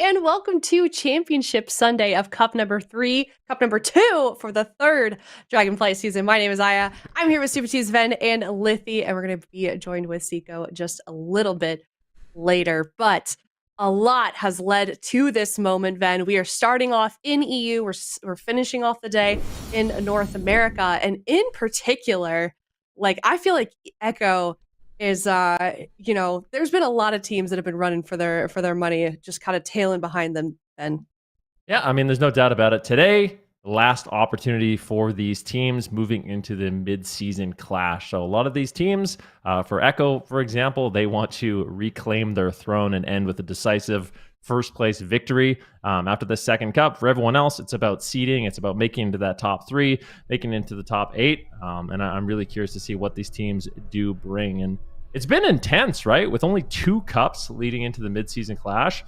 and welcome to Championship Sunday of Cup number 2 for the third Dragonflight season. My name is Aya. I'm here with Super T's Ven and Lithi, and we're going to be joined with Seiko just a little bit later. But a lot has led to this moment, Ven. We are starting off in EU. We're finishing off the day in North America, and in particular, like I feel like Echo is there's been a lot of teams that have been running for their money, just kind of tailing behind them. And yeah, I mean, there's no doubt about it. Today, last opportunity for these teams moving into the mid-season clash. So a lot of these teams, for Echo, for example, they want to reclaim their throne and end with a decisive first place victory after the second cup. For everyone else, it's about seeding. It's about making into that top 3, making into the top 8. And I'm really curious to see what these teams do bring. And it's been intense, right? With only 2 cups leading into the mid-season clash.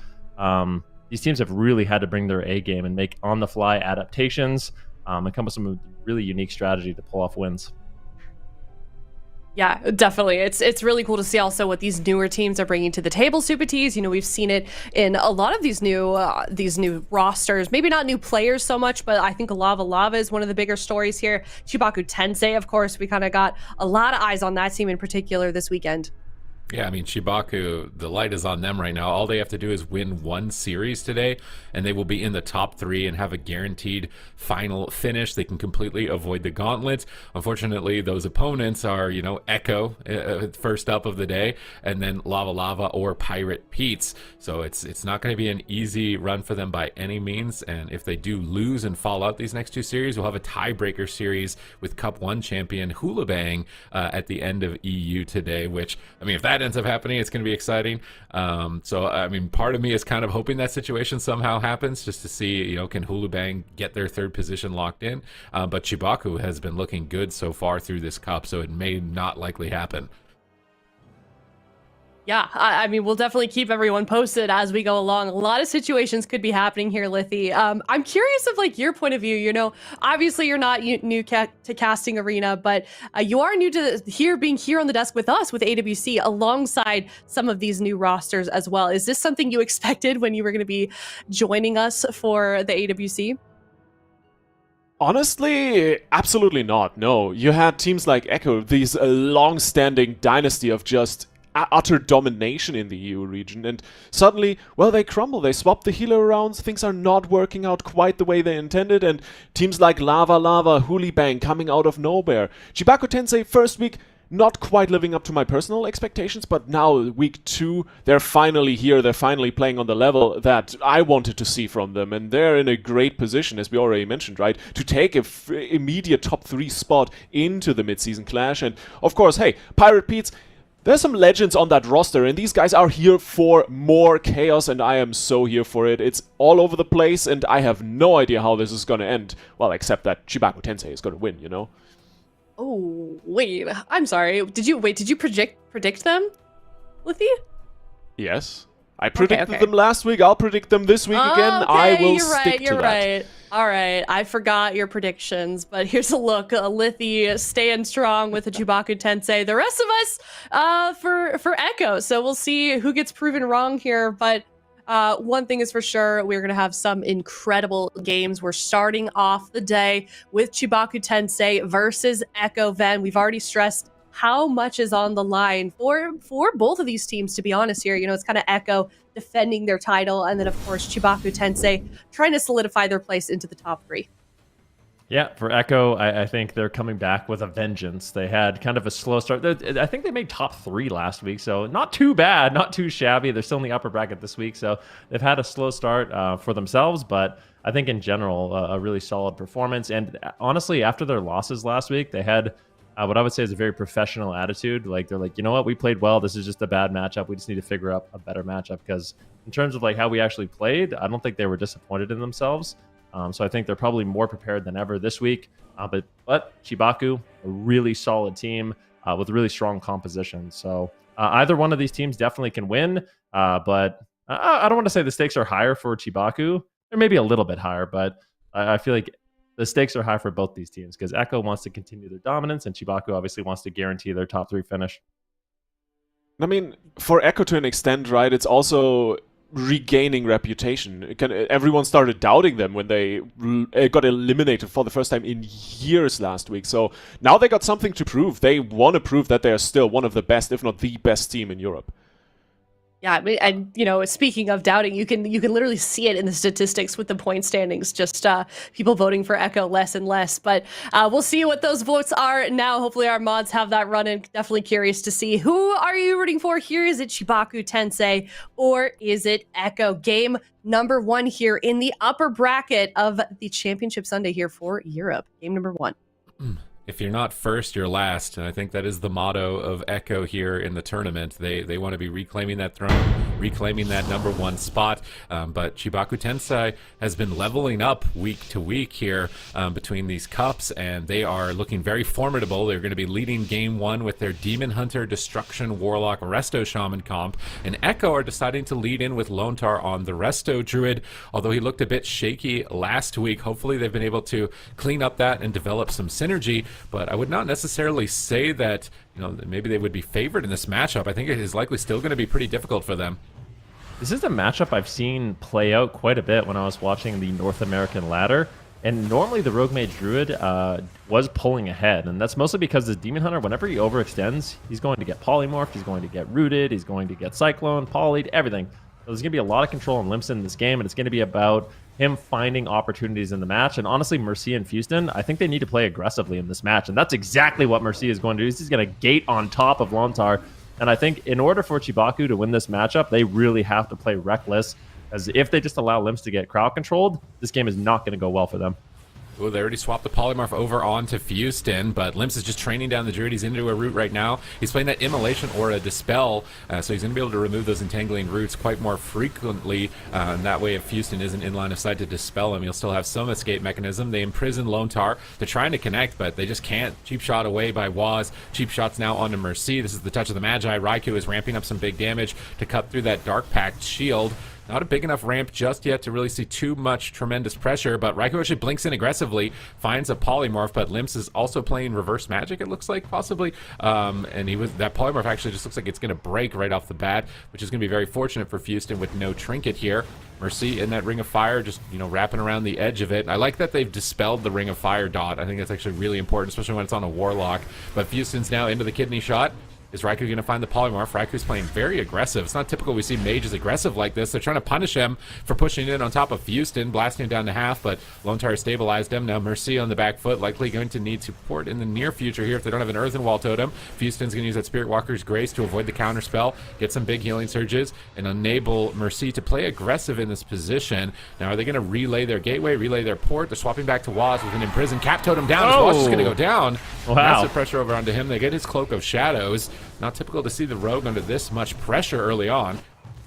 These teams have really had to bring their A game and make on-the-fly adaptations and come up with some really unique strategy to pull off wins. yeah, definitely. It's really cool to see also what these newer teams are bringing to the table, Super Ts. You know, we've seen it in a lot of these new rosters. Maybe not new players so much, but I think Lava is one of the bigger stories here. CHIBAKU Tensei, of course, we kind of got a lot of eyes on that team in particular this weekend. Yeah, I mean, CHIBAKU, the light is on them right now. All they have to do is win 1 series today, and they will be in the top 3 and have a guaranteed final finish. They can completely avoid the gauntlet. Unfortunately, those opponents are, Echo, first up of the day, and then Lava or Pirate Pete's. So it's not going to be an easy run for them by any means, and if they do lose and fall out these next 2 series, we'll have a tiebreaker series with Cup 1 champion Hulabang at the end of EU today, which, I mean, if that ends up happening, it's going to be exciting. So I mean, part of me is kind of hoping that situation somehow happens, just to see, can Hulabang get their 3rd position locked in. But CHIBAKU has been looking good so far through this cup, so it may not likely happen. Yeah, I mean, we'll definitely keep everyone posted as we go along. A lot of situations could be happening here, Lithi. I'm curious of like your point of view. Obviously you're not new to casting arena, but you are new to being here on the desk with us with AWC alongside some of these new rosters as well. Is this something you expected when you were going to be joining us for the AWC? Honestly, absolutely not. No, you had teams like Echo, these long-standing dynasty of just utter domination in the EU region, and suddenly, well, they crumble. They swap the healer around, things are not working out quite the way they intended, and teams like Lava, Hulabang coming out of nowhere. CHIBAKU Tensei, first week, not quite living up to my personal expectations, but now, week 2, they're finally here, they're finally playing on the level that I wanted to see from them, and they're in a great position, as we already mentioned, right, to take a immediate top 3 spot into the mid-season clash, and of course, hey, Pirate Pete's, there's some legends on that roster, and these guys are here for more chaos, and I am so here for it. It's all over the place, and I have no idea how this is gonna end. Well, except that CHIBAKU Tensei is gonna win, Oh, wait. I'm sorry. Did you predict them, Lithi? Yes. I predicted okay. them last week. I'll predict them this week again. I will stick to that. Right. All right. I forgot your predictions, but here's a look. Lithi staying strong with the CHIBAKU Tensei. The rest of us for Echo. So we'll see who gets proven wrong here. But one thing is for sure, we're going to have some incredible games. We're starting off the day with CHIBAKU Tensei versus Echo Ven. We've already stressed how much is on the line for both of these teams, to be honest here. It's kind of Echo defending their title, and then, of course, CHIBAKU Tensei trying to solidify their place into the top 3. Yeah, for Echo, I think they're coming back with a vengeance. They had kind of a slow start. I think they made top 3 last week, so not too bad, not too shabby. They're still in the upper bracket this week, so they've had a slow start for themselves, but I think in general, a really solid performance. And honestly, after their losses last week, they had what I would say is a very professional attitude. Like, they're like, you know what, we played well. This is just a bad matchup. We just need to figure out a better matchup, because in terms of like how we actually played, I don't think they were disappointed in themselves. So I think they're probably more prepared than ever this week. But CHIBAKU, a really solid team with really strong composition. So either one of these teams definitely can win. But I don't want to say the stakes are higher for CHIBAKU. They're maybe a little bit higher, but I feel like the stakes are high for both these teams, because Echo wants to continue their dominance, and CHIBAKU obviously wants to guarantee their top 3 finish. I mean, for Echo to an extent, right, it's also regaining reputation. Everyone started doubting them when they got eliminated for the first time in years last week. So now they got something to prove. They want to prove that they are still one of the best, if not the best team in Europe. Yeah, I mean, and you know, speaking of doubting, you can literally see it in the statistics with the point standings. Just people voting for Echo less and less. But we'll see what those votes are now. Hopefully, our mods have that running. Definitely curious to see who are you rooting for here. Is it CHIBAKU, Tensei, or is it Echo? Game number 1 here in the upper bracket of the Championship Sunday here for Europe. Game number 1. If you're not first, you're last, and I think that is the motto of Echo here in the tournament. They want to be reclaiming that throne, reclaiming that number 1 spot, but CHIBAKU Tensei has been leveling up week to week here between these cups, and they are looking very formidable. They're going to be leading game 1 with their Demon Hunter, Destruction, Warlock, Resto Shaman comp, and Echo are deciding to lead in with Lontar on the Resto Druid, although he looked a bit shaky last week. Hopefully they've been able to clean up that and develop some synergy. But I would not necessarily say that, you know, maybe they would be favored in this matchup. I think it is likely still going to be pretty difficult for them. This is a matchup I've seen play out quite a bit when I was watching the North American ladder. And normally the Rogue Mage Druid was pulling ahead. And that's mostly because this Demon Hunter, whenever he overextends, he's going to get polymorphed, he's going to get rooted, he's going to get cyclone, polyed, everything. So there's going to be a lot of control on Limson in this game, and it's going to be about him finding opportunities in the match. And honestly, Mercy and Houston, I think they need to play aggressively in this match. And that's exactly what Mercy is going to do. He's going to gate on top of Lontar. And I think in order for CHIBAKU to win this matchup, they really have to play reckless. As if they just allow Limps to get crowd controlled, this game is not going to go well for them. Oh, they already swapped the Polymorph over onto Houston, but Limps is just training down the Druid. He's into a root right now. He's playing that Immolation or a Dispel, so he's going to be able to remove those entangling roots quite more frequently. And that way, if Houston isn't in line of sight to Dispel him, he'll still have some escape mechanism. They imprison Lontar. They're trying to connect, but they just can't. Cheap shot away by Waz. Cheap shots now onto Mercy. This is the touch of the Magi. Raikou is ramping up some big damage to cut through that Dark Pact shield. Not a big enough ramp just yet to really see too much tremendous pressure, but Raikou actually blinks in aggressively, finds a polymorph, but Limps is also playing reverse magic, it looks like, possibly. And that polymorph actually just looks like it's going to break right off the bat, which is going to be very fortunate for Houston with no trinket here. Mercy in that Ring of Fire, just, you know, wrapping around the edge of it. I like that they've dispelled the Ring of Fire dot. I think that's actually really important, especially when it's on a Warlock. But Houston's now into the kidney shot. Is Raikou going to find the polymorph? Raikou's playing very aggressive. It's not typical we see mages aggressive like this. They're trying to punish him for pushing in on top of Houston, blasting him down to half, but Lontar stabilized him. Now Mercy on the back foot, likely going to need support in the near future here if they don't have an Earthen Wall Totem. Houston's going to use that Spirit Walker's Grace to avoid the counter spell, get some big healing surges, and enable Mercy to play aggressive in this position. Now are they going to relay their gateway, relay their port? They're swapping back to Waz with an Imprison Cap Totem down. Waz is going to go down. Wow. Massive pressure over onto him. They get his Cloak of Shadows. Not typical to see the Rogue under this much pressure early on.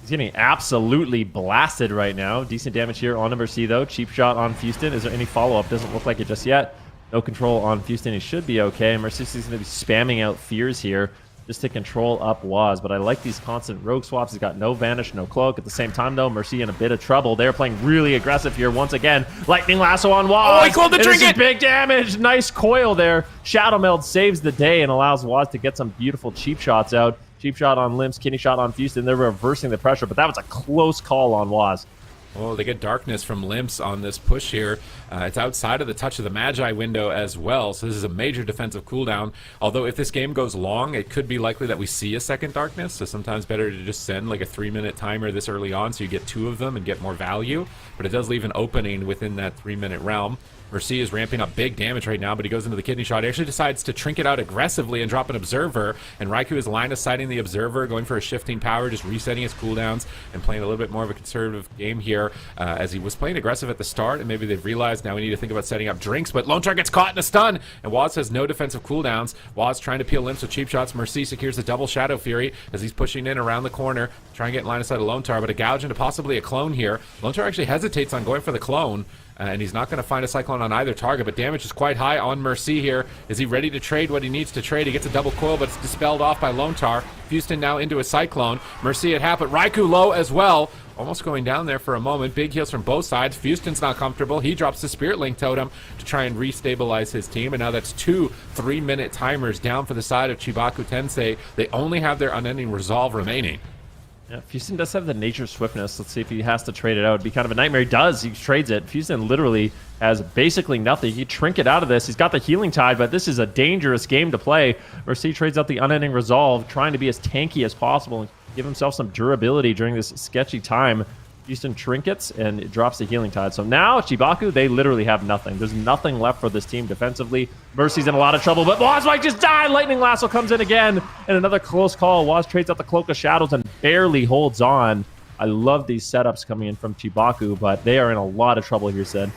He's getting absolutely blasted right now. Decent damage here on Mercy, though. Cheap shot on Houston. Is there any follow-up? Doesn't look like it just yet. No control on Houston. He should be okay. Mercy's going to be spamming out Fears here just to control up Waz. But I like these constant rogue swaps. He's got no Vanish, no Cloak. At the same time, though, Mercy in a bit of trouble. They're playing really aggressive here once again. Lightning Lasso on Waz. Oh, he called the trinket! Big damage. Nice coil there. Shadow Meld saves the day and allows Waz to get some beautiful cheap shots out. Cheap shot on Limps, kidney shot on Houston. They're reversing the pressure, but that was a close call on Waz. Oh, they get darkness from Limps on this push here. It's outside of the touch of the Magi window as well, so this is a major defensive cooldown. Although if this game goes long, it could be likely that we see a second darkness, so sometimes better to just send like a 3-minute timer this early on so you get 2 of them and get more value. But it does leave an opening within that 3-minute realm. Mercy is ramping up big damage right now, but he goes into the kidney shot. He actually decides to trinket out aggressively and drop an Observer, and Raikou is line of sighting the Observer, going for a shifting power, just resetting his cooldowns and playing a little bit more of a conservative game here, as he was playing aggressive at the start, and maybe they've realized now we need to think about setting up drinks, but Lontar gets caught in a stun, and Waz has no defensive cooldowns. Waz trying to peel Limps with cheap shots. Mercy secures the double Shadow Fury as he's pushing in around the corner, trying to get in line of sight of Lontar, but a gouge into possibly a clone here. Lontar actually hesitates on going for the clone, and he's not going to find a Cyclone on either target, but damage is quite high on Mercy here. Is he ready to trade what he needs to trade? He gets a double coil, but it's dispelled off by Lontar. Houston now into a Cyclone. Mercy at half, but Raikou low as well. Almost going down there for a moment. Big heals from both sides. Houston's not comfortable. He drops the Spirit Link Totem to try and restabilize his team, and now that's 2 3-minute timers down for the side of CHIBAKU Tensei. They only have their Unending Resolve remaining. Yeah, Houston does have the nature swiftness. Let's see if he has to trade it out. It'd be kind of a nightmare. He does. He trades it. Houston literally has basically nothing. He trinket out of this. He's got the healing tide, but this is a dangerous game to play. Mercy trades out the unending resolve, trying to be as tanky as possible and give himself some durability during this sketchy time. Houston trinkets and it drops the healing tide. So now CHIBAKU, they literally have nothing. There's nothing left for this team defensively. Mercy's in a lot of trouble, but Waz might just die. Lightning Lasso comes in again, and another close call. Waz trades out the Cloak of Shadows and barely holds on. I love these setups coming in from CHIBAKU, but they are in a lot of trouble here, Sid.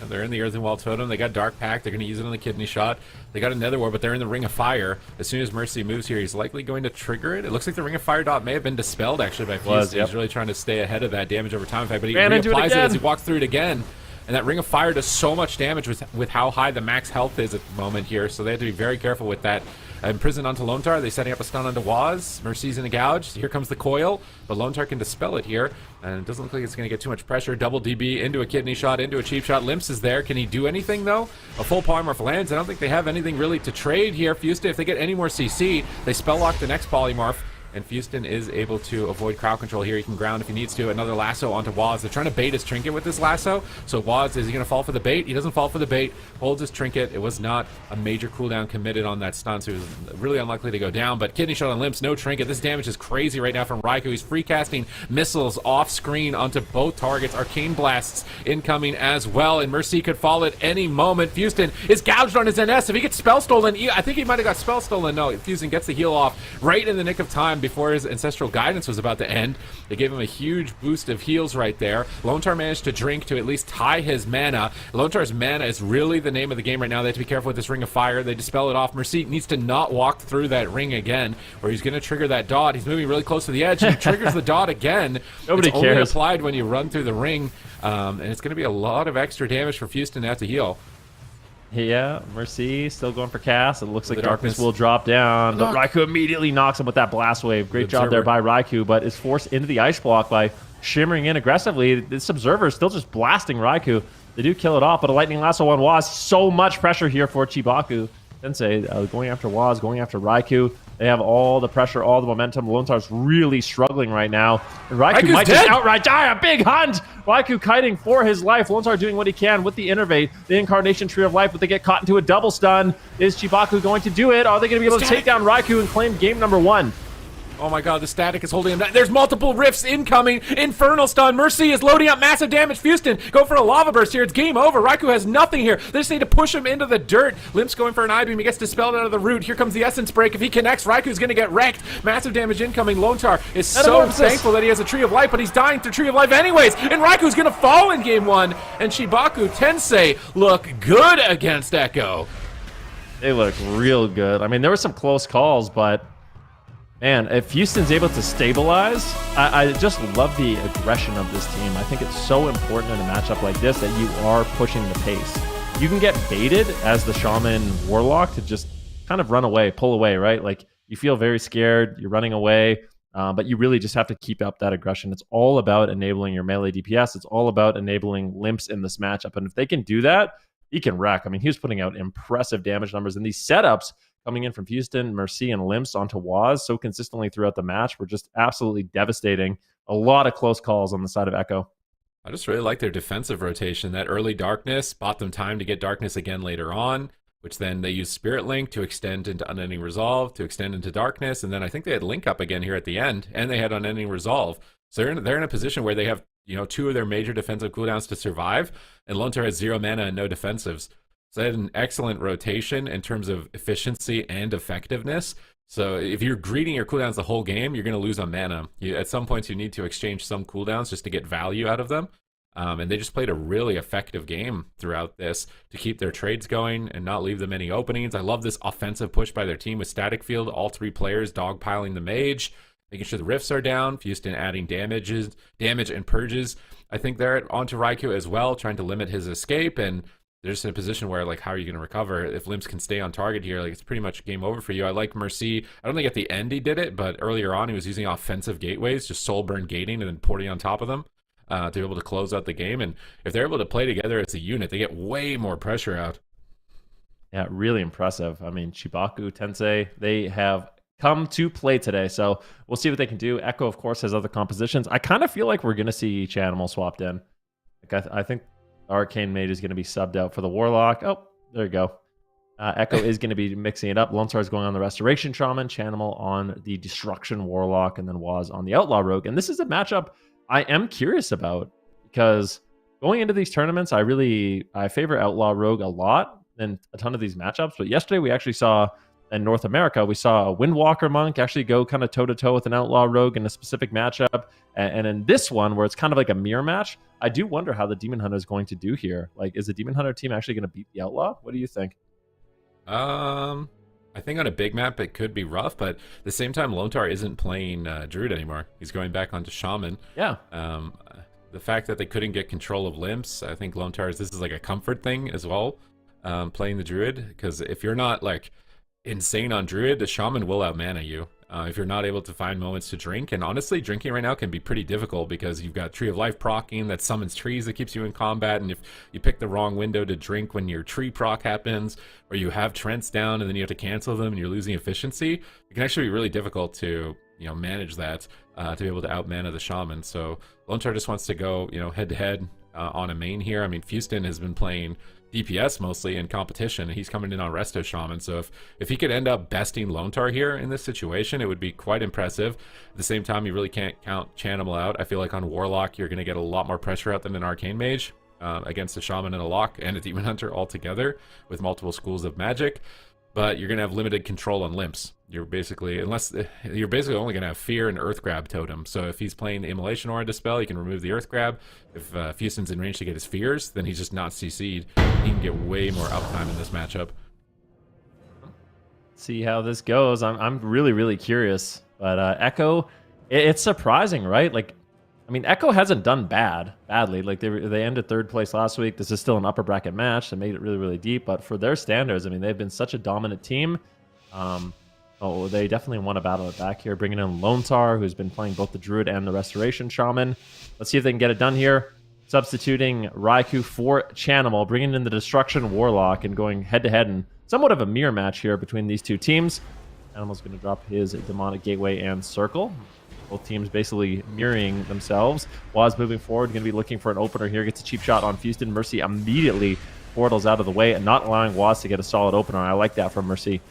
They're in the Earthen Wall Totem. They got Dark Pact. They're going to use it on the Kidney Shot. They got a Nether War, but they're in the Ring of Fire. As soon as Mercy moves here, he's likely going to trigger it. It looks like the Ring of Fire dot may have been dispelled, actually, by Fuse. Yep. He's really trying to stay ahead of that damage over time effect, but he Ran into it reapplies it again. as he walks through it again. And that Ring of Fire does so much damage with how high the max health is at the moment here, so they have to be very careful with that. Imprisoned onto Lontar, they're setting up a stun onto Waz. Mercy's in a gouge. Here comes the coil, but Lontar can dispel it here, and it doesn't look like it's going to get too much pressure. Double DB into a Kidney Shot, into a Cheap Shot. Limps is there. Can he do anything, though? A full Polymorph lands. I don't think they have anything really to trade here. Fuston, if they get any more CC, they spell lock the next Polymorph. And Fuston is able to avoid crowd control here. He can ground if he needs to. Another lasso onto Waz. They're trying to bait his trinket with this lasso. So Waz, is he going to fall for the bait? He doesn't fall for the bait. Holds his trinket. It was not a major cooldown committed on that stun, so he was really unlikely to go down. But Kidney Shot on Limps, no trinket. This damage is crazy right now from Raikou. He's free casting missiles off screen onto both targets. Arcane Blasts incoming as well. And Mercy could fall at any moment. Fuston is gouged on his NS. If he gets spell stolen, I think he might have got spell stolen. No, Fuston gets the heal off right in the nick of time before his Ancestral Guidance was about to end. They gave him a huge boost of heals right there. Lontar managed to drink to at least tie his mana. Lontar's mana is really the name of the game right now. They have to be careful with this Ring of Fire. They dispel it off. Mercy needs to not walk through that ring again, or he's going to trigger that dot. He's moving really close to the edge, and he triggers the dot again. Nobody it's cares. only applied when you run through the ring, and it's going to be a lot of extra damage for Fuston to have to heal. Yeah, Mercy still going for cast. It looks like The darkness darkness will drop down. But Knock. Raikou immediately knocks him with that blast wave. Great The job there Observer. by Raikou, but is forced into the ice block by shimmering in aggressively. This Observer is still just blasting Raikou. They do kill it off, but a Lightning Lasso on Waz. So much pressure here for CHIBAKU. TENSEI going after Waz, going after Raikou. They have all the pressure, all the momentum. Lontar's really struggling right now. And Raikou Raikou's might dead. just outright die. A big hunt! Raikou kiting for his life. Lontar doing what he can with the Innervate, the Incarnation Tree of Life, but they get caught into a double stun. Is CHIBAKU going to do it? Are they going to be able to take down Raikou and claim game number 1? Oh my god, the static is holding him down. There's multiple rifts incoming. Infernal stun. Mercy is loading up massive damage. Fuston go for a lava burst here. It's game over. Raikou has nothing here. They just need to push him into the dirt. Limp's going for an eye beam. He gets dispelled out of the root. Here comes the essence break. If he connects, Raikou's going to get wrecked. Massive damage incoming. Lontar is so Metamorphosis. thankful that he has a Tree of Life, but he's dying through Tree of Life anyways. And Raikou's going to fall in game 1. And CHIBAKU TENSEI look good against Echo. They look real good. I mean, there were some close calls, but man, if Houston's able to stabilize, I just love the aggression of this team. I think it's so important in a matchup like this that you are pushing the pace. You can get baited as the Shaman Warlock to just kind of run away, pull away, right? Like, you feel very scared, you're running away, but you really just have to keep up that aggression. It's all about enabling your melee DPS. It's all about enabling Limps in this matchup. And if they can do that, he can wreck. I mean, he was putting out impressive damage numbers, and these setups coming in from Houston, Mercy, and Limps onto Waz so consistently throughout the match were just absolutely devastating. A lot of close calls on the side of Echo. I just really like their defensive rotation. That early darkness bought them time to get darkness again later on, which then they used Spirit Link to extend into Unending Resolve, to extend into darkness, and then I think they had Link Up again here at the end, and they had Unending Resolve. So they're in a position where they have, you know, 2 of their major defensive cooldowns to survive, and Lontar has 0 mana and no defensives. So they had an excellent rotation in terms of efficiency and effectiveness. So if you're greeting your cooldowns the whole game, you're going to lose on mana. At some points, you need to exchange some cooldowns just to get value out of them. And they just played a really effective game throughout this to keep their trades going and not leave them any openings. I love this offensive push by their team with Static Field, all 3 players dogpiling the mage, making sure the rifts are down. Houston adding damage and purges. I think they're onto Raikou as well, trying to limit his escape, and they're just in a position where, like, how are you going to recover? If Limps can stay on target here, like, it's pretty much game over for you. I like Mercy. I don't think at the end he did it, but earlier on he was using offensive gateways, just soul burn gating and then porting on top of them to be able to close out the game. And if they're able to play together as a unit, they get way more pressure out. Yeah, really impressive. I mean, CHIBAKU, TENSEI, they have come to play today. So we'll see what they can do. Echo, of course, has other compositions. I kind of feel like we're going to see Chanimal swapped in. Like I think Arcane Mage is going to be subbed out for the Warlock. Oh, there you go. Echo is going to be mixing it up. Lone Star is going on the Restoration Shaman, Chanimal on the Destruction Warlock, and then Waz on the Outlaw Rogue. And this is a matchup I am curious about because going into these tournaments, I favor Outlaw Rogue a lot in a ton of these matchups. But yesterday we actually saw in North America, we saw a Windwalker Monk actually go kind of toe-to-toe with an Outlaw Rogue in a specific matchup. And in this one, where it's kind of like a mirror match, I do wonder how the Demon Hunter is going to do here. Like, is the Demon Hunter team actually going to beat the Outlaw? What do you think? I think on a big map it could be rough, but at the same time, Lontar isn't playing Druid anymore. He's going back onto Shaman. Yeah. The fact that they couldn't get control of Limps, I think this is like a comfort thing as well, playing the Druid, because if you're not like insane on Druid, the Shaman will out-mana you. If you're not able to find moments to drink, and honestly, drinking right now can be pretty difficult because you've got Tree of Life procking that summons trees that keeps you in combat, and if you pick the wrong window to drink when your tree proc happens, or you have Trents down and then you have to cancel them and you're losing efficiency, it can actually be really difficult to manage that, to be able to out-mana the Shaman. So Lone Star just wants to go head-to-head on a main here. I mean, Fuston has been playing DPS mostly in competition, and he's coming in on Resto Shaman, so if he could end up besting Lontar here in this situation, it would be quite impressive. At the same time, you really can't count Chanimal out. I feel like on Warlock you're going to get a lot more pressure out than an Arcane Mage against a Shaman and a Lock and a Demon Hunter all together with multiple schools of magic, but you're going to have limited control on Limps. You're basically only going to have Fear and Earth Grab Totem. So if he's playing the Immolation Aura Dispel, he can remove the Earth Grab. If Fuston's in range to get his Fears, then he's just not CC'd. He can get way more uptime in this matchup. See how this goes. I'm really, really curious. But Echo, it's surprising, right? Like, I mean, Echo hasn't done badly. Like they ended third place last week. This is still an upper bracket match. They made it really, really deep. But for their standards, I mean, they've been such a dominant team. They definitely want to battle it back here, bringing in Lone Star, who's been playing both the Druid and the Restoration Shaman. Let's see if they can get it done here. Substituting Raikou for Chanimal, bringing in the Destruction Warlock, and going head-to-head in somewhat of a mirror match here between these two teams. Chanimal's going to drop his Demonic Gateway and Circle. Both teams basically mirroring themselves. Waz moving forward, going to be looking for an opener here. Gets a cheap shot on Fuston. Mercy immediately portals out of the way and not allowing Waz to get a solid opener. I like that from Mercy.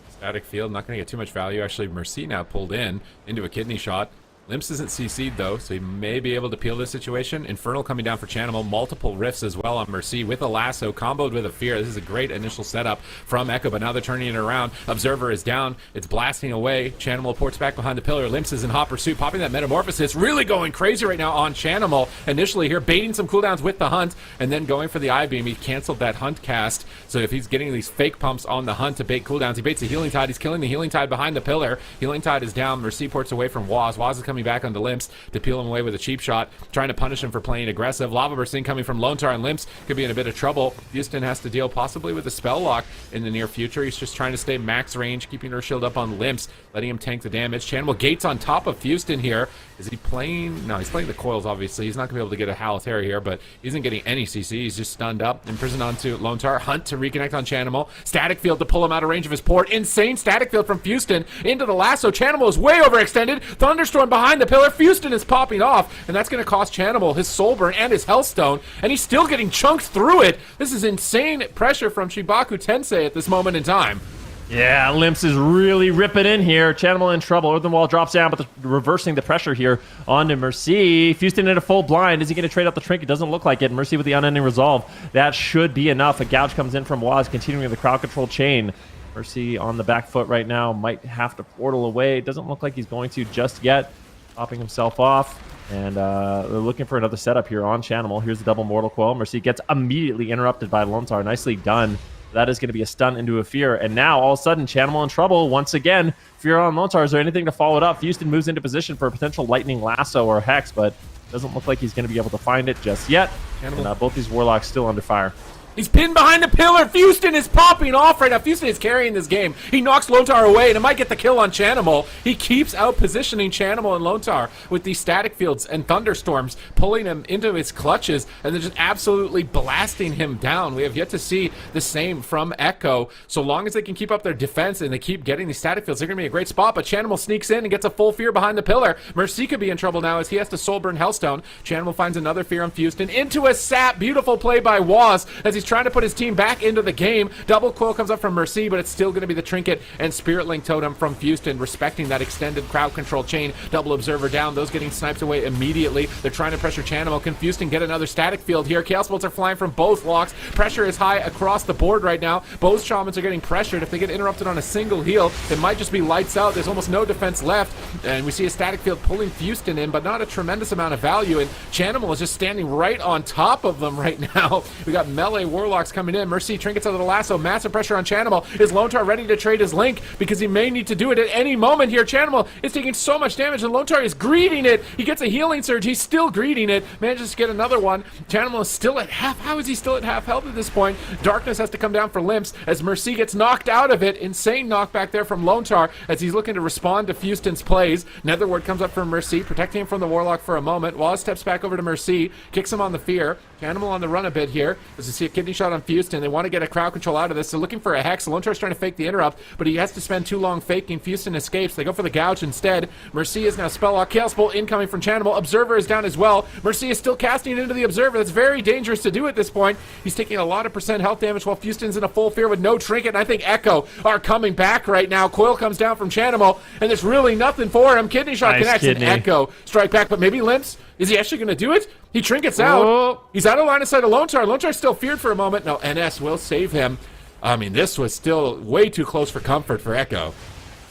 Static field, not going to get too much value. Actually, Mercy now pulled into a kidney shot. Limps isn't CC'd though, so he may be able to peel this situation. Infernal coming down for Chanimal. Multiple rifts as well on Mercy with a lasso, comboed with a fear. This is a great initial setup from Echo, but now they're turning it around. Observer is down. It's blasting away. Chanimal ports back behind the pillar. Limps is in hot pursuit, popping that Metamorphosis. Really going crazy right now on Chanimal. Initially here, baiting some cooldowns with the Hunt, and then going for the I-Beam. He canceled that Hunt cast, so if he's getting these fake pumps on the Hunt to bait cooldowns, he baits the Healing Tide. He's killing the Healing Tide behind the pillar. Healing Tide is down. Mercy ports away from Waz. Waz is coming back onto Limps to peel him away with a cheap shot, trying to punish him for playing aggressive. Lava Burst coming from Lone Star, and Limps could be in a bit of trouble. Houston has to deal possibly with a spell lock in the near future. He's just trying to stay max range, keeping her shield up on Limps, letting him tank the damage. Chanimal Gates on top of Houston here. Is he playing? No, he's playing the coils, obviously. He's not going to be able to get a Halathera here, but he isn't getting any CC. He's just stunned up. Imprisoned onto Lone Star. Hunt to reconnect on Chanimal. Static Field to pull him out of range of his port. Insane Static Field from Houston into the lasso. Chanimal is way overextended. Thunderstorm behind the pillar. Houston is popping off, and that's going to cost Chanimal his Soul Burn and his Hellstone, and he's still getting chunked through it. This is insane pressure from Chibaku Tensei at this moment in time. Yeah, Limps is really ripping in here. Chanimal in trouble. Earthen Wall drops down, but reversing the pressure here onto Mercy. Fuston in a full blind. Is he going to trade out the Trinket? Doesn't look like it. Mercy with the Unending Resolve. That should be enough. A gouge comes in from Waz, continuing the crowd control chain. Mercy on the back foot right now. Might have to portal away. Doesn't look like he's going to just yet. Popping himself off. And they're looking for another setup here on Chanimal. Here's the double Mortal Coil. Mercy gets immediately interrupted by Lone Star. Nicely done. That is going to be a stun into a Fear. And now, all of a sudden, Chanimal in trouble once again. Fear on Lone Star. Is there anything to follow it up? Houston moves into position for a potential Lightning Lasso or Hex, but doesn't look like he's going to be able to find it just yet. And both these Warlocks still under fire. He's pinned behind the pillar. Fuston is popping off right now. Fuston is carrying this game. He knocks Lontar away, and it might get the kill on Chanimal. He keeps out-positioning Chanimal and Lontar with these static fields and thunderstorms, pulling him into his clutches, and then just absolutely blasting him down. We have yet to see the same from Echo. So long as they can keep up their defense and they keep getting these static fields, they're going to be a great spot, but Chanimal sneaks in and gets a full fear behind the pillar. Mercy could be in trouble now as he has to soul burn Hellstone. Chanimal finds another fear on Fuston into a sap. Beautiful play by Waz as he's trying to put his team back into the game. Double coil comes up from Mercy, but it's still going to be the trinket and Spirit Link Totem from Fuston, respecting that extended crowd control chain. Double observer down, those getting sniped away immediately. They're trying to pressure Chanimal. Can Fuston get another static field here? Chaos bolts are flying from both locks. Pressure is high across the board right now. Both shamans are getting pressured. If they get interrupted on a single heal, it might just be lights out. There's almost no defense left, and we see a static field pulling Fuston in, but not a tremendous amount of value, and Chanimal is just standing right on top of them right now. We got melee warlocks coming in. Mercy trinkets out of the lasso. Massive pressure on Chanimal. Is Lontar ready to trade his link? Because he may need to do it at any moment here. Chanimal is taking so much damage, and Lontar is greeting it. He gets a healing surge. He's still greeting it. Manages to get another one. Chanimal is still at half. How is he still at half health at this point? Darkness has to come down for Limps as Mercy gets knocked out of it. Insane knockback there from Lontar as he's looking to respond to Fuston's plays. Netherward comes up from Mercy, protecting him from the Warlock for a moment. Waz steps back over to Mercy, kicks him on the fear. Chanimal on the run a bit here as we see a kidney shot on Fuston. They want to get a crowd control out of this. They're looking for a Hex. Lontar's trying to fake the interrupt, but he has to spend too long faking. Fuston escapes. They go for the gouge instead. Mercy is now spelllock. Chaos Bolt incoming from Chanimal. Observer is down as well. Mercy is still casting into the Observer. That's very dangerous to do at this point. He's taking a lot of percent health damage while Fuston's in a full fear with no trinket, and I think Echo are coming back right now. Coil comes down from Chanimal, and there's really nothing for him. Kidney shot connects, Kidney. and Echo strike back, but maybe Limps. Is he actually going to do it? He trinkets out. Oh. He's out of line of sight of Lontar. Lontar's still feared for a moment. No, NS will save him. I mean, this was still way too close for comfort for Echo.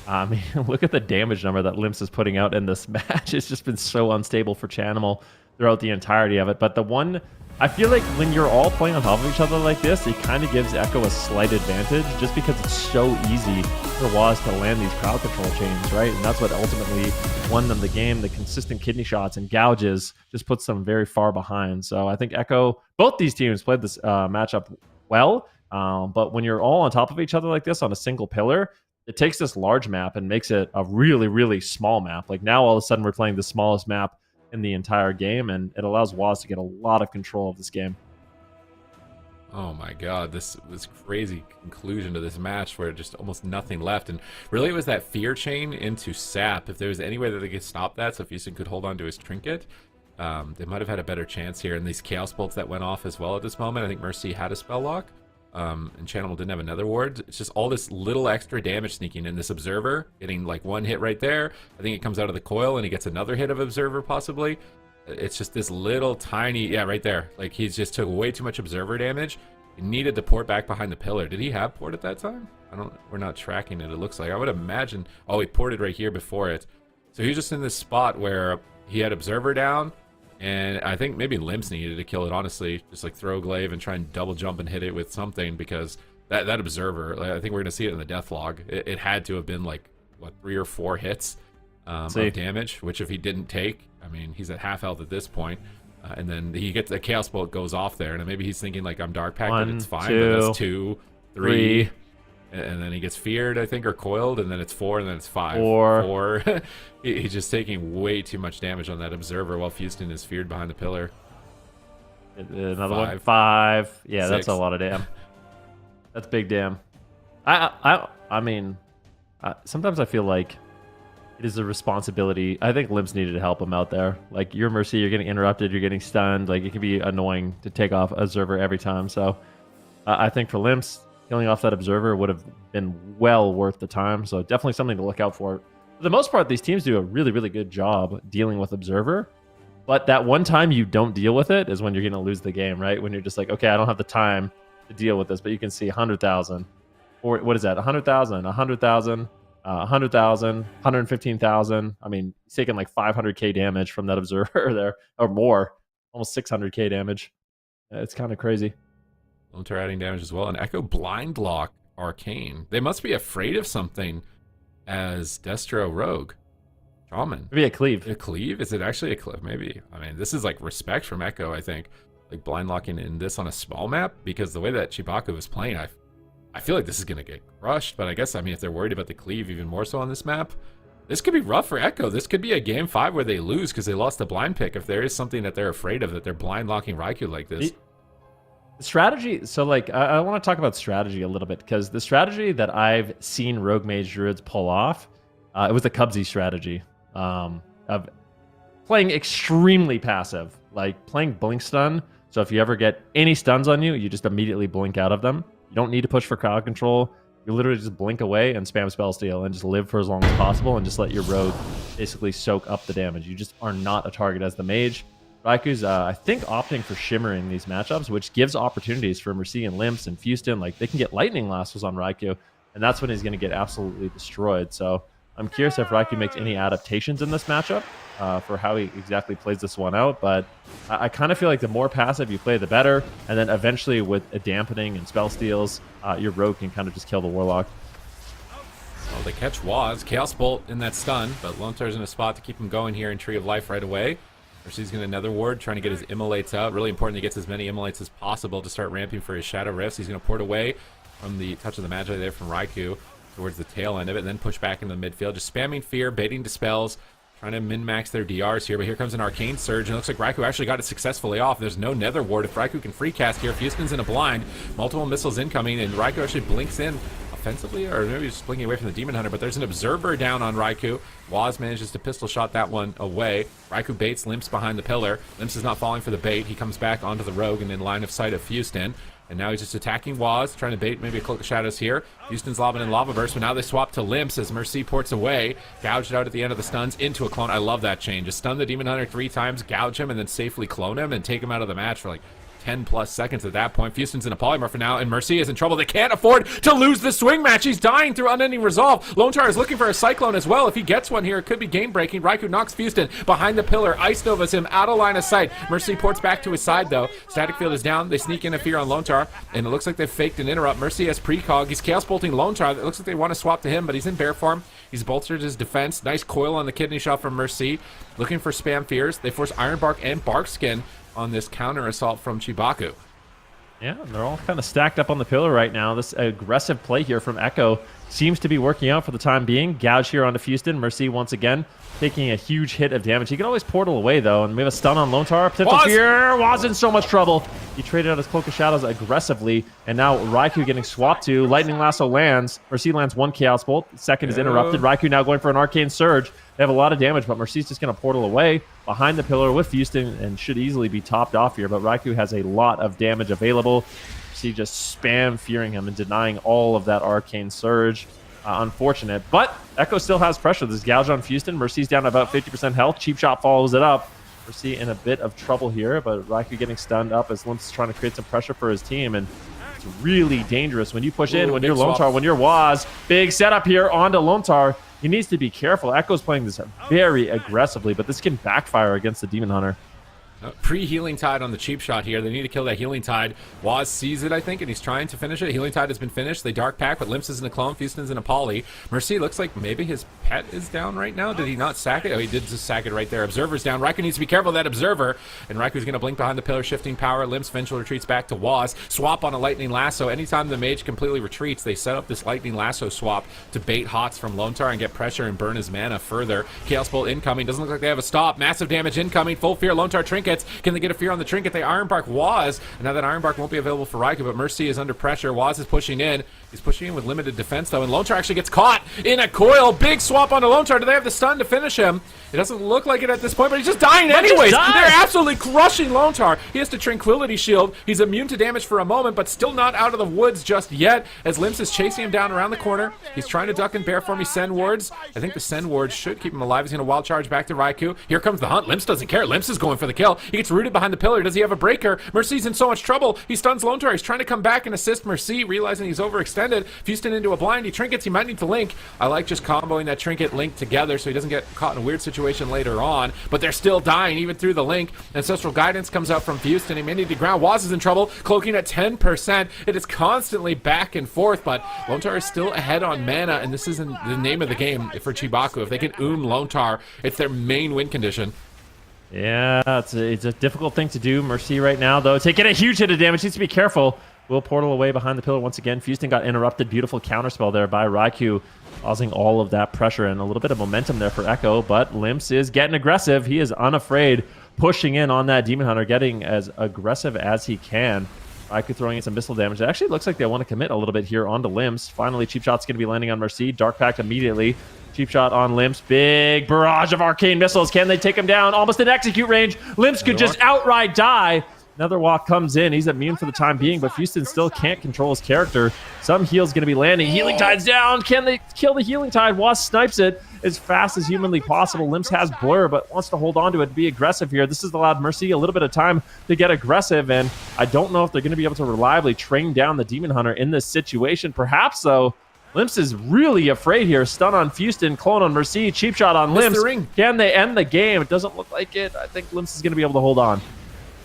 I mean, look at the damage number that Limps is putting out in this match. It's just been so unstable for Chanimal throughout the entirety of it. But the one, I feel like when you're all playing on top of each other like this, it kind of gives Echo a slight advantage just because it's so easy for Waz to land these crowd control chains, right? And that's what ultimately won them the game. The consistent kidney shots and gouges just puts them very far behind. So I think Echo, both these teams played this matchup well, but when you're all on top of each other like this on a single pillar, it takes this large map and makes it a really, really small map. Like now all of a sudden we're playing the smallest map in the entire game, and it allows Waz to get a lot of control of this game. Oh my god, this was crazy conclusion to this match where just almost nothing left. And really it was that fear chain into sap. If there was any way that they could stop that so Fuston could hold on to his trinket, they might have had a better chance here. And these chaos bolts that went off as well at this moment, I think Mercy had a spell lock. And Chanimal didn't have another ward. It's just all this little extra damage sneaking in. This Observer getting like one hit right there. I think it comes out of the coil and he gets another hit of Observer possibly. It's just this little tiny, yeah, right there. Like he's just took way too much Observer damage. He needed to port back behind the pillar. Did he have port at that time? We're not tracking it. It looks like, I would imagine, oh, he ported right here before it. So he was just in this spot where he had Observer down. And I think maybe Limps needed to kill it, honestly. Just like throw glaive and try and double jump and hit it with something, because that Observer, like, I think we're going to see it in the death log. It had to have been like, what, 3 or 4 hits of damage, which if he didn't take, I mean, he's at half health at this point. And then he gets a Chaos Bolt goes off there, and maybe he's thinking like, I'm Dark Pact, and it's fine, but that's 2, 3. And then he gets feared, I think, or coiled, and then it's 4, and then it's 5. 4. He's just taking way too much damage on that Observer while Fuston is feared behind the pillar. Another 1, 5. Yeah, 6. That's a lot of damn. That's big damn. I mean, sometimes I feel like it is a responsibility. I think Limps needed to help him out there. Like, you're Mercy, you're getting interrupted, you're getting stunned. Like, it can be annoying to take off Observer every time. So I think for Limps, killing off that Observer would have been well worth the time. So definitely something to look out for. For the most part, these teams do a really, really good job dealing with Observer. But that one time you don't deal with it is when you're going to lose the game, right? When you're just like, okay, I don't have the time to deal with this. But you can see 100,000. Or what is that? 100,000, 100,000, 100,000, 115,000. I mean, he's taking like 500k damage from that Observer there, or more. Almost 600k damage. It's kind of crazy. Lontar adding damage as well. And Echo blind lock Arcane. They must be afraid of something as Destro Rogue. Shaman. Maybe a cleave. A cleave? Is it actually a cleave? Maybe. I mean, this is like respect from Echo, I think. like blind locking in this on a small map, because the way that Chibaku is playing, I feel like this is going to get crushed. But I guess, I mean, if they're worried about the cleave even more so on this map, this could be rough for Echo. This could be a game 5 where they lose because they lost the blind pick. If there is something that they're afraid of, that they're blind locking Raikou like this. The strategy, so like I want to talk about strategy a little bit, because the strategy that I've seen Rogue Mage Druids pull off, it was the Cubsy strategy of playing extremely passive, like playing blink stun. So if you ever get any stuns on you, you just immediately blink out of them. You don't need to push for crowd control. You literally just blink away and spam spell steal and just live for as long as possible and just let your rogue basically soak up the damage. You just are not a target as the mage. Raiku's, I think, opting for shimmering these matchups, which gives opportunities for Mercy and Limps and Fuston. Like, they can get lightning lassos on Raikou, and that's when he's going to get absolutely destroyed. So I'm curious if Raikou makes any adaptations in this matchup for how he exactly plays this one out. But I kind of feel like the more passive you play, the better. And then eventually with a dampening and spell steals, your rogue can kind of just kill the warlock. Well, they catch Waz. Chaos Bolt in that stun, but Lone Star's in a spot to keep him going here in Tree of Life right away. Mercy's going to Nether Ward, trying to get his immolates out. Really important he gets as many immolates as possible to start ramping for his Shadow Rifts. He's going to port away from the touch of the Magi there from Raikou towards the tail end of it, and then push back into the midfield. Just spamming Fear, baiting Dispels, trying to min-max their DRs here. But here comes an Arcane Surge, and it looks like Raikou actually got it successfully off. There's no Nether Ward. If Raikou can free cast here, Fuston's in a blind. Multiple missiles incoming, and Raikou actually blinks in offensively, or maybe just blinking away from the Demon Hunter, but there's an Observer down on Raikou. Waz manages to pistol shot that one away. Raikou baits Limps behind the pillar. Limps is not falling for the bait. He comes back onto the rogue and in line of sight of Fuston. And now he's just attacking Waz, trying to bait maybe a Cloak of Shadows here. Houston's lobbing in Lava Burst, but now they swap to Limps as Mercy ports away. Gouged out at the end of the stuns into a clone. I love that chain. Just stun the Demon Hunter 3 times, gouge him, and then safely clone him and take him out of the match for like 10+ seconds at that point. Fuston's in a polymorph for now, and Mercy is in trouble. They can't afford to lose the swing match. He's dying through unending resolve. Lone Star is looking for a Cyclone as well. If he gets one here, it could be game-breaking. Raikou knocks Fuston behind the pillar. Ice Nova's him out of line of sight. Mercy ports back to his side, though. Static Field is down. They sneak in a Fear on Lone Star, and it looks like they've faked an interrupt. Mercy has precog. He's Chaos Bolting Lone Star. It looks like they want to swap to him, but he's in bear form. He's bolstered his defense. Nice coil on the kidney shot from Mercy. Looking for spam Fears. They force Iron Bark and Bark Skin on this counter assault from Chibaku. Yeah, they're all kind of stacked up on the pillar right now. This aggressive play here from Echo seems to be working out for the time being. Gouge here onto Fuston. Mercy once again taking a huge hit of damage. He can always portal away, though, and we have a stun on Lone Star. Potential Fear. Waz in so much trouble. He traded out his Cloak of Shadows aggressively, and now Raikou getting swapped to. Lightning Lasso lands. Mercy lands one Chaos Bolt. Second is interrupted. Raikou now going for an Arcane Surge. They have a lot of damage, but Mercy's just going to portal away behind the pillar with Fuston and should easily be topped off here. But Raikou has a lot of damage available. Mercy just spam fearing him and denying all of that Arcane Surge. Unfortunate, but Echo still has pressure. This gouge on Fuston. Mercy's down to about 50% health. Cheap Shot follows it up. Mercy in a bit of trouble here, but Raikou getting stunned up as Limps is trying to create some pressure for his team. And it's really dangerous when you push in, when you're Lone Star, when you're Waz. Big setup here onto Lone Star. He needs to be careful. Echo's playing this very aggressively, but this can backfire against the Demon Hunter. Pre-Healing Tide on the cheap shot here. They need to kill that Healing Tide. Waz sees it, I think, and he's trying to finish it. Healing Tide has been finished. They Dark Pack, but Limps is in a clone. Fuston's in a poly. Mercy looks like maybe his pet is down right now. Did he not sack it? Oh, he did just sack it right there. Observer's down. Raikou needs to be careful of that Observer. And Raikou's going to blink behind the pillar, shifting power. Limps eventually retreats back to Waz. Swap on a Lightning Lasso. Anytime the mage completely retreats, they set up this Lightning Lasso swap to bait Hots from Lone Star and get pressure and burn his mana further. Chaos Bolt incoming. Doesn't look like they have a stop. Massive damage incoming. Full Fear. Lone Star trinkets. Can they get a Fear on the trinket? They Iron Bark Waz, and now that Iron Bark won't be available for Raikou, but Mercy is under pressure. Waz is pushing in. He's pushing in with limited defense, though, and Lone Star actually gets caught in a coil. Big swap onto Lone Star. Do they have the stun to finish him? It doesn't look like it at this point, but he's just dying anyways. They're absolutely crushing Lone Star. He has to Tranquility Shield. He's immune to damage for a moment, but still not out of the woods just yet, as Limps is chasing him down around the corner. He's trying to duck in bear form. He Send Wards. I think the Send Wards should keep him alive. He's going to wild charge back to Raikou. Here comes the hunt. Limps doesn't care. Limps is going for the kill. He gets rooted behind the pillar. Does he have a breaker? Mercy's in so much trouble. He stuns Lone Star. He's trying to come back and assist Mercy, realizing he's overextended. Fuston into a blind. He trinkets. He might need to link. I like just comboing that trinket link together so he doesn't get caught in a weird situation later on. But they're still dying even through the link. Ancestral Guidance comes out from Fuston. He may need to ground. Waz is in trouble, cloaking at 10%. It is constantly back and forth, but Lone Star is still ahead on mana, and this isn't the name of the game for Chibaku. If they can Lone Star, it's their main win condition. Yeah, it's a difficult thing to do. Mercy right now, though, taking a huge hit of damage. Needs to be careful. Will portal away behind the pillar once again. Houston got interrupted. Beautiful counterspell there by Raikou, causing all of that pressure and a little bit of momentum there for Echo. But Limps is getting aggressive. He is unafraid, pushing in on that Demon Hunter, getting as aggressive as he can. Raikou throwing in some missile damage. It actually looks like they want to commit a little bit here onto Limps. Finally, Cheap Shot's going to be landing on Mercy. Dark Pact immediately. Cheap Shot on Limps. Big barrage of arcane missiles. Can they take him down? Almost in execute range. Limps could just outright die. Another walk comes in. He's immune for the time being, but Houston still can't control his character. Some heal's going to be landing. Healing Tide's down. Can they kill the Healing Tide? Wasp snipes it as fast as humanly possible. Limps has Blur, but wants to hold on to it, be aggressive here. This has allowed Mercy a little bit of time to get aggressive, and I don't know if they're going to be able to reliably train down the Demon Hunter in this situation. Perhaps, though, Limps is really afraid here. Stun on Houston, clone on Mercy, Cheap Shot on Limps. Can they end the game? It doesn't look like it. I think Limps is going to be able to hold on.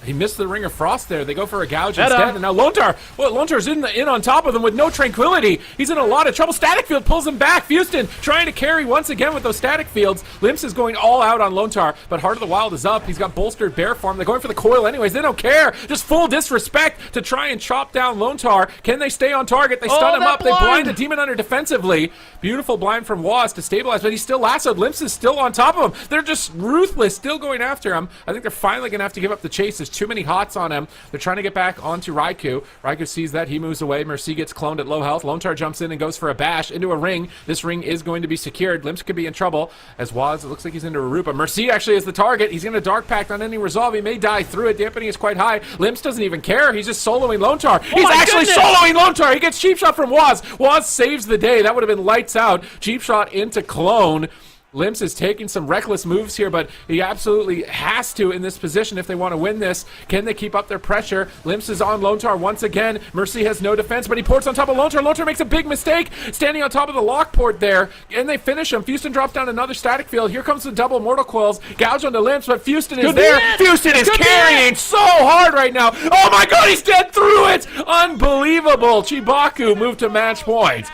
He missed the Ring of Frost there. They go for a gouge instead. And now Lontar, Lontar's in on top of them with no tranquility. He's in a lot of trouble. Static Field pulls him back. Houston trying to carry once again with those Static Fields. Limps is going all out on Lontar, but Heart of the Wild is up. He's got bolstered bear form. They're going for the coil anyways. They don't care. Just full disrespect to try and chop down Lontar. Can they stay on target? They stun him up. They blind the Demon Hunter defensively. Beautiful blind from Waz to stabilize, but he's still lassoed. Limps is still on top of him. They're just ruthless, still going after him. I think they're finally going to have to give up the chase. There's too many hots on him. They're trying to get back onto Raikou. Raikou sees that. He moves away. Mercy gets cloned at low health. Lontar jumps in and goes for a bash into a ring. This ring is going to be secured. Limps could be in trouble as Waz, it looks like he's into Arupa. Mercy actually is the target. He's going to Dark Pact on any resolve. He may die through it. Dampening is quite high. Limps doesn't even care. He's just soloing Lontar. He's actually soloing Lontar. He gets Cheap Shot from Waz. Waz saves the day. That would have been lights out. Cheap Shot into clone. Limps is taking some reckless moves here, but he absolutely has to in this position if they want to win this. Can they keep up their pressure? Limps is on Lontar once again. Mercy has no defense, but he ports on top of Lontar. Lontar makes a big mistake, standing on top of the lock port there, and they finish him. Houston drops down another Static Field. Here comes the double Mortal Coils. Gouge onto Limps, but Houston is there. Houston is carrying so hard right now. Oh my god, he's dead through it! Unbelievable. Chibaku moved to match point.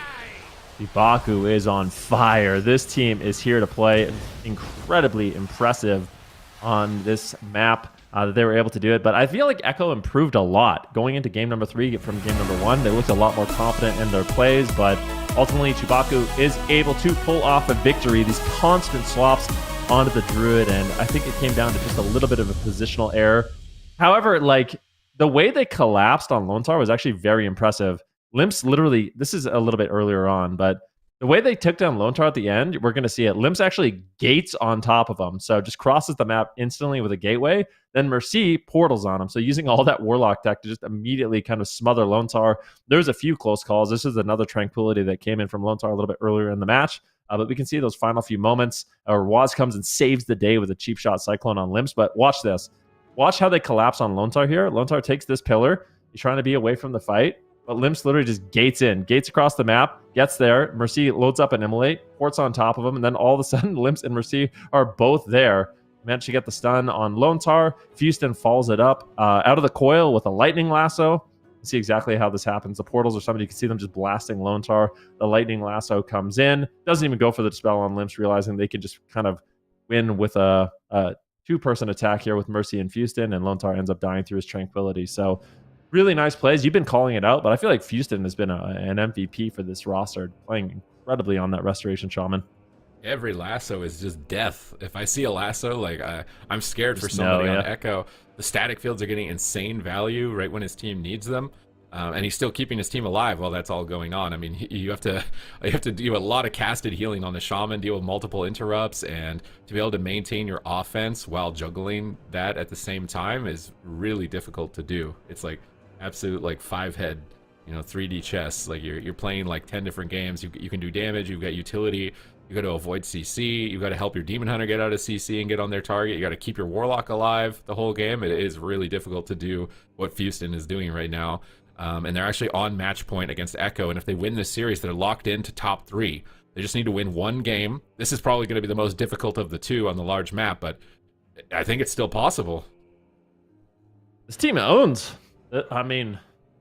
CHIBAKU is on fire. This team is here to play. Incredibly impressive on this map that they were able to do it. But I feel like Echo improved a lot going into game number 3 from game number 1. They looked a lot more confident in their plays, but ultimately CHIBAKU is able to pull off a victory. These constant swaps onto the Druid, and I think it came down to just a little bit of a positional error. However, like the way they collapsed on Lontar was actually very impressive. Limps literally, this is a little bit earlier on, but the way they took down Lontar at the end, we're going to see it. Limps actually gates on top of him. So just crosses the map instantly with a gateway. Then Mercy portals on him. So using all that Warlock tech to just immediately kind of smother Lontar. There's a few close calls. This is another tranquility that came in from Lontar a little bit earlier in the match. But we can see those final few moments. Waz comes and saves the day with a Cheap Shot Cyclone on Limps. But watch this. Watch how they collapse on Lontar here. Lontar takes this pillar. He's trying to be away from the fight. But Limps literally just gates across the map, gets there. Mercy loads up an Immolate, ports on top of him, and then all of a sudden, Limps and Mercy are both there. Managed to get the stun on Lontar. Houston follows it up out of the coil with a lightning lasso. See exactly how this happens. The portals or somebody, you can see them just blasting Lontar. The lightning lasso comes in, doesn't even go for the dispel on Limps, realizing they can just kind of win with a two-person attack here with Mercy and Houston, and Lontar ends up dying through his tranquility. So really nice plays. You've been calling it out, but I feel like Houston has been an MVP for this roster, playing incredibly on that Restoration Shaman. Every lasso is just death. If I see a lasso, like I'm scared for somebody on Echo. The Static Fields are getting insane value right when his team needs them, and he's still keeping his team alive while that's all going on. I mean, you have to do a lot of casted healing on the Shaman, deal with multiple interrupts, and to be able to maintain your offense while juggling that at the same time is really difficult to do. It's like absolute like 5-head, 3D chess. Like you're playing like 10 different games. You can do damage. You've got utility. You got to avoid CC. You got to help your Demon Hunter get out of CC and get on their target. You got to keep your Warlock alive the whole game. It is really difficult to do what Houston is doing right now. And they're actually on match point against Echo. And if they win this series, they're locked into top 3. They just need to win one game. This is probably going to be the most difficult of the two on the large map, but I think it's still possible. This team owns. I mean,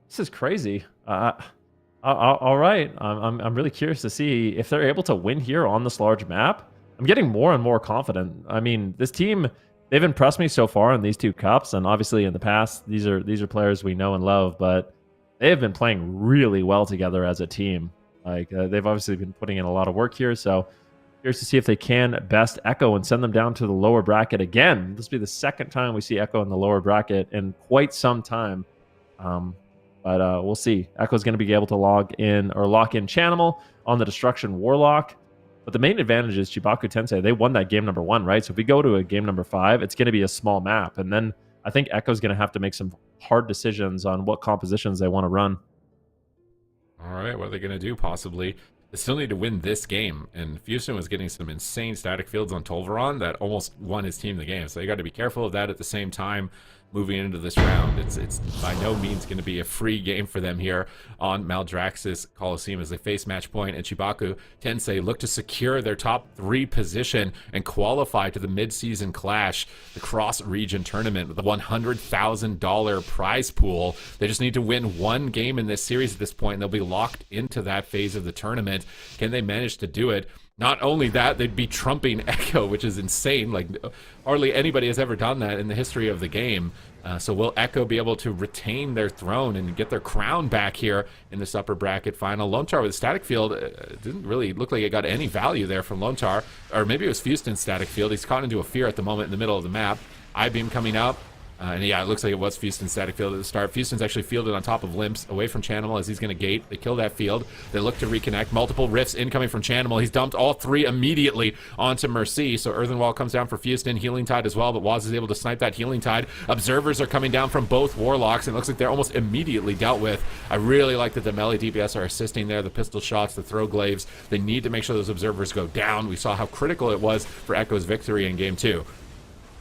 this is crazy. All right, I'm really curious to see if they're able to win here on this large map. I'm getting more and more confident. I mean, this team they've impressed me so far in these 2 cups, and obviously in the past, these are players we know and love, but they have been playing really well together as a team. Like they've obviously been putting in a lot of work here, so curious to see if they can best Echo and send them down to the lower bracket again. This will be the second time we see Echo in the lower bracket in quite some time. But we'll see. Echo's going to be able to lock in Chanimal on the Destruction Warlock. But the main advantage is CHIBAKU Tensei. They won that game number 1, right? So if we go to a game number 5, it's going to be a small map. And then I think Echo's going to have to make some hard decisions on what compositions they want to run. All right, what are they going to do possibly? They still need to win this game, and Houston was getting some insane static fields on Tolvaron that almost won his team the game, so you got to be careful of that at the same time moving into this round. It's by no means going to be a free game for them here on Maldraxxus Coliseum as they face match point, and CHIBAKU Tensei look to secure their top 3 position and qualify to the Mid-Season Clash, the cross-region tournament with a $100,000 prize pool. They just need to win 1 game in this series at this point, and they'll be locked into that phase of the tournament. Can they manage to do it? Not only that, they'd be trumping Echo, which is insane. Like, hardly anybody has ever done that in the history of the game. So will Echo be able to retain their throne and get their crown back here in this upper bracket final? Lontar with a static field didn't really look like it got any value there from Lontar. Or maybe it was Houston's static field. He's caught into a fear at the moment in the middle of the map. I-beam coming up. And yeah, it looks like it was Houston's static field at the start. Houston's actually fielded on top of Limps, away from Chanimal as he's going to gate. They kill that field. They look to reconnect. Multiple rifts incoming from Chanimal. He's dumped all 3 immediately onto Mercy. So Earthen Wall comes down for Houston. Healing Tide as well, but Waz is able to snipe that Healing Tide. Observers are coming down from both Warlocks, and it looks like they're almost immediately dealt with. I really like that the melee DPS are assisting there. The pistol shots, the throw glaives. They need to make sure those Observers go down. We saw how critical it was for Echo's victory in Game 2.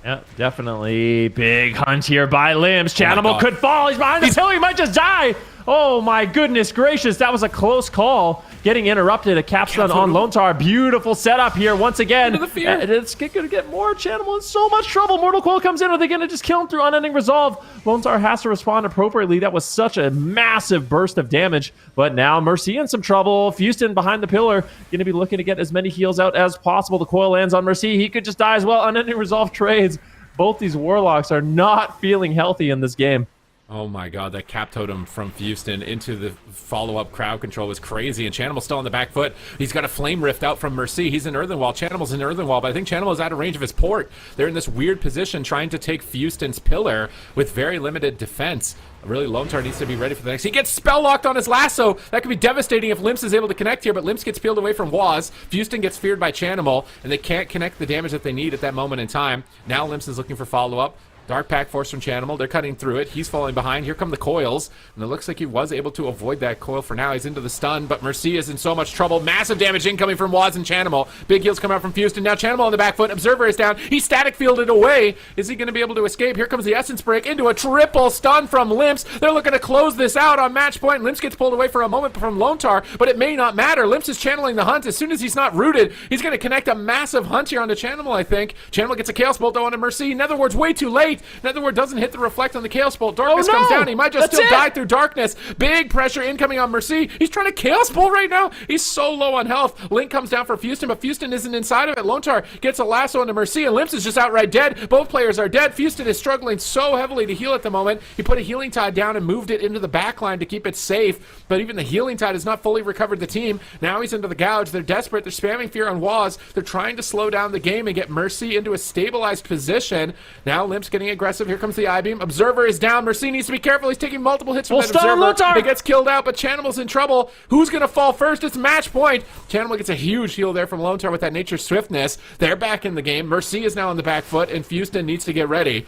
Yeah, definitely. Big hunt here by Limbs. Chanimal could fall. He's behind the pillar. He might just die. Oh, my goodness gracious. That was a close call. Getting interrupted. A capstone on Lontar. Beautiful setup here once again. It's going to get more. Chanimal in so much trouble. Mortal Coil comes in. Are they going to just kill him through Unending Resolve? Lontar has to respond appropriately. That was such a massive burst of damage. But now Mercy in some trouble. Houston behind the pillar. Going to be looking to get as many heals out as possible. The coil lands on Mercy. He could just die as well. Unending Resolve trades. Both these Warlocks are not feeling healthy in this game. Oh my god, that cap totem from Houston into the follow-up crowd control was crazy, and Chanimal's still on the back foot. He's got a flame rift out from Mercy. He's in Earthen Wall. Chanimal's in Earthen Wall, but I think Chanimal is out of range of his port. They're in this weird position trying to take Houston's pillar with very limited defense. Really, Lontar needs to be ready for the next. He gets spell locked on his lasso. That could be devastating if Limps is able to connect here, but Limps gets peeled away from Waz. Houston gets feared by Chanimal, and they can't connect the damage that they need at that moment in time. Now Limps is looking for follow-up. Dark Pack Force from Chanimal. They're cutting through it. He's falling behind. Here come the coils. And it looks like he was able to avoid that coil for now. He's into the stun, but Mercy is in so much trouble. Massive damage incoming from Waz and Chanimal. Big heals come out from Houston. Now Chanimal on the back foot. Observer is down. He's static fielded away. Is he going to be able to escape? Here comes the Essence Break into a triple stun from Limps. They're looking to close this out on match point. Limps gets pulled away for a moment from Lontar, but it may not matter. Limps is channeling the hunt. As soon as he's not rooted, he's going to connect a massive hunt here onto Chanimal, I think. Chanimal gets a Chaos Bolt though onto Mercy. Netherward's way too late. Netherward doesn't hit the reflect on the Chaos Bolt. Darkness comes down. He might just still die through darkness. Big pressure incoming on Mercy. He's trying to Chaos Bolt right now. He's so low on health. Link comes down for Houston, but Houston isn't inside of it. Lontar gets a lasso into Mercy, and Limps is just outright dead. Both players are dead. Houston is struggling so heavily to heal at the moment. He put a Healing Tide down and moved it into the back line to keep it safe, but even the Healing Tide has not fully recovered the team. Now he's into the gouge. They're desperate. They're spamming Fear on Waz. They're trying to slow down the game and get Mercy into a stabilized position. Now Limps getting aggressive. Here comes the I-beam. Observer is down. Mercy needs to be careful. He's taking multiple hits from that Observer. He gets killed out, but Chanimal's in trouble. Who's going to fall first? It's match point. Chanimal gets a huge heal there from Lontar with that Nature's Swiftness. They're back in the game. Mercy is now on the back foot, and Houston needs to get ready.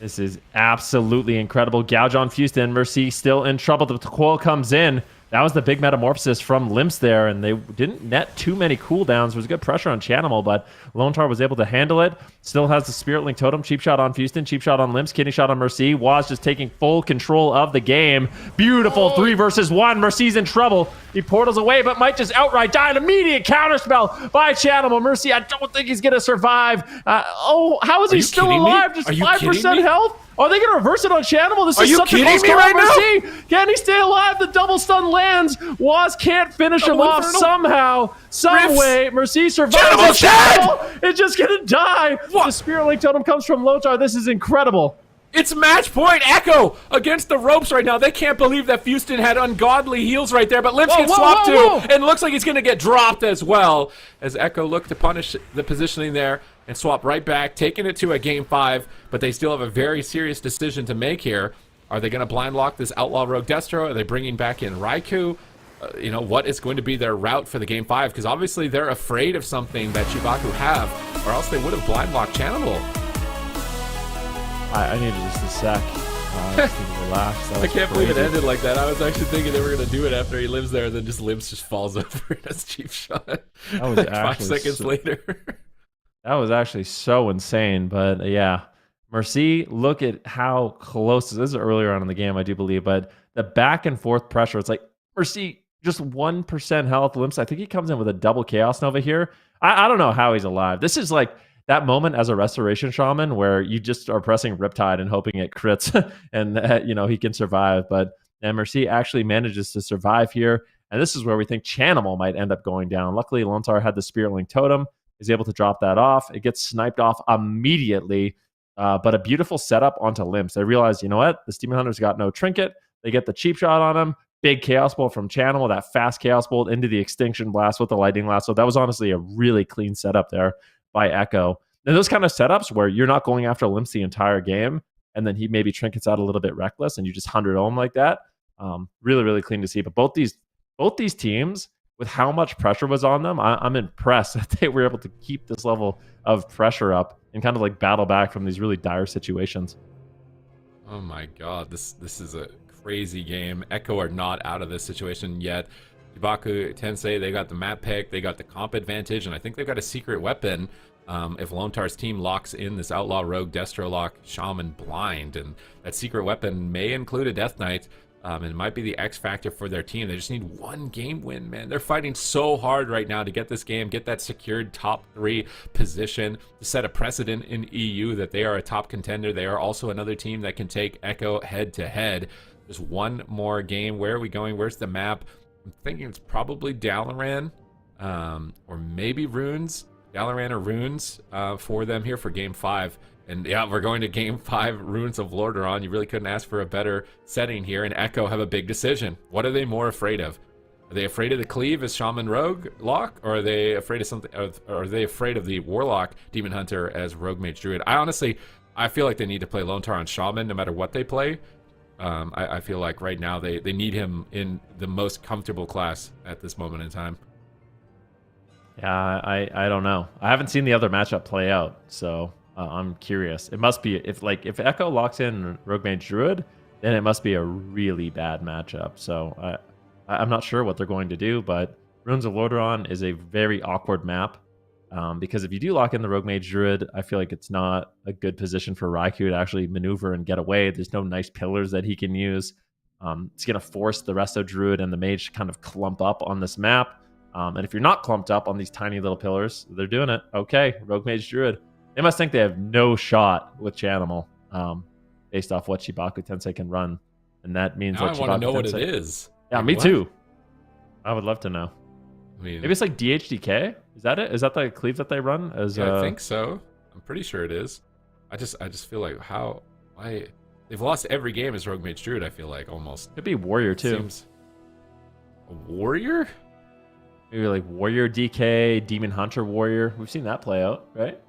This is absolutely incredible. Gouge on Houston. Mercy still in trouble. The coil comes in. That was the big metamorphosis from Limps there, and they didn't net too many cooldowns. There was good pressure on Chanimal, but Lontar was able to handle it. Still has the Spirit Link Totem. Cheap shot on Houston, cheap shot on Limps, kidney shot on Mercy. Waz just taking full control of the game. Beautiful 3 versus 1. Mercy's in trouble. He portals away, but might just outright die. An immediate counterspell by Chanimal. Mercy, I don't think he's going to survive. How is he still alive? Just 5% health? Are they going to reverse it on Channel? This Are is you such a kidding close me call right for Mercy. Can he stay alive? The double stun lands. Waz can't finish him off somehow, some way. Mercy survives. Channel is just going to die. What? The Spirit Link Totem comes from Lotar. This is incredible. It's match point. Echo against the ropes right now. They can't believe that Fuston had ungodly heals right there, but Lips gets swapped too, and looks like he's going to get dropped as well, as Echo looked to punish the positioning there and swap right back, taking it to a game 5, but they still have a very serious decision to make here. Are they going to blind lock this Outlaw Rogue Destro? Are they bringing back in Raikou? You know, what is going to be their route for the game 5? Because obviously they're afraid of something that CHIBAKU have, or else they would have blind locked Channel. I needed just a sec. Just to relax. I can't believe it ended like that. I was actually thinking they were going to do it after he lives there, and then just Limbs just falls over and has cheap shot. That was like actually 5 seconds later. That was actually so insane. But yeah, Mercy, look at how close this is earlier on in the game, I do believe. But the back and forth pressure, it's like Mercy, just 1% health. Limbs, I think he comes in with a double Chaos Nova here. I don't know how he's alive. This is like that moment as a Restoration Shaman where you just are pressing Riptide and hoping it crits and you know, he can survive. But Mercy actually manages to survive here. And this is where we think Chanimal might end up going down. Luckily, Lontar had the Spirit Link Totem, is able to drop that off. It gets sniped off immediately, but a beautiful setup onto Limbs. They realize, you know what? The Demon Hunter's got no trinket. They get the cheap shot on him. Big Chaos Bolt from Chanimal, that fast Chaos Bolt into the Extinction Blast with the Lightning Lasso. That was honestly a really clean setup there by Echo. And those kind of setups where you're not going after Limbs the entire game, and then he maybe trinkets out a little bit reckless, and you just 100 him like that. Really, really clean to see. But both these teams, with how much pressure was on them, I'm impressed that they were able to keep this level of pressure up and kind of like battle back from these really dire situations. Oh my god, this is a crazy game. Echo are not out of this situation yet. CHIBAKU, Tensei, they got the map pick, they got the comp advantage, and I think they've got a secret weapon. If Lontar's team locks in this Outlaw Rogue Destro Lock Shaman blind, and that secret weapon may include a Death Knight, it might be the X factor for their team. They just need one game win, man. They're fighting so hard right now to get this game, get that secured top 3 position, to set a precedent in EU that they are a top contender. They are also another team that can take Echo head to head. Just one more game. Where are we going? Where's the map? I'm thinking it's probably Dalaran, or maybe Runes. Dalaran or Runes for them here for game 5. And yeah, we're going to game 5, Runes of Lordaeron. You really couldn't ask for a better setting here. And Echo have a big decision. What are they more afraid of? Are they afraid of the Cleave as Shaman Rogue Lock? Or are they afraid of something? Or are they afraid of the Warlock Demon Hunter as Rogue Mage Druid? I feel like they need to play Lontar on Shaman no matter what they play. I feel like right now they need him in the most comfortable class at this moment in time. Yeah, I don't know. I haven't seen the other matchup play out, so I'm curious. It must be if Echo locks in Rogue Mage Druid, then it must be a really bad matchup. So I'm not sure what they're going to do, but Runes of Lordaeron is a very awkward map because if you do lock in the Rogue Mage Druid, I feel like it's not a good position for Raikou to actually maneuver and get away. There's no nice pillars that he can use. It's going to force the Resto Druid and the Mage to kind of clump up on this map. And if you're not clumped up on these tiny little pillars, they're doing it. Okay, Rogue Mage Druid. They must think they have no shot with Chanimal based off what CHIBAKU Tensei can run. And that means now that I want to know what it is. Yeah, like, me what? too. I would love to know. I mean, maybe it's like DHDK? Is that it? Is that the cleave that they run? I think so. I'm pretty sure it is. I just feel like why they've lost every game as Rogue Mage Druid, I feel like almost. Could be Warrior too. Seems... A Warrior? Maybe like Warrior DK, Demon Hunter Warrior. We've seen that play out, right?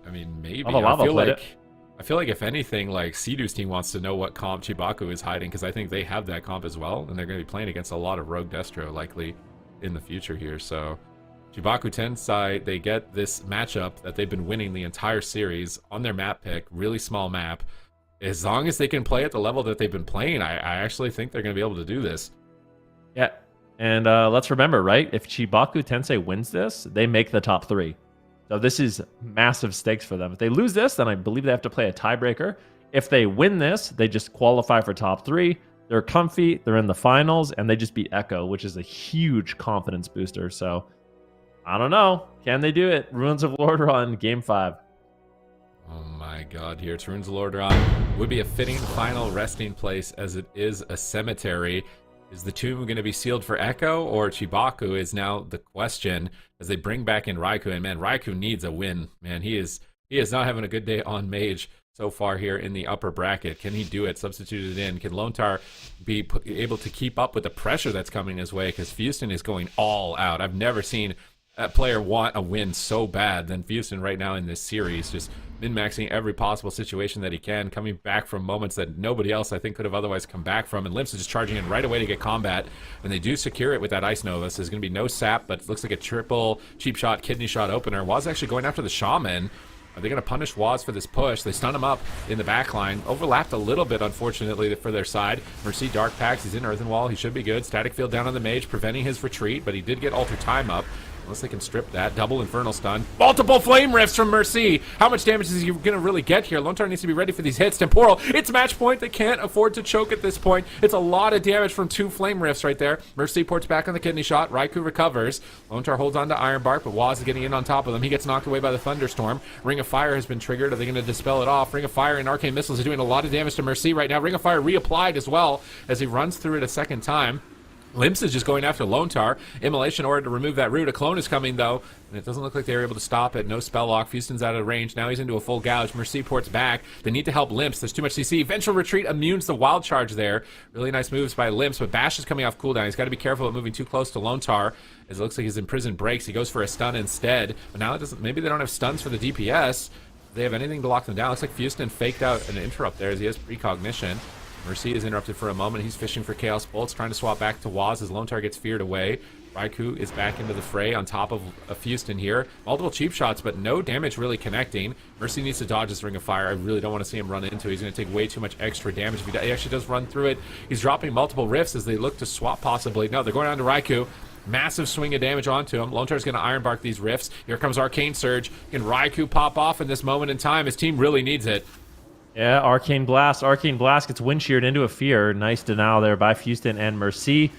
I mean, maybe. I feel like if anything, like Sidu's team wants to know what comp CHIBAKU is hiding, because I think they have that comp as well, and they're going to be playing against a lot of Rogue Destro likely in the future here. So CHIBAKU Tensei, they get this matchup that they've been winning the entire series on their map pick, really small map. As long as they can play at the level that they've been playing, I actually think they're going to be able to do this. Yeah. And let's remember, right? If CHIBAKU Tensei wins this, they make the top 3. So this is massive stakes for them. If they lose this, then I believe they have to play a tiebreaker. If they win this, they just qualify for top 3. They're comfy, they're in the finals, and they just beat Echo, which is a huge confidence booster. So I don't know. Can they do it? Ruins of Lordaeron, game 5. Oh my my god, here Tarun's Lordron would be a fitting final resting place as it is a cemetery. Is the tomb going to be sealed for Echo or Chibaku is now the question as they bring back in Raikou. And man, Raikou needs a win. Man, he is not having a good day on Mage so far here in the upper bracket. Can he do it? Substituted in. Can Lontar be able to keep up with the pressure that's coming his way? Because Houston is going all out. I've never seen a player want a win so bad than Houston right now in this series. Just min-maxing every possible situation that he can, coming back from moments that nobody else I think could have otherwise come back from. And Limps is just charging in right away to get combat. And they do secure it with that Ice Nova. So there's going to be no sap, but it looks like a triple cheap shot, kidney shot opener. Waz actually going after the Shaman. Are they going to punish Waz for this push? They stun him up in the back line. Overlapped a little bit, unfortunately, for their side. Mercy Dark Packs. He's in Earthen Wall. He should be good. Static Field down on the Mage, preventing his retreat, but he did get Alter Time up. Unless they can strip that. Double Infernal Stun. Multiple Flame Rifts from Mercy. How much damage is he going to really get here? Lontar needs to be ready for these hits. Temporal. It's match point. They can't afford to choke at this point. It's a lot of damage from 2 Flame Rifts right there. Mercy ports back on the kidney shot. Raikou recovers. Lontar holds on to Iron Bark, but Waz is getting in on top of them. He gets knocked away by the Thunderstorm. Ring of Fire has been triggered. Are they going to dispel it off? Ring of Fire and Arcane Missiles are doing a lot of damage to Mercy right now. Ring of Fire reapplied as well as he runs through it a second time. Limps is just going after Lontar. Immolation order to remove that root. A clone is coming, though, and it doesn't look like they were able to stop it. No spell lock. Houston's out of range. Now he's into a full gouge. Mercy ports back. They need to help Limps. There's too much CC. Vengeful Retreat immunes the wild charge there. Really nice moves by Limps, but Bash is coming off cooldown. He's got to be careful of moving too close to Lontar, as it looks like his imprisoned breaks. He goes for a stun instead, but now it doesn't. Maybe they don't have stuns for the DPS. Do they have anything to lock them down? Looks like Houston faked out an interrupt there as he has precognition. Mercy is interrupted for a moment. He's fishing for Chaos Bolts, trying to swap back to Waz as Lontar gets feared away. Raikou is back into the fray on top of Houston here. Multiple cheap shots, but no damage really connecting. Mercy needs to dodge this Ring of Fire. I really don't want to see him run into it. He's going to take way too much extra damage. If he actually does run through it, he's dropping multiple rifts as they look to swap possibly. No, they're going on to Raikou. Massive swing of damage onto him. Lontar's going to Iron Bark these rifts. Here comes Arcane Surge. Can Raikou pop off in this moment in time? His team really needs it. Yeah, Arcane Blast. Arcane Blast gets wind sheared into a fear. Nice denial there by Houston and Mercy.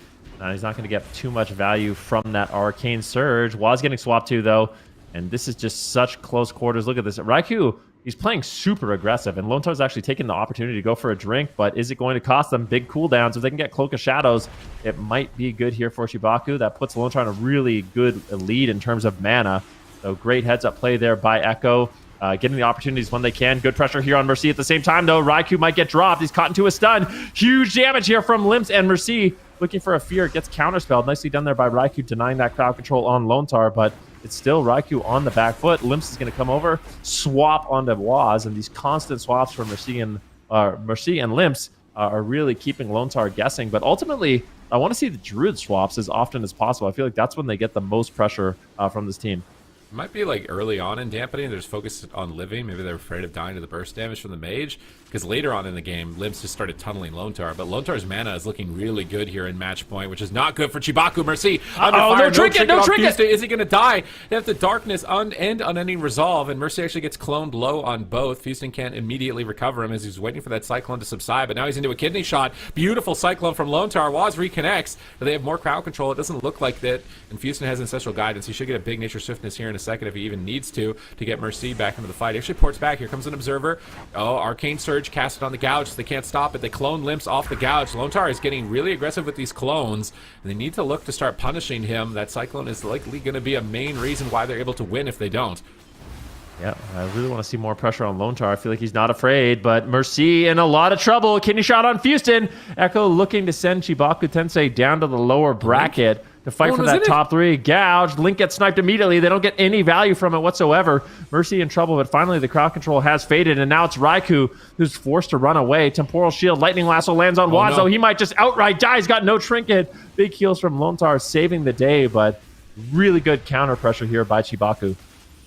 He's not going to get too much value from that Arcane Surge. Waz getting swapped too, though. And this is just such close quarters. Look at this. Raikou, he's playing super aggressive. And Lontar's actually taking the opportunity to go for a drink. But is it going to cost them big cooldowns? If they can get Cloak of Shadows, it might be good here for Chibaku. That puts Lontar in a really good lead in terms of mana. So great heads-up play there by Echo. Getting the opportunities when they can. Good pressure here on Mercy at the same time, though. Raikou might get dropped. He's caught into a stun. Huge damage here from Limps and Mercy. Looking for a fear. Gets counterspelled. Nicely done there by Raikou, denying that crowd control on Lontar, but it's still Raikou on the back foot. Limps is going to come over, swap onto Waz, and these constant swaps from Mercy and Limps are really keeping Lontar guessing. But ultimately, I want to see the Druid swaps as often as possible. I feel like that's when they get the most pressure from this team. It might be like early on in dampening, they're just focused on living. Maybe they're afraid of dying to the burst damage from the mage. Because later on in the game, Limps just started tunneling Lontar. But Lontar's mana is looking really good here in match point, which is not good for Chibaku. Mercy. No trinket, no trinket. Is he going to die? They have the darkness and unending resolve, and Mercy actually gets cloned low on both. Houston can't immediately recover him as he's waiting for that Cyclone to subside, but now he's into a kidney shot. Beautiful Cyclone from Lontar. Waz reconnects. But they have more crowd control. It doesn't look like that. And Houston has Ancestral Guidance. He should get a big Nature Swiftness here in a second if he even needs to get Mercy back into the fight. He actually ports back. Here comes an Observer. Oh, Arcane Surge casted on the gouge. They can't stop it. They clone Limps off the gouge. Lontar is getting really aggressive with these clones, and they need to look to start punishing him. That Cyclone is likely going to be a main reason why they're able to win if they don't. Yeah, I really want to see more pressure on Lontar. I feel like he's not afraid, but Mercy in a lot of trouble. Kidney shot on Houston. Echo looking to send Chibaku Tensei down to the lower bracket to fight for that top three. Gouged. Link gets sniped immediately. They don't get any value from it whatsoever. Mercy in trouble, but finally the crowd control has faded, and now it's Raikou who's forced to run away. Temporal Shield. Lightning Lasso lands on Waz, though. He might just outright die. He's got no trinket. Big heals from Lontar saving the day, but really good counter pressure here by Chibaku.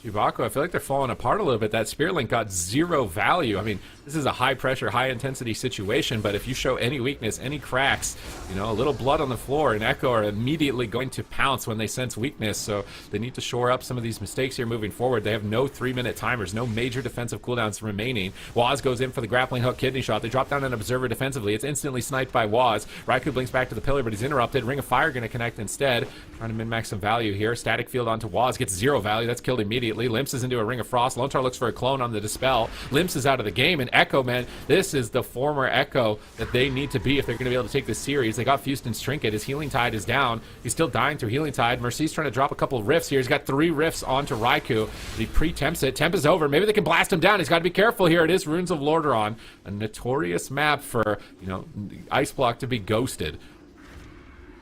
Chibaku, I feel like they're falling apart a little bit. That Spirit Link got zero value. I mean, this is a high pressure, high intensity situation, but if you show any weakness, any cracks, you know, a little blood on the floor, and Echo are immediately going to pounce when they sense weakness. So they need to shore up some of these mistakes here moving forward. They have no 3-minute timers, no major defensive cooldowns remaining. Waz goes in for the grappling hook kidney shot. They drop down an observer defensively. It's instantly sniped by Waz. Raikou blinks back to the pillar, but he's interrupted. Ring of Fire going to connect instead. Trying to min-max some value here. Static field onto Waz. Gets 0 value. That's killed immediately. Limps is into a Ring of Frost. Lontar looks for a clone on the Dispel. Limps is out of the game. And Echo, man, this is the former Echo that they need to be if they're going to be able to take this series. They got Fuston's Trinket. His Healing Tide is down. He's still dying through Healing Tide. Mercy's trying to drop a couple of rifts here. He's got 3 rifts onto Raikou. He pre-tempts it. Temp is over. Maybe they can blast him down. He's got to be careful here. It is Runes of Lordaeron, a notorious map for, you know, Ice Block to be ghosted.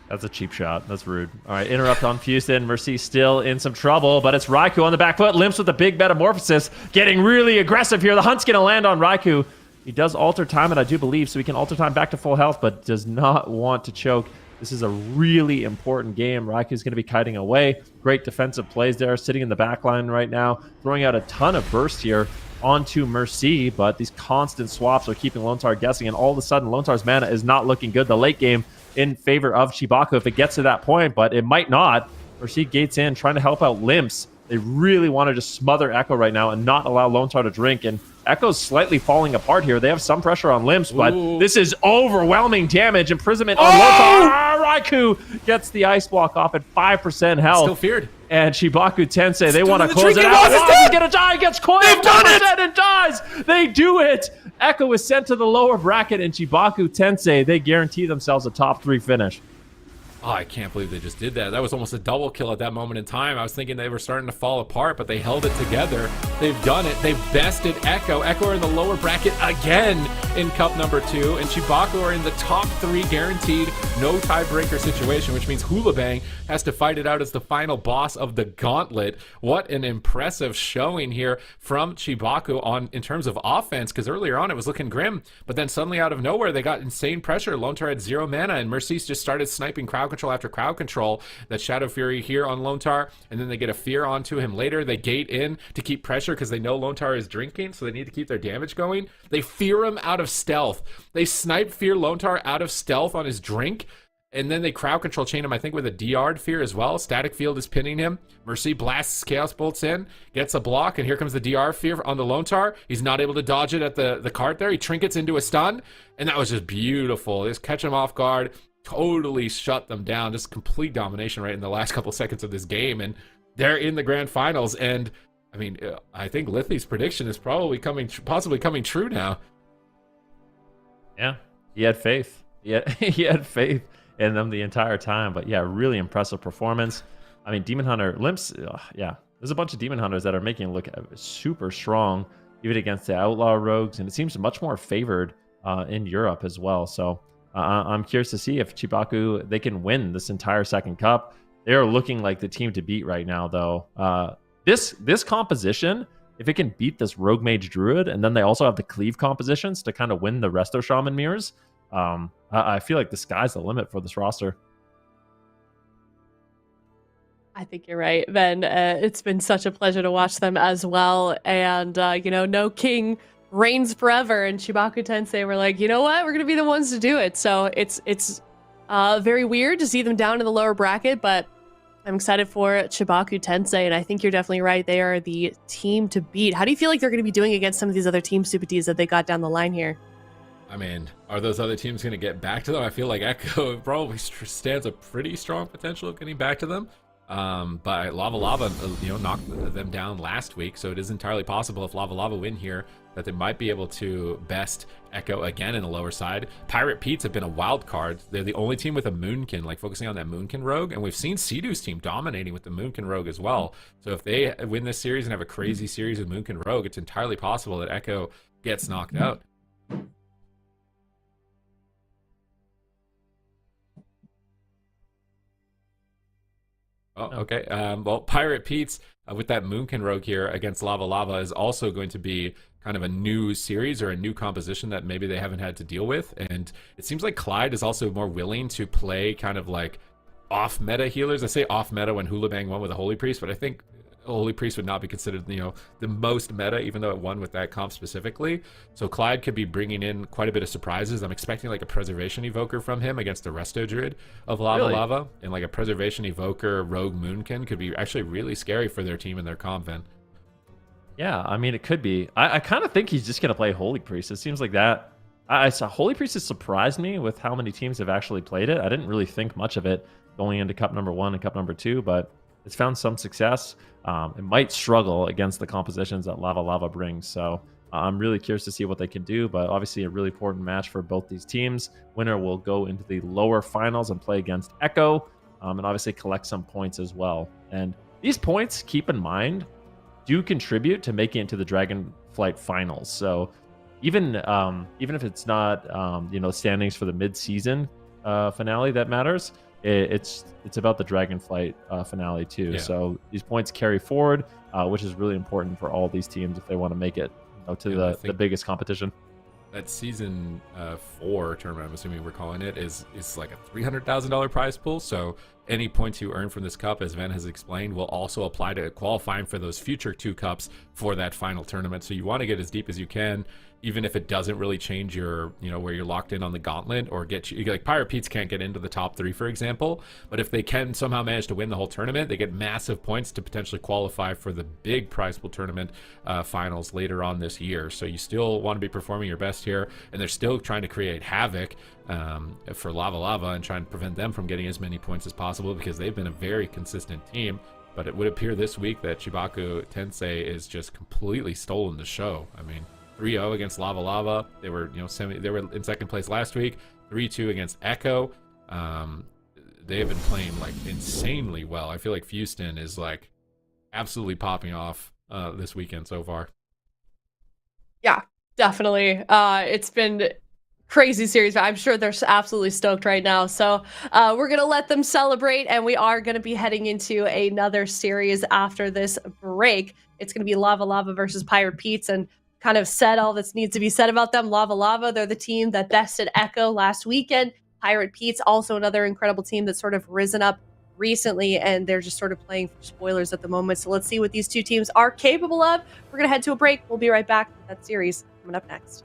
That's a cheap shot. That's rude. All right, interrupt on Fuston. Mercy still in some trouble, but it's Raikou on the back foot. Limps with the big metamorphosis, getting really aggressive here. The hunt's going to land on Raikou. He does alter time, and I do believe, so he can alter time back to full health, but does not want to choke. This is a really important game. Raikou's going to be kiting away. Great defensive plays there, sitting in the back line right now, throwing out a ton of burst here onto Mercy, but these constant swaps are keeping Lontar guessing, and all of a sudden, Lontar's mana is not looking good. The late game in favor of CHIBAKU if it gets to that point, but it might not. Mercy gates in, trying to help out Limps. They really want to just smother Echo right now and not allow Lontar to drink, and Echo's slightly falling apart here. They have some pressure on Limps, but this is overwhelming damage. Imprisonment on Lontar. Raikou gets the ice block off at 5% health. Still feared. And CHIBAKU Tensei, they want to the close it trinket. out. Waz is Waz dead. is going to die. Gets coiled. They've done it. And dies. They do it. Echo is sent to the lower bracket, and CHIBAKU Tensei, they guarantee themselves a top 3 finish. Oh, I can't believe they just did that. That was almost a double kill at that moment in time. I was thinking they were starting to fall apart, but they held it together. They've done it. They've bested Echo. Echo are in the lower bracket again in Cup number 2, and CHIBAKU are in the top 3 guaranteed, no tiebreaker situation, which means Hulabang has to fight it out as the final boss of the gauntlet. What an impressive showing here from CHIBAKU in terms of offense, because earlier on it was looking grim, but then suddenly out of nowhere they got insane pressure. Lontar had 0 mana, and Mercedes just started sniping crowd control after crowd control. That Shadow Fury here on Lontar, and then they get a Fear onto him later. They gate in to keep pressure because they know Lontar is drinking, so they need to keep their damage going. They fear him out of stealth. They snipe Fear Lontar out of stealth on his drink, and then they crowd control chain him, I think, with a DR'd Fear as well. Static Field is pinning him. Mercy blasts Chaos Bolts in, gets a block, and here comes the DR Fear on the Lontar. He's not able to dodge it at the cart there. He trinkets into a stun, and that was just beautiful. Just catch him off guard. Totally shut them down. Just complete domination right in the last couple seconds of this game, and they're in the grand finals. And I mean, I think Lithy's prediction is probably possibly coming true now. Yeah, he had faith. He had faith in them the entire time. But yeah, really impressive performance. I mean, Demon Hunter Limps. Yeah, there's a bunch of Demon Hunters that are making it look super strong, even against the Outlaw Rogues, and it seems much more favored in Europe as well. So. I'm curious to see if CHIBAKU, they can win this entire second cup. They're looking like the team to beat right now, though. This composition, if it can beat this Rogue Mage Druid, and then they also have the Cleave compositions to kind of win the Resto Shaman mirrors, I feel like the sky's the limit for this roster. I think you're right, Ben. It's been such a pleasure to watch them as well. And, no king reigns forever, and CHIBAKU Tensei were like, you know what, we're gonna be the ones to do it. So it's very weird to see them down in the lower bracket, but I'm excited for CHIBAKU Tensei, and I think you're definitely right. They are the team to beat. How do you feel like they're going to be doing against some of these other Team Super Ds that they got down the line here? I mean, are those other teams going to get back to them? I feel like Echo probably stands a pretty strong potential of getting back to them. But Lava Lava, knocked them down last week, so it is entirely possible if Lava Lava win here that they might be able to best Echo again in the lower side. Pirate Pete's have been a wild card. They're the only team with a Moonkin, like focusing on that Moonkin Rogue, and we've seen Seadu's team dominating with the Moonkin Rogue as well. So if they win this series and have a crazy series with Moonkin Rogue, it's entirely possible that Echo gets knocked out. Oh, okay. Well, Pirate Pete's with that Moonkin Rogue here against Lava Lava is also going to be kind of a new series or a new composition that maybe they haven't had to deal with. And it seems like Clyde is also more willing to play kind of like off-meta healers. I say off-meta when Hulabang won with a Holy Priest, but I think Holy Priest would not be considered, the most meta, even though it won with that comp specifically. So Clyde could be bringing in quite a bit of surprises. I'm expecting like a Preservation Evoker from him against the Resto Druid of Lava Really? Lava, and like a Preservation Evoker Rogue Moonkin could be actually really scary for their team and their comp, Vin. Yeah, I mean, it could be. I kind of think he's just going to play Holy Priest. It seems like that. I saw Holy Priest has surprised me with how many teams have actually played it. I didn't really think much of it going into Cup number 1 and Cup number 2, but it's found some success. It might struggle against the compositions that Lava Lava brings. So I'm really curious to see what they can do, but obviously a really important match for both these teams. Winner will go into the lower finals and play against Echo, and obviously collect some points as well. And these points, keep in mind, do contribute to making it to the Dragonflight finals. So even if it's not standings for the mid-season finale that matters, it's about the Dragonflight finale too. Yeah. So these points carry forward, which is really important for all these teams if they want to make it to the biggest competition. That season 4 tournament, I'm assuming we're calling it, is like a $300,000 prize pool. So any points you earn from this cup, as Ven has explained, will also apply to qualifying for those future 2 cups for that final tournament. So you want to get as deep as you can, even if it doesn't really change your, where you're locked in on the gauntlet, or get you, like Pirate Pete's can't get into the top 3, for example. But if they can somehow manage to win the whole tournament, they get massive points to potentially qualify for the big prize pool tournament finals later on this year. So you still want to be performing your best here, and they're still trying to create havoc for Lava Lava and trying to prevent them from getting as many points as possible, because they've been a very consistent team. But it would appear this week that Chibaku Tensei is just completely stolen the show. I mean, 3-0 against Lava Lava. They were, they were in second place last week. 3-2 against Echo. They have been playing like insanely well. I feel like Houston is like absolutely popping off this weekend so far. Yeah, definitely. It's been crazy series, but I'm sure they're absolutely stoked right now. So we're going to let them celebrate, and we are going to be heading into another series after this break. It's going to be Lava Lava versus Pirate Pete's, and kind of said all that needs to be said about them. Lava Lava, they're the team that bested Echo last weekend. Pirate Pete's also another incredible team that's sort of risen up recently, and they're just sort of playing for spoilers at the moment. So let's see what these 2 teams are capable of. We're going to head to a break. We'll be right back with that series coming up next.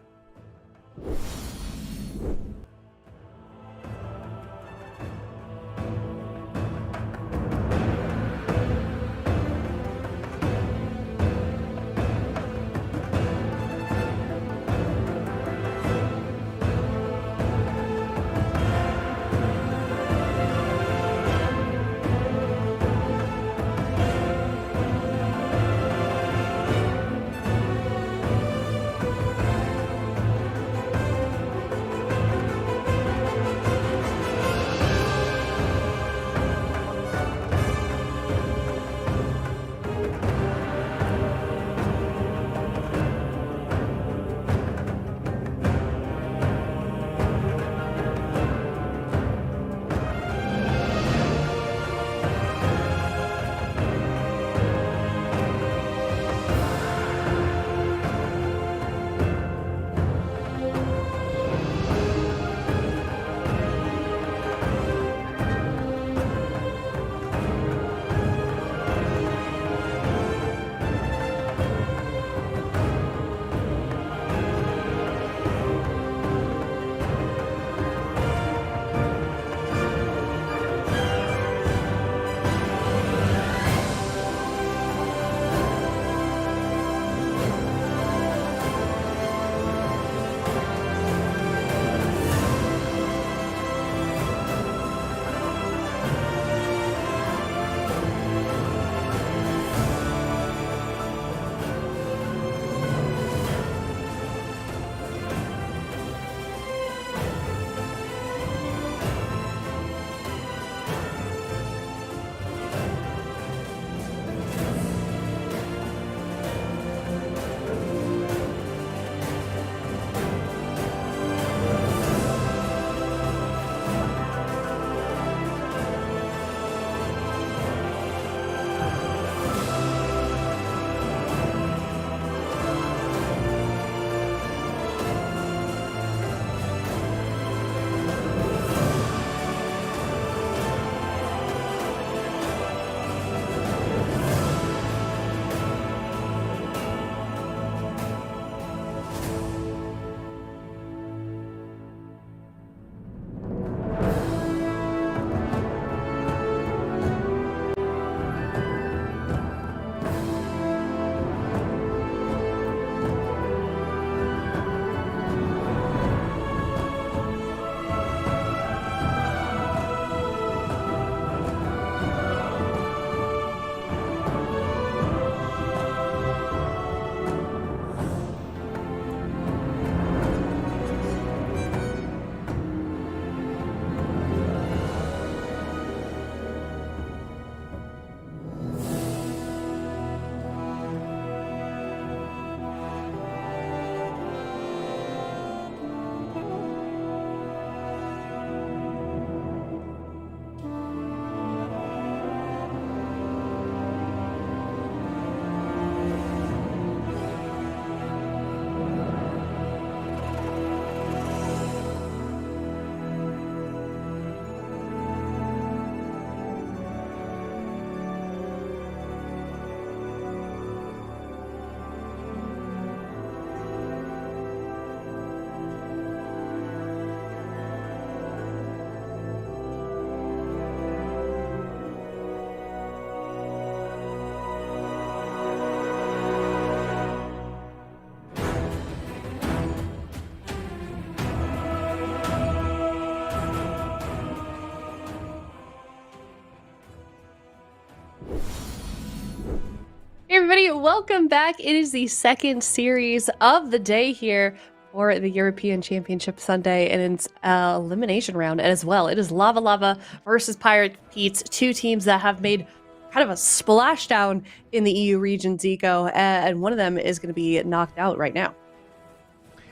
everybody, welcome back. It is the second series of the day here for the European Championship Sunday, and it's elimination round as well. It is Lava Lava versus Pirate Pete's, two teams that have made kind of a splashdown in the EU region, Zico, and one of them is going to be knocked out right now.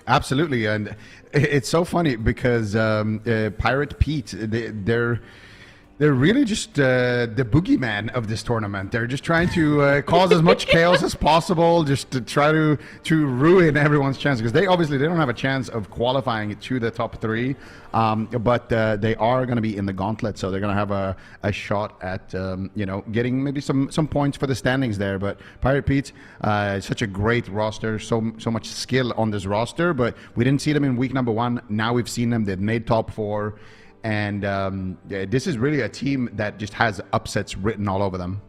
Absolutely, and it's so funny because Pirate Pete, they're really just the boogeyman of this tournament. They're just trying to cause as much chaos as possible, just to try to ruin everyone's chance, because they don't have a chance of qualifying to the top three, but they are going to be in the gauntlet, so they're going to have a shot at getting maybe some points for the standings there. But Pirate Pete, such a great roster, so much skill on this roster, but we didn't see them in week number 1. Now we've seen them. They've made top 4. And this is really a team that just has upsets written all over them.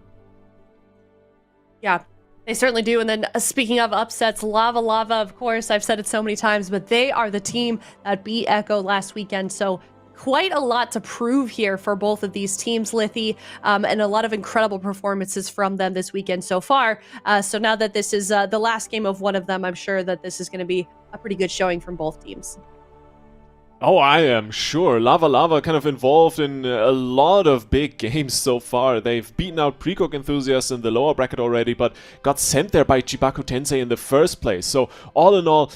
Yeah, they certainly do. And then speaking of upsets, Lava Lava, of course, I've said it so many times, but they are the team that beat Echo last weekend. So quite a lot to prove here for both of these teams, Lithy, and a lot of incredible performances from them this weekend so far. So now that this is the last game of one of them, I'm sure that this is going to be a pretty good showing from both teams. Oh, I am sure. Lava Lava kind of involved in a lot of big games so far. They've beaten out Precook Enthusiasts in the lower bracket already, but got sent there by CHIBAKU TENSEI in the first place. So all in all,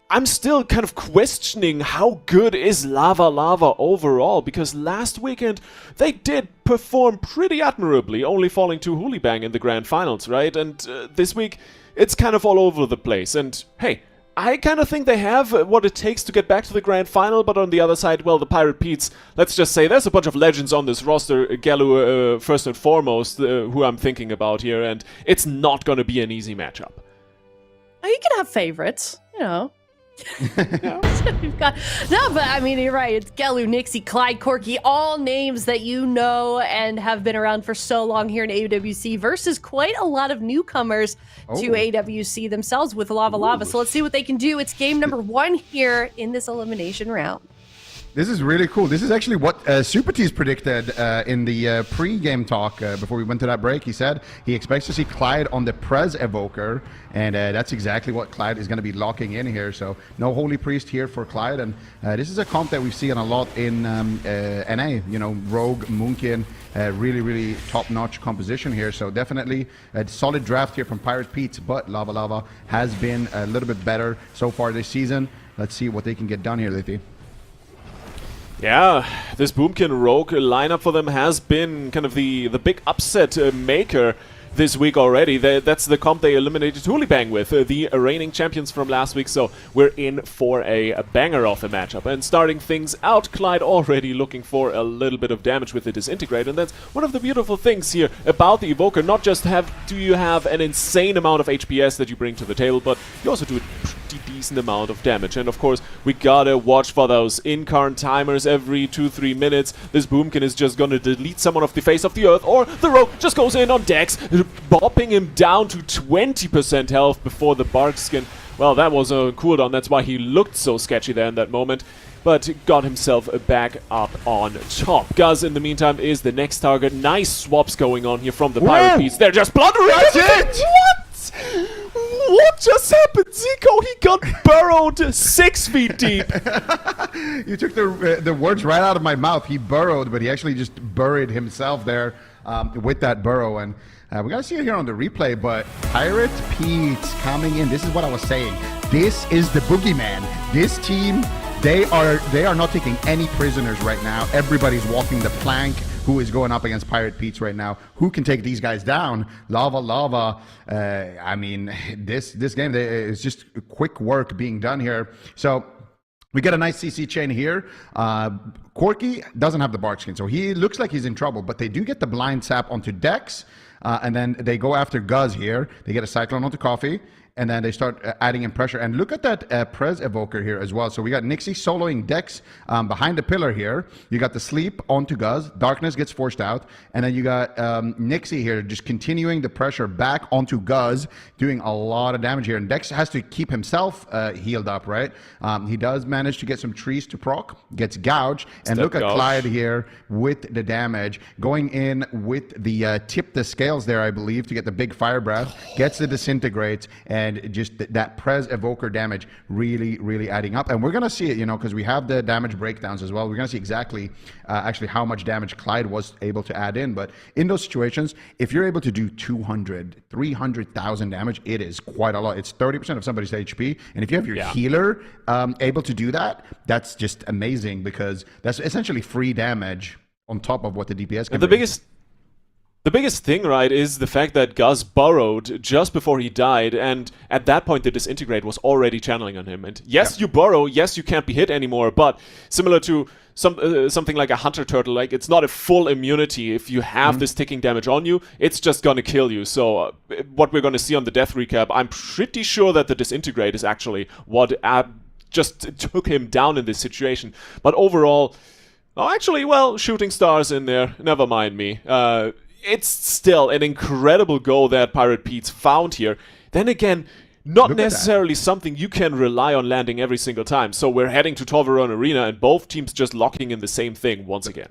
I'm still kind of questioning how good is Lava Lava overall, because last weekend they did perform pretty admirably, only falling to Hoolybang in the grand finals, right? And this week, it's kind of all over the place. And hey, I kind of think they have what it takes to get back to the grand final, but on the other side, well, the Pirate Petes, let's just say there's a bunch of legends on this roster, Galu first and foremost, who I'm thinking about here, and it's not going to be an easy matchup. Oh, you can have favorites, you know. We've got but I mean, you're right. It's Gelu, Nixie, Clyde, Corky, all names that you know and have been around for so long here in AWC versus quite a lot of newcomers to AWC themselves with Lava Lava. So let's see what they can do. It's game number 1 here in this elimination round. This is really cool. This is actually what Super Tease predicted in the pre-game talk before we went to that break. He said he expects to see Clyde on the Prez Evoker, and that's exactly what Clyde is going to be locking in here. So no Holy Priest here for Clyde, and this is a comp that we've seen a lot in NA. You know, Rogue, Moonkin, really, really top-notch composition here. So definitely a solid draft here from Pirate Pete, but Lava Lava has been a little bit better so far this season. Let's see what they can get done here, Lithy. Yeah, this Boomkin Rogue lineup for them has been kind of the big upset maker this week already. That's the comp they eliminated Hoolybang with, the reigning champions from last week, so we're in for a banger of a matchup. And starting things out, Clyde already looking for a little bit of damage with the Disintegrate, and that's one of the beautiful things here about the Evoker. Not just do you have an insane amount of HPS that you bring to the table, but you also do a pretty decent amount of damage. And of course, we gotta watch for those incarn timers every 2-3 minutes. This Boomkin is just gonna delete someone off the face of the earth, or the Rogue just goes in on Dex, bopping him down to 20% health before the Bark Skin. Well, that was a cooldown, that's why he looked so sketchy there in that moment, but got himself back up on top. Guz, in the meantime, is the next target. Nice swaps going on here from the Pirate Petes. They're just blundering! That's it! What? What just happened? Zico, he got burrowed 6 feet deep. You took the words right out of my mouth. He burrowed, but he actually just buried himself there with that burrow. And we got to see it here on the replay, but Pirate Pete coming in. This is what I was saying. This is the boogeyman. This team, they are not taking any prisoners right now. Everybody's walking the plank. Who is going up against Pirate Pete's right now? Who can take these guys down? Lava Lava. I mean, this game is just quick work being done here. So we get a nice CC chain here. Corky doesn't have the Bark Skin, so he looks like he's in trouble, but they do get the Blind Sap onto Dex, and then they go after Guz here. They get a Cyclone onto Coffee, and then they start adding in pressure. And look at that Prez Evoker here as well. So we got Nixie soloing Dex behind the pillar here. You got the sleep onto Guz. Darkness gets forced out. And then you got Nixie here just continuing the pressure back onto Guz, doing a lot of damage here. And Dex has to keep himself healed up, right? He does manage to get some trees to proc, gets gouged. And look at Clyde here with the damage, going in with the tip the scales there, I believe, to get the big fire breath, gets the disintegrates, and just that Prez Evoker damage really, really adding up. And we're going to see it, you know, because we have the damage breakdowns as well. We're going to see exactly actually how much damage Clyde was able to add in. But in those situations, if you're able to do 200, 300,000 damage, it is quite a lot. It's 30% of somebody's HP. And if you have your healer able to do that, that's just amazing, because that's essentially free damage on top of what the DPS can do. The biggest thing, right, is the fact that Guz burrowed just before he died, and at that point the Disintegrate was already channeling on him. And yes, you burrow, yes, you can't be hit anymore, but similar to something like a Hunter Turtle, like, it's not a full immunity. If you have this ticking damage on you, it's just gonna kill you. So what we're gonna see on the death recap, I'm pretty sure that the Disintegrate is actually what just took him down in this situation. But overall, Shooting Stars in there, never mind me. It's still an incredible goal that Pirate Pete's found here. Then again, not necessarily something you can rely on landing every single time. So we're heading to Tolvaron Arena, and both teams just locking in the same thing once again.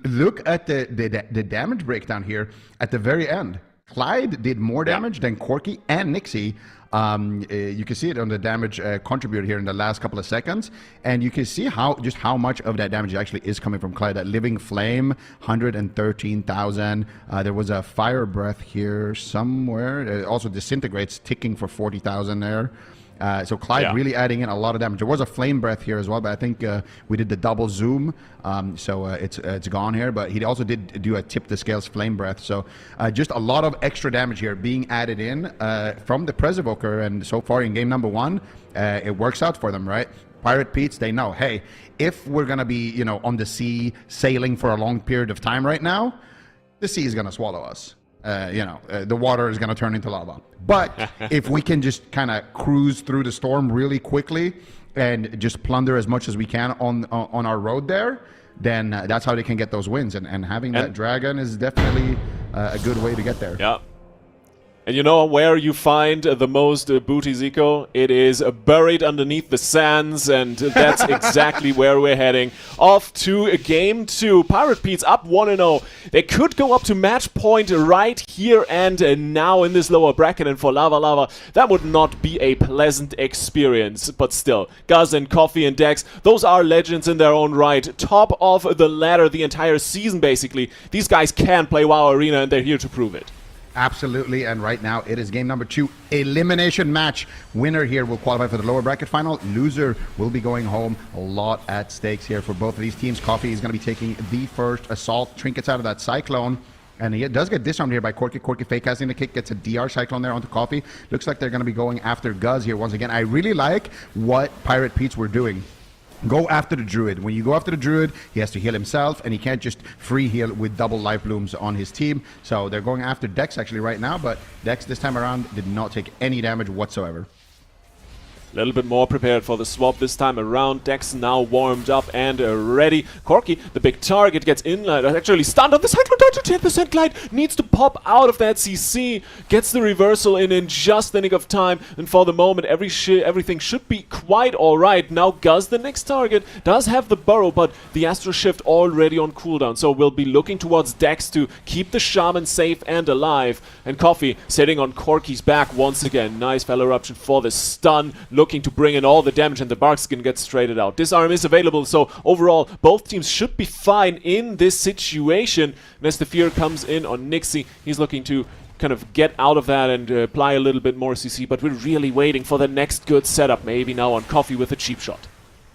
Look at the damage breakdown here at the very end. Clyde did more damage than Corki and Nixie. You can see it on the damage contributed here in the last couple of seconds, and you can see how much of that damage actually is coming from Clyde. That Living Flame, 113,000. There was a Fire Breath here somewhere. It also Disintegrates, ticking for 40,000 there. So Clyde really adding in a lot of damage. There was a Flame Breath here as well, but I think we did the double zoom, so it's gone here. But he also did do a Tip the Scales Flame Breath. So just a lot of extra damage here being added in from the Prez Evoker. And so far in game number 1, it works out for them, right? Pirate Pete's, they know, hey, if we're going to be, you know, on the sea sailing for a long period of time right now, the sea is going to swallow us. The water is going to turn into lava. But if we can just kind of cruise through the storm really quickly and just plunder as much as we can on our road there, then that's how they can get those wins. And having that dragon is definitely a good way to get there. Yeah. And you know where you find the most booty, Zico? It is buried underneath the sands, and that's exactly where we're heading. Off to game 2. Pirate Pete's up 1-0. They could go up to match point right here and now in this lower bracket, and for Lava Lava, that would not be a pleasant experience. But still, Guz and Coffee and Dex, those are legends in their own right. Top of the ladder the entire season, basically. These guys can play WoW Arena, and they're here to prove it. Absolutely, and right now it is game number 2, elimination match. Winner here will qualify for the lower bracket final. Loser will be going home. A lot at stakes here for both of these teams. Coffee is going to be taking the first assault. Trinkets out of that Cyclone. And he does get disarmed here by Corki. Corki fake casting the kick, gets a DR Cyclone there onto Coffee. Looks like they're going to be going after Guz here once again. I really like what Pirate Pete's were doing. Go after the Druid. When you go after the Druid, he has to heal himself, and he can't just free heal with double life blooms on his team. So they're going after Dex actually right now, but Dex this time around did not take any damage whatsoever. A little bit more prepared for the swap this time around. Dex now warmed up and ready. Corki, the big target, gets in, actually stunned on the Cyclone Dodge. 10% Glide needs to pop out of that CC. Gets the reversal in just the nick of time. And for the moment, everything should be quite alright. Now Guz, the next target, does have the burrow, but the Astro Shift already on cooldown. So we'll be looking towards Dex to keep the Shaman safe and alive. And Coffee sitting on Corki's back once again. Nice Fel Eruption for the stun. Looking to bring in all the damage, and the Bark Skin gets traded out. Disarm is available, so overall both teams should be fine in this situation. And as the fear comes in on Nixie, he's looking to kind of get out of that and apply a little bit more CC, but we're really waiting for the next good setup. Maybe now on Coffee with a cheap shot.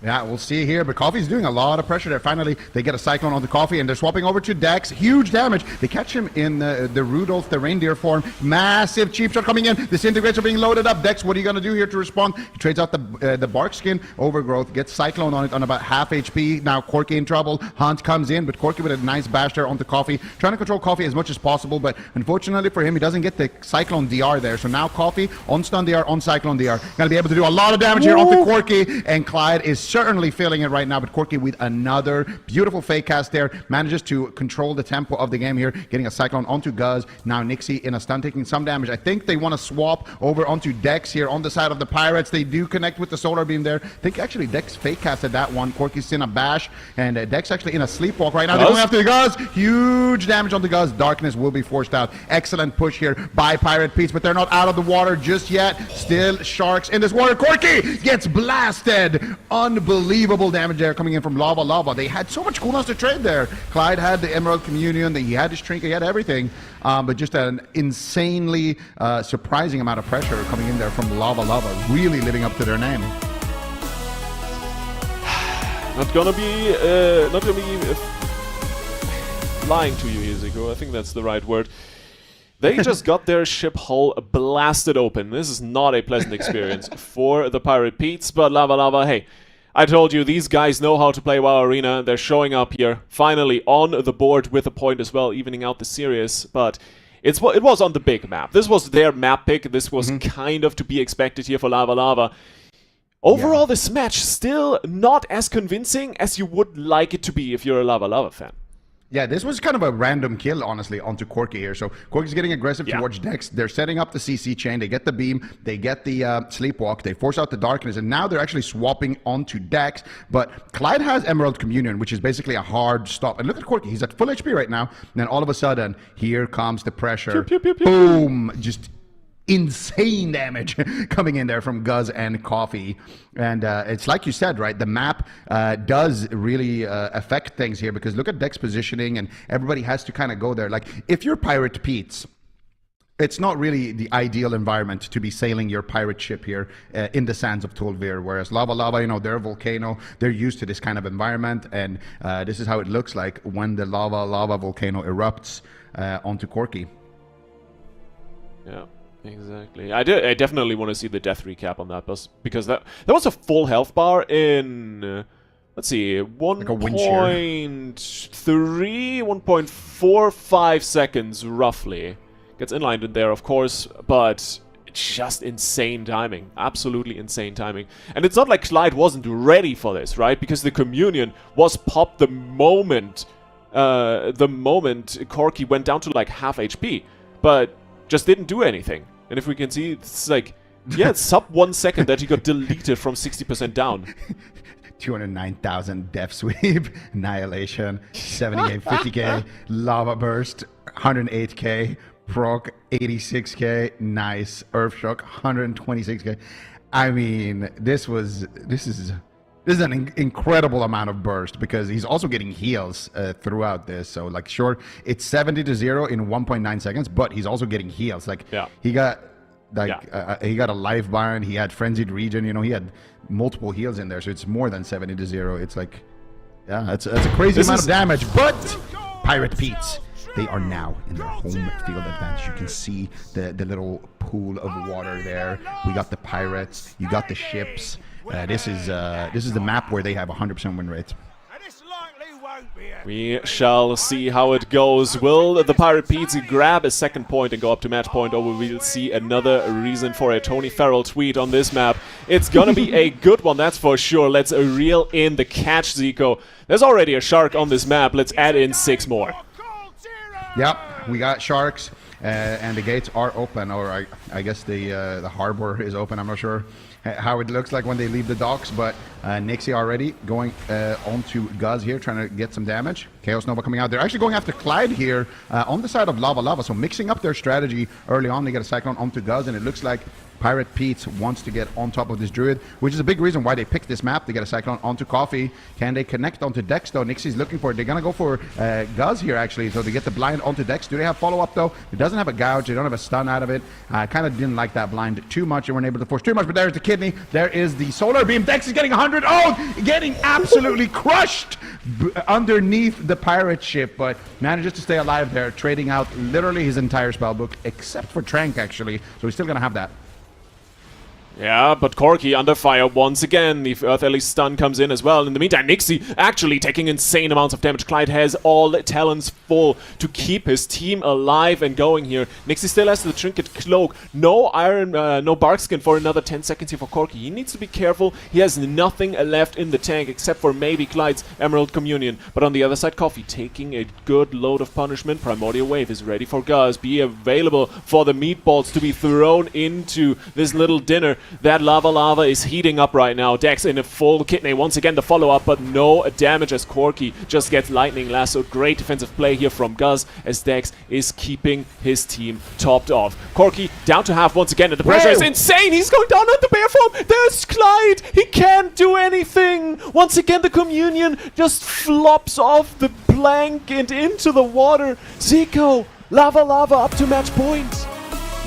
Yeah, we'll see here, but Coffee's doing a lot of pressure there. Finally, they get a Cyclone onto Coffee, and they're swapping over to Dex. Huge damage. They catch him in the Rudolph, the reindeer form. Massive cheap shot coming in. Disintegrates are being loaded up. Dex, what are you going to do here to respond? He trades out the Bark Skin Overgrowth, gets Cyclone on it on about half HP. Now Corki in trouble. Hunt comes in, but Corki with a nice bash there onto Coffee. Trying to control Coffee as much as possible, but unfortunately for him, he doesn't get the Cyclone DR there. So now Coffee on Stun DR, on Cyclone DR. Going to be able to do a lot of damage here onto Corki, and Clyde is certainly feeling it right now, but Corki with another beautiful fake cast there manages to control the tempo of the game here, getting a Cyclone onto Guz. Now Nixie in a stun taking some damage. I think they want to swap over onto Dex here on the side of the Pirates. They do connect with the Solar Beam there. I think actually Dex fake casted that one. Corki's in a bash, and Dex actually in a sleepwalk right now. They're going after the Guz. Huge damage on the Guz. Darkness will be forced out. Excellent push here by Pirate Pete's, but they're not out of the water just yet. Still sharks in this water. Corki gets blasted. Unbelievable damage there coming in from Lava. They had so much coolness to trade there. Clyde had the Emerald Communion, he had his Trinket, he had everything, but just an insanely surprising amount of pressure coming in there from Lava, really living up to their name. Not gonna be lying to you, Iziko. I think that's the right word. They just got their ship hull blasted open. This is not a pleasant experience for the Pirate Pete's, but Lava, hey, I told you, these guys know how to play WoW Arena. They're showing up here, finally on the board with a point as well, evening out the series. But it was on the big map. This was their map pick. This was kind of to be expected here for Lava. Overall, this match still not as convincing as you would like it to be if you're a Lava fan. Yeah, this was kind of a random kill, honestly, onto Corki here. So Corki's getting aggressive towards Dex. They're setting up the CC chain. They get the beam. They get the sleepwalk. They force out the darkness. And now they're actually swapping onto Dex. But Clyde has Emerald Communion, which is basically a hard stop. And look at Corki. He's at full HP right now. And then all of a sudden, here comes the pressure. Pew, pew, pew, boom! Just insane damage coming in there from Guz and Coffee. And it's like you said, right? The map does really affect things here, because look at Dex positioning, and everybody has to kind of go there. Like, if you're Pirate Pete's, it's not really the ideal environment to be sailing your pirate ship here in the sands of Tulvir, whereas Lava, you know, they're a volcano. They're used to this kind of environment, and this is how it looks like when the lava volcano erupts onto Corki. Yeah. Exactly. I definitely want to see the death recap on that, because that was a full health bar in let's see, 1.45 seconds roughly. Gets inlined in there, of course, but it's just insane timing. Absolutely insane timing. And it's not like Clyde wasn't ready for this, right? Because the Communion was popped the moment Corki went down to like half HP, but just didn't do anything. And if we can see, it's like, yeah, it's sub 1 second that he got deleted from 60% down. 209,000 Death Sweep, Annihilation, 70k, 50k, Lava Burst, 108k, Proc, 86k, nice, Earthshock, 126k. I mean, this is an incredible amount of burst, because he's also getting heals throughout this. So, like, sure, it's 70-0 in 1.9 seconds, but he's also getting heals. Like, he got he got a life bind, he had frenzied region, you know, he had multiple heals in there, so it's more than 70-0. It's like, yeah, that's a crazy amount of damage. But Pirate Pete's, they are now in their home field advantage. You can see the little pool of water there. We got the pirates, you got the ships. This is the map where they have 100% win rate. We shall see how it goes. Will the Pirate Pete's grab a second point and go up to match point, or we'll see another reason for a Tony Farrell tweet on this map? It's gonna be a good one, that's for sure. Let's reel in the catch, Zico. There's already a shark on this map. Let's add in 6 more. Yep, we got sharks, and the gates are open, or I guess the harbor is open. I'm not sure how it looks like when they leave the docks, but Nixie already going onto Guz here, trying to get some damage. Chaos Nova coming out. They're actually going after Clyde here on the side of Lava, so mixing up their strategy early on. They get a Cyclone onto Guz, and it looks like Pirate Pete wants to get on top of this Druid, which is a big reason why they picked this map. They get a Cyclone onto Coffee. Can they connect onto Dex, though? Nixie's looking for it. They're going to go for Guz here, actually, so they get the blind onto Dex. Do they have follow-up, though? It doesn't have a gouge. They don't have a stun out of it. I kind of didn't like that blind too much. They weren't able to force too much, but there's the kidney. There is the Solar Beam. Dex is getting 100. Oh, getting absolutely crushed underneath the pirate ship, but manages to stay alive there, trading out literally his entire spellbook, except for Trank, actually. So he's still going to have that. Yeah, but Corki under fire once again. The Earth Ellie stun comes in as well. In the meantime, Nixie actually taking insane amounts of damage. Clyde has all talents full to keep his team alive and going here. Nixie still has the Trinket Cloak. No Iron, no Barkskin for another 10 seconds here for Corki. He needs to be careful. He has nothing left in the tank except for maybe Clyde's Emerald Communion. But on the other side, Coffee taking a good load of punishment. Primordial Wave is ready for Guz. Be available for the meatballs to be thrown into this little dinner. That lava is heating up right now. Dex in a full kidney. Once again, the follow-up, but no damage as Corki just gets Lightning Lasso. Great defensive play here from Guz as Dex is keeping his team topped off. Corki down to half once again, and the pressure is insane. He's going down at the bear form. There's Clyde. He can't do anything. Once again, the Communion just flops off the plank and into the water. Zico, lava up to match point.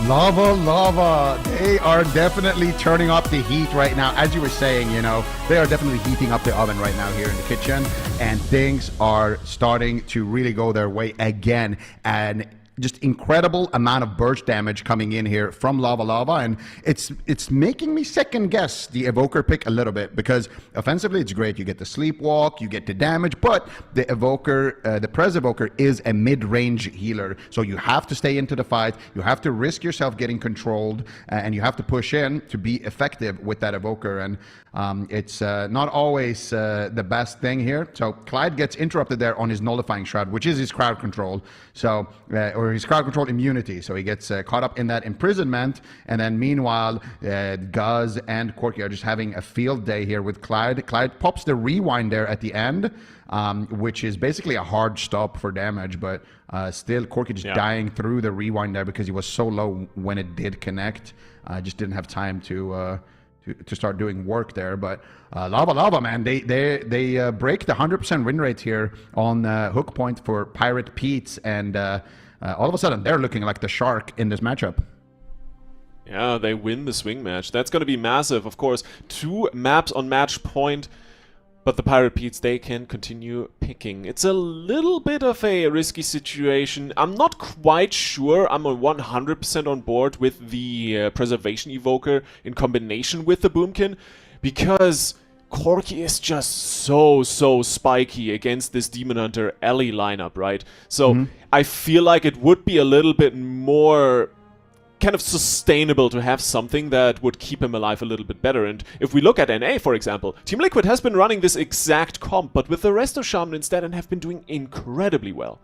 Lava. They are definitely turning up the heat right now. As you were saying, you know, they are definitely heating up the oven right now here in the kitchen, and things are starting to really go their way again. And just incredible amount of burst damage coming in here from Lava, and it's making me second guess the Evoker pick a little bit, because offensively it's great. You get the Sleepwalk, you get the damage, but the Evoker, the Prez Evoker is a mid-range healer, so you have to stay into the fight. You have to risk yourself getting controlled, and you have to push in to be effective with that Evoker, and it's not always the best thing here. So Clyde gets interrupted there on his Nullifying Shroud, which is his crowd control, so or his crowd control immunity, so he gets caught up in that imprisonment, and then meanwhile Guz and Corki are just having a field day here with Clyde. Clyde pops the rewind there at the end, which is basically a hard stop for damage, but still Corki just dying through the rewind there because he was so low when it did connect. Just didn't have time to start doing work there. But Lava, man, they break the 100% win rate here on hook point for Pirate Pete, and all of a sudden they're looking like the shark in this matchup. Yeah, they win the swing match. That's going to be massive, of course. 2 maps on match point, but the Pirate Petes, they can continue picking. It's a little bit of a risky situation. I'm not quite sure I'm 100% on board with the Preservation Evoker in combination with the Boomkin, because Corki is just so spiky against this Demon Hunter Ellie lineup, right? So I feel like it would be a little bit more kind of sustainable to have something that would keep him alive a little bit better. And if we look at NA, for example, Team Liquid has been running this exact comp, but with the Resto Shaman instead, and have been doing incredibly well.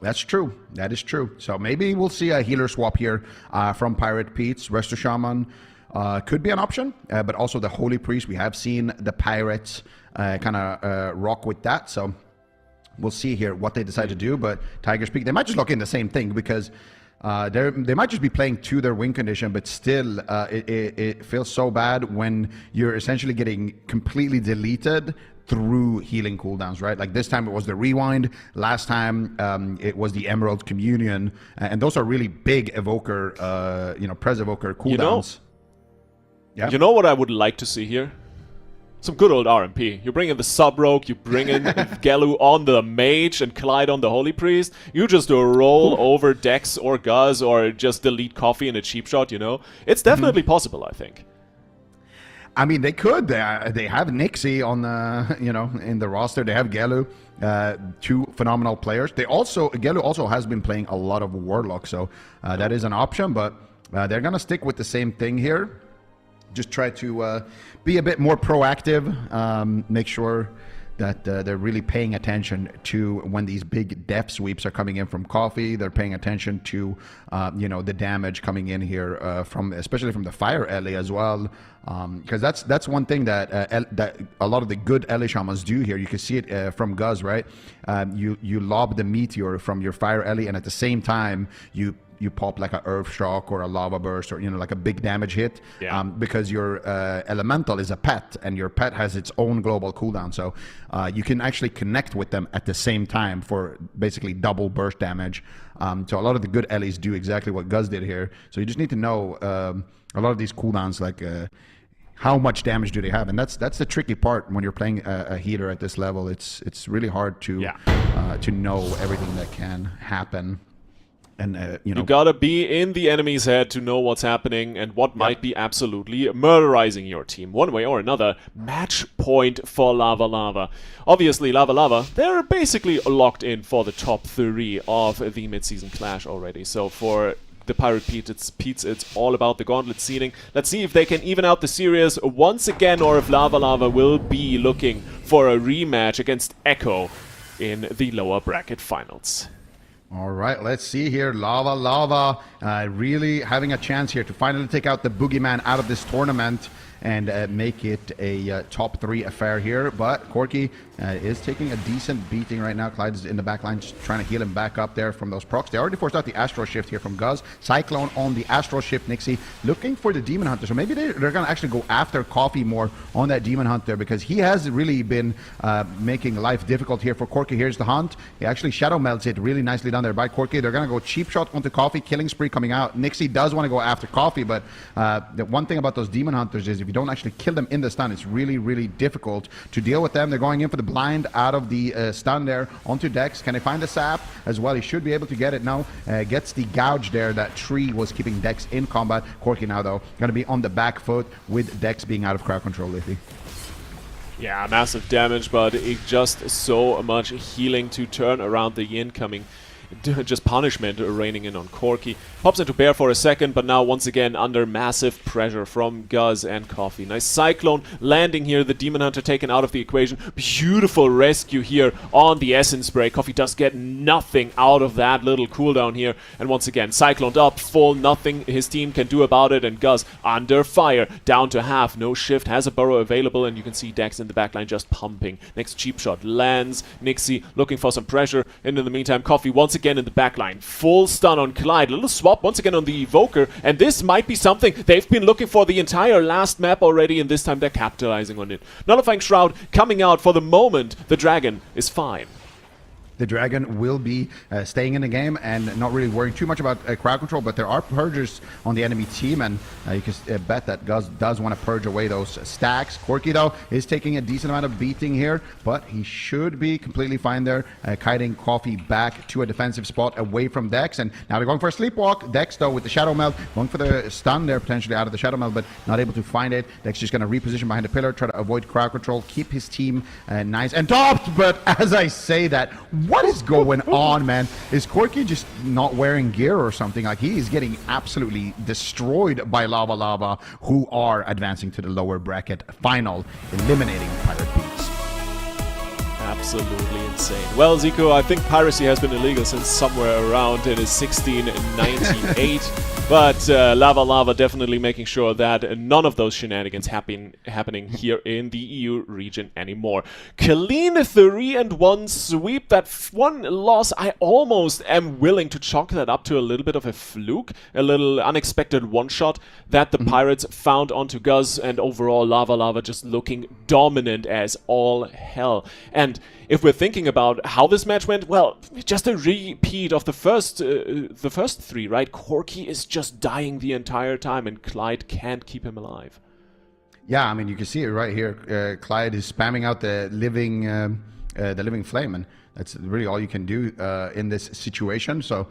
That's true. That is true. So maybe we'll see a healer swap here from Pirate Pete's. Resto Shaman could be an option, but also the Holy Priest. We have seen the Pirates kind of rock with that, so we'll see here what they decide to do. But Tiger's Peak, they might just lock in the same thing, because they might just be playing to their win condition, but still it feels so bad when you're essentially getting completely deleted through healing cooldowns, right? Like this time it was the rewind, last time it was the Emerald Communion, and those are really big evoker, Prez Evoker cooldowns. You know what I would like to see here? Some good old RMP. You bring in the Sub-Rogue, you bring in Gelu on the Mage and Clyde on the Holy Priest. You just roll over Dex or Guz, or just delete Coffee in a cheap shot, you know? It's definitely possible, I think. I mean, they could. They have Nixie on the, in the roster. They have Gelu, 2 phenomenal players. Gelu also has been playing a lot of Warlock, so that is an option, but they're going to stick with the same thing here. Just try to be a bit more proactive, make sure that they're really paying attention to when these big def sweeps are coming in from Coffee. They're paying attention to, the damage coming in here especially from the Fire Ellie as well, because that's one thing that a lot of the good Ellie Shamans do here. You can see it from Guz, right? You lob the Meteor from your Fire Ellie, and at the same time you you pop like a Earth Shock or a Lava Burst or, you know, like a big damage hit. Yeah. Because your elemental is a pet, and your pet has its own global cooldown. So you can actually connect with them at the same time for basically double burst damage. So a lot of the good Ellies do exactly what Guz did here. So you just need to know a lot of these cooldowns, like how much damage do they have, and that's the tricky part when you're playing a healer at this level. It's really hard to know everything that can happen. And you know, you gotta be in the enemy's head to know what's happening and what might be absolutely murderizing your team one way or another. Match point for Lava Lava. Obviously, Lava Lava, they're basically locked in for the top 3 of the mid-season clash already. So for the Pirate Pete's, it's all about the gauntlet seeding. Let's see if they can even out the series once again, or if Lava Lava will be looking for a rematch against Echo in the lower bracket finals. all right, let's see here. Lava Lava really having a chance here to finally take out the boogeyman out of this tournament and make it a top 3 affair here. But Corki is taking a decent beating right now. Clyde is in the back line just trying to heal him back up there from those procs. They already forced out the Astral Shift here from Guz. Cyclone on the Astral Shift. Nixie looking for the Demon Hunter. So maybe they're going to actually go after Coffee more on that Demon Hunter, because he has really been making life difficult here for Corki. Here's the hunt. He actually Shadow Melts it really nicely done there by Corki. They're going to go cheap shot onto Coffee. Killing spree coming out. Nixie does want to go after Coffee, but the one thing about those Demon Hunters is if you don't actually kill them in the stun, it's really, really difficult to deal with them. They're going in for the blind out of the stun there onto Dex. Can they find the sap as well? He should be able to get it now. Gets the gouge there. That tree was keeping Dex in combat. Corki now, though, going to be on the back foot with Dex being out of crowd control, Liffy. Yeah, massive damage, but just so much healing to turn around the incoming just punishment raining in on Corki. Pops into Bear for a second, but now once again under massive pressure from Guz and Coffee. Nice Cyclone landing here, the Demon Hunter taken out of the equation. Beautiful rescue here on the Essence Spray. Coffee does get nothing out of that little cooldown here. And once again, Cycloned up, full, nothing his team can do about it. And Guz under fire, down to half. No shift, has a burrow available, and you can see Dex in the backline just pumping. Next cheap shot lands. Nixie looking for some pressure. And in the meantime, Coffee once again in the backline. Full stun on Clyde. A little swap once again on the Evoker. And this might be something they've been looking for the entire last map already, and this time they're capitalizing on it. Nullifying Shroud coming out for the moment. The Dragon is fine. The Dragon will be staying in the game and not really worrying too much about crowd control, but there are purgers on the enemy team, and you can bet that Guz does want to purge away those stacks. Corki, though, is taking a decent amount of beating here, but he should be completely fine there, kiting Coffee back to a defensive spot away from Dex, and now they're going for a sleepwalk. Dex, though, with the Shadow Melt, going for the stun there, potentially out of the Shadow Melt, but not able to find it. Dex just going to reposition behind the pillar, try to avoid crowd control, keep his team nice and topped, but as I say that, what is going on, man? Is Corki just not wearing gear or something? Like, he is getting absolutely destroyed by Lava Lava, who are advancing to the lower bracket final, eliminating Pirate Pete's. Absolutely insane. Well, Zico, I think piracy has been illegal since somewhere around it is 1698. But Lava Lava definitely making sure that none of those shenanigans happening here in the EU region anymore. Clean 3-1 sweep. That one loss, I almost am willing to chalk that up to a little bit of a fluke, a little unexpected one-shot that the Pirates found onto Guz, and overall Lava Lava just looking dominant as all hell. And if we're thinking about how this match went, well, just a repeat of the first three, right? Corki is just dying the entire time, and Clyde can't keep him alive. Yeah, I mean, you can see it right here. Clyde is spamming out the living flame, and that's really all you can do in this situation. So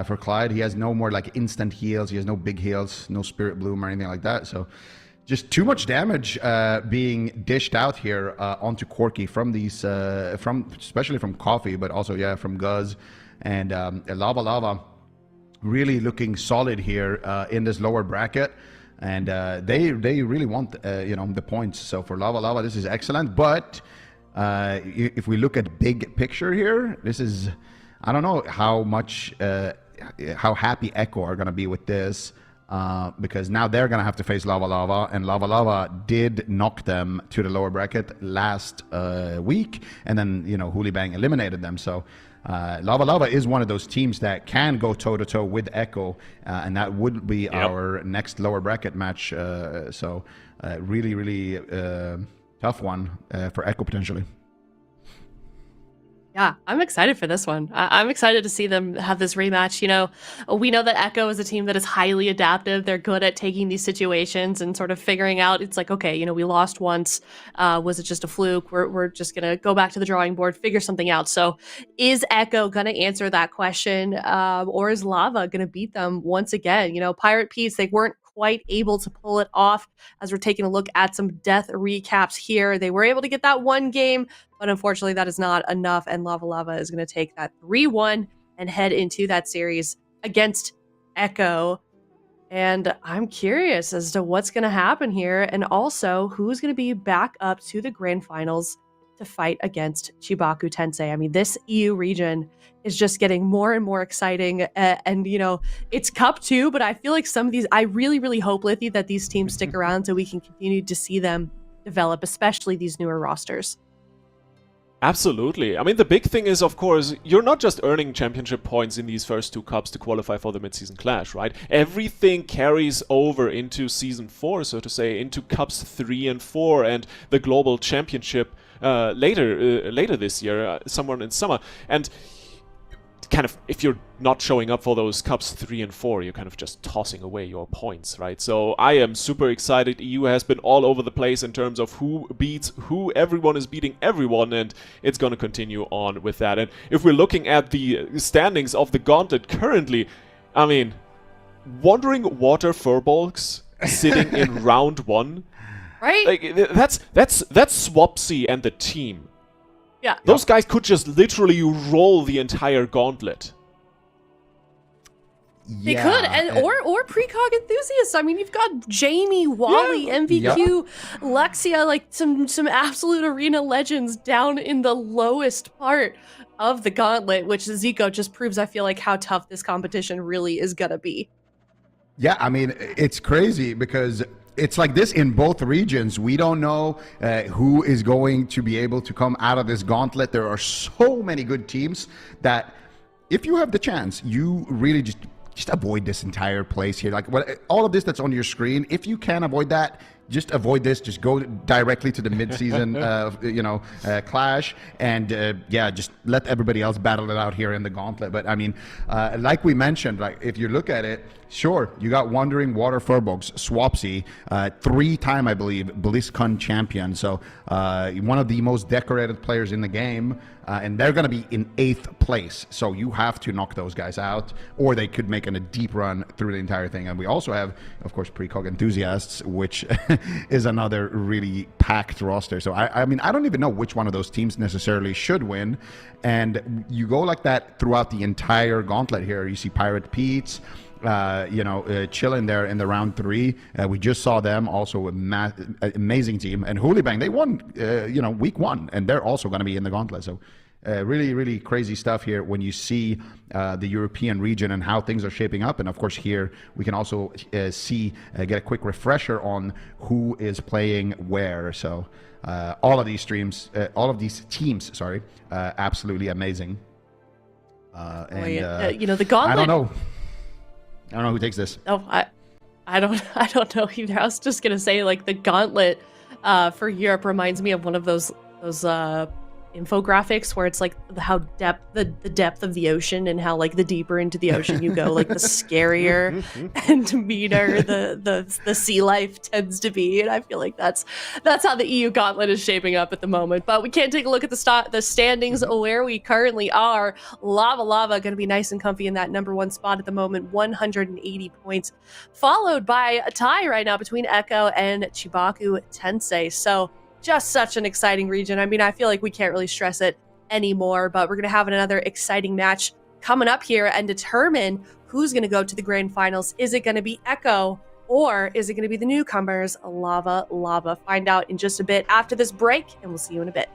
for Clyde, he has no more like instant heals. He has no big heals, no Spirit Bloom or anything like that. So just too much damage being dished out here onto Corki from these, especially from Coffee, but also from Guz and Lava Lava. Really looking solid here in this lower bracket, and they really want the points. So for Lava Lava, this is excellent. But if we look at big picture here, this is, I don't know how much how happy Echo are going to be with this. Because now they're going to have to face Lava Lava, and Lava Lava did knock them to the lower bracket last week, and then, Hoolibang eliminated them. So Lava Lava is one of those teams that can go toe-to-toe with Echo, and that would be our next lower bracket match. So really, really tough one for Echo potentially. Yeah, I'm excited for this one. I'm excited to see them have this rematch. You know, we know that Echo is a team that is highly adaptive. They're good at taking these situations and sort of figuring out, it's like, okay, you know, we lost once. Was it just a fluke? We're just going to go back to the drawing board, figure something out. So is Echo going to answer that question? Or is Lava going to beat them once again? You know, Pirate Pete's, they weren't quite able to pull it off. As we're taking a look at some death recaps here, they were able to get that one game, but unfortunately that is not enough, and Lava Lava is going to take that 3-1 and head into that series against Echo. And I'm curious as to what's going to happen here, and also who's going to be back up to the grand finals to fight against Chibaku Tensei. I mean, this EU region is just getting more and more exciting. And, you know, it's Cup 2, but I feel like some of these, I really, really hope, Lithy, that these teams stick around so we can continue to see them develop, especially these newer rosters. Absolutely. I mean, the big thing is, of course, you're not just earning championship points in these first 2 cups to qualify for the mid-season clash, right? Everything carries over into Season 4, so to say, into Cups 3 and 4 and the Global Championship later this year, somewhere in summer. And kind of, if you're not showing up for those Cups 3 and 4, you're kind of just tossing away your points, right? So I am super excited. EU has been all over the place in terms of who beats who. Everyone is beating everyone, and it's going to continue on with that. And if we're looking at the standings of the Gauntlet currently, I mean, Wandering Water Furbolgs sitting in round 1. Right? Like, that's Swapsy and the team. Yeah. Those guys could just literally roll the entire gauntlet. They could, and or precog enthusiasts. I mean, you've got Jamie, Wally, MVQ, Lexia, like some absolute arena legends down in the lowest part of the gauntlet, which Zico just proves, I feel like, how tough this competition really is gonna be. Yeah, I mean, it's crazy because it's like this in both regions. We don't know who is going to be able to come out of this gauntlet. There are so many good teams that if you have the chance, you really just avoid this entire place here. Like all of this that's on your screen, if you can avoid that, just avoid this. Just go directly to the mid-season, clash, and just let everybody else battle it out here in the gauntlet. But I mean, like we mentioned, like if you look at it, sure, you got Wandering Water Furbolgs, Swapsy, 3-time, I believe, BlizzCon champion. So one of the most decorated players in the game, and they're going to be in 8th place. So you have to knock those guys out, or they could make a deep run through the entire thing. And we also have, of course, Precog Enthusiasts, which is another really packed roster. So I mean, I don't even know which one of those teams necessarily should win. And you go like that throughout the entire gauntlet here. You see Pirate Pete's, chilling there in the round 3. We just saw them, also amazing team. And Hoolybang, they won, week 1, and they're also going to be in the gauntlet. So really, really crazy stuff here when you see the European region and how things are shaping up. And of course, here we can also get a quick refresher on who is playing where. So all of these teams, absolutely amazing. The gauntlet. I don't know who takes this. Oh, I don't know either. I was just gonna say, like, the gauntlet for Europe reminds me of one of those infographics where it's like how the depth of the ocean, and how like the deeper into the ocean you go, like the scarier and meaner the sea life tends to be. And I feel like that's how the EU gauntlet is shaping up at the moment. But we can't take a look at the standings where we currently are. Lava Lava going to be nice and comfy in that number 1 spot at the moment, 180 points, followed by a tie right now between Echo and Chibaku Tensei. So just such an exciting region. I mean, I feel like we can't really stress it anymore, but we're going to have another exciting match coming up here and determine who's going to go to the grand finals. Is it going to be Echo, or is it going to be the newcomers, Lava Lava? Find out in just a bit after this break, and we'll see you in a bit.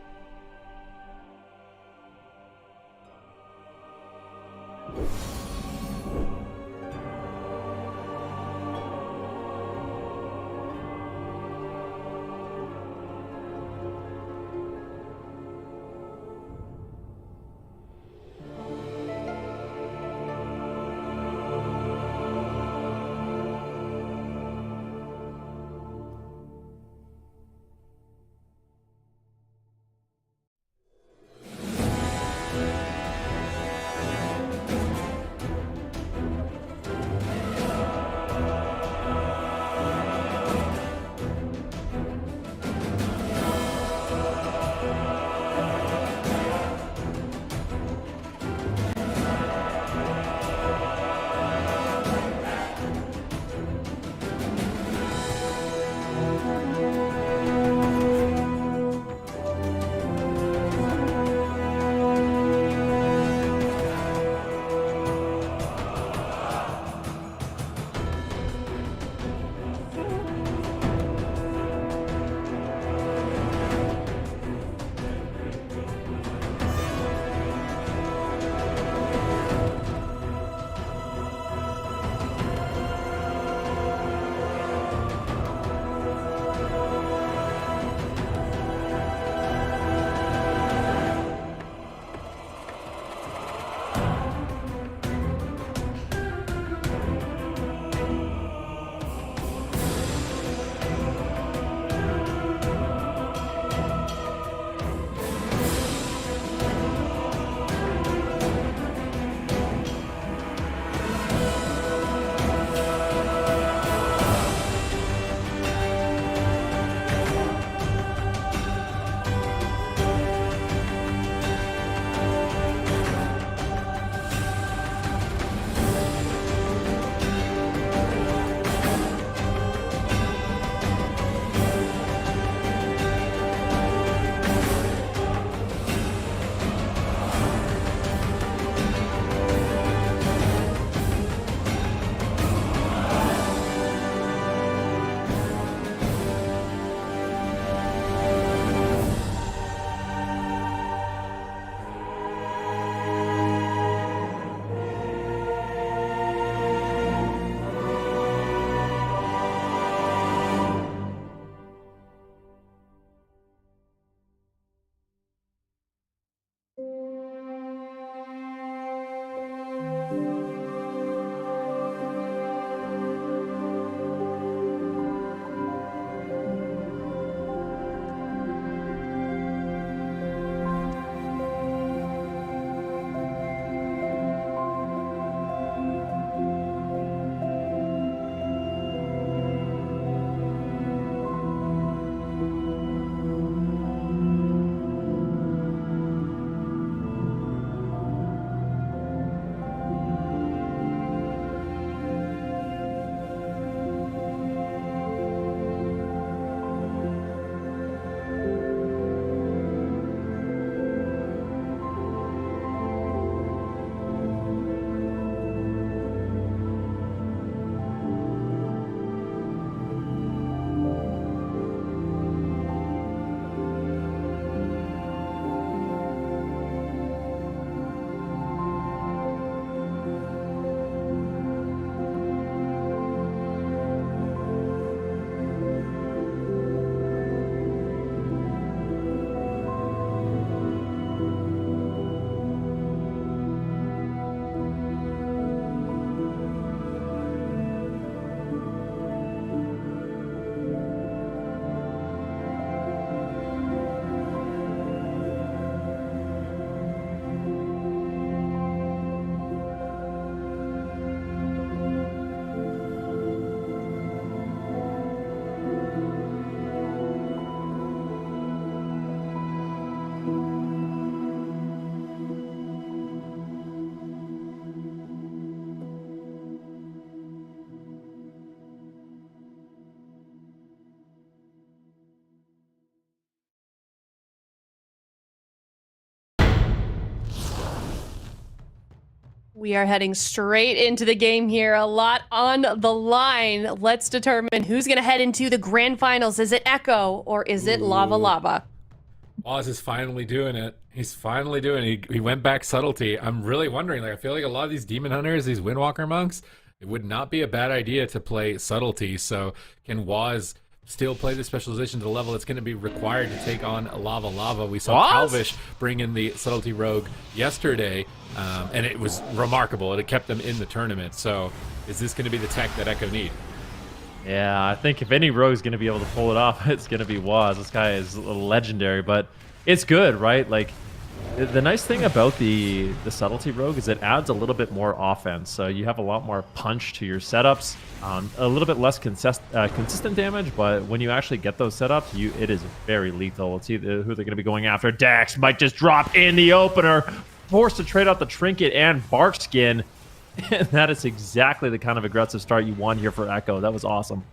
We are heading straight into the game here. A lot on the line. Let's determine who's going to head into the grand finals. Is it Echo or is it Lava Lava? Oz is finally doing it. He's finally doing it. He went back subtlety. I'm really wondering, like, I feel like a lot of these demon hunters, these Windwalker monks, it would not be a bad idea to play subtlety. So can Waz still play the specialization to the level it's going to be required to take on Lava Lava? We saw Calvish bring in the subtlety rogue yesterday, and it was remarkable. It kept them in the tournament. So is this going to be the tech that Echo need? Yeah, I think if any rogue's going to be able to pull it off, it's going to be Waz. This guy is legendary, but it's good, right? Like, the nice thing about the subtlety rogue is it adds a little bit more offense. So you have a lot more punch to your setups, a little bit less consistent damage, but when you actually get those setups, it is very lethal. Let's see who they're going to be going after. Dex might just drop in the opener, forced to trade out the trinket and bark skin. And that is exactly the kind of aggressive start you want here for Echo. That was awesome.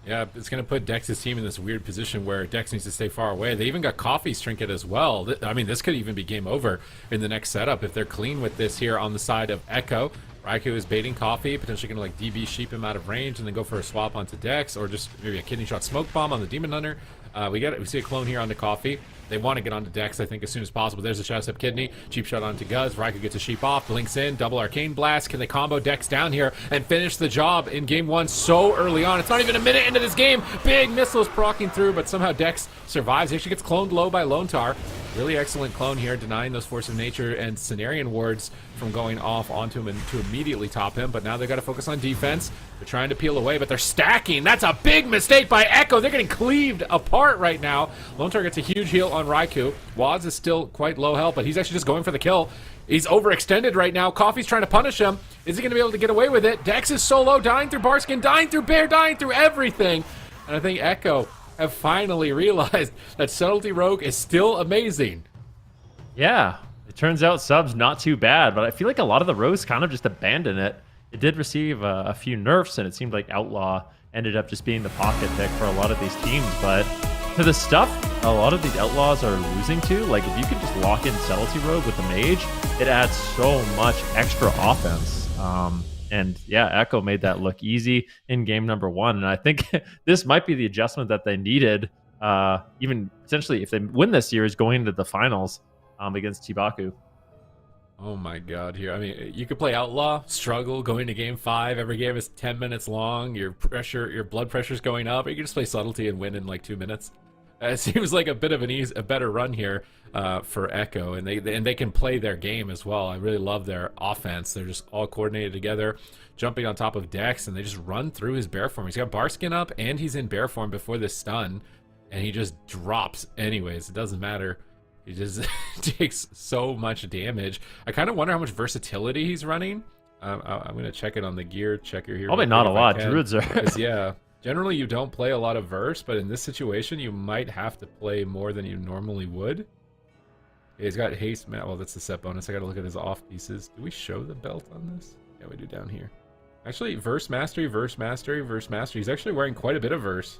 Yeah, it's going to put Dex's team in this weird position where Dex needs to stay far away. They even got Coffee's trinket as well. I mean, this could even be game over in the next setup if they're clean with this here on the side of Echo. Raikou is baiting Coffee, potentially going to like DB sheep him out of range and then go for a swap onto Dex, or just maybe a kidney shot smoke bomb on the Demon Hunter. We see a clone here onto Coffee. They want to get onto Dex, I think, as soon as possible. There's a Shadow Step Kidney. Cheap shot onto Guz. Raikou gets a sheep off. Blinks in. Double Arcane Blast. Can they combo Dex down here and finish the job in game one so early on? It's not even a minute into this game. Big missiles proccing through, but somehow Dex survives. He actually gets cloned low by Lone Tar. Really excellent clone here, denying those Force of Nature and Cenarian wards from going off onto him and to immediately top him. But now they've got to focus on defense. They're trying to peel away, but they're stacking. That's a big mistake by Echo. They're getting cleaved apart right now. Lone Tar gets a huge heal on Raikou. Waz is still quite low health, but he's actually just going for the kill. He's overextended right now. Coffee's trying to punish him. Is he going to be able to get away with it? Dex is so low, dying through Barskin, dying through Bear, dying through everything. And I think Echo have finally realized that Subtlety Rogue is still amazing. Yeah, it turns out sub's not too bad, but I feel like a lot of the rogues kind of just abandon it. It did receive a few nerfs, and it seemed like Outlaw ended up just being the pocket pick for a lot of these teams, but to the stuff a lot of these Outlaws are losing to, like if you could just lock in Subtlety Rogue with the Mage, it adds so much extra offense. And yeah, Echo made that look easy in game number one, and I think this might be the adjustment that they needed, even potentially if they win this series going into the finals against CHIBAKU. Oh my god, here. I mean, you could play Outlaw, struggle, going to game 5. Every game is 10 minutes long. Your blood pressure's going up. Or you can just play Subtlety and win in like 2 minutes. It seems like a bit of a better run here for Echo, and they can play their game as well. I really love their offense. They're just all coordinated together, jumping on top of Dex, and they just run through his bear form. He's got Barskin up, and he's in bear form before this stun, and he just drops anyways. It doesn't matter. He just takes so much damage. I kind of wonder how much versatility he's running. I'm going to check it on the gear checker here. Probably not a lot. Druids are... yeah. Generally, you don't play a lot of verse, but in this situation, you might have to play more than you normally would. Yeah, he's got haste. Well, that's the set bonus. I got to look at his off pieces. Do we show the belt on this? Yeah, we do down here. Actually, verse mastery, verse mastery, verse mastery. He's actually wearing quite a bit of verse.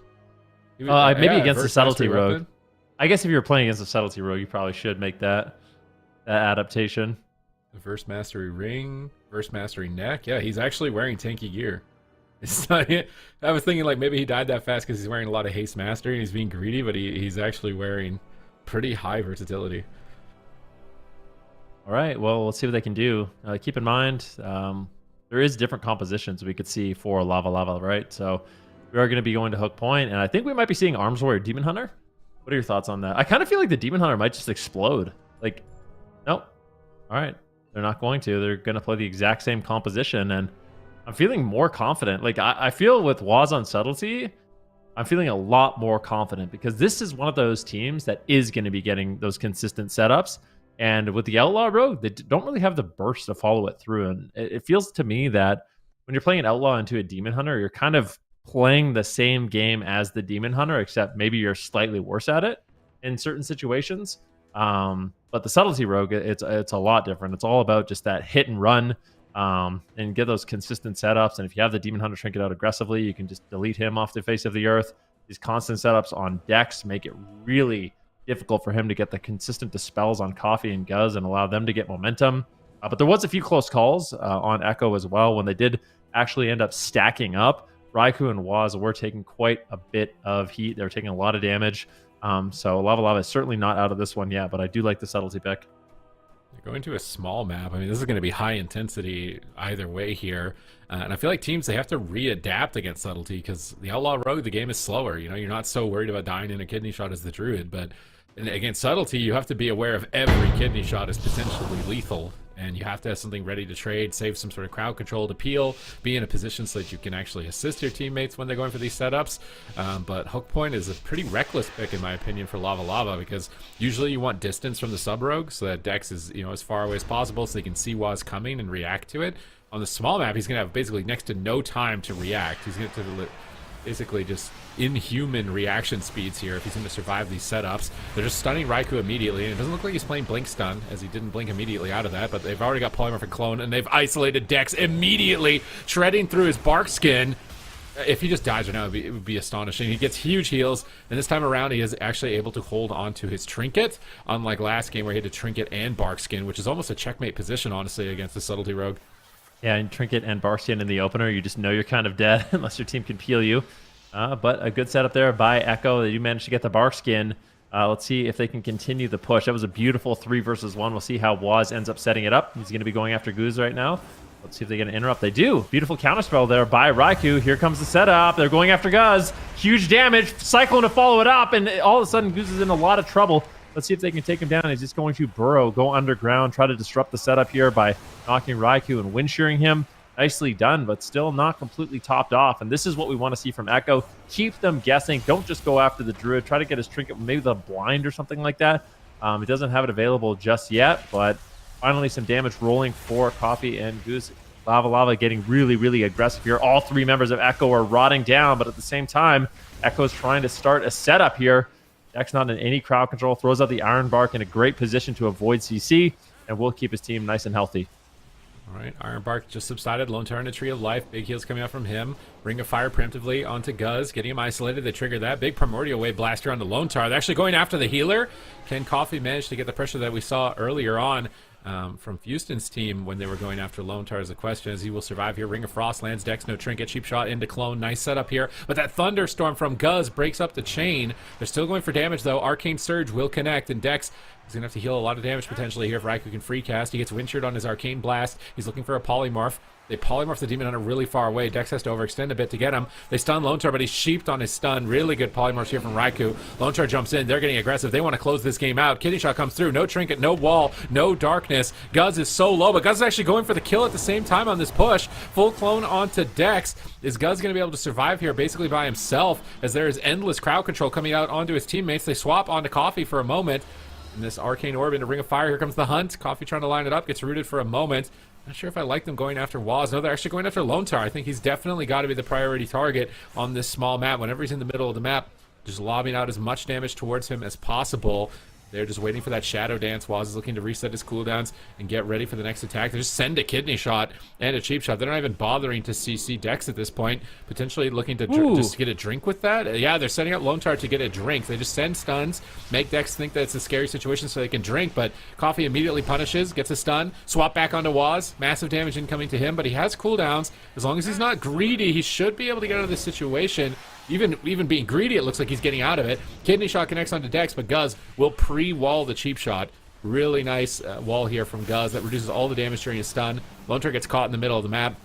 Maybe against the Subtlety Rogue. Weapon. I guess if you're playing against the Subtlety Rogue, you probably should make that adaptation. The Verse Mastery ring, Verse Mastery neck. Yeah, he's actually wearing tanky gear. It's not, I was thinking like maybe he died that fast because he's wearing a lot of haste mastery and he's being greedy, but he's actually wearing pretty high versatility. All right, well, let's see what they can do. Keep in mind, there is different compositions we could see for Lava Lava, right? So we are going to be going to Hook Point, and I think we might be seeing Arms Warrior Demon Hunter. What are your thoughts on that? I kind of feel like the Demon Hunter might just explode. Like, nope. All right. They're not going to. They're going to play the exact same composition, and I'm feeling more confident. Like, I feel with Waz on Subtlety, I'm feeling a lot more confident because this is one of those teams that is going to be getting those consistent setups. And with the Outlaw Rogue, they don't really have the burst to follow it through. And it feels to me that when you're playing an Outlaw into a Demon Hunter, you're kind of playing the same game as the Demon Hunter, except maybe you're slightly worse at it in certain situations. But the Subtlety Rogue, it's a lot different. It's all about just that hit and run, and get those consistent setups. And if you have the Demon Hunter trinket out aggressively, you can just delete him off the face of the earth. These constant setups on Dex make it really difficult for him to get the consistent dispels on Coffee and Guz and allow them to get momentum. But there was a few close calls on Echo as well when they did actually end up stacking up. Raikou and Waz were taking quite a bit of heat. They were taking a lot of damage. So Lava Lava is certainly not out of this one yet, but I do like the subtlety pick. Going to a small map. I mean, this is going to be high intensity either way here. And I feel like teams, they have to readapt against subtlety because the Outlaw Rogue, the game is slower. You know, you're not so worried about dying in a kidney shot as the Druid, but against subtlety, you have to be aware of every kidney shot is potentially lethal. And you have to have something ready to trade, save some sort of crowd control to peel, be in a position so that you can actually assist your teammates when they're going for these setups. But Hook Point is a pretty reckless pick, in my opinion, for Lava Lava, because usually you want distance from the sub-rogue so that Dex is, you know, as far away as possible so they can see Waz coming and react to it. On the small map, he's going to have basically next to no time to react. He's going to basically just inhuman reaction speeds here if he's going to survive these setups. They're just stunning Raikou immediately, and it doesn't look like he's playing Blink Stun, as he didn't blink immediately out of that, but they've already got Polymorphic Clone, and they've isolated Dex immediately, shredding through his bark skin. If he just dies right now, it would be astonishing. He gets huge heals, and this time around, he is actually able to hold on to his Trinket, unlike last game where he had to Trinket and bark skin, which is almost a checkmate position, honestly, against the Subtlety Rogue. Yeah, and Trinket and Barkskin in the opener, you just know you're kind of dead unless your team can peel you. But a good setup there by Echo. They do manage to get the Barkskin. Let's see if they can continue the push. That was a beautiful 3 versus 1. We'll see how Waz ends up setting it up. He's going to be going after Goose right now. Let's see if they get an interrupt. They do. Beautiful counterspell there by Raikou. Here comes the setup. They're going after Guz. Huge damage. Cyclone to follow it up, and all of a sudden Goose is in a lot of trouble. Let's see if they can take him down. He's just going to burrow, go underground, try to disrupt the setup here by knocking Raikou and wind shearing him. Nicely done, but still not completely topped off. And this is what we want to see from Echo. Keep them guessing. Don't just go after the Druid. Try to get his Trinket, maybe the blind or something like that. He doesn't have it available just yet, but finally some damage rolling for Coffee and Goose. Lava Lava getting really, really aggressive here. All 3 members of Echo are rotting down, but at the same time, Echo's trying to start a setup here. Dex not in any crowd control, throws out the Iron Bark in a great position to avoid CC, and will keep his team nice and healthy. All right, Iron Bark just subsided. Lone Star in a Tree of Life. Big heals coming out from him. Ring of Fire preemptively onto Guz, getting him isolated. They trigger that. Big Primordial Wave Blaster onto Lone Star. They're actually going after the healer. Can Coffee manage to get the pressure that we saw earlier on from Houston's team when they were going after Lone Star is the question, as he will survive here. Ring of Frost lands, Dex, no Trinket, cheap shot into Clone. Nice setup here, but that Thunderstorm from Guz breaks up the chain. They're still going for damage, though. Arcane Surge will connect, and Dex is going to have to heal a lot of damage potentially here if Raikou can free cast. He gets Windshield on his Arcane Blast. He's looking for a Polymorph. They polymorph the Demon Hunter really far away. Dex has to overextend a bit to get him. They stun Lone Star, but he's sheeped on his stun. Really good polymorphs here from Raikou. Lone Star jumps in. They're getting aggressive. They want to close this game out. Kidney Shot comes through. No Trinket, no wall, no darkness. Guz is so low, but Guz is actually going for the kill at the same time on this push. Full clone onto Dex. Is Guz going to be able to survive here basically by himself, as there is endless crowd control coming out onto his teammates? They swap onto Coffee for a moment. And this Arcane Orb into Ring of Fire. Here comes the Hunt. Coffee trying to line it up. Gets rooted for a moment. Not sure if I like them going after Waz. No, they're actually going after Lone Star. I think he's definitely got to be the priority target on this small map. Whenever he's in the middle of the map, just lobbing out as much damage towards him as possible. They're just waiting for that Shadow Dance. Waz is looking to reset his cooldowns and get ready for the next attack. They just send a Kidney Shot and a Cheap Shot. They're not even bothering to CC Dex at this point. Potentially looking to just get a drink with that. Yeah, they're setting up Lone Star to get a drink. They just send stuns, make Dex think that it's a scary situation so they can drink, but Coffee immediately punishes, gets a stun, swap back onto Waz. Massive damage incoming to him, but he has cooldowns. As long as he's not greedy, he should be able to get out of this situation. Even being greedy, it looks like he's getting out of it. Kidney Shot connects onto Dex, but Guz will pre-wall the Cheap Shot. Really nice wall here from Guz that reduces all the damage during his stun. Lone Star gets caught in the middle of the map.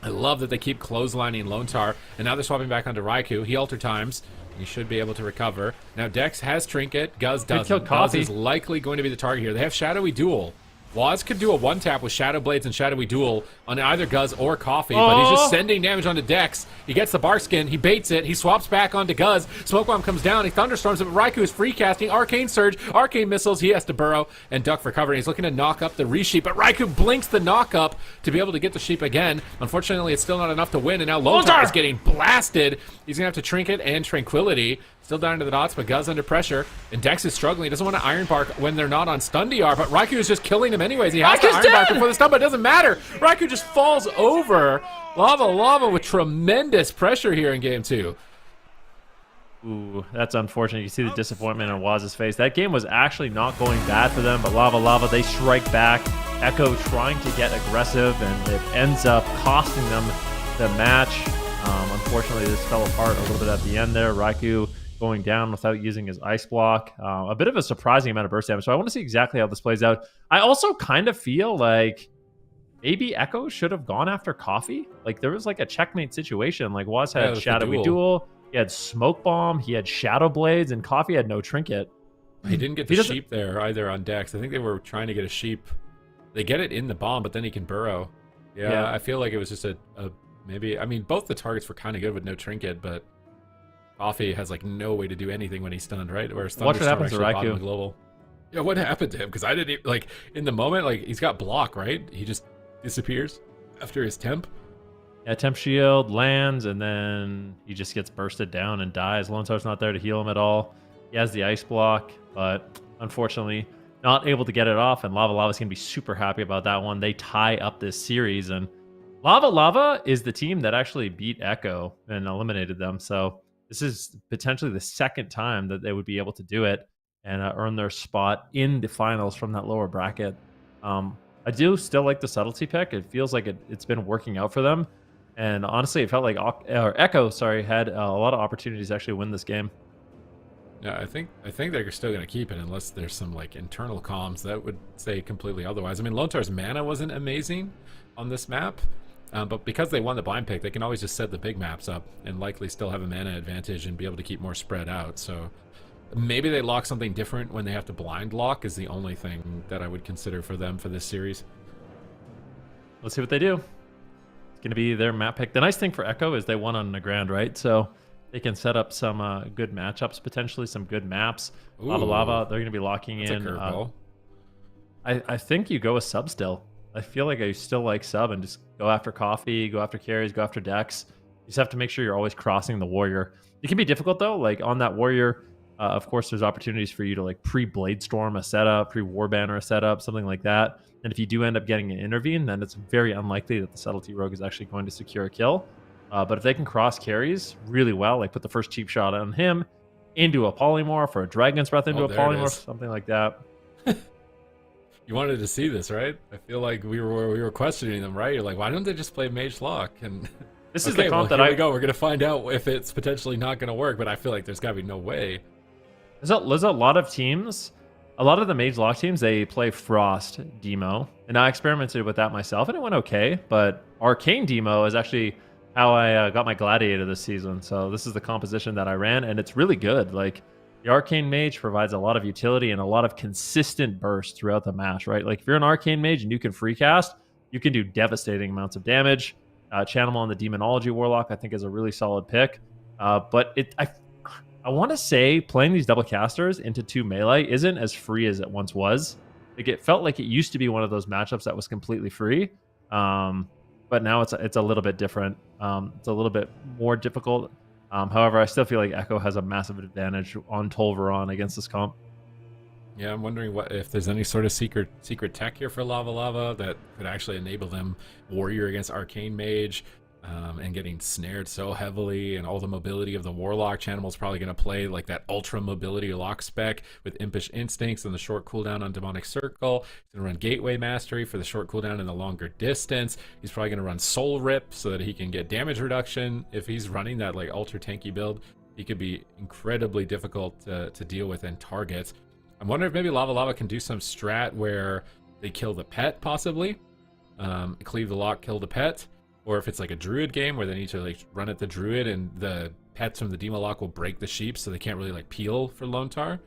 I love that they keep clotheslining Lone Star, and now they're swapping back onto Raikou. He alter times. He should be able to recover. Now Dex has Trinket. Guz doesn't. Guz is likely going to be the target here. They have Shadowy Duel. Waz could do a one-tap with Shadow Blades and Shadowy Duel on either Guz or Coffee, but he's just sending damage onto Dex. He gets the Barkskin, he baits it, he swaps back onto Guz. Smoke Bomb comes down, he thunderstorms it, but Raikou is free casting, Arcane Surge, Arcane Missiles, he has to burrow and duck for cover, and he's looking to knock up the Resheep, but Raikou blinks the knock-up to be able to get the Sheep again. Unfortunately, it's still not enough to win, and now Lone Star is getting blasted. He's going to have to Trinket and Tranquility. Still down to the dots, but Guz under pressure. And Dex is struggling. He doesn't want to Iron Bark when they're not on stun DR, but Raikou is just killing him anyways. He has to Iron Bark before the stun, but it doesn't matter. Raikou just falls over. Lava with tremendous pressure here in game 2. Ooh, that's unfortunate. You see the disappointment in Waz's face. That game was actually not going bad for them, but Lava Lava, they strike back. Echo trying to get aggressive, and it ends up costing them the match. Unfortunately, this fell apart a little bit at the end there. Raikou going down without using his ice block. A bit of a surprising amount of burst damage, so I want to see exactly how this plays out. I also kind of feel like maybe Echo should have gone after Coffee. Like, there was like a checkmate situation. Like, Waz had Shadowy Duel. He had Smoke Bomb, he had Shadow Blades, and Coffee had no Trinket. He didn't get the sheep there either on Dex. I think they were trying to get a sheep. They get it in the bomb, but then he can burrow. Yeah. I feel like it was just a maybe. I mean, both the targets were kind of good with no Trinket, but Coffee has like no way to do anything when he's stunned, right? Whereas Watch what happens to Raikou. Global. Yeah, what happened to him? Because I didn't even, like, in the moment, like, he's got block, right? He just disappears after his temp. Yeah, temp shield lands, and then he just gets bursted down and dies. Lone Star's not there to heal him at all. He has the ice block, but unfortunately not able to get it off, and Lava Lava's going to be super happy about that one. They tie up this series, and Lava Lava is the team that actually beat Echo and eliminated them, so this is potentially the second time that they would be able to do it and earn their spot in the finals from that lower bracket. I do still like the subtlety pick. It feels like it's been working out for them. And honestly, it felt like Echo, had a lot of opportunities to actually win this game. Yeah, I think they're still going to keep it unless there's some like internal comms that would say completely otherwise. I mean, Lone Star's mana wasn't amazing on this map, but because they won the blind pick, they can always just set the big maps up and likely still have a mana advantage and be able to keep more spread out. So maybe they lock something different when they have to blind lock is the only thing that I would consider for them for this series. Let's see what they do. Going to be their map pick. The nice thing for Echo is they won on Nagrand, right? So they can set up some good matchups, potentially some good maps. Ooh, Lava Lava, they're going to be locking in. I think you go with sub still. I feel like I still like sub and just go after Coffee, go after carries, go after decks. You just have to make sure you're always crossing the warrior. It can be difficult though. Like on that warrior, of course, there's opportunities for you to like pre-Blade Storm a setup, pre-War Banner a setup, something like that. And if you do end up getting an intervene, then it's very unlikely that the Subtlety Rogue is actually going to secure a kill. But if they can cross carries really well, like put the first cheap shot on him into a Polymorph or a Dragon's Breath into a Polymorph, something like that. You wanted to see this, right? I feel like we were questioning them, right? You're like, why don't they just play Mage Lock? And this is the comp that here we go. We're gonna find out if it's potentially not gonna work, but I feel like there's gotta be no way. There's a lot of teams. A lot of the Mage Lock teams, they play Frost Demo. And I experimented with that myself, and it went okay. But Arcane Demo is actually how I got my Gladiator this season. So this is the composition that I ran, and it's really good. Like, the Arcane Mage provides a lot of utility and a lot of consistent burst throughout the match, right? Like, if you're an Arcane Mage and you can free cast, you can do devastating amounts of damage. Channel on the Demonology Warlock, I think, is a really solid pick. But I want to say playing these double casters into 2 melee isn't as free as it once was. Like, it felt like it used to be one of those matchups that was completely free, but now it's a little bit different. It's a little bit more difficult. However, I still feel like Echo has a massive advantage on Tolvaron against this comp. Yeah, I'm wondering if there's any sort of secret tech here for Lava Lava that could actually enable them Warrior against Arcane Mage. And getting snared so heavily, and all the mobility of the Warlock. Chanimal's probably going to play like that ultra mobility lock spec with Impish Instincts and the short cooldown on Demonic Circle. He's going to run Gateway Mastery for the short cooldown and the longer distance. He's probably going to run Soul Rip so that he can get damage reduction. If he's running that like ultra tanky build, he could be incredibly difficult to deal with and target. I'm wondering if maybe Lava Lava can do some strat where they kill the pet, possibly. Cleave the lock, kill the pet. Or if it's like a druid game where they need to like run at the druid and the pets from the Demo Lock will break the sheep, so they can't really like peel for Lone Tar.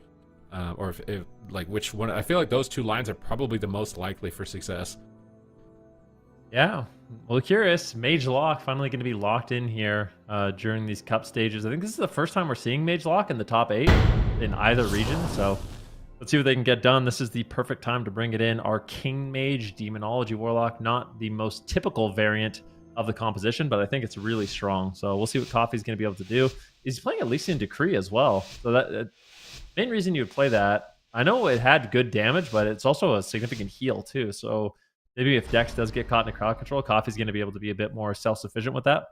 Or if like which one, I feel like those two lines are probably the most likely for success. Yeah, well, curious. Mage Lock finally going to be locked in here during these cup stages. I think this is the first time we're seeing Mage Lock in the top 8 in either region. So let's see what they can get done. This is the perfect time to bring it in. Arcane Mage, Demonology Warlock, not the most typical variant of the composition, but I think it's really strong. So we'll see what Coffee's going to be able to do. He's playing Elysian Decree as well. So that main reason you would play that, I know it had good damage, but it's also a significant heal too. So maybe if Dex does get caught in a crowd control, Coffee's going to be able to be a bit more self-sufficient with that.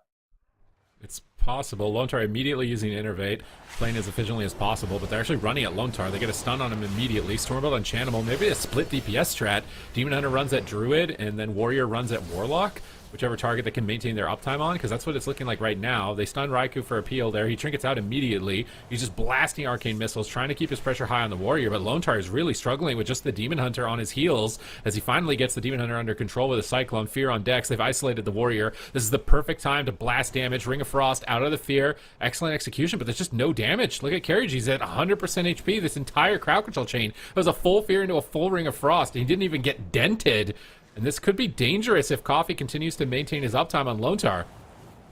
It's possible. Lontar immediately using Innervate, playing as efficiently as possible, but they're actually running at Lontar. They get a stun on him immediately. Stormbolt on Chanimal, maybe a split DPS strat. Demon Hunter runs at Druid, and then Warrior runs at Warlock, whichever target they can maintain their uptime on, because that's what it's looking like right now. They stun Raikou for a peel there. He trinkets out immediately. He's just blasting Arcane Missiles, trying to keep his pressure high on the Warrior, but Lontar is really struggling with just the Demon Hunter on his heels as he finally gets the Demon Hunter under control with a Cyclone. Fear on Dex. They've isolated the Warrior. This is the perfect time to blast damage. Ring of Frost out of the Fear. Excellent execution, but there's just no damage. Look at Karaji's at 100% HP. This entire crowd control chain. It was a full Fear into a full Ring of Frost, and he didn't even get dented. And this could be dangerous if Coffee continues to maintain his uptime on Lontar.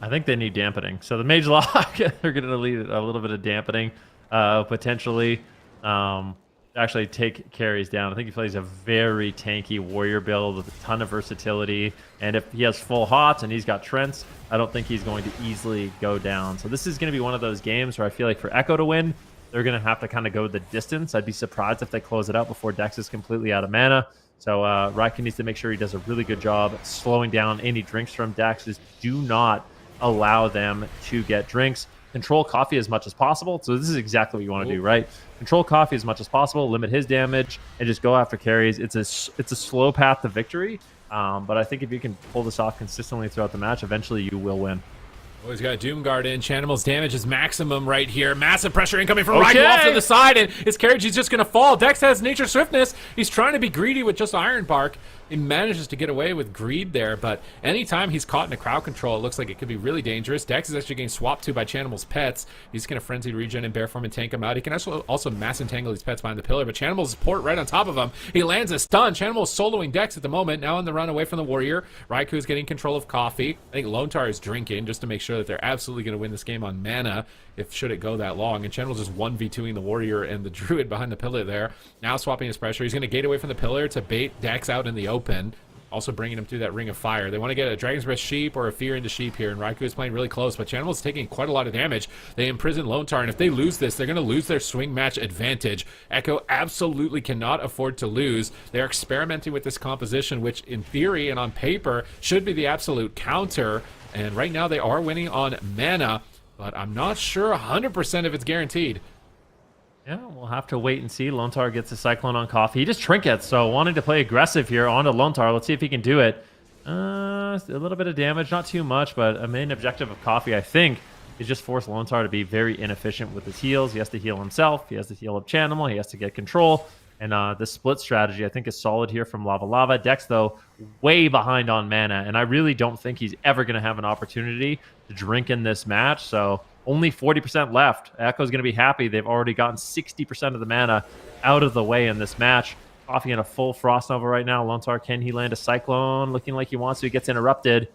I think they need dampening. So the Mage Lock, they're going to lead a little bit of dampening, potentially. Actually take carries down. I think he plays a very tanky Warrior build with a ton of versatility. And if he has full HOTS and he's got Trents, I don't think he's going to easily go down. So this is going to be one of those games where I feel like for Echo to win, they're going to have to kind of go the distance. I'd be surprised if they close it out before Dex is completely out of mana. So Raikou needs to make sure he does a really good job slowing down any drinks from Dex. Just do not allow them to get drinks. Control Coffee as much as possible. So this is exactly what you want to do, right? Control Coffee as much as possible, limit his damage, and just go after carries. It's a slow path to victory, but I think if you can pull this off consistently throughout the match, eventually you will win. Oh, he's got Doomguard in. Chanimal's damage is maximum right here. Massive pressure incoming from Raikou off to the side, and his carriage is just going to fall. Dex has Nature Swiftness. He's trying to be greedy with just Iron Bark. He manages to get away with greed there, but anytime he's caught in a crowd control, it looks like it could be really dangerous. Dex is actually getting swapped to by Chanimal's pets. He's going to Frenzied Regen in bear form and tank him out. He can also mass entangle these pets behind the pillar, but Chanimal's port right on top of him. He lands a stun. Chanimal's soloing Dex at the moment, now on the run away from the Warrior. Raikou is getting control of Coffee. I think Lontar is drinking just to make sure that they're absolutely going to win this game on mana if should it go that long. And Chanimal's just 1v2ing the Warrior and the Druid behind the pillar there. Now swapping his pressure. He's going to gate away from the pillar to bait Dex out in the open. Also bringing him through that Ring of Fire. They want to get a Dragon's Breath Sheep or a Fear into Sheep here, and Raikou is playing really close, but Chanimal's taking quite a lot of damage. They imprison Lontar, and if they lose this, they're going to lose their swing match advantage. Echo absolutely cannot afford to lose. They're experimenting with this composition, which in theory and on paper should be the absolute counter, and right now they are winning on mana, but I'm not sure 100% if it's guaranteed. Yeah, we'll have to wait and see. Lontar gets a Cyclone on Coffee. He just trinkets, so wanting to play aggressive here onto Lontar. Let's see if he can do it. A little bit of damage, not too much, but a main objective of Coffee, I think, is just force Lontar to be very inefficient with his heals. He has to heal himself. He has to heal up Chanimal. He has to get control. And the split strategy, I think, is solid here from Lava Lava. Dex, though, way behind on mana, and I really don't think he's ever going to have an opportunity to drink in this match, so only 40% left. Echo's going to be happy. They've already gotten 60% of the mana out of the way in this match. Coffee in a full Frost Nova right now. Lontar, can he land a Cyclone? Looking like he wants to. He gets interrupted.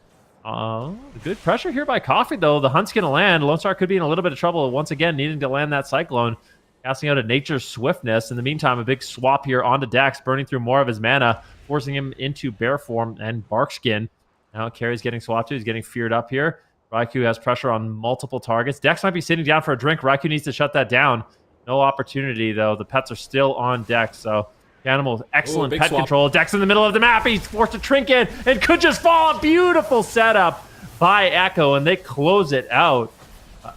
Good pressure here by Coffee, though. The hunt's going to land. Lontar could be in a little bit of trouble once again, needing to land that Cyclone. Casting out a Nature's Swiftness. In the meantime, a big swap here onto Dex, burning through more of his mana, forcing him into Bear Form and Barkskin. Now Carrie's getting swapped to. He's getting feared up here. Raikou has pressure on multiple targets. Dex might be sitting down for a drink. Raikou needs to shut that down. No opportunity, though. The pets are still on Dex, so Animal, excellent pet control. Dex in the middle of the map. He's forced to trinket and could just fall. A beautiful setup by Echo, and they close it out.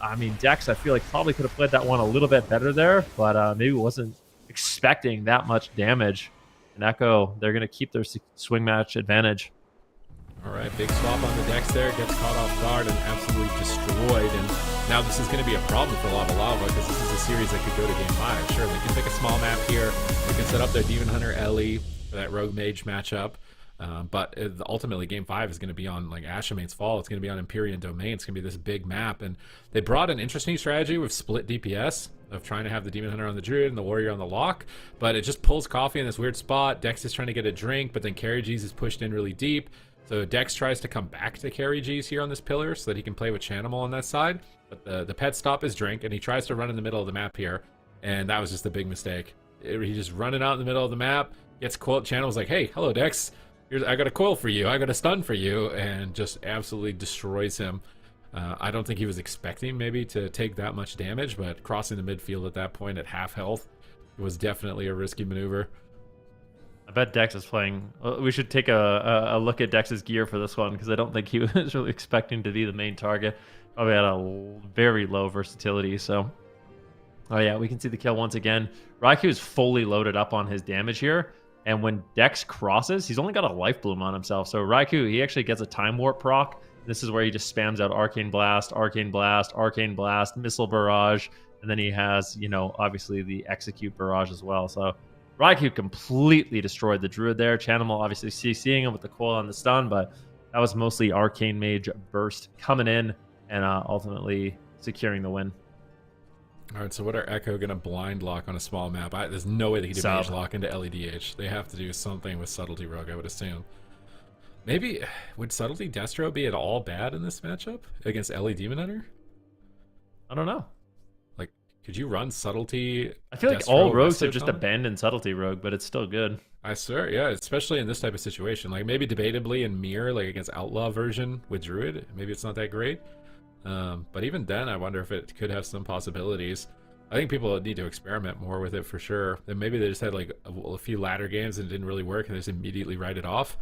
I mean, Dex, I feel like probably could have played that one a little bit better there, but maybe wasn't expecting that much damage. And Echo, they're going to keep their swing match advantage. All right, big swap on the Dex there. Gets caught off guard and absolutely destroyed. And now this is going to be a problem for Lava Lava because this is a series that could go to Game 5. Sure, they can pick a small map here. They can set up their Demon Hunter Ellie for that Rogue Mage matchup. But ultimately, Game 5 is going to be on like Ashamane's Fall. It's going to be on Empyrean Domain. It's going to be this big map. And they brought an interesting strategy with split DPS of trying to have the Demon Hunter on the Druid and the Warrior on the Lock. But it just pulls Coffee in this weird spot. Dex is trying to get a drink, but then Carry G's is pushed in really deep. So Dex tries to come back to Carry G's here on this pillar so that he can play with Chanimal on that side. But the pets stop his drink, and he tries to run in the middle of the map here. And that was just a big mistake. He just running out in the middle of the map, gets coiled. Chanimal's like, hey, hello, Dex. I got a coil for you. I got a stun for you. And just absolutely destroys him. I don't think he was expecting maybe to take that much damage, but crossing the midfield at that point at half health was definitely a risky maneuver. I bet Dex is playing. We should take a look at Dex's gear for this one because I don't think he was really expecting to be the main target. probably at a very low versatility. So, oh yeah, we can see the kill once again. Raikou is fully loaded up on his damage here. And when Dex crosses, he's only got a life bloom on himself. So Raikou, he actually gets a time warp proc. This is where he just spams out Arcane Blast, Arcane Blast, Arcane Blast, Missile Barrage, and then he has, you know, obviously the Execute Barrage as well. So Raikou completely destroyed the Druid there. Chanimal obviously CCing him with the coil and the stun, but that was mostly Arcane Mage Burst coming in and ultimately securing the win. All right, so what are Echo going to blind lock on a small map? There's no way they can do mage lock into LEDH. They have to do something with Subtlety Rogue, I would assume. Maybe, would Subtlety Destro be at all bad in this matchup against LE Demon Hunter? I don't know. Like, could you run Subtlety I feel like Destro all rogues have Resto just Taunt? abandoned Subtlety Rogue, but it's still good. I swear, yeah, especially in this type of situation. Like, maybe debatably in Mirror, like against Outlaw version with Druid, maybe it's not that great. But even then, I wonder if it could have some possibilities. I think people need to experiment more with it for sure. And maybe they just had like a few ladder games and it didn't really work and they just immediately write it off.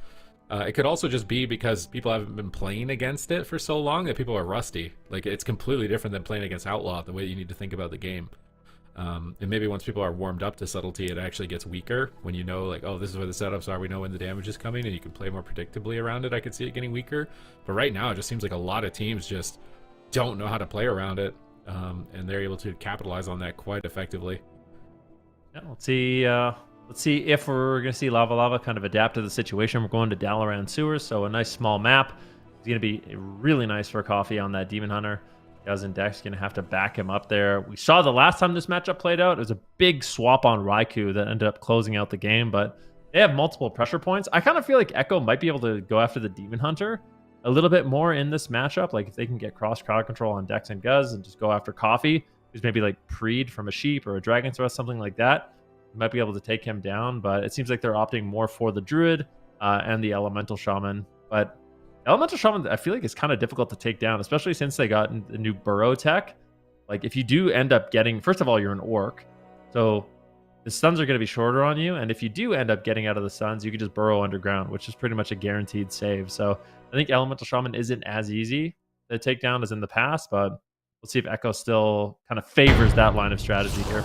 It could also just be because people haven't been playing against it for so long that people are rusty. Like, it's completely different than playing against Outlaw, the way you need to think about the game. And maybe once people are warmed up to Subtlety, it actually gets weaker when you know, like, oh, this is where the setups are. We know when the damage is coming and you can play more predictably around it. I could see it getting weaker. But right now, it just seems like a lot of teams just don't know how to play around it. And they're able to capitalize on that quite effectively. Yeah, let's see if we're going to see Lava Lava kind of adapt to the situation. We're going to Dalaran Sewers, so a nice small map. It's going to be really nice for Coffee on that Demon Hunter. Guz and Dex going to have to back him up there. We saw the last time this matchup played out, it was a big swap on Raikou that ended up closing out the game, but they have multiple pressure points. I kind of feel like Echo might be able to go after the Demon Hunter a little bit more in this matchup. Like, if they can get cross crowd control on Dex and Guz and just go after Coffee, who's maybe like preed from a sheep or a dragon thrust, something like that, you might be able to take him down. But it seems like they're opting more for the Druid and the Elemental Shaman. But Elemental Shaman, I feel like it's kind of difficult to take down, especially since they got the new burrow tech. Like, if you do end up getting, first of all, you're an orc, so the stuns are going to be shorter on you. And if you do end up getting out of the stuns, you can just burrow underground, which is pretty much a guaranteed save. So I think Elemental Shaman isn't as easy to take down as in the past, but we'll see if Echo still kind of favors that line of strategy here.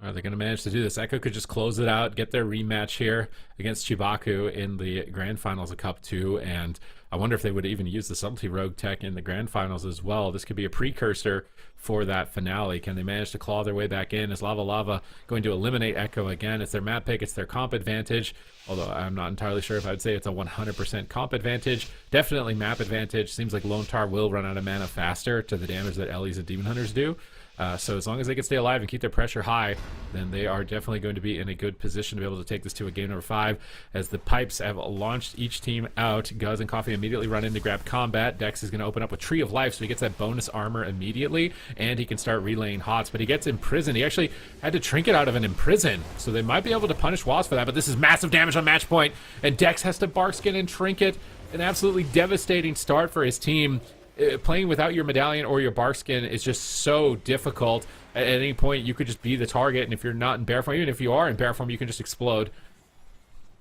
Are they going to manage to do this? Echo could just close it out, get their rematch here against Chibaku in the Grand Finals of Cup 2, and I wonder if they would even use the Subtlety Rogue tech in the Grand Finals as well. This could be a precursor for that finale. Can they manage to claw their way back in? Is Lava Lava going to eliminate Echo again? It's their map pick, it's their comp advantage, although I'm not entirely sure if I would say it's a 100% comp advantage. Definitely map advantage. Seems like Lone Tar will run out of mana faster to the damage that Ellie's and Demon Hunters do. So as long as they can stay alive and keep their pressure high, then they are definitely going to be in a good position to be able to take this to a game number 5. As the pipes have launched each team out, Guz and Coffee immediately run in to grab combat. Dex is going to open up with Tree of Life, so he gets that bonus armor immediately, and he can start relaying HOTS, but he gets imprisoned. He actually had to trinket out of an imprison, so they might be able to punish Wasp for that, but this is massive damage on match point, and Dex has to Barkskin and trinket. An absolutely devastating start for his team. Playing without your medallion or your barkskin is just so difficult. At any point, you could just be the target, and if you're not in bear form, even if you are in bear form, you can just explode.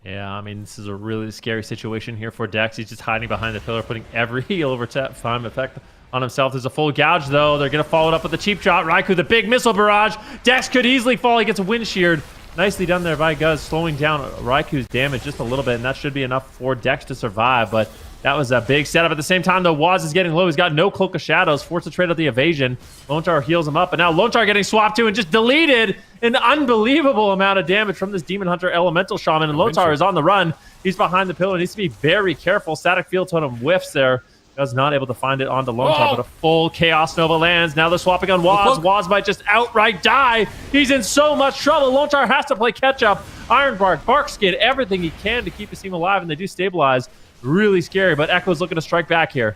Yeah, I mean, this is a really scary situation here for Dex. He's just hiding behind the pillar, putting every heal over time effect on himself. There's a full gouge, though. They're going to follow it up with the cheap shot. Raikou, the big missile barrage. Dex could easily fall. He gets a wind sheared. Nicely done there by Guz, slowing down Raikou's damage just a little bit, and that should be enough for Dex to survive, but that was a big setup. At the same time, though, Waz is getting low. He's got no Cloak of Shadows, forced to trade out the evasion. Lone Tar heals him up, but now Lone Tar getting swapped to and just deleted an unbelievable amount of damage from this Demon Hunter Elemental Shaman, and Lone Tar is on the run. He's behind the pillar, needs to be very careful. Static Field Totem whiffs there. Guz not able to find it onto Lone Tar, but a full Chaos Nova lands. Now they're swapping on Waz. Waz might just outright die. He's in so much trouble. Lone Tar has to play catch-up. Ironbark, Barkskin, everything he can to keep his team alive, and they do stabilize. Really scary, but Echo's looking to strike back here.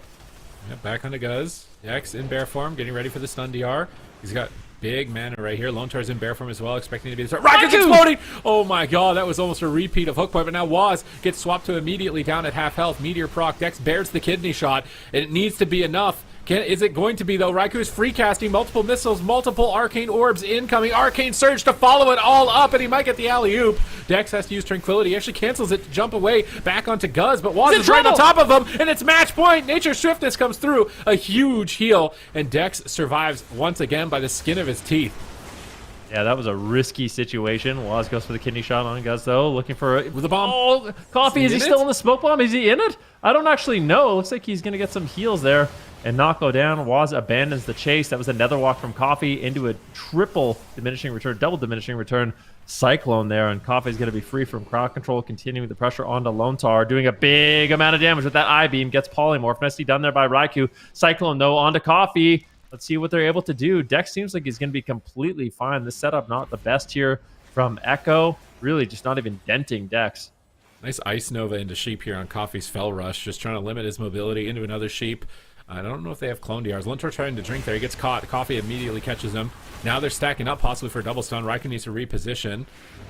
Yeah, back on the Guz. Dex in bear form, getting ready for the stun DR. He's got big mana right here. Lone Tar's in bear form as well, expecting to be the start. Rocket's exploding! Oh my god, that was almost a repeat of Hook Point, but now Waz gets swapped to immediately down at half health. Meteor proc, Dex bears the kidney shot, and it needs to be enough. Is it going to be, though? Raikou is free casting multiple missiles, multiple arcane orbs incoming, arcane surge to follow it all up, and he might get the alley-oop. Dex has to use Tranquility. He actually cancels it to jump away back onto Guz, but Waz is right on top of him, and it's match point. Nature's Swiftness comes through, a huge heal, and Dex survives once again by the skin of his teeth. Yeah, that was a risky situation. Waz goes for the kidney shot on Guz, though, looking for with the bomb. Oh, Coffee, is he still in the smoke bomb? Is he in it? I don't actually know. Looks like he's going to get some heals there and not go down. Waz abandons the chase. That was another walk from Coffee into a triple diminishing return, double diminishing return cyclone there, and Coffee's going to be free from crowd control, continuing the pressure onto Lontar, doing a big amount of damage with that I-beam, gets polymorph. Nicely done there by Raikou. Cyclone, though, onto Coffee. Let's see what they're able to do. Dex seems like he's going to be completely fine. This setup not the best here from Echo. Really just not even denting Dex. Nice Ice Nova into Sheep here on Coffee's Fell Rush, just trying to limit his mobility into another Sheep. I don't know if they have clone DRs. Lontar trying to drink there. He gets caught. Coffee immediately catches him. Now they're stacking up possibly for a double stun. Raikou needs to reposition,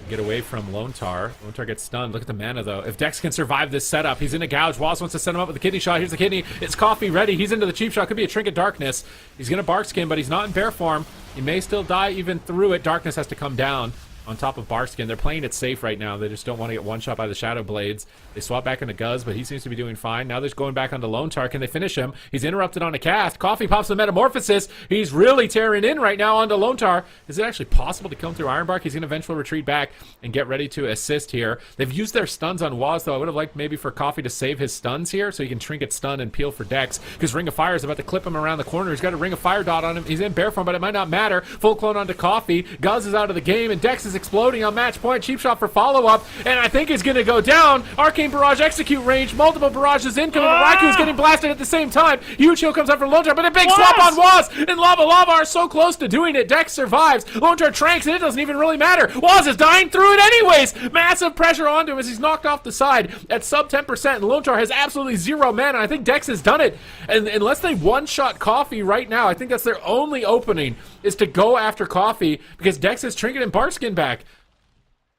get away from Lontar. Lontar gets stunned. Look at the mana, though. If Dex can survive this setup, he's in a gouge. Waz wants to set him up with the kidney shot. Here's the kidney. It's Coffee ready. He's into the cheap shot. Could be a Trinket Darkness. He's going to Bark Skin, but he's not in bear form. He may still die even through it. Darkness has to come down on top of Barkskin. They're playing it safe right now. They just don't want to get one shot by the Shadow Blades. They swap back into Guz, but he seems to be doing fine. Now they're going back onto Lontar. Can they finish him? He's interrupted on a cast. Coffee pops the Metamorphosis. He's really tearing in right now onto Lontar. Is it actually possible to kill him through Ironbark? He's going to eventually retreat back and get ready to assist here. They've used their stuns on Waz, though. I would have liked maybe for Coffee to save his stuns here so he can Trinket stun and peel for Dex, because Ring of Fire is about to clip him around the corner. He's got a Ring of Fire dot on him. He's in bear form, but it might not matter. Full clone onto Coffee. Guz is out of the game, and Dex is exploding on match point. Cheap shot for follow-up, and I think he's going to go down. Arcane Barrage execute range. Multiple barrages incoming. Raikou is getting blasted at the same time. Huge heal comes up from Lontar, but a big swap on Waz, and Lava are so close to doing it. Dex survives. Lontar tranks, and it doesn't even really matter. Waz is dying through it anyways. Massive pressure onto him as he's knocked off the side at sub 10%, and Lontar has absolutely zero mana. I think Dex has done it, and unless they one-shot Coffee right now, I think that's their only opening, is to go after Coffee, because Dex has Trinket and Barkskin back.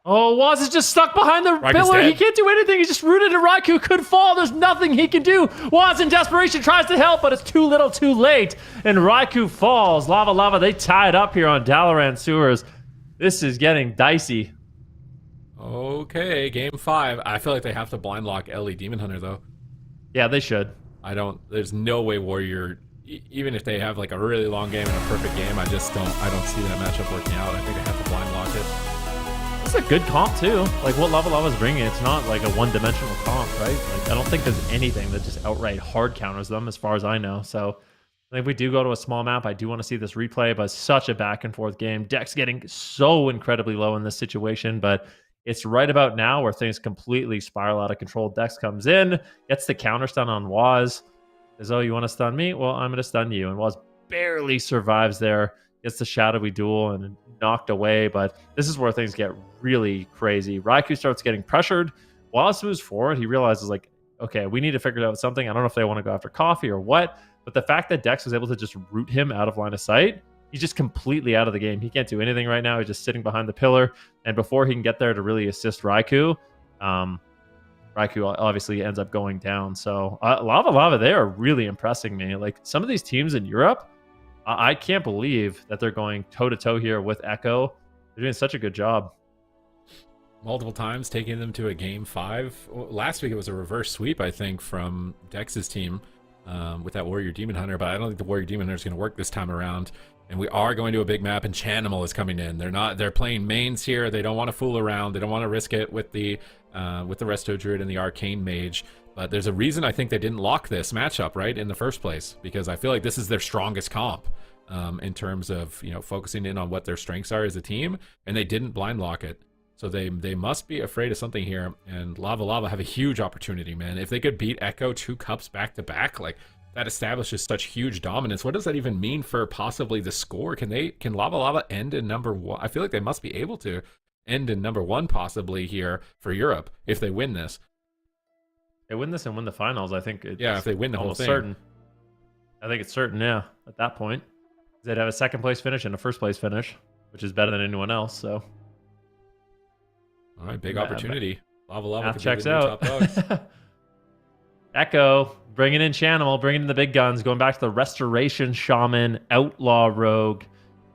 Oh, Waz is just stuck behind the Raikou's pillar. dead. He can't do anything. He's just rooted, and Raikou could fall. There's nothing he can do. Waz in desperation tries to help, but it's too little too late. And Raikou falls. Lava, they tie it up here on Dalaran Sewers. This is getting dicey. Okay, game 5. I feel like they have to blind lock Ellie Demon Hunter, though. Yeah, they should. There's no way Warrior, even if they have like a really long game and a perfect game, I don't see that matchup working out. I think they have to blind lock it. It's a good comp, too. Like, what Lava's bringing, it's not like a one-dimensional comp, right? Like, I don't think there's anything that just outright hard counters them, as far as I know. So, I think if we do go to a small map, I do want to see this replay, but such a back-and-forth game. Dex getting so incredibly low in this situation, but it's right about now where things completely spiral out of control. Dex comes in, gets the counter stun on Waz. Says, oh, you want to stun me? Well, I'm going to stun you. And Waz barely survives there. Gets the shadowy duel and knocked away, but this is where things get really crazy. Raikou starts getting pressured. Waz moves forward. He realizes, like, okay, we need to figure out something. I don't know if they want to go after Coffee or what, but the fact that Dex was able to just root him out of line of sight, he's just completely out of the game. He can't do anything right now. He's just sitting behind the pillar, and before he can get there to really assist Raikou, Raikou obviously ends up going down. So Lava, they are really impressing me. Like, some of these teams in Europe, I can't believe that they're going toe-to-toe here with Echo. They're doing such a good job. Multiple times, taking them to a game 5. Last week it was a reverse sweep, I think, from Dex's team with that Warrior Demon Hunter, but I don't think the Warrior Demon Hunter is going to work this time around. And we are going to a big map, and Chanimal is coming in. They're playing mains here. They don't want to fool around. They don't want to risk it with the Resto Druid and the Arcane Mage. But there's a reason I think they didn't lock this matchup, right, in the first place, because I feel like this is their strongest comp in terms of, focusing in on what their strengths are as a team, and they didn't blind lock it. So they must be afraid of something here, and Lava have a huge opportunity, man. If they could beat Echo 2 cups back to back, like, that establishes such huge dominance. What does that even mean for possibly the score? Can Lava end in number 1? I feel like they must be able to end in number 1 possibly here for Europe if they win this. They win this and win the finals, I think. If they win the whole thing. Certain. I think it's certain, yeah, at that point. They'd have a second place finish and a first place finish, which is better than anyone else, so. All right, big opportunity. Lava checks out. Top dogs. Echo bringing in Channel, bringing in the big guns, going back to the Restoration Shaman, Outlaw Rogue,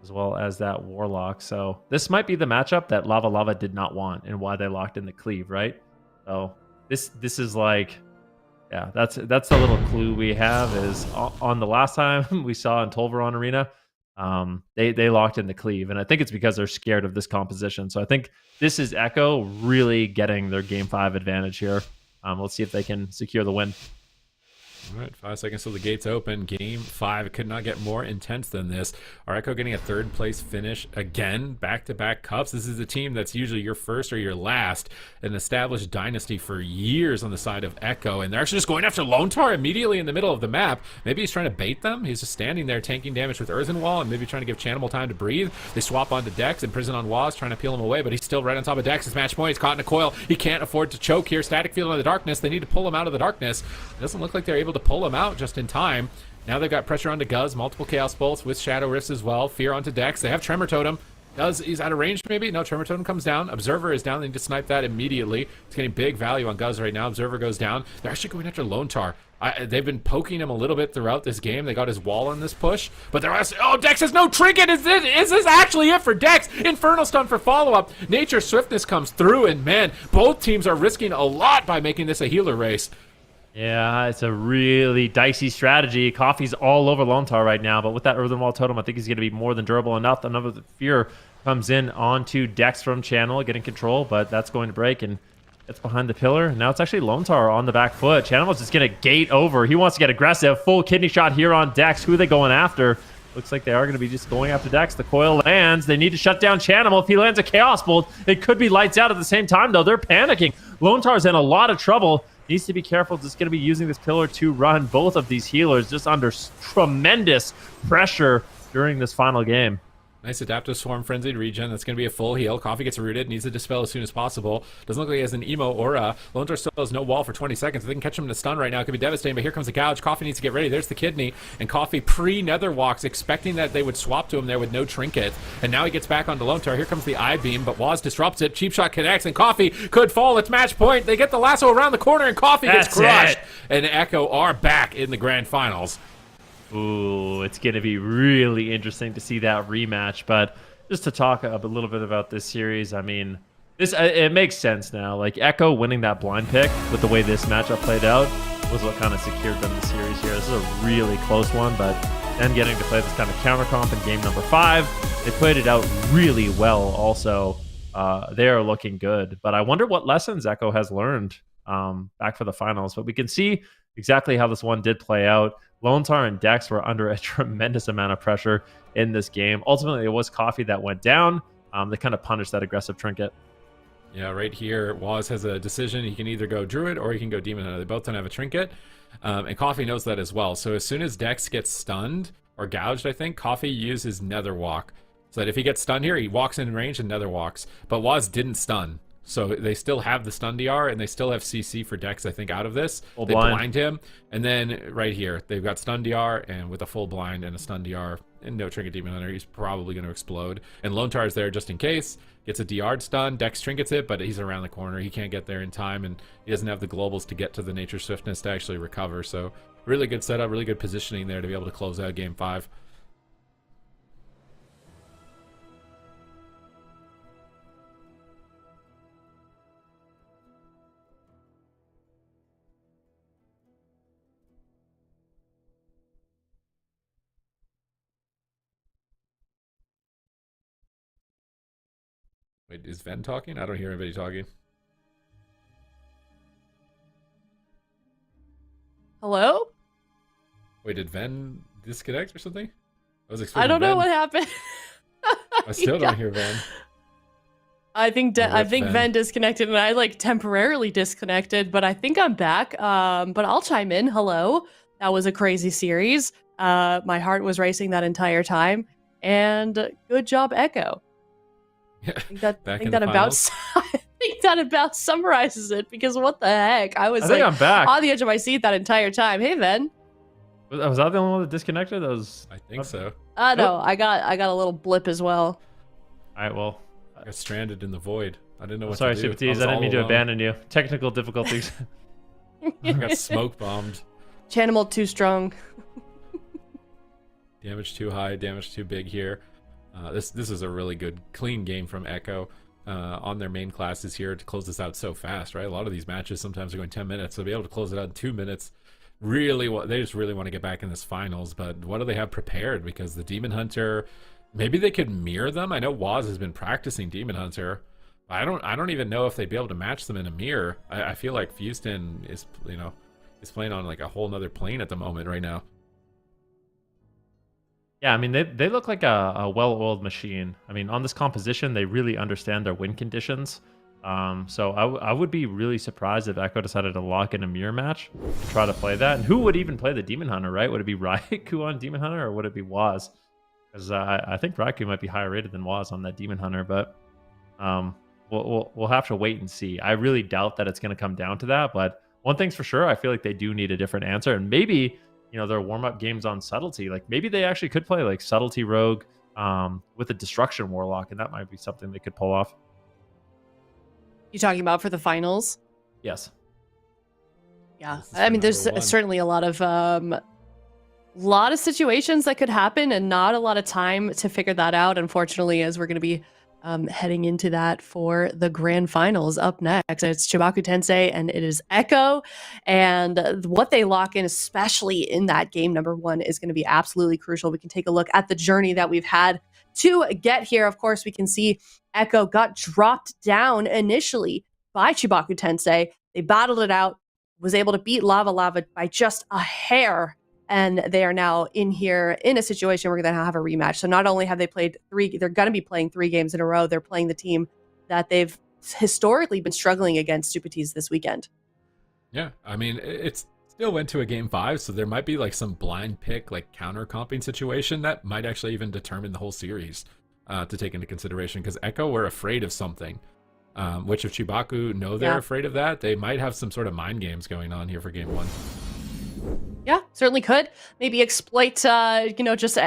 as well as that Warlock. So this might be the matchup that Lava Lava did not want and why they locked in the cleave, right? So this is like, yeah, that's the little clue we have is on the last time we saw in Tolvaron Arena, they locked in the cleave, and I think it's because they're scared of this composition. So I think this is Echo really getting their Game 5 advantage here. Let's see if they can secure the win. All right, 5 seconds till the gates open. Game 5 could not get more intense than this. Are Echo getting a 3rd place finish again? Back-to-back cups. This is a team that's usually your first or your last. An established dynasty for years on the side of Echo, and they're actually just going after Lontar immediately in the middle of the map. Maybe he's trying to bait them. He's just standing there tanking damage with Earthen Wall and maybe trying to give Chanimal time to breathe. They swap onto Dex, Imprison on Waz, trying to peel him away, but he's still right on top of Dex. His match point. He's caught in a coil. He can't afford to choke here. Static Field in the darkness. They need to pull him out of the darkness. It doesn't look like they're able to pull him out just in time. Now they've got pressure onto Guz, multiple Chaos Bolts with Shadow Rifts as well. Fear onto Dex. They have Tremor Totem. Guz is out of range maybe? No, Tremor Totem comes down. Observer is down. They need to snipe that immediately. It's getting big value on Guz right now. Observer goes down. They're actually going after Lontar. They've been poking him a little bit throughout this game. They got his wall on this push, but they're also, oh, Dex has no trinket. Is this actually it for Dex? Infernal Stun for follow-up. Nature Swiftness comes through, and man, both teams are risking a lot by making this a healer race. Yeah, it's a really dicey strategy. Coffee's all over Lontar right now, but with that Earthen Wall Totem, I think he's going to be more than durable enough. Another Fear comes in onto Dex from Channel, getting control, but that's going to break, and it's behind the pillar. Now it's actually Lontar on the back foot. Channel's just going to gate over. He wants to get aggressive. Full kidney shot here on Dex. Who are they going after? Looks like they are going to be just going after Dex. The coil lands. They need to shut down Channel. If he lands a Chaos Bolt, it could be lights out at the same time, though. They're panicking. Lontar's in a lot of trouble. Needs to be careful. Just going to be using this pillar to run both of these healers just under tremendous pressure during this final game. Nice Adaptive Swarm Frenzied Regen. That's going to be a full heal. Coffee gets rooted. Needs to dispel as soon as possible. Doesn't look like he has an emo aura. Lontar still has no wall for 20 seconds. If they can catch him in a stun right now, it could be devastating, but here comes the gouge. Coffee needs to get ready. There's the kidney. And Coffee pre-nether walks, expecting that they would swap to him there with no trinket. And now he gets back onto Lontar. Here comes the I-beam, but Waz disrupts it. Cheap shot connects, and Coffee could fall. It's match point. They get the lasso around the corner, and Coffee gets crushed. And Echo are back in the grand finals. Ooh, it's going to be really interesting to see that rematch, but just to talk a little bit about this series, I mean, it makes sense now. Like, Echo winning that blind pick with the way this matchup played out was what kind of secured them the series here. This is a really close one, but then getting to play this kind of counter comp in game number 5, they played it out really well also. They are looking good, but I wonder what lessons Echo has learned back for the finals. But we can see exactly how this one did play out. Lontar and Dex were under a tremendous amount of pressure in this game. Ultimately, it was Coffee that went down. They kind of punished that aggressive trinket. Yeah, right here, Waz has a decision. He can either go Druid or he can go Demon Hunter. They both don't have a trinket, and Coffee knows that as well. So as soon as Dex gets stunned, or gouged, I think, Coffee uses Nether Walk. So that if he gets stunned here, he walks in range and Nether Walks. But Waz didn't stun. So they still have the stun DR, and they still have CC for Dex, I think, out of this. Full they blind. blind him. And then right here, they've got stun DR, and with a full blind and a stun DR, and no Trinket Demon Hunter, he's probably going to explode. And Lontar is there just in case. Gets a DR'd stun. Dex trinkets it, but he's around the corner. He can't get there in time, and he doesn't have the globals to get to the Nature Swiftness to actually recover. So really good setup, really good positioning there to be able to close out Game 5. Wait, is Ven talking? I don't hear anybody talking. Hello? Wait, did Ven disconnect or something? I was I expecting don't know Ven. what happened. I still don't hear Ven. I think Oh, rip Ven Ven. disconnected, and I like temporarily disconnected, but I think I'm back. But I'll chime in. Hello. That was a crazy series. My heart was racing that entire time, and good job, Echo. Yeah. I think that, Back I think in that the about finals. I think that about summarizes it, because what the heck? I was I think like I'm back. on the edge of my seat that entire time. Hey, Ven. Was I the only one that disconnected? That was... I think so. No, I got a little blip as well. All right, well, I got stranded in the void. I didn't know I'm what sorry, to do. Super Tees. was I didn't all mean to alone. abandon you. Technical difficulties. I got smoke bombed. Chanimal too strong. Damage too high, damage too big here. This is a really good, clean game from Echo. On their main classes here to close this out so fast, right? A lot of these matches sometimes are going 10 minutes, so to be able to close it out in 2 minutes, they just really want to get back in this finals. But what do they have prepared? Because the Demon Hunter, maybe they could mirror them. I know Waz has been practicing Demon Hunter. I don't even know if they'd be able to match them in a mirror. I feel like Houston is playing on like a whole nother plane at the moment right now. Yeah, I mean, they look like a well-oiled machine. I mean, on this composition, they really understand their win conditions. So I would be really surprised if Echo decided to lock in a mirror match to try to play that. And who would even play the Demon Hunter, right? Would it be Raikou on Demon Hunter, or would it be Waz? Because I think Raikou might be higher rated than Waz on that Demon Hunter, but we'll have to wait and see. I really doubt that it's going to come down to that, but one thing's for sure, I feel like they do need a different answer, and maybe their warm-up games on Subtlety, like maybe they actually could play like Subtlety Rogue with a Destruction Warlock, and that might be something they could pull off. You talking about for the finals? Yes. Yeah, This is I mean, there's number one. certainly a lot of situations that could happen, and not a lot of time to figure that out. Unfortunately, as we're going to be heading into that for the grand finals up next. It's Chibaku Tensei and it is Echo, and what they lock in, especially in that game number 1, is going to be absolutely crucial. We can take a look at the journey that we've had to get here. Of course, we can see Echo got dropped down initially by Chibaku Tensei. They battled it out, was able to beat Lava Lava by just a hair, and they are now in here in a situation where we're going to have a rematch. So not only have they played 3, they're going to be playing 3 games in a row. They're playing the team that they've historically been struggling against Stupides this weekend. Yeah, I mean, it still went to a game 5, so there might be like some blind pick, like counter comping situation that might actually even determine the whole series to take into consideration. Because Echo were afraid of something, which if Chibaku know they're afraid of that, they might have some sort of mind games going on here for game 1. Yeah, certainly could. Maybe exploit, just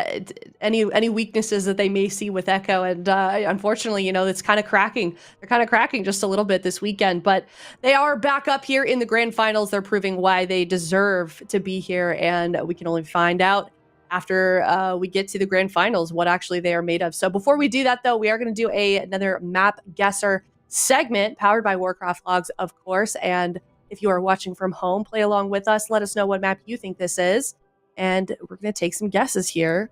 any weaknesses that they may see with Echo. And unfortunately, it's kind of cracking. They're kind of cracking just a little bit this weekend. But they are back up here in the grand finals. They're proving why they deserve to be here. And we can only find out after we get to the grand finals what actually they are made of. So before we do that, though, we are going to do another map guesser segment powered by Warcraft Logs, of course. And if you are watching from home, play along with us. Let us know what map you think this is. And we're going to take some guesses here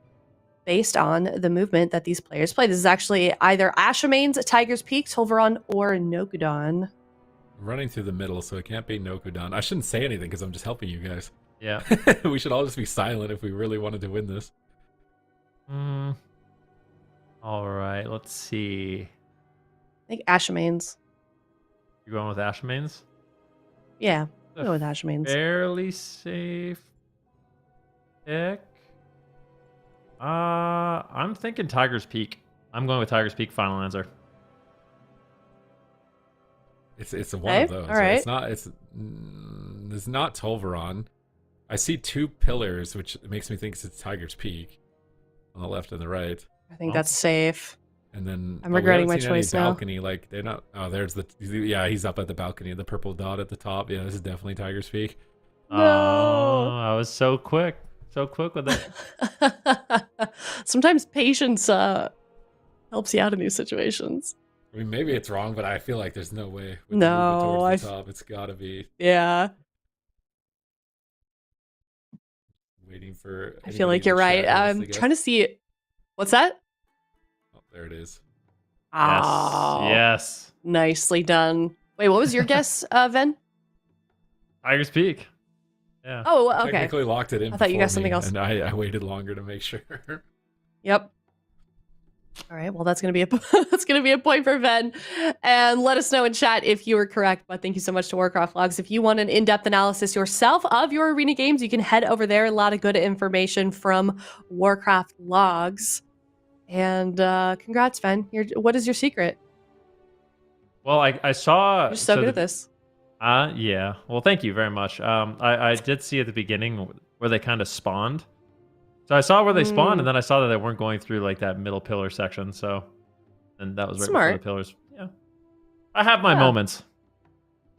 based on the movement that these players play. This is actually either Ashamane's, Tiger's Peak, Tolvaron, or Nokudan. Running through the middle, so it can't be Nokudan. I shouldn't say anything because I'm just helping you guys. Yeah. We should all just be silent if we really wanted to win this. All right, let's see. I think Ashamane's. You going with Ashamane's? Yeah, I'll go with Ashamane's. Fairly safe pick. I'm thinking Tiger's Peak. I'm going with Tiger's Peak. Final answer. It's one of those. All right. It's not Tolvaron. I see 2 pillars, which makes me think it's Tiger's Peak on the left and the right. I think that's safe. And then I'm regretting my we haven't seen any choice now. balcony, like they're not. Oh, there's he's up at the balcony, the purple dot at the top. Yeah, this is definitely Tiger's Peak. No. Oh, I was so quick with it. Sometimes patience helps you out in these situations. I mean, maybe it's wrong, but I feel like there's no way. With No, the movement towards the top, it's gotta be Yeah, waiting for. I feel like you're right. I'm trying to see. What's that? Oh, there it is. Oh, Yes. nicely done. Wait, what was your guess, Ven? Tiger's Peak. Yeah. Oh, okay. Technically locked it in. I thought you before guessed something me, else. and I waited longer to make sure. Yep. All right. Well, that's gonna be a point for Ven, and let us know in chat if you were correct. But thank you so much to Warcraft Logs. If you want an in-depth analysis yourself of your arena games, you can head over there. A lot of good information from Warcraft Logs. And congrats, Ven. What is your secret? Well, I saw. You're so good at this. Yeah. Well, thank you very much. I did see at the beginning where they kind of spawned. So I saw where they spawned, and then I saw that they weren't going through like that middle pillar section. So, and that was right Smart. before the pillars. Yeah. I have my moments.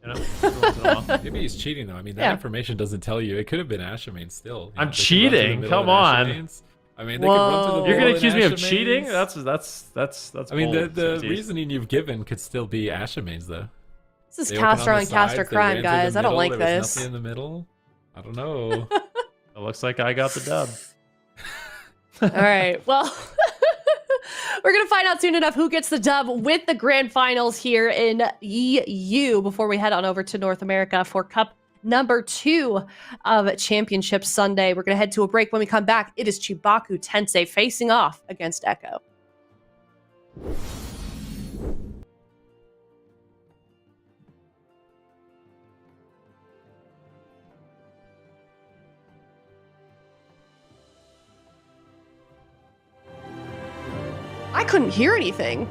You know? Every once in a while. Maybe he's cheating though. I mean, that Yeah. information doesn't tell you. It could have been Ashamane still. You I'm know, they could run through the cheating. middle Come of on. Ashamanes. I mean, they could run through the Whoa. You're gonna middle accuse me of in cheating? Ashamanes. That's. I mean, bold, the Safety. reasoning you've given could still be Ashamanes though. This is They open on caster the on caster sides, they crime, ran through the guys. I don't middle, like there was this. nothing in the middle. I don't know. It looks like I got the dub. All right. Well, we're going to find out soon enough who gets the dub with the grand finals here in EU before we head on over to North America for Cup number 2 of Championship Sunday. We're going to head to a break. When we come back, it is Chibaku Tensei facing off against Echo. I couldn't hear anything.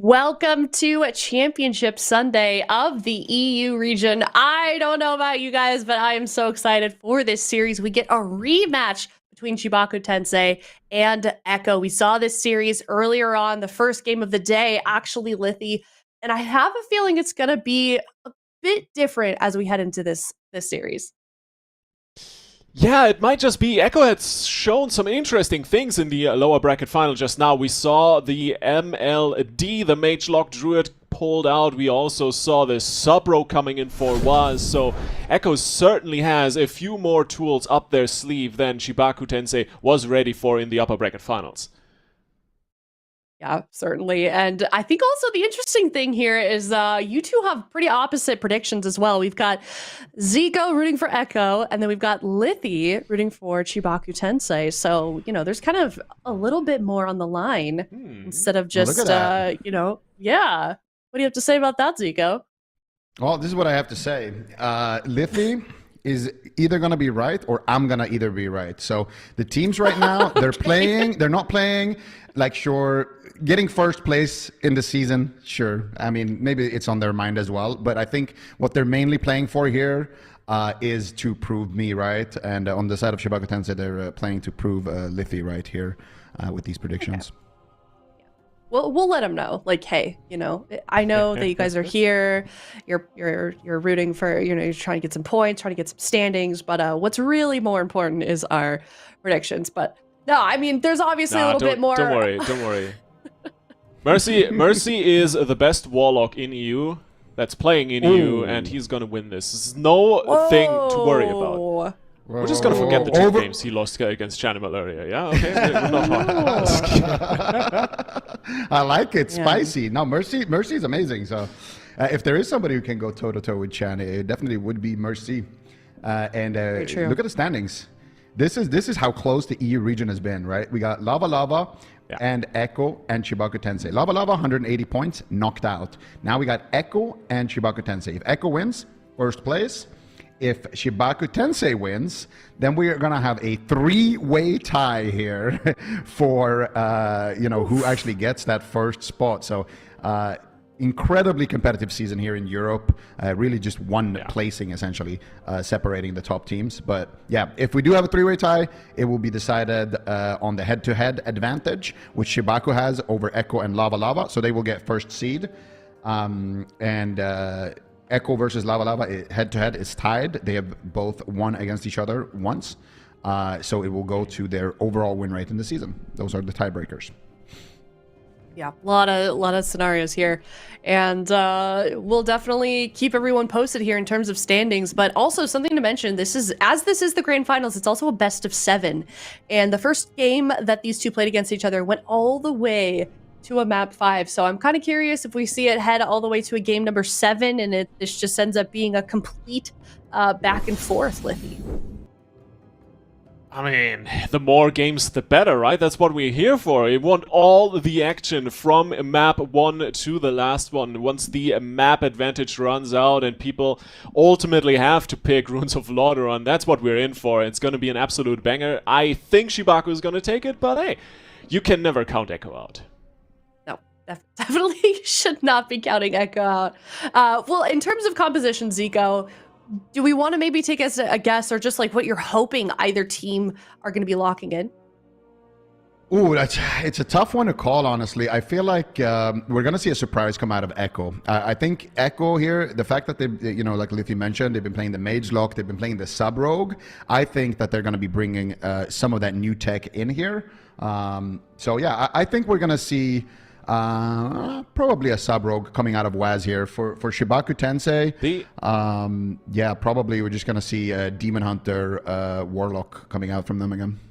Welcome to Championship Sunday of the EU region. I don't know about you guys, but I am so excited for this series. We get a rematch between CHIBAKU Tensei and Echo. We saw this series earlier on, the first game of the day, actually, Lithy, and I have a feeling it's going to be a bit different as we head into this series. Yeah, it might just be. Echo had shown some interesting things in the lower bracket final just now. We saw the MLD, the Mage Lock Druid, pulled out. We also saw the Sub-Rogue coming in for Waz. So Echo certainly has a few more tools up their sleeve than CHIBAKU Tensei was ready for in the upper bracket finals. Yeah, certainly. And I think also the interesting thing here is you two have pretty opposite predictions as well. We've got Zico rooting for Echo, and then we've got Lithy rooting for CHIBAKU Tensei. So, you know, there's kind of a little bit more on the line instead of just, you know, yeah. What do you have to say about that, Zico? Well, this is what I have to say. Lithy is either going to be right or I'm going to either be right. So the teams right now, they're not playing like, sure, getting first place in the season, sure. I mean, maybe it's on their mind as well. But I think what they're mainly playing for here is to prove me right. And on the side of CHIBAKU Tensei, they're playing to prove Lithy right here with these predictions. Okay. We'll let them know. Like, hey, you know, I know that you guys are here. You're rooting for, you know, you're trying to get some points, trying to get some standings. But what's really more important is our predictions. But no, I mean, there's obviously a little bit more. Don't worry. Mercy is the best Warlock in EU that's playing in EU, and he's gonna win this. This is no thing to worry about. We're just gonna forget the two games he lost against Chanimal earlier, yeah? Okay, we're not talking about this. I like it, spicy. No, Mercy is amazing. So if there is somebody who can go toe-to-toe with Chan, it definitely would be Mercy. And look at the standings. This is how close the EU region has been, right? We got Lava and Echo and CHIBAKU Tensei. Lava 180 points, knocked out. Now we got Echo and CHIBAKU Tensei. If Echo wins, first place. If CHIBAKU Tensei wins, then we are going to have a three-way tie here for, you know, who actually gets that first spot. So incredibly competitive season here in Europe. Really just one placing, essentially, separating the top teams. But yeah, if we do have a three-way tie, it will be decided on the head-to-head advantage, which CHIBAKU has over Echo and Lava. So they will get first seed. Echo versus Lava head-to-head is tied. They have both won against each other once. So it will go to their overall win rate in the season. Those are the tiebreakers. Yeah, a lot of scenarios here. And we'll definitely keep everyone posted here in terms of standings. But also something to mention, this is the grand finals, it's also a best of 7. And the first game that these two played against each other went all the way to a map 5. So I'm kind of curious if we see it head all the way to a game number 7 and this just ends up being a complete back and forth, Lithy. I mean, the more games, the better, right? That's what we're here for. We want all the action from map 1 to the last one. Once the map advantage runs out and people ultimately have to pick Runes of Lordaeron, that's what we're in for. It's going to be an absolute banger. I think CHIBAKU is going to take it, but hey, you can never count Echo out. Definitely should not be counting Echo out. Well, in terms of composition, Zico, do we want to maybe take as a guess or just like what you're hoping either team are going to be locking in? Ooh, it's a tough one to call, honestly. I feel like we're going to see a surprise come out of Echo. I think Echo here, the fact that they, you know, like Lithy mentioned, they've been playing the Mage Lock, they've been playing the Sub-Rogue. I think that they're going to be bringing some of that new tech in here. So yeah, I think we're going to see probably a Sub-Rogue coming out of Waz here for CHIBAKU Tensei. Yeah, probably we're just gonna see a Demon Hunter Warlock coming out from them again.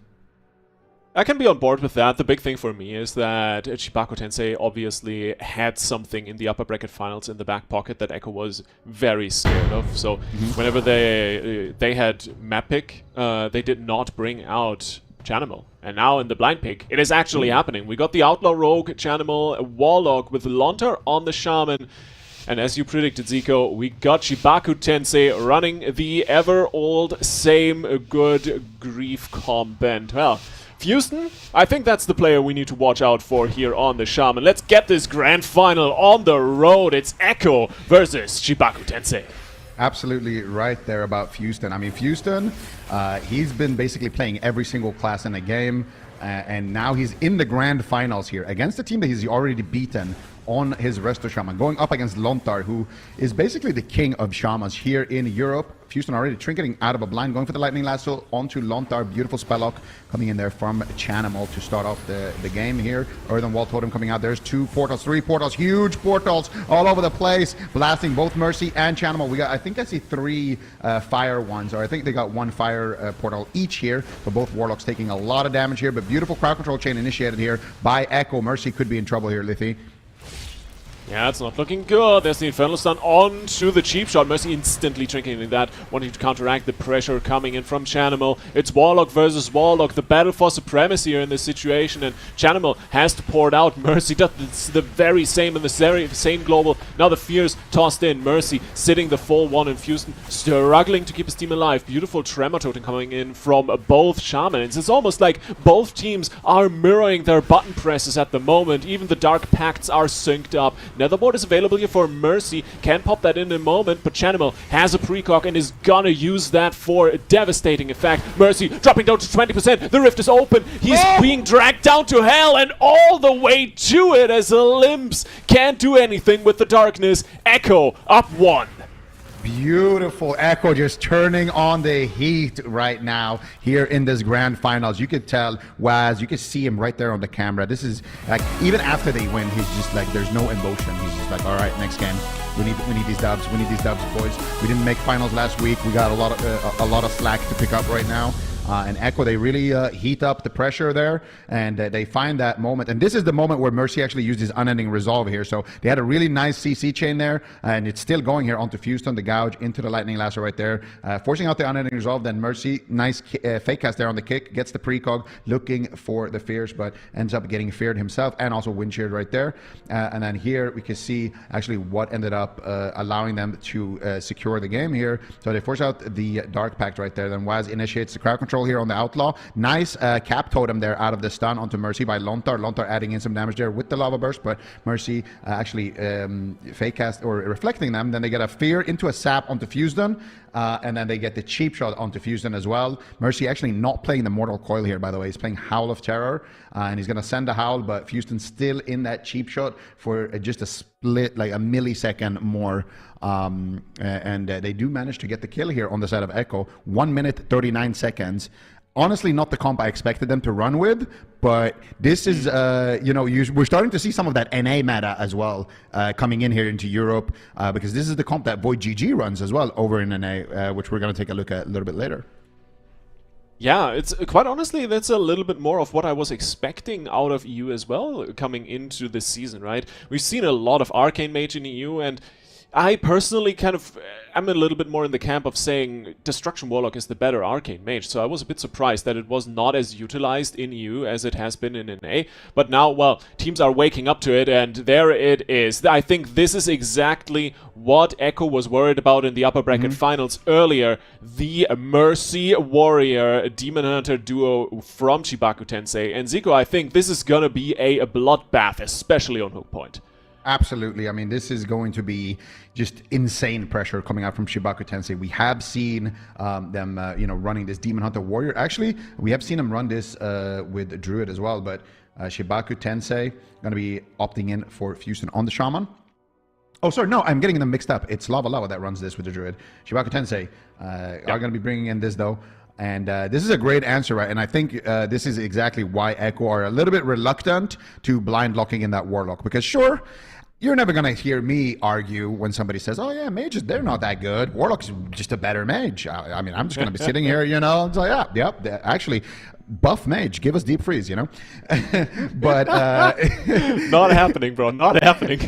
I can be on board with that. The big thing for me is that CHIBAKU Tensei obviously had something in the upper bracket finals in the back pocket that Echo was very scared of. So whenever they had map pick, they did not bring out Chanimal. And now in the blind pick, it is actually happening. We got the Outlaw Rogue, Chanimal, Warlock with Lontar on the Shaman. And as you predicted, Zico, we got CHIBAKU Tensei running the ever-old, same good Grief comp. And, well, Houston, I think that's the player we need to watch out for here on the Shaman. Let's get this grand final on the road. It's Echo versus CHIBAKU TENSEI. Absolutely right there about Houston. I mean, Houston, he's been basically playing every single class in the game, and now he's in the grand finals here against a team that he's already beaten on his Resto Shaman, going up against Lontar, who is basically the king of Shamans here in Europe. Houston already trinketing out of a blind, going for the Lightning Lasso onto Lontar. Beautiful spell-lock coming in there from Chanimal to start off the game here. Earthen Wall Totem coming out. There's 2 portals, 3 portals, huge portals all over the place, blasting both Mercy and Chanimal. We got, I think I see 3 fire ones, or I think they got 1 fire portal each here, for both Warlocks taking a lot of damage here, but beautiful crowd control chain initiated here by Echo. Mercy could be in trouble here, Lithy. Yeah, it's not looking good. There's the Infernal Stun onto the cheap shot. Mercy instantly trinketing that, wanting to counteract the pressure coming in from Chanimal. It's Warlock versus Warlock, the battle for supremacy here in this situation, and Chanimal has to pour it out. Mercy does the very same in the same global. Now the Fears tossed in. Mercy sitting the full one in Houston, struggling to keep his team alive. Beautiful Tremor Totem coming in from both Shamans. It's almost like both teams are mirroring their button presses at the moment. Even the Dark Pacts are synced up. Netherboard is available here for Mercy. Can pop that in a moment, but Chanimal has a precog and is gonna use that for a devastating effect. Mercy dropping down to 20%. The rift is open. He's being dragged down to hell and all the way to it as Limps can't do anything with the darkness. Echo up 1. Beautiful Echo just turning on the heat right now here in this grand finals. You could tell Waz, you could see him right there on the camera. This is like, even after they win, he's just like, there's no emotion. He's just like, all right, next game. We need these dubs. We need these dubs, boys. We didn't make finals last week. We got a lot of slack to pick up right now. And Echo, they really heat up the pressure there, and they find that moment. And this is the moment where Mercy actually used his Unending Resolve here. So they had a really nice CC chain there, and it's still going here onto Houston, the gouge into the Lightning Lasso right there, forcing out the Unending Resolve. Then Mercy, nice fake cast there on the kick, gets the precog, looking for the Fears, but ends up getting feared himself, and also wind sheared right there. And then here we can see actually what ended up allowing them to secure the game here. So they force out the Dark Pact right there. Then Waz initiates the crowd control here on the Outlaw. Nice cap totem there out of the stun onto Mercy by Lontar. Lontar adding in some damage there with the Lava Burst, but Mercy actually fake cast or reflecting them. Then they get a Fear into a Sap onto Houston, and then they get the cheap shot onto Houston as well. Mercy actually not playing the Mortal Coil here, by the way. He's playing Howl of Terror, and he's going to send a Howl, but Houston's still in that cheap shot for just a split, like a millisecond more. And they do manage to get the kill here on the side of Echo. 1 minute, 39 seconds. Honestly, not the comp I expected them to run with, but this is, you know, we're starting to see some of that NA meta as well coming in here into Europe, because this is the comp that VOIDGG runs as well over in NA, which we're going to take a look at a little bit later. Yeah, it's quite honestly, that's a little bit more of what I was expecting out of EU as well coming into this season, right? We've seen a lot of Arcane Mage in EU, and I personally kind of am a little bit more in the camp of saying Destruction Warlock is the better Arcane Mage, so I was a bit surprised that it was not as utilized in EU as it has been in NA, but now, well, teams are waking up to it, and there it is. I think this is exactly what Echo was worried about in the upper bracket finals earlier. The Mercy Warrior Demon Hunter duo from CHIBAKU TENSEI, and Zico, I think this is gonna be a bloodbath, especially on Hook Point. Absolutely. I mean, this is going to be just insane pressure coming out from CHIBAKU TENSEI. We have seen them, you know, running this Demon Hunter Warrior. Actually, we have seen them run this with Druid as well, but CHIBAKU TENSEI going to be opting in for Houston on the Shaman. Oh, sorry, no, I'm getting them mixed up. It's Lava Lava that runs this with the Druid. CHIBAKU TENSEI are going to be bringing in this, though. And this is a great answer, right? And I think this is exactly why Echo are a little bit reluctant to blind locking in that Warlock. Because sure, you're never going to hear me argue when somebody says, oh yeah, mages, they're not that good. Warlock's just a better mage. I mean, I'm just going to be sitting here, you know, it's like, yeah, yep, actually, buff mage, give us deep freeze, you know? But not happening, bro, not happening.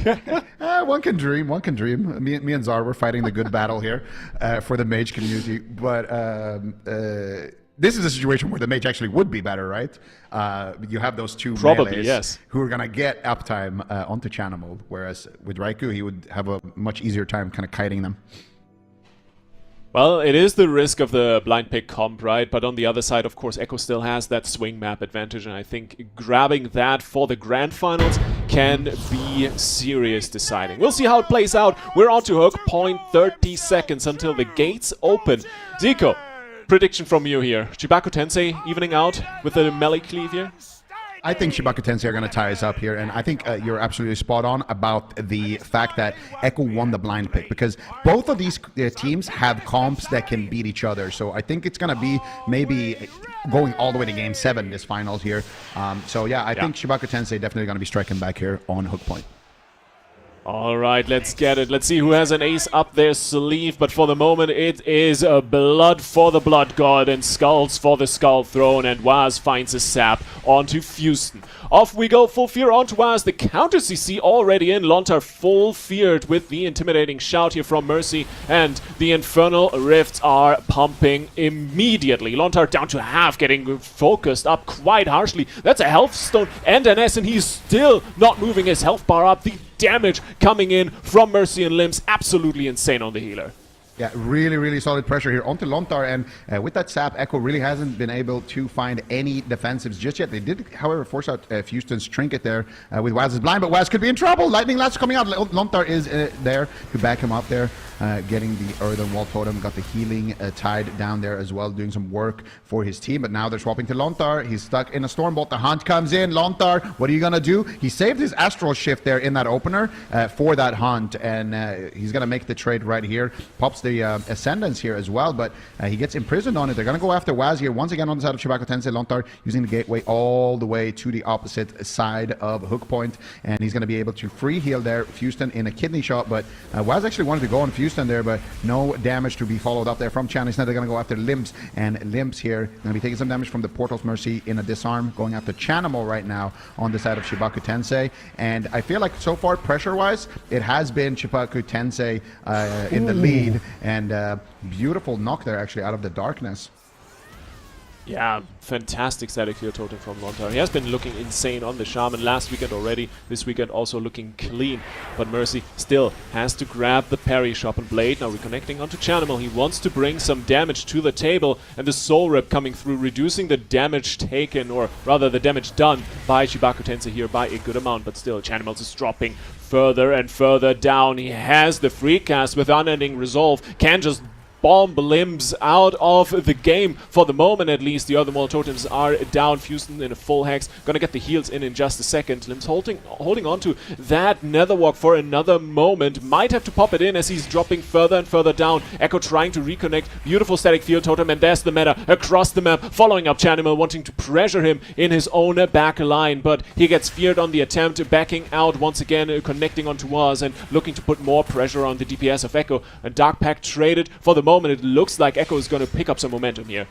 One can dream, one can dream. Me and Zar were fighting the good battle here for the mage community. But this is a situation where the mage actually would be better, right? You have those two melees, yes, who are going to get uptime onto Chanimal, whereas with Raikou, he would have a much easier time kind of kiting them. Well, it is the risk of the blind pick comp, right? But on the other side, of course, Echo still has that swing map advantage, and I think grabbing that for the grand finals can be serious deciding. We'll see how it plays out. We're on to hook point, 30 seconds until the gates open. Zico, prediction from you here. CHIBAKU Tensei evening out with the melee cleave here? I think CHIBAKU Tensei are going to tie us up here, and I think you're absolutely spot on about the fact that Echo won the blind pick, because both of these teams have comps that can beat each other. So I think it's going to be maybe going all the way to Game 7 this finals here. So yeah, I think CHIBAKU Tensei definitely going to be striking back here on hook point. All right, let's get it. Let's see who has an ace up their sleeve. But for the moment, it is a blood for the blood god and skulls for the skull throne. And Waz finds a sap onto Houston. Off we go, full fear onto Waz. The counter CC already in. Lontar full feared with the intimidating shout here from Mercy. And the infernal rifts are pumping immediately. Lontar down to half, getting focused up quite harshly. That's a health stone and an S, and he's still not moving his health bar up. The damage coming in from Mercy and Limbs, absolutely insane on the healer. Yeah, really, really solid pressure here onto Lontar, and with that sap, Echo really hasn't been able to find any defensives just yet. They did, however, force out Houston's trinket there with Waz's blind, but Waz could be in trouble. Lightning Lance coming out. Lontar is there to back him up there, getting the Earthen Wall Totem, got the healing tied down there as well, doing some work for his team, but now they're swapping to Lontar. He's stuck in a Stormbolt. The Hunt comes in. Lontar, what are you going to do? He saved his Astral Shift there in that opener for that Hunt, and he's going to make the trade right here. Pops the Ascendance here as well, but he gets imprisoned on it. They're going to go after Waz here once again on the side of CHIBAKU Tensei. Lontar using the gateway all the way to the opposite side of hook point, and he's going to be able to free heal there Houston in a kidney shot, but Waz actually wanted to go on Houston there, but no damage to be followed up there from Chanice. Now they're going to go after Limbs, and Limbs here going to be taking some damage from the Portal's Mercy in a disarm, going after Chanimal right now on the side of CHIBAKU Tensei, and I feel like so far pressure-wise, it has been CHIBAKU Tensei in the lead, and beautiful knock there actually out of the darkness. Yeah, fantastic static field totem from Lontar. He has been looking insane on the Shaman last weekend already. This weekend also looking clean. But Mercy still has to grab the parry. Sharpened Blade now reconnecting onto Chanimal. He wants to bring some damage to the table. And the Soul Rip coming through, reducing the damage taken, or rather the damage done by CHIBAKU Tensei here by a good amount. But still, Chanimal is dropping further and further down. He has the free cast with Unending Resolve. Can just bomb Limbs out of the game for the moment, at least. The other Wall Totems are down. Houston in a full hex. Gonna get the heals in just a second. Limbs holding on to that Netherwalk for another moment. Might have to pop it in as he's dropping further and further down. Echo trying to reconnect. Beautiful static field totem, and there's the meta across the map, following up Chanimal, wanting to pressure him in his own back line, but he gets feared on the attempt, backing out once again, connecting onto Waz and looking to put more pressure on the DPS of Echo. A Dark Pact traded for the moment. It looks like Echo is going to pick up some momentum here.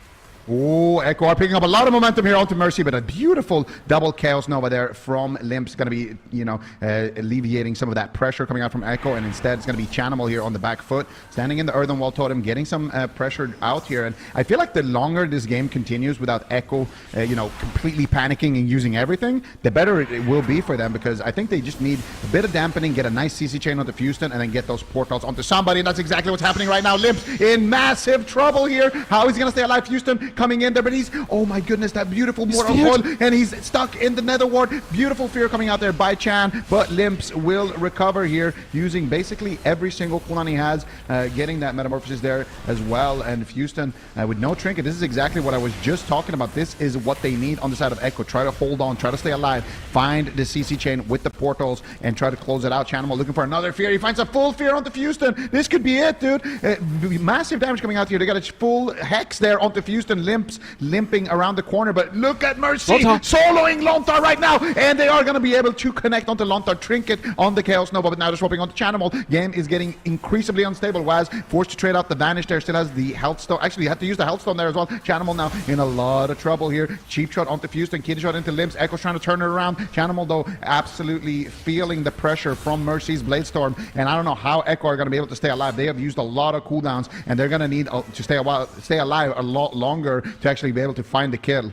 Oh, Echo are picking up a lot of momentum here onto Mercy, but a beautiful double Chaos Nova there from Limbs, going to be, you know, alleviating some of that pressure coming out from Echo, and instead it's going to be Chanimal here on the back foot, standing in the Earthen Wall Totem, getting some pressure out here. And I feel like the longer this game continues without Echo, you know, completely panicking and using everything, the better it will be for them, because I think they just need a bit of dampening, get a nice CC chain onto Houston, and then get those portals onto somebody, and that's exactly what's happening right now. Limbs in massive trouble here. How is he going to stay alive? Houston coming in there, but he's, oh my goodness, that beautiful mortal coil, and he's stuck in the nether ward. Beautiful fear coming out there by Chan, but Limps will recover here using basically every single cooldown he has, getting that metamorphosis there as well. And Houston with no trinket, this is exactly what I was just talking about. This is what they need on the side of Echo. Try to hold on, try to stay alive, find the CC chain with the portals, and try to close it out. Chanimal looking for another fear. He finds a full fear onto Houston. This could be it, dude. Massive damage coming out here. They got a full hex there onto Houston. Limps limping around the corner, but look at Mercy soloing Lontar right now, and they are going to be able to connect onto Lontar. Trinket on the Chaos Nova, but now they're swapping onto Chanimal. Game is getting increasingly unstable. Waz forced to trade out the Vanish there, still has the Health Stone. Actually, he had to use the Health Stone there as well. Chanimal now in a lot of trouble here. Cheap shot onto Houston, kid shot into Limbs. Echo's trying to turn it around. Chanimal, though, absolutely feeling the pressure from Mercy's Blade Storm, and I don't know how Echo are going to be able to stay alive. They have used a lot of cooldowns, and they're going to need to stay alive a lot longer to actually be able to find the kill.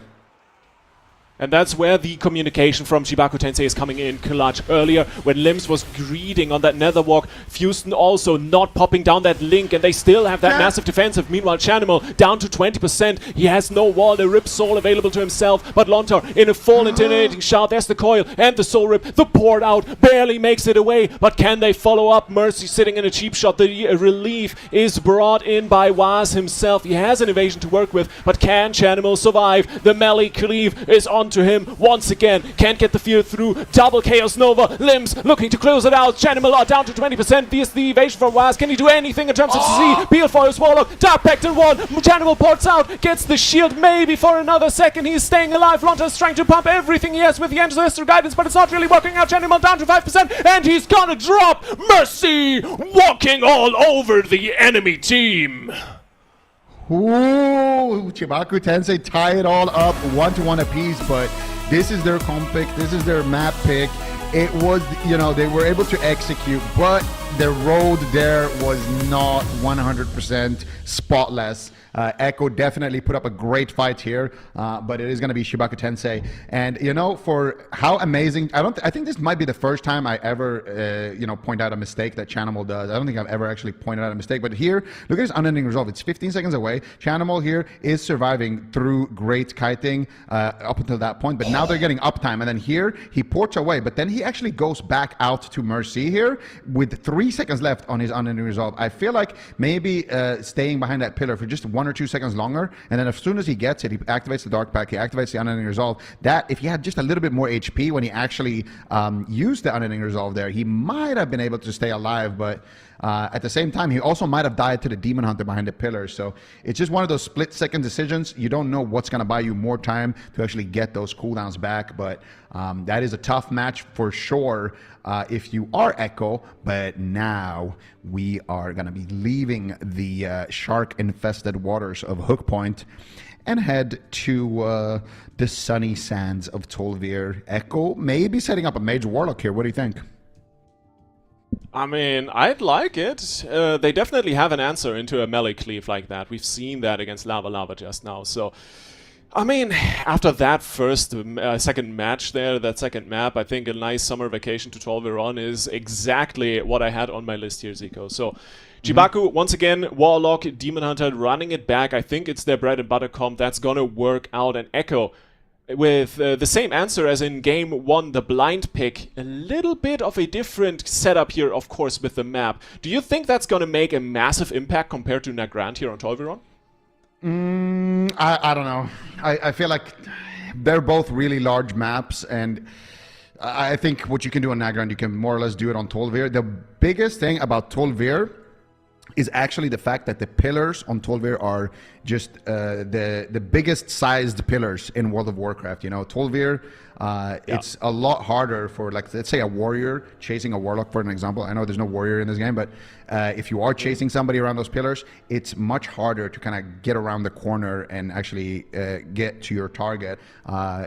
And that's where the communication from CHIBAKU TENSEI is coming in clutch. Earlier, when Limbs was greeting on that nether walk, Houston also not popping down that link, and they still have that massive defensive. Meanwhile, Chanimal down to 20%. He has no wall, the Rip Soul available to himself, but Lontar in a full intimidating shot. There's the coil and the Soul Rip. The port out barely makes it away, but can they follow up? Mercy sitting in a cheap shot. The relief is brought in by Waz himself. He has an evasion to work with, but can Chanimal survive? The melee cleave is onto him once again. Can't get the fear through. Double Chaos Nova. Limbs looking to close it out. Chanimal are down to 20%. This is the evasion from Waz. Can he do anything in terms of CC? Peel for his Warlock. Dark Pact in one. Chanimal ports out. Gets the shield maybe for another second. He's staying alive. Lontar's trying to pump everything he has with the Ancestor Guidance, but it's not really working out. Chanimal down to 5%, and he's gonna drop. Mercy walking all over the enemy team. Ooh, CHIBAKU TENSEI tie it all up 1-1 apiece, but this is their comp pick, this is their map pick. It was, you know, they were able to execute, but the road there was not 100% spotless. Echo definitely put up a great fight here, but it is going to be CHIBAKU TENSEI. And, you know, for how amazing, I think this might be the first time I ever, you know, point out a mistake that Chanimal does. I don't think I've ever actually pointed out a mistake, but here, look at his unending resolve. It's 15 seconds away. Chanimal here is surviving through great kiting up until that point, but now they're getting uptime. And then here, he ports away, but then he actually goes back out to Mercy here with 3 seconds left on his unending resolve. I feel like maybe staying behind that pillar for just 1 or 2 seconds longer, and then as soon as he gets it, he activates the Dark Pact, he activates the Unending Resolve. That, if he had just a little bit more HP when he actually used the Unending Resolve there, he might have been able to stay alive, but at the same time, he also might have died to the Demon Hunter behind the pillar. So it's just one of those split-second decisions. You don't know what's going to buy you more time to actually get those cooldowns back, but that is a tough match for sure if you are Echo. But now we are going to be leaving the shark-infested waters of Hook Point and head to the sunny sands of Tolvir. Echo may be setting up a Mage Warlock here. What do you think? I mean, I'd like it. They definitely have an answer into a melee cleave like that. We've seen that against Lava Lava just now. So, I mean, after that second match there, that second map, I think a nice summer vacation to Tolviron is exactly what I had on my list here, Zico. So, CHIBAKU, once again, Warlock, Demon Hunter, running it back. I think it's their bread and butter comp. That's gonna work out. And Echo, with the same answer as in game 1, the blind pick, a little bit of a different setup here, of course, with the map. Do you think that's going to make a massive impact compared to Nagrand here on Tolviron? I don't know. I feel like they're both really large maps, and I think what you can do on Nagrand, you can more or less do it on Tolvir. The biggest thing about Tolvir is actually the fact that the pillars on Tolvir are just the biggest sized pillars in World of Warcraft. You know, Tolvir, it's a lot harder for, like, let's say a warrior chasing a warlock, for an example. I know there's no warrior in this game, but if you are chasing somebody around those pillars, it's much harder to kind of get around the corner and actually get to your target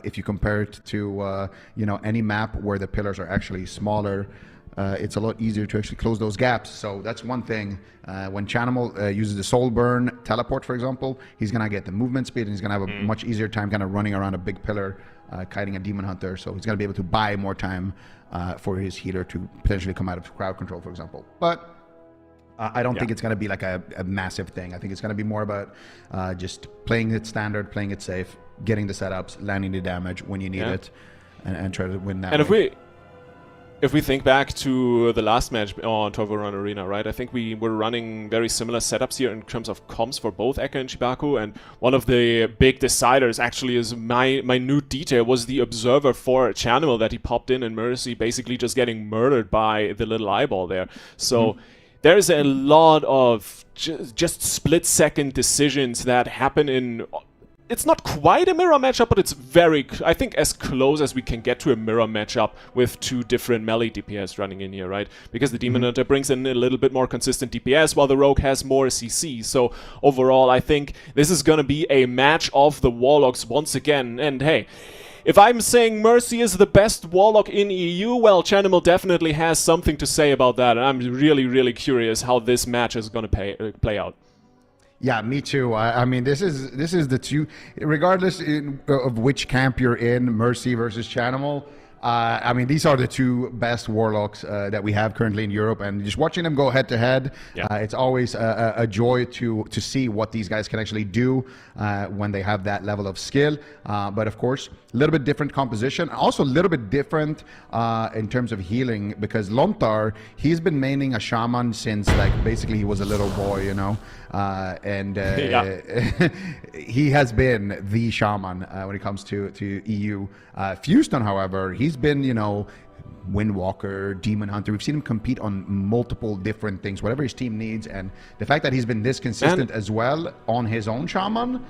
if you compare it to, you know, any map where the pillars are actually smaller. It's a lot easier to actually close those gaps. So that's one thing. When Chanimal uses the Soul Burn teleport, for example, he's going to get the movement speed, and he's going to have a much easier time kind of running around a big pillar, kiting a Demon Hunter. So he's going to be able to buy more time for his healer to potentially come out of crowd control, for example. But I don't think it's going to be like a massive thing. I think it's going to be more about just playing it standard, playing it safe, getting the setups, landing the damage when you need it, and try to win that. And if we think back to the last match on Tolviron Arena, right, I think we were running very similar setups here in terms of comps for both Echo and CHIBAKU, and one of the big deciders actually is my minute detail was the observer for Chanimal that he popped in, and Mercy basically just getting murdered by the little eyeball there. So there's a lot of just split-second decisions that happen in... It's not quite a mirror matchup, but it's very, I think, as close as we can get to a mirror matchup with two different melee DPS running in here, right? Because the Demon Hunter brings in a little bit more consistent DPS, while the Rogue has more CC. So overall, I think this is going to be a match of the Warlocks once again. And hey, if I'm saying Mercy is the best Warlock in EU, well, Chanimal definitely has something to say about that. And I'm really, really curious how this match is going to play out. Yeah, me too. I mean, this is the two, regardless of which camp you're in, Mercy versus Chanimal. I mean, these are the two best warlocks that we have currently in Europe, and just watching them go head to head, it's always a joy to see what these guys can actually do when they have that level of skill. But of course, a little bit different composition, also a little bit different in terms of healing, because Lontar, he's been maining a shaman since like basically he was a little boy, you know, and he has been the shaman when it comes to EU. Fuston, however, he's been, you know, Windwalker, Demon Hunter. We've seen him compete on multiple different things, whatever his team needs, and the fact that he's been this consistent as well on his own shaman,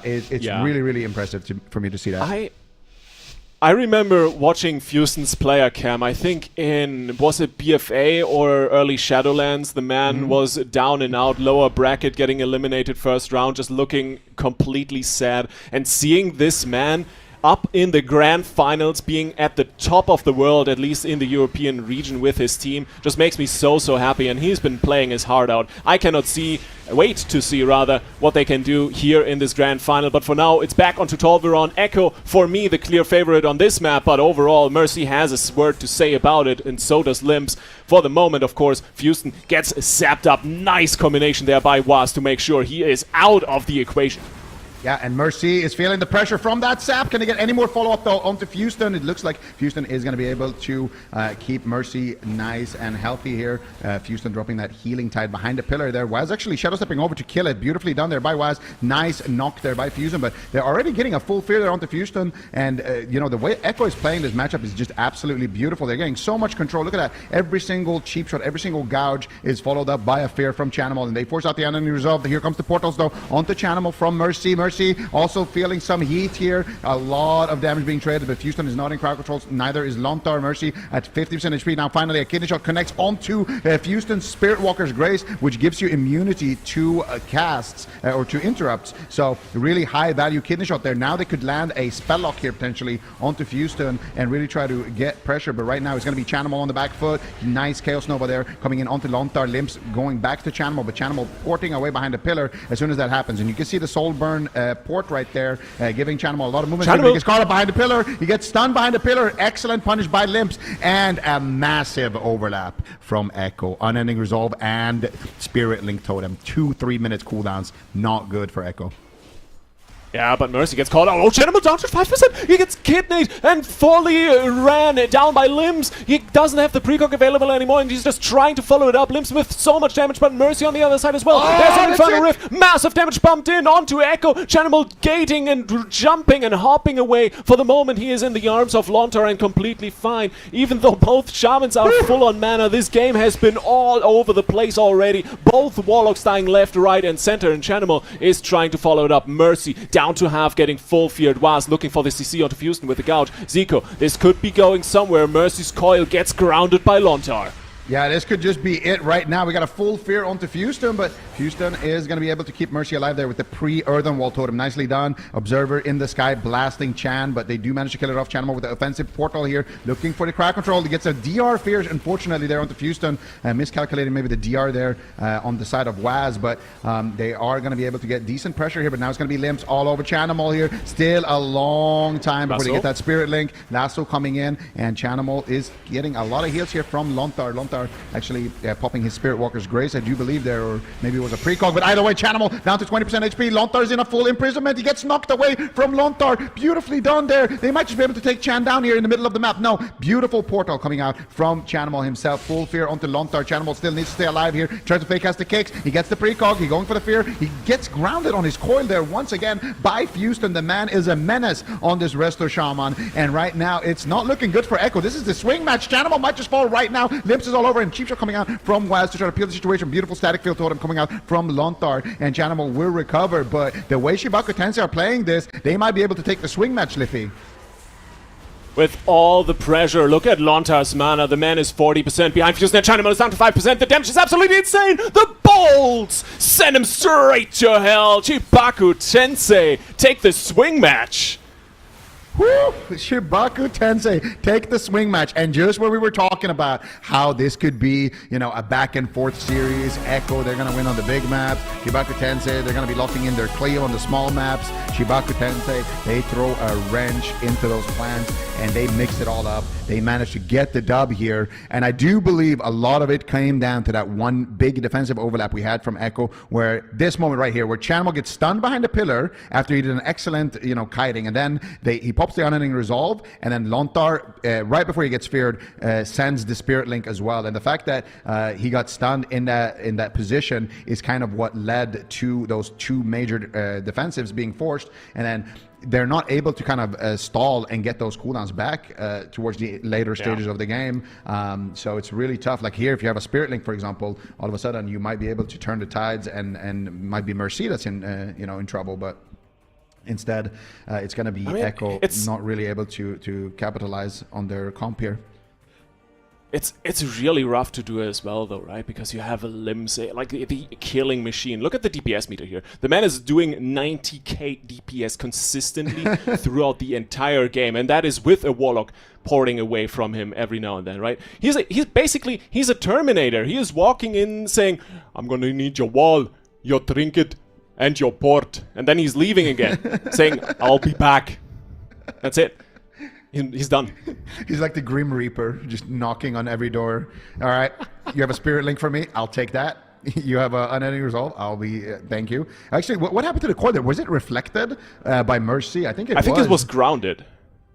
it's really, really impressive for me to see that. I remember watching Fuston's player cam, I think was it BFA or early Shadowlands? The man was down and out, lower bracket, getting eliminated first round, just looking completely sad. And seeing this man up in the grand finals, being at the top of the world, at least in the European region with his team, just makes me so happy, and he's been playing his heart out. I cannot wait to see what they can do here in this grand final, but for now it's back onto Tolveron. Echo, for me, the clear favorite on this map, but overall Mercy has a word to say about it, and so does Limbs. For the moment, of course, Fuston gets zapped up. Nice combination there by Waz to make sure he is out of the equation. Yeah, and Mercy is feeling the pressure from that sap. Can they get any more follow-up, though, onto Fuston? It looks like Fuston is going to be able to keep Mercy nice and healthy here. Fuston dropping that healing tide behind the pillar there. Waz actually shadow stepping over to kill it. Beautifully done there by Waz. Nice knock there by Fuston, but they're already getting a full fear there onto Fuston. And, you know, the way Echo is playing this matchup is just absolutely beautiful. They're getting so much control. Look at that. Every single cheap shot, every single gouge is followed up by a fear from Chanimal, and they force out the enemy resolve. Here comes the portals, though, onto Chanimal from Mercy. Mercy also feeling some heat here. A lot of damage being traded, but Fuston is not in crowd controls. Neither is Lontar. Mercy at 50% HP. Now finally a kidney shot connects onto Fuston's Spirit Walker's Grace, which gives you immunity to casts or to interrupts. So really high value kidney shot there. Now they could land a spell lock here potentially onto Fuston and really try to get pressure, but right now it's going to be Chanimal on the back foot. Nice Chaos Nova there coming in onto Lontar. Limps going back to Chanimal, but Chanimal porting away behind the pillar as soon as that happens. And you can see the Soul Burn port right there, giving Chanimal a lot of movement. He gets caught up behind the pillar. He gets stunned behind the pillar. Excellent punish by Limps, and a massive overlap from Echo. Unending Resolve and Spirit Link Totem. 2-3 minutes cooldowns. Not good for Echo. Yeah, but Mercy gets called out. Oh, Chanimal down to 5%. He gets kidneyed and fully ran down by Limbs. He doesn't have the precog available anymore, and he's just trying to follow it up. Limbs with so much damage, but Mercy on the other side as well. There's an Infernal Rift. Massive damage bumped in onto Echo. Chanimal gating and jumping and hopping away. For the moment, he is in the arms of Lontar and completely fine. Even though both Shamans are full on mana, this game has been all over the place already. Both Warlocks dying left, right, and center, and Chanimal is trying to follow it up. Mercy down to half, getting full feared. Waz looking for the CC onto Fuston with the gouge. Zico, this could be going somewhere. Mercy's coil gets grounded by Lontar. Yeah, this could just be it right now. We got a full fear onto Fuston, but Fuston is going to be able to keep Mercy alive there with the pre-Earthen Wall Totem. Nicely done. Observer in the sky blasting Chan, but they do manage to kill it off. Chanimal with the offensive portal here, looking for the crowd control. He gets a DR fear, unfortunately, there onto Fuston. Miscalculating maybe the DR there on the side of Waz, but they are going to be able to get decent pressure here, but now it's going to be Limps all over Chanimal here. Still a long time before they get that Spirit Link. Lasso coming in, and Chanimal is getting a lot of heals here from Lontar. Lontar actually popping his Spirit Walker's Grace, I do believe there, or maybe it was a precog, but either way, Chanimal down to 20% HP. Lontar's in a full imprisonment. He gets knocked away from Lontar. Beautifully done there. They might just be able to take Chan down here in the middle of the map. No, beautiful portal coming out from Chanimal himself. Full fear onto Lontar. Chanimal still needs to stay alive here. Tries to fake cast the kicks. He gets the precog. He's going for the fear. He gets grounded on his coil there once again by Fuston. The man is a menace on this Wrestler Shaman, and right now it's not looking good for Echo. This is the swing match. Chanimal might just fall right now. Limps is all over, and Cheap Shot coming out from Waz to try to peel the situation. Beautiful static field totem coming out from Lontar, and Chanimal will recover, but the way CHIBAKU Tensei are playing this, they might be able to take the swing match, Liffy. With all the pressure, look at Lontar's mana. The man is 40% behind Fuston, and Chanimal is down to 5%. The damage is absolutely insane. The bolts send him straight to hell. CHIBAKU Tensei take the swing match. Woo! Chibaku Tensei take the swing match, and just where we were talking about how this could be, you know, a back and forth series. Echo, they're gonna win on the big maps. Chibaku Tensei, they're gonna be locking in their Cleo on the small maps. Chibaku Tensei, they throw a wrench into those plans and they mix it all up. They managed to get the dub here, and I do believe a lot of it came down to that one big defensive overlap we had from Echo, where this moment right here, where Chanmo gets stunned behind the pillar after he did an excellent, you know, kiting, and then he pops the unending resolve, and then Lontar, right before he gets feared, sends the spirit link as well. And the fact that he got stunned in that position is kind of what led to those two major defensives being forced, and then they're not able to kind of stall and get those cooldowns back towards the later stages of the game. So it's really tough. Like here, if you have a spirit link, for example, all of a sudden you might be able to turn the tides, and might be Mercy that's in you know, in trouble, but instead, it's going to be Echo not really able to capitalize on their comp here. It's really rough to do as well, though, right? Because you have a Limbs, like the killing machine. Look at the DPS meter here. The man is doing 90k DPS consistently throughout the entire game, and that is with a Warlock pouring away from him every now and then, right? He's a Terminator. He is walking in saying, "I'm gonna need your wall, your trinket, and your port," and then he's leaving again, saying, "I'll be back." That's it. He's done. He's like the Grim Reaper, just knocking on every door. All right, you have a spirit link for me? I'll take that. You have an unending resolve? I'll be, thank you. Actually, what happened to the core there? Was it reflected by Mercy? I think it was grounded.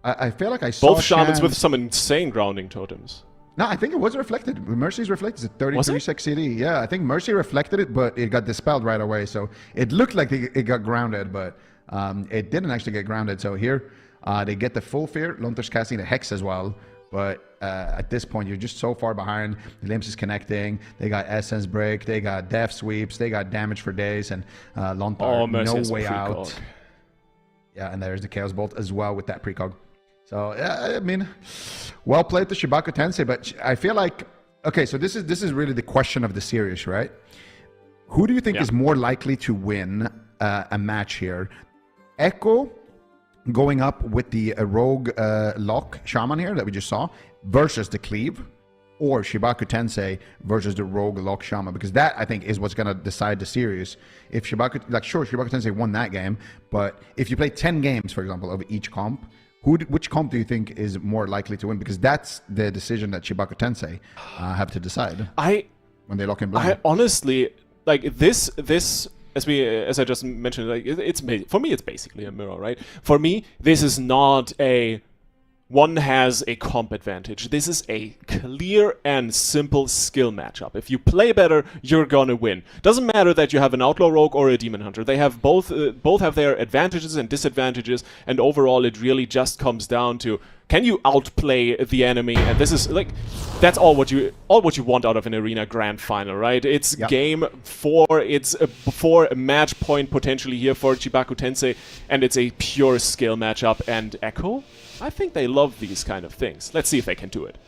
I feel like I saw both shamans with some insane grounding totems. No, I think it was reflected. Mercy's reflected. It's a 33-6 CD. Yeah, I think Mercy reflected it, but it got dispelled right away. So it looked like it got grounded, but it didn't actually get grounded. So here, they get the full fear. Lontar's casting the Hex as well. But at this point, you're just so far behind. Limbs is connecting. They got Essence Break. They got Death Sweeps. They got damage for days. And Lontar, no way out. Yeah, and there's the Chaos Bolt as well with that precog. So, yeah, I mean, well played to Chibaku Tensei, but I feel like, okay, so this is really the question of the series, right? Who do you think is more likely to win a match here? Echo going up with the Rogue Lock Shaman here that we just saw versus the Cleave, or Chibaku Tensei versus the Rogue Lock Shaman, because that, I think, is what's going to decide the series. If Chibaku Tensei won that game, but if you play 10 games, for example, of each comp, which comp do you think is more likely to win? Because that's the decision that Chibaku Tensei have to decide when they lock in blind. I honestly, like, this as I just mentioned, like, for me, it's basically a mirror, right? For me, this is not one has a comp advantage. This is a clear and simple skill matchup. If you play better, you're gonna win. Doesn't matter that you have an Outlaw Rogue or a Demon Hunter. They have both have their advantages and disadvantages, and overall it really just comes down to, can you outplay the enemy? And this is like, that's all what you want out of an arena grand final, right? It's game 4. It's for a match point potentially here for Chibaku Tensei, and it's a pure skill matchup. And Echo, I think they love these kind of things. Let's see if they can do it.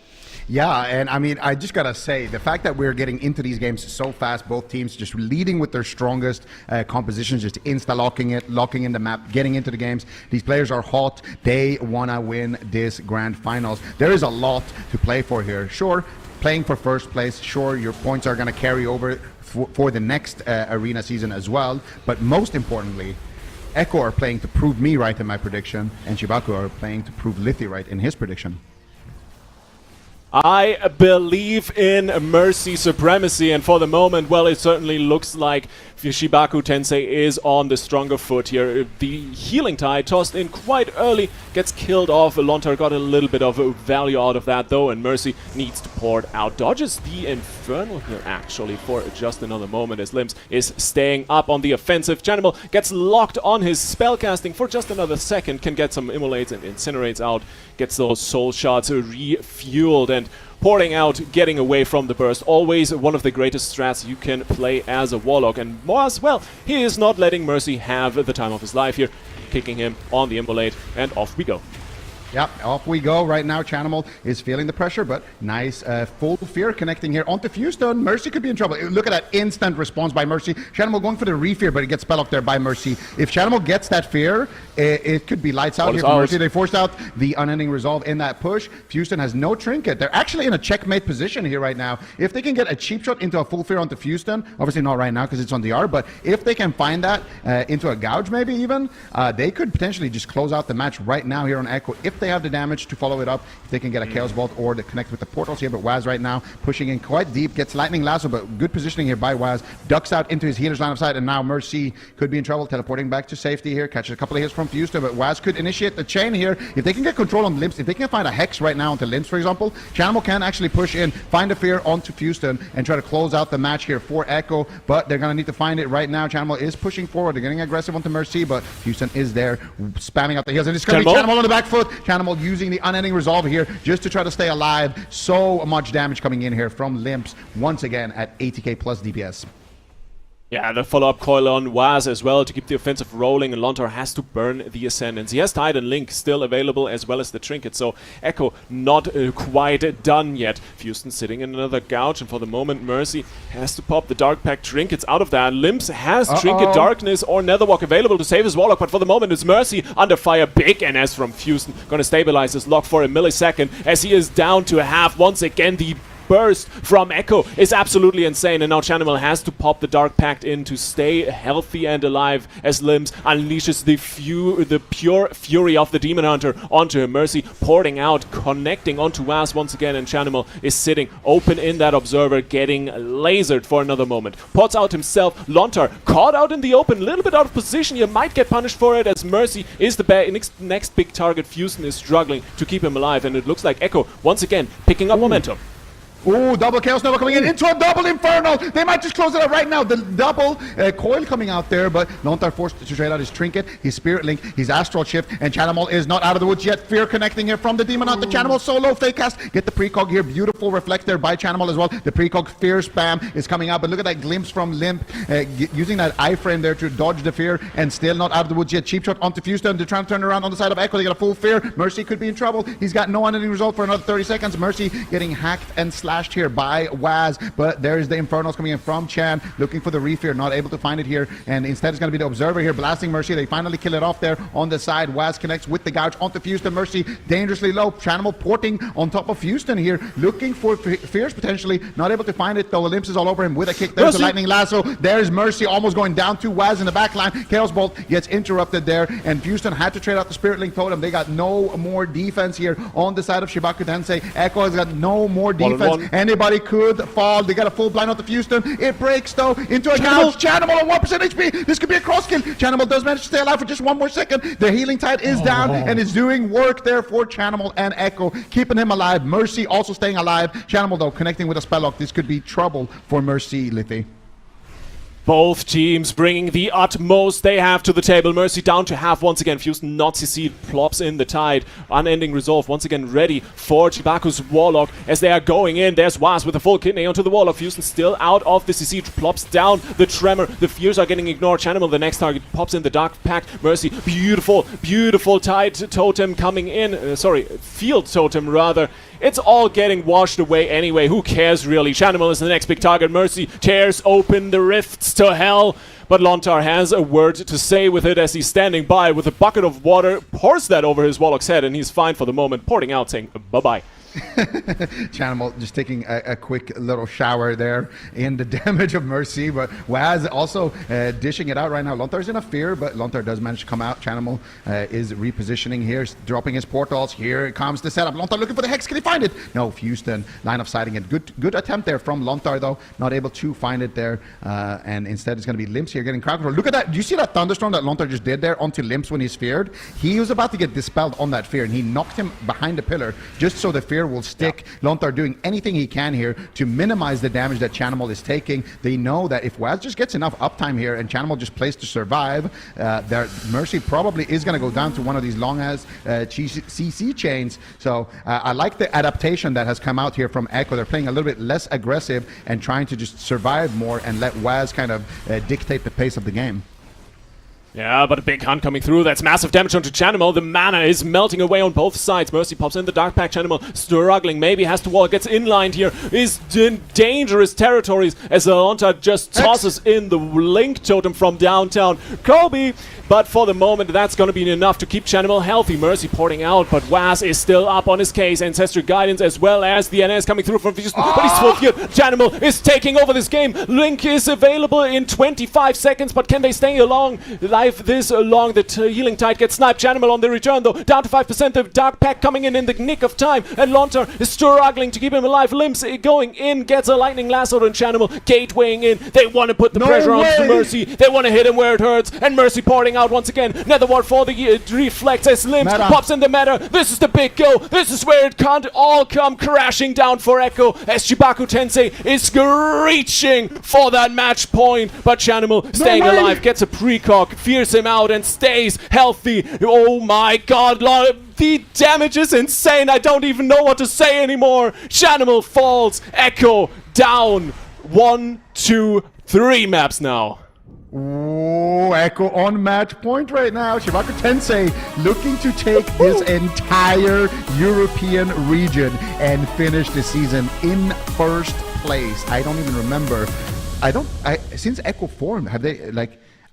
Yeah, and I mean, I just gotta say, the fact that we're getting into these games so fast, both teams just leading with their strongest compositions, just insta-locking it, locking in the map, getting into the games. These players are hot. They wanna win this grand finals. There is a lot to play for here. Sure, playing for first place. Sure, your points are gonna carry over for the next arena season as well. But most importantly, Echo are playing to prove me right in my prediction, and Chibaku are playing to prove Lithi right in his prediction. I believe in Mercy supremacy, and for the moment, well, it certainly looks like Chibaku Tensei is on the stronger foot here. The healing tide tossed in quite early, gets killed off. Lontar got a little bit of value out of that though, and Mercy needs to pour it out. Dodges the Infernal here actually for just another moment, as Limbs is staying up on the offensive. Janimal gets locked on his spellcasting for just another second, can get some immolates and incinerates out, gets those soul shots refueled, and pouring out, getting away from the burst. Always one of the greatest strats you can play as a Warlock. And more as well, he is not letting Mercy have the time of his life here. Kicking him on the immolate, and off we go. Yep, off we go right now. Chanimal is feeling the pressure, but nice full fear connecting here onto Fewstone. Mercy could be in trouble. Look at that instant response by Mercy. Chanimal going for the re-fear, but it gets spell locked there by Mercy. If Chanimal gets that fear, it could be lights out here for Mercy. They forced out the unending resolve in that push. Fewstone has no trinket. They're actually in a checkmate position here right now. If they can get a cheap shot into a full fear onto Fewstone, obviously not right now because it's on DR, but if they can find that into a gouge maybe even, they could potentially just close out the match right now here on Echo if they have the damage to follow it up, if they can get a Chaos Bolt or to connect with the portals here. But Waz right now pushing in quite deep, gets Lightning Lasso, but good positioning here by Waz, ducks out into his healer's line of sight, and now Mercy could be in trouble, teleporting back to safety here, catches a couple of hits from Fewstone, but Waz could initiate the chain here. If they can get control on Limps, if they can find a Hex right now onto Limps, for example, Chanimal can actually push in, find a fear onto Fewstone, and try to close out the match here for Echo, but they're going to need to find it right now. Chanimal is pushing forward, they're getting aggressive onto Mercy, but Fewstone is there, spamming out the heals, and it's going to be Chanimal on the back foot. Chanimal using the unending resolve here just to try to stay alive. So much damage coming in here from Limps once again at 80k plus DPS. Yeah, the follow-up coil on Waz as well to keep the offensive rolling, and Lontar has to burn the Ascendance. He has Tide and Link still available as well as the Trinket, so Echo not quite done yet. Fewstone sitting in another gouge, and for the moment Mercy has to pop the Dark Pact Trinkets out of that. Limps has Trinket Darkness or Netherwalk available to save his Warlock, but for the moment it's Mercy under fire. Big NS from Fewstone, gonna stabilize his lock for a millisecond as he is down to half. Once again, the burst from Echo is absolutely insane, and now Chanimal has to pop the Dark Pact in to stay healthy and alive as Limbs unleashes the pure fury of the Demon Hunter onto him. Mercy porting out, connecting onto Waz once again, and Chanimal is sitting open in that Observer, getting lasered for another moment. Pots out himself. Lontar caught out in the open, a little bit out of position. You might get punished for it as Mercy is the next big target. Fewstone is struggling to keep him alive, and it looks like Echo once again picking up momentum. Ooh, double Chaos Nova coming in into a double Inferno. They might just close it out right now. The double coil coming out there, but Lontar forced to trade out his Trinket, his Spirit Link, his Astral Shift, and Chanimal is not out of the woods yet. Fear connecting here from the Demon Hunter. Chanimal solo fake cast. Get the precog here. Beautiful reflect there by Chanimal as well. The precog Fear spam is coming out, but look at that glimpse from Limp, using that iframe there to dodge the Fear, and still not out of the woods yet. Cheap shot onto Fewstone. They're trying to turn around on the side of Echo. They got a full Fear. Mercy could be in trouble. He's got no unending result for another 30 seconds. Mercy getting hacked and slashed here by Waz, but there's the Infernos coming in from Chan, looking for the Refear, not able to find it here, and instead it's going to be the Observer here blasting Mercy. They finally kill it off there on the side. Waz connects with the gouge onto Fewstone. Mercy dangerously low. Chanimal porting on top of Fewstone here, looking for Fears potentially, not able to find it though. Limps is all over him with a kick. There's a Lightning Lasso. There's Mercy almost going down to Waz in the back line. Chaos Bolt gets interrupted there, and Fewstone had to trade out the Spirit Link Totem. They got no more defense here on the side of CHIBAKU Tensei. Echo has got no more defense. Anybody could fall. They got a full blind out the Fewstone. It breaks though into a gouge. Chanimal on 1% HP. This could be a cross kill. Chanimal does manage to stay alive for just one more second. The healing tide is down and it's doing work there for Chanimal and Echo, keeping him alive. Mercy also staying alive. Chanimal though connecting with a spell lock. This could be trouble for Mercy, Lithy. Both teams bringing the utmost they have to the table. Mercy down to half once again. Fewstone not CC'd, plops in the Tide. Unending Resolve once again ready for Chibaku's Warlock as they are going in. There's Waz with a full kidney onto the Warlock. Fewstone still out of the CC, plops down the Tremor. The Fears are getting ignored. Chanimal, the next target, pops in the Dark Pact. Mercy, beautiful Tide Totem coming in. Field Totem rather. It's all getting washed away anyway. Who cares really? Chanimal is the next big target. Mercy tears open the rifts to hell. But Lontar has a word to say with it as he's standing by with a bucket of water, pours that over his Warlock's head, and he's fine for the moment, porting out saying bye-bye. Chanimal just taking a quick little shower there in the damage of Mercy, but Waz also dishing it out right now. Lontar's in a fear, but Lontar does manage to come out. Chanimal is repositioning here, dropping his portals. Here comes the setup. Lontar looking for the Hex. Can he find it? No, Fewstone line of sighting it. Good attempt there from Lontar though, not able to find it there, and instead it's going to be Limps here getting crowd control. Look at that. Do you see that thunderstorm that Lontar just did there onto Limps when he's feared? He was about to get dispelled on that fear, and he knocked him behind the pillar just so the fear will stick. Lontar doing anything he can here to minimize the damage that Chanimal is taking. They know that if Waz just gets enough uptime here and Chanimal just plays to survive, their Mercy probably is going to go down to one of these long-ass CC chains. So I like the adaptation that has come out here from Echo. They're playing a little bit less aggressive and trying to just survive more and let Waz kind of dictate the pace of the game. Yeah, but a big hunt coming through. That's massive damage onto Chanimal. The mana is melting away on both sides. Mercy pops in the Dark Pack. Chanimal struggling. Maybe has to wall. Gets inlined here. Is in dangerous territories as Alonta just tosses in the Link Totem from downtown Kobe. But for the moment, that's going to be enough to keep Chanimal healthy. Mercy porting out, but Waz is still up on his case. Ancestral Guidance as well as the NS coming through from Houston. But he's full geared. Chanimal is taking over this game. Link is available in 25 seconds, but can they stay along? This long, the Healing Tide gets sniped. Chanimal on the return though, down to 5%. The Dark Pack coming in the nick of time, and Lontar is struggling to keep him alive. Limbs going in, gets a Lightning Lasso on Chanimal, gatewaying in. They want to put the pressure on Mercy. They want to hit him where it hurts, and Mercy porting out once again. Nether Ward for the reflex as Limbs pops in the meta. This is the big go. This is where it can't all come crashing down for Echo as Chibaku Tensei is screeching for that match point, but Chanimal staying alive, gets a precog, fears him out and stays healthy. Oh my god, the damage is insane. I don't even know what to say anymore. Chanimal falls, Echo down. 1, 2, 3 maps now. Oh, Echo on match point right now. Chibaku Tensei looking to take this entire European region and finish the season in first place. I don't even remember. Since Echo formed, have they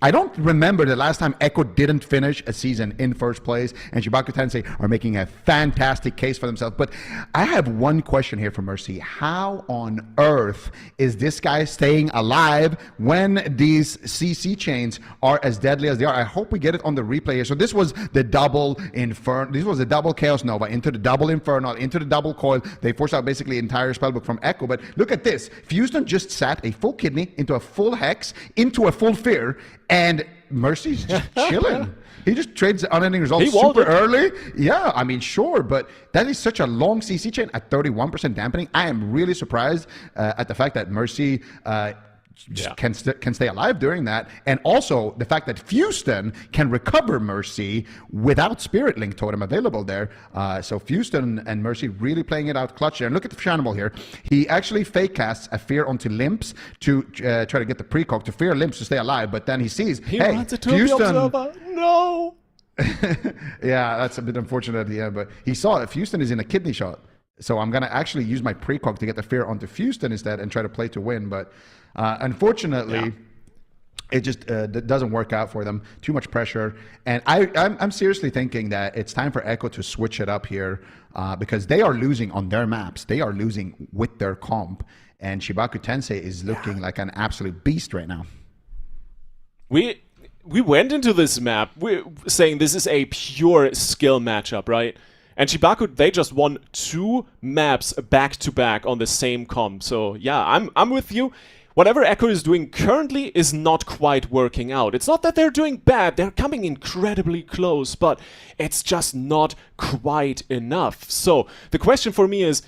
I don't remember the last time Echo didn't finish a season in first place, and Chibaku Tensei are making a fantastic case for themselves. But I have one question here for Mercy. How on earth is this guy staying alive when these CC chains are as deadly as they are? I hope we get it on the replay here. So this was the double Inferno. This was the double Chaos Nova into the double Inferno, into the double Coil. They forced out basically the entire spellbook from Echo. But look at this. Houston just sat a full Kidney into a full Hex, into a full Fear, and Mercy's just chilling. He just trades unending results super early. Yeah, I mean, sure, but that is such a long CC chain at 31% dampening. I am really surprised at the fact that Mercy can stay alive during that, and also the fact that Houston can recover Mercy without Spirit Link Totem available there. So Houston and Mercy really playing it out clutch there. And look at the Chanimal here. He actually fake casts a Fear onto Limps to try to get the precog to Fear Limps to stay alive, but then he sees, hey, Houston. No. Yeah, that's a bit unfortunate. Yeah, but he saw if Houston is in a kidney shot, so I'm gonna actually use my precog to get the Fear onto Houston instead and try to play to win, but. Unfortunately, it just doesn't work out for them. Too much pressure. And I'm seriously thinking that it's time for Echo to switch it up here because they are losing on their maps. They are losing with their comp. And Chibaku Tensei is looking like an absolute beast right now. We went into this map saying this is a pure skill matchup, right? And Chibaku, they just won 2 maps back-to-back on the same comp. So yeah, I'm with you. Whatever Echo is doing currently is not quite working out. It's not that they're doing bad, they're coming incredibly close, but it's just not quite enough. So the question for me is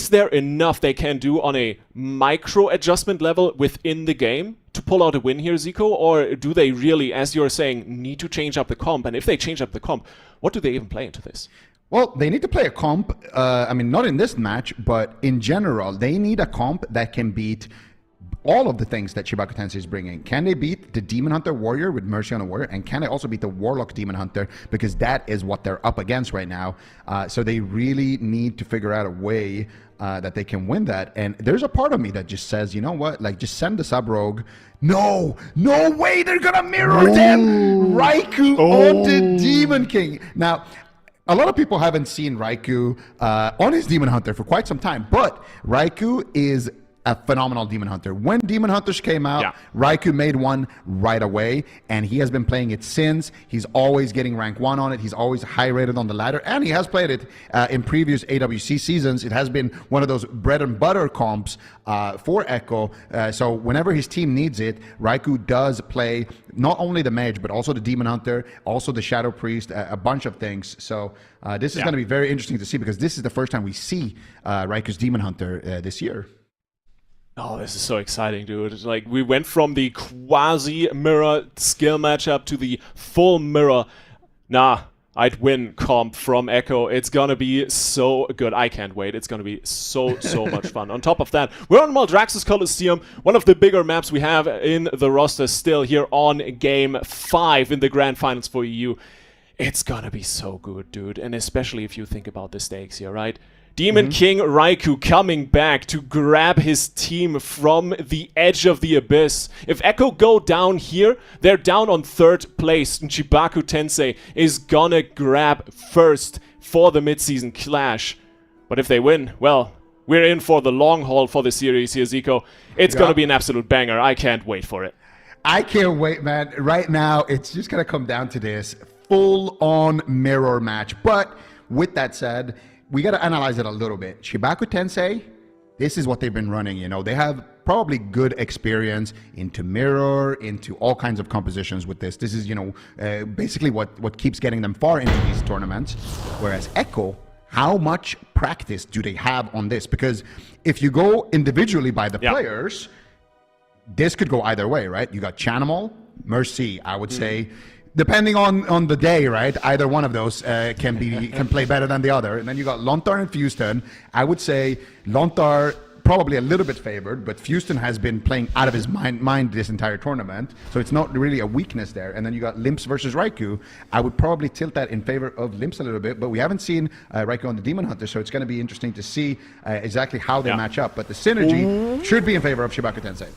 there enough they can do on a micro adjustment level within the game to pull out a win here, Zico? Or do they really, as you're saying, need to change up the comp? And if they change up the comp, what do they even play into this? Well, they need to play a comp, I mean, not in this match, but in general, they need a comp that can beat all of the things that Chibaku Tensei is bringing. Can they beat the Demon Hunter Warrior with Mercy on a Warrior? And can they also beat the Warlock Demon Hunter? Because that is what they're up against right now. So they really need to figure out a way that they can win that. And there's a part of me that just says, you know what? Like, just send the Sub-Rogue. No way they're going to mirror them. Raikou on the Demon King. Now, a lot of people haven't seen Raikou on his Demon Hunter for quite some time, but Raikou is a phenomenal Demon Hunter. When Demon Hunters came out, Raikou made one right away, and he has been playing it since. He's always getting rank 1 on it. He's always high rated on the ladder, and he has played it in previous AWC seasons. It has been one of those bread and butter comps for Echo. So whenever his team needs it, Raikou does play not only the mage, but also the Demon Hunter, also the Shadow Priest, a bunch of things. So this is going to be very interesting to see, because this is the first time we see Raikou's Demon Hunter this year. Oh, this is so exciting, dude. It's like, we went from the quasi-mirror skill matchup to the full mirror. Nah, I'd win comp from Echo. It's gonna be so good. I can't wait. It's gonna be so much fun. On top of that, we're on Maldraxxus Coliseum, one of the bigger maps we have in the roster still here on Game 5 in the Grand Finals for EU. It's gonna be so good, dude. And especially if you think about the stakes here, right? Demon King Raikou coming back to grab his team from the edge of the abyss. If Echo go down here, they're down on 3rd place. And CHIBAKU Tensei is gonna grab first for the mid-season clash. But if they win, well, we're in for the long haul for the series here, Zico. It's gonna be an absolute banger. I can't wait for it. I can't wait, man. Right now, it's just going to come down to this full-on mirror match. But with that said, we got to analyze it a little bit. CHIBAKU Tensei, this is what they've been running. You know, they have probably good experience into mirror, into all kinds of compositions with this. This is, you know, basically what keeps getting them far into these tournaments. Whereas Echo, how much practice do they have on this? Because if you go individually by the players, this could go either way, right? You got Chanimal, Mercy, I would say. Depending on the day, right? Either one of those can play better than the other. And then you got Lontar and Fuston. I would say Lontar probably a little bit favored, but Fuston has been playing out of his mind this entire tournament, so it's not really a weakness there. And then you got Limps versus Raikou. I would probably tilt that in favor of Limps a little bit, but we haven't seen Raikou on the Demon Hunter, so it's going to be interesting to see exactly how they match up. But the synergy should be in favor of CHIBAKU Tensei.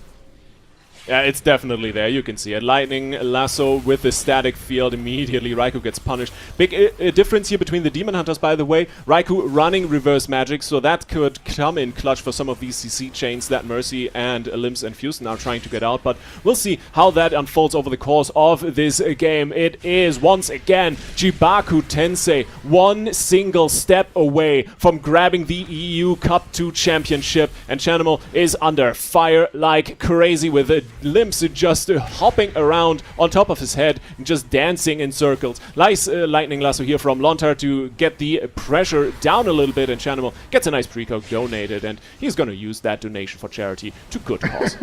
Yeah, it's definitely there. You can see it. Lightning Lasso with the static field. Immediately, Raikou gets punished. Big difference here between the Demon Hunters, by the way. Raikou running reverse magic, so that could come in clutch for some of these CC chains that Mercy and Limps and Fuston are trying to get out. But we'll see how that unfolds over the course of this game. It is, once again, CHIBAKU Tensei one single step away from grabbing the EU Cup 2 championship. And Chanimal is under fire like crazy with it. Limps just hopping around on top of his head, just dancing in circles. Nice lightning lasso here from Lontar to get the pressure down a little bit, and Chanimal gets a nice precog donated, and he's going to use that donation for charity to good cause.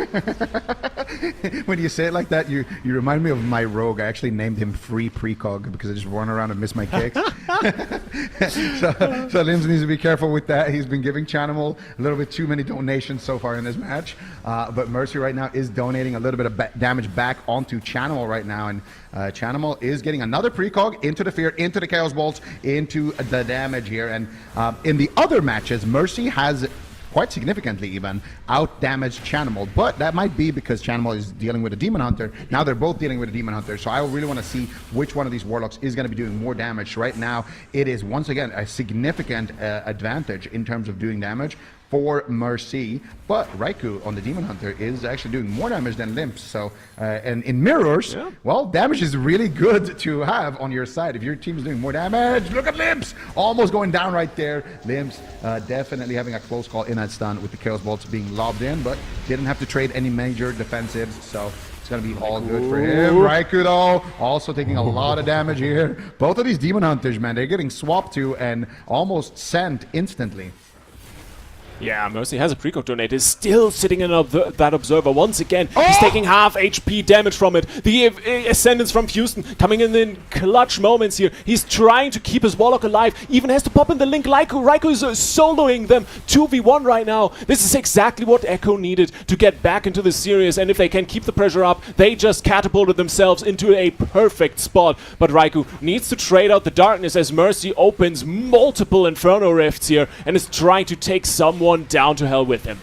When you say it like that, you remind me of my rogue. I actually named him Free Precog because I just run around and miss my kicks. so Limbs needs to be careful with that. He's been giving Chanimal a little bit too many donations so far in this match, but Mercy right now is donating a little bit of damage back onto Chanimal right now, and Chanimal is getting another precog into the fear, into the Chaos Bolts, into the damage here. And in the other matches, Mercy has quite significantly even out-damaged Chanimal, but that might be because Chanimal is dealing with a Demon Hunter. Now they're both dealing with a Demon Hunter, so I really want to see which one of these Warlocks is going to be doing more damage. Right now, it is once again a significant advantage in terms of doing damage for Mercy, but Raikou on the Demon Hunter is actually doing more damage than Limps. So, and in mirrors, well, damage is really good to have on your side. If your team is doing more damage, look at Limps, almost going down right there. Limps definitely having a close call in that stun with the Chaos Bolts being lobbed in, but didn't have to trade any major defensives, so it's going to be all good for him. Raikou, though, also taking a lot of damage here. Both of these Demon Hunters, man, they're getting swapped to and almost sent instantly. Yeah, Mercy has a precog donate, is still sitting in that Observer once again. He's taking half HP damage from it. The Ascendance from Fuston coming in clutch moments here. He's trying to keep his Warlock alive, even has to pop in the Link. Raikou is soloing them 2v1 right now. This is exactly what Echo needed to get back into the series, and if they can keep the pressure up, they just catapulted themselves into a perfect spot. But Raikou needs to trade out the darkness as Mercy opens multiple Inferno Rifts here and is trying to take someone down to hell with him.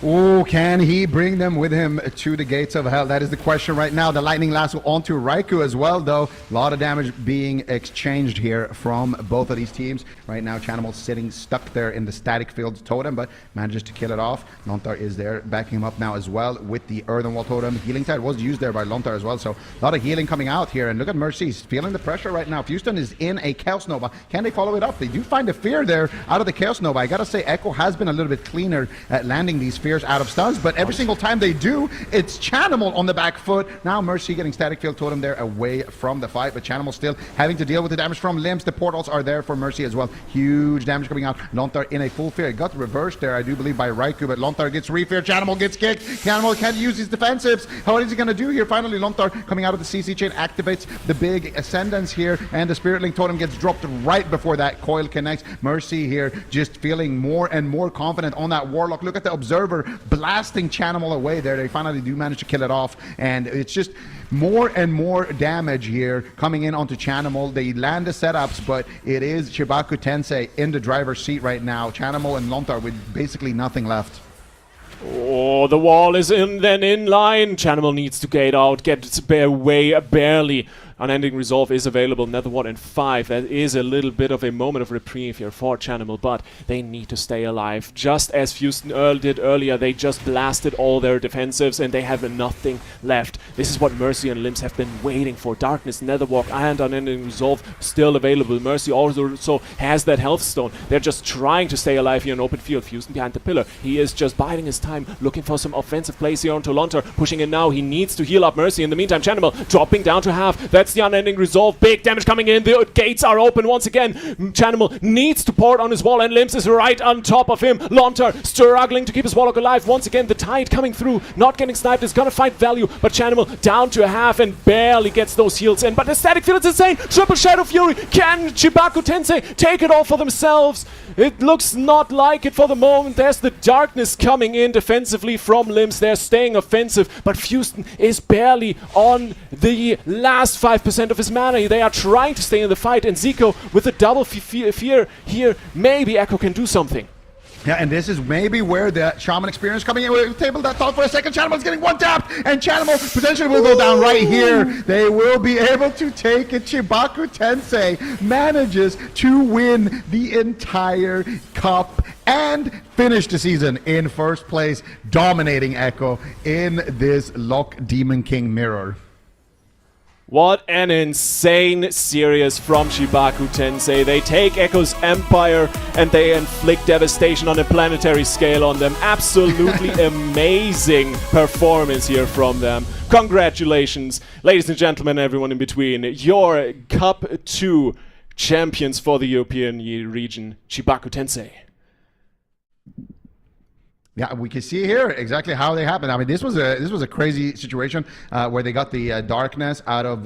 Oh, can he bring them with him to the gates of hell? That is the question right now. The Lightning Lasso onto Raikou as well, though. A lot of damage being exchanged here from both of these teams. Right now, Chanimal sitting stuck there in the static field totem, but manages to kill it off. Lontar is there, backing him up now as well with the Earthen Wall totem. Healing Tide was used there by Lontar as well, so a lot of healing coming out here. And look at Mercy, he's feeling the pressure right now. Fuston is in a Chaos Nova. Can they follow it up? They do find a fear there out of the Chaos Nova. I gotta say, Echo has been a little bit cleaner at landing these fears fears out of stuns, but every single time they do, it's Chanimal on the back foot. Now Mercy getting static field totem there away from the fight, but Chanimal still having to deal with the damage from Limbs. The portals are there for Mercy as well. Huge damage coming out. Lontar in a full fear. It got reversed there, I do believe, by Raikou, but Lontar gets refear. Chanimal gets kicked. Chanimal can't use his defensives. What is he going to do here? Finally, Lontar coming out of the CC chain activates the big Ascendance here, and the Spirit Link totem gets dropped right before that coil connects. Mercy here just feeling more and more confident on that Warlock. Look at the Observer blasting Chanimal away there. They finally do manage to kill it off, and it's just more and more damage here coming in onto Chanimal. They land the setups, but it is Chibaku Tensei in the driver's seat right now. Chanimal and Lontar with basically nothing left. Oh, the wall is in line. Chanimal needs to gate out, get away barely. Unending Resolve is available, Netherwart in 5. That is a little bit of a moment of reprieve here for Chanimal, but they need to stay alive. Just as Houston did earlier, they just blasted all their defensives and they have nothing left. This is what Mercy and Limbs have been waiting for. Darkness, Netherwalk, and Unending Resolve still available. Mercy also has that health stone. They're just trying to stay alive here in open field. Houston behind the pillar. He is just biding his time, looking for some offensive plays here onto Lontar. Pushing in now. He needs to heal up Mercy. In the meantime, Chanimal dropping down to half. That's the Unending Resolve. Big damage coming in. The gates are open once again. Chanimal needs to port on his wall, and Limbs is right on top of him. Lontar struggling to keep his Warlock alive. Once again, the Tide coming through. Not getting sniped. Is gonna fight value, but Chanimal down to a half and barely gets those heals in. But the static field is insane. Triple Shadow Fury. Can Chibaku Tensei take it all for themselves? It looks not like it for the moment. There's the darkness coming in defensively from Limbs. They're staying offensive, but Houston is barely on the last 5% of his mana. They are trying to stay in the fight, and Zico with a double fear here. Maybe Echo can do something. Yeah, and this is maybe where the Shaman experience coming in. We'll table that thought for a second. Chanimal's getting one tap, and Chanimal potentially will go down right here. They will be able to take it. Chibaku Tensei manages to win the entire cup and finish the season in first place, dominating Echo in this Lock Demon King mirror. What an insane series from Chibaku Tensei. They take Echo's empire and they inflict devastation on a planetary scale on them. Absolutely amazing performance here from them. Congratulations, ladies and gentlemen, everyone in between. Your Cup 2 champions for the European region, Chibaku Tensei. Yeah, we can see here exactly how they happened. I mean, this was a crazy situation where they got the darkness out of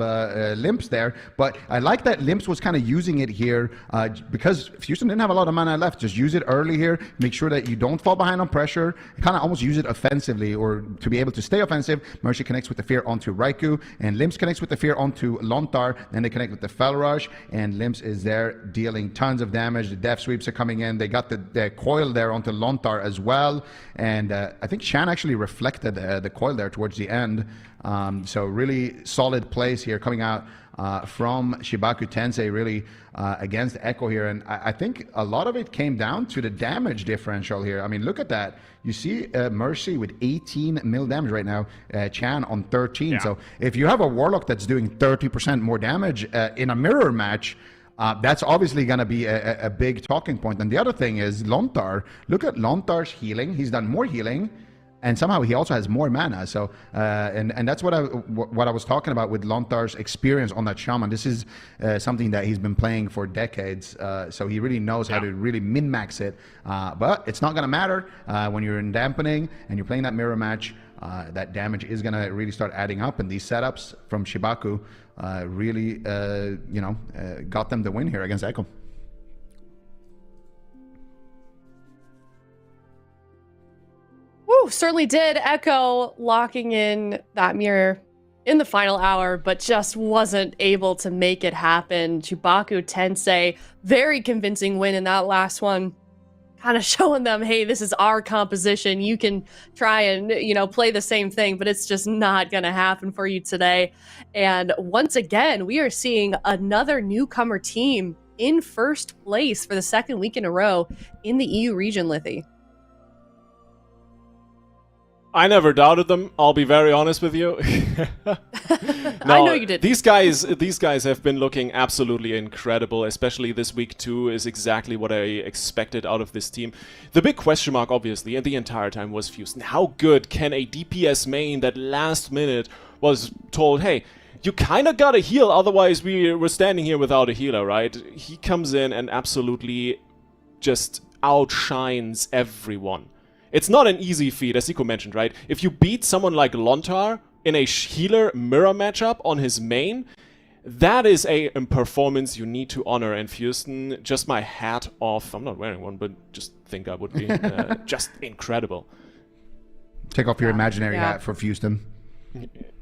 Limps there. But I like that Limps was kind of using it here because Houston didn't have a lot of mana left. Just use it early here. Make sure that you don't fall behind on pressure. Kind of almost use it offensively or to be able to stay offensive. Mercy connects with the fear onto Raikou, and Limps connects with the fear onto Lontar. Then they connect with the Fel Rush, and Limps is there dealing tons of damage. The Death Sweeps are coming in. They got the coil there onto Lontar as well. And I think Shan actually reflected the coil there towards the end. So really solid plays here coming out from Chibaku Tensei really against Echo here. And I think a lot of it came down to the damage differential here. I mean, look at that. You see Mercy with 18 mil damage right now, Chan on 13. Yeah. So if you have a Warlock that's doing 30% more damage in a mirror match, that's obviously going to be a big talking point. And the other thing is Lontar. Look at Lontar's healing. He's done more healing, and somehow he also has more mana. So, and that's what I was talking about with Lontar's experience on that Shaman. This is something that he's been playing for decades. So he really knows how to really min-max it. But it's not going to matter when you're in dampening and you're playing that mirror match. That damage is going to really start adding up, and these setups from Chibaku really, got them the win here against Echo. Woo, certainly did. Echo locking in that mirror in the final hour, but just wasn't able to make it happen. Chibaku Tensei, very convincing win in that last one. Kind of showing them, hey, this is our composition. You can try and, play the same thing, but it's just not going to happen for you today. And once again, we are seeing another newcomer team in first place for the second week in a row in the EU region, Lithy. I never doubted them. I'll be very honest with you. I know you did. These guys have been looking absolutely incredible. Especially this week 2 is exactly what I expected out of this team. The big question mark, obviously, and the entire time was Houston. How good can a DPS main that last minute was told, hey, you kind of gotta heal, otherwise we're standing here without a healer, right? He comes in and absolutely just outshines everyone. It's not an easy feat, as Zico mentioned, right? If you beat someone like Lontar in a healer mirror matchup on his main, that is a performance you need to honor. And Houston, just my hat off. I'm not wearing one, but just think I would be just incredible. Take off your imaginary hat for Houston.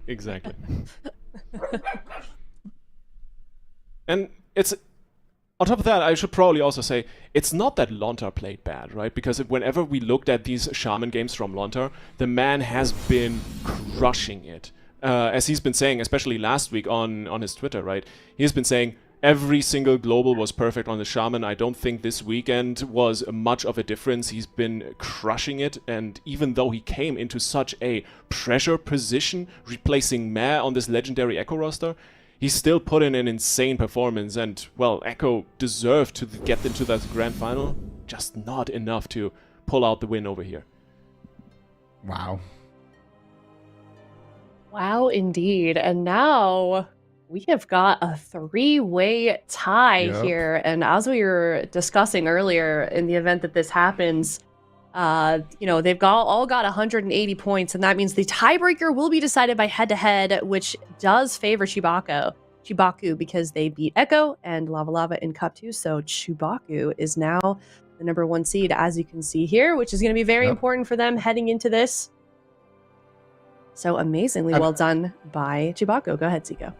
Exactly. And it's... On top of that, I should probably also say, it's not that Lontar played bad, right? Because whenever we looked at these Shaman games from Lontar, the man has been crushing it. As he's been saying, especially last week on his Twitter, right? He's been saying, every single global was perfect on the Shaman. I don't think this weekend was much of a difference. He's been crushing it, and even though he came into such a pressure position, replacing Meh on this legendary Echo roster, he still put in an insane performance, and, well, Echo deserved to get into that grand final, just not enough to pull out the win over here. Wow. Wow, indeed. And now we have got a 3-way tie here. And as we were discussing earlier, in the event that this happens, you know, they've all got 180 points, and that means the tiebreaker will be decided by head-to-head, which does favor CHIBAKU because they beat Echo and Lava Lava in Cup 2. So CHIBAKU is now the #1 seed, as you can see here, which is going to be very important for them heading into this. So amazingly well done by CHIBAKU. Go ahead, Zico.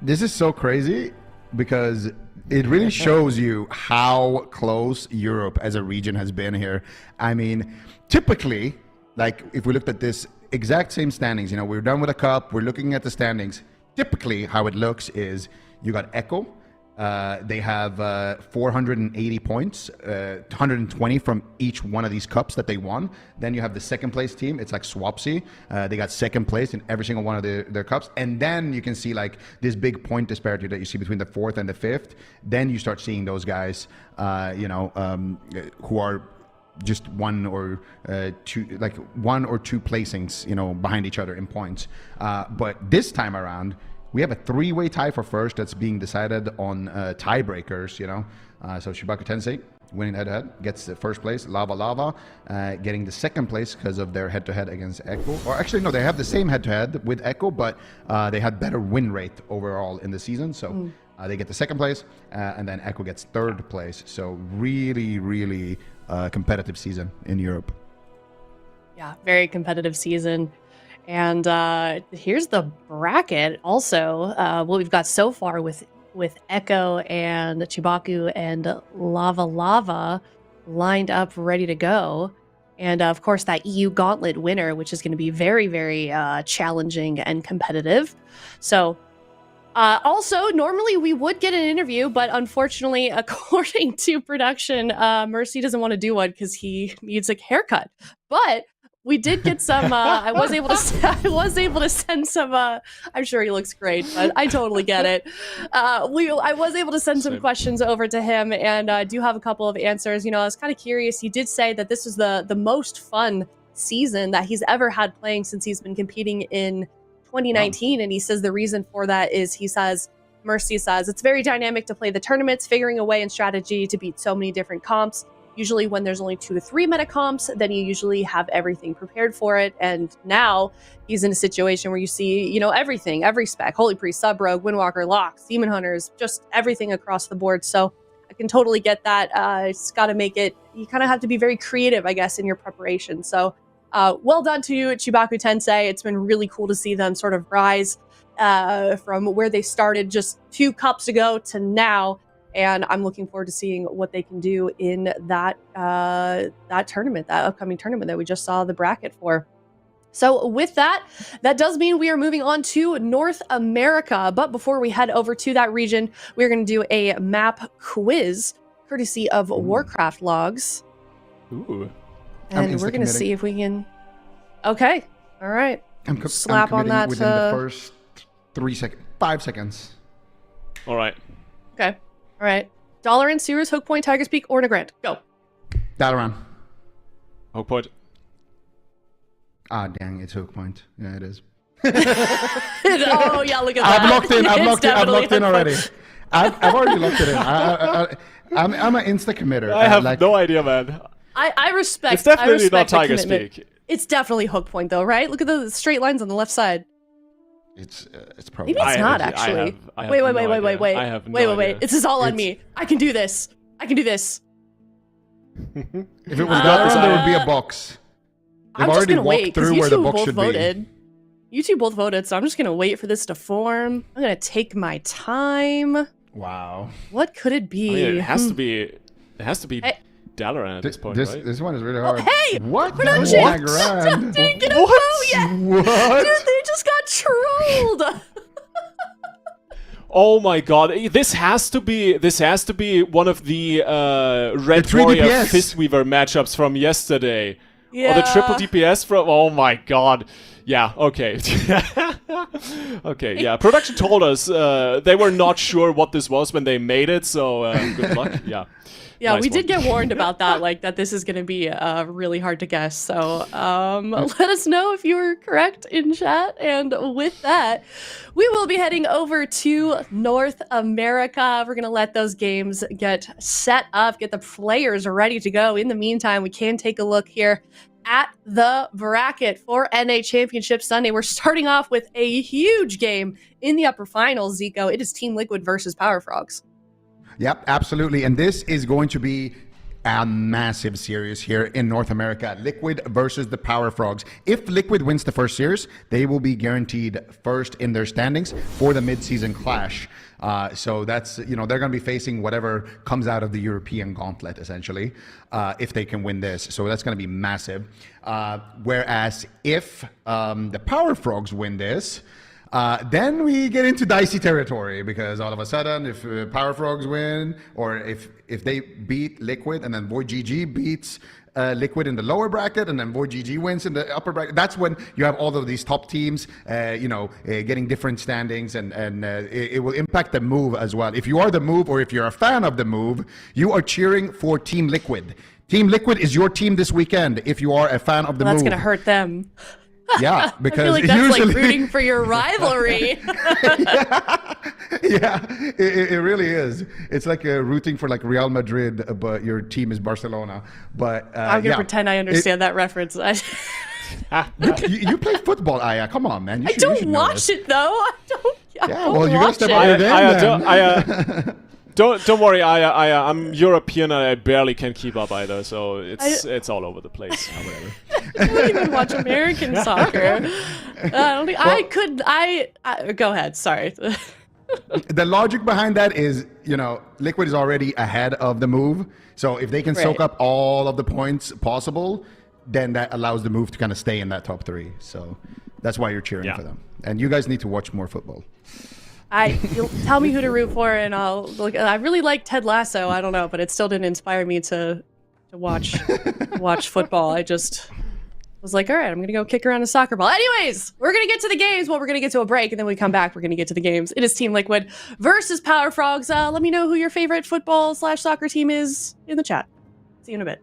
This is so crazy because it really shows you how close Europe as a region has been here. I mean, typically, like if we looked at this exact same standings, you know, we're done with a cup, we're looking at the standings. Typically, how it looks is you got Echo. They have 480 points, 120 from each one of these cups that they won. Then you have the second place team. It's like Swapsy. They got second place in every single one of their cups. And then you can see like this big point disparity that you see between the 4th and the 5th. Then you start seeing those guys, you know, who are just one or two placings, you know, behind each other in points. But this time around, we have a 3-way tie for first that's being decided on tiebreakers, you know. So CHIBAKU TENSEI winning head-to-head gets the first place. Lava Lava getting the second place because of their head-to-head against Echo. Or actually, no, they have the same head-to-head with Echo, but they had better win rate overall in the season. So they get the second place, and then Echo gets third place. So really, really competitive season in Europe. Yeah, very competitive season. And here's the bracket also, what we've got so far with Echo and CHIBAKU and Lava Lava lined up ready to go. And of course, that EU Gauntlet winner, which is going to be very, very challenging and competitive. So also, normally we would get an interview, but unfortunately, according to production, Mercy doesn't want to do one because he needs a haircut. But we did get some. I was able to send some. I'm sure he looks great, but I totally get it. I was able to send some questions over to him, and do have a couple of answers. You know, I was kind of curious. He did say that this was the most fun season that he's ever had playing since he's been competing in 2019, and he says the reason for that is Mercy says it's very dynamic to play the tournaments, figuring a way and strategy to beat so many different comps. Usually when there's only 2 to 3 meta comps, then you usually have everything prepared for it. And now he's in a situation where you see, you know, everything, every spec, Holy Priest, Sub Rogue, Windwalker, Locks, Demon Hunters, just everything across the board. So I can totally get that. It's got to make it, you kind of have to be very creative, I guess, in your preparation. So well done to you, CHIBAKU TENSEI. It's been really cool to see them sort of rise from where they started just 2 cups ago to now. And I'm looking forward to seeing what they can do in that tournament, that upcoming tournament that we just saw the bracket for. So with that, that does mean we are moving on to North America. But before we head over to that region, we're going to do a map quiz, courtesy of Warcraft logs. Ooh. And we're going to see if we can... Okay. All right. Slap I'm on that. within the first 5 seconds. All right. Okay. All right. Dollar and Sears, Hook Point, Tigers Peak, or Grant. Go. Dalaran. Hook point. Ah, dang, it's Hook Point. Yeah, it is. Oh yeah, look at that. I've locked in. I've It's locked in definitely already. Hook I've already locked it in. I'm an insta committer. I have no idea, man. I respect. It's definitely I respect not the Tiger commitment. Speak. It's definitely Hook Point though, right? Look at the straight lines on the left side. It's probably. Maybe it's I not have- I actually. have- I have wait, no wait, idea. wait, wait, I have no wait, wait. idea. This is all on It's- me. I can do this. I can do this. If it was Uh, Dalaran, there would be a box. I'm They've just already gonna walked wait because through you where the two box both should voted. You two both voted, so I'm just gonna wait for this to form. I'm gonna take my time. Wow. What could it be? I mean, it has to be. It has to be Hey. Dalaran at this point, This right? this one is really hard. hey! What? Production! Oh my grand. Didn't get a What? vote yet. What? Dude, they just got trolled. Oh my god! This has to be one of the Red The 3 Warrior DPS. Fistweaver matchups from yesterday. Yeah. Or the triple DPS from. Oh my god! Yeah. Okay. Okay. Yeah. Production told us they were not sure what this was when they made it. So good luck. Yeah. Yeah, Nice we one. did get warned about that, like that this is going to be really hard to guess. So let us know if you were correct in chat. And with that, we will be heading over to North America. We're going to let those games get set up, get the players ready to go. In the meantime, we can take a look here at the bracket for NA Championship Sunday. We're starting off with a huge game in the upper finals, Zico. It is Team Liquid versus Power Frogs. Yep, absolutely. And this is going to be a massive series here in North America. Liquid versus the Power Frogs. If Liquid wins the first series, they will be guaranteed first in their standings for the mid-season clash. So that's, they're going to be facing whatever comes out of the European gauntlet, essentially, if they can win this. So that's going to be massive. Whereas if the Power Frogs win this, then we get into dicey territory, because all of a sudden, if Power Frogs win, or if they beat Liquid and then VOIDGG beats Liquid in the lower bracket, and then VOIDGG wins in the upper bracket, that's when you have all of these top teams, getting different standings, and it will impact the move as well. If you are the move, or if you're a fan of the move, you are cheering for Team Liquid. Team Liquid is your team this weekend if you are a fan of the That's move. going to hurt them. Yeah, because I feel like that's usually like rooting for your rivalry. yeah, it really is. It's like rooting for like Real Madrid, but your team is Barcelona. But I'm gonna pretend I understand that reference. You play football, Aya. Come on, man. I don't watch it though. I don't well, you gotta watch step it. out of there. Don't worry, I'm European and I barely can keep up either, so it's all over the place. Whatever. I don't even watch American soccer. Go ahead. Sorry. The logic behind that is, Liquid is already ahead of the move. So if they can soak Right. up all of the points possible, then that allows the move to kind of stay in that top three. So that's why you're cheering Yeah. for them. And you guys need to watch more football. You'll tell me who to root for, and I'll look. I really like Ted Lasso. I don't know, but it still didn't inspire me to watch football. I just was like, all right, I'm gonna go kick around a soccer ball. Anyways, we're gonna get to the games. Well, we're gonna get to a break, and then when we come back, we're gonna get to the games. It is Team Liquid versus Power Frogs. Let me know who your favorite football/soccer team is in the chat. See you in a bit.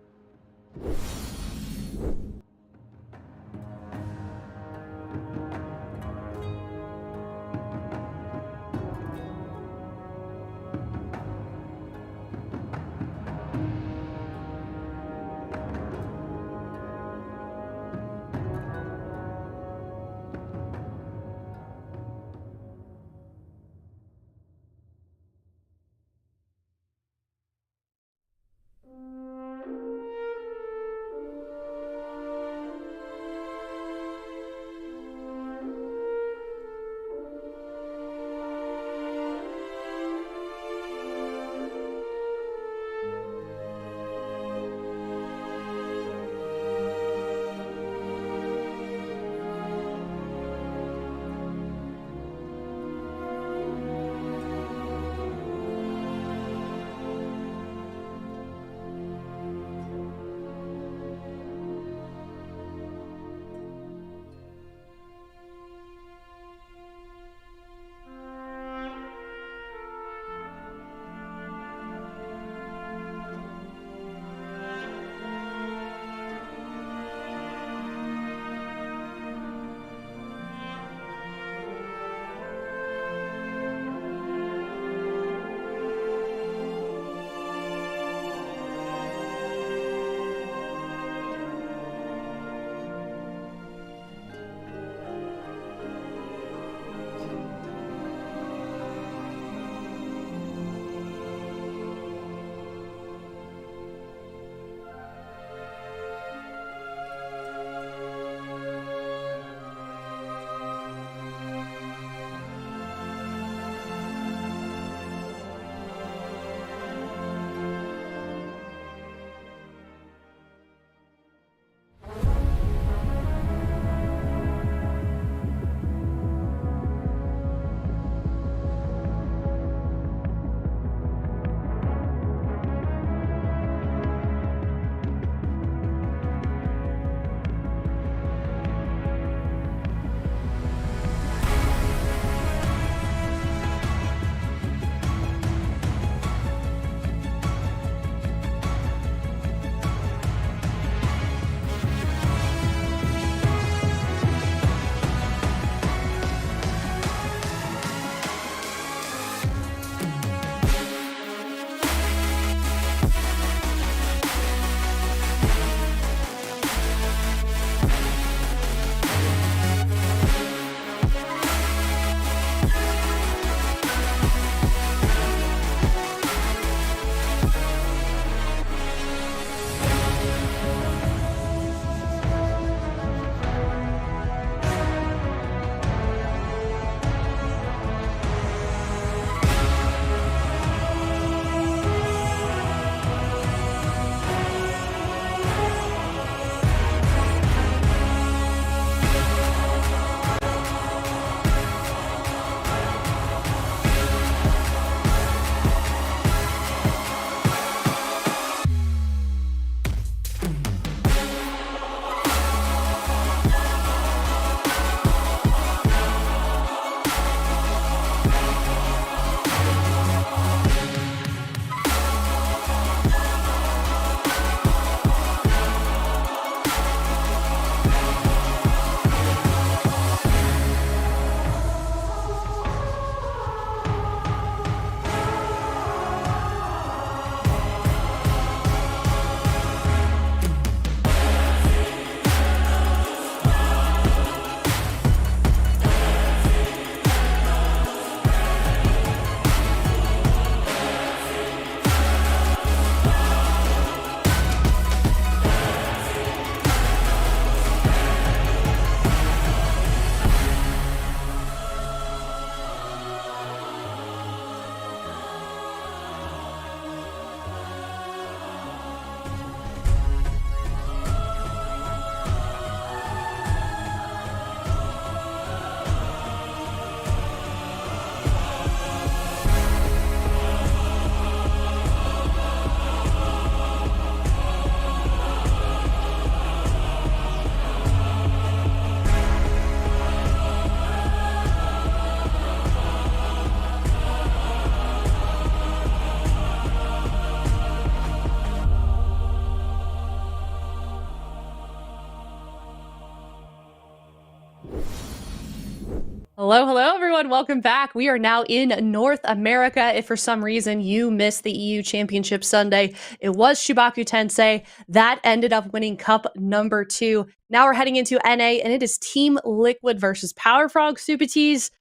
Hello, hello, everyone. Welcome back. We are now in North America. If for some reason you missed the EU Championship Sunday, it was CHIBAKU Tensei. That ended up winning Cup number 2. Now we're heading into NA, and it is Team Liquid versus Power Frog Super Tees.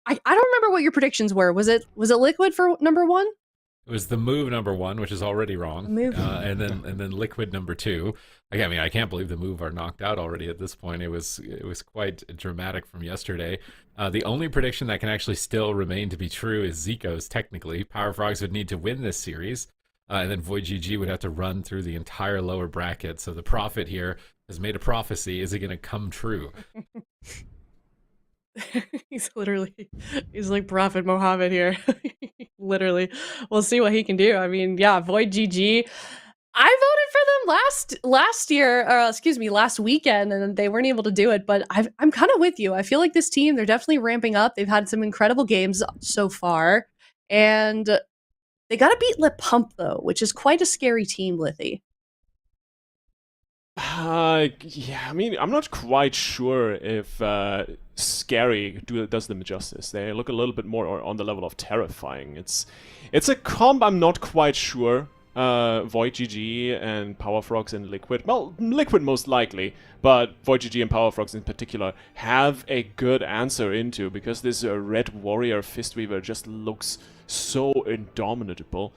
I don't remember what your predictions were. Was it Liquid for number 1? It was the move number 1, which is already wrong, and then Liquid number 2. I mean, I can't believe the move are knocked out already at this point. It was quite dramatic from yesterday. The only prediction that can actually still remain to be true is Zico's. Technically, Power Frogs would need to win this series, and then VOIDGG would have to run through the entire lower bracket. So the prophet here has made a prophecy. Is it going to come true? He's like Prophet Muhammad here. Literally. We'll see what he can do. I mean, yeah, VOIDGG. I voted for them last weekend, and they weren't able to do it, but I'm kind of with you. I feel like this team, they're definitely ramping up. They've had some incredible games so far, and they got to beat Lip Pump, though, which is quite a scary team, Lithy. Yeah, I mean, I'm not quite sure if scary does them justice. They look a little bit more on the level of terrifying. It's a comp I'm not quite sure. VOIDGG and Power Frogs and Liquid. Well, Liquid most likely, but VOIDGG and Power Frogs in particular have a good answer into, because this Red Warrior Fistweaver just looks so indomitable.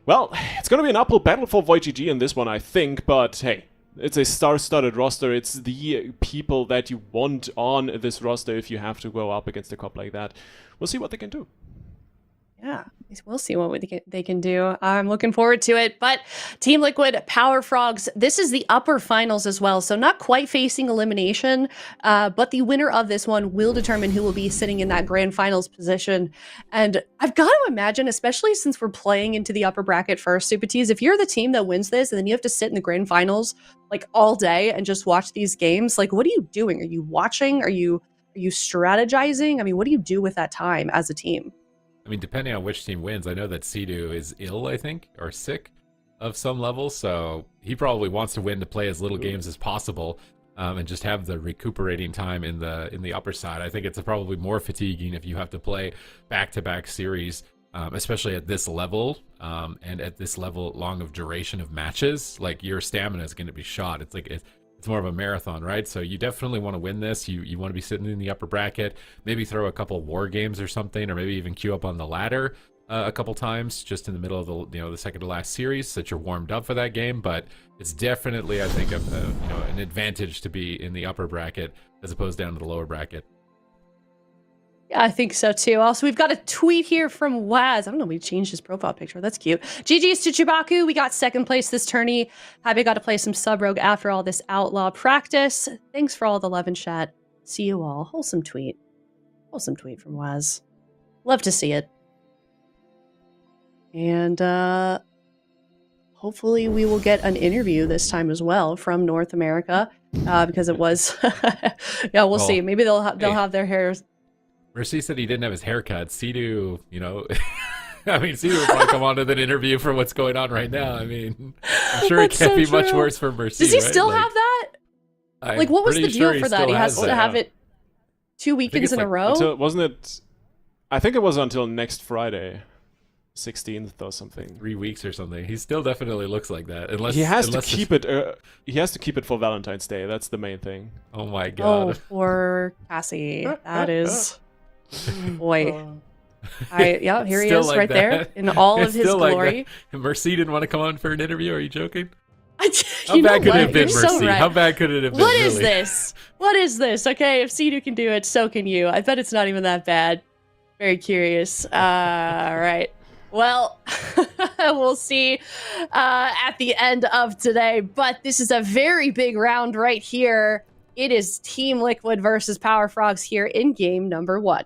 Well, it's gonna be an uphill battle for VOIDGG in this one, I think, but hey, it's a star-studded roster. It's the people that you want on this roster if you have to go up against a comp like that. We'll see what they can do. Yeah, we'll see what they can do. I'm looking forward to it. But Team Liquid, Power Frogs, this is the upper finals as well. So not quite facing elimination, but the winner of this one will determine who will be sitting in that grand finals position. And I've got to imagine, especially since we're playing into the upper bracket first, Super Tees, if you're the team that wins this and then you have to sit in the grand finals like all day and just watch these games, like what are you doing? Are you watching? Are you strategizing? I mean, what do you do with that time as a team? I mean, depending on which team wins, I know that Sidu is ill, I think, or sick of some level, so he probably wants to win to play as little games as possible, and just have the recuperating time in the upper side. I think it's probably more fatiguing if you have to play back-to-back series, especially at this level, and at this level long of duration of matches. Like, your stamina is going to be shot. It's like it's more of a marathon, right? So you definitely want to win this. You want to be sitting in the upper bracket, maybe throw a couple war games or something, or maybe even queue up on the ladder a couple times just in the middle of the second to last series, so that you're warmed up for that game. But it's definitely, I think, an advantage to be in the upper bracket as opposed down to the lower bracket. Yeah, I think so too. Also, we've got a tweet here from Waz. I don't know, we changed his profile picture. That's cute. GG's to CHIBAKU. We got second place this tourney. Happy got to play some sub rogue after all this outlaw practice. Thanks for all the love and chat. See you all. Wholesome tweet. Wholesome tweet from Waz. Love to see it. And hopefully we will get an interview this time as well from North America, because it was yeah, we'll see. Maybe they'll have their hairs. Mercy said he didn't have his haircut. Sidu, I mean, Sidu would probably come on with an interview for what's going on right now. I mean, I'm sure it can't be much worse for Mercy. Does he still have that? Like, what was the deal for that? He has to have it 2 weekends in a row? Wasn't it? I think it was until next Friday, 16th or something. 3 weeks or something. He still definitely looks like that. Unless he has to keep it. He has to keep it for Valentine's Day. That's the main thing. Oh my god. Oh, poor Cassie. That is. Boy. Yeah, here he is like right that. there in all of his glory. Like Mercy didn't want to come on for an interview? Are you joking? How bad could it have been, Mercy? So right. How bad could it have been? What is this? What is this? Okay, if Sidu can do it, so can you. I bet it's not even that bad. Very curious. All right. Well, we'll see at the end of today, but this is a very big round right here. It is Team Liquid versus Power Frogs here in game number 1.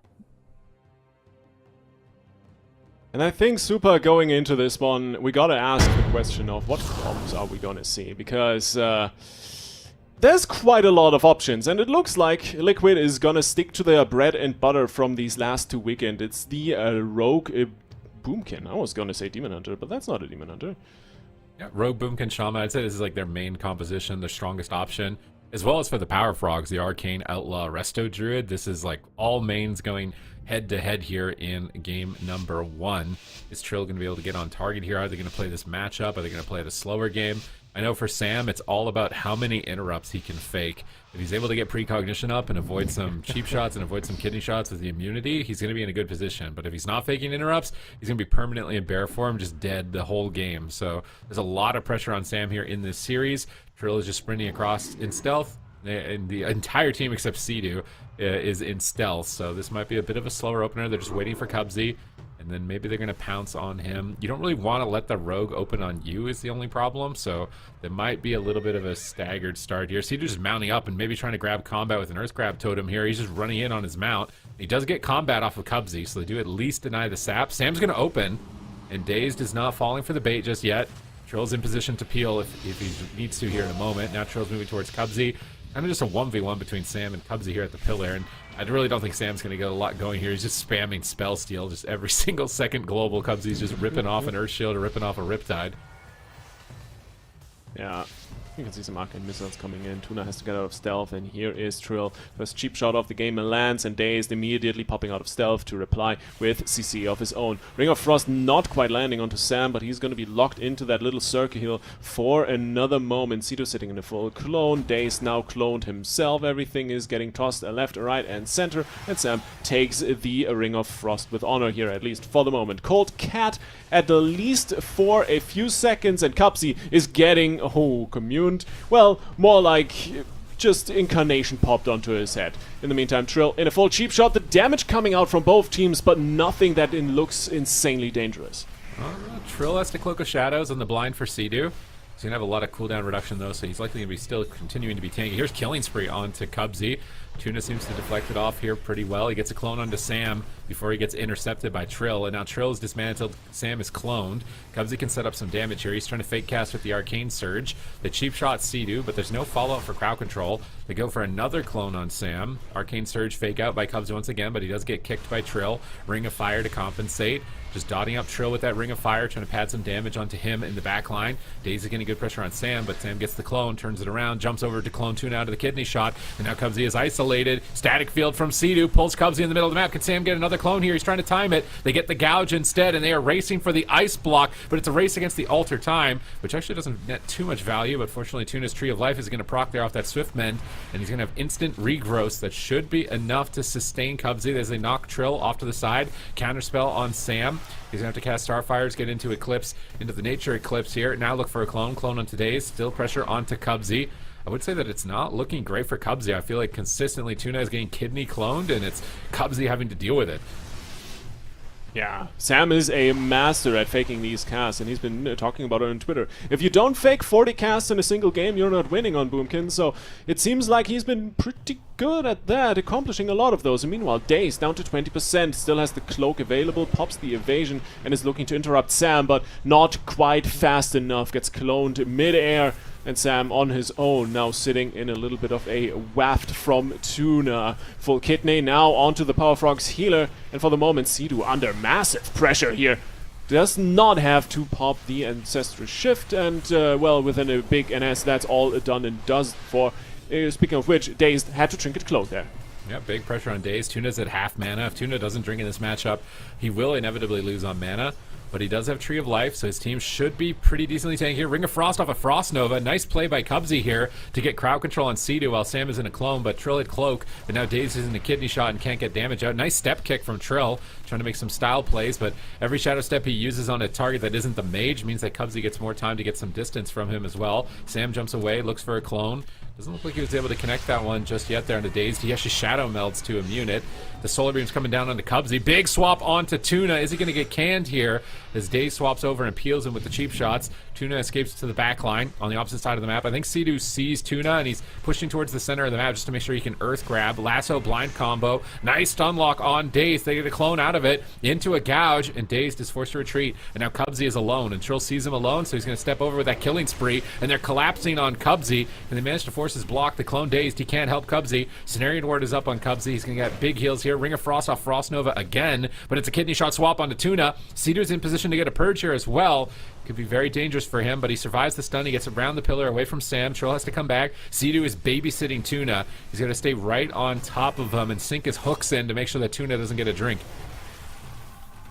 And I think, Super, going into this one, we gotta ask the question of what comps are we gonna see, because there's quite a lot of options, and it looks like Liquid is gonna stick to their bread and butter from these last 2 weekends. It's the Rogue Boomkin. I was gonna say Demon Hunter, but that's not a Demon Hunter. Yeah, Rogue Boomkin Shaman. I'd say this is like their main composition, their strongest option. as well as for the Power Frogs, the Arcane Outlaw Resto Druid. This is like all mains going head-to-head here in game number 1. Is Trill going to be able to get on target here? Are they going to play this matchup? Are they going to play it a slower game? I know for Sam, it's all about how many interrupts he can fake. If he's able to get precognition up and avoid some cheap shots and avoid some kidney shots with the immunity, he's going to be in a good position. But if he's not faking interrupts, he's going to be permanently in bear form, just dead the whole game. So there's a lot of pressure on Sam here in this series. Trill is just sprinting across in stealth, and the entire team except Sea-Doo is in stealth. So this might be a bit of a slower opener. They're just waiting for Cubsy, and then maybe they're going to pounce on him. You don't really want to let the rogue open on you is the only problem, so there might be a little bit of a staggered start here. Sea-Doo's just mounting up and maybe trying to grab combat with an Earth Grab Totem here. He's just running in on his mount. He does get combat off of Cubsy, so they do at least deny the sap. Sam's going to open, and Dazed is not falling for the bait just yet. Trill's in position to peel if he needs to here in a moment. Now Trill's moving towards Cubsy. Kind of just a 1v1 between Sam and Cubsy here at the pillar, and I really don't think Sam's going to get a lot going here. He's just spamming Spell Steal just every single second global. Cubsy's just ripping off an Earth Shield or ripping off a Riptide. Yeah, you can see some arcane missiles coming in. Tuna has to get out of stealth, and here is Trill. First cheap shot of the game lands, and Dazed immediately popping out of stealth to reply with CC of his own. Ring of Frost not quite landing onto Sam, but he's going to be locked into that little circle here for another moment. Cito sitting in a full clone. Dazed now cloned himself. Everything is getting tossed left, right, and center, and Sam takes the Ring of Frost with honor here, at least for the moment. Cold Cat at the least for a few seconds, and Cubsy is getting communed. Well, more like just incarnation popped onto his head. In the meantime, Trill in a full cheap shot. The damage coming out from both teams, but nothing that looks insanely dangerous. Trill has to Cloak of Shadows on the blind for Sea-Doo. He's going to have a lot of cooldown reduction, though, so he's likely going to be still continuing to be tanky. Here's Killing Spree onto Cubsy. Tuna seems to deflect it off here pretty well. He gets a clone onto Sam before he gets intercepted by Trill, and now Trill is dismantled. Sam is cloned. Cubsy can set up some damage here. He's trying to fake cast with the Arcane Surge. The cheap shot Sea-Doo, but there's no follow-up for crowd control. They go for another clone on Sam. Arcane Surge fake out by Cubsy once again, but he does get kicked by Trill. Ring of Fire to compensate. Just dotting up Trill with that Ring of Fire, trying to pad some damage onto him in the back line. Daisy getting good pressure on Sam, but Sam gets the clone, turns it around, jumps over to clone Tuna out of the kidney shot, and now Cubsy is isolated. Static field from Sea-Doo, pulls Cubsy in the middle of the map. Can Sam get another clone here? He's trying to time it. They get the gouge instead, and they are racing for the ice block, but it's a race against the alter time, which actually doesn't net too much value, but fortunately Tuna's Tree of Life is going to proc there off that Swift Mend, and he's going to have instant regrowth that should be enough to sustain Cubsy as they knock Trill off to the side. Counterspell on Sam. He's going to have to cast Starfires, get into Eclipse, into the Nature Eclipse here. Now look for a clone on today's. Still pressure onto Cubsy. I would say that it's not looking great for Cubsy. I feel like consistently Tuna is getting kidney cloned, and it's Cubsy having to deal with it. Yeah, Sam is a master at faking these casts, and he's been talking about it on Twitter. If you don't fake 40 casts in a single game, you're not winning on Boomkin, so it seems like he's been pretty good at that, accomplishing a lot of those. And meanwhile, Daze down to 20%, still has the cloak available, pops the evasion, and is looking to interrupt Sam, but not quite fast enough, gets cloned mid-air. And Sam on his own, now sitting in a little bit of a waft from Tuna. Full kidney now onto the Power Frogs healer. And for the moment, Sea-Doo under massive pressure here. Does not have to pop the Ancestral Shift. And, well, within a big NS, that's all done and does for. Speaking of which, Dazed had to Trinket Cloak there. Yeah, big pressure on Daze. Tuna's at half mana. If Tuna doesn't drink in this matchup, he will inevitably lose on mana. But he does have Tree of Life, so his team should be pretty decently tanky here. Ring of Frost off a Frost Nova. Nice play by Cubsy here to get crowd control on Sea-Doo while Sam is in a clone, but Trill had Cloak, and now Daze is in a kidney shot and can't get damage out. Nice step kick from Trill, trying to make some style plays, but every Shadow Step he uses on a target that isn't the mage means that Cubsy gets more time to get some distance from him as well. Sam jumps away, looks for a clone. Doesn't look like he was able to connect that one just yet there on the Dazed. He actually Shadow Melds to immune it. The Solar Beam's coming down onto Cubsy. Big swap onto Tuna. Is he going to get canned here? As Daze swaps over and peels him with the cheap shots. Tuna escapes to the back line on the opposite side of the map. I think Sea-Doo sees Tuna, and he's pushing towards the center of the map just to make sure he can Earth Grab. Lasso blind combo. Nice stun lock on Dazed. They get a clone out of it into a gouge, and Dazed is forced to retreat. And now Cubsy is alone, and Trill sees him alone, so he's going to step over with that Killing Spree, and they're collapsing on Cubsy, and they manage to force his block. The clone Dazed. He can't help Cubsy. Cenarian Ward is up on Cubsy. He's going to get big heals here. Ring of Frost off Frost Nova again, but it's a kidney shot swap onto Tuna. Sea-Doo's in position to get a purge here as well. Could be very dangerous for him, but he survives the stun. He gets around the pillar away from Sam. Trill has to come back. Sea-Doo is babysitting Tuna. He's got to stay right on top of him and sink his hooks in to make sure that Tuna doesn't get a drink.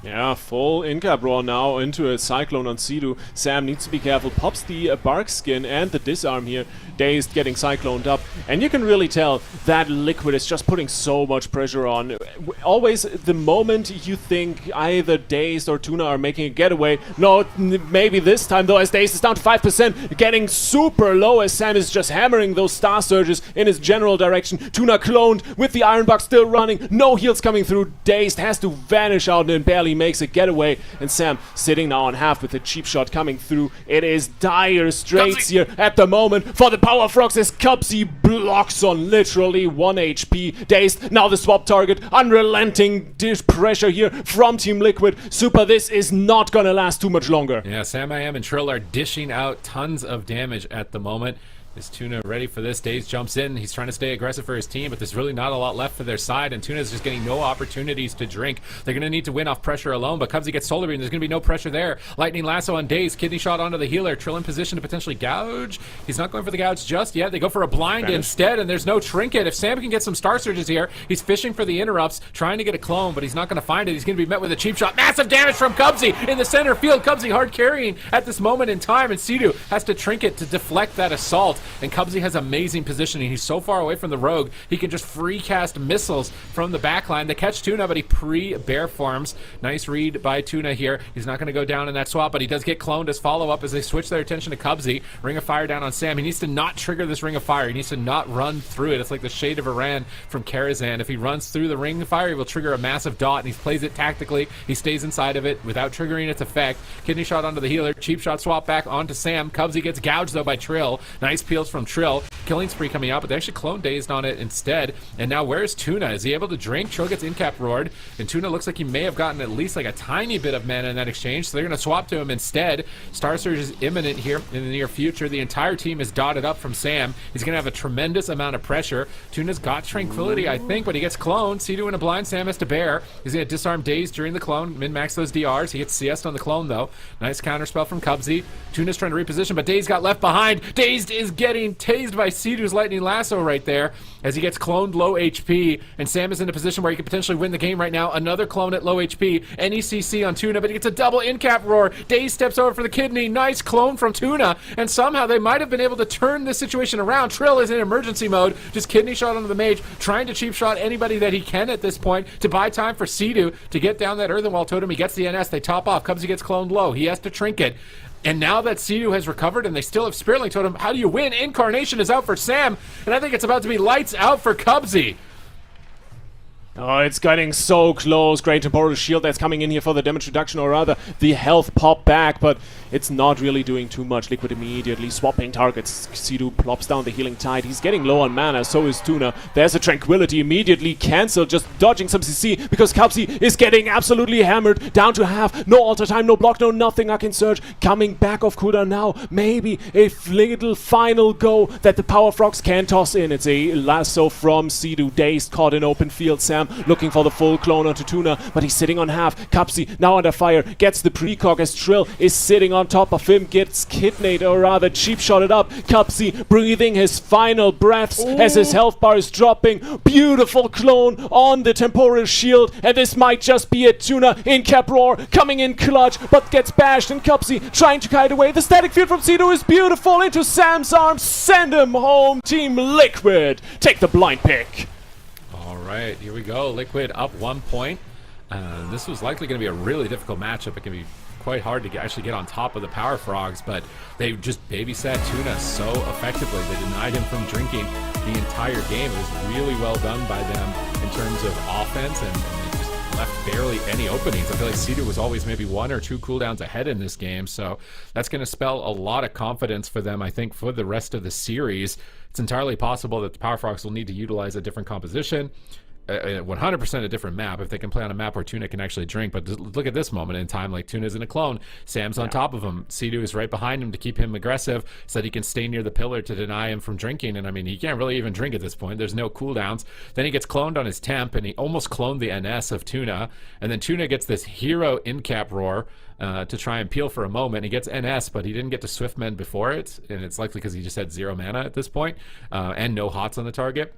Yeah, full in-cap roar now into a Cyclone on Sea-Doo. Sam needs to be careful. Pops the bark skin and the disarm here. Dazed getting cycloned up. And you can really tell that Liquid is just putting so much pressure on. Always the moment you think either Dazed or Tuna are making a getaway. No, maybe this time though, as Dazed is down to 5%. Getting super low as Sam is just hammering those Star Surges in his general direction. Tuna cloned with the Iron Buck still running. No heals coming through. Dazed has to vanish out and barely makes a getaway, and Sam sitting now on half with a cheap shot coming through. It is dire straits here at the moment for the Power Frogs as Cubsy blocks on literally 1 HP. Dazed, now the swap target, unrelenting pressure here from Team Liquid. Super, this is not gonna last too much longer. Yeah, Sam I Am and Trill are dishing out tons of damage at the moment. Is Tuna ready for this? Dazed jumps in. He's trying to stay aggressive for his team, but there's really not a lot left for their side, and Tuna's just getting no opportunities to drink. They're going to need to win off pressure alone, but Cubsy gets Solar Beam. There's going to be no pressure there. Lightning Lasso on Dazed. Kidney shot onto the healer. Trill in position to potentially gouge. He's not going for the gouge just yet. They go for a blind instead, and there's no trinket. If Sam can get some Star Surges here, he's fishing for the interrupts, trying to get a clone, but he's not going to find it. He's going to be met with a cheap shot. Massive damage from Cubsy in the center field. Cubsy hard carrying at this moment in time, and Sea-Doo has to trinket to deflect that assault, and Cubsy has amazing positioning. He's so far away from the rogue, he can just free cast missiles from the backline. They catch Tuna, but he pre-bear forms. Nice read by Tuna here. He's not going to go down in that swap, but he does get cloned as follow-up as they switch their attention to Cubsy. Ring of Fire down on Sam. He needs to not trigger this Ring of Fire. He needs to not run through it. It's like the Shade of Iran from Karazhan. If he runs through the Ring of Fire, he will trigger a massive dot, and he plays it tactically. He stays inside of it without triggering its effect. Kidney shot onto the healer. Cheap shot swap back onto Sam. Cubsy gets gouged, though, by Trill. Nice peels from Trill. Killing spree coming out, but they actually clone Dazed on it instead. And now where's Tuna? Is he able to drink? Trill gets in-cap roared, and Tuna looks like he may have gotten at least like a tiny bit of mana in that exchange, so they're going to swap to him instead. Star Surge is imminent here in the near future. The entire team is dotted up from Sam. He's going to have a tremendous amount of pressure. Tuna's got Tranquility, I think, but he gets cloned. Sea-Doo in a blind. Sam has to bear. He's going to disarm Dazed during the clone, min-max those DRs. He gets CS on the clone, though. Nice counterspell from Cubsy. Tuna's trying to reposition, but Dazed got left behind. Dazed is getting tased by Sea-Doo's Lightning Lasso right there as he gets cloned low HP, and Sam is in a position where he could potentially win the game right now. Another clone at low HP. NECC on Tuna, but he gets a double in-cap roar. Dazed steps over for the kidney. Nice clone from Tuna, and somehow they might have been able to turn this situation around. Trill is in emergency mode, just kidney shot onto the mage, trying to cheap shot anybody that he can at this point to buy time for Sea-Doo to get down that Earthenwall totem. He gets the NS, they top off. Cubsy gets cloned low. He has to trinket. And now that Sea-Doo has recovered and they still have Spiritling Totem, how do you win? Incarnation is out for Sam, and I think it's about to be lights out for Cubsy. Oh, it's getting so close. Great Temporal Shield that's coming in here for the damage reduction, or rather the health pop back, but it's not really doing too much. Liquid immediately swapping targets. Sea-Doo plops down the Healing Tide. He's getting low on mana, so is Tuna. There's a Tranquility immediately cancelled, just dodging some CC because Cubsy is getting absolutely hammered. Down to half. No alter time, no block, no nothing. Arcane Surge coming back off cooldown now. Maybe a little final go that the Power Frogs can toss in. It's a lasso from Sea-Doo. Dazed, caught in open field. Sam looking for the full clone onto Tuna, but he's sitting on half. Cubsy now under fire, gets the precog as Trill is sitting on top of him, gets kidneyed, or rather cheap shotted up. Cubsy breathing his final breaths as his health bar is dropping. Beautiful clone on the Temporal Shield, and this might just be it. Tuna in cap roar, coming in clutch, but gets bashed, and Cubsy trying to kite away. The static field from Sea-Doo is beautiful into Sam's arms. Send him home, Team Liquid. Take the blind pick. Alright, here we go. Liquid up 1 point. This was likely going to be a really difficult matchup. It can be quite hard to actually get on top of the Power Frogs, but they just babysat Tuna so effectively. They denied him from drinking the entire game. It was really well done by them in terms of offense, and they just left barely any openings. I feel like Sea-Doo was always maybe 1 or 2 cooldowns ahead in this game, so that's going to spell a lot of confidence for them, I think, for the rest of the series. It's entirely possible that the Power Frogs will need to utilize a different composition. 100% a different map if they can play on a map where Tuna can actually drink. But look at this moment in time, like Tuna's in a clone, Sam's on top of him, Sea-Doo is right behind him to keep him aggressive so that he can stay near the pillar to deny him from drinking. And I mean, he can't really even drink at this point. There's no cooldowns. Then he gets cloned on his temp, and he almost cloned the NS of Tuna, and then Tuna gets this hero in-cap roar to try and peel for a moment. He gets NS, but he didn't get to Swiftmend before it, and it's likely because he just had 0 mana at this point, and no hots on the target.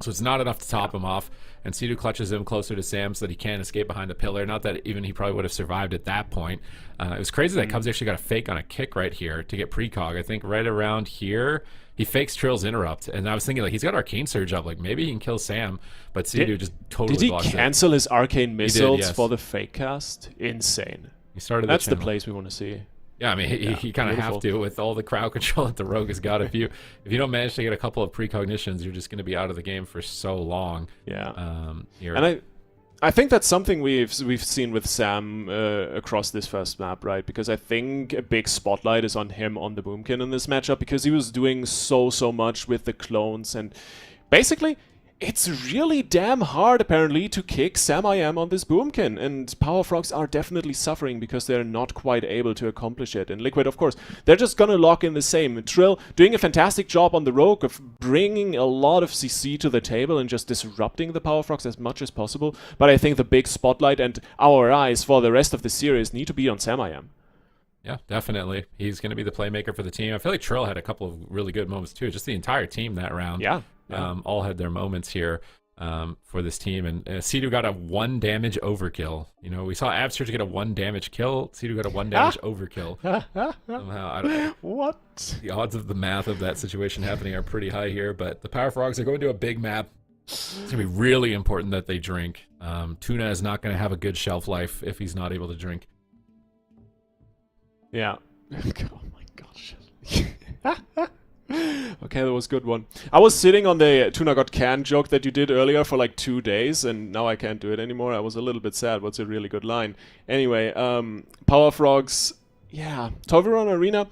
So it's not enough to top him off, and Sea-Doo clutches him closer to Sam so that he can't escape behind the pillar. Not that even he probably would have survived at that point. It was crazy that Cubs actually got a fake on a kick right here to get precog. I think right around here, he fakes Trill's interrupt, and I was thinking, like, he's got Arcane Surge up, like, maybe he can kill Sam, but Sea-Doo just totally blocks it. Did he cancel his Arcane Missiles yes. for the fake cast? Insane. He started That's the channel. place we want to see. Yeah, I mean, he kind of have to with all the crowd control that the Rogue has got. If you don't manage to get a couple of precognitions, you're just going to be out of the game for so long. Yeah. And I think that's something we've seen with Sam across this first map, right? Because I think a big spotlight is on him on the Boomkin in this matchup, because he was doing so much with the clones, and basically it's really damn hard apparently to kick Sam I Am on this Boomkin, and Power Frogs are definitely suffering because they're not quite able to accomplish it. And Liquid, of course, they're just gonna lock in the same. Trill doing a fantastic job on the Rogue of bringing a lot of CC to the table and just disrupting the Power Frogs as much as possible. But I think the big spotlight and our eyes for the rest of the series need to be on Sam I Am. Yeah, definitely. He's going to be the playmaker for the team. I feel like Trill had a couple of really good moments too. Just the entire team that round. Yeah. All had their moments here for this team. And Sea-Doo got a 1 damage overkill. You know, we saw Absurge get a 1 damage kill. Sea-Doo got a 1 damage overkill. Somehow, I don't know. What? The odds of the math of that situation happening are pretty high here. But the Power Frogs are going to a big map. It's going to be really important that they drink. Tuna is not going to have a good shelf life if he's not able to drink. Yeah. Oh my gosh. Okay, that was a good one. I was sitting on the Tuna got canned joke that you did earlier for like 2 days, and now I can't do it anymore. I was a little bit sad. What's a really good line? Anyway, Power Frogs, yeah. Toveron Arena,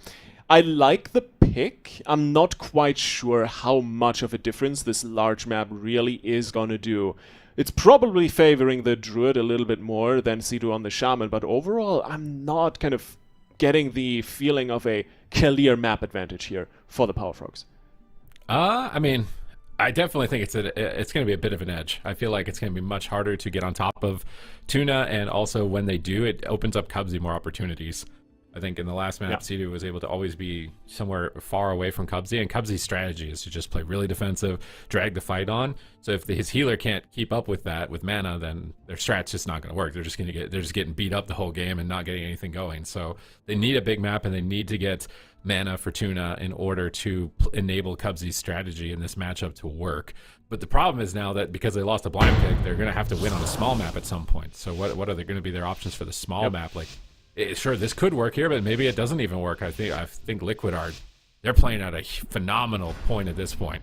I like the pick. I'm not quite sure how much of a difference this large map really is gonna do. It's probably favoring the Druid a little bit more than Sea-Doo on the Shaman, but overall, I'm not kind of getting the feeling of a clear map advantage here for the Power Frogs. I mean, I definitely think it's going to be a bit of an edge. I feel like it's going to be much harder to get on top of Tuna, and also when they do, it opens up Cubsy more opportunities. I think in the last map, Sea-Doo was able to always be somewhere far away from Cubsy, and Cubsy's strategy is to just play really defensive, drag the fight on. So if his healer can't keep up with that with mana, then their strat's just not going to work. They're just getting beat up the whole game and not getting anything going. So they need a big map, and they need to get mana for Tuna in order to enable Cubsy's strategy in this matchup to work. But the problem is now that because they lost a blind pick, they're going to have to win on a small map at some point. So what are they going to be their options for the small map? Like, sure, this could work here, but maybe it doesn't even work. I think Liquid they're playing at a phenomenal point at this point.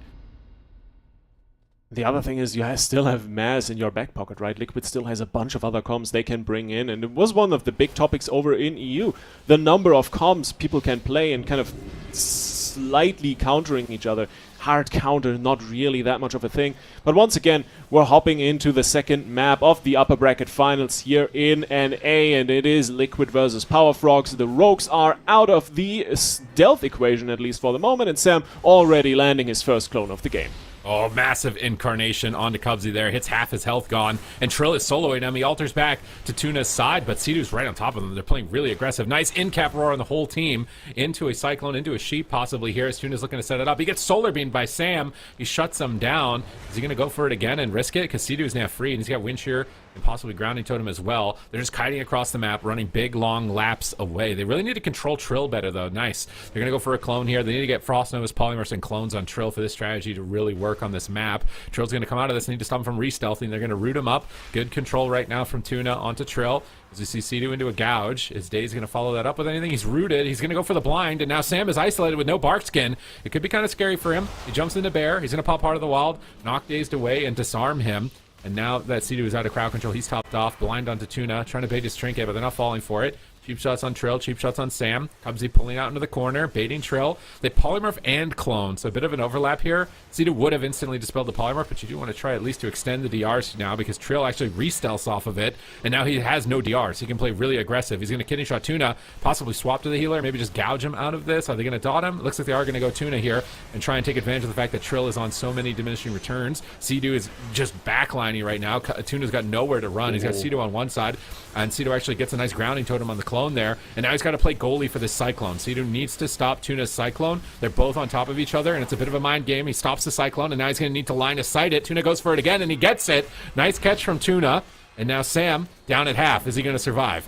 The other thing is you still have Maz in your back pocket, right? Liquid still has a bunch of other comms they can bring in, and it was one of the big topics over in EU. The number of comms people can play and kind of slightly countering each other. Hard counter, not really that much of a thing. But once again, we're hopping into the second map of the upper bracket finals here in NA, and it is Liquid versus Power Frogs. The Rogues are out of the stealth equation, at least for the moment, and Sam already landing his first clone of the game. Oh, massive incarnation onto Cubsy there. Hits half his health gone. And Trill is soloing him. He alters back to Tuna's side, but Sea-Doo's right on top of them. They're playing really aggressive. Nice in-cap roar on the whole team. Into a Cyclone, into a Sheep possibly here as Tuna's looking to set it up. He gets solar beamed by Sam. He shuts him down. Is he going to go for it again and risk it? Because Sea-Doo's now free, and he's got Wind Shear and possibly Grounding Totem as well. They're just kiting across the map, running big, long laps away. They really need to control Trill better, though. Nice. They're going to go for a clone here. They need to get Frost Novas, Polymorphs, and clones on Trill for this strategy to really work on this map. Trill's going to come out of this and need to stop him from re-stealthing. They're going to root him up. Good control right now from Tuna onto Trill. As we see Sea-Doo into a gouge. His Day's going to follow that up with anything. He's rooted. He's going to go for the blind, and now Sam is isolated with no bark skin. It could be kind of scary for him. He jumps into Bear. He's going to pop Heart of the Wild, knock Dazed away, and disarm him. And now that Sea-Doo is out of crowd control, he's topped off. Blind onto Tuna, trying to bait his trinket, but they're not falling for it. Cheap shots on Trill, cheap shots on Sam. Cubsy pulling out into the corner, baiting Trill. They polymorph and clone, so a bit of an overlap here. Cedo would have instantly dispelled the polymorph, but you do want to try at least to extend the DRs now because Trill actually re-stealths off of it, and now he has no DRs. He can play really aggressive. He's going to kidney shot Tuna, possibly swap to the healer, maybe just gouge him out of this. Are they going to dot him? Looks like they are going to go Tuna here and try and take advantage of the fact that Trill is on so many diminishing returns. Cedo is just backlining right now. Tuna's got nowhere to run. He's got Cedo on one side, and Cedo actually gets a nice grounding totem on the clone there, and now he's got to play goalie for this Cyclone. Cedo needs to stop Tuna's Cyclone. They're both on top of each other, and it's a bit of a mind game. He stops the Cyclone, and now he's going to need to line of sight it. Tuna goes for it again, and he gets it. Nice catch from Tuna, and now Sam down at half. Is he going to survive?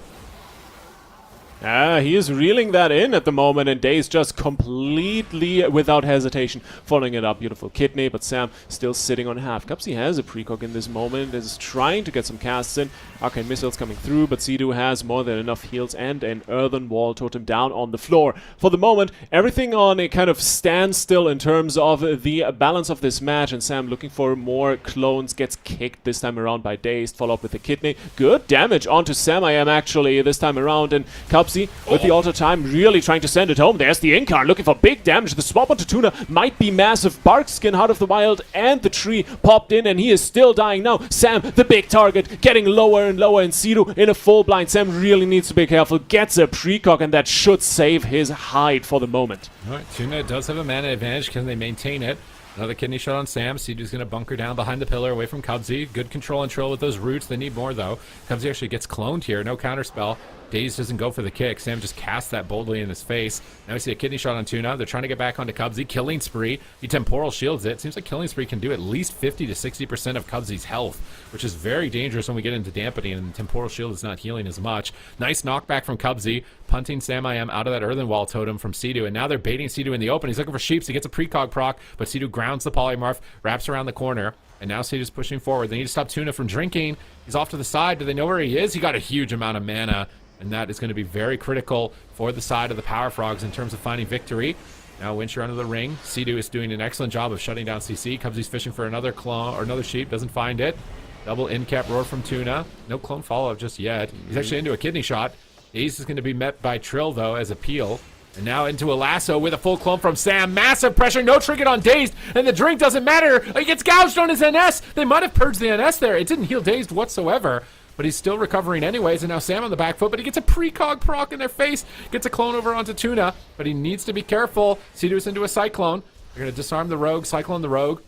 He is reeling that in at the moment, and Daze just completely without hesitation following it up. Beautiful kidney, but Sam still sitting on half. Cubsy has a precog in this moment, is trying to get some casts in. Arcane missiles coming through, but Cedo has more than enough heals and an earthen wall totem down on the floor. For the moment, everything on a kind of standstill in terms of the balance of this match, and Sam looking for more clones, gets kicked this time around by Dazed, follow up with the kidney. Good damage onto Sam I am actually this time around, and Cubsy with the auto time really trying to send it home. There's the Incarn looking for big damage. The swap onto Tuna might be massive. Barkskin, Heart of the Wild, and the tree popped in, and he is still dying now. Sam, the big target, getting lower and lower, and Cedo in a full blind. Sam really needs to be careful. Gets a precog, and that should save his hide for the moment. All right, Tuna does have a mana advantage. Can they maintain it? Another kidney shot on Sam. Cedo's going to bunker down behind the pillar away from Cubsy. Good control and Trill with those roots. They need more, though. Cubsy actually gets cloned here. No counterspell. Daze doesn't go for the kick. Sam just casts that boldly in his face. Now we see a kidney shot on Tuna. They're trying to get back onto Cubsy. Killing Spree. He temporal shields it. Seems like Killing Spree can do at least 50 to 60% of Cubsy's health, which is very dangerous when we get into dampening, and temporal shield is not healing as much. Nice knockback from Cubsy, punting Sam I am out of that earthen wall totem from Cedo, and now they're baiting Cedo in the open. He's looking for sheeps. He gets a precog proc, but Cedo grounds the polymorph, wraps around the corner, and now Cedo's pushing forward. They need to stop Tuna from drinking. He's off to the side. Do they know where he is? He got a huge amount of mana, and that is going to be very critical for the side of the Power Frogs in terms of finding victory. Now Wincher under the ring. Cedo is doing an excellent job of shutting down CC. Cubsy's fishing for another clone or another sheep. Doesn't find it. Double in-cap roar from Tuna. No clone follow-up just yet. He's actually into a kidney shot. Ace is going to be met by Trill, though, as a peel. And now into a lasso with a full clone from Sam. Massive pressure, no trinket on Dazed, and the drink doesn't matter. He gets gouged on his NS. They might have purged the NS there. It didn't heal Dazed whatsoever, but he's still recovering anyways, and now Sam on the back foot, but he gets a precog proc in their face. Gets a clone over onto Tuna, but he needs to be careful. Cedo's into a Cyclone. They're going to disarm the Rogue, Cyclone the Rogue.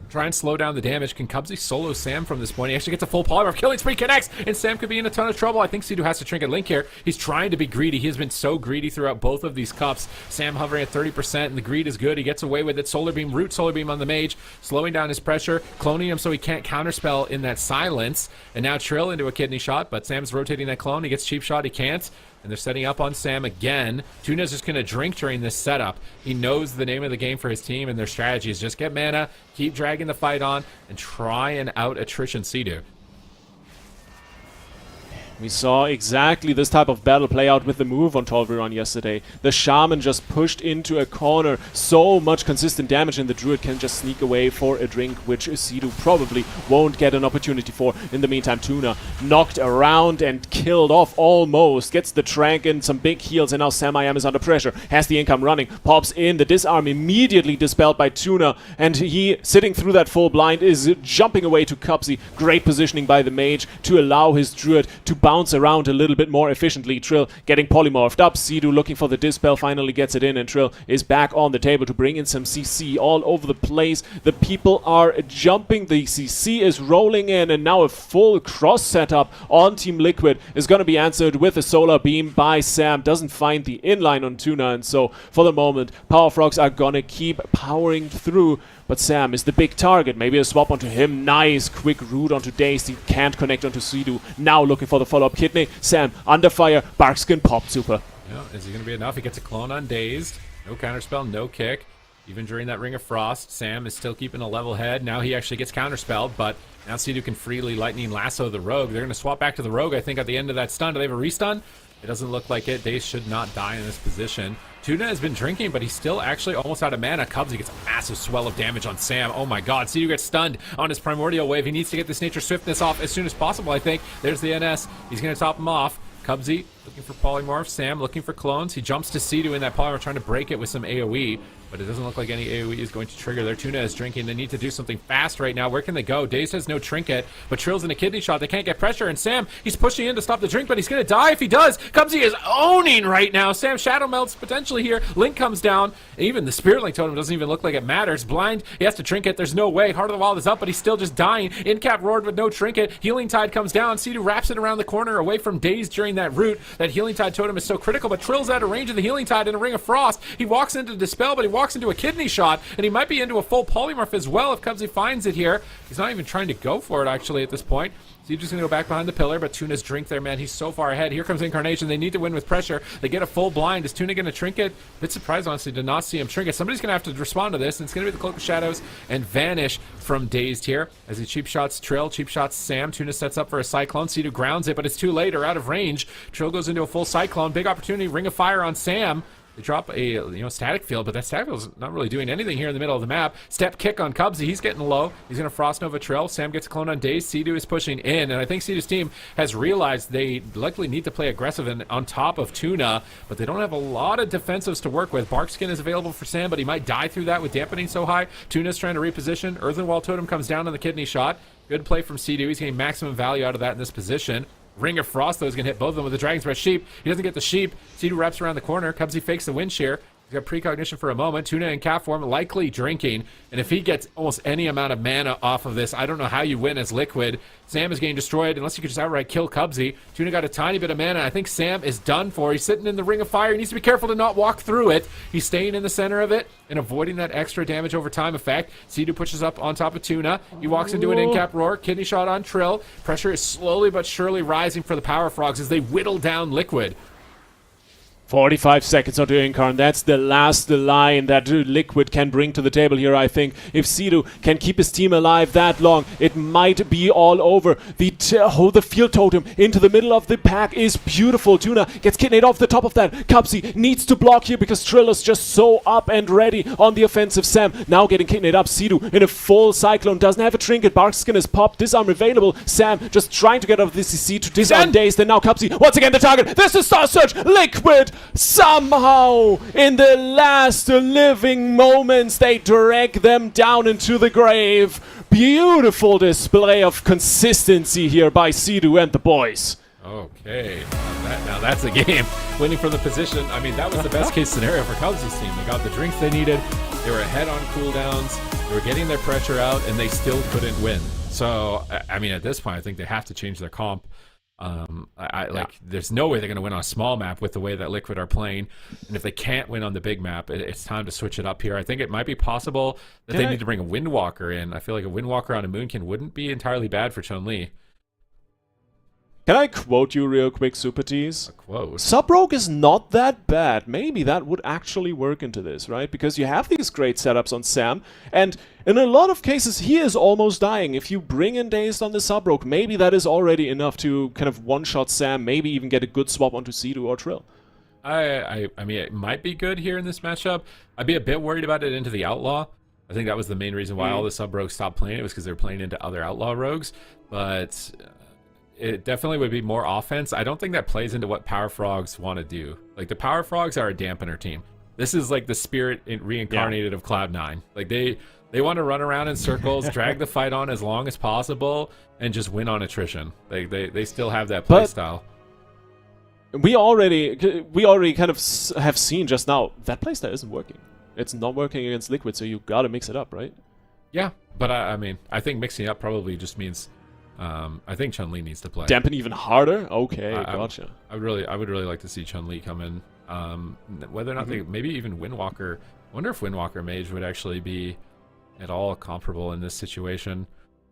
Try and slow down the damage. Can Cubsy solo Sam from this point? He actually gets a full polymorph. Killing Spree connects, and Sam could be in a ton of trouble. I think Cedo has to trinket Link here. He's trying to be greedy. He has been so greedy throughout both of these cups. Sam hovering at 30%, and the greed is good. He gets away with it. Solar Beam, Root Solar Beam on the mage, slowing down his pressure, cloning him so he can't counterspell in that silence. And now Trill into a kidney shot, but Sam's rotating that clone. He gets cheap shot. He can't. And they're setting up on Sam again. Tuna's just going to drink during this setup. He knows the name of the game for his team, and their strategy is just get mana, keep dragging the fight on, and try and out-attrition Cedo. We saw exactly this type of battle play out with the move on Tolveron yesterday. The Shaman just pushed into a corner. So much consistent damage, and the Druid can just sneak away for a drink, which Cedo probably won't get an opportunity for. In the meantime, Tuna knocked around and killed off almost. Gets the Trank in, some big heals, and now Sam I am is under pressure. Has the income running, pops in. The disarm immediately dispelled by Tuna, and he, sitting through that full blind, is jumping away to Cubsy. Great positioning by the mage to allow his Druid to bounce around a little bit more efficiently. Trill getting polymorphed up. Cedo looking for the dispel, finally gets it in, and Trill is back on the table to bring in some CC all over the place. The people are jumping, the CC is rolling in, and now a full cross setup on Team Liquid is going to be answered with a solar beam by Sam. Doesn't find the inline on Tuna, and so for the moment, Power Frogs are going to keep powering through. But Sam is the big target. Maybe a swap onto him. Nice quick root onto Dazed. He can't connect onto Cedo. Now looking for the follow-up kidney. Sam under fire. Barkskin pop super. Yeah, is he going to be enough? He gets a clone on Dazed. No counterspell, no kick. Even during that Ring of Frost, Sam is still keeping a level head. Now he actually gets counterspelled, but now Cedo can freely lightning lasso the Rogue. They're going to swap back to the Rogue, I think, at the end of that stun. Do they have a restun? It doesn't look like it. Dazed should not die in this position. Tuna has been drinking, but he's still actually almost out of mana. Cubsy gets a massive swell of damage on Sam. Oh my god, Cedo gets stunned on his Primordial Wave. He needs to get this Nature Swiftness off as soon as possible, I think. There's the NS. He's going to top him off. Cubsy looking for polymorph. Sam looking for clones. He jumps to Sea-Doo in that polymorph, trying to break it with some AoE, but it doesn't look like any AoE is going to trigger. Their Tuna is drinking. They need to do something fast right now. Where can they go? Dazed has no trinket, but Trill's in a kidney shot. They can't get pressure, and Sam, he's pushing in to stop the drink, but he's going to die if he does. Cubsy is owning right now. Sam Shadow Melts potentially here. Link comes down. Even the Spirit Link Totem doesn't even look like it matters. Blind, he has to trinket. There's no way. Heart of the Wild is up, but he's still just dying. Incap roared with no trinket. Healing Tide comes down. Sea-Doo wraps it around the corner away from Dazed during that route. That Healing Tide totem is so critical, but Trill's out of range of the Healing Tide in a Ring of Frost. He walks into Dispel, but he walks into a kidney shot, and he might be into a full polymorph as well if Cubsy finds it here. He's not even trying to go for it, actually, at this point. So he's just going to go back behind the pillar, but Tuna's drink there, man. He's so far ahead. Here comes Incarnation. They need to win with pressure. They get a full blind. Is Tuna going to trinket? A bit surprised, honestly, to not see him trinket. Somebody's going to have to respond to this, and it's going to be the Cloak of Shadows and Vanish from Dazed here. As he cheap shots Trill, cheap shots Sam. Tuna sets up for a Cyclone. Sea-Doo grounds it, but it's too late or out of range. Trill goes into a full Cyclone. Big opportunity. Ring of Fire on Sam. They drop a static field, but that static field's not really doing anything here in the middle of the map. Step kick on Cubsy. He's getting low. He's going to Frost Nova Trill. Sam gets a clone on Dazed. Sea-Doo is pushing in, and I think Sea-Doo's team has realized they likely need to play aggressive and on top of Tuna, but they don't have a lot of defensives to work with. Barkskin is available for Sam, but he might die through that with dampening so high. Tuna's trying to reposition. Earthen Wall Totem comes down on the kidney shot. Good play from Sea-Doo. He's getting maximum value out of that in this position. Ring of Frost, though, is going to hit both of them with the Dragon's Breath Sheep. He doesn't get the Sheep. Sea-Doo wraps around the corner. Cubsy fakes the wind shear. He's got precognition for a moment. Tuna in cat form, likely drinking. And if he gets almost any amount of mana off of this, I don't know how you win as Liquid. Sam is getting destroyed unless you could just outright kill Cubsy. Tuna got a tiny bit of mana. I think Sam is done for. He's sitting in the Ring of Fire. He needs to be careful to not walk through it. He's staying in the center of it and avoiding that extra damage over time effect. Sea-Doo pushes up on top of Tuna. He walks into an in-cap roar. Kidney shot on Trill. Pressure is slowly but surely rising for the Power Frogs as they whittle down Liquid. 45 seconds onto Incarn. That's the last line that Liquid can bring to the table here, I think. If Sea-Doo can keep his team alive that long, it might be all over. The field totem into the middle of the pack is beautiful. Tuna gets kidnapped off the top of that. Cubsy needs to block here because Trill is just so up and ready on the offensive. Sam now getting kidnapped up. Sea-Doo in a full Cyclone. Doesn't have a trinket. Barkskin is popped. Disarm available. Sam just trying to get out of the CC to disarm Dazed. And now Cubsy once again the target. This is Star Search. Liquid somehow in the last living moments they drag them down into the grave. Beautiful display of consistency here by Sea-Doo and the boys. Okay, now that's a game. Winning from the position, I mean, that was the best case scenario for Cubsy's team. They got the drinks they needed, they were ahead on cooldowns, they were getting their pressure out, and they still couldn't win. So, I mean, at this point, I think they have to change their comp. There's no way they're going to win on a small map with the way that Liquid are playing, and if they can't win on the big map, it's time to switch it up here. I think it might be possible that they need to bring a Windwalker in. I feel like a Windwalker on a Moonkin wouldn't be entirely bad for Chun-Li. Can I quote you real quick, Super Tease? A quote? Sub-Rogue is not that bad. Maybe that would actually work into this, right? Because you have these great setups on Sam, and in a lot of cases, he is almost dying. If you bring in Dazed on the Sub-Rogue, maybe that is already enough to kind of one-shot Sam, maybe even get a good swap onto Sea-Doo or Trill. I mean, it might be good here in this matchup. I'd be a bit worried about it into the Outlaw. I think that was the main reason why all the Sub-Rogues stopped playing it, was because they were playing into other Outlaw Rogues, but it definitely would be more offense. I don't think that plays into what Power Frogs want to do. Like, the Power Frogs are a dampener team. This is like the Spirit reincarnated of Cloud9. Like, they want to run around in circles, drag the fight on as long as possible, and just win on attrition. They still have that play style. We already kind of have seen just now that playstyle isn't working. It's not working against Liquid, so you gotta mix it up, right? Yeah, but I mean, I think mixing up probably just means I think Chun-Li needs to play. Dampen even harder? Okay, gotcha. I would really like to see Chun-Li come in. Whether or not they, maybe even Windwalker. I wonder if Windwalker Mage would actually be at all comparable in this situation.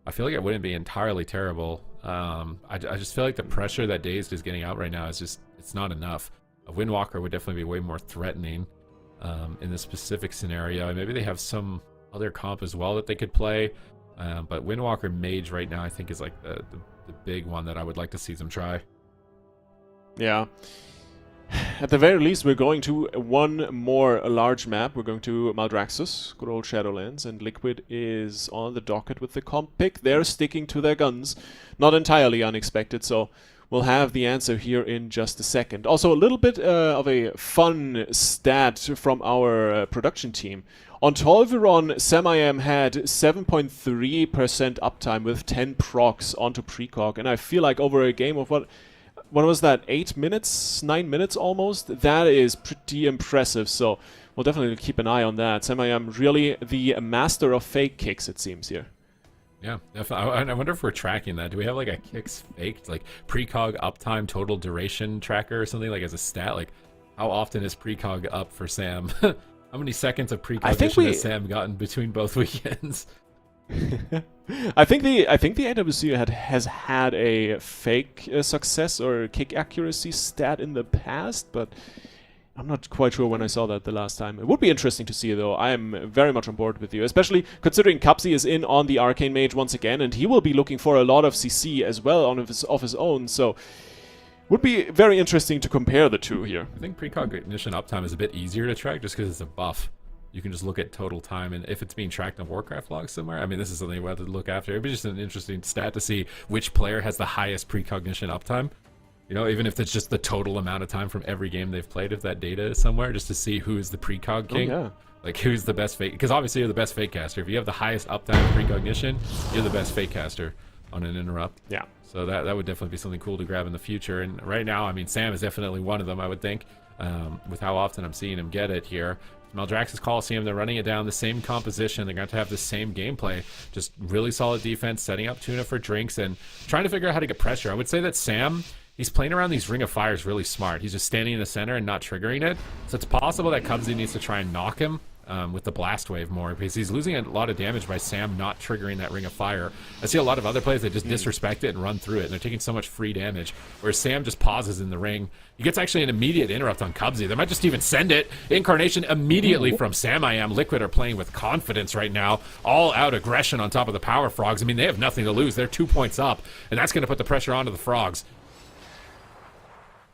I feel like it wouldn't be entirely terrible. I just feel like the pressure that Dazed is getting out right now is just, it's not enough. A Windwalker would definitely be way more threatening in this specific scenario. And maybe they have some other comp as well that they could play. But Windwalker Mage right now, I think, is like the big one that I would like to see them try. Yeah. At the very least, we're going to one more large map. We're going to Maldraxxus, good old Shadowlands, and Liquid is on the docket with the comp pick. They're sticking to their guns. Not entirely unexpected, so We'll have the answer here in just a second. Also, a little bit of a fun stat from our production team. On Tolveron, Sam-I-Am had 7.3% uptime with 10 procs onto precog, and I feel like over a game of what was that, 8 minutes, 9 minutes almost? That is pretty impressive, so we'll definitely keep an eye on that. Sam-I-Am really the master of fake kicks, it seems here. Yeah, I wonder if we're tracking that. Do we have like a kicks faked, like precog uptime total duration tracker or something, like as a stat? Like, how often is precog up for Sam? How many seconds of precognition has Sam gotten between both weekends? I think the AWC has had a fake success or kick accuracy stat in the past, but I'm not quite sure when I saw that the last time. It would be interesting to see, though. I am very much on board with you, especially considering Cubsy is in on the Arcane Mage once again, and he will be looking for a lot of CC as well of his own, so would be very interesting to compare the two here. I think precognition uptime is a bit easier to track just because it's a buff. You can just look at total time, and if it's being tracked on Warcraft logs somewhere, I mean, this is something we have to look after. It'd be just an interesting stat to see which player has the highest precognition uptime. You know, even if it's just the total amount of time from every game they've played, if that data is somewhere, just to see who is the precog king. Oh, yeah. Like, who's the best fake? Because obviously you're the best fake caster. If you have the highest uptime precognition, you're the best fake caster on an interrupt. Yeah. So that would definitely be something cool to grab in the future. And right now, I mean, Sam is definitely one of them, I would think, with how often I'm seeing him get it here. Maldraxxus Coliseum, they're running it down the same composition. They're going to have the same gameplay. Just really solid defense, setting up Tuna for drinks, and trying to figure out how to get pressure. I would say that Sam, he's playing around these Ring of Fires really smart. He's just standing in the center and not triggering it. So it's possible that Cubsy needs to try and knock him with the Blast Wave more, because he's losing a lot of damage by Sam not triggering that Ring of Fire. I see a lot of other players that just disrespect it and run through it, and they're taking so much free damage, whereas Sam just pauses in the ring. He gets actually an immediate interrupt on Cubsy. They might just even send it. Incarnation immediately from Sam-I-Am. Liquid are playing with confidence right now. All out aggression on top of the Power Frogs. I mean, they have nothing to lose. They're 2 points up, and that's going to put the pressure onto the Frogs.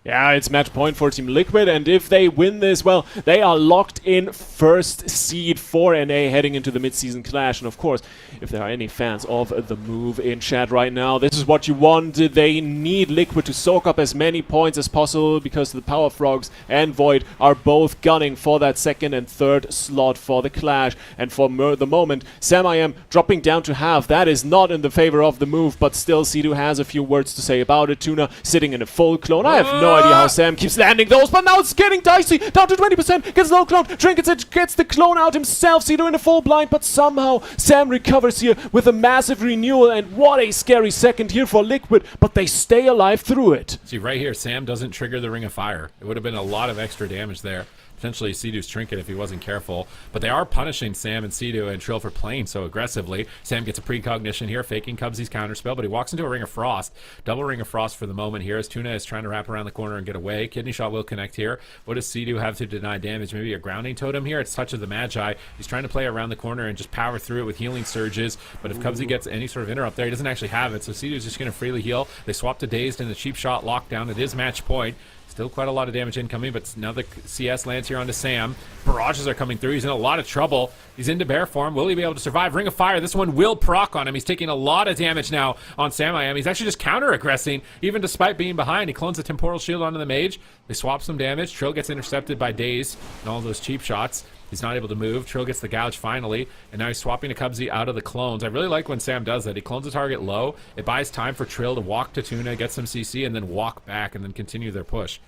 Yeah, it's match point for Team Liquid, and if they win this, well, they are locked in first seed for NA heading into the mid-season clash. And of course, if there are any fans of the move in chat right now, this is what you want. They need Liquid to soak up as many points as possible, because the Power Frogs and Void are both gunning for that second and third slot for the clash. And for the moment, Sam-I-Am dropping down to half. That is not in the favor of the move, but still Sidu has a few words to say about it. Tuna sitting in a full clone. I have no idea how Sam keeps landing those, but now it's getting dicey. Down to 20%, gets low clone, Trinkets it, gets the clone out himself. Sido in a full blind, but somehow Sam recovers here with a massive renewal, and what a scary second here for Liquid, but they stay alive through it. See, right here, Sam doesn't trigger the Ring of Fire. It would have been a lot of extra damage there. Potentially Sidu's Trinket if he wasn't careful. But they are punishing Sam and Sidu and Trill for playing so aggressively. Sam gets a precognition here, faking Cubsy's counterspell, but he walks into a Ring of Frost. Double Ring of Frost for the moment here as Tuna is trying to wrap around the corner and get away. Kidney Shot will connect here. What does Sidu have to deny damage? Maybe a grounding totem here? It's Touch of the Magi. He's trying to play around the corner and just power through it with healing surges. But if Cubsy gets any sort of interrupt there, he doesn't actually have it. So Sidu's just going to freely heal. They swap to Dazed and the Cheap Shot lockdown. It is match point. Still quite a lot of damage incoming, but now the CS lands here onto Sam. Barrages are coming through. He's in a lot of trouble. He's into bear form. Will he be able to survive? Ring of Fire. This one will proc on him. He's taking a lot of damage now on Sam-I-Am. He's actually just counter-aggressing, even despite being behind. He clones the Temporal Shield onto the Mage. They swap some damage. Trill gets intercepted by Daze and all those cheap shots. He's not able to move. Trill gets the gouge finally, and now he's swapping to Cubsy out of the clones. I really like when Sam does that. He clones the target low. It buys time for Trill to walk to Tuna, get some CC, and then walk back and then continue their push.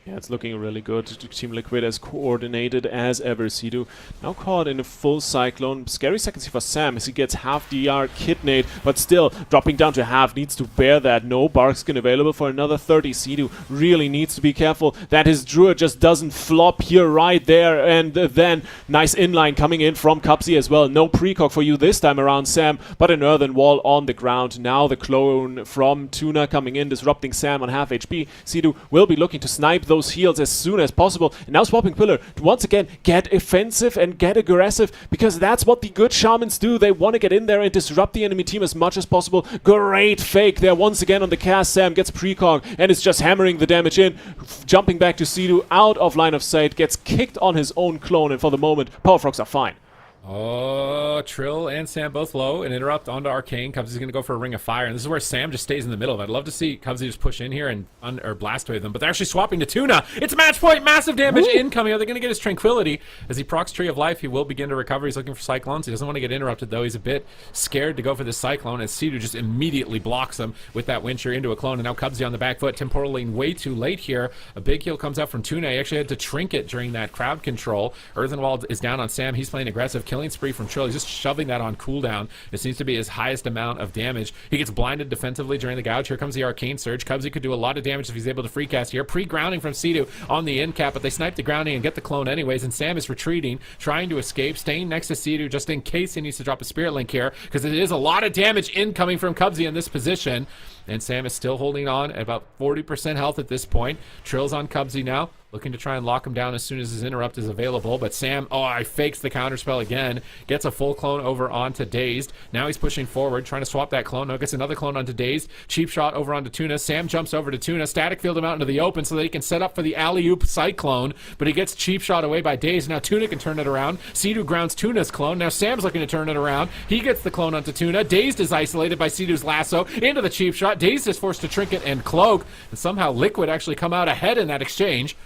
Yeah, it's looking really good. Team Liquid as coordinated as ever. Sidu now caught in a full Cyclone. Scary seconds here for Sam as he gets half DR Kidnade, but still dropping down to half. Needs to bear that. No Barkskin available for another 30. Sidu really needs to be careful that his Druid just doesn't flop here right there. And then nice inline coming in from Cubsy as well. No precog for you this time around, Sam, but an earthen wall on the ground. Now the clone from Tuna coming in, disrupting Sam on half HP. Sidu will be looking to snipe those heals as soon as possible. And now swapping Pillar to once again get offensive and get aggressive, because that's what the good shamans do. They want to get in there and disrupt the enemy team as much as possible. Great fake there once again on the cast. Sam gets precog and is just hammering the damage in. Jumping back to Sidu out of line of sight, gets kicked on his own clone, and for the moment, Power Frogs are fine. Oh, Trill and Sam both low. An interrupt onto Arcane. Cubsy's going to go for a Ring of Fire. And this is where Sam just stays in the middle of it. I'd love to see Cubsy just push in here and or blast away them. But they're actually swapping to Tuna. It's match point. Massive damage incoming. Are they going to get his Tranquility? As he procs Tree of Life, he will begin to recover. He's looking for Cyclones. He doesn't want to get interrupted, though. He's a bit scared to go for this Cyclone as Sidu just immediately blocks him with that Wind Shear into a clone. And now Cubsy on the back foot. Temporaling way too late here. A big heal comes out from Tuna. He actually had to Trinket during that crowd control. Earthenwald is down on Sam. He's playing aggressive. Killing spree from Trill. He's just shoving that on cooldown. It seems to be his highest amount of damage. He gets blinded defensively during the gouge. Here comes the Arcane Surge. Cubsy could do a lot of damage if he's able to free cast here. Pre-grounding from Sidu on the end cap, but they snipe the grounding and get the clone anyways, and Sam is retreating, trying to escape, staying next to Sidu just in case he needs to drop a Spirit Link here, because it is a lot of damage incoming from Cubsy in this position, and Sam is still holding on at about 40% health at this point. Trill's on Cubsy now, looking to try and lock him down as soon as his interrupt is available, but Sam, he fakes the counterspell again, gets a full clone over onto Dazed. Now he's pushing forward, trying to swap that clone. Now gets another clone onto Dazed. Cheap shot over onto Tuna. Sam jumps over to Tuna, static field him out into the open so that he can set up for the alley-oop Cyclone, but he gets cheap shot away by Dazed. Now Tuna can turn it around. Sidu grounds Tuna's clone. Now Sam's looking to turn it around. He gets the clone onto Tuna. Dazed is isolated by Sidu's lasso into the cheap shot. Dazed is forced to Trinket and Cloak, and somehow Liquid actually come out ahead in that exchange.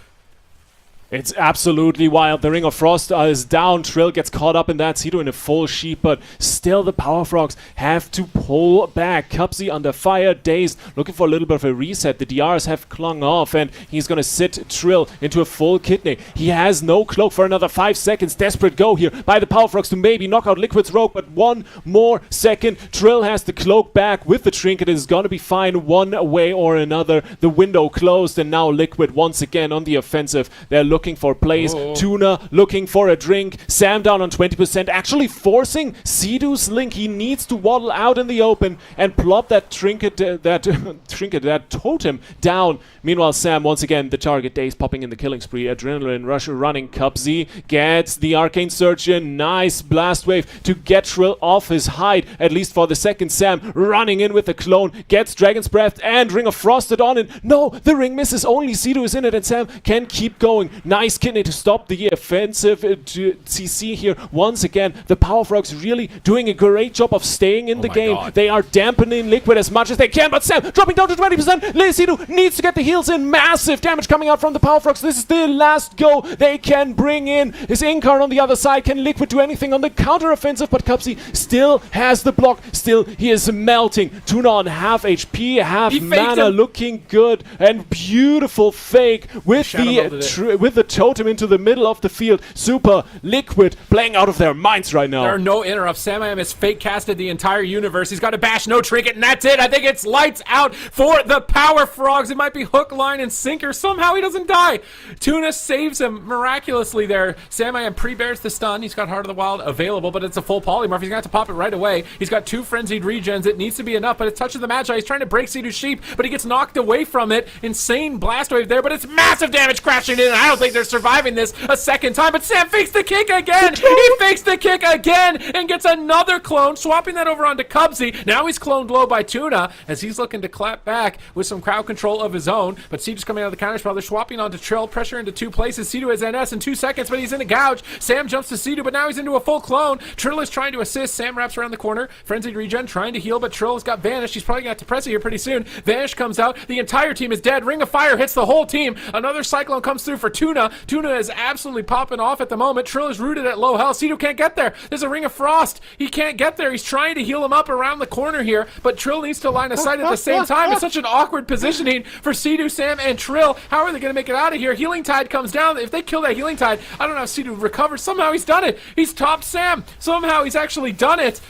It's absolutely wild. The Ring of Frost is down. Trill gets caught up in that. Sidu in a full sheep, but still the Power Frogs have to pull back. Cubsy under fire, Dazed, looking for a little bit of a reset. The DRs have clung off, and he's going to sit Trill into a full kidney. He has no cloak for another 5 seconds. Desperate go here by the Power Frogs to maybe knock out Liquid's rogue, but 1 more second. Trill has the cloak back with the trinket. It is going to be fine one way or another. The window closed, and now Liquid once again on the offensive. They're looking for plays. Tuna looking for a drink. Sam down on 20%, actually forcing Sidu's Link. He needs to waddle out in the open and plop that trinket, that totem down. Meanwhile, Sam once again the target. Dazed popping in the killing spree. Adrenaline rush running. Cubsy gets the Arcane Surge in. Nice blast wave to get Trill off his hide, at least for the second. Sam running in with the clone, gets Dragon's Breath and Ring of Frosted on, and no, the ring misses. Only Sidu is in it, and Sam can keep going. Nice kidney to stop the offensive CC here. Once again, the Power Frogs really doing a great job of staying in the game. God. They are dampening Liquid as much as they can, but Sam dropping down to 20%. Sidu needs to get the heals in. Massive damage coming out from the Power Frogs. This is the last go they can bring in. His Inkar on the other side. Can Liquid do anything on the counter offensive? But Cubsy still has the block. Still, he is melting. Tuna on half HP, half mana, looking good, and beautiful fake with the totem into the middle of the field. Super. Liquid playing out of their minds right now. There are no interrupts. Sam has fake casted the entire universe. He's got a bash, no trinket, and that's it. I think it's lights out for the Power Frogs. It might be hook, line, and sinker. Somehow he doesn't die. Tuna saves him miraculously there. Sam pre-bears the stun. He's got Heart of the Wild available, but it's a full polymorph. He's going to have to pop it right away. He's got 2 frenzied regens. It needs to be enough, but it's Touch of the Magi. He's trying to break Sidu's sheep, but he gets knocked away from it. Insane blast wave there, but it's massive damage crashing in. I don't think they're surviving this a second time, but Sam fakes the kick again. He fakes the kick again and gets another clone, swapping that over onto Cubsy. Now he's cloned low by Tuna as he's looking to clap back with some crowd control of his own, but Sidu's coming out of the counter spell. They're swapping onto Trill, pressure into 2 places. Sidu has NS in 2 seconds, but he's in a gouge. Sam jumps to Sidu, but now he's into a full clone. Trill is trying to assist. Sam wraps around the corner. Frenzied regen trying to heal, but Trill has got Vanish. He's probably going to have to press it here pretty soon. Vanish comes out. The entire team is dead. Ring of Fire hits the whole team. Another Cyclone comes through for Tuna. Tuna is absolutely popping off at the moment. Trill is rooted at low health. Sidu can't get there. There's a Ring of Frost. He can't get there. He's trying to heal him up around the corner here, but Trill needs to line of sight at the same time. It's such an awkward positioning for Sidu, Sam, and Trill. How are they going to make it out of here? Healing Tide comes down. If they kill that Healing Tide, I don't know how Sidu recovers. Somehow he's done it. He's topped Sam. Somehow he's actually done it.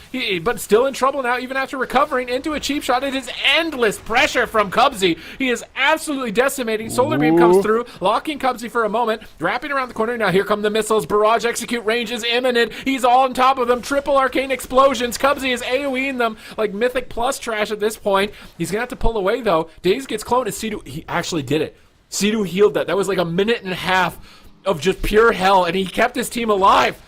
But still in trouble now, even after recovering into a cheap shot. It is endless pressure from Cubsy. He is absolutely decimating. Solar Beam comes through, locking Cubsy for a moment, wrapping around the corner. Now here come the missiles. Barrage Execute range is imminent. He's all on top of them. Triple Arcane Explosions. Cubsy is AoEing them like Mythic Plus trash at this point. He's going to have to pull away, though. Dazed gets cloned, and Sidu, he actually did it. Sidu healed that. That was like a minute and a half of just pure hell, and he kept his team alive.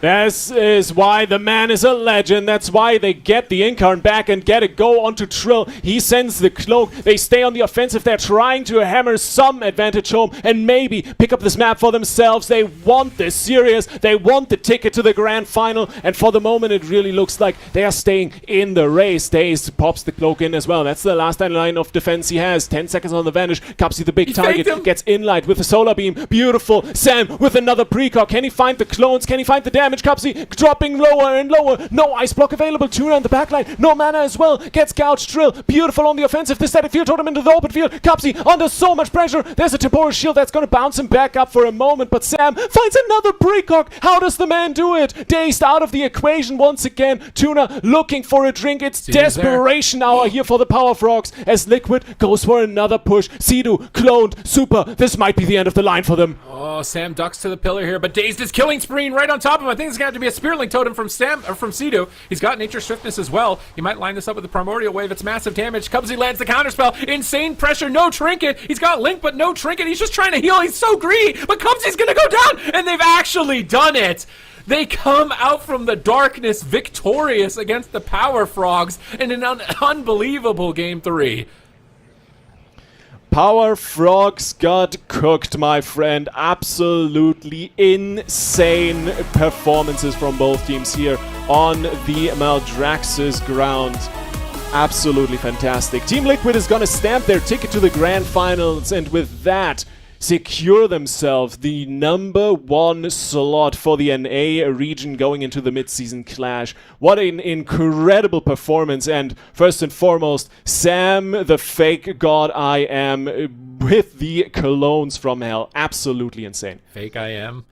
This is why the man is a legend. That's why they get the Incarn back and get a go onto Trill. He sends the cloak. They stay on the offensive. They're trying to hammer some advantage home and maybe pick up this map for themselves. They want this serious. They want the ticket to the grand final. And for the moment, it really looks like they are staying in the race. Daze pops the cloak in as well. That's the last line of defense he has. 10 seconds on the vanish. Cupsy, the big target, gets inlight with the solar beam. Beautiful. Sam with another precog. Can he find the clones? Can he find the damage? Cupsy dropping lower and lower. No ice block available. Tuna on the backline. No mana as well. Gets gouged. Drill. Beautiful on the offensive. The static field totem into the open field. Cupsy under so much pressure. There's a temporal shield that's going to bounce him back up for a moment. But Sam finds another precog. How does the man do it? Dazed out of the equation once again. Tuna looking for a drink. It's desperation hour here for the Power Frogs as Liquid goes for another push. Sidu cloned. Super. This might be the end of the line for them. Oh, Sam ducks to the pillar here, but Dazed is killing Spreen right on top of him. I think it's going to have to be a Spearlink Totem from Sam or from Sidu. He's got Nature Swiftness as well. He might line this up with the Primordial Wave. It's massive damage. Cubsy lands the counterspell. Insane pressure. No trinket. He's got Link, but no trinket. He's just trying to heal. He's so greedy, but Cubsy's going to go down, and they've actually done it. They come out from the darkness victorious against the Power Frogs in an unbelievable Game 3. Power Frogs got cooked, my friend. Absolutely insane performances from both teams here on the Maldraxxus ground. Absolutely fantastic. Team Liquid is gonna stamp their ticket to the grand finals, and with that, secure themselves the #1 slot for the NA region going into the mid-season clash. What an incredible performance, and first and foremost, Sam the fake god I am with the colognes from hell. Absolutely insane. Fake I am.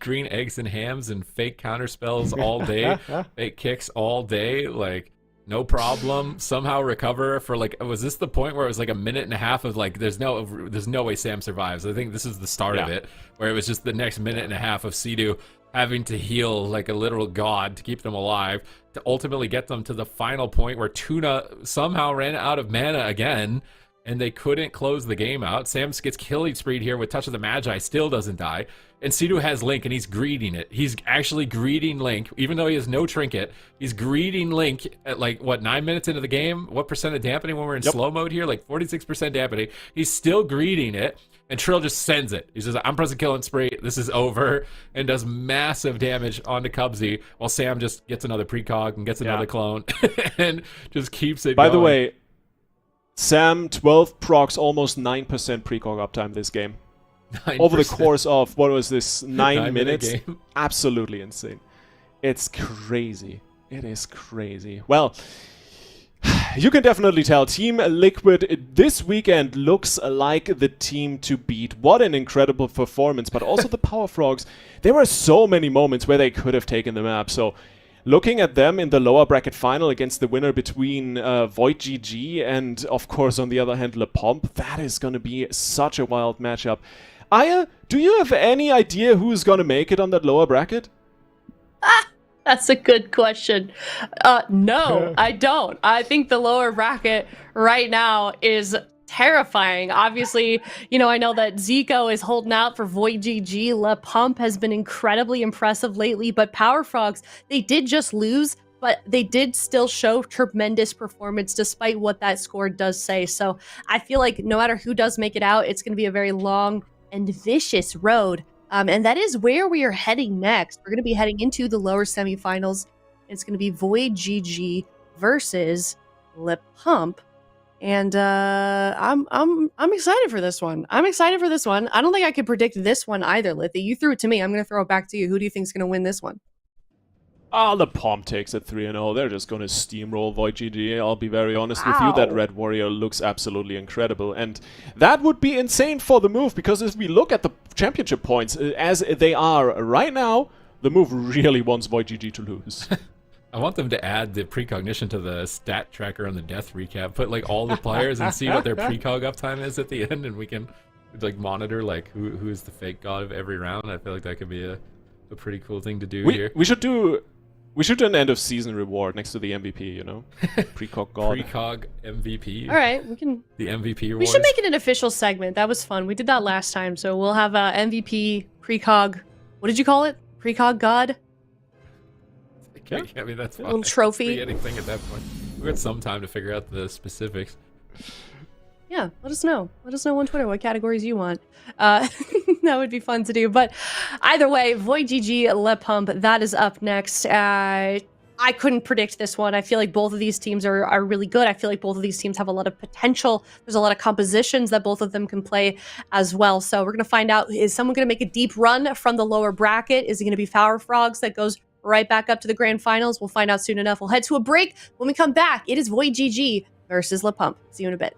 Green eggs and hams and fake counterspells all day. Fake kicks all day. Like, no problem. Somehow recover for like, was this the point where it was like a minute and a half of like, there's no way Sam survives. I think this is the start of it, where it was just the next minute and a half of Sidu having to heal like a literal god to keep them alive, to ultimately get them to the final point where Tuna somehow ran out of mana again, and they couldn't close the game out. Sam gets killing spreed here with Touch of the Magi, still doesn't die. And Sidu has Link, and he's greeting it. He's actually greeting Link, even though he has no trinket. He's greeting Link at like, what, 9 minutes into the game? What percent of dampening when we're in slow mode here? Like 46% dampening. He's still greeting it, and Trill just sends it. He says, I'm pressing killing spree. This is over, and does massive damage onto Cubsy, while Sam just gets another precog and gets another clone, and just keeps it By going. the way, Sam 12 procs, almost 9% precog uptime this game. 9%. Over the course of, what was this, 9 minutes? Game. Absolutely insane. It's crazy. It is crazy. Well, you can definitely tell Team Liquid this weekend looks like the team to beat. What an incredible performance, but also the Power Frogs. There were so many moments where they could have taken the map, so looking at them in the lower bracket final against the winner between VOIDGG and, of course, on the other hand, Le Pomp, that is going to be such a wild matchup. Aya, do you have any idea who's going to make it on that lower bracket? That's a good question. No, I don't. I think the lower bracket right now is terrifying. Obviously, you know, I know that Zico is holding out for VOIDGG. Le Pomp has been incredibly impressive lately, but Power Frogs, they did just lose, but they did still show tremendous performance despite what that score does say. So I feel like no matter who does make it out, it's going to be a very long and vicious road. And that is where we are heading next. We're going to be heading into the lower semifinals. It's going to be VOIDGG versus Le Pomp. And I'm excited for this one. I'm excited for this one. I don't think I could predict this one either, Lithy. You threw it to me. I'm going to throw it back to you. Who do you think is going to win this one? The Pomp takes it 3-0. They're just going to steamroll VOIDGG. I'll be very honest with you. That Red Warrior looks absolutely incredible. And that would be insane for the move, because if we look at the championship points as they are right now, the move really wants VOIDGG to lose. I want them to add the precognition to the stat tracker on the death recap. Put like all the players and see what their precog uptime is at the end, and we can like monitor like who is the fake god of every round. I feel like that could be a pretty cool thing to do here. We should do an end of season reward next to the MVP, you know? Precog god. Precog MVP. All right, we can. The MVP award. We should make it an official segment. That was fun. We did that last time, so we'll have MVP precog. What did you call it? Precog God. I mean, that's fine. Little trophy. Anything at that point. We got some time to figure out the specifics. Yeah, let us know. Let us know on Twitter what categories you want. That would be fun to do. But either way, VOIDGG, Le Pump, that is up next. I couldn't predict this one. I feel like both of these teams are really good. I feel like both of these teams have a lot of potential. There's a lot of compositions that both of them can play as well. So we're going to find out, is someone going to make a deep run from the lower bracket? Is it going to be Power Frogs that goes right back up to the grand finals? We'll find out soon enough. We'll head to a break. When we come back, it is VOIDGG versus Le Pump. See you in a bit.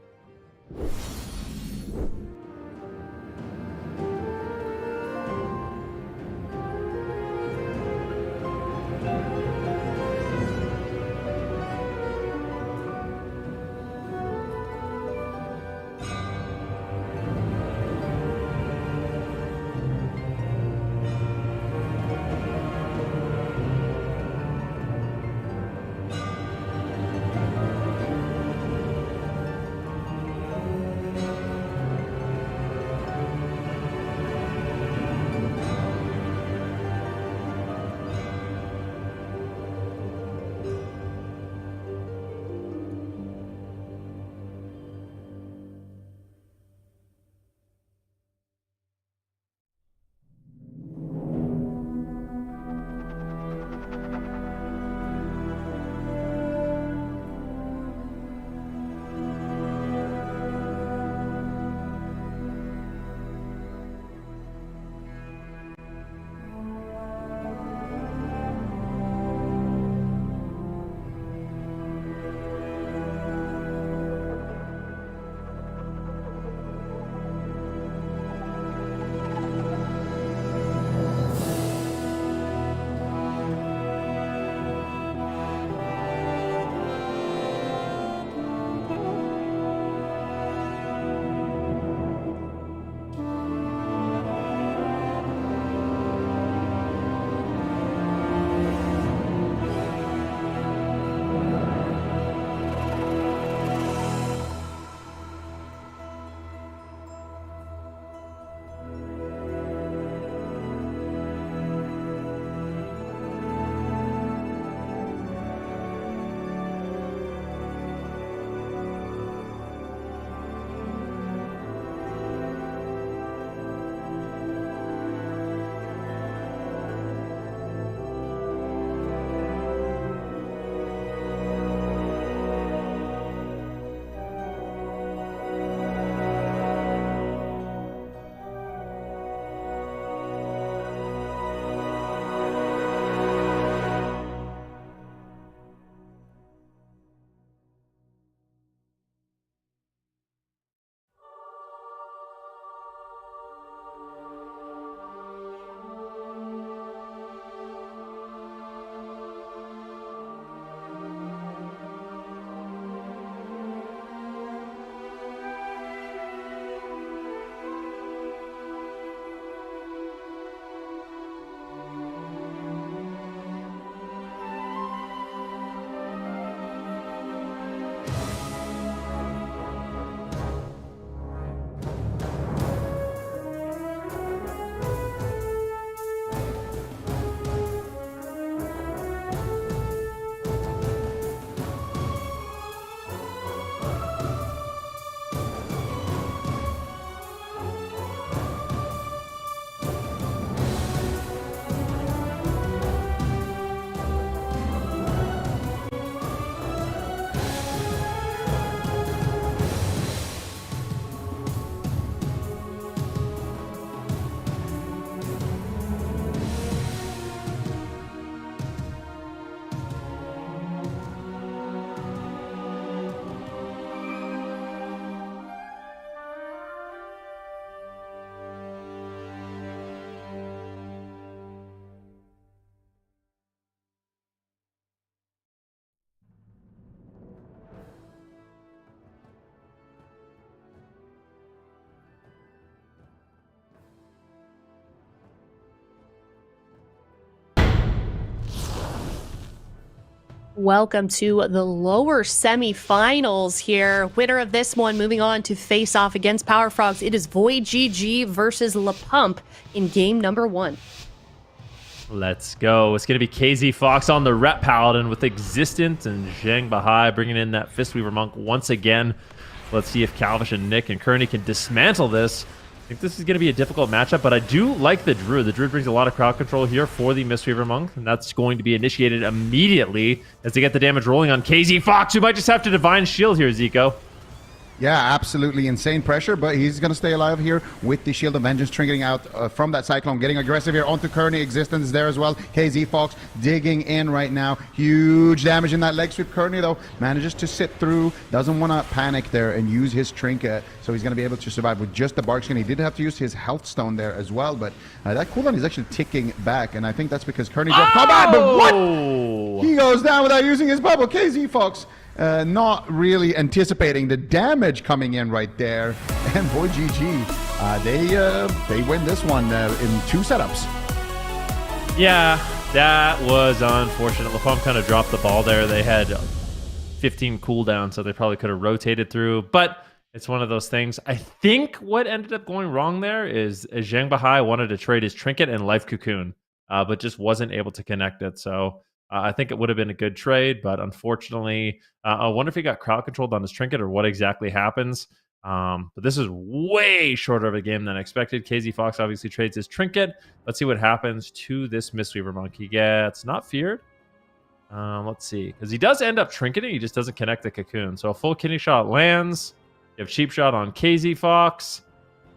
Welcome to the lower semifinals here. Winner of this one moving on to face off against Power Frogs. It is VOIDGG versus Le Pump in game number 1. Let's go. It's going to be KZ Fox on the Ret Paladin with Existence and Zhang Bahai bringing in that Fistweaver Monk once again. Let's see if Calvish and Nick and Kearney can dismantle this. I think this is going to be a difficult matchup, but I do like the Druid. The Druid brings a lot of crowd control here for the Mistweaver Monk, and that's going to be initiated immediately as they get the damage rolling on KZ Fox, who might just have to Divine Shield here, Zico. Yeah, absolutely insane pressure, but he's going to stay alive here with the Shield of Vengeance triggering out from that Cyclone, getting aggressive here onto Kearney. Existence there as well. KZ Fox digging in right now. Huge damage in that leg sweep. Kearney, though, manages to sit through, doesn't want to panic there and use his trinket, so he's going to be able to survive with just the Bark Skin. He did have to use his Health Stone there as well, but that cooldown is actually ticking back, and I think that's because Kearney dropped combat, but what? He goes down without using his bubble. KZ Fox not really anticipating the damage coming in right there. And VOIDGG, they win this one in 2 setups. Yeah, that was unfortunate. LaPomp kind of dropped the ball there. They had 15 cooldown, so they probably could have rotated through. But it's one of those things. I think what ended up going wrong there is Zhang Bahai wanted to trade his Trinket and Life Cocoon, but just wasn't able to connect it. So I think it would have been a good trade, but unfortunately, I wonder if he got crowd controlled on his Trinket or what exactly happens. But this is way shorter of a game than expected. KZ Fox obviously trades his Trinket. Let's see what happens to this Mistweaver Monk. He gets not feared. Let's see, because he does end up trinketing. He just doesn't connect the cocoon. So a full kidney shot lands. You have cheap shot on KZ Fox,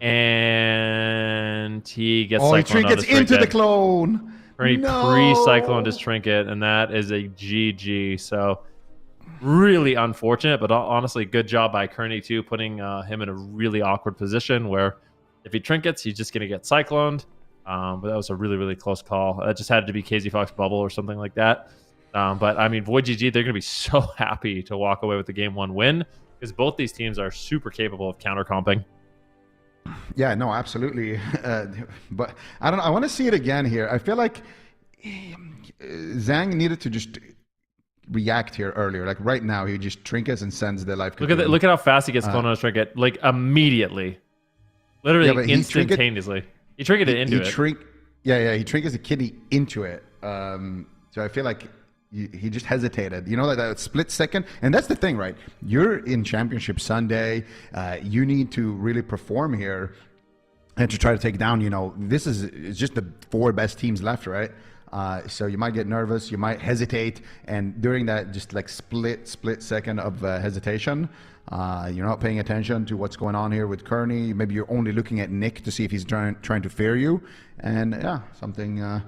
and he gets he trinkets into the clone. Or he pre-cycloned his trinket, and that is a GG. So really unfortunate, but honestly, good job by Kearney too, putting him in a really awkward position where if he trinkets, he's just going to get cycloned. But that was a really, really close call. That just had to be KZ Fox bubble or something like that. But I mean, VOIDGG, they're going to be so happy to walk away with the game 1 win because both these teams are super capable of counter-comping. Yeah, no, absolutely. But I don't know. I want to see it again here. I feel like Zhang needed to just react here earlier. Like right now, he just trinkets and sends the life. Look at how fast he gets cloned on his trinket. Like immediately, literally instantaneously. He trinketed into it. He trinkets the kidney into it. So I feel like he just hesitated, you know, like that split second. And that's the thing, right? You're in Championship Sunday. You need to really perform here and to try to take down, you know, it's just the 4 best teams left, right? So you might get nervous, you might hesitate. And during that just like split second of hesitation, you're not paying attention to what's going on here with Kearney. Maybe you're only looking at Nick to see if he's trying to fear you. And yeah, something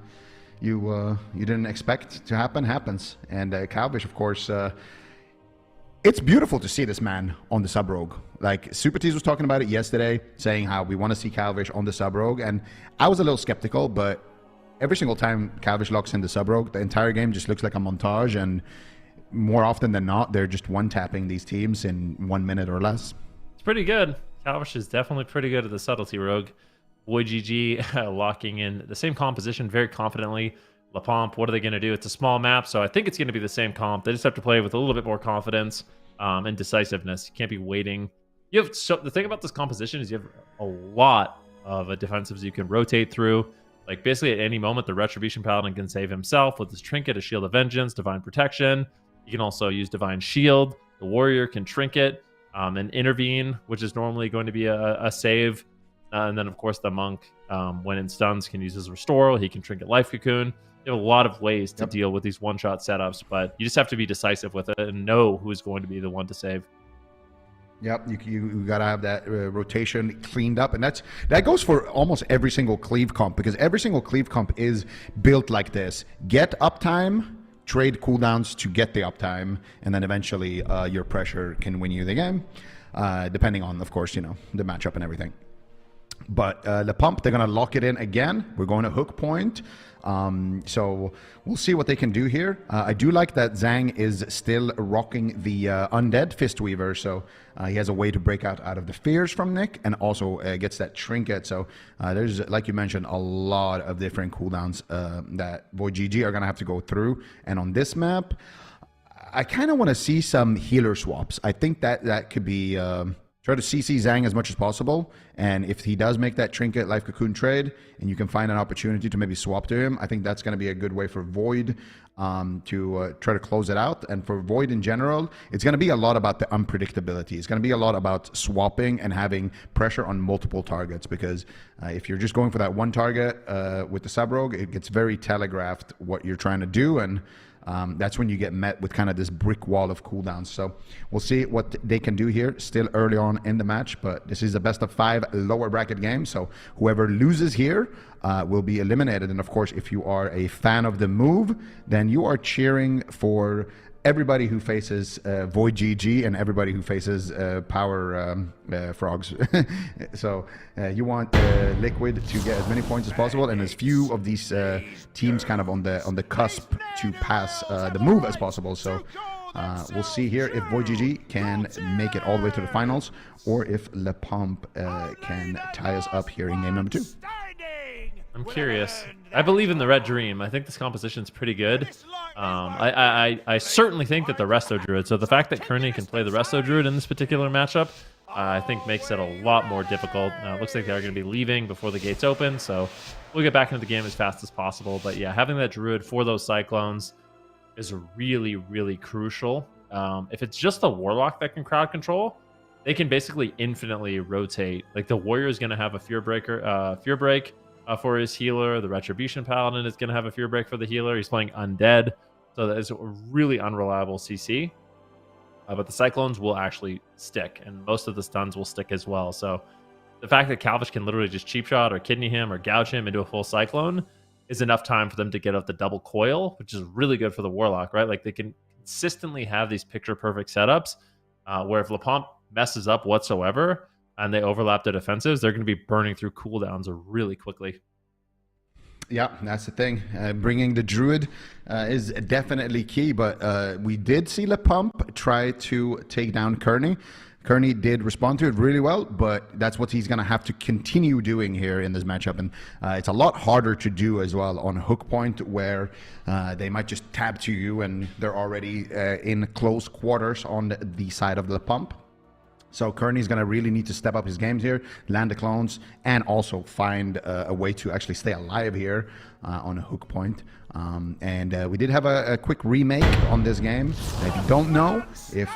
you didn't expect to happens. And Calvish, of course, it's beautiful to see this man on the sub rogue. Like Super Tease was talking about it yesterday, saying how we want to see Calvish on the sub rogue, and I was a little skeptical, but every single time Calvish locks in the sub rogue, the entire game just looks like a montage, and more often than not, they're just one-tapping these teams in 1 minute or less. It's pretty good. Calvish is definitely pretty good at the subtlety rogue. VOIDGG locking in the same composition very confidently. LaPomp, what are they going to do? It's a small map, so I think it's going to be the same comp. They just have to play with a little bit more confidence and decisiveness. You can't be waiting. The thing about this composition is you have a lot of defensives you can rotate through. Like basically at any moment, the Retribution Paladin can save himself with his Trinket, a Shield of Vengeance, Divine Protection. You can also use Divine Shield. The Warrior can Trinket and intervene, which is normally going to be a save. And then, of course, the Monk, when in stuns, can use his Restore. He can Trinket Life Cocoon. You have a lot of ways to deal with these one-shot setups, but you just have to be decisive with it and know who's going to be the one to save. Yep, you got to have that rotation cleaned up, and that goes for almost every single cleave comp, because every single cleave comp is built like this. Get uptime, trade cooldowns to get the uptime, and then eventually your pressure can win you the game, depending on, of course, you know, the matchup and everything. But the pump, they're going to lock it in again. We're going to hook point. So we'll see what they can do here. I do like that Zhang is still rocking the Undead Fistweaver. So he has a way to break out of the fears from Nick, and also gets that trinket. So there's, like you mentioned, a lot of different cooldowns that VOIDGG are going to have to go through. And on this map, I kind of want to see some healer swaps. I think that could be Try to CC Zhang as much as possible, and if he does make that Trinket Life Cocoon trade, and you can find an opportunity to maybe swap to him, I think that's going to be a good way for Void to try to close it out. And for Void in general, it's going to be a lot about the unpredictability. It's going to be a lot about swapping and having pressure on multiple targets, because if you're just going for that one target with the sub-rogue, it gets very telegraphed what you're trying to do, and that's when you get met with kind of this brick wall of cooldowns. So we'll see what they can do here. Still early on in the match, but this is a best of 5 lower bracket game. So whoever loses here will be eliminated. And of course, if you are a fan of the move, then you are cheering for everybody who faces VOIDGG and everybody who faces Power Frogs. So you want Liquid to get as many points as possible and as few of these teams kind of on the cusp to pass the move as possible. So we'll see here if VOIDGG can make it all the way to the finals, or if Le Pomp can tie us up here in game number 2. I'm curious. I believe in the Red Dream. I think this composition's pretty good. I certainly think that the Resto Druid, so the fact that Kearney can play the Resto Druid in this particular matchup, I think makes it a lot more difficult. It looks like they're going to be leaving before the gates open, so we'll get back into the game as fast as possible. But yeah, having that Druid for those Cyclones is really, really crucial. If it's just the Warlock that can crowd control, they can basically infinitely rotate. Like the Warrior is going to have a Fear Break for his healer. The Retribution Paladin is going to have a Fear Break for the healer. He's playing Undead, so that is a really unreliable CC. But the Cyclones will actually stick, and most of the stuns will stick as well. So the fact that Calvish can literally just cheap shot or kidney him or gouge him into a full Cyclone is enough time for them to get up the double coil, which is really good for the Warlock, right? Like they can consistently have these picture-perfect setups where if Le Pomp messes up whatsoever, and they overlap their defensives, they're going to be burning through cooldowns really quickly. Yeah, that's the thing. Bringing the Druid is definitely key, but we did see Le Pomp try to take down Kearney. Kearney did respond to it really well, but that's what he's going to have to continue doing here in this matchup. And it's a lot harder to do as well on hook point, where they might just tab to you and they're already in close quarters on the side of Le Pomp. So Kearney's going to really need to step up his games here, land the clones, and also find a way to actually stay alive here on a hook point. And we did have a quick remake on this game. If you don't know, if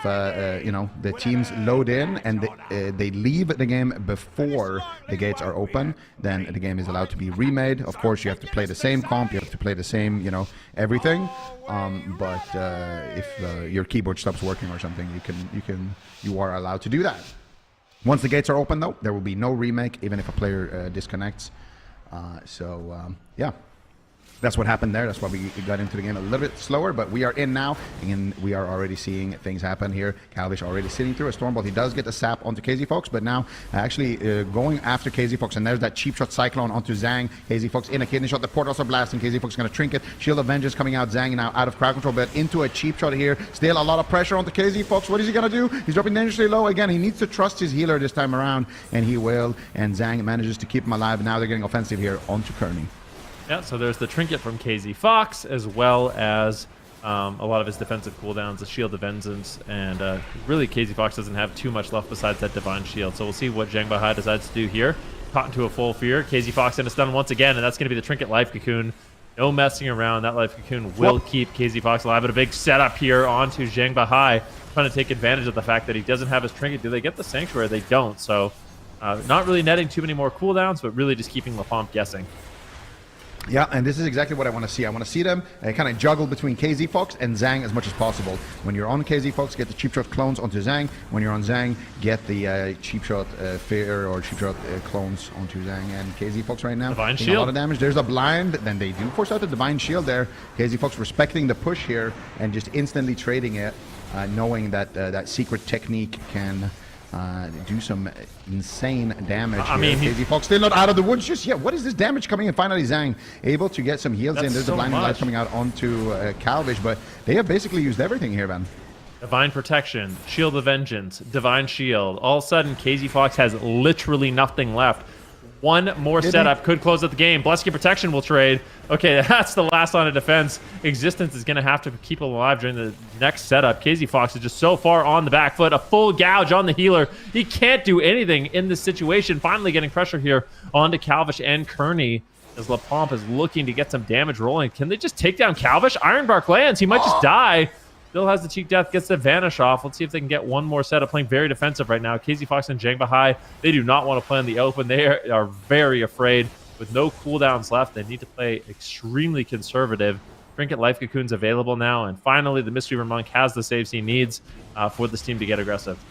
you know, the teams load in and they leave the game before the gates are open, then the game is allowed to be remade. Of course, you have to play the same comp, you have to play the same, you know, everything. But if your keyboard stops working or something, you are allowed to do that. Once the gates are open, though, there will be no remake, even if a player disconnects. Yeah. That's what happened there. That's why we got into the game a little bit slower, but we are in now, and we are already seeing things happen here. Calvish already sitting through a Stormbolt. He does get the sap onto KZ Fox, but now actually going after KZ Fox, and there's that cheap shot Cyclone onto Zhang. KZ Fox in a kidney shot. The port also blasting. KZ Fox going to Trinket. Shield of Vengeance coming out. Zhang now out of crowd control, but into a cheap shot here. Still a lot of pressure onto KZ Fox. What is he going to do? He's dropping dangerously low again. He needs to trust his healer this time around, and he will. And Zhang manages to keep him alive. Now they're getting offensive here onto Kearney. Yeah, so there's the Trinket from KZ Fox, as well as a lot of his defensive cooldowns, the Shield of Vengeance, and really KZ Fox doesn't have too much left besides that Divine Shield. So we'll see what Zhang Bahai decides to do here. Caught into a full fear. KZ Fox in a stun once again, and that's going to be the Trinket Life Cocoon. No messing around. That Life Cocoon will keep KZ Fox alive. But a big setup here onto Zhang Bahai, trying to take advantage of the fact that he doesn't have his Trinket. Do they get the Sanctuary? They don't. So not really netting too many more cooldowns, but really just keeping Le Pomp guessing. Yeah, and this is exactly what I want to see. I want to see them kind of juggle between KZ Fox and Zhang as much as possible. When you're on KZ Fox, get the cheap shot clones onto Zhang. When you're on Zhang, get the cheap shot fear or cheap shot clones onto Zhang. And KZ Fox right now Divine taking Shield. a lot of damage. There's a blind. Then they do force out the Divine Shield there. KZ Fox respecting the push here and just instantly trading it, knowing that that secret technique can do some insane damage. I mean, KZ Fox still not out of the woods just yet. What is this damage coming in? Finally, Zhang able to get some heals in. There's the blinding light coming out onto Calvish, but they have basically used everything here, man. Divine Protection, Shield of Vengeance, Divine Shield. All of a sudden, KZ Fox has literally nothing left. One more setup could close out the game. Blessing Protection will trade. Okay, that's the last line of defense. Existence is going to have to keep him alive during the next setup. KZ Fox is just so far on the back foot. A full gouge on the healer. He can't do anything in this situation. Finally getting pressure here onto Calvish and Kearney as LaPomp is looking to get some damage rolling. Can they just take down Calvish? Ironbark lands. He might just die. Still has the Cheek Death, gets the Vanish off. Let's see if they can get one more setup. Playing very defensive right now. KZ Fox and Zhang Bahai, they do not want to play in the open. They are very afraid. With no cooldowns left, they need to play extremely conservative. Trinket Life Cocoon's available now. And finally, the Mistweaver Monk has the saves he needs for this team to get aggressive.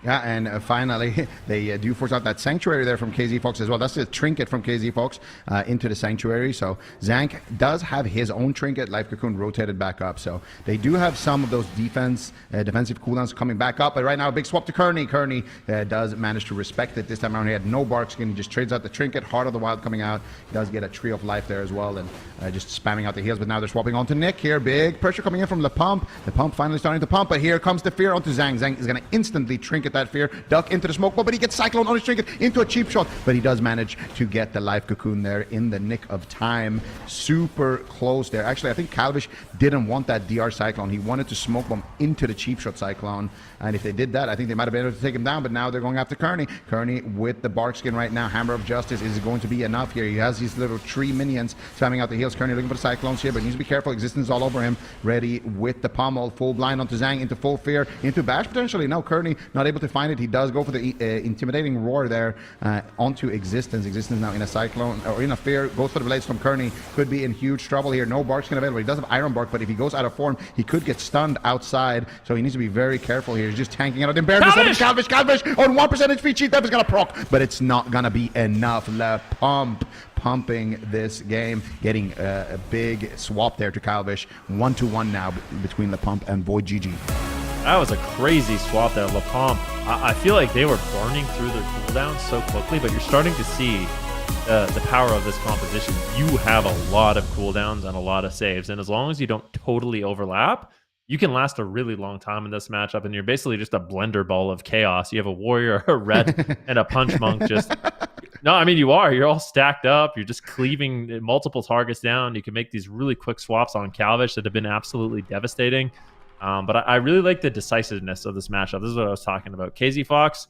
Yeah, and finally, they do force out that Sanctuary there from KZ Fox as well. That's the Trinket from KZ Fox into the Sanctuary. So Zank does have his own Trinket. Life Cocoon rotated back up. So they do have some of those defensive cooldowns coming back up. But right now, a big swap to Kearney. Kearney does manage to respect it this time around. He had no Bark Skin. He just trades out the Trinket. Heart of the Wild coming out. He does get a Tree of Life there as well. And just spamming out the heals. But now they're swapping onto Nick here. Big pressure coming in from LaPomp. LaPomp finally starting to pump. But here comes the Fear onto Zhang. Zhang is going to instantly Trinket that Fear, duck into the smoke ball, but he gets Cyclone on his Trinket into a cheap shot, but he does manage to get the Life Cocoon there in the nick of time. Super close there. Actually, I think Calvish didn't want that DR Cyclone. He wanted to smoke bomb into the cheap shot Cyclone, and if they did that, I think they might have been able to take him down, but now they're going after Kearney. Kearney with the Bark Skin right now. Hammer of Justice is going to be enough here. He has these little tree minions spamming out the heals. Kearney looking for the Cyclones here, but needs to be careful. Existence all over him. Ready with the pommel. Full blind onto Zhang, into full fear, into bash potentially. No, Kearney not able to find it. He does go for the intimidating roar there onto Existence. Existence now in a Cyclone or in a Fear. Goes for the Blades from Kearney. Could be in huge trouble here. No Bark Skin available. He does have Iron Bark, but if he goes out of form, he could get stunned outside. So he needs to be very careful here. He's just tanking out. Calvish on 1% HP. Cheat Death is gonna proc, but it's not gonna be enough. LaPomp pumping this game, getting a big swap there to Calvish. 1-1 now between LaPomp and VOIDGG. That was a crazy swap there. LaPomp, I feel like they were burning through their cooldowns so quickly, but you're starting to see the power of this composition. You have a lot of cooldowns and a lot of saves, and as long as you don't totally overlap, you can last a really long time in this matchup, and you're basically just a blender ball of chaos. You have a warrior, a red, and a punch monk. No, I mean, you're all stacked up. You're just cleaving multiple targets down. You can make these really quick swaps on Calvish that have been absolutely devastating. But I really like the decisiveness of this matchup. This is what I was talking about. KZ Fox,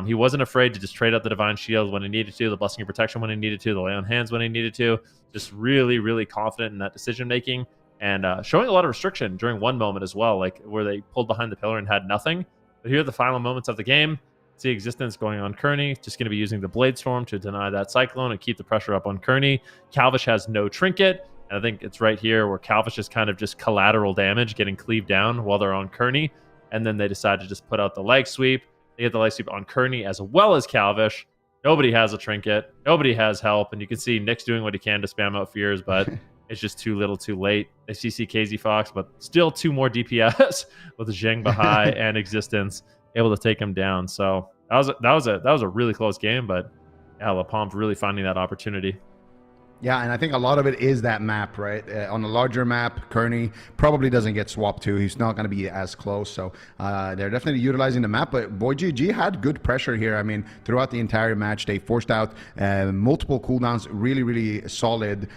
he wasn't afraid to just trade out the Divine Shield when he needed to, the Blessing of Protection when he needed to, the Lay on Hands when he needed to. Just really, really confident in that decision-making. And showing a lot of restriction during one moment as well, like where they pulled behind the pillar and had nothing. But here are the final moments of the game. See Existence going on Kearney. Just going to be using the Blade Storm to deny that Cyclone and keep the pressure up on Kearney. Calvish has no Trinket. And I think it's right here where Calvish is kind of just collateral damage, getting cleaved down while they're on Kearney. And then they decide to just put out the leg sweep. They get the leg sweep on Kearney as well as Calvish. Nobody has a Trinket. Nobody has help. And you can see Nick's doing what he can to spam out Fears, but it's just too little too late. They CC KZ Fox, but still 2 more DPS with Zhang Bahai and Existence able to take him down. So that was a really close game, but yeah, LaPomp really finding that opportunity. Yeah, and I think a lot of it is that map, right? On a larger map, Kearney probably doesn't get swapped to. He's not going to be as close. So they're definitely utilizing the map. But VOIDGG had good pressure here. I mean, throughout the entire match, they forced out multiple cooldowns, really, really solid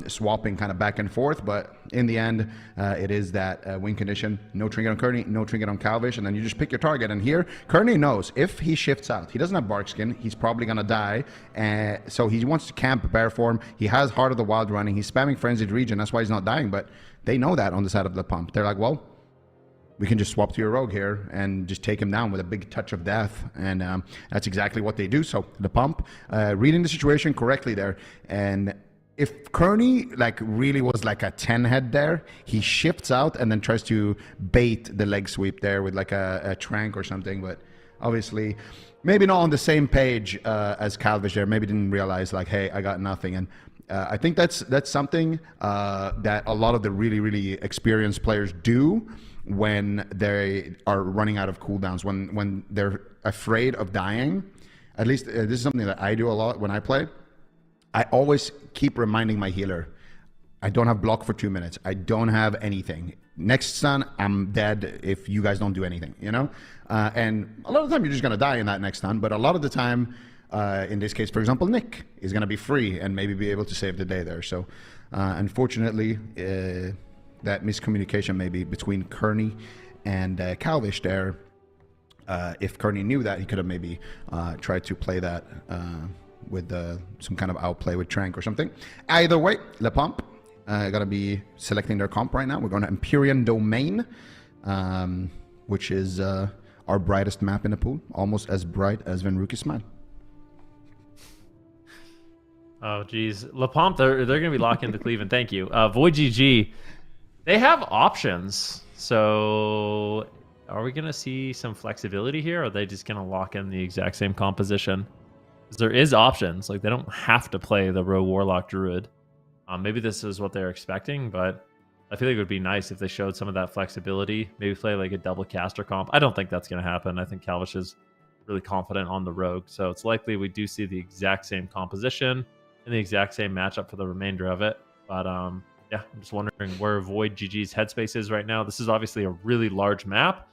swapping kind of back and forth. But in the end, it is that win condition. No Trinket on Kearney, no Trinket on Calvish, and then you just pick your target. And here, Kearney knows if he shifts out, he doesn't have Bark Skin, he's probably going to die. So he wants to camp bear form. He has Heart of the Wild running. He's spamming Frenzied Region. That's why he's not dying. But they know that on the side of the pump. They're like, well, we can just swap to your rogue here and just take him down with a big touch of death. And that's exactly what they do. So the pump, reading the situation correctly there. And if Kearney really was like a 10 head there, he shifts out and then tries to bait the leg sweep there with like a trank or something. But obviously, maybe not on the same page as Calvish there. Maybe didn't realize like, hey, I got nothing. And I think that's something that a lot of the really, really experienced players do when they are running out of cooldowns, when they're afraid of dying. At least this is something that I do a lot when I play. I always keep reminding my healer, I don't have block for 2 minutes. I don't have anything. Next stun, I'm dead if you guys don't do anything, you know? And a lot of the time you're just going to die in that next stun, but a lot of the time In this case, for example, Nick is going to be free and maybe be able to save the day there. So unfortunately, that miscommunication maybe between Kearney and Calvish there. If Kearney knew that, he could have maybe tried to play that with some kind of outplay with Trank or something. Either way, Le Pomp going to be selecting their comp right now. We're going to Empyrean Domain, which is our brightest map in the pool, almost as bright as Venruki's Smile. Oh, geez. Le Pomp, they're going to be locked into Cleveland. Thank you. VOIDGG, they have options. So are we going to see some flexibility here? Or are they just going to lock in the exact same composition? Because there is options. Like, they don't have to play the Rogue Warlock Druid. Maybe this is what they're expecting, but I feel like it would be nice if they showed some of that flexibility. Maybe play like a double caster comp. I don't think that's going to happen. I think Calvish is really confident on the Rogue. So it's likely we do see the exact same composition and the exact same matchup for the remainder of it. But yeah, I'm just wondering where VOIDGG's headspace is right now. This is obviously a really large map.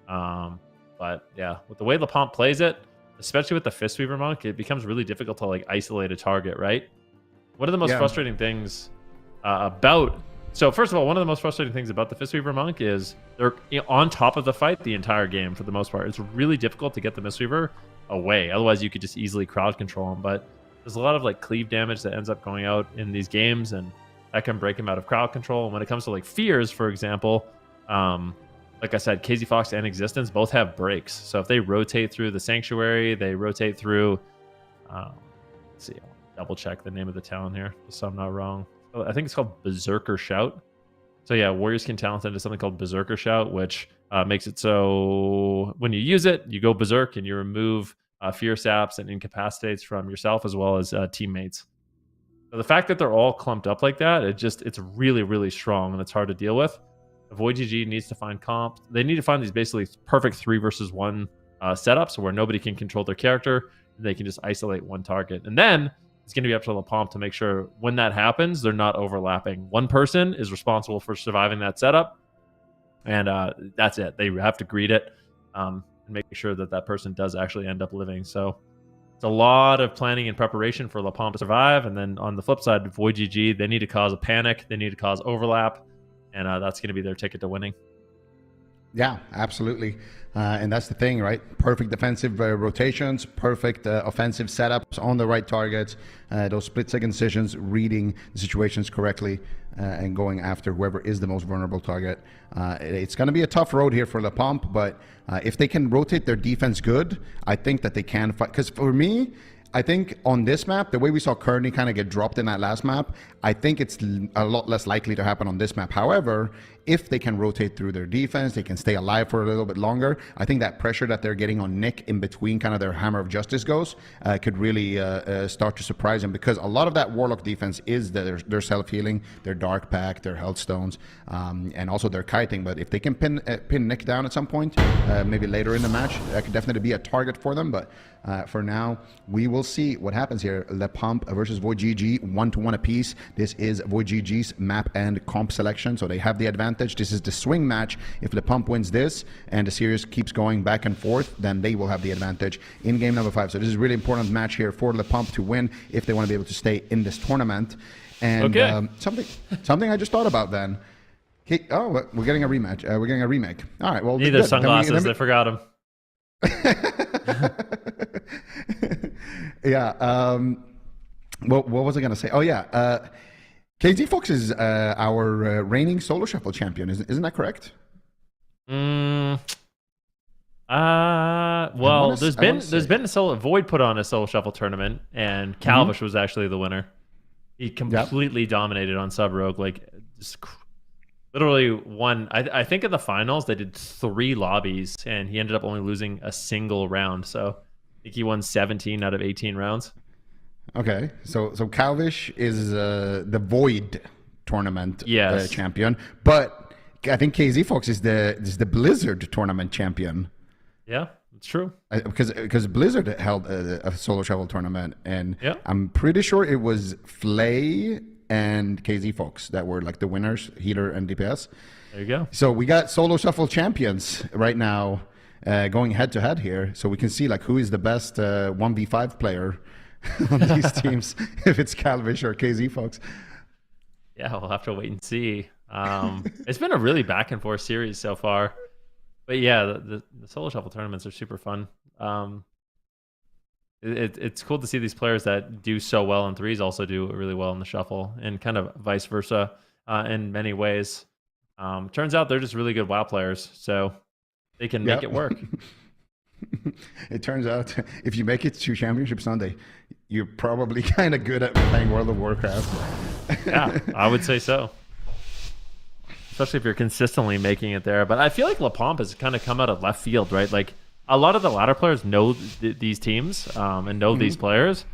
But yeah, with the way Le Pomp plays it, especially with the Fistweaver Monk, it becomes really difficult to like isolate a target, right? One of the most frustrating things about... So first of all, one of the most frustrating things about the Fistweaver Monk is they're on top of the fight the entire game for the most part. It's really difficult to get the Mistweaver away. Otherwise, you could just easily crowd control him. But there's a lot of like cleave damage that ends up going out in these games, and that can break him out of crowd control. And when it comes to like Fears, for example, like I said, KZ Fox and Existence both have breaks. So if they rotate through the Sanctuary, they rotate through... let's see, I'll double check the name of the town here, so I'm not wrong. I think it's called Berserker Shout. So yeah, Warriors can talent into something called Berserker Shout, which makes it so when you use it, you go berserk and you remove fear saps and incapacitates from yourself as well as teammates. So the fact that they're all clumped up like that, it's really, really strong and it's hard to deal with. VOIDGG needs to find comp. They need to find these basically perfect 3 versus 1 setups where nobody can control their character and they can just isolate one target. And then it's going to be up to Le Pomp to make sure when that happens, they're not overlapping. One person is responsible for surviving that setup, and that's it. They have to greet it and make sure that that person does actually end up living. So it's a lot of planning and preparation for Le Pomp to survive. And then on the flip side, VOIDGG, they need to cause a panic. They need to cause overlap, and that's going to be their ticket to winning. Yeah, absolutely. And that's the thing, right? Perfect defensive rotations, perfect offensive setups on the right targets, those split-second decisions, reading the situations correctly, and going after whoever is the most vulnerable target. It's going to be a tough road here for Le Pomp, but if they can rotate their defense good, I think that they can fight. Because for me, I think on this map, the way we saw Kearney kind of get dropped in that last map, I think it's a lot less likely to happen on this map. However, if they can rotate through their defense, they can stay alive for a little bit longer. I think that pressure that they're getting on Nick in between kind of their Hammer of Justice goes could really start to surprise him, because a lot of that Warlock defense is their self-healing, their Dark Pack, their Health Stones, and also their kiting. But if they can pin Nick down at some point, maybe later in the match, that could definitely be a target for them. But for now, we will see what happens here. Le Pomp versus VOIDGG, 1-1 apiece. This is VOIDGG's map and comp selection, so they have the advantage. This is the swing match. If Le Pomp wins this and the series keeps going back and forth, then they will have the advantage in game number 5. So this is a really important match here for Le Pomp to win if they want to be able to stay in this tournament. And something I just thought about then. Okay, oh, we're getting a rematch. We're getting a remake. All right. Well, need their sunglasses. They forgot them. Yeah. What was I going to say? Oh, yeah. KZ Fox is our reigning solo shuffle champion. Isn't that correct? Well, there's been a solo. Void put on a solo shuffle tournament, and Calvish was actually the winner. He completely dominated on Sub Rogue, like just literally won. I think in the finals they did 3 lobbies, and he ended up only losing a single round. So I think he won 17 out of 18 rounds. Okay, so Calvish is the Void tournament champion, but I think KZ Fox is the Blizzard tournament champion. Yeah, it's true. Because Blizzard held a solo shuffle tournament, and I'm pretty sure it was Flay and KZ Fox that were like the winners, healer and DPS. There you go. So we got solo shuffle champions right now. going head to head here, so we can see like who is the best 1v5 player on these teams, if it's Calvish or KZ Fox. Yeah, we'll have to wait and see. It's been a really back and forth series so far. But yeah, the solo shuffle tournaments are super fun. It's cool to see these players that do so well in threes also do really well in the shuffle, and kind of vice versa in many ways. Turns out they're just really good WoW players, so they can make it work. It turns out if you make it to Championship Sunday, you're probably kind of good at playing World of Warcraft. Yeah, I would say so. Especially if you're consistently making it there. But I feel like LaPomp has kind of come out of left field, right? Like a lot of the ladder players know these teams and know these players.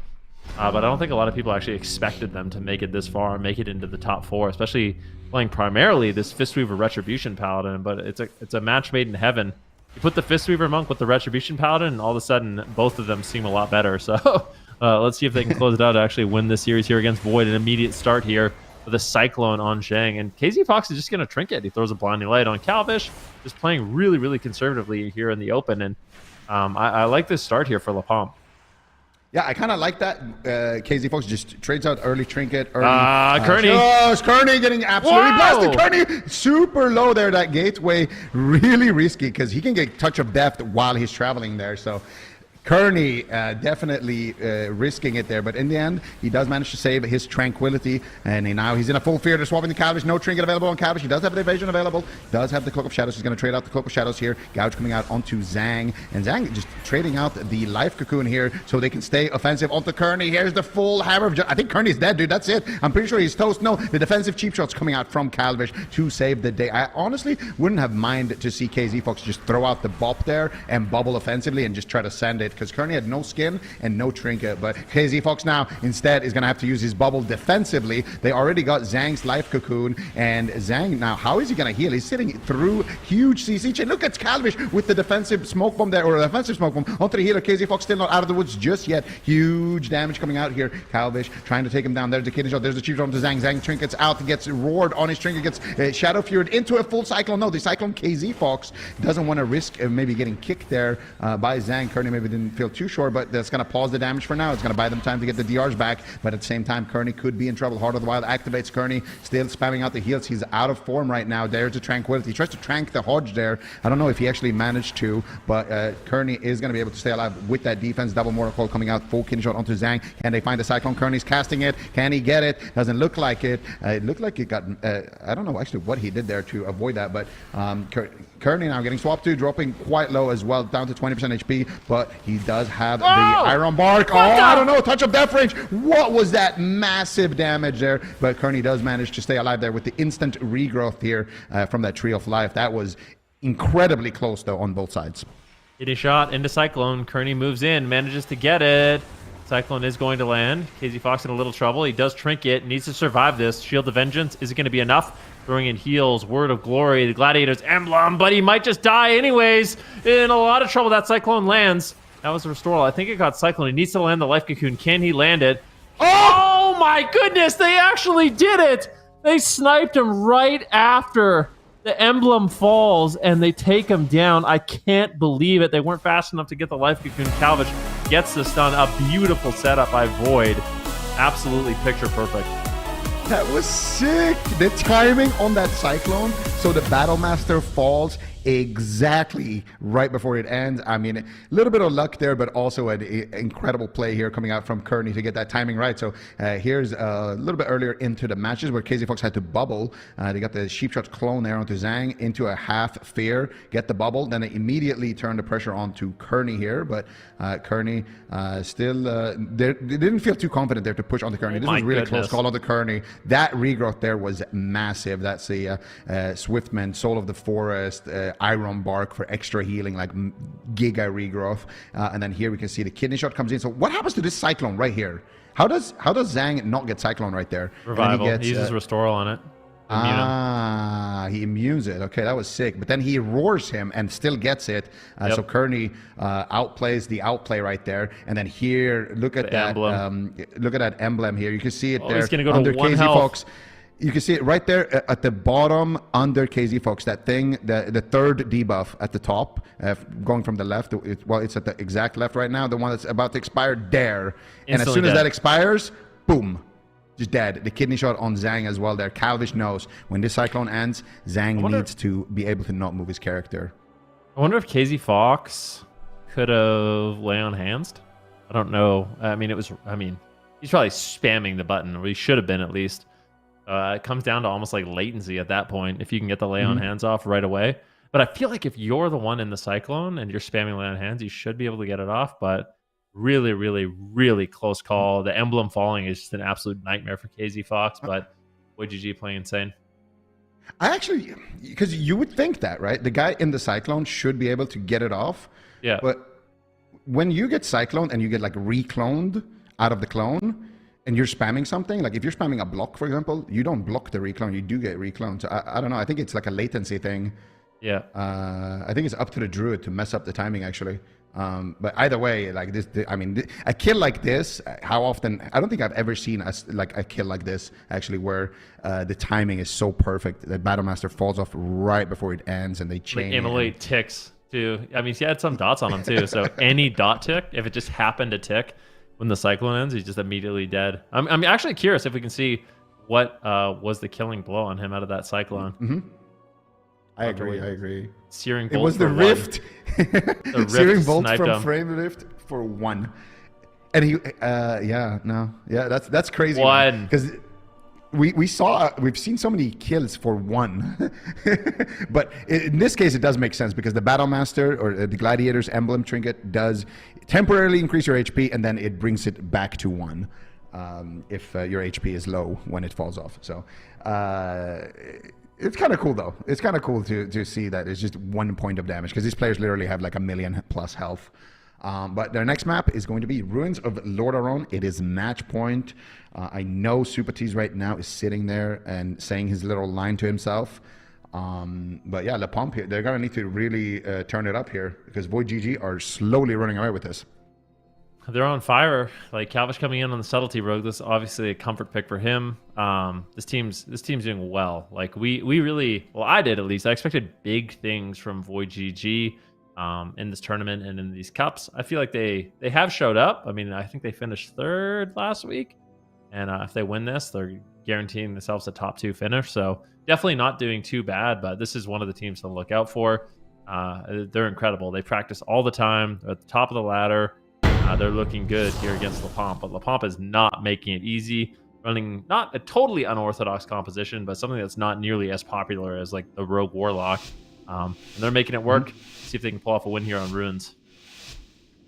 But I don't think a lot of people actually expected them to make it this far and make it into the top 4, especially playing primarily this Fistweaver Retribution Paladin. But it's a match made in heaven. You put the Fistweaver Monk with the Retribution Paladin, and all of a sudden, both of them seem a lot better. So let's see if they can close it out to actually win this series here against Void. An immediate start here with a Cyclone on Zhang. And KZ Fox is just going to trinket. He throws a Blinding Light on Calvish, just playing really, really conservatively here in the open. And I like this start here for LaPomp. Yeah, I kind of like that. KZ Fox just trades out early trinket. Kearney. Kearney getting absolutely blasted. Kearney super low there, that gateway. Really risky because he can get touch of death while he's traveling there. So Kearney definitely risking it there, but in the end, he does manage to save his tranquility, and now he's in a full fear. They're swapping the Calvish. No trinket available on Calvish. He does have the evasion available. Does have the Cloak of Shadows. He's going to trade out the Cloak of Shadows here. Gouge coming out onto Zhang, and Zhang just trading out the Life Cocoon here so they can stay offensive onto Kearney. Here's the full Hammer of I think Kearney's dead, dude. That's it. I'm pretty sure he's toast. No, the defensive cheap shots coming out from Calvish to save the day. I honestly wouldn't have minded to see KZ Fox just throw out the bop there and bubble offensively and just try to send it, because Kearney had no skin and no trinket, but KZ Fox now instead is going to have to use his bubble defensively. They already got Zhang's Life Cocoon, and Zhang now, how is he going to heal? He's sitting through huge CC chain. Look at Calvish with the defensive smoke bomb there, or the offensive smoke bomb onto the healer. KZ Fox still not out of the woods just yet. Huge damage coming out here. Calvish trying to take him down. There's the kidney shot. There's the cheap shot onto Zhang. Zhang trinkets out, gets roared on his trinket, gets Shadow Fured into a full Cyclone. No, the Cyclone KZ Fox doesn't want to risk maybe getting kicked there by Zhang. Kearney maybe didn't feel too sure, but that's going to pause the damage for now. It's going to buy them time to get the DRs back, but at the same time, Kearney could be in trouble. Heart of the Wild activates Kearney, still spamming out the heals. He's out of form right now. There's a Tranquility. He tries to trank the Hodge there. I don't know if he actually managed to, but Kearney is going to be able to stay alive with that defense. Double Mortal Coil coming out, full kidney shot onto Zhang. Can they find the Cyclone? Kearney's casting it. Can he get it? Doesn't look like it. It looked like it got, I don't know actually what he did there to avoid that, but Kearney now getting swapped to, dropping quite low as well, down to 20% HP, but he does have the Iron Bark. I don't know, touch of death range. What was that massive damage there? But Kearney does manage to stay alive there with the instant regrowth here from that Tree of Life. That was incredibly close though on both sides. Hitting shot into Cyclone. Kearney moves in, manages to get it. Cyclone is going to land. KZ Fox in a little trouble. He does trinket, needs to survive this. Shield of Vengeance, is it going to be enough? Throwing in heals, Word of Glory, the Gladiator's Emblem, but he might just die anyways. In a lot of trouble, that Cyclone lands. That was a Restoral. I think it got Cyclone. He needs to land the Life Cocoon. Can he land it? Oh my goodness, they actually did it! They sniped him right after the Emblem falls, and they take him down. I can't believe it. They weren't fast enough to get the Life Cocoon. Calvish gets the stun. A beautiful setup by Void. Absolutely picture perfect. That was sick. The timing on that Cyclone, so the Battlemaster falls exactly right before it ends. I mean, a little bit of luck there, but also an incredible play here coming out from Kearney to get that timing right. So here's a little bit earlier into the matches where KZ Fox had to bubble. They got the Sheep Shot clone there onto Zhang into a half fear, get the bubble, then they immediately turn the pressure onto Kearney here, but Kearney still, they didn't feel too confident there to push onto Kearney. This was really close call on the Kearney. That regrowth there was massive. That's the Swiftman, Soul of the Forest, Iron Bark for extra healing, like giga regrowth. And then here we can see the kidney shot comes in. So what happens to this Cyclone right here? How does Zhang not get Cyclone right there? Revival. He uses Restoral on it. He immunes it. Okay, that was sick. But then he roars him and still gets it. So Kearney outplays the outplay right there. And then here, look at that. Look at that emblem here. You can see it there. He's gonna go under to one KZ health. Fox. You can see it right there at the bottom under KZ Fox. That thing, the third debuff at the top, going from the left. It's at the exact left right now. The one that's about to expire there. And as soon as that expires, boom, just dead. The kidney shot on Zhang as well there. Calvish knows when this cyclone ends, Zhang needs to be able to not move his character. I wonder if KZ Fox could have lay on hands. I don't know. I mean, he's probably spamming the button, or he should have been at least. It comes down to almost like latency at that point, if you can get the lay on hands off right away. But I feel like if you're the one in the cyclone and you're spamming lay on hands, you should be able to get it off. But really, really, really close call. The emblem falling is just an absolute nightmare for KZ Fox, but VOIDGG playing insane. I actually, because you would think that, right? The guy in the cyclone should be able to get it off. Yeah. But when you get cycloned and you get like recloned out of the clone, and you're spamming something, like if you're spamming a block, for example, you don't block the reclone, you do get recloned. So I don't know, I think it's like a latency thing. Yeah. I think it's up to the druid to mess up the timing, actually. But either way, like a kill like this, how often, I don't think I've ever seen a kill like this, actually, where the timing is so perfect that Battlemaster falls off right before it ends and they chain. Like immolate ticks, too. I mean, he had some dots on him, too. So any dot tick, if it just happened to tick, when the cyclone ends, he's just immediately dead. I'm actually curious if we can see what was the killing blow on him out of that cyclone. I agree. Searing bolt. It was the rift. The rift Searing bolt sniped from him. frame rift for 1. And he, that's crazy. 1. Because we've seen so many kills for 1. But in this case, it does make sense because the Battlemaster or the Gladiator's emblem trinket does temporarily increase your HP, and then it brings it back to 1 if your HP is low when it falls off. So it's kind of cool, though. It's kind of cool to see that it's just 1 point of damage because these players literally have like 1,000,000+ health. But their next map is going to be Ruins of Lordaeron. It is match point. I know Supatis right now is sitting there and saying his little line to himself. But yeah, Le Pomp here, they're going to need to really turn it up here because VOIDGG are slowly running away with this. They're on fire. Like Calvish coming in on the subtlety rogue. This is obviously a comfort pick for him. This team's doing well. Like we really, well, I did at least. I expected big things from VOIDGG in this tournament and in these cups. I feel like they have showed up. I mean, I think they finished 3rd last week, and if they win this, they're guaranteeing themselves a top 2 finish. So definitely not doing too bad. But this is one of the teams to look out for. They're incredible. They practice all the time. They're at the top of the ladder. They're looking good here against Le Pomp, but Le Pomp is not making it easy, running not a totally unorthodox composition, but something that's not nearly as popular as like the Rogue Warlock. And they're making it work. See if they can pull off a win here on Ruins.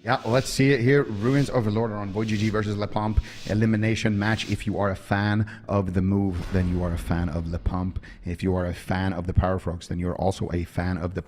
Yeah, let's see it here. Ruins of Lordaeron, VOIDGG versus Le Pomp. Elimination match. If you are a fan of the move, then you are a fan of Le Pomp. If you are a fan of the Power Frogs, then you're also a fan of the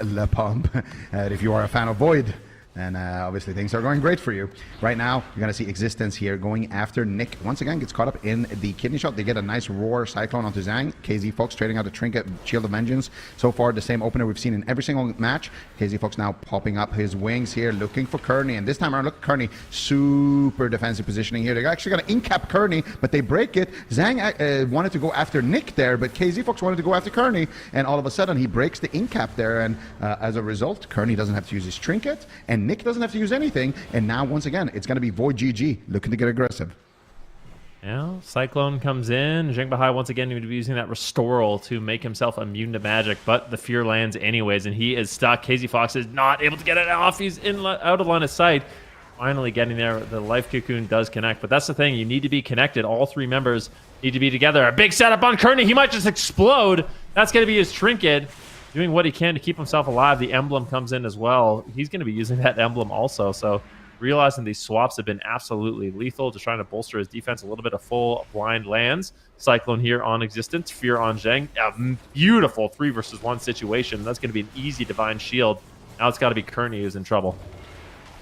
Le Pomp. If you are a fan of Void, and obviously things are going great for you. Right now, you're going to see Existence here going after Nick. Once again, gets caught up in the kidney shot. They get a nice roar cyclone onto Zhang. KZ Fox trading out a trinket, Shield of Vengeance. So far, the same opener we've seen in every single match. KZ Fox now popping up his wings here, looking for Kearney. And this time around, look at Kearney. Super defensive positioning here. They're actually going to incap Kearney, but they break it. Zhang wanted to go after Nick there, but KZ Fox wanted to go after Kearney. And all of a sudden, he breaks the incap there. And as a result, Kearney doesn't have to use his trinket, and Nick doesn't have to use anything. And now, once again, it's going to be VOIDGG looking to get aggressive. Yeah, Cyclone comes in. Zheng Bahai once again going to be using that Restoral to make himself immune to magic, but the fear lands anyways, and he is stuck. KZ Fox is not able to get it off. He's out of line of sight. Finally getting there. The Life Cocoon does connect, but that's the thing. You need to be connected. All 3 members need to be together. A big setup on Kearney. He might just explode. That's going to be his trinket. Doing what he can to keep himself alive. The emblem comes in as well. He's going to be using that emblem also. So realizing these swaps have been absolutely lethal, just trying to bolster his defense. A little bit of full blind lands. Cyclone here on Existence. Fear on Zheng. A beautiful 3 versus 1 situation. That's going to be an easy divine shield. Now it's got to be Kearney who's in trouble.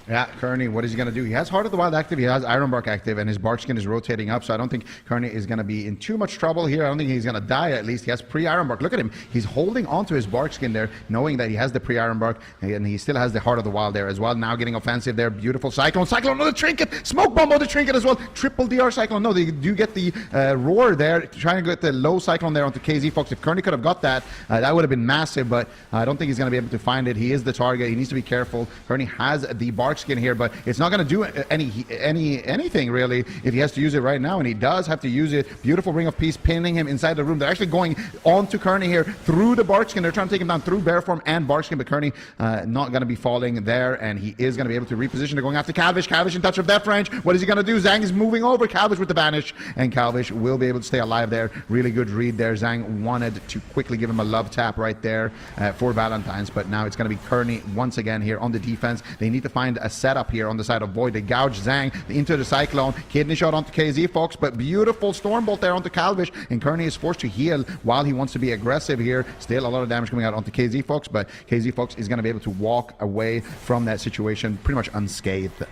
Yeah, Kearney, what is he going to do? He has Heart of the Wild active, he has Ironbark active, and his Barkskin is rotating up, so I don't think Kearney is going to be in too much trouble here. I don't think he's going to die, at least. He has pre-Ironbark. Look at him. He's holding onto his Barkskin there, knowing that he has the pre-Ironbark, and he still has the Heart of the Wild there as well. Now getting offensive there. Beautiful Cyclone. Cyclone on the Trinket. Smoke Bomb on the Trinket as well. Triple DR Cyclone. No, they do get the Roar there, trying to get the low Cyclone there onto KZ Fox. If Kearney could have got that, that would have been massive, but I don't think he's going to be able to find it. He is the target. He needs to be careful. Kearney has the Barkskin here, but it's not going to do anything really if he has to use it right now, and he does have to use it. Beautiful Ring of Peace pinning him inside the room. They're actually going on to Kearney here through the Barkskin. They're trying to take him down through Bear Form and Barkskin, but Kearney not going to be falling there, and he is going to be able to reposition. They're going after Calvish. Calvish in touch of death range. What is he going to do? Zhang is moving over. Calvish with the banish, and Calvish will be able to stay alive there. Really good read there. Zhang wanted to quickly give him a love tap right there for Valentine's, but now it's going to be Kearney once again here on the defense. They need to find a setup here on the side of Void. They gouge Zhang into the Cyclone. Kidney shot onto KZ Fox, but beautiful Stormbolt there onto Calvish, and Kearney is forced to heal while he wants to be aggressive here. Still a lot of damage coming out onto KZ Fox, but KZ Fox is going to be able to walk away from that situation pretty much unscathed.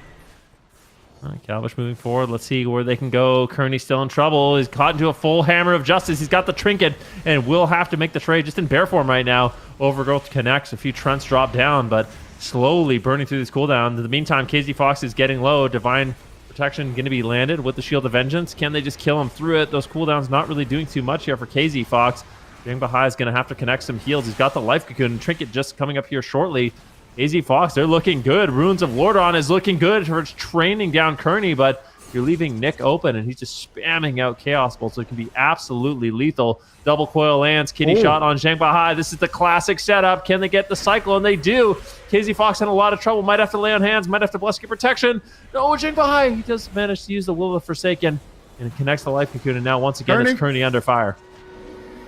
All right, Calvish moving forward. Let's see where they can go. Kearney's still in trouble. He's caught into a full Hammer of Justice. He's got the Trinket and will have to make the trade just in bear form right now. Overgrowth connects. A few Trents drop down, but slowly burning through this cooldown. In the meantime, KZ Fox is getting low. Divine Protection going to be landed with the Shield of Vengeance. Can they just kill him through it? Those cooldowns not really doing too much here for KZ Fox. Jang Bahai is going to have to connect some heals. He's got the Life Cocoon. Trinket just coming up here shortly. KZ Fox, they're looking good. Runes of Lordon is looking good towards training down Kearney, but you're leaving Nick open, and he's just spamming out Chaos Bolt, so it can be absolutely lethal. Double coil lands, kitty shot on Zhang Bahai. This is the classic setup. Can they get the Cyclone? They do. KZ Fox in a lot of trouble. Might have to lay on hands, might have to Bless Get Protection. No, Zhang Bahai, he does manage to use the Will of the Forsaken, and it connects the Life Cocoon, and now once again, it's Kearney under fire.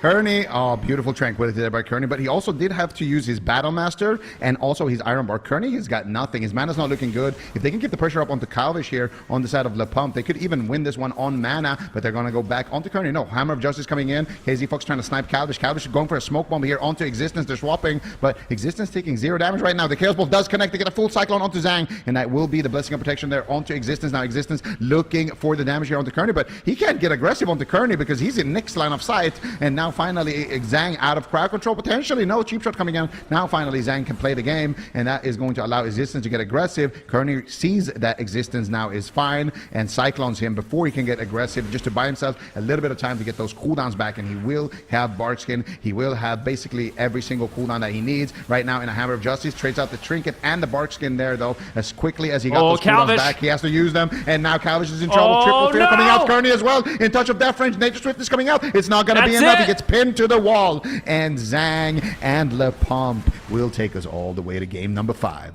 Kearney, oh, beautiful Tranquility there by Kearney, but he also did have to use his Battle Master and also his Ironbark. Kearney has got nothing. His mana's not looking good. If they can get the pressure up onto Calvish here on the side of Le Pump, they could even win this one on mana, but they're going to go back onto Kearney. No, Hammer of Justice coming in. KZ Fox trying to snipe Calvish. Calvish is going for a Smoke Bomb here onto Existence. They're swapping, but Existence taking 0 damage right now. The Chaos Bolt does connect to get a full Cyclone onto Zhang, and that will be the Blessing of Protection there onto Existence. Now Existence looking for the damage here onto Kearney, but he can't get aggressive onto Kearney because he's in Nick's line of sight, and now finally Zhang out of crowd control, potentially. No cheap shot coming in. Now finally Zhang can play the game, and that is going to allow Existence to get aggressive. Kearney sees that Existence now is fine and cyclones him before he can get aggressive, just to buy himself a little bit of time to get those cooldowns back, and he will have Barkskin. He will have basically every single cooldown that he needs right now in a Hammer of Justice. Trades out the Trinket and the Barkskin there, though, as quickly as he got those cooldowns back. He has to use them, and now Calvish is in trouble. Triple Fear coming out. Kearney as well in touch of death range. Nature Swift is coming out. It's not going to be enough. He gets pinned to the wall. And Zhang and Le Pump will take us all the way to game number 5.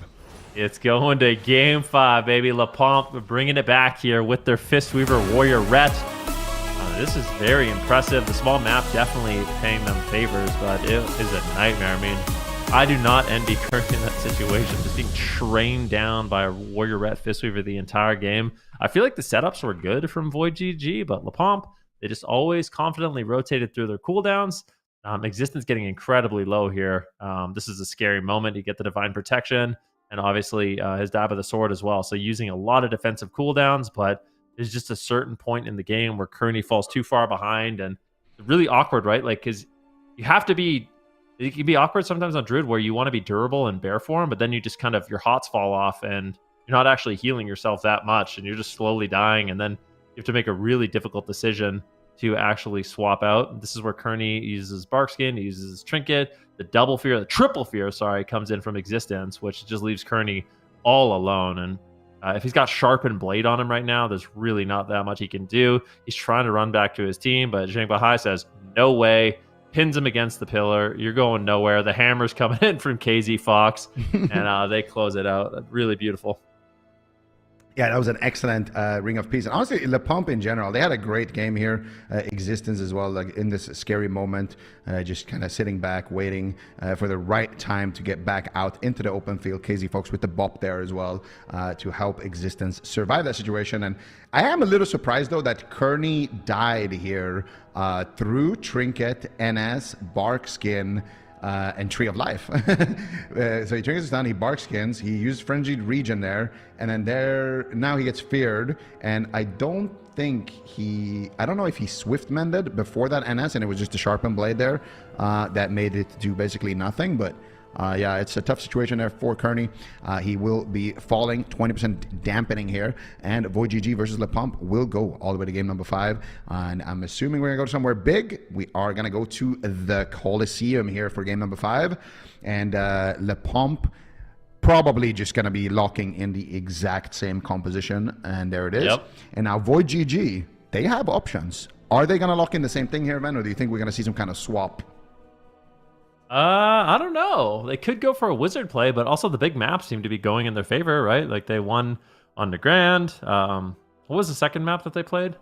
It's going to game 5, baby. Le Pump bringing it back here with their Fistweaver Warrior Ret. This is very impressive. The small map definitely paying them favors, but it is a nightmare. I mean, I do not envy Kirk in that situation, just being trained down by a Warrior Ret Fistweaver the entire game. I feel like the setups were good from VOIDGG, but Le Pump, they just always confidently rotated through their cooldowns. Existence getting incredibly low here. This is a scary moment. You get the Divine Protection and obviously his Dab of the Sword as well. So using a lot of defensive cooldowns, but there's just a certain point in the game where Kearney falls too far behind, and it's really awkward, right? Like, because you have to be, it can be awkward sometimes on Druid where you want to be durable in bear form, but then you just kind of, your hots fall off and you're not actually healing yourself that much, and you're just slowly dying, and then you have to make a really difficult decision to actually swap out. This is where Kearney uses Barkskin, he uses his Trinket, the double fear, the triple fear, sorry, comes in from Existence, which just leaves Kearney all alone. And if he's got Sharpened Blade on him right now, there's really not that much he can do. He's trying to run back to his team, but Zhang Bahai says, no way, pins him against the pillar. You're going nowhere. The hammer's coming in from KZ Fox, and they close it out. Really beautiful. Yeah, that was an excellent Ring of Peace. And honestly, Le Pump in general, they had a great game here. Existence as well, like in this scary moment, just kind of sitting back, waiting for the right time to get back out into the open field. KZ Fox with the bop there as well to help Existence survive that situation. And I am a little surprised, though, that Kearney died here through Trinket, NS, Barkskin, and Tree of Life. So he triggers the stun, he bark skins, he used Frenzied Region there, and then now he gets feared, and I don't know if he swift mended before that NS, and it was just a sharpened blade there that made it do basically nothing, but yeah, it's a tough situation there for Kearney. He will be falling 20% dampening here, and VOIDGG versus Le Pomp will go all the way to game number 5. And I'm assuming we're going to go to somewhere big. We are going to go to the Coliseum here for game number 5. And Le Pomp probably just going to be locking in the exact same composition. And there it is. Yep. And now VOIDGG, they have options. Are they going to lock in the same thing here, man? Or do you think we're going to see some kind of swap? I don't know. They could go for a wizard play, but also the big maps seem to be going in their favor, right? Like they won on the Grand. What was the second map that they played?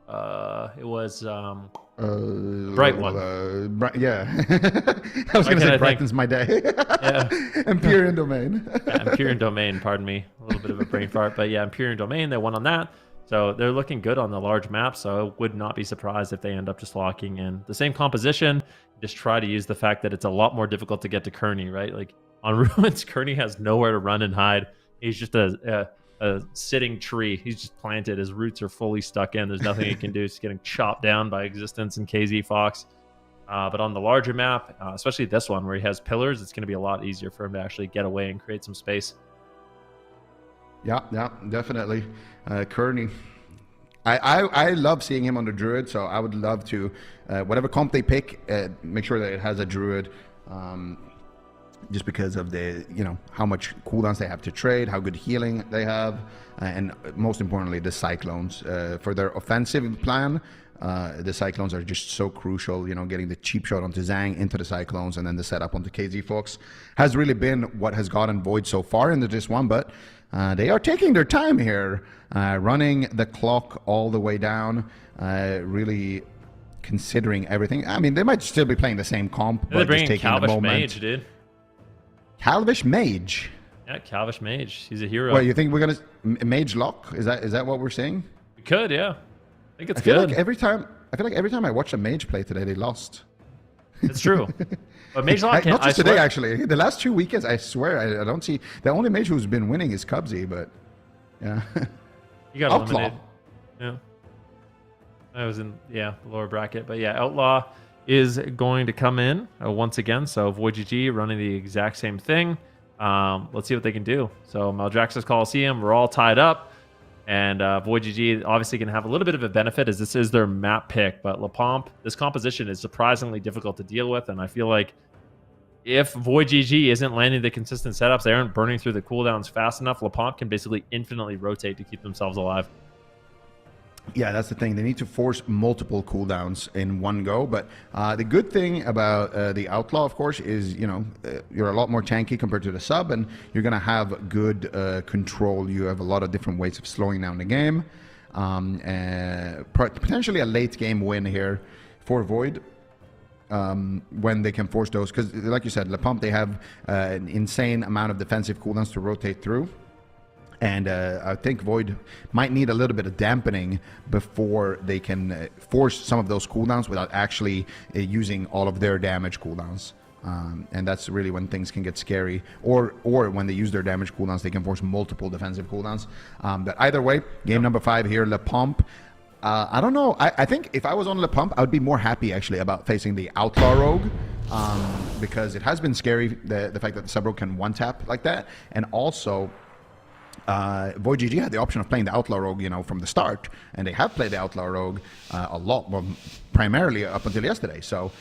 It was Bright one. Yeah. I was going to say Brighton's my day. Yeah. Empyrean Domain. Yeah, Empyrean Domain, pardon me. A little bit of a brain fart. But yeah, Empyrean Domain, they won on that. So they're looking good on the large map, so I would not be surprised if they end up just locking in the same composition. Just try to use the fact that it's a lot more difficult to get to Kearney, right? Like on Ruins, Kearney has nowhere to run and hide. He's just a sitting tree. He's just planted. His roots are fully stuck in. There's nothing he can do. He's getting chopped down by Existence and KZ Fox. But on the larger map, especially this one where he has pillars, it's going to be a lot easier for him to actually get away and create some space. Yeah, definitely. Kearney. I love seeing him on the Druid, so I would love to, whatever comp they pick, make sure that it has a Druid, just because of the, how much cooldowns they have to trade, how good healing they have, and most importantly, the Cyclones. For their offensive plan, the Cyclones are just so crucial, getting the cheap shot onto Zhang into the Cyclones and then the setup onto KZ Fox has really been what has gotten Void so far into this one, but they are taking their time here, running the clock all the way down, really considering everything. I mean, they might still be playing the same comp, They're but just bringing taking Calvish the moment. Mage, dude. Calvish Mage? Yeah, Calvish Mage. He's a hero. Well, you think we're going to Mage lock? Is that what we're saying? We could, yeah. I think it's I feel good. like every time I watch a Mage play today, they lost. It's true. But Mage Lock Not just today, swear. actually. The last 2 weekends, I swear, I don't see... The only Mage who's been winning is Cubsy, but... Yeah. You got Outlaw. eliminated. Yeah. I was in, the lower bracket. But yeah, Outlaw is going to come in once again. So VOIDGG running the exact same thing. Let's see what they can do. So Maldraxxus Coliseum, we're all tied up. And VOIDGG obviously going to have a little bit of a benefit as this is their map pick. But Le Pomp, this composition is surprisingly difficult to deal with. And I feel like if VOIDGG isn't landing the consistent setups, they aren't burning through the cooldowns fast enough, Le Pomp can basically infinitely rotate to keep themselves alive. Yeah, that's the thing. They need to force multiple cooldowns in one go. But the good thing about the Outlaw, of course, is, you're a lot more tanky compared to the sub, and you're going to have good control. You have a lot of different ways of slowing down the game. Potentially a late game win here for Void. When they can force those. Because, like you said, Le Pomp, they have an insane amount of defensive cooldowns to rotate through. And I think Void might need a little bit of dampening before they can force some of those cooldowns without actually using all of their damage cooldowns. And that's really when things can get scary. Or when they use their damage cooldowns, they can force multiple defensive cooldowns. But either way, game number 5 here, Le Pomp. I don't know. I think if I was on Le Pomp, I would be more happy actually about facing the Outlaw Rogue. Because it has been scary, the fact that the sub rogue can one-tap like that. And also... VOIDGG had the option of playing the Outlaw Rogue, from the start, and they have played the Outlaw Rogue a lot, well, primarily up until yesterday. So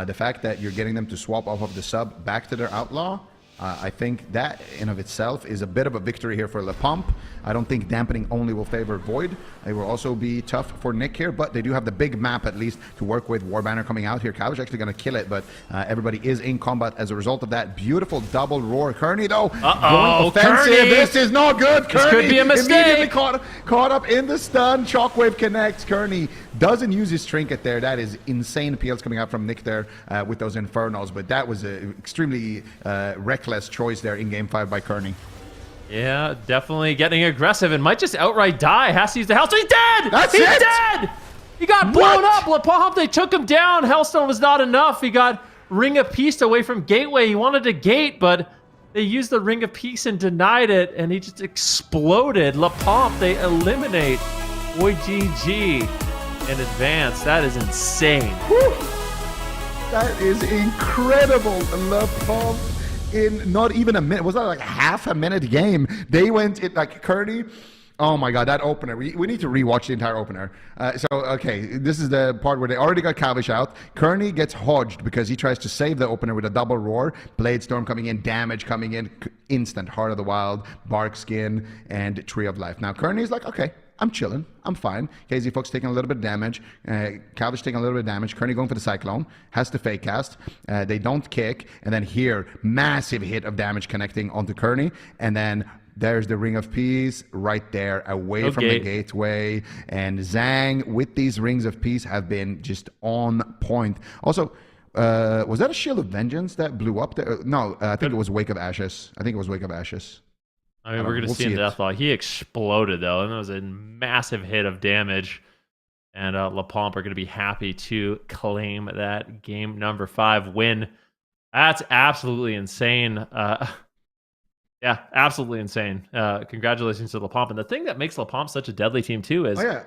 the fact that you're getting them to swap off of the sub back to their Outlaw, I think that in of itself is a bit of a victory here for Le Pomp. I don't think dampening only will favor Void. It will also be tough for Nick here, but they do have the big map at least to work with. Warbanner coming out here. Calvish actually going to kill it, but everybody is in combat as a result of that. Beautiful double roar. Kearney, though, going offensive. Kearney. This is not good. This Kearney could be a mistake. Immediately caught up in the stun. Shockwave connects. Kearney doesn't use his trinket there. That is insane peels coming out from Nick there with those Infernals, but that was an extremely reckless choice there in Game 5 by Kearney. Yeah, definitely getting aggressive and might just outright die. Has to use the Hellstone. He's dead! He's dead! He got blown up. Le Pomp, they took him down. Hellstone was not enough. He got Ring of Peace away from Gateway. He wanted to gate, but they used the Ring of Peace and denied it, and he just exploded. La Pomp, they eliminate VOIDGG in advance. That is insane. Woo! That is incredible. La Pomp in not even a minute. Was that like half a minute game? They went it like Kearney. Oh my God, that opener. We need to rewatch the entire opener. Okay, this is the part where they already got Kavish out. Kearney gets hodged because he tries to save the opener with a double roar. Blade Storm coming in, damage coming in, instant Heart of the Wild, Bark Skin, and Tree of Life. Now Kearney's like, okay, I'm chilling, I'm fine. KZ Fox taking a little bit of damage. Kavish taking a little bit of damage. Kearney going for the Cyclone. Has to fake cast. They don't kick. And then here, massive hit of damage connecting onto Kearney. And then there's the Ring of Peace right there, away from the gateway. And Zhang, with these Rings of Peace, have been just on point. Also, was that a Shield of Vengeance that blew up there? No, I think it was Wake of Ashes. I mean, we're going to see in Deathlog. He exploded, though, and that was a massive hit of damage. And La Pomp are going to be happy to claim that game number 5 win. That's absolutely insane. Yeah, absolutely insane. Congratulations to La Pomp. And the thing that makes La Pomp such a deadly team, too, is... Oh, yeah.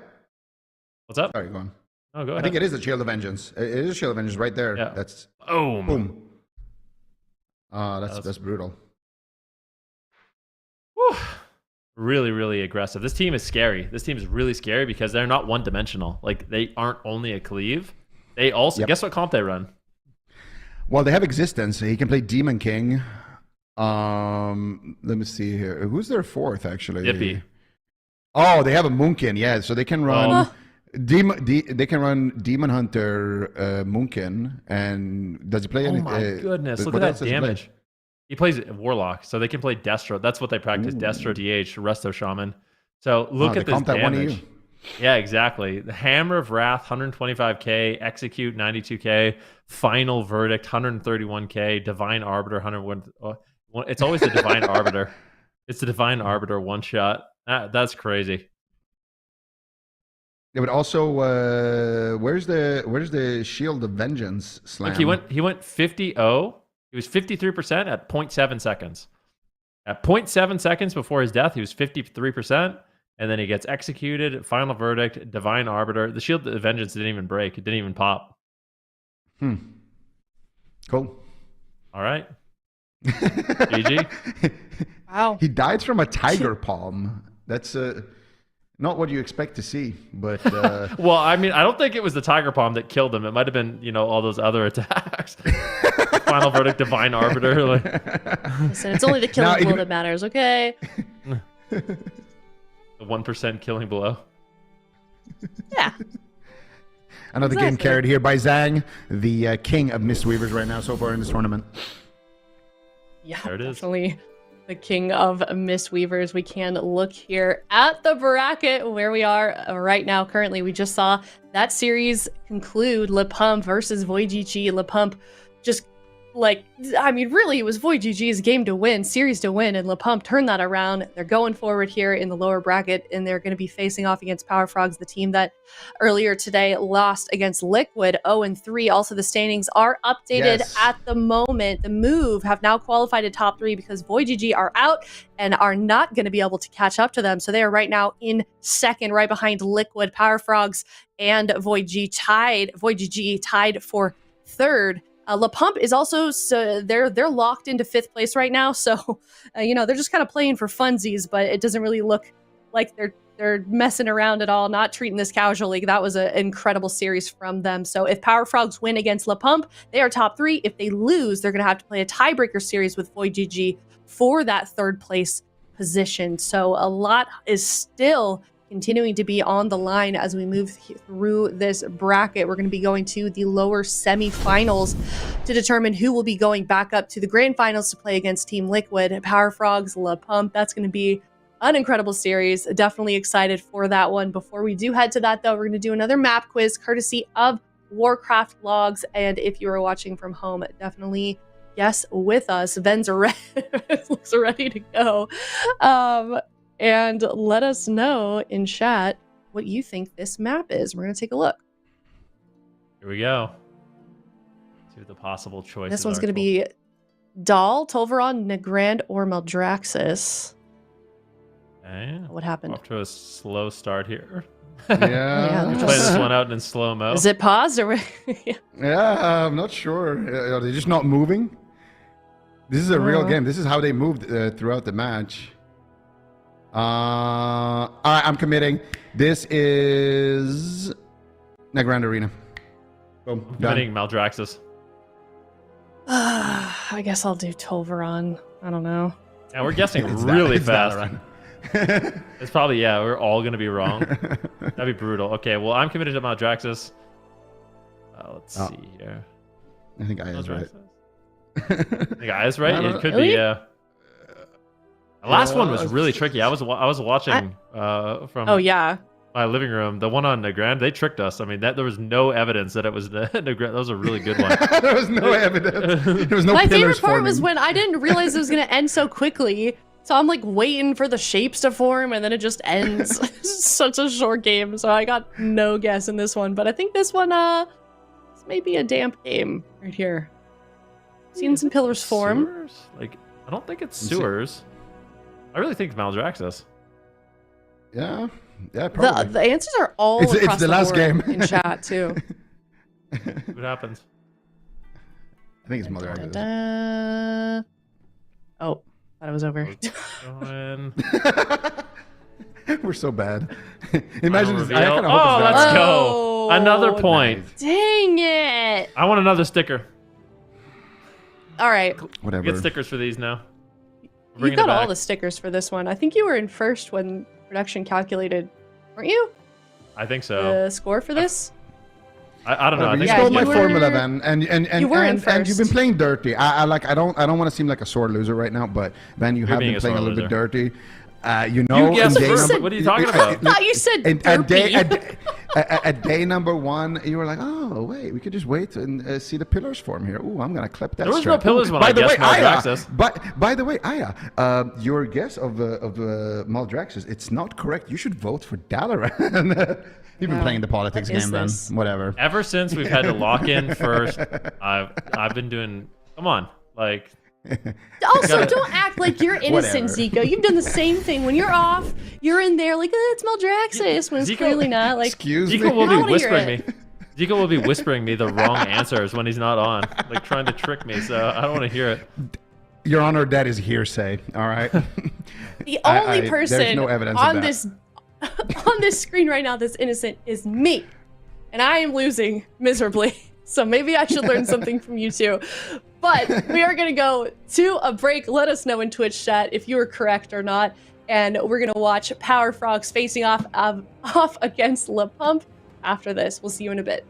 What's up? Sorry, go on. Oh, go ahead. I think it is a Shield of Vengeance. It is a Shield of Vengeance right there. Yeah. That's... Boom. Boom. That's brutal. Whew. Really, really aggressive. This team is scary. This team is really scary because they're not one-dimensional. Like, they aren't only a cleave. They also... Guess what comp they run? Well, they have Existence. He can play Demon King. Let me see here. Who's their fourth, actually? Dippy. Oh, they have a Moonkin. Yeah, so they can run they can run Demon Hunter Moonkin. And does he play any? Oh my goodness! Look at that damage. He plays Warlock, so they can play Destro. That's what they practice: Destro, DH, Resto Shaman. So look at this damage. Yeah, exactly. The Hammer of Wrath, 125k. Execute, 92k. Final Verdict, 131k. Divine Arbiter, 101. It's always the Divine Arbiter. It's the Divine Arbiter one shot. That's crazy. Yeah, but also, where's the Shield of Vengeance slam? Look, he went 50-0. He was 53% at 0.7 seconds. At 0.7 seconds before his death, he was 53%, and then he gets executed. Final Verdict, Divine Arbiter. The Shield of Vengeance didn't even break. It didn't even pop. Cool. All right. GG. Wow. He died from a tiger palm. That's not what you expect to see, but well, I mean, I don't think it was the tiger palm that killed him. It might have been, all those other attacks. Final Verdict, Divine Arbiter. Listen, it's only the killing blow that matters, okay? The 1% killing blow. Yeah. Another game carried here by Zhang, the king of Mistweavers right now so far in this tournament. Yeah, there it is. Definitely the king of Mistweavers. We can look here at the bracket where we are right now. Currently, we just saw that series conclude. La Pomp versus VOIDGG. La Pomp just really, it was VOIDGG's game to win, series to win, and La Pomp turned that around. They're going forward here in the lower bracket, and they're going to be facing off against Power Frogs, the team that earlier today lost against Liquid 0-3. Also, the standings are updated at the moment. The Move have now qualified to top 3 because VOIDGG are out and are not going to be able to catch up to them. So they are right now in second, right behind Liquid. Power Frogs and VOIDGG tied for third. La Pomp is also, they're locked into 5th place right now, so they're just kind of playing for funsies, but it doesn't really look like they're messing around at all, not treating this casually. That was an incredible series from them. So if Power Frogs win against La Pomp, they are top 3. If they lose, they're going to have to play a tiebreaker series with VOIDGG for that 3rd place position. So a lot is still continuing to be on the line as we move through this bracket. We're going to be going to the lower semifinals to determine who will be going back up to the grand finals to play against Team Liquid, Power Frogs, La Pomp. That's going to be an incredible series. Definitely excited for that one. Before we do head to that, though, we're going to do another map quiz courtesy of Warcraft Logs. And if you are watching from home, definitely guess with us. Ven's looks ready to go. And let us know in chat what you think this map is. We're going to take a look. Here we go. to the possible choices. This one's going to be Dahl, Tolvaron, Nagrand, or Maldraxxus. Okay. What happened? Off to a slow start here. Yeah. Yeah, Play this one out in slow mo. Is it paused or? Yeah, I'm not sure. Are they just not moving? This is a real game. This is how they moved throughout the match. All right, I'm committing. This is Nagrand Arena. Boom. Done. Committing Maldraxxus. I guess I'll do Tolvaron. I don't know. And we're guessing It's really it's fast. Dalaran. It's probably, yeah, we're all going to be wrong. That'd be brutal. Okay, well, I'm committed to Maldraxxus. Let's see here. I think I is right. I think I is right. I don't It could know. be, yeah. The last one was it's- really tricky. I was watching from Oh yeah. my living room. The one on Nagrand, they tricked us. I mean, there was no evidence that it was Nagrand. That was a really good one. There was no evidence. There was no My pillars favorite part forming. was when I didn't realize it was going to end so quickly. So I'm like waiting for the shapes to form and then it just ends. It's such a short game. So I got no guess in this one. But I think this one, this may be a damp game right here. Seen some pillars form. Sewers? Like, I don't think it's You see- sewers. I really think Maldraxxus. Yeah, probably. The answers are all It's across the last board game. in chat too. What happens? I think it's Mother Agnes. Da-da. Oh, thought it was over. Going. We're so bad. Imagine this. I reveal. kinda hope Oh, it's let's that. go. Oh, Another point. Dang it! I want another sticker. All right, Whatever. Get stickers for these now. you Bringing got it all back. the stickers for this one. I think you were in first when production calculated, weren't you? I think so. The score for this? I don't know. I Whatever. think You Yeah, stole you my were- formula then, and You were in and you've been first. playing dirty. I don't want to seem like a sore loser right now, but Ben, you have being been a playing a sore little bit loser. dirty. You know, You guessed in day first. number- What are you talking about? I thought you said And derpy. at day number one, you were like, "Oh, wait, we could just wait and see the pillars form here." Ooh, I'm gonna clip that. There was strap. no pillars Ooh, when by I the guessed way, Aya, Maldraxxus. by the way, Aya, your guess of Maldraxxus, it's not correct. You should vote for Dalaran. You've been Wow. playing the politics What is game, Ben. this? Whatever. Ever since we've had to lock in first, I've been doing. Come on, like Also, Gotta- don't act like you're innocent, Whatever. Zico. You've done the same thing. When you're off, you're in there like, it's Maldraxxus, when it's Zico- clearly not. Like, Excuse Zico me. will I be wanna hear whispering it. me. Zico will be whispering me the wrong answers when he's not on, like trying to trick me. So I don't want to hear it. Your Honor, that is hearsay. All right. the I- only there's person no evidence of on that. this on this screen right now that's innocent is me. And I am losing miserably. So maybe I should learn something from you two. But we are going to go to a break. Let us know in Twitch chat if you were correct or not. And we're going to watch Power Frogs facing off against Le Pump after this. We'll see you in a bit.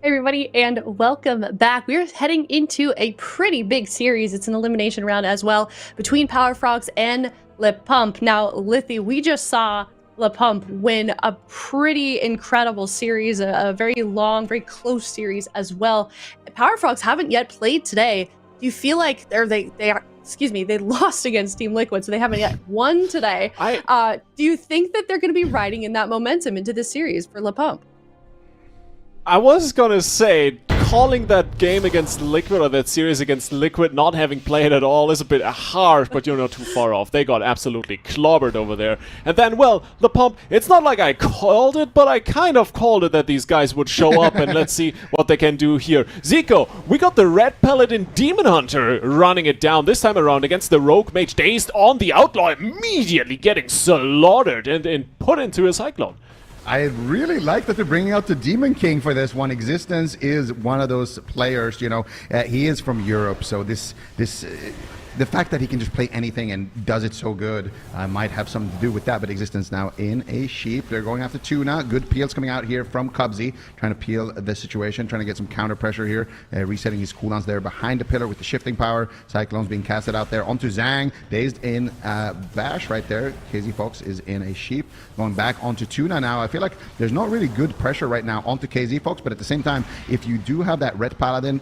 everybody, and welcome back. We're heading into a pretty big series. It's an elimination round as well between Power Frogs and Le Pump. Now, Lithy, we just saw Le Pump win a pretty incredible series, a very long, very close series as well. Power Frogs haven't yet played today. Do you feel like they lost against Team Liquid, so they haven't yet won today. Do you think that they're going to be riding in that momentum into this series for Le Pump? I was gonna say, calling that game against Liquid, or that series against Liquid, not having played at all is a bit harsh, but you're not too far off. They got absolutely clobbered over there. And then, well, the Pump, it's not like I called it, but I kind of called it that these guys would show up, and let's see what they can do here. Zico, we got the Red Paladin Demon Hunter running it down this time around against the Rogue Mage, dazed on the Outlaw, immediately getting slaughtered and put into a Cyclone. I really like that they're bringing out the Demon King for this one. Existence is one of those players, you know, he is from Europe, so the fact that he can just play anything and does it so good might have something to do with that. But Existence now in a sheep. They're going after Tuna. Good peels coming out here from Cubsy, trying to peel the situation, trying to get some counter pressure here, resetting his cooldowns there behind the pillar with the shifting power. Cyclones being casted out there onto Zhang, dazed in Bash right there. KZ Fox is in a sheep, going back onto Tuna now. I feel like there's not really good pressure right now onto KZ Fox, but at the same time, if you do have that Red Paladin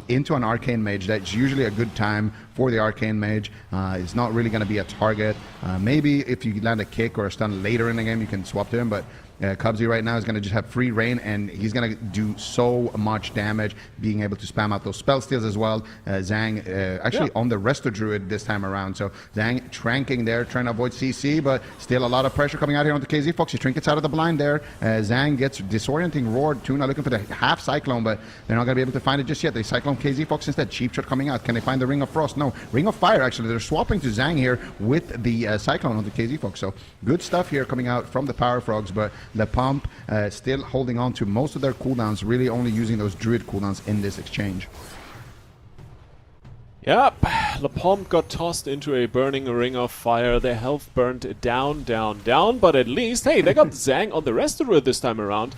into an Arcane Mage, that's usually a good time for the Arcane Mage. It's not really going to be a target. Maybe if you land a kick or a stun later in the game, you can swap to him, but Cubsy right now is going to just have free reign, and he's going to do so much damage, being able to spam out those spell steals as well. Zhang actually on the Resto Druid this time around, so Zhang tranking there, trying to avoid CC, but still a lot of pressure coming out here onto KZ Fox. He trinkets out of the blind there. Zhang gets disorienting Roar. Tuna looking for the half Cyclone, but they're not going to be able to find it just yet. They Cyclone KZ Fox instead. Cheap Shot coming out. Can they find the Ring of Frost? No. Ring of Fire, actually. They're swapping to Zhang here with the Cyclone onto KZ Fox, so good stuff here coming out from the Power Frogs, but Le Pump still holding on to most of their cooldowns, really only using those Druid cooldowns in this exchange. Yep, Le Pump got tossed into a burning ring of fire. Their health burned down, but at least, hey, they got Zhang on the rest of it this time around.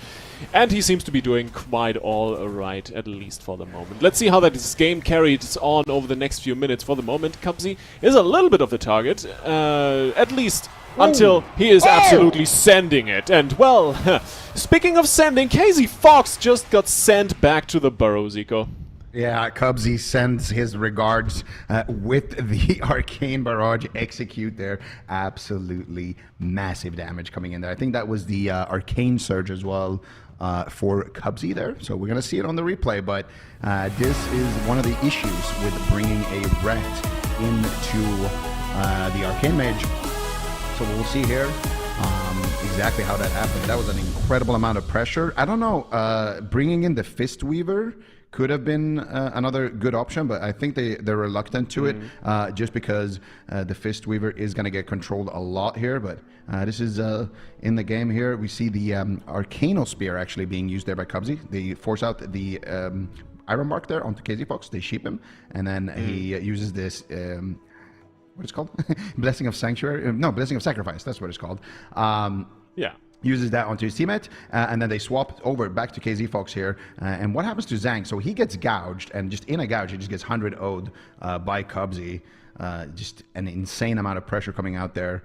And he seems to be doing quite all right, at least for the moment. Let's see how that this game carries on over the next few minutes. For the moment, Cubsy is a little bit of the target, at least until he is absolutely sending it. And, well, speaking of sending, KZ Fox just got sent back to the burrow, Zico. Yeah, Cubsy sends his regards with the Arcane Barrage execute there. Absolutely massive damage coming in there. I think that was the Arcane Surge as well for Cubsy there. So we're going to see it on the replay, but this is one of the issues with bringing a Ret into the Arcane Mage. So we'll see here exactly how that happened. That was an incredible amount of pressure. I don't know, bringing in the Fist Weaver could have been another good option, but I think they're reluctant to it just because the Fist Weaver is going to get controlled a lot here. But this is in the game here. We see the Arcano Spear actually being used there by Cubsy. They force out the Iron Mark there onto KZ Fox. They sheep him, and then he uses this... what it's called? Blessing of Sanctuary? No, Blessing of Sacrifice. That's what it's called. Yeah. Uses that onto his teammate, and then they swap over back to KZ Fox here. And what happens to Zhang? So he gets gouged, and just in a gouge, he just gets 100 O'd by Cubsy. Just an insane amount of pressure coming out there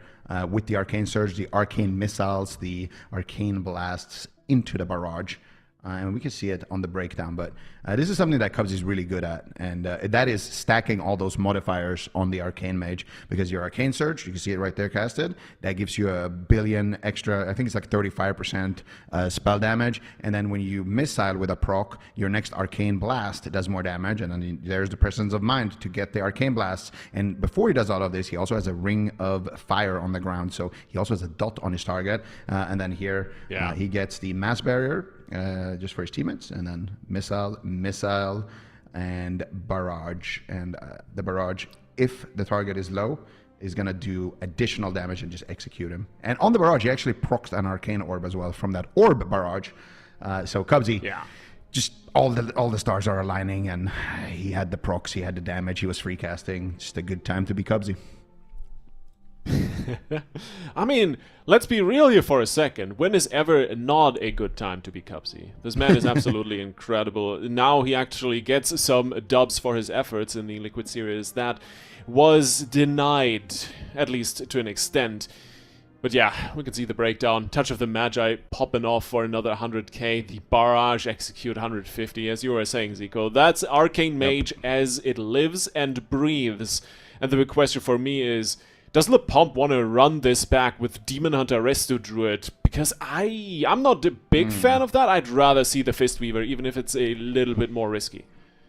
with the Arcane Surge, the Arcane Missiles, the Arcane Blasts into the barrage. And we can see it on the breakdown, but this is something that Cubsy is really good at, and that is stacking all those modifiers on the Arcane Mage, because your Arcane Surge, you can see it right there casted, that gives you a billion extra, I think it's like 35% spell damage, and then when you missile with a proc, your next Arcane Blast does more damage, and then there's the Presence of Mind to get the Arcane Blasts, and before he does all of this, he also has a Ring of Fire on the ground, so he also has a dot on his target, and then here he gets the Mass Barrier, just for his teammates, and then missile, and barrage. And the barrage, if the target is low, is going to do additional damage and just execute him. And on the barrage, he actually procs an Arcane Orb as well from that Orb barrage. So Cubsy, just all the stars are aligning, and he had the procs, he had the damage, he was free casting. Just a good time to be Cubsy. I mean, let's be real here for a second. When is ever not a good time to be Cubsy? This man is absolutely incredible. Now he actually gets some dubs for his efforts in the Liquid Series that was denied, at least to an extent. But yeah, we can see the breakdown. Touch of the Magi popping off for another 100k. The Barrage execute 150, as you were saying, Zico. That's Arcane Mage as it lives and breathes. And the big question for me is, does LePomp want to run this back with Demon Hunter Resto Druid? Because I'm not a big fan of that. I'd rather see the Fistweaver, even if it's a little bit more risky.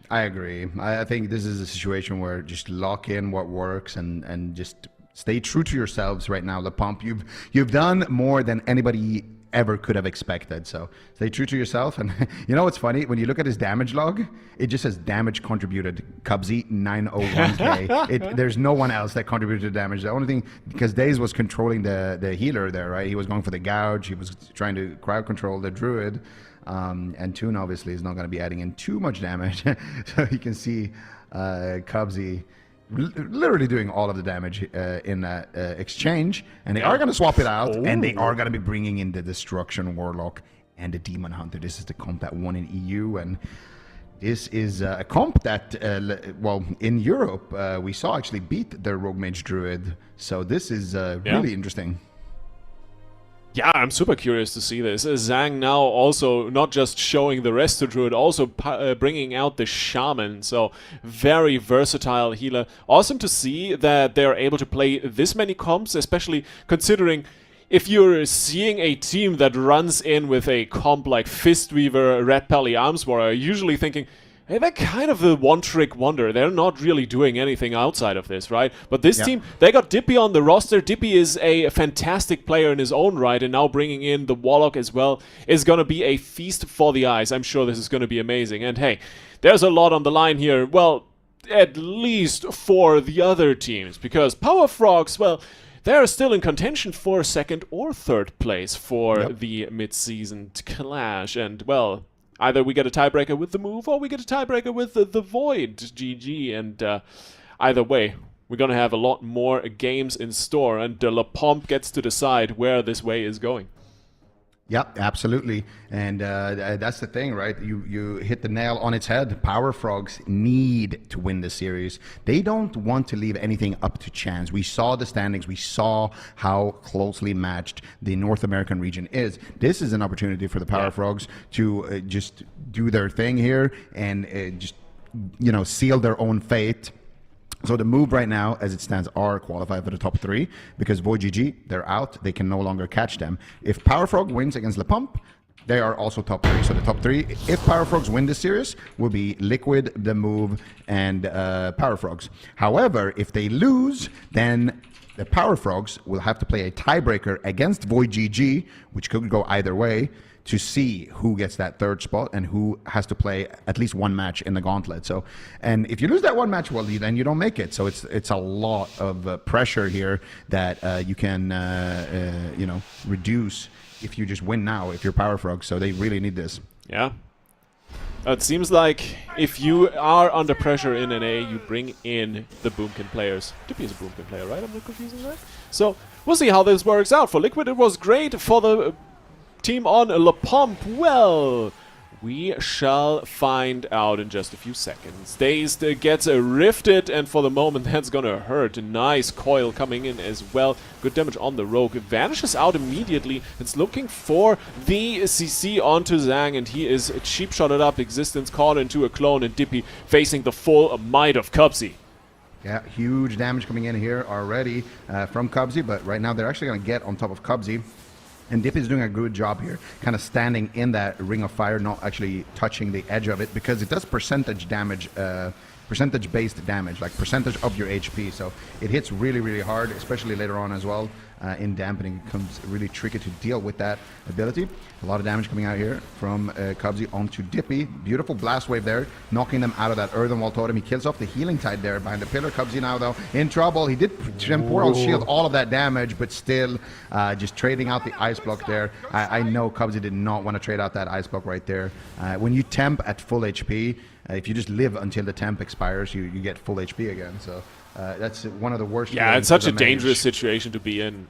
I agree. I think this is a situation where just lock in what works and just stay true to yourselves right now, LePomp. You've done more than anybody ever could have expected. So stay true to yourself. And you know what's funny? When you look at his damage log, it just says damage contributed. Cubsy 901k. There's no one else that contributed to damage. The only thing, because Daze was controlling the healer there, right? He was going for the gouge. He was trying to crowd control the druid. And Toon obviously is not going to be adding in too much damage. So you can see Cubsy literally doing all of the damage in that exchange, and they are going to swap it out, and they are going to be bringing in the Destruction Warlock and the Demon Hunter. This is the comp that won in EU, and this is a comp that, well, in Europe, we saw actually beat the Rogue Mage Druid, so this is really interesting. Yeah, I'm super curious to see this. Zhang now also not just showing the Resto Druid, also bringing out the Shaman. So very versatile healer. Awesome to see that they're able to play this many comps, especially considering if you're seeing a team that runs in with a comp like Fistweaver, Red Pally Arms Warrior, usually thinking, hey, they're kind of the one-trick wonder. They're not really doing anything outside of this, right? But this team, they got Dippy on the roster. Dippy is a fantastic player in his own right, and now bringing in the Warlock as well is going to be a feast for the eyes. I'm sure this is going to be amazing. And hey, there's a lot on the line here. Well, at least for the other teams, because Power Frogs, well, they're still in contention for second or third place for the mid-season clash. And, well, either we get a tiebreaker with the move, or we get a tiebreaker with the VOIDGG, and either way, we're going to have a lot more games in store, and LePomp gets to decide where this way is going. Yep, absolutely. And that's the thing, right? You hit the nail on its head. Power Frogs need to win this series. They don't want to leave anything up to chance. We saw the standings. We saw how closely matched the North American region is. This is an opportunity for the Power Frogs to just do their thing here and just, you know, seal their own fate. So the move right now, as it stands, are qualified for the top 3 because VOIDGG, they're out. They can no longer catch them. If Power Frog wins against LePomp, they are also top 3. So the top 3, if Power Frogs win this series, will be Liquid, the move, and Power Frogs. However, if they lose, then the Power Frogs will have to play a tiebreaker against VOIDGG, which could go either way, to see who gets that third spot and who has to play at least one match in the gauntlet. So, and if you lose that one match, well, then you don't make it. So it's a lot of pressure here that you can you know, reduce if you just win now, if you're Power Frog. So they really need this. Yeah. It seems like if you are under pressure in NA, you bring in the Boomkin players. Dippy is a Boomkin player, right? I'm not confusing that. So we'll see how this works out. For Liquid, it was great. For the team on LePomp, well, we shall find out in just a few seconds. Dazed gets rifted, and for the moment that's gonna hurt. A nice coil coming in as well. Good damage on the Rogue. It vanishes out immediately. It's looking for the CC onto Zhang, and he is cheap-shotted up. Existence caught into a clone, and Dippy facing the full might of Cubsy. Yeah, huge damage coming in here already from Cubsy, but right now they're actually going to get on top of Cubsy. And Dippy is doing a good job here, kind of standing in that ring of fire, not actually touching the edge of it, because it does percentage damage, percentage-based damage, like percentage of your HP. So it hits really, really hard, especially later on as well. In dampening, it becomes really tricky to deal with that ability. A lot of damage coming out here from Cubsy onto Dippy. Beautiful blast wave there, knocking them out of that Earthen Wall Totem. He kills off the healing tide there behind the pillar. Cubsy now, though, in trouble. He did Temporal Shield all of that damage, but still just trading out the Ice Block there. I know Cubsy did not want to trade out that Ice Block right there. When you temp at full HP, if you just live until the temp expires, you get full HP again. So That's one of the worst. Yeah, feelings it's such for a the dangerous mage. situation to be in.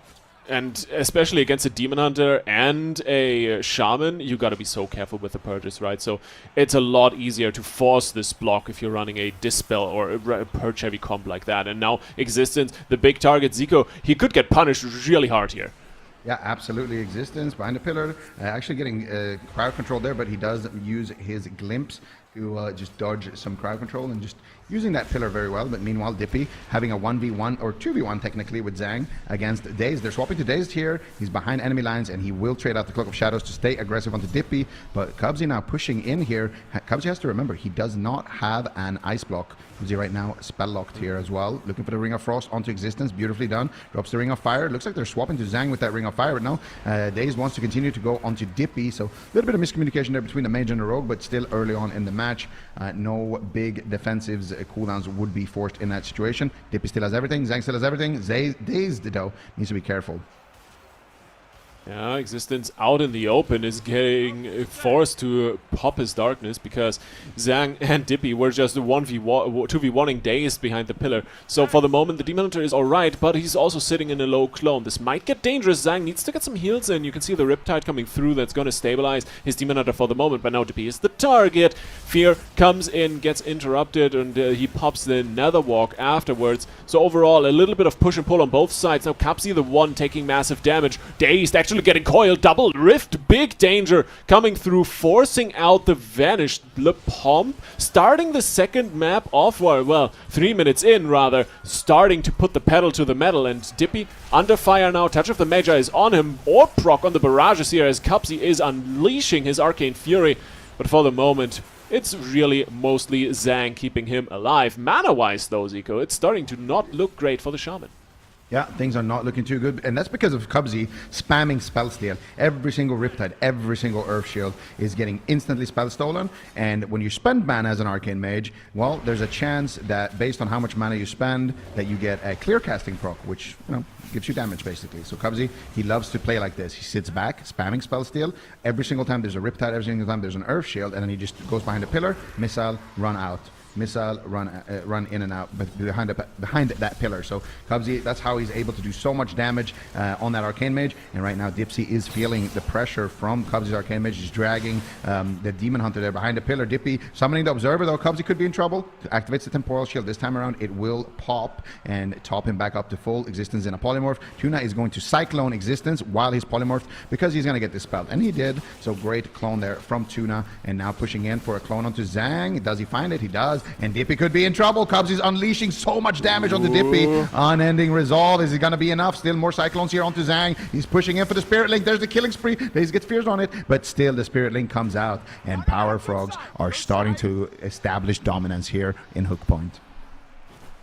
And especially against a Demon Hunter and a Shaman, you gotta be so careful with the purges, right? So it's a lot easier to force this block if you're running a Dispel or a purge heavy comp like that. And now Existence, the big target, Zico, he could get punished really hard here. Yeah, absolutely. Existence behind the pillar. Actually getting crowd control there, but he does use his glimpse to just dodge some crowd control and just using that pillar very well. But meanwhile, Dippy having a 1v1 or 2v1 technically with Zhang against Dazed. They're swapping to Dazed here. He's behind enemy lines and he will trade out the Cloak of Shadows to stay aggressive onto Dippy. But Cubsy now pushing in here. Cubsy has to remember he does not have an ice block. Cubsy right now spell locked here as well. Looking for the Ring of Frost onto Existence. Beautifully done. Drops the Ring of Fire. Looks like they're swapping to Zhang with that Ring of Fire. But now Dazed wants to continue to go onto Dippy. So a little bit of miscommunication there between the mage and the rogue, but still early on in the match. No big defensives cooldowns would be forced in that situation. Dippy still has everything. Zhang still has everything. Dazed, though, needs to be careful. Yeah, Existence out in the open is getting forced to pop his darkness because Zhang and Dippy were just 2v1ing Dazed behind the pillar. So for the moment, the Demon Hunter is alright, but he's also sitting in a low clone. This might get dangerous. Zhang needs to get some heals in. You can see the Riptide coming through. That's going to stabilize his Demon Hunter for the moment, but now Dippy is the target. Fear comes in, gets interrupted, and he pops the Nether Walk afterwards. So overall, a little bit of push and pull on both sides. Now Capsy the one taking massive damage. Dazed actually getting coiled, double rift, big danger coming through, forcing out the vanished Le Pomp, starting the second map off, well, 3 minutes in rather, starting to put the pedal to the metal, and Dippy under fire now. Touch of the Magi is on him, or proc on the barrages here as Cupsy is unleashing his Arcane Fury, but for the moment it's really mostly Zhang keeping him alive. Mana-wise though, Zico, it's starting to not look great for the Shaman. Yeah, things are not looking too good, and that's because of Cubsy spamming spell steal. Every single Riptide, every single Earth Shield is getting instantly spell stolen, and when you spend mana as an Arcane Mage, well, there's a chance that based on how much mana you spend, that you get a clear casting proc, which, you know, gives you damage basically. So Cubsy, he loves to play like this. He sits back, spamming spell steal. Every single time there's a Riptide, every single time there's an Earth Shield, and then he just goes behind a pillar, missile, run out. Missile, run in and out, but behind that pillar. So Cubsy, that's how he's able to do so much damage on that Arcane Mage. And right now, Dipsy is feeling the pressure from Cubsy's Arcane Mage. He's dragging the Demon Hunter there behind the pillar. Dippy summoning the Observer, though. Cubsy could be in trouble. Activates the Temporal Shield. This time around, it will pop and top him back up to full Existence in a Polymorph. Tuna is going to Cyclone Existence while he's polymorphed because he's going to get dispelled. And he did. So great clone there from Tuna. And now pushing in for a clone onto Zhang. Does he find it? He does. And Dippy could be in trouble. Cubsy's unleashing so much damage on the Dippy. Unending Resolve. Is it going to be enough? Still more Cyclones here onto Zhang. He's pushing in for the Spirit Link. There's the killing spree. He gets Fears on it. But still, the Spirit Link comes out. And Power Frogs are starting to establish dominance here in Hook Point.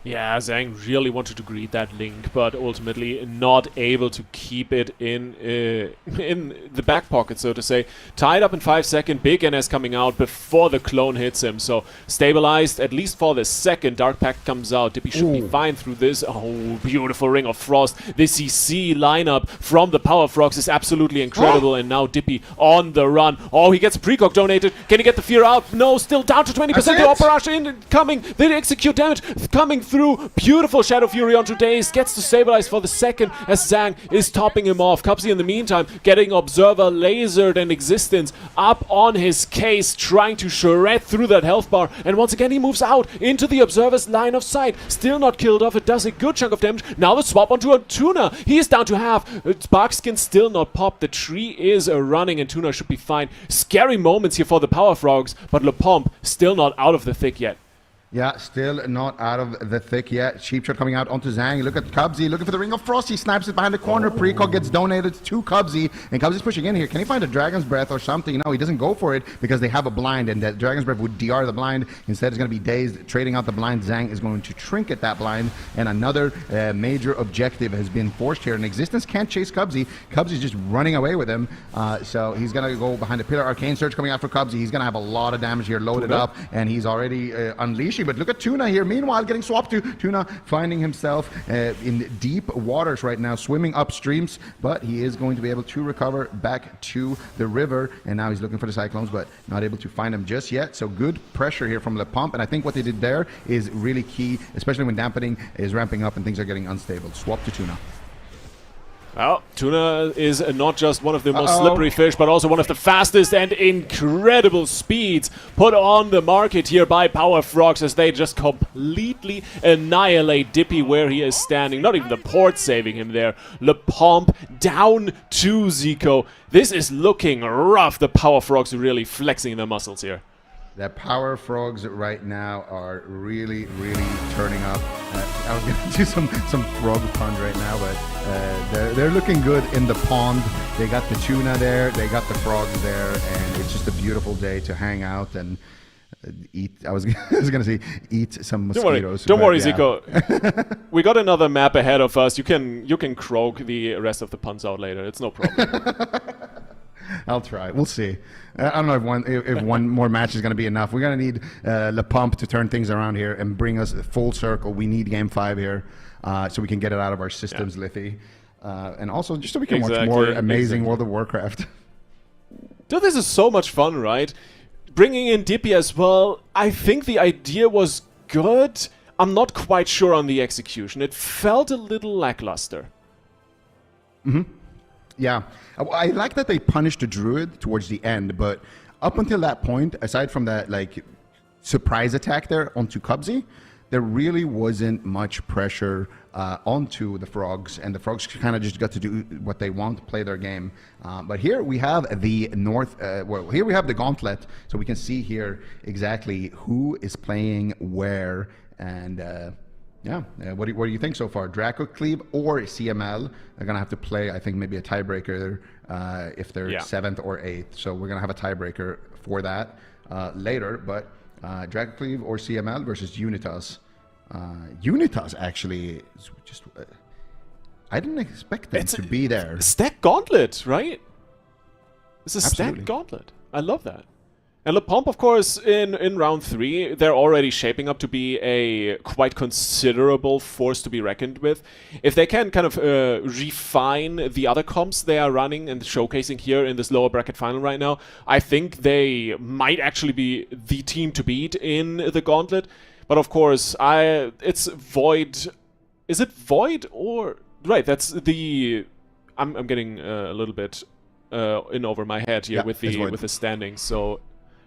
Yeah, Zhang really wanted to greet that link, but ultimately not able to keep it in the back pocket, so to say. Tied up in 5 seconds, big NS coming out before the clone hits him, so stabilized at least for the second. Dark Pact comes out. Dippy should be fine through this. Oh, beautiful Ring of Frost. The CC lineup from the Power Frogs is absolutely incredible, and now Dippy on the run. Oh, he gets a precog donated. Can he get the fear out? No, still down to 20%. The Operage incoming. They execute damage coming through. Beautiful Shadow Fury onto Dazed. Gets to stabilize for the second as Zhang is topping him off. Cubsy in the meantime getting Observer lasered and Existence up on his case, trying to shred through that health bar. And once again he moves out into the Observer's line of sight. Still not killed off. It does a good chunk of damage. Now the swap onto a Tuna. He is down to half. Sparkskin still not popped. The tree is running and Tuna should be fine. Scary moments here for the Power Frogs, but Le Pomp still not out of the thick yet. Yeah, still not out of the thick yet. Cheap shot coming out onto Zhang. Look at Cubsy looking for the Ring of Frost. He snipes it behind the corner. Precog gets donated to Cubsy, and Cubsy's pushing in here. Can he find a Dragon's Breath or something? No, he doesn't go for it because they have a blind, and that Dragon's Breath would DR the blind. Instead, it's going to be Dazed trading out the blind. Zhang is going to trinket that blind, and another major objective has been forced here. And Existence can't chase Cubsy. Cubsy's just running away with him, so he's going to go behind the pillar. Arcane Surge coming out for Cubsy. He's going to have a lot of damage here loaded up, and he's already unleashing fishy. But look at Tuna here. Meanwhile, getting swapped to Tuna, finding himself in deep waters right now, swimming upstreams. But he is going to be able to recover back to the river. And now he's looking for the Cyclones, but not able to find them just yet. So good pressure here from Le Pump. And I think what they did there is really key, especially when dampening is ramping up and things are getting unstable. Swap to Tuna. Well, Tuna is not just one of the most slippery fish, but also one of the fastest and incredible speeds put on the market here by Power Frogs as they just completely annihilate Dippy where he is standing. Not even the port saving him there. Le Pomp down to Zico. This is looking rough. The Power Frogs are really flexing their muscles here. The Power Frogs right now are really, really turning up. I was going to do some frog puns right now, but they're looking good in the pond. They got the tuna there, they got the frogs there, and it's just a beautiful day to hang out and eat. I was going to say eat some mosquitoes. Don't worry, Zico. We got another map ahead of us. You can croak the rest of the puns out later. It's no problem. I'll try. We'll see. I don't know if one more match is going to be enough. We're going to need Le Pump to turn things around here and bring us full circle. We need Game 5 here so we can get it out of our systems, Lithy. And also just so we can watch more amazing World of Warcraft. Dude, this is so much fun, right? Bringing in Dippy as well, I think the idea was good. I'm not quite sure on the execution. It felt a little lackluster. Mm-hmm. Yeah, I like that they punished the druid towards the end, but up until that point, aside from that like surprise attack there onto Cubsy, there really wasn't much pressure onto the frogs, and the frogs kind of just got to do what they want, play their game. But here we have the here we have the gauntlet, so we can see here exactly who is playing where, and yeah, what do you think so far? DRACO CLEAVE or CML? They're going to have to play, I think, maybe a tiebreaker if they're 7th or 8th. So we're going to have a tiebreaker for that later. But DRACO CLEAVE or CML versus Unitas. Unitas actually is just... I didn't expect them to be there. Stack gauntlet, right? It's a stacked gauntlet. I love that. And Le Pomp, of course, in round 3, they're already shaping up to be a quite considerable force to be reckoned with. If they can kind of refine the other comps they are running and showcasing here in this lower bracket final right now, I think they might actually be the team to beat in the gauntlet. But of course, it's Void. Is it Void or... Right, that's the... I'm getting a little bit in over my head here with the standings, so...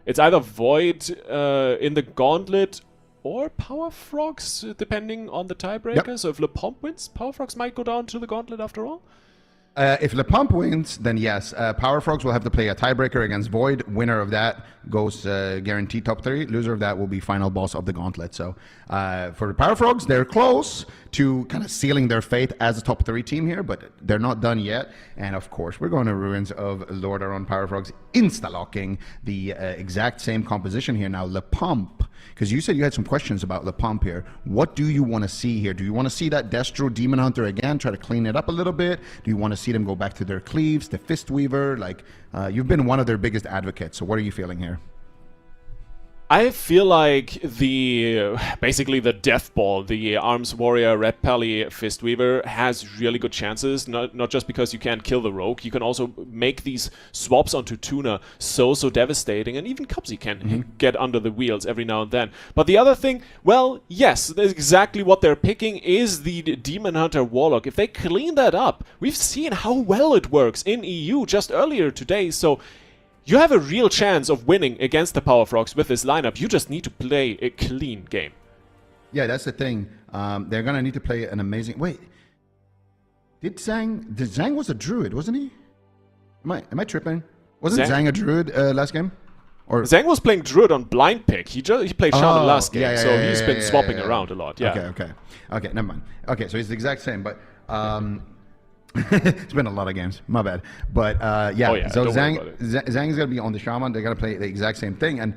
It's either Void in the Gauntlet or Power Frogs, depending on the tiebreaker. Yep. So if Le Pomp wins, Power Frogs might go down to the Gauntlet after all. If Le Pump wins, then yes, Power Frogs will have to play a tiebreaker against Void. Winner of that goes guaranteed top 3. Loser of that will be final boss of the gauntlet. So for the Power Frogs, they're close to kind of sealing their fate as a top 3 team here, but they're not done yet. And of course, we're going to Ruins of Lord Aron Power Frogs, insta-locking the exact same composition here now. Le Pump, because you said you had some questions about Le Pump here. What do you want to see here? Do you want to see that Destro Demon Hunter again, try to clean it up a little bit? Do you want to see them go back to their cleaves, the Fistweaver? Like, you've been one of their biggest advocates, so what are you feeling here? I feel like basically the Death Ball, the Arms Warrior Red Pally Fistweaver has really good chances, not just because you can't kill the Rogue, you can also make these swaps onto Tuna so devastating, and even Cubsy can get under the wheels every now and then. But the other thing, well, yes, that's exactly what they're picking is the Demon Hunter Warlock. If they clean that up, we've seen how well it works in EU just earlier today, so you have a real chance of winning against the Power Frogs with this lineup. You just need to play a clean game. Yeah, that's the thing. They're going to need to play an amazing... Wait. Zhang was a druid, wasn't he? Am I tripping? Wasn't Zhang a druid last game? Or Zhang was playing druid on blind pick. He played Shaman last game, so he's been swapping around a lot. Yeah. Okay, never mind. Okay, so it's the exact same, but... it's been a lot of games, my bad. But so Zhang is going to be on the Shaman. They're going to play the exact same thing. And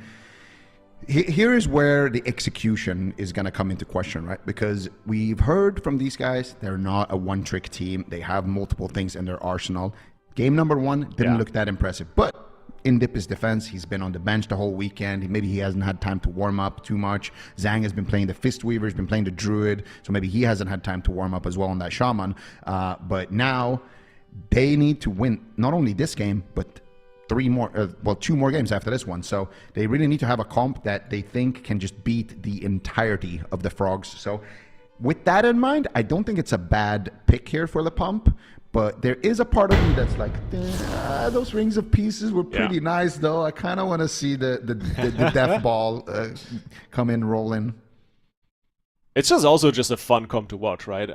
here is where the execution is going to come into question, right? Because we've heard from these guys, they're not a one-trick team. They have multiple things in their arsenal. Game number 1 didn't look that impressive. But in Dippy's defense, he's been on the bench the whole weekend. Maybe he hasn't had time to warm up too much. Zhang has been playing the Fistweaver, he's been playing the Druid, so maybe he hasn't had time to warm up as well on that Shaman. But now they need to win not only this game, but two more games after this one. So they really need to have a comp that they think can just beat the entirety of the Frogs. So with that in mind, I don't think it's a bad pick here for the Pump. But there is a part of me that's like, those Rings of Pieces were pretty nice, though. I kind of want to see the Death Ball come in, roll in. It's also just a fun comp to watch, right?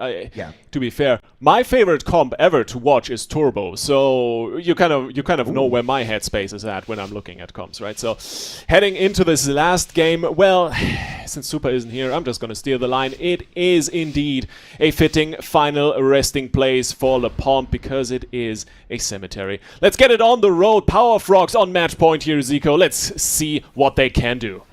To be fair, my favorite comp ever to watch is Turbo. So you kind of know where my headspace is at when I'm looking at comps, right? So heading into this last game, well, since Super isn't here, I'm just gonna steer the line. It is indeed a fitting final resting place for the Pomp because it is a cemetery. Let's get it on the road. Power Frogs on match point here, Zico. Let's see what they can do.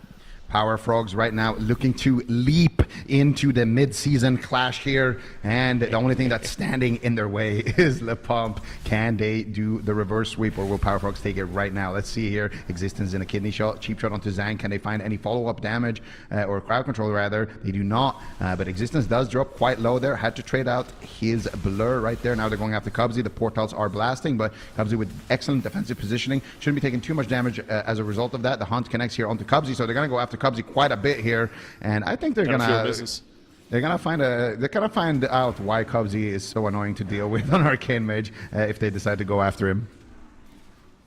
Power Frogs right now looking to leap into the mid-season clash here, and the only thing that's standing in their way is the Pump. Can they do the reverse sweep, or will Power Frogs take it right now? Let's see here. Existence in a kidney shot, cheap shot onto Zhang. Can they find any follow-up damage, or crowd control rather? They do not, but Existence does drop quite low there. Had to trade out his blur right there. Now they're going after Cubsy. The portals are blasting, but Cubsy with excellent defensive positioning shouldn't be taking too much damage as a result of that. The Hunt connects here onto Cubsy, so they're going to go after Cubsy quite a bit here, and I think they're gonna find out why Cubsy is so annoying to deal with on Arcane Mage if they decide to go after him.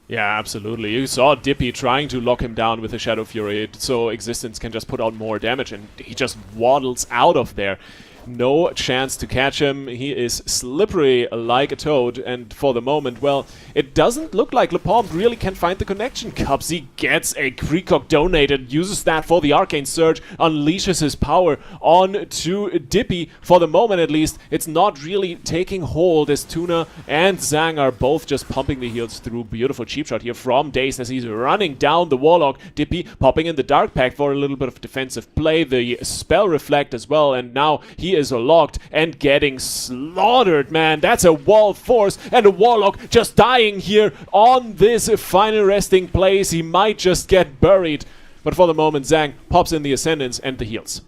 Yeah, absolutely. You saw Dippy trying to lock him down with a Shadow Fury so Existence can just put out more damage, and he just waddles out of there. No chance to catch him. He is slippery like a toad, and for the moment, well, it doesn't look like LePomp really can find the connection. Cubsy gets a Precog donated, uses that for the Arcane Surge, unleashes his power on to Dippy. For the moment, at least, it's not really taking hold as Tuna and Zhang are both just pumping the heals through. Beautiful cheap shot here from Daze as he's running down the Warlock. Dippy popping in the Dark Pact for a little bit of defensive play, the Spell Reflect as well, and now he is locked and getting slaughtered, man. That's a wall force and a Warlock just dying here on this final resting place. He might just get buried, but for the moment Zhang pops in the Ascendance and the heals.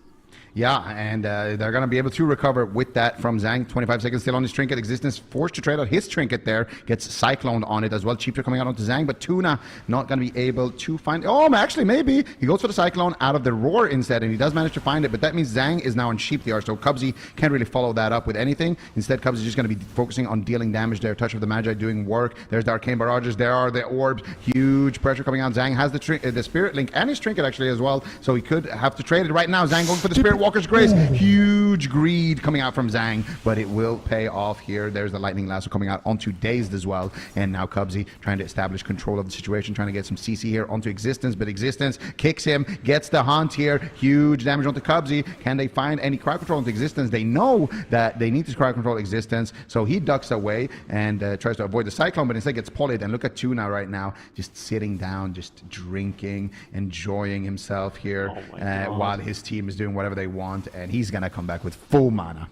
Yeah, and they're going to be able to recover with that from Zhang. 25 seconds still on his trinket. Existence forced to trade out his trinket there. Gets cycloned on it as well. Cheaper coming out onto Zhang, but Tuna not going to be able to find... Oh, actually, maybe. He goes for the cyclone out of the roar instead, and he does manage to find it, but that means Zhang is now on Sheep DR, so Cubsy can't really follow that up with anything. Instead, Cubsy is just going to be focusing on dealing damage there. Touch of the Magi doing work. There's the Arcane Barrages. There are the orbs. Huge pressure coming out. Zhang has the Spirit Link and his trinket actually as well, so he could have to trade it right now. Zhang going for the Spirit Walker's Grace. Huge greed coming out from Zhang, but it will pay off here. There's the Lightning Lasso coming out onto Dazed as well, and now Cubsy trying to establish control of the situation, trying to get some CC here onto Existence, but Existence kicks him, gets the Hunt here. Huge damage onto Cubsy. Can they find any crowd control onto Existence? They know that they need to crowd control Existence, so he ducks away and tries to avoid the Cyclone, but instead gets polyed. And look at Tuna right now, just sitting down, just drinking, enjoying himself here while his team is doing whatever they want, and he's gonna come back with full mana.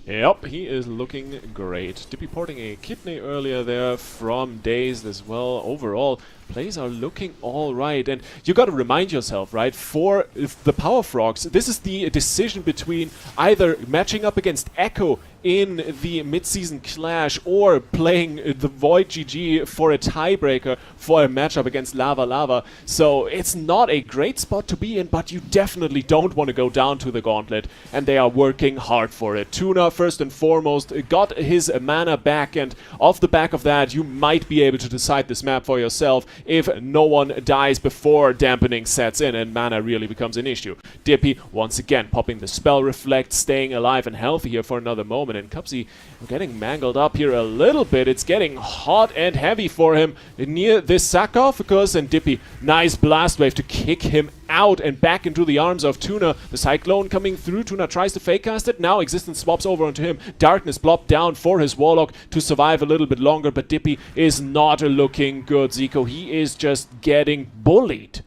Yep, he is looking great. Dippy porting a kidney earlier there from Dazed as well. Overall, plays are looking all right. And you got to remind yourself, right, for the Power Frogs, this is the decision between either matching up against Echo in the mid-season clash or playing the VOIDGG for a tiebreaker for a matchup against Lava Lava. So it's not a great spot to be in, but you definitely don't want to go down to the gauntlet, and they are working hard for it. Tuna, first and foremost, got his mana back, and off the back of that, you might be able to decide this map for yourself if no one dies before dampening sets in and mana really becomes an issue. Dippy, once again, popping the Spell Reflect, staying alive and healthy here for another moment, and Cubsy getting mangled up here a little bit. It's getting hot and heavy for him near this sarcophagus, and Dippy, nice blast wave to kick him out and back into the arms of Tuna. The Cyclone coming through. Tuna tries to fake cast it. Now Existence swaps over onto him. Darkness plopped down for his Warlock to survive a little bit longer, but Dippy is not looking good, Zico. He is just getting bullied.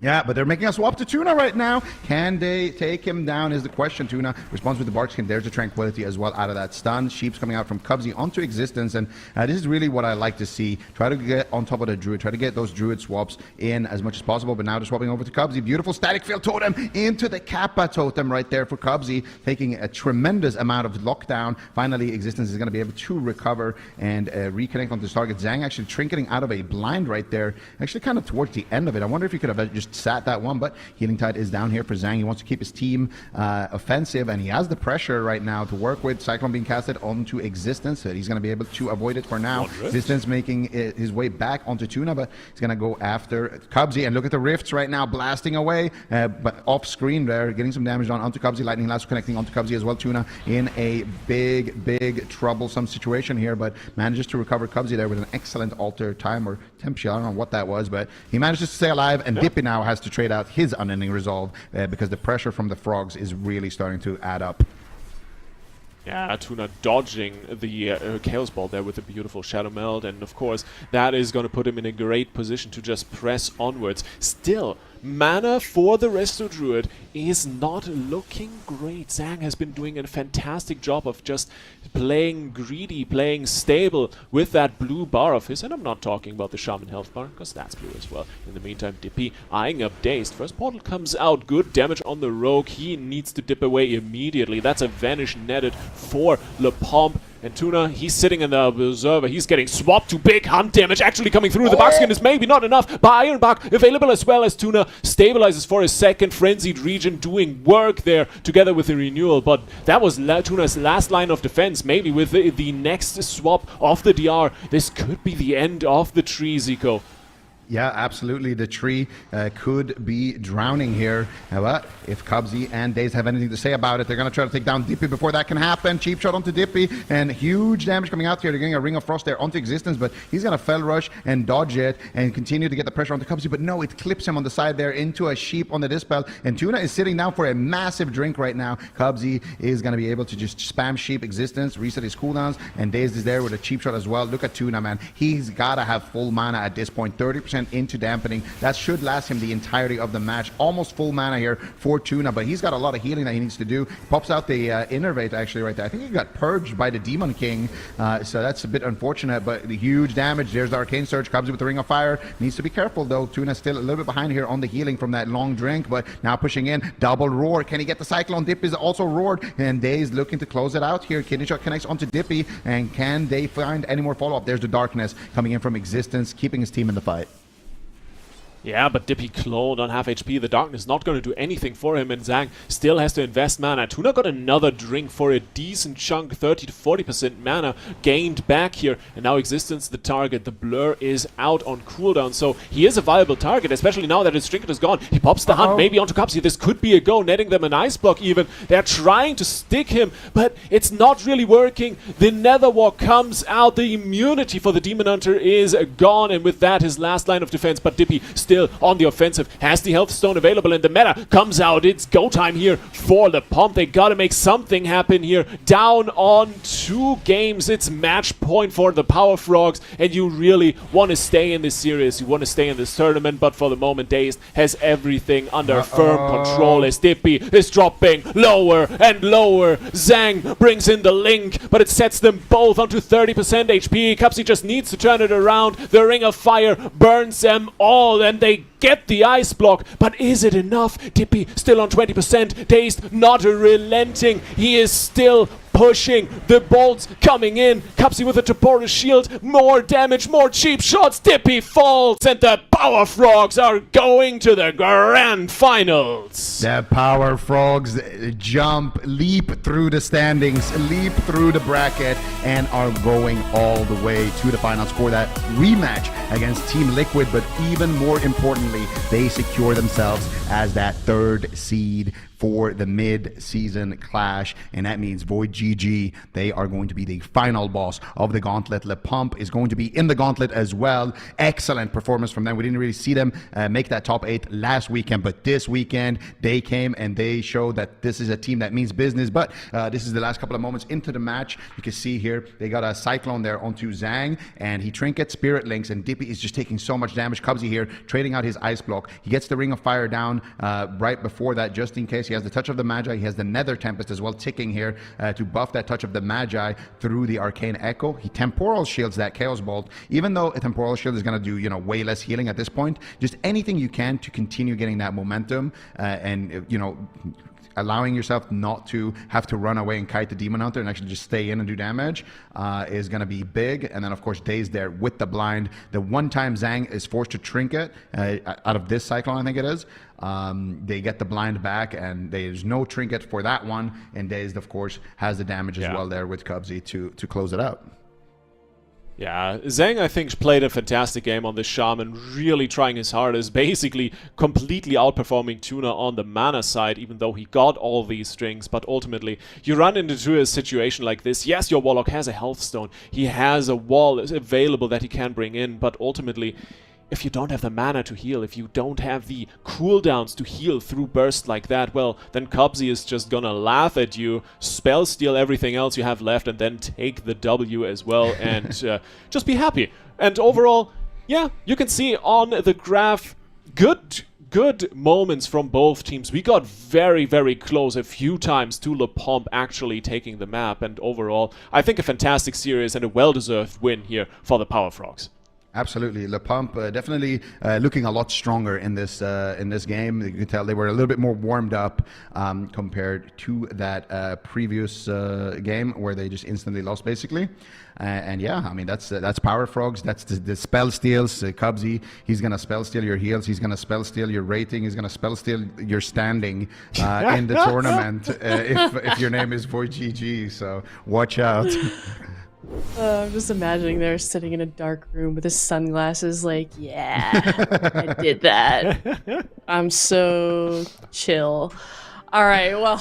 Yeah, but they're making a swap to Tuna right now. Can they take him down is the question. Tuna responds with the Bark Skin. There's the Tranquility as well out of that stun. Sheep's coming out from Cubsy onto Existence, and this is really what I like to see. Try to get on top of the Druid. Try to get those Druid swaps in as much as possible, but now they're swapping over to Cubsy. Beautiful Static Field Totem into the Kappa Totem right there for Cubsy, taking a tremendous amount of lockdown. Finally, Existence is going to be able to recover and reconnect onto his target. Zhang actually trinketing out of a blind right there, actually kind of towards the end of it. I wonder if he could have just sat that one, but Healing Tide is down here for Zhang. He wants to keep his team offensive, and he has the pressure right now to work with. Cyclone being casted onto Existence, so he's going to be able to avoid it for now. Existence making his way back onto Tuna, but he's going to go after Cubsy, and look at the rifts right now blasting away, but off screen there, getting some damage on onto Cubsy. Lightning Lasso connecting onto Cubsy as well. Tuna in a big troublesome situation here, but manages to recover Cubsy there with an excellent alter time or temp shield. I don't know what that was, but he manages to stay alive, and Dippy now has to trade out his Unending Resolve because the pressure from the frogs is really starting to add up. Yeah, Tuna dodging the Chaos Ball there with a beautiful Shadow Meld, and of course that is going to put him in a great position to just press onwards. Still, mana for the Resto Druid is not looking great. Zhang has been doing a fantastic job of just playing greedy, playing stable with that blue bar of his, and I'm not talking about the Shaman health bar, because that's blue as well. In the meantime, Dippy eyeing up Dazed. First portal comes out, good damage on the Rogue. He needs to dip away immediately. That's a Vanish netted for Le Pomp. And Tuna, he's sitting in the Observer. He's getting swapped to big hunt damage actually coming through. The Barkskin is maybe not enough, but Ironbark available as well as Tuna stabilizes for his second. Frenzied Region doing work there together with the renewal. But that was Tuna's last line of defense. Maybe with the next swap of the DR, this could be the end of the tree, Zico. Yeah, absolutely. The tree could be drowning here. But if Cubsy and Daze have anything to say about it, they're going to try to take down Dippy before that can happen. Cheap shot onto Dippy, and huge damage coming out here. They're getting a Ring of Frost there onto Existence, but he's going to Fell Rush and dodge it and continue to get the pressure onto Cubsy. But no, it clips him on the side there into a Sheep on the Dispel, and Tuna is sitting down for a massive drink right now. Cubsy is going to be able to just spam Sheep Existence, reset his cooldowns, and Daze is there with a cheap shot as well. Look at Tuna, man. He's got to have full mana at this point, 30% into dampening. That should last him the entirety of the match. Almost full mana here for Tuna, but he's got a lot of healing that he needs to do. Pops out the Innervate actually right there. I think he got purged by the Demon King, so that's a bit unfortunate, but the huge damage. There's the Arcane Surge. Cubsy with the Ring of Fire. Needs to be careful though. Tuna's still a little bit behind here on the healing from that long drink, but now pushing in. Double Roar. Can he get the Cyclone? Dip is also roared, and Daze looking to close it out here. Kidney Shot connects onto Dippy, and can they find any more follow-up? There's the Darkness coming in from Existence, keeping his team in the fight. Yeah, but Dippy cloned on half HP. The Darkness not going to do anything for him, and Zhang still has to invest mana. Tuna got another drink for a decent chunk, 30 to 40% mana gained back here, and now Existence the target. The Blur is out on cooldown, so he is a viable target, especially now that his trinket is gone. He pops the hunt, maybe onto Cubsy. This could be a go, netting them an ice block even. They're trying to stick him, but it's not really working. The Netherwalk comes out. The immunity for the Demon Hunter is gone, and with that, his last line of defense. But Dippy still on the offensive, has the Health Stone available, and the meta comes out. It's go time here for the Pomp. They gotta make something happen here. Down on 2 games. It's match point for the Power Frogs, and you really want to stay in this series. You want to stay in this tournament, but for the moment, Dazed has everything under firm control as Dippy is dropping lower and lower. Zhang brings in the Link, but it sets them both onto 30% HP. Cubsy just needs to turn it around. The Ring of Fire burns them all, and they get the ice block, but is it enough? Dippy still on 20%. Dazed not relenting. He is still pushing. The bolts coming in. Cubsy with a Taporus shield. More damage, more cheap shots. Dippy falls, and the Power Frogs are going to the grand finals. The Power Frogs leap through the standings, leap through the bracket, and are going all the way to the finals for that rematch against Team Liquid. But even more importantly, they secure themselves as that 3rd seed for the mid-season clash, and that means VOIDGG, they are going to be the final boss of the gauntlet. Le Pump is going to be in the gauntlet as well. Excellent performance from them. We didn't really see them make that top 8 last weekend, but this weekend they came and they showed that this is a team that means business. But this is the last couple of moments into the match. You can see here they got a Cyclone there onto Zhang, and he trinkets Spirit Links, and Dippy is just taking so much damage. Cubsy here trading out his Ice Block. He gets the Ring of Fire down right before that, just in case. He has the Touch of the Magi. He has the Nether Tempest as well ticking here to buff that Touch of the Magi through the Arcane Echo. He Temporal Shields that Chaos Bolt, even though a Temporal Shield is going to do, you know, way less healing at this point. Just anything you can to continue getting that momentum and, you know, allowing yourself not to have to run away and kite the Demon Hunter and actually just stay in and do damage is going to be big. And then, of course, Daze there with the blind. The one time Zhang is forced to trinket out of this Cyclone, I think it is, they get the blind back, and there's no trinket for that one. And Dazed, of course, has the damage as well there with Cubsy to close it out. Yeah, Zhang, I think, played a fantastic game on the Shaman, really trying his hardest, basically completely outperforming Tuna on the mana side, even though he got all these strings. But ultimately, you run into a situation like this. Yes, your Warlock has a health stone, he has a wall available that he can bring in, but ultimately, if you don't have the mana to heal, if you don't have the cooldowns to heal through burst like that, well, then Cubsy is just gonna laugh at you, spell steal everything else you have left, and then take the W as well, and just be happy. And overall, yeah, you can see on the graph, good moments from both teams. We got very, very close a few times to Le Pump actually taking the map, and overall, I think a fantastic series and a well-deserved win here for the Power Frogs. Absolutely, Le Pump definitely looking a lot stronger in this game. You can tell they were a little bit more warmed up compared to that previous game where they just instantly lost, basically. And yeah, I mean that's Power Frogs. That's the spell steals. Cubsy, he's gonna spell steal your heals. He's gonna spell steal your rating. He's gonna spell steal your standing in the tournament if your name is VOIDGG. So watch out. I'm just imagining they're sitting in a dark room with his sunglasses like, yeah, I did that. I'm so chill. All right, well,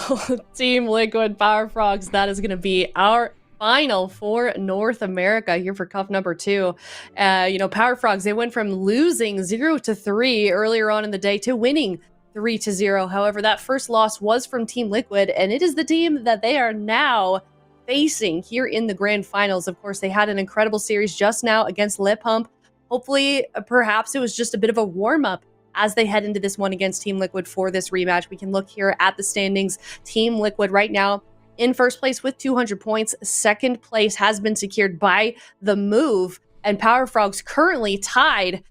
Team Liquid Power Frogs, that is going to be our final for North America here for Cup number 2. You know, Power Frogs, they went from losing 0-3 earlier on in the day to winning 3-0. However, that first loss was from Team Liquid, and it is the team that they are now facing here in the grand finals. Of course, they had an incredible series just now against Le Pump. Hopefully, perhaps it was just a bit of a warm-up as they head into this one against Team Liquid for this rematch. We can look here at the standings. Team Liquid right now in first place with 200 points. Second place has been secured by the move, and Power Frogs currently tied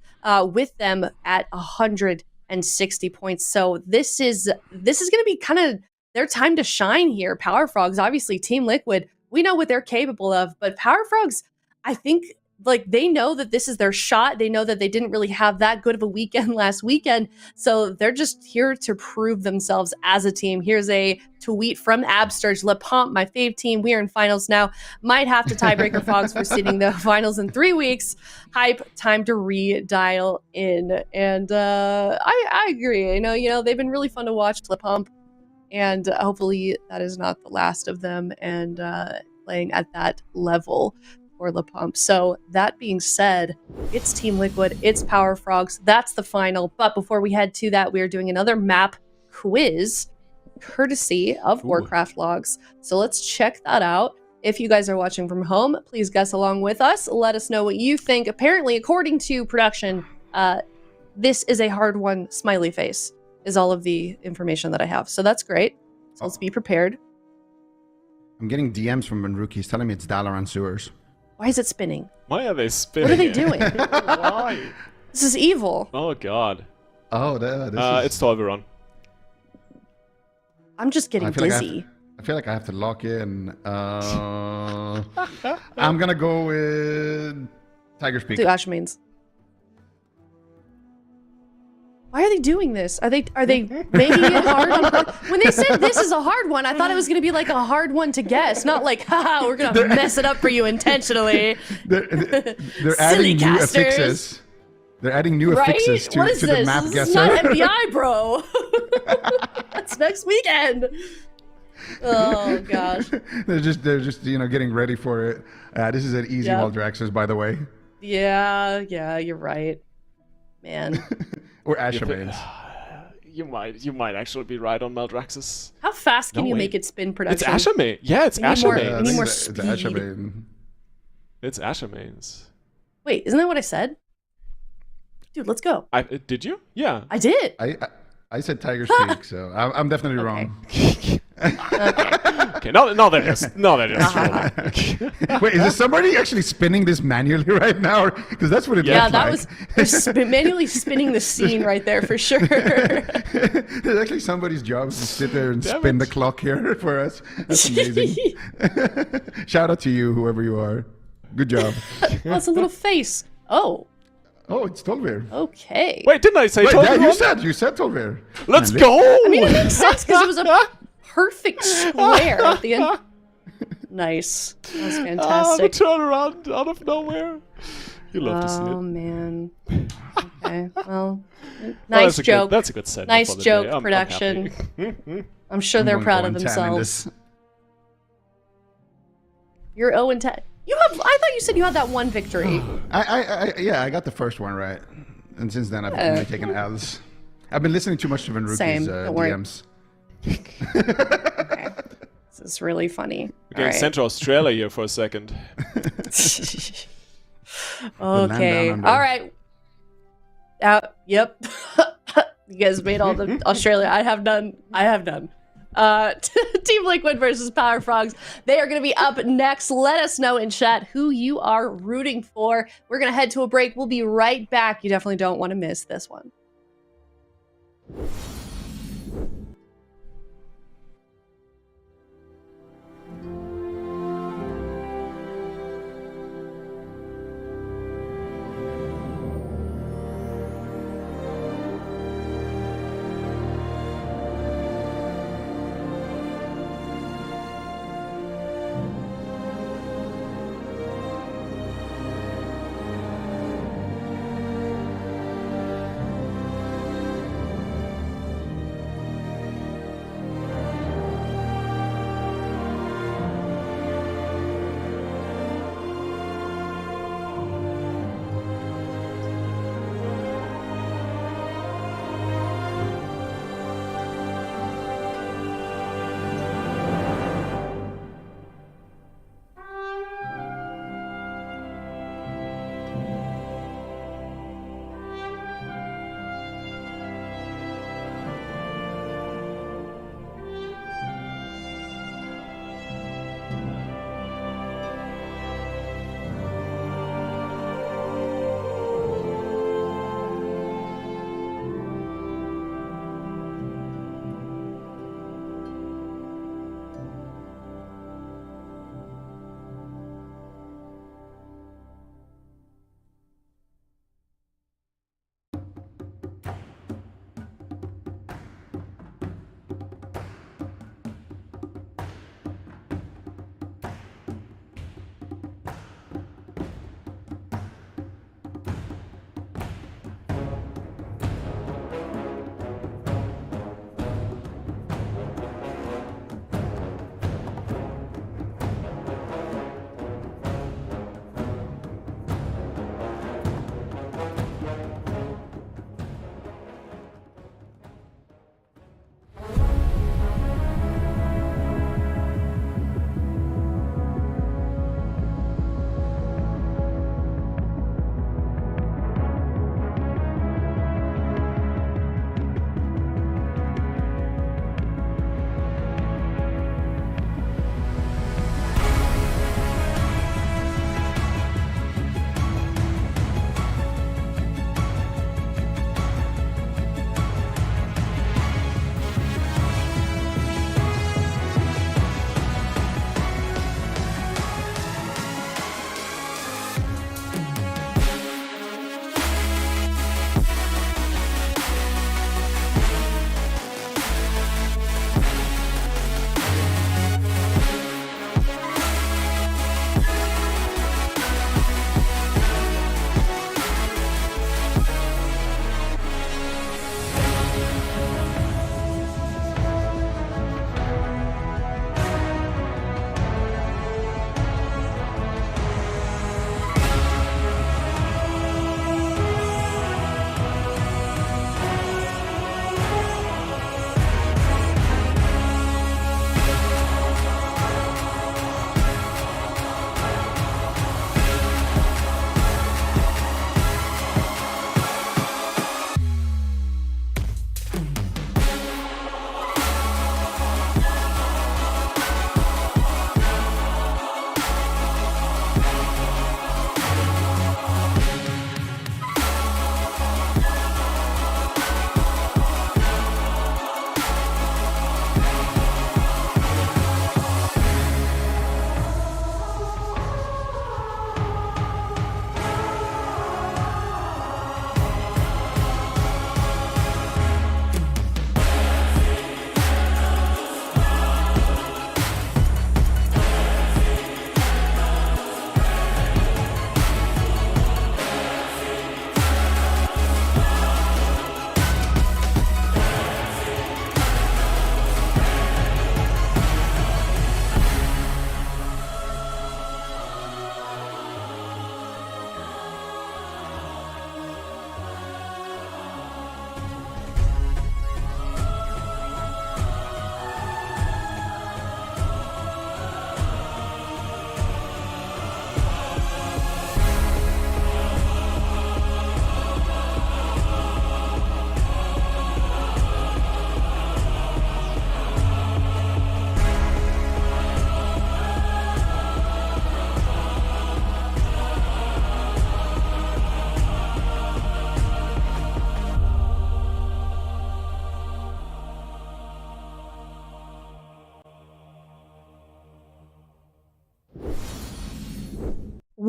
with them at 160 points. So this is going to be kind of their time to shine here. Power Frogs, obviously Team Liquid, we know what they're capable of, but Power Frogs, I think, like, they know that this is their shot. They know that they didn't really have that good of a weekend last weekend, so they're just here to prove themselves as a team. Here's a tweet from Absturge. Le Pump, my fave team, we are in finals now. Might have to tiebreaker Frogs for seeding the finals in 3 weeks. Hype, time to redial in. And I agree. You know, they've been really fun to watch, Le Pump. And hopefully that is not the last of them and playing at that level for Le Pump. So that being said, it's Team Liquid, it's Power Frogs. That's the final. But before we head to that, we are doing another map quiz courtesy of Warcraft logs. So let's check that out. If you guys are watching from home, please guess along with us. Let us know what you think. Apparently, according to production, this is a hard one, smiley face. Is all of the information that I have. So that's great. So let's be prepared. I'm getting DMs from Benruki. He's telling me it's Dalaran sewers. Why is it spinning? Why are they spinning? What are they doing? Why? This is evil. Oh, God. Oh, it's Tolveron. I'm just getting dizzy. I feel like I have to lock in. I'm going to go with Tiger's Peak. Do Ashmane's. Why are they doing this? Are they making it hard? When they said this is a hard one, I thought it was going to be like a hard one to guess, not like, haha, we're going to mess it up for you intentionally. They're adding new affixes. They're adding new Right? affixes to, What is to this? the map This guesser. is not FBI, bro. That's next weekend. Oh gosh. they're just getting ready for it. This is an easy Yep. Maldraxxus, by the way, Yeah, you're right, man. or Ashamains. You might actually be right on Maldraxxus. How fast can No you way. make it spin It's production? Ashamain. Yeah, it's We need more- Ashamain. we need more It's speed. Ashamain. It's Ashamains. Wait, isn't that what I said? Dude, let's go. Did you? Yeah. I did. I said Tiger's Peak, so I'm definitely Okay. wrong. Okay, no, that is. No, that is. Wait, is there somebody actually spinning this manually right now? Because that's what it Yeah, looked that like. was they're manually spinning the scene right there for sure. There's actually somebody's job is to sit there and Damn spin it. the clock here for us. That's amazing. Shout out to you, whoever you are. Good job. Oh, it's a little face. Oh, Oh, it's Tolver. okay. Wait, didn't I say Wait, total? yeah, you said Tolver. Let's Man, go! I mean, it makes sense because it was a perfect square at the end. Nice. That was The fantastic. turnaround out of nowhere. You love to see Oh it. man. Okay. Well, Oh, nice joke. That's a good setting. Nice for the joke day. I'm production. happy. I'm sure they're I'm proud going of 0-10 in themselves. this. You're 0 and 10. I thought you said you had that one victory. I got the first one right. And since then, I've only taken L's. I've been listening too much to Van Same, Rookie's don't worry. DMs. Okay. This is really funny. We're getting sent to Australia here for a second. Okay. down under. All right. Yep. You guys made all the Australia. I have none. Team Liquid versus Power Frogs. They are going to be up next. Let us know in chat who you are rooting for. We're going to head to a break. We'll be right back. You definitely don't want to miss this one.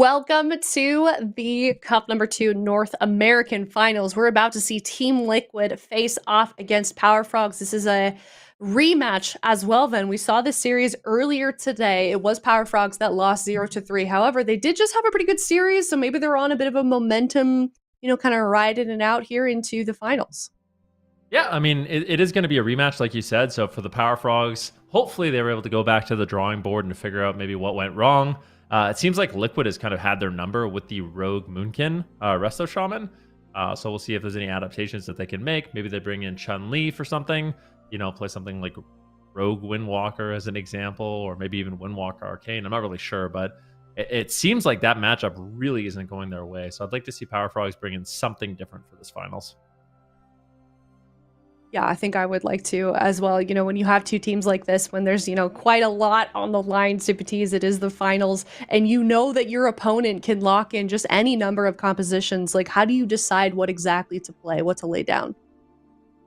Welcome to the Cup number 2 North American Finals. We're about to see Team Liquid face off against Power Frogs. This is a rematch as well then. We saw this series earlier today. It was Power Frogs that lost 0-3. However, they did just have a pretty good series, so maybe they're on a bit of a momentum, kind of riding it out here into the finals. Yeah, I mean, it is going to be a rematch, like you said. So for the Power Frogs, hopefully they were able to go back to the drawing board and figure out maybe what went wrong. It seems like Liquid has kind of had their number with the Rogue Moonkin Resto Shaman. So we'll see if there's any adaptations that they can make. Maybe they bring in Chun-Li for something, play something like Rogue Windwalker as an example, or maybe even Windwalker Arcane. I'm not really sure, but it seems like that matchup really isn't going their way. So I'd like to see Power Frogs bring in something different for this finals. Yeah, I think I would like to as well. When you have two teams like this, when there's, quite a lot on the line, Sipatis, it is the finals, and that your opponent can lock in just any number of compositions. Like, how do you decide what exactly to play, what to lay down?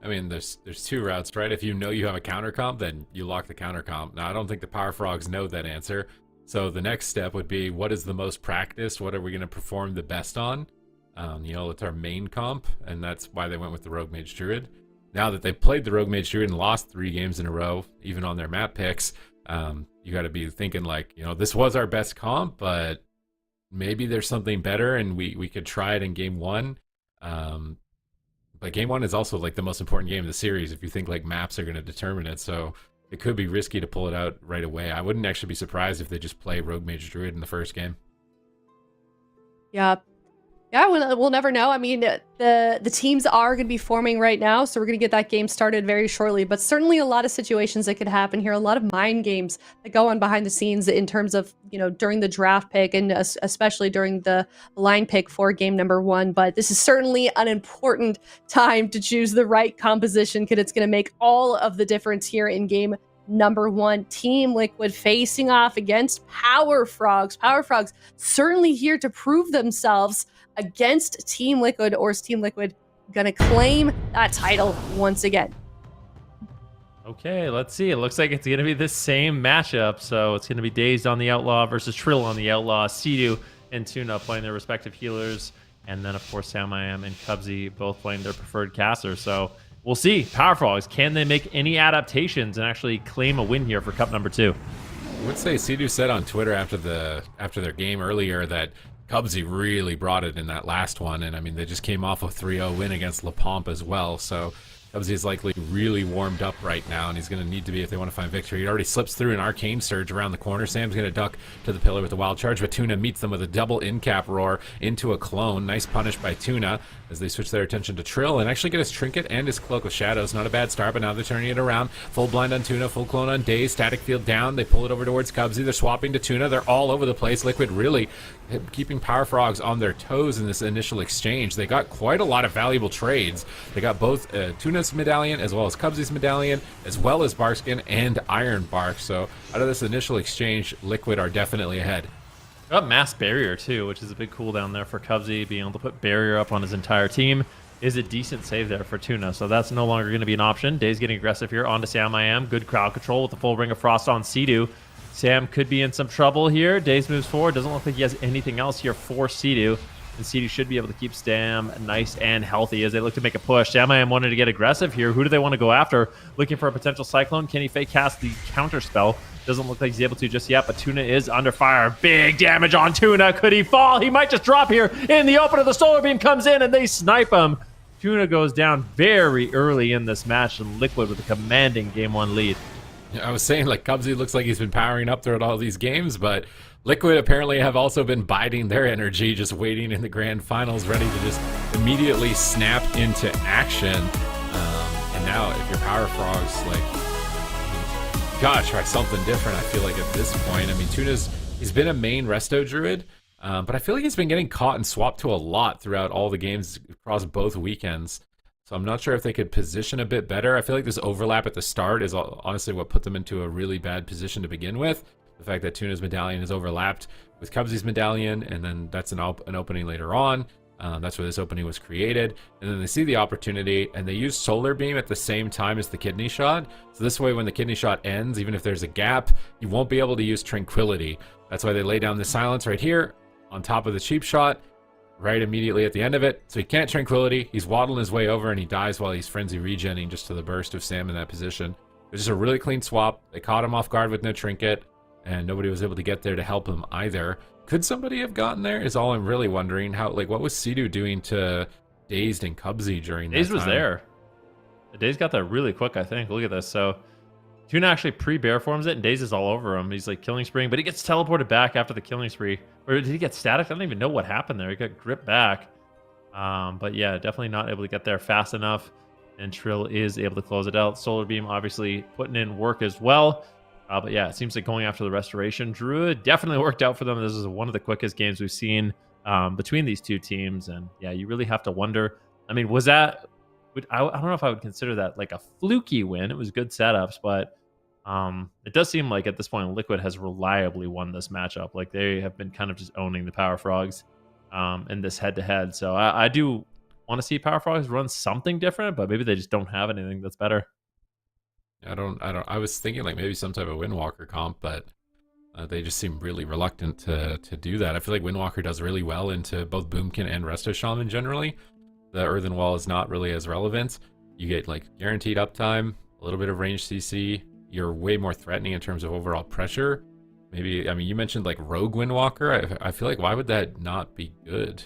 I mean, there's two routes, right? If you have a counter comp, then you lock the counter comp. Now, I don't think the Power Frogs know that answer. So the next step would be, what is the most practiced? What are we going to perform the best on? It's our main comp, and that's why they went with the Rogue Mage Druid. Now that they've played the Rogue Mage Druid and lost 3 games in a row, even on their map picks, you got to be thinking like, this was our best comp, but maybe there's something better, and we could try it in game 1. But game 1 is also like the most important game of the series if you think like maps are going to determine it. So it could be risky to pull it out right away. I wouldn't actually be surprised if they just play Rogue Mage Druid in the first game. Yeah. Yeah, we'll never know. I mean, the teams are going to be forming right now, so we're going to get that game started very shortly. But certainly a lot of situations that could happen here, a lot of mind games that go on behind the scenes in terms of, during the draft pick and especially during the line pick for game number 1. But this is certainly an important time to choose the right composition, because it's going to make all of the difference here in game number 1. Team Liquid facing off against Power Frogs. Power Frogs certainly here to prove themselves against Team Liquid, or is Team Liquid gonna claim that title once again? Okay, let's see. It looks like it's gonna be the same matchup. So it's gonna be Dazed on the Outlaw versus Trill on the Outlaw. Sidu and Tuna playing their respective healers, and then of course Samayam and Cubsy both playing their preferred caster. So we'll see. Power Frogs, can they make any adaptations and actually claim a win here for Cup number 2? I would say Sidu said on Twitter after their game earlier that Cubsy really brought it in that last one, and I mean, they just came off a 3-0 win against La Pompe as well, so Cubsy is likely really warmed up right now, and he's going to need to be if they want to find victory. He already slips through an Arcane Surge around the corner. Sam's going to duck to the pillar with a Wild Charge, but Tuna meets them with a double in-cap roar into a clone. Nice punish by Tuna as they switch their attention to Trill and actually get his Trinket and his Cloak of Shadows. Not a bad start, but now they're turning it around. Full blind on Tuna, full clone on Daze, static field down. They pull it over towards Cubsy. They're swapping to Tuna. They're all over the place. Liquid really keeping Power Frogs on their toes in this initial exchange. They got quite a lot of valuable trades. They got both Tuna's medallion as well as Cubsy's medallion, as well as Barkskin and Iron Bark. So out of this initial exchange, Liquid are definitely ahead. Got Mass Barrier too, which is a big cooldown there for Cubsy. Being able to put Barrier up on his entire team is a decent save there for Tuna, so that's no longer going to be an option. Day's getting aggressive here onto Samayam. Good crowd control with the full Ring of Frost on Sidu. Sam could be in some trouble here. Daze moves forward. Doesn't look like he has anything else here for Sidu. And Sidu should be able to keep Sam nice and healthy as they look to make a push. Samayam wanted to get aggressive here. Who do they want to go after? Looking for a potential Cyclone. Can he fake cast the counter spell? Doesn't look like he's able to just yet, but Tuna is under fire. Big damage on Tuna. Could he fall? He might just drop here in the opener. The Solar Beam comes in and they snipe him. Tuna goes down very early in this match, and Liquid with a commanding Game 1 lead. I was saying, like, Cubsy looks like he's been powering up throughout all these games, but Liquid apparently have also been biding their energy, just waiting in the grand finals, ready to just immediately snap into action. And now, if you're Power Frogs, like, you gotta try something different, I feel like, at this point. I mean, he's been a main Resto Druid, but I feel like he's been getting caught and swapped to a lot throughout all the games across both weekends. So I'm not sure if they could position a bit better. I feel like this overlap at the start is honestly what put them into a really bad position to begin with. The fact that Tuna's medallion is overlapped with Cubsy's medallion, and then that's an opening later on. That's where this opening was created. And then they see the opportunity, and they use Solar Beam at the same time as the Kidney Shot. So this way, when the Kidney Shot ends, even if there's a gap, you won't be able to use Tranquility. That's why they lay down the Silence right here. on top of the cheap shot right immediately at the end of it. So he can't Tranquility. He's waddling his way over and he dies while he's Frenzy regenning just to the burst of Sam in that position. It was just a really clean swap. They caught him off guard with no trinket, and nobody was able to get there to help him either. Could somebody have gotten there is all I'm really wondering. How, like, what was Sidu doing to Dazed and Cubsy during that Daze was time? there. Daze got there really quick, I think. Look at this. So Tuna actually pre-bear forms it, and Daze is all over him. He's like killing spree, but he gets teleported back after the killing spree. Or did he get static? I don't even know what happened there. He got gripped back. But yeah, definitely not able to get there fast enough. And Trill is able to close it out. Solar Beam obviously putting in work as well. But yeah, it seems like going after the restoration. Druid definitely worked out for them. This is one of the quickest games we've seen between these two teams. And yeah, you really have to wonder. I mean, was that... I don't know if I would consider that like a fluky win. It was good setups, but it does seem like at this point Liquid has reliably won this matchup. Like they have been kind of just owning the Power Frogs in this head-to-head. So I do want to see Power Frogs run something different, but maybe they just don't have anything that's better. I was thinking like maybe some type of Windwalker comp, but they just seem really reluctant to do that. I feel like Windwalker does really well into both Boomkin and Resto Shaman generally. The Earthen Wall is not really as relevant. You get like guaranteed uptime, a little bit of range CC. You're way more threatening in terms of overall pressure. Maybe, I mean, you mentioned like Rogue Windwalker. I feel like why would that not be good?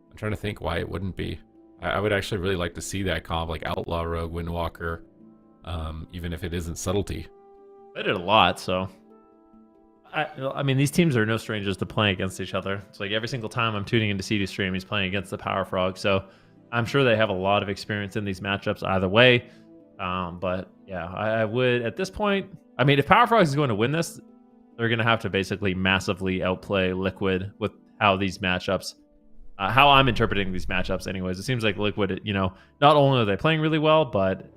I'm trying to think why it wouldn't be. I would actually really like to see that comp, like Outlaw Rogue Windwalker, even if it isn't subtlety. They did a lot, so... I mean, these teams are no strangers to playing against each other. It's like every single time I'm tuning into CD stream, he's playing against the Power Frog, so I'm sure they have a lot of experience in these matchups either way. But yeah, I would, at this point... I mean, if Power Frog is going to win this, they're going to have to basically massively outplay Liquid with how these matchups... how I'm interpreting these matchups anyways. It seems like Liquid, you know, not only are they playing really well, but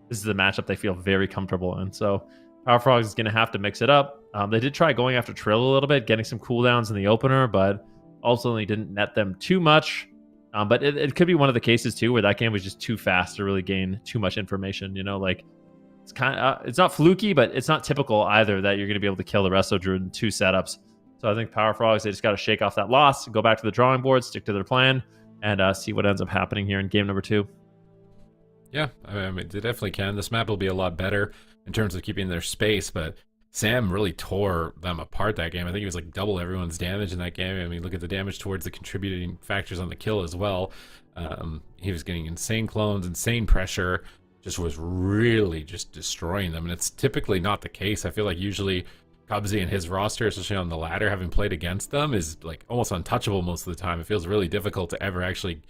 this is a matchup they feel very comfortable in. So Power Frogs is going to have to mix it up. They did try going after Trill a little bit, getting some cooldowns in the opener, but ultimately didn't net them too much. But it could be one of the cases too where that game was just too fast to really gain too much information. You know, like it's kind of it's not fluky, but it's not typical either that you're going to be able to kill the Resto Druid in 2 setups. So I think Power Frogs, they just got to shake off that loss, go back to the drawing board, stick to their plan, and see what ends up happening here in game number 2. Yeah, I mean, they definitely can. This map will be a lot better in terms of keeping their space, but Sam really tore them apart that game. I think he was like double everyone's damage in that game. I mean, look at the damage towards the contributing factors on the kill as well. He was getting insane clones, insane pressure, just was really just destroying them. And it's typically not the case. I feel like usually Cubsy and his roster, especially on the ladder, having played against them, is like almost untouchable most of the time. It feels really difficult to ever actually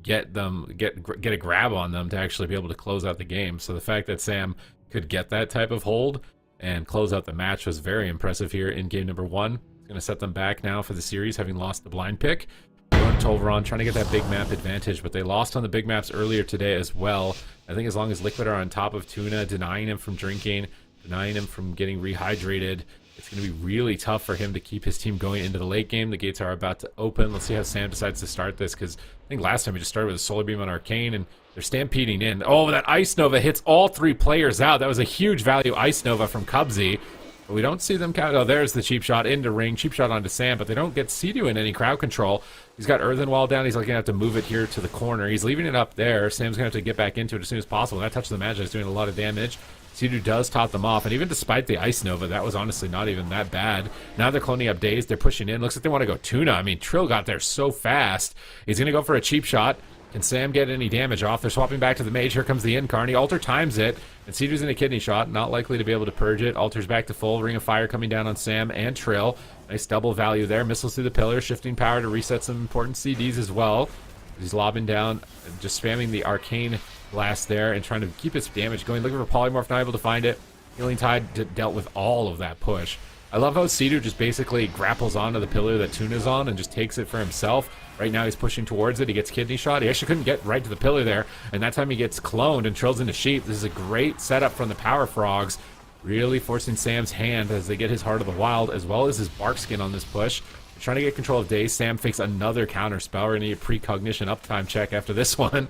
get a grab on them to actually be able to close out the game. So the fact that Sam could get that type of hold and close out the match was very impressive here in game number 1. It's going to set them back now for the series, having lost the blind pick. Going to Tolvaron, trying to get that big map advantage, but they lost on the big maps earlier today as well. I think as long as Liquid are on top of Tuna, denying him from drinking, denying him from getting rehydrated, it's going to be really tough for him to keep his team going into the late game. The gates are about to open. Let's see how Sam decides to start this, because I think last time he just started with a Solar Beam on Arcane, and they're stampeding in. Oh, that Ice Nova hits all 3 players out. That was a huge value Ice Nova from Cubsy. But we don't see them count. Oh, there's the cheap shot into ring. Cheap shot onto Sam, but they don't get Sidu in any crowd control. He's got Earthen Wall down. He's going to have to move it here to the corner. He's leaving it up there. Sam's going to have to get back into it as soon as possible. That touch of the magic is doing a lot of damage. Sidu does top them off, and even despite the Ice Nova, that was honestly not even that bad. Now they're cloning up Daze. They're pushing in. Looks like they want to go Tuna. I mean, Trill got there so fast. He's going to go for a cheap shot. Can Sam get any damage off? They're swapping back to the mage. Here comes the Incarn. He Alter times it, and Sidu's in a kidney shot. Not likely to be able to purge it. Alters back to full. Ring of Fire coming down on Sam and Trill. Nice double value there. Missiles through the pillar. Shifting power to reset some important CDs as well. He's lobbing down, just spamming the Arcane Blast there and trying to keep his damage going. Looking for Polymorph, not able to find it. Healing Tide dealt with all of that push. I love how Sidu just basically grapples onto the pillar that Tuna's on and just takes it for himself. Right now he's pushing towards it. He gets kidney shot. He actually couldn't get right to the pillar there, and that time he gets cloned and Trill's into Sheep. This is a great setup from the Power Frogs, really forcing Sam's hand as they get his Heart of the Wild as well as his Bark Skin on this push. They're trying to get control of Daze. Sam fakes another counter spell. We're going to need a precognition uptime check after this one.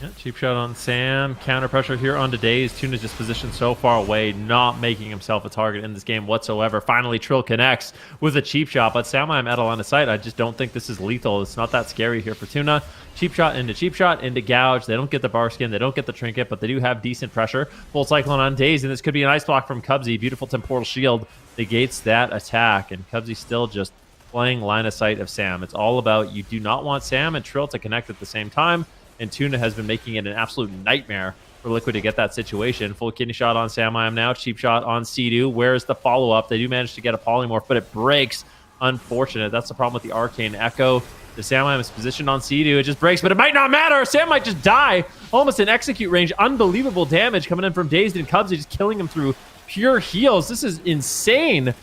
Yeah, cheap shot on Sam. Counter pressure here on Today's. Tuna's just positioned so far away, not making himself a target in this game whatsoever. Finally, Trill connects with a cheap shot, but Sam, I'm at a line of sight. I just don't think this is lethal. It's not that scary here for Tuna. Cheap shot into gouge. They don't get the bar skin, they don't get the trinket, but they do have decent pressure. Full cyclone on Days, and this could be an ice block from Cubsy. Beautiful temporal shield negates that attack, and Cubsy still just playing line of sight of Sam. It's all about you do not want Sam and Trill to connect at the same time. And Tuna has been making it an absolute nightmare for Liquid to get that situation. Full kidney shot on Sam I am now. Cheap shot on Sea-Doo. Where's the follow-up? They do manage to get a polymorph, but it breaks. Unfortunate. That's the problem with the Arcane Echo. The Sam I am is positioned on Sea-Doo. It just breaks, but it might not matter. Sam might just die. Almost in execute range. Unbelievable damage coming in from Dazed and Cubsy, just killing him through pure heals. This is insane.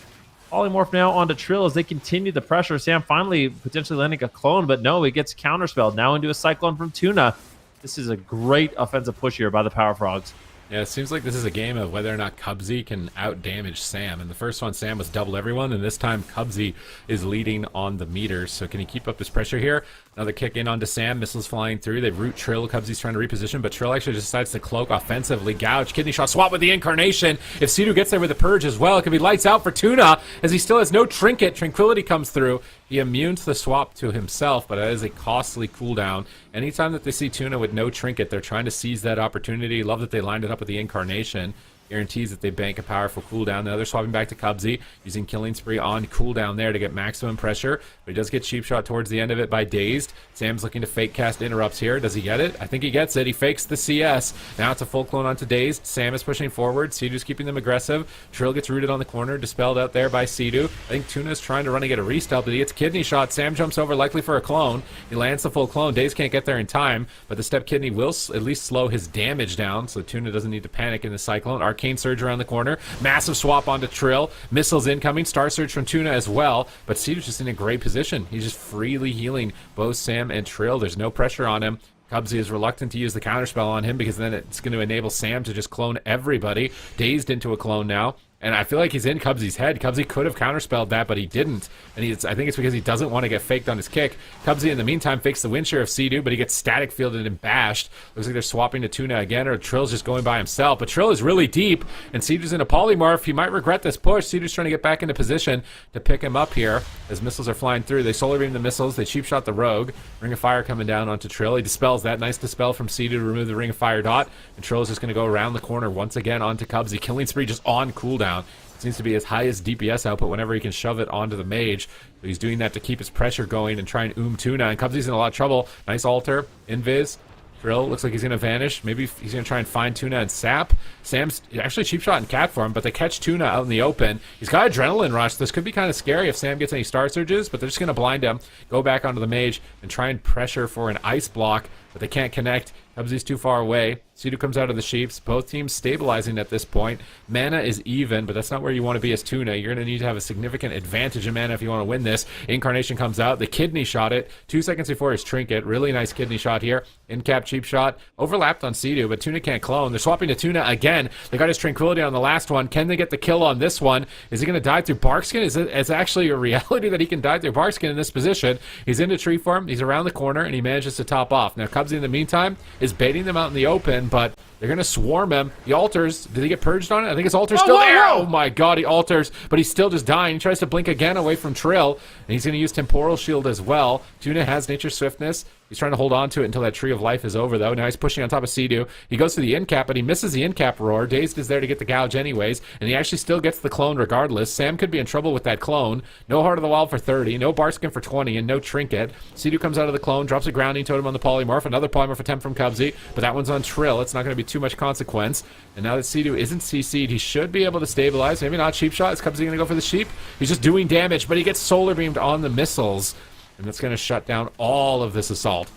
Polymorph now onto Trill as they continue the pressure. Sam finally potentially landing a clone, but no, he gets counterspelled now into a Cyclone from Tuna. This is a great offensive push here by the Power Frogs. Yeah, it seems like this is a game of whether or not Cubsy can out-damage Sam. And the first one, Sam was double everyone, and this time Cubsy is leading on the meters. So can he keep up his pressure here? Another kick in onto Sam, missiles flying through. They root Trill. Cubsy's trying to reposition, but Trill actually decides to cloak offensively. Gouge, kidney shot, swap with the Incarnation. If Sea-Doo gets there with the Purge as well, it could be lights out for Tuna, as he still has no trinket. Tranquility comes through. He immune to the swap to himself, but that is a costly cooldown. Anytime that they see Tuna with no trinket, they're trying to seize that opportunity. Love that they lined it up with the Incarnation. Guarantees that they bank a powerful cooldown. Now they're swapping back to Cubsy, using Killing Spree on cooldown there to get maximum pressure. But he does get cheap shot towards the end of it by Dazed. Sam's looking to fake cast interrupts here. Does he get it? I think he gets it. He fakes the CS. Now it's a full clone onto Dazed. Sam is pushing forward. Sea-Doo's keeping them aggressive. Trill gets rooted on the corner, dispelled out there by Sea-Doo. I think Tuna's trying to run and get a restealth, but he gets kidney shot. Sam jumps over, likely for a clone. He lands the full clone. Dazed can't get there in time, but the step kidney will at least slow his damage down, so Tuna doesn't need to panic in the Cyclone. Arcane Surge around the corner. Massive swap onto Trill. Missiles incoming. Star Surge from Tuna as well. But Sea-Doo's just in a great position. He's just freely healing both Sam and Trill. There's no pressure on him. Cubsy is reluctant to use the counterspell on him because then it's going to enable Sam to just clone everybody. Dazed into a clone now. And I feel like he's in Cubsy's head. Cubsy could have counterspelled that, but he didn't. And I think it's because he doesn't want to get faked on his kick. Cubsy, in the meantime, fakes the wind shear of Sea-Doo, but he gets static fielded and bashed. Looks like they're swapping to Tuna again, or Trill's just going by himself. But Trill is really deep, and Sea-Doo's in a polymorph. He might regret this push. Sea-Doo's trying to get back into position to pick him up here as missiles are flying through. They solar beam the missiles. They cheap shot the Rogue. Ring of Fire coming down onto Trill. He dispels that. Nice dispel from Sea-Doo to remove the Ring of Fire dot. And Trill is just going to go around the corner once again onto Cubsy. Killing Spree just on cooldown. Seems to be his highest DPS output whenever he can shove it onto the mage. But he's doing that to keep his pressure going and try and Tuna. And Cubsy's in a lot of trouble. Nice altar. Invis. Trill looks like he's going to vanish. Maybe he's going to try and find Tuna and Sap. Sam's actually cheap shot in cat form, but they catch Tuna out in the open. He's got Adrenaline Rush. This could be kind of scary if Sam gets any Star Surges, but they're just going to blind him, go back onto the mage, and try and pressure for an ice block, but they can't connect. Cubsy's too far away. Sea-Doo comes out of the sheeps. Both teams stabilizing at this point. Mana is even, but that's not where you want to be as Tuna. You're going to need to have a significant advantage in mana if you want to win this. Incarnation comes out. The kidney shot it 2 seconds before his trinket. Really nice kidney shot here. In-cap cheap shot. Overlapped on Sea-Doo, but Tuna can't clone. They're swapping to Tuna again. They got his Tranquility on the last one. Can they get the kill on this one? Is he going to die through Barkskin? Is it actually a reality that he can die through Barkskin in this position? He's into tree form. He's around the corner, and he manages to top off. Now, Cubsy, in the meantime, is baiting them out in the open, but they're going to swarm him. The altars, did he get purged on it? I think his altar's still there. Oh my god, he altars, but he's still just dying. He tries to blink again away from Trill, and he's going to use Temporal Shield as well. Tuna has Nature Swiftness. He's trying to hold on to it until that Tree of Life is over, though. Now he's pushing on top of Sea-Doo. He goes to the in-cap, but he misses the in-cap roar. Dazed is there to get the gouge anyways, and he actually still gets the clone regardless. Sam could be in trouble with that clone. No Heart of the Wild for 30, no Barskin for 20, and no Trinket. Sea-Doo comes out of the clone, drops a Grounding Totem on the Polymorph. Another Polymorph attempt from Cubsy, but that one's on Trill. It's not going to be too much consequence. And now that Sea-Doo isn't CC'd, he should be able to stabilize. Maybe not cheap shot. Is Cubsy going to go for the sheep? He's just doing damage, but he gets solar beamed on the missiles, and that's going to shut down all of this assault.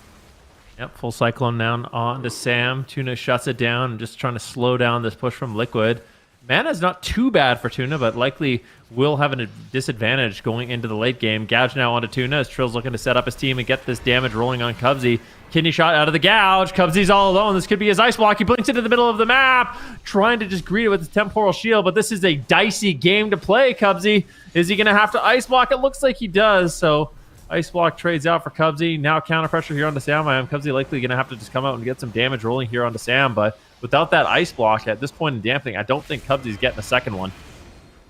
Yep, full Cyclone down on to Sam. Tuna shuts it down and just trying to slow down this push from Liquid. Mana's not too bad for Tuna, but likely will have a disadvantage going into the late game. Gouge now onto Tuna as Trill's looking to set up his team and get this damage rolling on Cubsy. Kidney shot out of the gouge. Cubsy's all alone. This could be his ice block. He blinks into the middle of the map, trying to just greet it with his Temporal Shield, but this is a dicey game to play, Cubsy. Is he going to have to ice block? It looks like he does, so Ice block trades out for Cubsy. Now counter pressure here onto Sam. Cubsy likely going to have to just come out and get some damage rolling here onto Sam. But without that ice block at this point in dampening, I don't think Cubsy's getting a second one.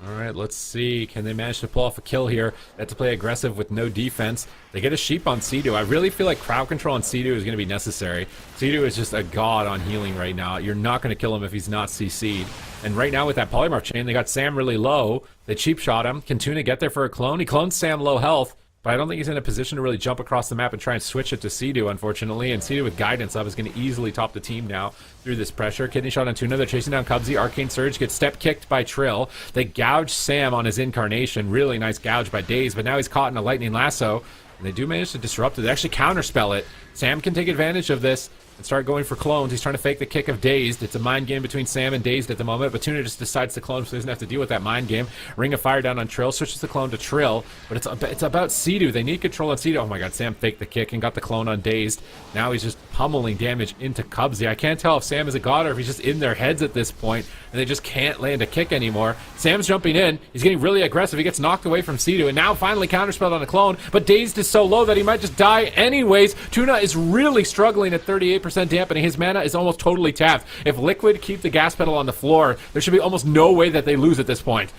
All right, let's see. Can they manage to pull off a kill here? They have to play aggressive with no defense. They get a sheep on Sea-Doo. I really feel like crowd control on Sea-Doo is going to be necessary. Sea-Doo is just a god on healing right now. You're not going to kill him if he's not CC'd. And right now with that polymorph chain, they got Sam really low. They cheap shot him. Can Tuna get there for a clone? He clones Sam low health, but I don't think he's in a position to really jump across the map and try and switch it to Sea-Doo, unfortunately. And Sea-Doo with guidance up is going to easily top the team now through this pressure. Kidney shot on Tuna. They're chasing down Cubsy. Arcane Surge gets step kicked by Trill. They gouge Sam on his incarnation. Really nice gouge by Daze, but now he's caught in a lightning lasso. And they do manage to disrupt it. They actually counterspell it. Sam can take advantage of this and start going for clones. He's trying to fake the kick of Dazed. It's a mind game between Sam and Dazed at the moment, but Tuna just decides to clone so he doesn't have to deal with that mind game. Ring of Fire down on Trill, switches the clone to Trill, but it's about Sea-Doo. They need control on Sea-Doo. Oh my god, Sam faked the kick and got the clone on Dazed. Now he's just pummeling damage into Cubsy. I can't tell if Sam is a god or if he's just in their heads at this point, and they just can't land a kick anymore. Sam's jumping in. He's getting really aggressive. He gets knocked away from Sea-Doo, and now finally counterspelled on a clone, but Dazed is so low that he might just die anyways. Tuna is really struggling at 38% dampening. His mana is almost totally tapped. If Liquid keep the gas pedal on the floor, there should be almost no way that they lose at this point.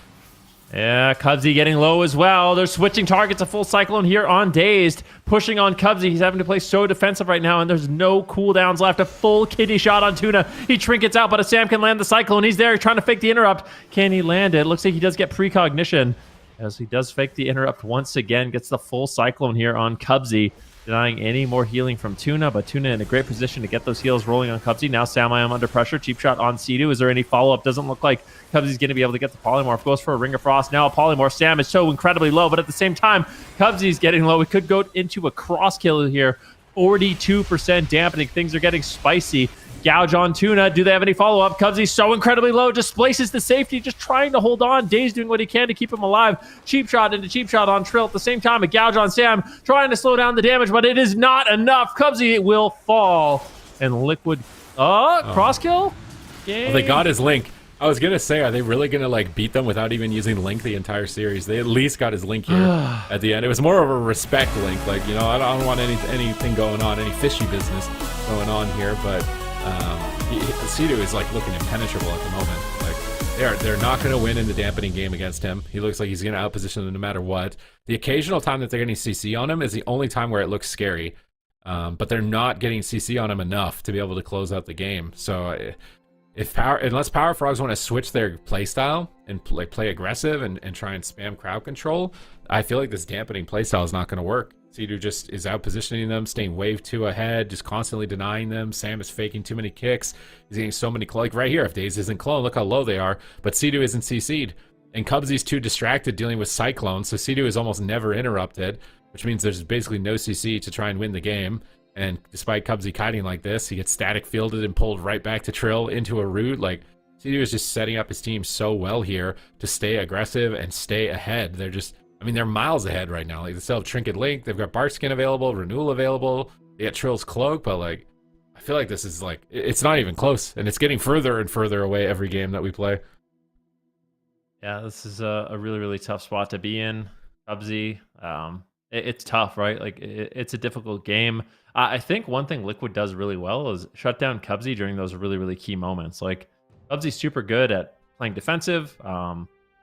Yeah, Cubsy getting low as well. They're switching targets. A full Cyclone here on Dazed. Pushing on Cubsy. He's having to play so defensive right now, and there's no cooldowns left. A full kidney shot on Tuna. He trinkets out, but a Sam can land the Cyclone. He's there trying to fake the interrupt. Can he land it? Looks like he does get precognition, as he does fake the interrupt once again. Gets the full Cyclone here on Cubsy, denying any more healing from Tuna, but Tuna in a great position to get those heals rolling on Cubsy. Now Sam under pressure. Cheap shot on Sea-Doo. Is there any follow-up? Doesn't look like Cubsy's going to be able to get the polymorph. Goes for a Ring of Frost. Now a polymorph. Sam is so incredibly low, but at the same time, Cubsy's getting low. We could go into a cross kill here. 42% dampening. Things are getting spicy. Gouge on Tuna. Do they have any follow-up? Cubsy's so incredibly low. Displaces the safety. Just trying to hold on. Daze doing what he can to keep him alive. Cheap shot into cheap shot on Trill. At the same time, a gouge on Sam. Trying to slow down the damage, but it is not enough. Cubsy will fall. And Liquid... cross kill? Well, they got his Link. I was going to say, are they really going to like beat them without even using Link the entire series? They at least got his Link here at the end. It was more of a respect Link. Like, you know, I don't want anything going on, any fishy business going on here, but... Sea-Doo is like looking impenetrable at the moment. Like they're not going to win in the dampening game against him. He looks like he's going to outposition them no matter what. The occasional time that they're getting CC on him is the only time where it looks scary. But they're not getting CC on him enough to be able to close out the game. So unless Power Frogs want to switch their playstyle and play aggressive and try and spam crowd control, I feel like this dampening playstyle is not going to work. Sea-Doo just is out positioning them, staying wave 2 ahead, just constantly denying them. Sam is faking too many kicks. He's getting so many, like right here, if Daze isn't clone, look how low they are. But Sea-Doo isn't CC'd. And Cubsy's too distracted dealing with Cyclone, so Sea-Doo is almost never interrupted, which means there's basically no CC to try and win the game. And despite Cubsy kiting like this, he gets static fielded and pulled right back to Trill into a root. Like, Sea-Doo is just setting up his team so well here to stay aggressive and stay ahead. They're just... I mean, they're miles ahead right now. Like, they still have Trinket Link. They've got Bark Skin available, Renewal available. They got Trill's Cloak, but, like, I feel like this is, like, it's not even close. And it's getting further and further away every game that we play. Yeah, this is a really, really tough spot to be in. Cubsy, it's tough, right? Like, it's a difficult game. I think one thing Liquid does really well is shut down Cubsy during those really, really key moments. Like, Cubsy's super good at playing defensive.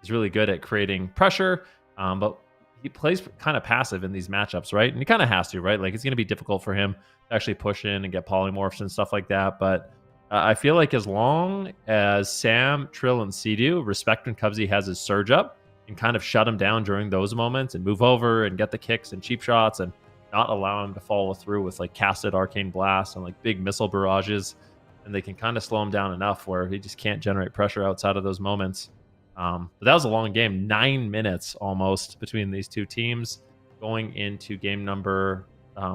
He's really good at creating pressure. But he plays kind of passive in these matchups, right? And he kind of has to, right? Like, it's going to be difficult for him to actually push in and get polymorphs and stuff like that. But I feel like as long as Sam, Trill, and Sea-Doo respect when Cubsy has his surge up and kind of shut him down during those moments and move over and get the kicks and cheap shots and not allow him to follow through with like casted arcane blasts and like big missile barrages, and they can kind of slow him down enough where he just can't generate pressure outside of those moments. But that was a long game, 9 minutes almost between these two teams going into game number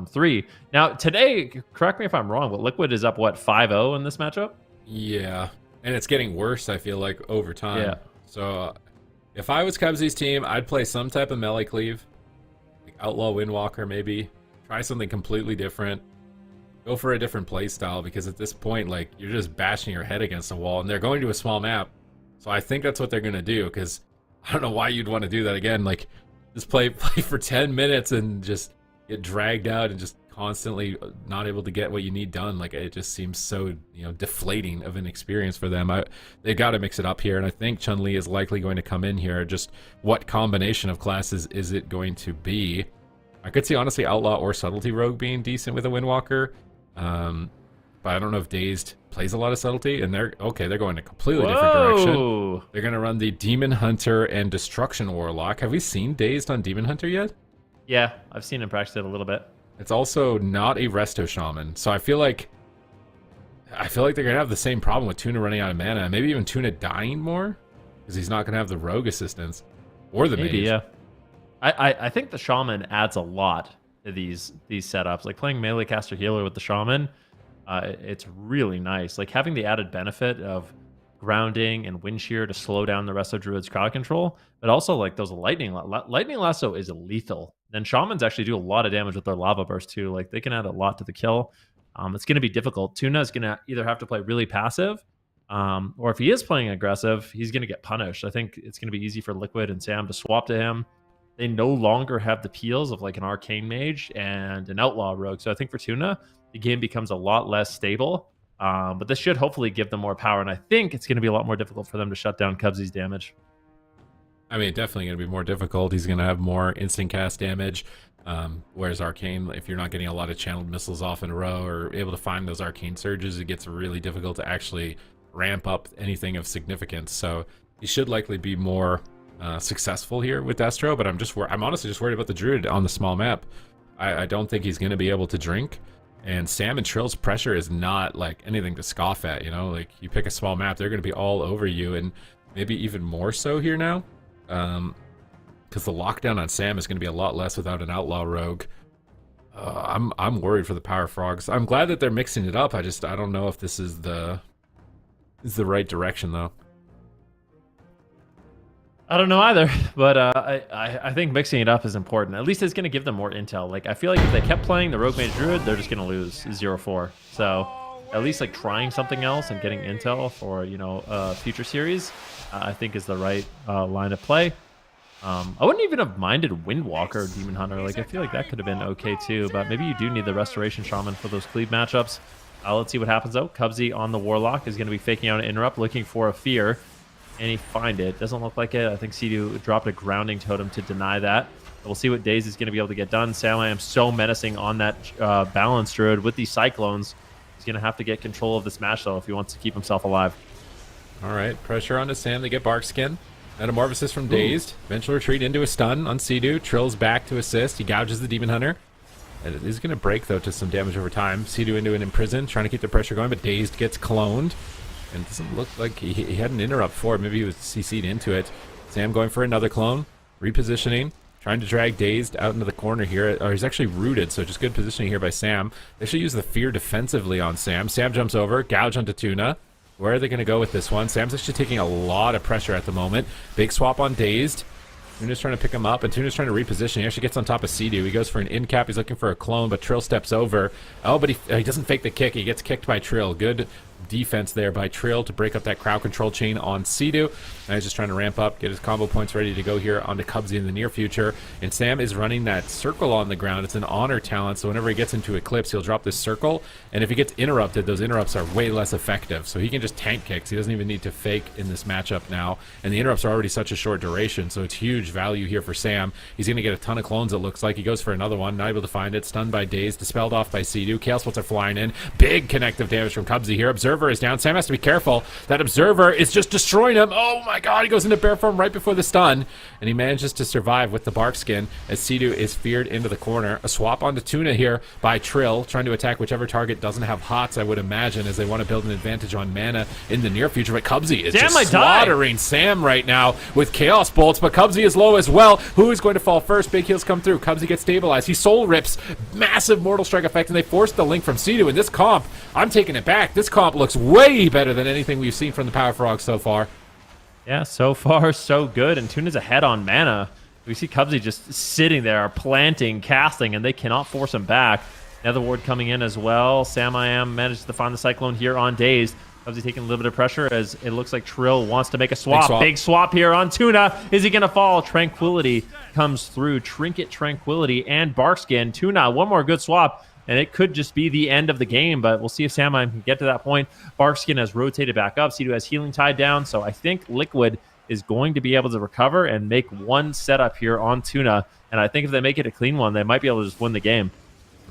3. Now today, correct me if I'm wrong, but Liquid is up what, 5-0 in this matchup? Yeah, and it's getting worse, I feel like, over time. Yeah. So if I was Cubsy's team, I'd play some type of melee cleave, like Outlaw Windwalker maybe. Try something completely different. Go for a different play style, because at this point, like, you're just bashing your head against a wall, and they're going to a small map. So I think that's what they're going to do, because I don't know why you'd want to do that again. Like, just play for 10 minutes and just get dragged out and just constantly not able to get what you need done. Like, it just seems so, deflating of an experience for them. They got to mix it up here, and I think Chun-Li is likely going to come in here. Just what combination of classes is it going to be? I could see, honestly, Outlaw or Subtlety Rogue being decent with a Windwalker. But I don't know if Dazed plays a lot of Subtlety, and they're going a completely different direction. They're going to run the Demon Hunter and Destruction Warlock. Have we seen Dazed on Demon Hunter yet? Yeah, I've seen him practice it a little bit. It's also not a Resto Shaman, so I feel like they're going to have the same problem with Tuna running out of mana, maybe even Tuna dying more, because he's not going to have the Rogue assistance, or the Maybe, Mage. yeah. I think the Shaman adds a lot to these setups. Like, playing melee caster healer with the Shaman, it's really nice. Like, having the added benefit of grounding and wind shear to slow down the rest of Druid's crowd control, but also like those lightning lasso is lethal. Then Shamans actually do a lot of damage with their lava burst too. Like, they can add a lot to the kill. It's going to be difficult. Tuna is going to either have to play really passive, or if he is playing aggressive, he's going to get punished. I think it's going to be easy for Liquid and Sam to swap to him. They no longer have the peels of like an Arcane Mage and an Outlaw Rogue. So I think for Tuna, the game becomes a lot less stable. But this should hopefully give them more power, and I think it's going to be a lot more difficult for them to shut down Cubsy's damage. I mean, definitely going to be more difficult. He's going to have more instant cast damage, whereas Arcane, if you're not getting a lot of channeled missiles off in a row or able to find those Arcane surges, it gets really difficult to actually ramp up anything of significance. So he should likely be more successful here with Destro, but I'm honestly just worried about the Druid on the small map. I don't think he's going to be able to drink. And Sam and Trill's pressure is not like anything to scoff at, like you pick a small map, they're going to be all over you, and maybe even more so here now, because the lockdown on Sam is going to be a lot less without an Outlaw Rogue. I'm worried for the Power Frogs. I'm glad that they're mixing it up. I don't know if this is the right direction though. I don't know either, but I think mixing it up is important. At least it's going to give them more intel. Like, I feel like if they kept playing the Rogue Mage Druid, they're just going to lose 0-4. So at least like trying something else and getting intel for future series, I think is the right line of play. I wouldn't even have minded Windwalker or Demon Hunter. Like, I feel like that could have been okay too, but maybe you do need the Restoration Shaman for those Cleave matchups. Let's see what happens though. Cubsy on the Warlock is going to be faking out an interrupt, looking for a fear. And he find it. Doesn't look like it. I think C2 dropped a grounding totem to deny that. We'll see what Daze is going to be able to get done. Sam, I am so menacing on that balance Druid with these Cyclones. He's going to have to get control of this match, though, if he wants to keep himself alive. All right, pressure onto Sam to get Barkskin. Metamorphosis from Dazed. Eventual retreat into a stun on C2. Trill's back to assist. He gouges the Demon Hunter. And it is going to break, though, to some damage over time. C2 into an Imprison, trying to keep the pressure going, but Dazed gets cloned. And it doesn't look like he had an interrupt for it. Maybe he was CC'd into it. Sam going for another clone. Repositioning. Trying to drag Dazed out into the corner here. Or he's actually rooted, so just good positioning here by Sam. They should use the Fear defensively on Sam. Sam jumps over. Gouge onto Tuna. Where are they going to go with this one? Sam's actually taking a lot of pressure at the moment. Big swap on Dazed. Tuna's trying to pick him up, and Tuna's trying to reposition. He actually gets on top of C2. He goes for an in cap. He's looking for a clone, but Trill steps over. Oh, but he doesn't fake the kick. He gets kicked by Trill. Good defense there by Trill to break up that crowd control chain on C2. And he's just trying to ramp up, get his combo points ready to go here onto Cubsy in the near future. And Sam is running that circle on the ground. It's an honor talent, so whenever he gets into Eclipse, he'll drop this circle. And if he gets interrupted, those interrupts are way less effective. So he can just tank kicks. He doesn't even need to fake in this matchup now. And the interrupts are already such a short duration, so it's huge value here for Sam. He's going to get a ton of clones, it looks like. He goes for another one, not able to find it. Stunned by Daze, dispelled off by C2. Chaos Bolts are flying in. Big connective damage from Cubsy here. Observer is down. Sam has to be careful. That Observer is just destroying him. Oh my god, he goes into bear form right before the stun, and he manages to survive with the Barkskin as C2 is feared into the corner. A swap onto Tuna here by Trill, trying to attack whichever target doesn't have HOTS, I would imagine, as they want to build an advantage on mana in the near future. But Cubsy is just slaughtering Sam right now with Chaos Bolts, but Cubsy is low as well. Who is going to fall first? Big heals come through. Cubsy gets stabilized. He soul rips. Massive Mortal Strike effect, and they force the link from C2. In this comp, I'm taking it back. This comp looks way better than anything we've seen from the Power Frogs so far. Yeah, so far so good, and Tuna's ahead on mana. We see Cubsy just sitting there, planting, casting, and they cannot force him back. Nether Ward coming in as well. Sam I Am managed to find the Cyclone here on Dazed. Cubsy taking a little bit of pressure as it looks like Trill wants to make a swap. Big swap here on Tuna. Is he going to fall? Tranquility comes through. Trinket, Tranquility, and Barkskin. Tuna, one more good swap, and it could just be the end of the game, but we'll see if Samheim can get to that point. Barkskin has rotated back up. Sea-Doo has healing tied down, so I think Liquid is going to be able to recover and make one setup here on Tuna, and I think if they make it a clean one, they might be able to just win the game.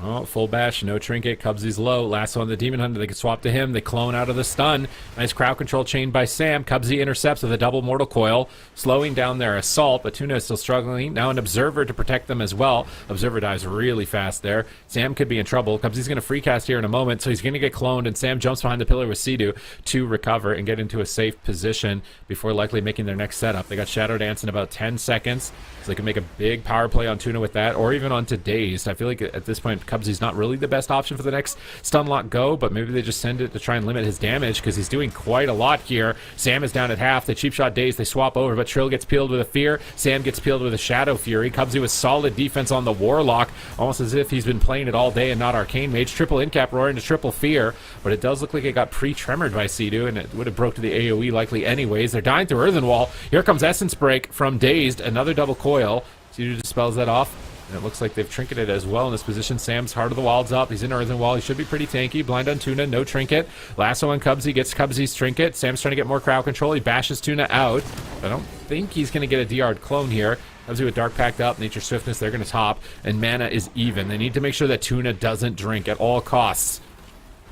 Oh, full bash, no trinket. Cubsy's low. Last one, the Demon Hunter. They can swap to him. They clone out of the stun. Nice crowd control chain by Sam. Cubsy intercepts with a double Mortal Coil, slowing down their assault, but Tuna is still struggling. Now an Observer to protect them as well. Observer dives really fast there. Sam could be in trouble. Cubsy's going to free cast here in a moment, so he's going to get cloned, and Sam jumps behind the pillar with Sea-Doo to recover and get into a safe position before likely making their next setup. They got Shadow Dance in about 10 seconds, so they can make a big power play on Tuna with that, or even onto Dazed. I feel like at this point, Cubsy's not really the best option for the next stun lock go, but maybe they just send it to try and limit his damage because he's doing quite a lot here. Sam is down at half. The cheap shot Dazed, they swap over, but Trill gets peeled with a Fear. Sam gets peeled with a Shadow Fury. Cubsy with solid defense on the Warlock, almost as if he's been playing it all day and not Arcane Mage. Triple Incap Roar into triple Fear, but it does look like it got pre-tremored by Sea-Doo, and it would have broke to the AoE likely anyways. They're dying through Earthen Wall. Here comes Essence Break from Dazed, another double coil. Sea-Doo dispels that off. And it looks like they've trinketed as well in this position. Sam's Heart of the Wild's up. He's in Earthen Wall. He should be pretty tanky. Blind on Tuna, no trinket. Lasso on Cubsy, gets Cubsy's trinket. Sam's trying to get more crowd control. He bashes Tuna out. I don't think he's going to get a DR clone here. Cubsy with Dark packed up. Nature Swiftness, they're going to top. And mana is even. They need to make sure that Tuna doesn't drink at all costs.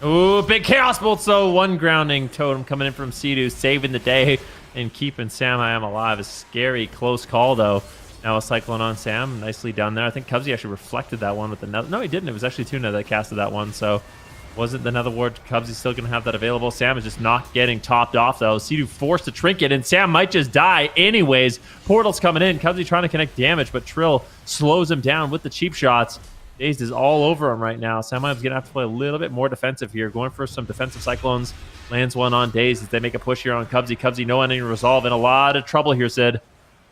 Ooh, big Chaos Bolt, so one grounding totem coming in from Sea-Doo, saving the day and keeping Samheim alive. A scary close call, though. Now a Cyclone on Sam, nicely done there. I think Cubsy actually reflected that one with the Nether. No, he didn't. It was actually Tuna that casted that one, so wasn't the Nether Ward. Cubsy's still going to have that available. Sam is just not getting topped off, though. Sea-Doo forced to trinket, and Sam might just die anyways. Portal's coming in. Cubsy trying to connect damage, but Trill slows him down with the cheap shots. Dazed is all over him right now. Samheim's going to have to play a little bit more defensive here, going for some defensive Cyclones. Lands one on Dazed as they make a push here on Cubsy. Cubsy no ending resolve, in a lot of trouble here, Sid.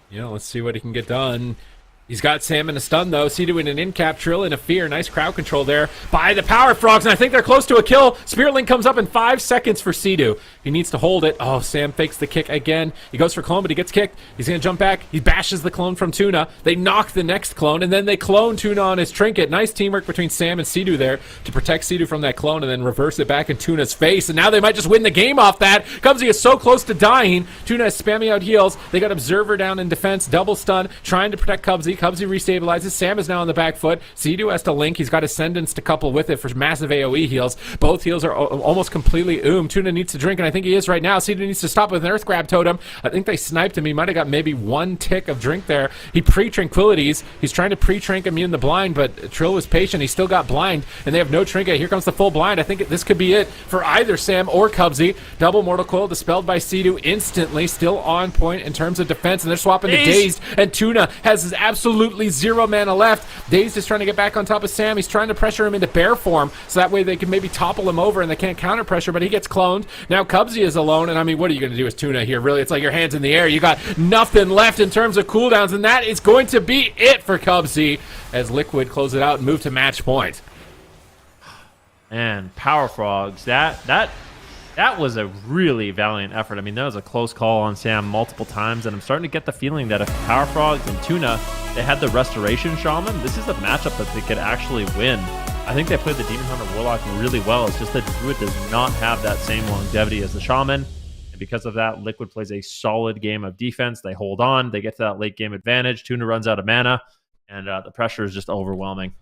Yeah, let's see what he can get done. He's got Sam in a stun, though. Sea-Doo in an in-cap, Trill in a Fear. Nice crowd control there by the Power Frogs, and I think they're close to a kill. Spirit Link comes up in 5 seconds for Sea-Doo. He needs to hold it. Oh, Sam fakes the kick again. He goes for clone, but he gets kicked. He's going to jump back. He bashes the clone from Tuna. They knock the next clone, and then they clone Tuna on his trinket. Nice teamwork between Sam and Sea-Doo there to protect Sea-Doo from that clone and then reverse it back in Tuna's face, and now they might just win the game off that. Cubsy is so close to dying. Tuna is spamming out heals. They got Observer down in defense, double stun, trying to protect Cubsy. Cubsy restabilizes. Sam is now on the back foot. Sea-Doo has to link. He's got Ascendance to couple with it for massive AoE heals. Both heals are almost completely Tuna needs to drink, and I think he is right now. Sea-Doo needs to stop with an Earth Grab Totem. I think they sniped him. He might have got maybe one tick of drink there. He pre-tranquilities. He's trying to pre-trink Immune the Blind, but Trill was patient. He still got blind, and they have no trinket. Here comes the full blind. I think this could be it for either Sam or Cubsy. Double Mortal Coil dispelled by Sea-Doo instantly. Still on point in terms of defense, and they're swapping to Dazed, and Tuna has absolutely zero mana left. Dazed is trying to get back on top of Sam. He's trying to pressure him into bear form, so that way they can maybe topple him over and they can't counter pressure, but he gets cloned. Now Cubsy is alone, and I mean, what are you going to do as Tuna here? Really, it's like your hands in the air. You got nothing left in terms of cooldowns, and that is going to be it for Cubsy as Liquid close it out and move to match point. And Power Frogs, that was a really valiant effort. I mean, that was a close call on Sam multiple times, and I'm starting to get the feeling that if Power Frogs and Tuna, they had the Restoration Shaman, this is a matchup that they could actually win. I think they played the Demon Hunter Warlock really well. It's just that Druid does not have that same longevity as the Shaman, and because of that, Liquid plays a solid game of defense. They hold on, they get to that late game advantage. Tuna runs out of mana, and the pressure is just overwhelming.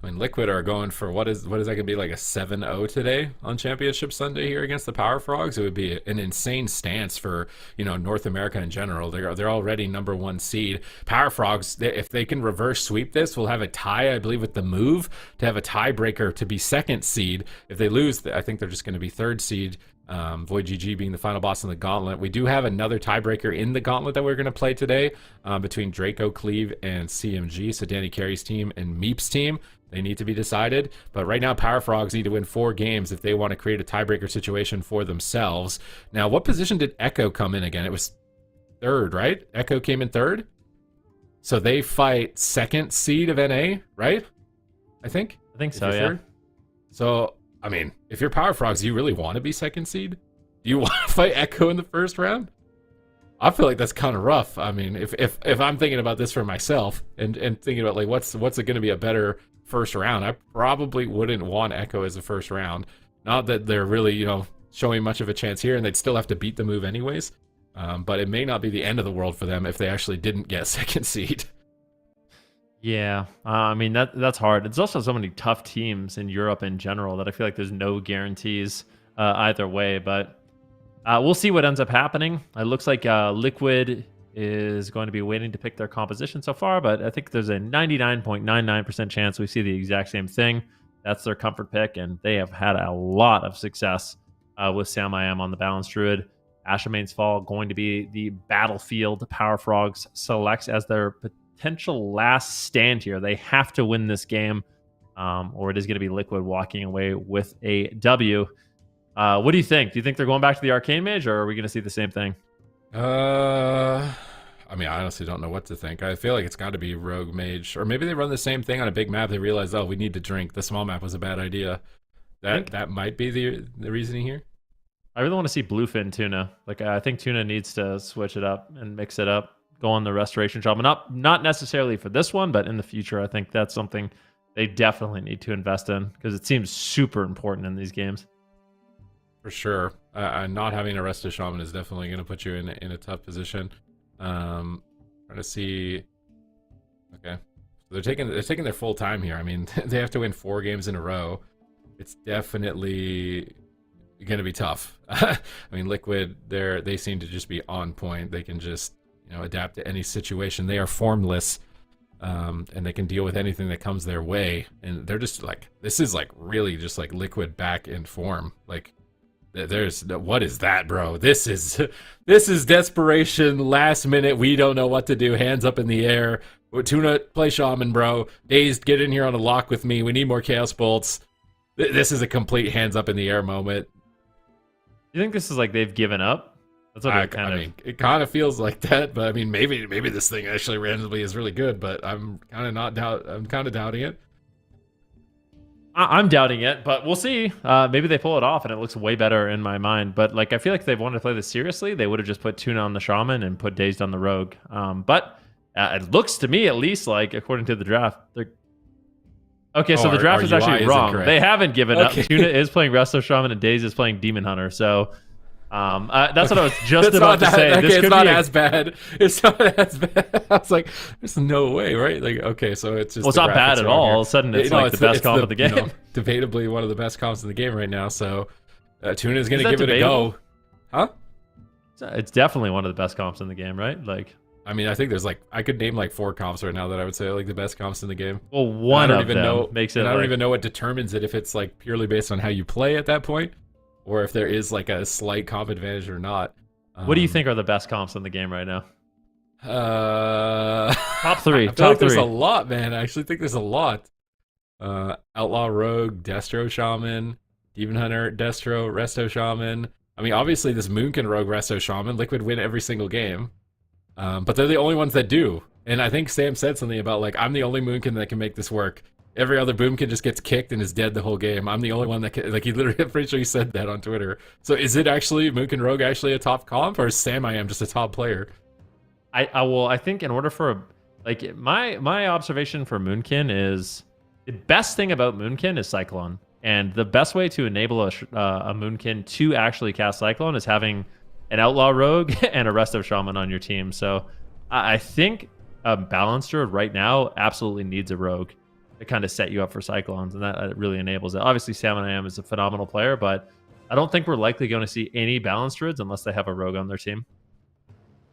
I mean, Liquid are going for what is that going to be, like a 7-0 today on Championship Sunday here against the Power Frogs? It would be an insane stance for, you know, North America in general. They're already #1 seed. Power Frogs, if they can reverse sweep this, will have a tie, I believe, with the move to have a tiebreaker to be 2nd seed. If they lose, I think they're just going to be 3rd seed. VOIDGG being the final boss in the gauntlet. We do have another tiebreaker in the gauntlet that we're going to play today between DRACO CLEAVE and CMG, so Danny Carey's team and Meep's team. They need to be decided, but right now Power Frogs need to win 4 games if they want to create a tiebreaker situation for themselves. Now, what position did Echo come in again? It was 3rd, right? Echo came in 3rd, so they fight 2nd seed of NA, right? I think so, yeah. So I mean, if you're Power Frogs, you really want to be 2nd seed Do you want to fight Echo in the first round? I feel like that's kind of rough. I mean, if I'm thinking about this for myself and thinking about like what's it going to be a better first round, I probably wouldn't want Echo as a first round. Not that they're really, you know, showing much of a chance here, and they'd still have to beat the move anyways. But it may not be the end of the world for them if they actually didn't get second seed. Yeah, I mean that's hard. It's also so many tough teams in Europe in general that I feel like there's no guarantees either way. But we'll see what ends up happening. It looks like Liquid is going to be waiting to pick their composition so far, but I think there's a 99.99% chance we see the exact same thing. That's their comfort pick, and they have had a lot of success with Sam I Am on the Balanced Druid. Ashamane's Fall going to be the Battlefield Power Frogs selects as their potential last stand here. They have to win this game, or it is going to be Liquid walking away with a W. What do you think? Do you think they're going back to the Arcane Mage, or are we going to see the same thing? I mean, I honestly don't know what to think. I feel like it's got to be Rogue Mage, or maybe they run the same thing on a big map. They realize, oh, we need to drink. The small map was a bad idea. That might be the reasoning here. I really want to see Bluefin Tuna. Like, I think Tuna needs to switch it up and mix it up. Go on the Restoration Shaman. Not necessarily for this one, but in the future, I think that's something they definitely need to invest in because it seems super important in these games. For sure. Not having a Resto Shaman is definitely going to put you in a tough position. Trying to see. Okay, so they're taking their full time here. I mean, they have to win 4 games in a row. It's definitely going to be tough. I mean, Liquid, they seem to just be on point. They can just, you know, adapt to any situation. They are formless, and they can deal with anything that comes their way. And they're just like, this is like really just like Liquid back in form. Like, what is that, bro? This is desperation. Last minute, we don't know what to do. Hands up in the air. Tuna, play Shaman, bro. Dazed, get in here on a lock with me. We need more Chaos Bolts. This is a complete hands up in the air moment. You think this is like they've given up? That's what I mean, it kind of feels like that, but I mean, maybe this thing actually randomly is really good, but I'm kind of doubting it. I'm doubting it, but we'll see. Maybe they pull it off, and it looks way better in my mind. But like, I feel like if they wanted to play this seriously, they would have just put Tuna on the Shaman and put Dazed on the Rogue. But it looks to me, at least, like according to the draft, they're okay. So the draft is actually wrong. They haven't given up. Tuna is playing Resto Shaman, and Dazed is playing Demon Hunter. So that's what I was just about to say. Okay, it's not as bad. It's not as bad. I was like, there's no way, right? Like, okay, so it's just. Well, it's not bad at all. All of a sudden, it's like the best comp of the game. You know, debatably one of the best comps in the game right now. So Tuna is going to give it a go. Huh? It's definitely one of the best comps in the game, right? Like, I mean, I think there's like, I could name like 4 comps right now that I would say are like the best comps in the game. Well, one of them makes it. I don't even know what determines it, if it's like purely based on how you play at that point, or if there is like a slight comp advantage or not. What do you think are the best comps in the game right now? Top 3. I feel like there's a lot, man. I actually think there's a lot. Outlaw Rogue, Destro Shaman, Demon Hunter, Destro, Resto Shaman. I mean, obviously this Moonkin Rogue Resto Shaman, Liquid win every single game. But they're the only ones that do. And I think Sam said something about, like, I'm the only Moonkin that can make this work. Every other Boomkin just gets kicked and is dead the whole game. I'm the only one that can, like, he literally, I'm pretty sure he said that on Twitter. So is it actually, Moonkin Rogue actually a top comp, or is Sam I Am just a top player? I think in order for, like, my observation for Moonkin is, the best thing about Moonkin is Cyclone. And the best way to enable a Moonkin to actually cast Cyclone is having an Outlaw Rogue and a Resto Shaman on your team. So I think a Balancer right now absolutely needs a Rogue to kind of set you up for Cyclones, and that really enables it. Obviously, Sam I Am is a phenomenal player, but I don't think we're likely going to see any Balanced Druids unless they have a Rogue on their team.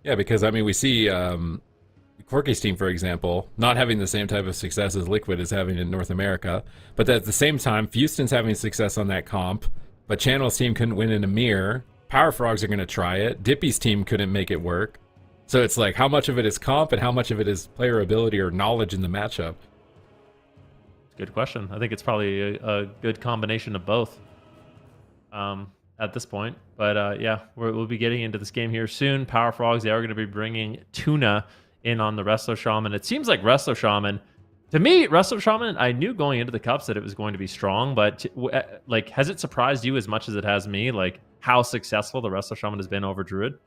Yeah, because, I mean, we see Quirky's team, for example, not having the same type of success as Liquid is having in North America, but at the same time, Houston's having success on that comp, but Channel's team couldn't win in a mirror. Power Frogs are going to try it. Dippy's team couldn't make it work. So it's like, how much of it is comp and how much of it is player ability or knowledge in the matchup? Good question. I think it's probably a good combination of both at this point. But yeah, we'll be getting into this game here soon. Power Frogs, they are going to be bringing Tuna in on the Resto Shaman. It seems like Resto Shaman To me, Resto Shaman, I knew going into the cups that it was going to be strong, but like, has it surprised you as much as it has me? Like, how successful the Resto Shaman has been over Druid?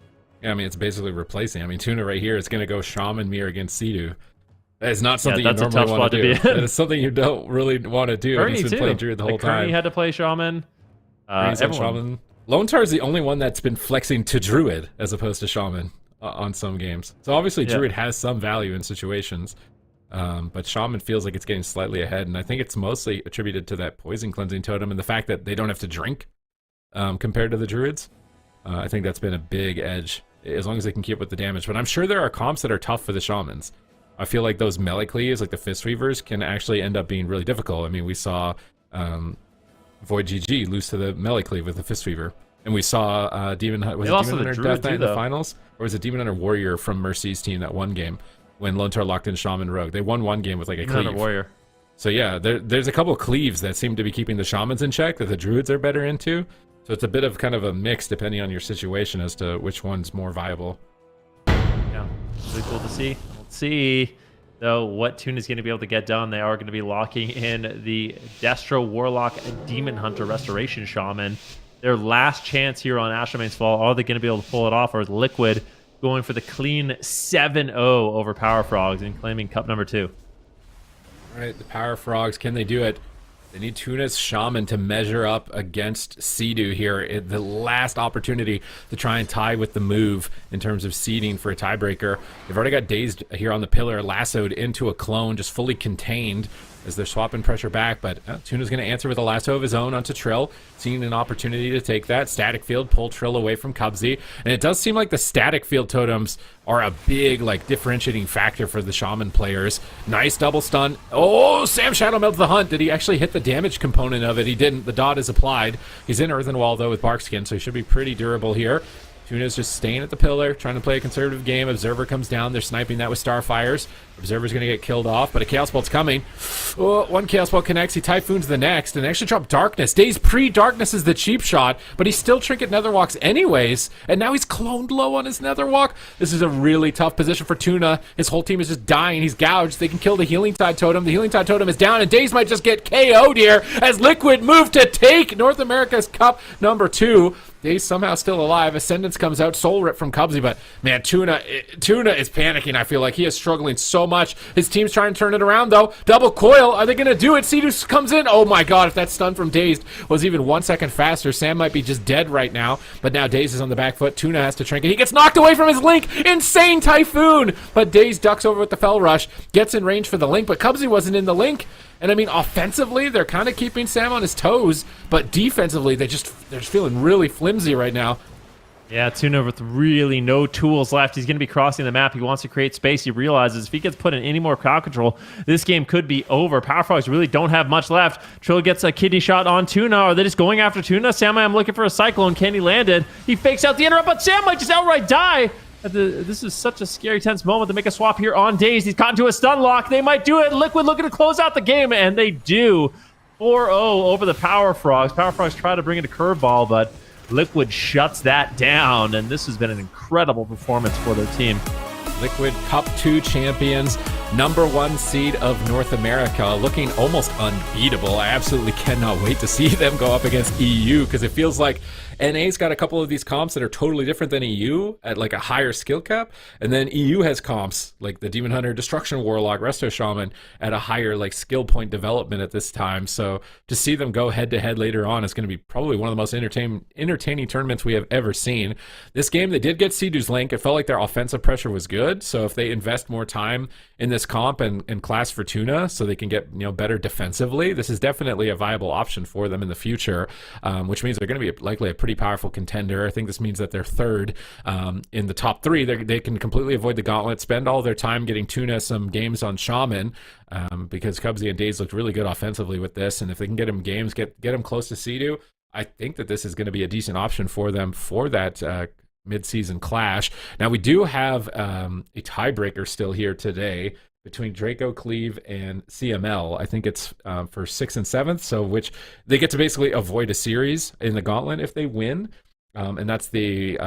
Yeah, I mean, it's basically replacing. I mean, Tuna right here is going to go Shaman Mirror against Sea-Doo. That is not something you normally want to do. That is something you don't really want to do. Kearney he's been playing Druid the whole time. Kearney had to play Shaman. Shaman. Lone Tar is the only one that's been flexing to Druid as opposed to Shaman on some games. So obviously Druid has some value in situations. But Shaman feels like it's getting slightly ahead, and I think it's mostly attributed to that poison cleansing totem and the fact that they don't have to drink compared to the Druids. I think that's been a big edge, as long as they can keep up with the damage. But I'm sure there are comps that are tough for the Shamans. I feel like those melee cleaves, like the Fist Weavers, can actually end up being really difficult. I mean, we saw VOIDGG lose to the melee cleave with the Fist Weaver. And we saw Demon Hunter Death Knight in the finals? Or was it Demon Hunter Warrior from Mercy's team that one game? When Lone Tar locked in Shaman Rogue. They won one game with like a cleave. Warrior. So yeah, there's a couple of cleaves that seem to be keeping the Shamans in check that the Druids are better into. So it's a bit of kind of a mix depending on your situation as to which one's more viable. Yeah, really cool to see. Let's see, though, what Tuna's going to be able to get done. They are going to be locking in the Destro Warlock Demon Hunter Restoration Shaman. Their last chance here on Ashamane's Fall. Are they going to be able to pull it off, or is Liquid going for the clean 7-0 over Power Frogs and claiming cup number 2? All right, the Power Frogs, can they do it? They need Tuna's Shaman to measure up against Sea-Doo here. The last opportunity to try and tie with the move in terms of seeding for a tiebreaker. They've already got Dazed here on the pillar, lassoed into a clone, just fully contained as they're swapping pressure back. But Tuna's going to answer with a lasso of his own onto Trill, seeing an opportunity to take that. Static field, pull Trill away from Cubsy. And it does seem like the static field totems are a big, like, differentiating factor for the Shaman players. Nice double stun. Oh, Sam Shadow Meld the hunt. Did he actually hit the damage component of it? He didn't. The dot is applied. He's in Earthen Wall, though, with Barkskin, so he should be pretty durable here. Tuna's just staying at the pillar, trying to play a conservative game. Observer comes down. They're sniping that with Starfires. Observer's going to get killed off, but a Chaos Bolt's coming. Oh, one Chaos Bolt connects. He Typhoons the next, and they actually drop Darkness. Daze pre-Darkness is the cheap shot, but he's still Trinket Netherwalks anyways, and now he's cloned low on his Netherwalk. This is a really tough position for Tuna. His whole team is just dying. He's gouged. They can kill the Healing Tide Totem. The Healing Tide Totem is down, and Daze might just get KO'd here as Liquid move to take North America's Cup number 2. Daze somehow still alive. Ascendance comes out. Soul Rip from Cubsy, but man, Tuna is panicking. I feel like he is struggling so much. His team's trying to turn it around, though. Double coil. Are they going to do it? Sea-Doo comes in. Oh my god, if that stun from Dazed was even 1 second faster, Sam might be just dead right now. But now Dazed is on the back foot. Tuna has to trinket. He gets knocked away from his Link. Insane Typhoon. But Dazed ducks over with the Fell Rush. Gets in range for the Link, but Cubsy wasn't in the Link. And I mean, offensively, they're kind of keeping Sam on his toes, but defensively, they're just feeling really flimsy right now. Yeah, Tuna with really no tools left. He's going to be crossing the map. He wants to create space. He realizes if he gets put in any more crowd control, this game could be over. Power Frogs really don't have much left. Trill gets a kidney shot on Tuna. Are they just going after Tuna? Sam, I'm looking for a Cyclone. Can he land it? He fakes out the interrupt, but Sam might just outright die. This is such a scary, tense moment to make a swap here on Daze. He's caught into a stun lock. They might do it. Liquid looking to close out the game, and they do. 4-0 over the Power Frogs. Power Frogs try to bring it a curveball, but Liquid shuts that down, and this has been an incredible performance for their team. Liquid Cup 2 champions, #1 seed of North America, looking almost unbeatable. I absolutely cannot wait to see them go up against EU, because it feels like NA's got a couple of these comps that are totally different than EU at like a higher skill cap, and then EU has comps like the Demon Hunter, Destruction Warlock, Resto Shaman at a higher like skill point development at this time. So to see them go head to head later on is going to be probably one of the most entertaining tournaments we have ever seen. This game, they did get Sea-Doo's Link. It felt like their offensive pressure was good. So if they invest more time in this comp and class for Tuna so they can get better defensively, this is definitely a viable option for them in the future, which means they're going to be likely a pretty powerful contender. I think this means that they're third in the top 3. They can completely avoid the gauntlet, spend all their time getting Tuna some games on Shaman, because Cubsy and Daze looked really good offensively with this, and if they can get him games, get him close to Sea-Doo, I think that this is going to be a decent option for them for that mid-season clash. Now we do have a tiebreaker still here today between DRACO CLEAVE and CML. I think it's for 6th and 7th, so which they get to basically avoid a series in the gauntlet if they win, and that's the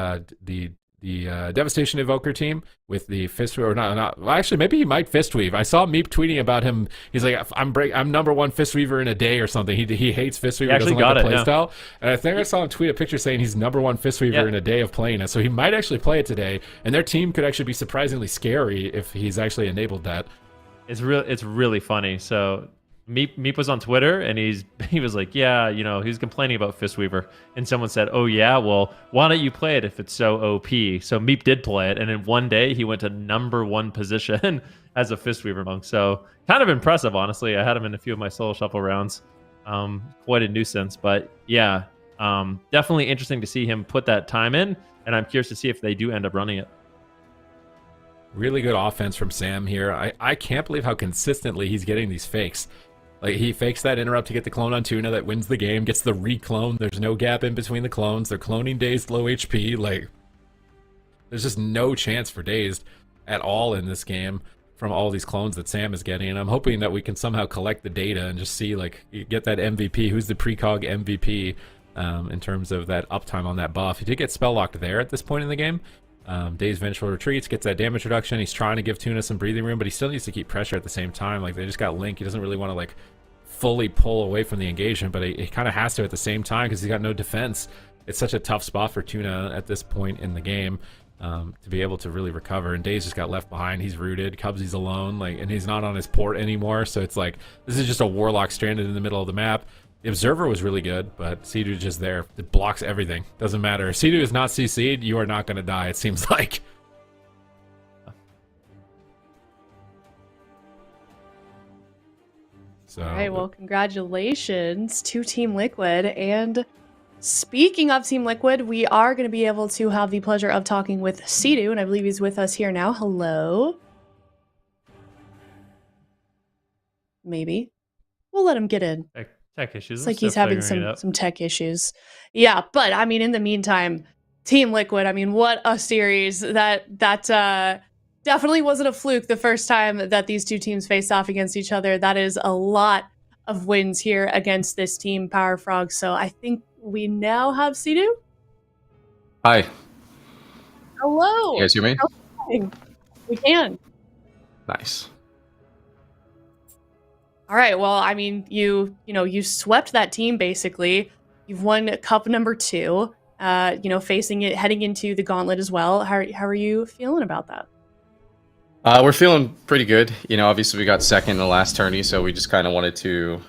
Devastation Evoker team with the fist or not well, actually maybe he might fist weave. I saw Meep tweeting about him. He's like, I'm #1 fist weaver in a day or something. He hates fist weaver. He actually doesn't like got the it, playstyle. And I think I saw him tweet a picture saying he's #1 fist weaver in a day of playing it. So he might actually play it today, and their team could actually be surprisingly scary if he's actually enabled that. It's really funny. So Meep was on Twitter, and he was like, yeah, you know, he's complaining about Fistweaver, and someone said, oh yeah, well, why don't you play it if it's so OP? So Meep did play it, and in one day he went to #1 position as a Fistweaver monk. So kind of impressive, honestly. I had him in a few of my solo shuffle rounds. Quite a nuisance, but yeah, definitely interesting to see him put that time in, and I'm curious to see if they do end up running it. Really good offense from Sam here. I can't believe how consistently he's getting these fakes. Like, he fakes that interrupt to get the clone on Tuna that wins the game, gets the reclone. There's no gap in between the clones. They're cloning Dazed low HP. Like, there's just no chance for Dazed at all in this game from all these clones that Sam is getting. And I'm hoping that we can somehow collect the data and just see, like, you get that MVP. Who's the precog MVP in terms of that uptime on that buff? He did get spell locked there at this point in the game. Dazed Vengeful Retreats, gets that damage reduction. He's trying to give Tuna some breathing room, but he still needs to keep pressure at the same time. Like, they just got Link. He doesn't really want to, like, fully pull away from the engagement, but he kind of has to at the same time because he's got no defense. It's such a tough spot for Tuna at this point in the game to be able to really recover. And Dazed just got left behind. He's rooted. Cubsy's alone, like, and he's not on his port anymore. So it's like, this is just a Warlock stranded in the middle of the map. The Observer was really good, but Sidu just there. It blocks everything. Doesn't matter. If Sidu is not CC'd, you are not going to die, it seems like. So, all right, well, congratulations to Team Liquid. And speaking of Team Liquid, we are going to be able to have the pleasure of talking with Sidu, and I believe he's with us here now. Hello. Maybe. We'll let him get in. Tech issues. It's like he's having some tech issues. Yeah, but I mean, in the meantime, Team Liquid, I mean, what a series. That definitely wasn't a fluke the first time that these two teams faced off against each other. That is a lot of wins here against this team, Power Frog. So I think we now have Sidu. Hi. Hello. You guys hear me? We can. Nice. All right. Well, I mean, you swept that team basically. You've won cup #2. Facing it, heading into the gauntlet as well. How are you feeling about that? We're feeling pretty good. Obviously we got second in the last tourney, so we just kind of wanted to,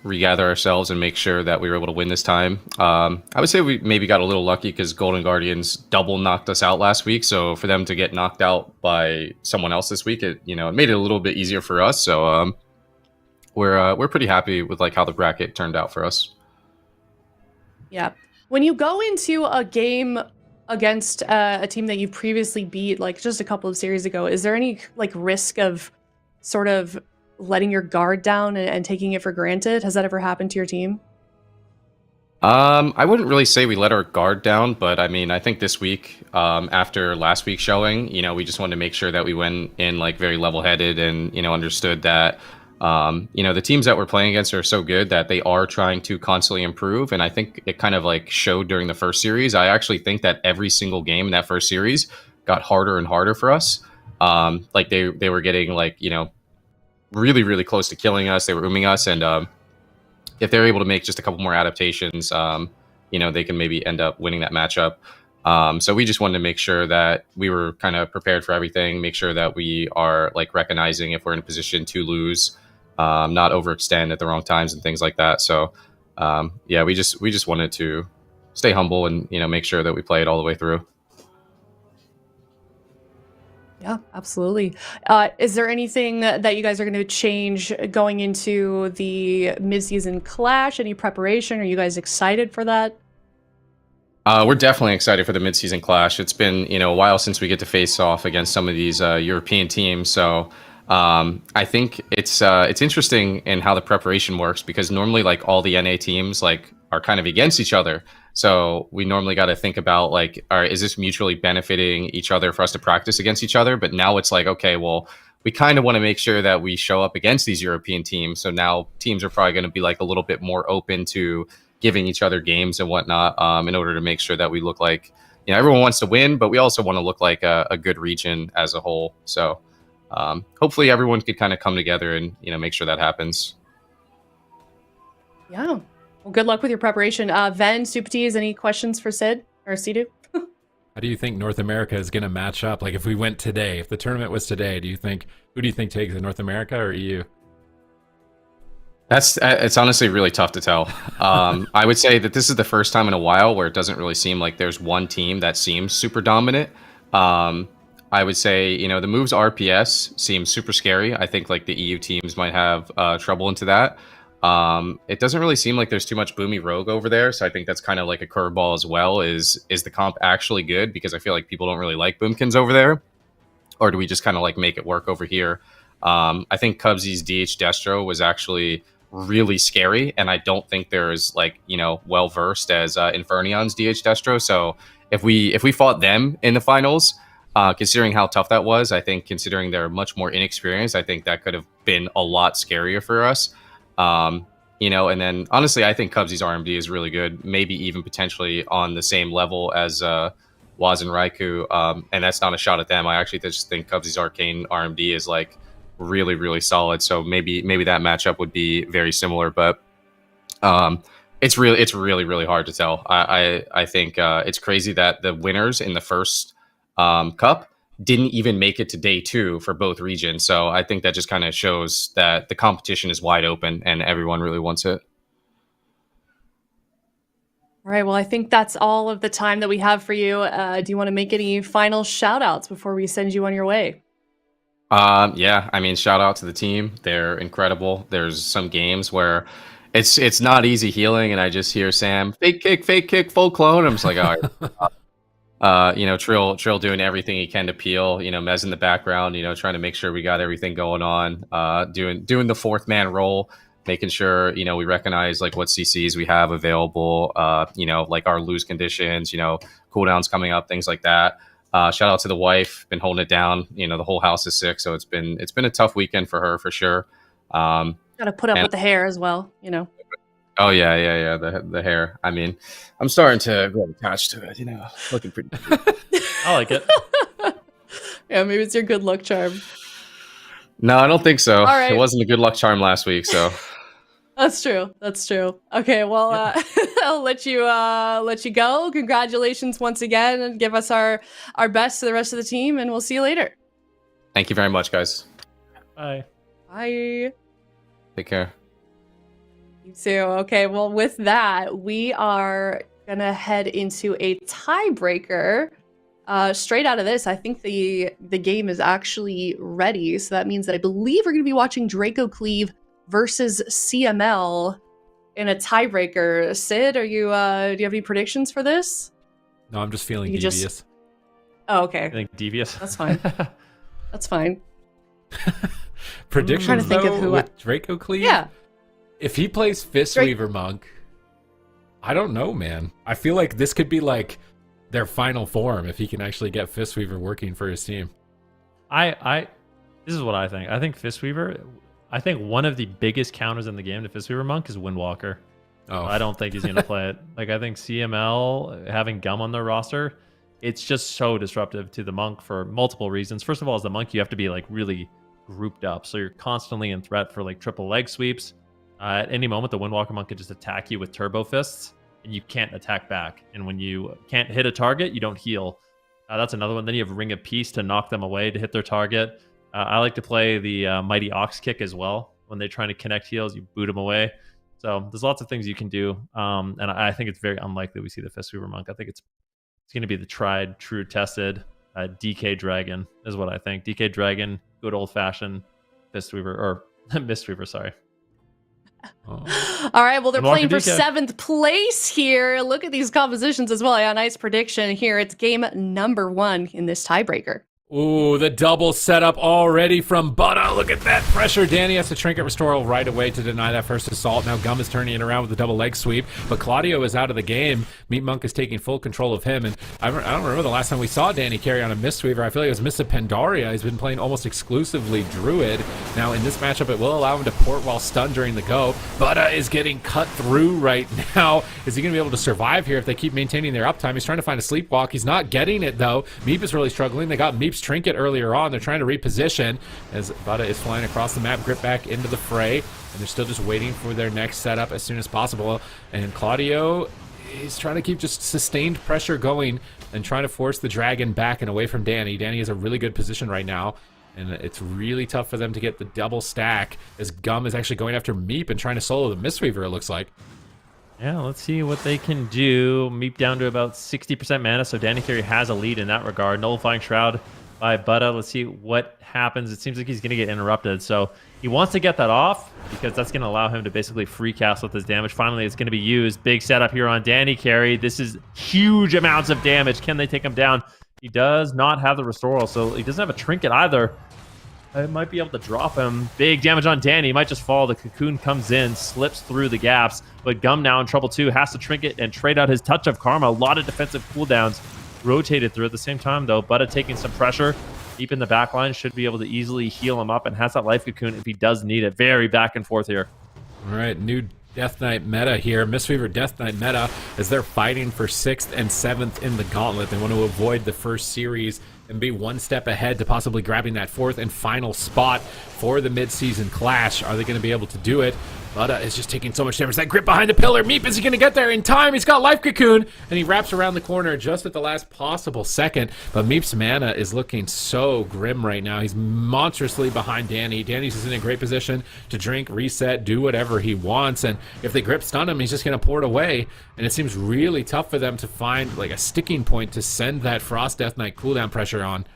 regather ourselves and make sure that we were able to win this time. I would say we maybe got a little lucky because Golden Guardians double knocked us out last week. So for them to get knocked out by someone else this week, it made it a little bit easier for us. So we're pretty happy with like how the bracket turned out for us. Yeah. When you go into a game against a team that you previously beat, like just a couple of series ago, is there any like risk of sort of letting your guard down and taking it for granted? Has that ever happened to your team? I wouldn't really say we let our guard down, but I mean, I think this week, after last week's showing, we just wanted to make sure that we went in like very level-headed and, understood that, the teams that we're playing against are so good that they are trying to constantly improve. And I think it kind of like showed during the first series. I actually think that every single game in that first series got harder and harder for us. Like they were getting like, really, really close to killing us. They were ooming us. And if they're able to make just a couple more adaptations, they can maybe end up winning that matchup. So we just wanted to make sure that we were kind of prepared for everything, make sure that we are like recognizing if we're in a position to lose, not overextend at the wrong times and things like that. So we just wanted to stay humble and, make sure that we play it all the way through. Yeah, absolutely. Is there anything that you guys are going to change going into the mid-season clash? Any preparation? Are you guys excited for that? We're definitely excited for the mid-season clash. It's been, a while since we get to face off against some of these European teams. So I think it's interesting in how the preparation works because normally like all the NA teams like are kind of against each other. So we normally got to think about like, all right, is this mutually benefiting each other for us to practice against each other? But now it's like, okay, well, we kind of want to make sure that we show up against these European teams. So now teams are probably going to be like a little bit more open to giving each other games and whatnot in order to make sure that we look like, everyone wants to win, but we also want to look like a good region as a whole. So hopefully everyone could kind of come together and make sure that happens. Yeah. Well, good luck with your preparation. Ven, Supatis, any questions for Sid or Sidu? How do you think North America is going to match up? Like if we went today, if the tournament was today, who do you think takes it, North America or EU? It's honestly really tough to tell. I would say that this is the first time in a while where it doesn't really seem like there's one team that seems super dominant. I would say, the moves RPS seem super scary. I think like the EU teams might have trouble into that. It doesn't really seem like there's too much Boomy Rogue over there, so I think that's kind of like a curveball as well. Is the comp actually good? Because I feel like people don't really like Boomkins over there, or do we just kind of like make it work over here? I think Cubsy's DH Destro was actually really scary, and I don't think they're as like well versed as Infernion's DH Destro. So if we fought them in the finals, considering how tough that was, I think considering they're much more inexperienced, I think that could have been a lot scarier for us. And then honestly, I think Cubsy's RMD is really good, maybe even potentially on the same level as Waz and Raikou. And that's not a shot at them. I actually just think Cubsy's Arcane RMD is like really, really solid. So maybe that matchup would be very similar, but it's really, really hard to tell. I think it's crazy that the winners in the first cup didn't even make it to day 2 for both regions. So I think that just kind of shows that the competition is wide open and everyone really wants it. All right. Well, I think that's all of the time that we have for you. Do you want to make any final shout outs before we send you on your way? Yeah, I mean, shout out to the team. They're incredible. There's some games where it's not easy healing, and I just hear Sam, fake kick, full clone. I'm just like, all right. Trill doing everything he can to peel, Mez in the background, trying to make sure we got everything going on, doing the fourth man role, making sure, we recognize like what CCs we have available, like our lose conditions, cooldowns coming up, things like that. Shout out to the wife, been holding it down. The whole house is sick, so it's been a tough weekend for her for sure. Got to put up with the hair as well, Oh yeah. The hair. I mean, I'm starting to grow attached to it. Looking pretty good. I like it. Yeah, maybe it's your good luck charm. No, I don't think so. All right. It wasn't a good luck charm last week, so. That's true. Okay, well, I'll let you go. Congratulations once again, and give us our best to the rest of the team, and we'll see you later. Thank you very much, guys. Bye. Bye. Take care. You too. Okay, well, with that, we are gonna head into a tiebreaker. Straight out of this, I think the game is actually ready. So that means that I believe we're gonna be watching DRACO CLEAVE versus CML in a tiebreaker. Sid, are you do you have any predictions for this? No, I'm just feeling devious. Oh, okay. I think devious. That's fine. That's fine. Predictions I'm trying to think though, of who with DRACO CLEAVE? Yeah. If he plays Fistweaver Monk, I don't know, man. I feel like this could be like their final form if he can actually get Fistweaver working for his team. This is what I think. I think Fistweaver. I think one of the biggest counters in the game to Fistweaver Monk is Windwalker. Oh, I don't think he's going to play it. Like, I think CML having Gum on their roster, it's just so disruptive to the Monk for multiple reasons. First of all, as the Monk, you have to be like really grouped up, so you're constantly in threat for like triple leg sweeps. At any moment, the Windwalker Monk can just attack you with turbo fists, and you can't attack back. And when you can't hit a target, you don't heal. That's another one. Then you have Ring of Peace to knock them away to hit their target. I like to play the Mighty Ox Kick as well. When they're trying to connect heals, you boot them away. So there's lots of things you can do. And I think it's very unlikely we see the Fistweaver Monk. I think it's going to be the tried, true, tested DK Dragon is what I think. DK Dragon, good old-fashioned Fistweaver, or Mistweaver, sorry. Oh. All right, well, they're playing for DK. 7th place here. Look at these compositions as well. Yeah, nice prediction here. It's game number 1 in this tiebreaker. Ooh, the double setup already from Butter. Look at that pressure. Danny has to trinket restore right away to deny that first assault. Now Gum is turning it around with a double leg sweep, but Claudio is out of the game. Meat Monk is taking full control of him, and I don't remember the last time we saw Danny carry on a Mistweaver. I feel like it was Mr. Pandaria. He's been playing almost exclusively Druid. Now in this matchup, it will allow him to port while stunned during the go. Butter is getting cut through right now. Is he going to be able to survive here if they keep maintaining their uptime? He's trying to find a sleepwalk. He's not getting it, though. Meep is really struggling. They got Meep's trinket earlier on. They're trying to reposition as Butter is flying across the map, grip back into the fray, and they're still just waiting for their next setup as soon as possible. And Claudio is trying to keep just sustained pressure going and trying to force the dragon back and away from Danny. Danny is a really good position right now, and it's really tough for them to get the double stack as Gum is actually going after Meep and trying to solo the Mistweaver, it looks like. Yeah, let's see what they can do. Meep down to about 60% mana, so Danny Carey has a lead in that regard. Nullifying Shroud by Butter. Let's see what happens. It seems like he's going to get interrupted, so he wants to get that off because that's going to allow him to basically free cast with his damage. Finally, it's going to be used. Big setup here on Danny Carey. This is huge amounts of damage. Can they take him down? He does not have the Restoral, so he doesn't have a trinket either. I might be able to drop him. Big damage on Danny. He might just fall. The cocoon comes in, slips through the gaps, but Gum now in trouble too. Has to trinket and trade out his Touch of Karma. A lot of defensive cooldowns rotated through at the same time, though. Butter taking some pressure. Deep in the back line, should be able to easily heal him up and has that life cocoon if he does need it. Very back and forth here. All right, new Death Knight meta here. Mistweaver Death Knight meta as they're fighting for 6th and 7th in the gauntlet. They want to avoid the first series and be one step ahead to possibly grabbing that 4th and final spot for the mid-season clash. Are they going to be able to do it? Butter is just taking so much damage. That grip behind the pillar. Meep, is he going to get there in time? He's got Life Cocoon, and he wraps around the corner just at the last possible second. But Meep's mana is looking so grim right now. He's monstrously behind Danny. Danny's just in a great position to drink, reset, do whatever he wants. And if they grip stun him, he's just going to pour it away. And it seems really tough for them to find like a sticking point to send that Frost Death Knight cooldown pressure on.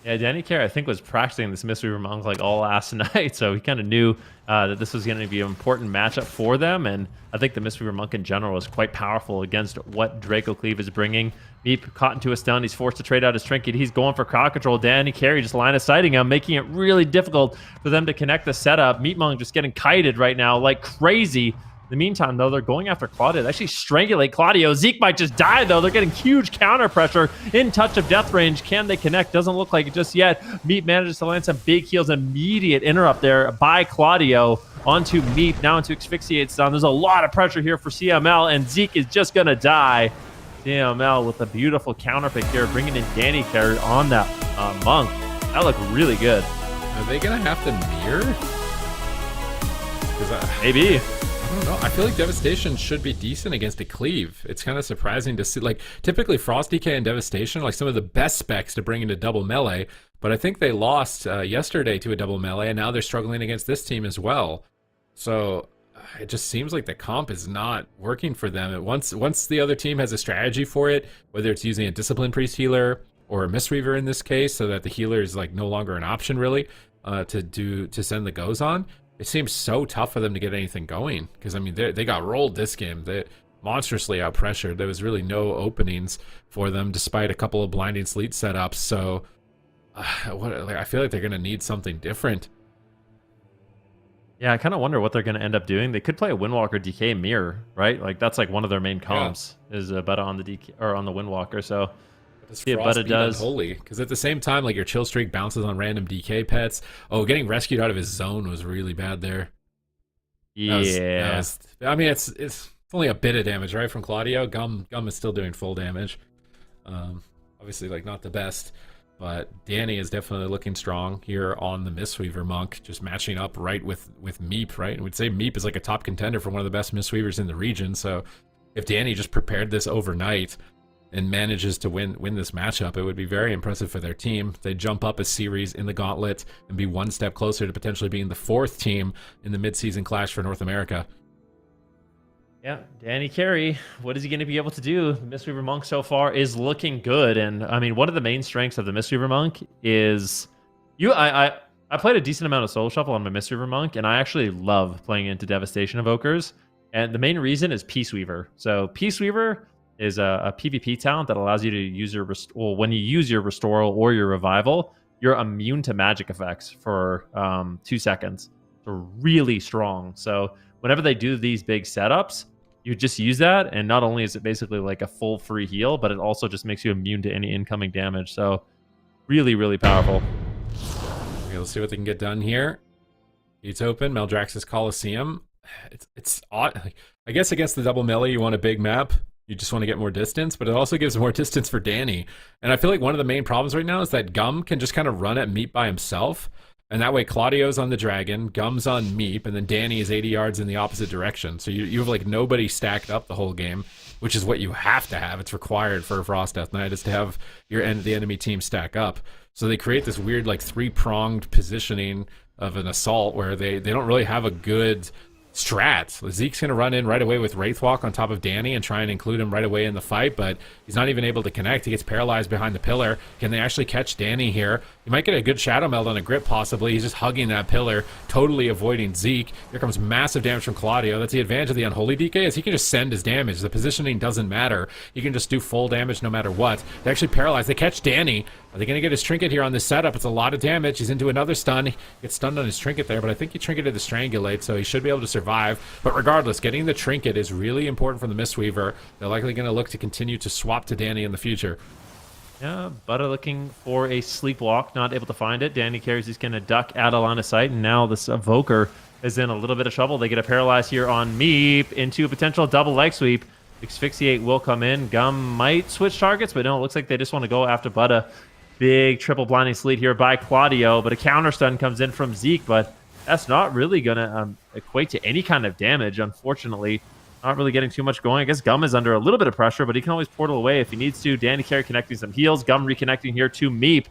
Yeah, Danny Carey, I think, was practicing this Mistweaver Monk like all last night, so he kind of knew that this was going to be an important matchup for them, and I think the Mistweaver Monk in general is quite powerful against what DRACO CLEAVE is bringing. Meep caught into a stun. He's forced to trade out his trinket. He's going for crowd control. Danny Carey just line of sighting him, making it really difficult for them to connect the setup. Meat Monk just getting kited right now like crazy. In the meantime, though, they're going after Claudio. They actually strangulate Claudio. Zeke might just die, though. They're getting huge counter pressure in touch of death range. Can they connect? Doesn't look like it just yet. Meep manages to land some big heals. Immediate interrupt there by Claudio onto Meep. Now into Asphyxiate Stun. There's a lot of pressure here for CML, and Zeke is just going to die. CML with a beautiful counter pick here, bringing in Danny Carey on that Monk. That looked really good. Are they going to have to mirror? Maybe. I don't know. I feel like Devastation should be decent against a Cleave. It's kind of surprising to see. Like, typically Frost DK and Devastation are like some of the best specs to bring into double melee, but I think they lost yesterday to a double melee, and now they're struggling against this team as well. So it just seems like the comp is not working for them. Once the other team has a strategy for it, whether it's using a Discipline Priest healer or a Mistweaver in this case, so that the healer is like no longer an option really to send the goes on. It seems so tough for them to get anything going because, I mean, they got rolled this game. They monstrously out-pressured. There was really no openings for them despite a couple of Blinding Sleet setups. So I feel like they're going to need something different. Yeah, I kind of wonder what they're going to end up doing. They could play a Windwalker DK mirror, right? Like that's like one of their main comps is Butter on the DK or on the Windwalker. So see if Butter does. Unholy, because at the same time, like your Chill Streak bounces on random DK pets. Oh, getting rescued out of his zone was really bad there. Yeah, I mean, it's only a bit of damage, right, from Claudio. Gum is still doing full damage. Obviously, like not the best, but Danny is definitely looking strong here on the Mistweaver Monk, just matching up right with Meep, right? And we'd say Meep is like a top contender for one of the best Mistweavers in the region. So if Danny just prepared this overnight and manages to win this matchup, it would be very impressive for their team. They jump up a series in the gauntlet and be one step closer to potentially being the 4th team in the mid-season clash for North America. Yeah, Danny Carey, what is he going to be able to do? The Mistweaver Monk so far is looking good, and I mean, one of the main strengths of the Mistweaver Monk is I played a decent amount of Soul Shuffle on my Mistweaver Monk, and I actually love playing into Devastation Evokers, and the main reason is Peace Weaver. So Peace Weaver is a PvP talent that allows you to use your when you use your Restoral or your Revival, you're immune to magic effects for 2 seconds. So really strong. So whenever they do these big setups, you just use that, and not only is it basically like a full free heal, but it also just makes you immune to any incoming damage. So really, really powerful. Okay, let's see what they can get done here. It's open, Maldraxxus Coliseum. It's odd. I guess against the double melee, you want a big map. You just want to get more distance, but it also gives more distance for Danny. And I feel like one of the main problems right now is that Gum can just kind of run at Meep by himself. And that way Claudio's on the dragon, Gum's on Meep, and then Danny is 80 yards in the opposite direction. So you have like nobody stacked up the whole game, which is what you have to have. It's required for a Frost Death Knight, is to have the enemy team stack up. So they create this weird like 3-pronged positioning of an assault where they don't really have a good strat. Zeke's going to run in right away with Wraithwalk on top of Danny and try and include him right away in the fight, but he's not even able to connect. He gets paralyzed behind the pillar. Can they actually catch Danny here? He might get a good Shadow Meld on a grip possibly. He's just hugging that pillar, totally avoiding Zeke. Here comes massive damage from Claudio. That's the advantage of the Unholy DK, is he can just send his damage. The positioning doesn't matter. He can just do full damage no matter what. They actually paralyze. They catch Danny. Are they going to get his trinket here on this setup? It's a lot of damage. He's into another stun. He gets stunned on his trinket there, but I think he trinketed the Strangulate, so he should be able to survive. But regardless, getting the trinket is really important for the Mistweaver. They're likely going to look to continue to swap to Danny in the future. Yeah, Butter looking for a sleepwalk, not able to find it. Danny carries, he's going to duck out of line of sight, and now this Evoker is in a little bit of trouble. They get a paralyze here on Meep into a potential double leg sweep. Asphyxiate will come in. Gum might switch targets, but no, it looks like they just want to go after Butter. Big triple blinding sleet here by Claudio, but a counter stun comes in from Zeke, but that's not really going to equate to any kind of damage, unfortunately. Not really getting too much going. I guess Gum is under a little bit of pressure, but he can always portal away if he needs to. Danny Carey connecting some heals. Gum reconnecting here to Meep.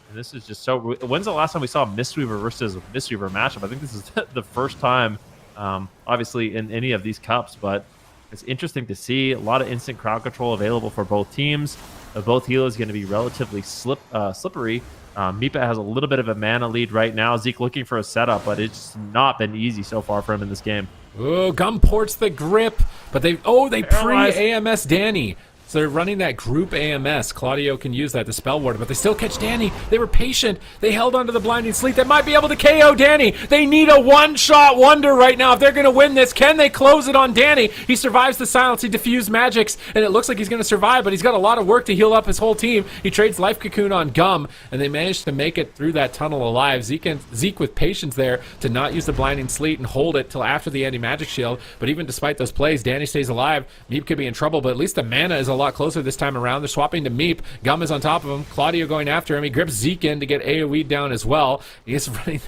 And this is just so... When's the last time we saw a Mistweaver versus Mistweaver matchup? I think this is the first time, obviously, in any of these cups, but it's interesting to see. A lot of instant crowd control available for both teams. Both healers going to be relatively slippery. Meepa has a little bit of a mana lead right now. Zeke looking for a setup, but it's not been easy so far for him in this game. Oh, Gum ports the grip, but they pre-AMS Danny. So they're running that group AMS. Claudio can use that to spell ward, but they still catch Danny. They were patient. They held onto the blinding sleep. They might be able to KO Danny. They need a one-shot wonder right now. If they're going to win this, can they close it on Danny? He survives the silence. He diffused magics, and it looks like he's going to survive, but he's got a lot of work to heal up his whole team. He trades Life Cocoon on Gum, and they managed to make it through that tunnel alive. Zeke with patience there to not use the blinding sleet and hold it till after the anti-magic shield. But even despite those plays, Danny stays alive. Meep could be in trouble, but at least the mana is a lot closer this time around. They're swapping to Meep. Gum is on top of him. Claudio going after him. He grips Zeke in to get AoE down as well. He is running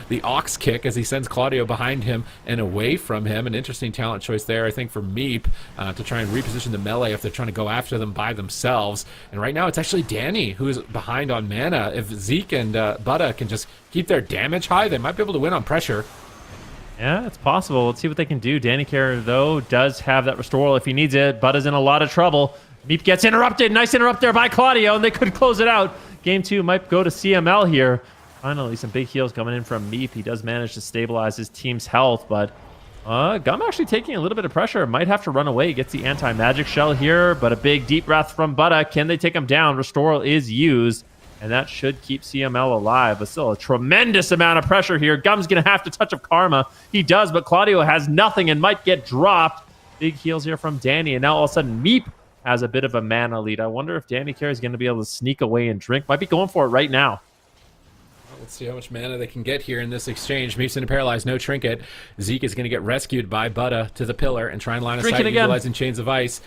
the Ox kick as he sends Claudio behind him and away from him. An interesting talent choice there, I think, for Meep to try and reposition the melee if they're trying to go after them by themselves. And right now it's actually Danny who is behind on mana. If Zeke and Butta can just keep their damage high, they might be able to win on pressure. Yeah, it's possible. Let's see what they can do. Danny Carey, though, does have that restoral if he needs it. Butta's in a lot of trouble. Meep gets interrupted. Nice interrupt there by Claudio, and they could close it out. Game 2 might go to CML here. Finally, some big heals coming in from Meep. He does manage to stabilize his team's health, but Gum actually taking a little bit of pressure. Might have to run away. He gets the anti-magic shell here, but a big deep breath from Butta. Can they take him down? Restoral is used, and that should keep CML alive, but still a tremendous amount of pressure here. Gum's going to have to touch of karma. He does, but Claudio has nothing and might get dropped. Big heals here from Danny, and now all of a sudden Meep has a bit of a mana lead. I wonder if Danny Carey is going to be able to sneak away and drink. Might be going for it right now. Let's see how much mana they can get here in this exchange. Meep's into paralyzed, no trinket. Zeke is going to get rescued by Butta to the pillar and try and line of sight utilizing Chains of Ice.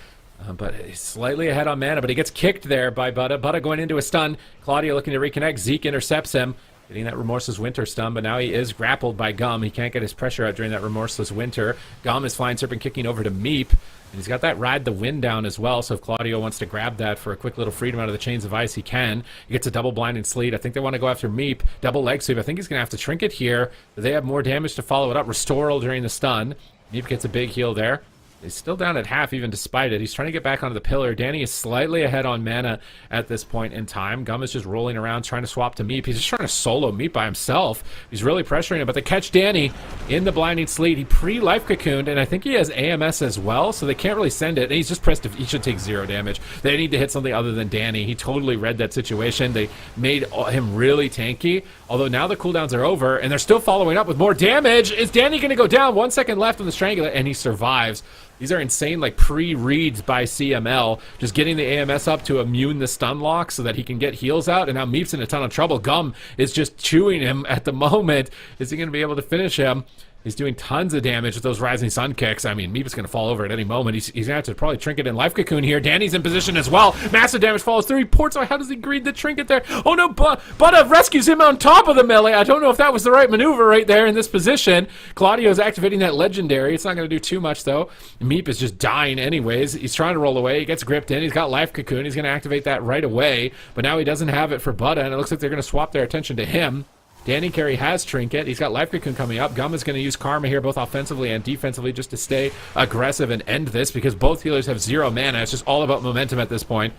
But he's slightly ahead on mana, but he gets kicked there by Butta. Butta going into a stun. Claudio looking to reconnect. Zeke intercepts him, getting that Remorseless Winter stun, but now he is grappled by Gum. He can't get his pressure out during that Remorseless Winter. Gum is Flying Serpent kicking over to Meep, and he's got that Ride the Wind down as well, so if Claudio wants to grab that for a quick little freedom out of the Chains of Ice, he can. He gets a double blinding sleet. I think they want to go after Meep. Double leg sweep. I think he's going to have to trinket here. They have more damage to follow it up. Restoral during the stun. Meep gets a big heal there. He's still down at half even despite it. He's trying to get back onto the pillar. Danny is slightly ahead on mana at this point in time. Gum is just rolling around trying to swap to Meep. He's just trying to solo Meep by himself. He's really pressuring him, but they catch Danny in the blinding sleet. He pre-life cocooned, and I think he has AMS as well, so they can't really send it. And he's just pressed, he should take 0 damage. They need to hit something other than Danny. He totally read that situation. They made him really tanky, although now the cooldowns are over, and they're still following up with more damage. Is Danny going to go down? 1 second left on the Strangler, and he survives. These are insane, like, pre-reads by CML, just getting the AMS up to immune the stun lock so that he can get heals out, and now Meep's in a ton of trouble. Gum is just chewing him at the moment. Is he going to be able to finish him? He's doing tons of damage with those Rising Sun kicks. I mean, Meep is going to fall over at any moment. He's going to have to probably trinket and life cocoon here. Danny's in position as well. Massive damage follows through. He ports. How does he greed the trinket there? Oh no, Buddha rescues him on top of the melee. I don't know if that was the right maneuver right there in this position. Claudio's activating that legendary. It's not going to do too much though. Meep is just dying anyways. He's trying to roll away. He gets gripped in. He's got life cocoon. He's going to activate that right away. But now he doesn't have it for Buddha, and it looks like they're going to swap their attention to him. Danny Carey has Trinket. He's got Life Cocoon coming up. Gum is going to use Karma here, both offensively and defensively, just to stay aggressive and end this, because both healers have 0 mana. It's just all about momentum at this point.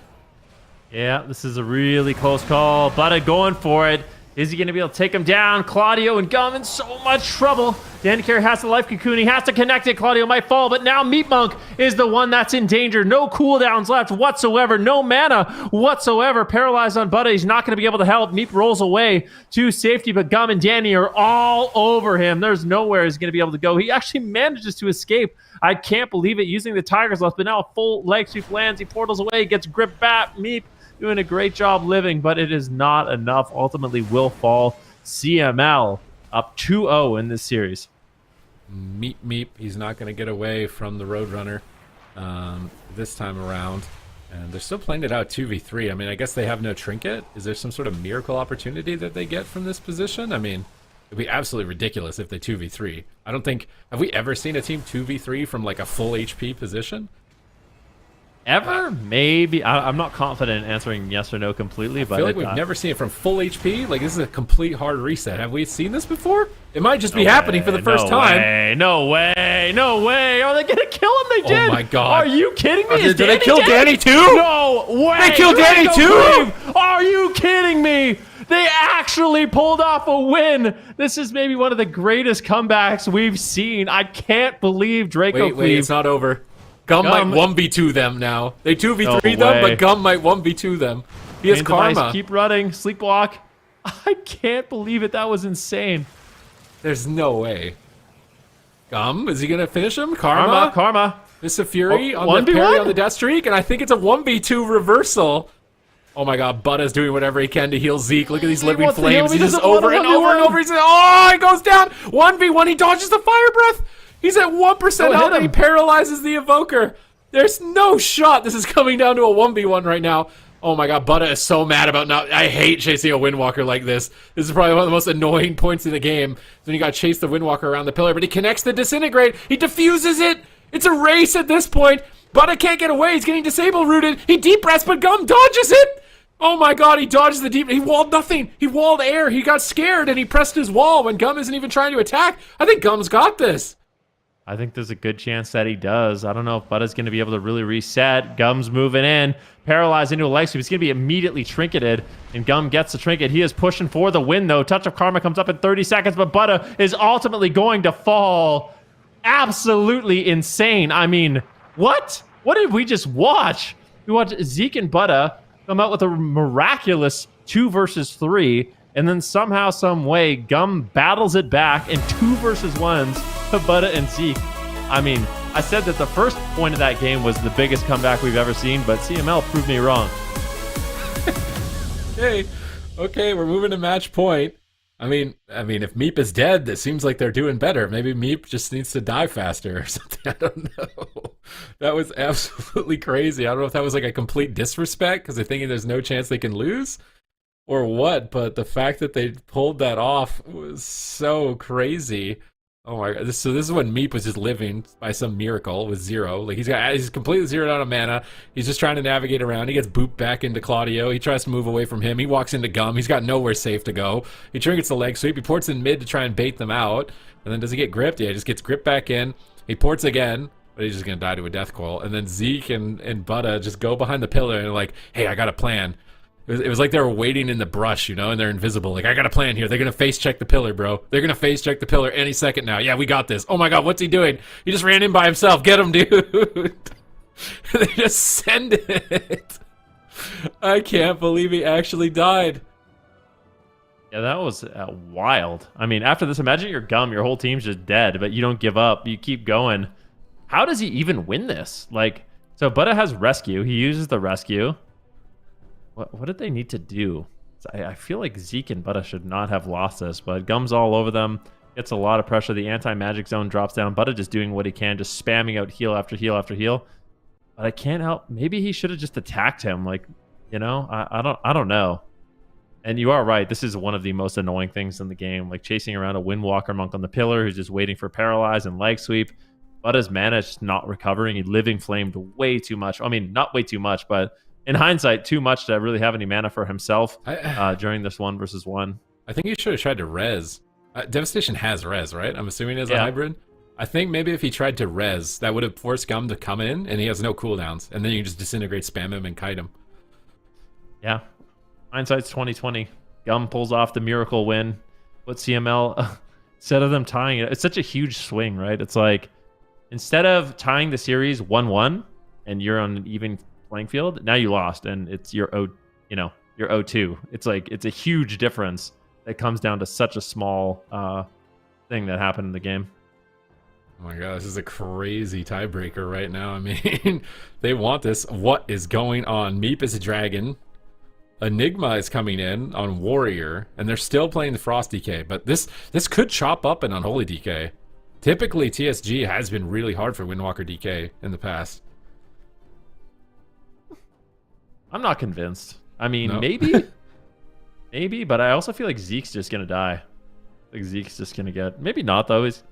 Yeah, this is a really close call. Buddha going for it. Is he going to be able to take him down? Claudio and Gum in so much trouble. Danny Carey has the life cocoon. He has to connect it. Claudio might fall, but now Meat Monk is the one that's in danger. No cooldowns left whatsoever. No mana whatsoever. Paralyzed on Buddha. He's not going to be able to help. Meep rolls away to safety, but Gum and Danny are all over him. There's nowhere he's going to be able to go. He actually manages to escape. I can't believe it, using the Tiger's Lust, but now a full leg sweep lands. He portals away, gets gripped back. Meep doing a great job living, but it is not enough. Ultimately will fall. CML up 2-0 in this series. Meep. He's not going to get away from the Roadrunner this time around. And they're still playing it out 2v3. I mean, I guess they have no trinket. Is there some sort of miracle opportunity that they get from this position? I mean, it'd be absolutely ridiculous if they 2v3. I don't think... Have we ever seen a team 2v3 from, like, a full HP position? Ever? Maybe. I'm not confident in answering yes or no completely, but I feel like we've never seen it from full HP. Like, this is a complete hard reset. Have we seen this before? It might just be happening for the first time. No way. No way. Are they going to kill him? They did. Oh, my God. Are you kidding me? Did they kill Danny too? No way. They killed Danny too? Are you kidding me? They actually pulled off a win. This is maybe one of the greatest comebacks we've seen. I can't believe DRACO CLEAVE. Wait, it's not over. Gum might 1v2 them now. They 2v3 them, but Gum might 1v2 them. He has Karma. Device, keep running. Sleepwalk. I can't believe it. That was insane. There's no way. Gum, is he going to finish him? Karma. Mr. Fury on the parry on the death streak, and I think it's a 1v2 reversal. Oh my God, Buddha's doing whatever he can to heal Zeke. Look at these living flames. He's just over and over and over. He's he goes down. 1v1. He dodges the fire breath. He's at 1% health and he paralyzes the Evoker. There's no shot this is coming down to a 1v1 right now. Oh my God, Buddha is so mad about now. I hate chasing a Windwalker like this. This is probably one of the most annoying points in the game. When you got to chase the Windwalker around the pillar, but he connects the Disintegrate. He diffuses it. It's a race at this point. Buddha can't get away. He's getting disable rooted. He deep breaths, but Gum dodges it. Oh my God, he dodges the deep. He walled nothing. He walled air. He got scared and he pressed his wall when Gum isn't even trying to attack. I think Gum's got this. I think there's a good chance that he does. I don't know if Buddha's going to be able to really reset. Gum's moving in, paralyzed into a leg sweep. He's going to be immediately trinketed, and Gum gets the trinket. He is pushing for the win, though. Touch of Karma comes up in 30 seconds, but Buddha is ultimately going to fall. Absolutely insane. I mean, what? What did we just watch? We watched Zeke and Buddha come out with a miraculous 2 versus 3, and then somehow, some way, Gum battles it back in 2 versus 1s to Buddha and Zeke. I mean, I said that the first point of that game was the biggest comeback we've ever seen, but CML proved me wrong. Okay, we're moving to match point. I mean, if Meep is dead, it seems like they're doing better. Maybe Meep just needs to die faster or something. I don't know. That was absolutely crazy. I don't know if that was like a complete disrespect because they're thinking there's no chance they can lose or what, but the fact that they pulled that off was so crazy. Oh my God! So this is when Meep was just living by some miracle with 0. Like he's completely zeroed out of mana. He's just trying to navigate around. He gets booped back into Claudio. He tries to move away from him. He walks into Gum. He's got nowhere safe to go. He trinkets the leg sweep. He ports in mid to try and bait them out. And then does he get gripped? Yeah, he just gets gripped back in. He ports again. but he's just gonna die to a death coil. And then Zeke and Butta just go behind the pillar and like, hey, I got a plan. It was like they were waiting in the brush, you know, and they're invisible. Like, I got a plan here. They're gonna face check the pillar, bro. They're gonna face check the pillar any second now. Yeah, we got this. Oh my god, what's he doing? He just ran in by himself. Get him, dude. They just send it. I can't believe he actually died. Yeah, that was wild. I mean, after this, imagine your Gum, your whole team's just dead, but you don't give up. You keep going. How does he even win this? Like, so Butta has rescue. He uses the rescue. What did they need to do? I feel like Zeke and Butta should not have lost this, but Gum's all over them. Gets a lot of pressure. The anti-magic zone drops down. Butta just doing what he can, just spamming out heal after heal after heal. But I can't help. Maybe he should have just attacked him. Like, you know, I don't know. And you are right. This is one of the most annoying things in the game. Like chasing around a Windwalker monk on the pillar who's just waiting for paralyze and leg sweep. Butta's managed not recovering. He living flamed way too much. I mean, not way too much, but in hindsight, too much to really have any mana for himself during this 1v1. I think he should have tried to res. Devastation has res, right? I'm assuming as a hybrid. I think maybe if he tried to res, that would have forced Gum to come in, and he has no cooldowns. And then you can just disintegrate, spam him, and kite him. Yeah. Hindsight's 2020. Gum pulls off the miracle win. But CML, instead of them tying it, it's such a huge swing, right? It's like, instead of tying the series 1-1, and you're on an even playing field, now you lost, and it's your your 0-2. It's like, it's a huge difference that comes down to such a small thing that happened in the game. Oh my god, this is a crazy tiebreaker right now. I mean, they want this. What is going on? Meep is a dragon. Enigma is coming in on Warrior, and they're still playing the Frost DK, but this could chop up an Unholy DK. Typically, TSG has been really hard for Windwalker DK in the past. I'm not convinced. I mean, No. maybe, but I also feel like Zeke's just going to die. Like Zeke's just going to get... Maybe not, though. He's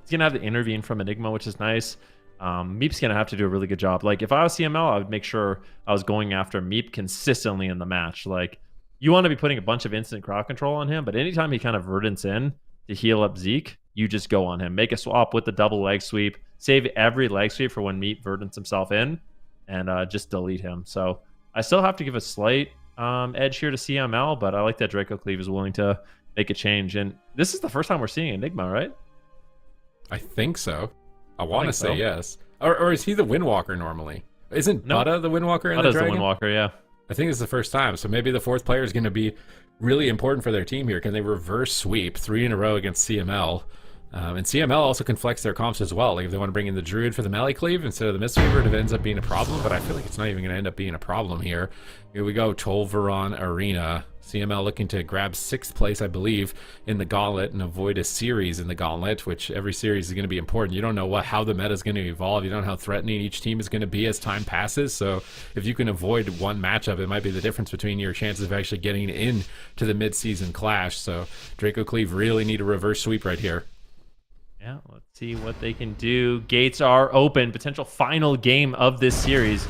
going to have to intervene from Enigma, which is nice. Meep's going to have to do a really good job. Like, if I was CML, I would make sure I was going after Meep consistently in the match. Like, you want to be putting a bunch of instant crowd control on him, but anytime he kind of verdants in to heal up Zeke, you just go on him. Make a swap with the double leg sweep. Save every leg sweep for when Meep verdants himself in, and just delete him. So I still have to give a slight edge here to CML, but I like that DRACO CLEAVE is willing to make a change. And this is the first time we're seeing Enigma, right? I think so. I want to say so. yes. Or is he the Windwalker normally? Isn't Butta the Windwalker in the Butta's the Dragon? Windwalker, yeah. I think it's the first time. So maybe the fourth player is going to be really important for their team here. Can they reverse sweep 3 in a row against CML? And CML also can flex their comps as well. Like if they want to bring in the Druid for the melee cleave instead of the Mistweaver, it ends up being a problem. But I feel like it's not even going to end up being a problem here. Here we go, Tolvaron Arena. CML looking to grab 6th place, I believe, in the Gauntlet and avoid a series in the Gauntlet, which every series is going to be important. You don't know how the meta is going to evolve. You don't know how threatening each team is going to be as time passes. So if you can avoid one matchup, it might be the difference between your chances of actually getting into the mid-season clash. So DRACO CLEAVE really need a reverse sweep right here. Yeah, let's see what they can do. Gates are open. Potential final game of this series.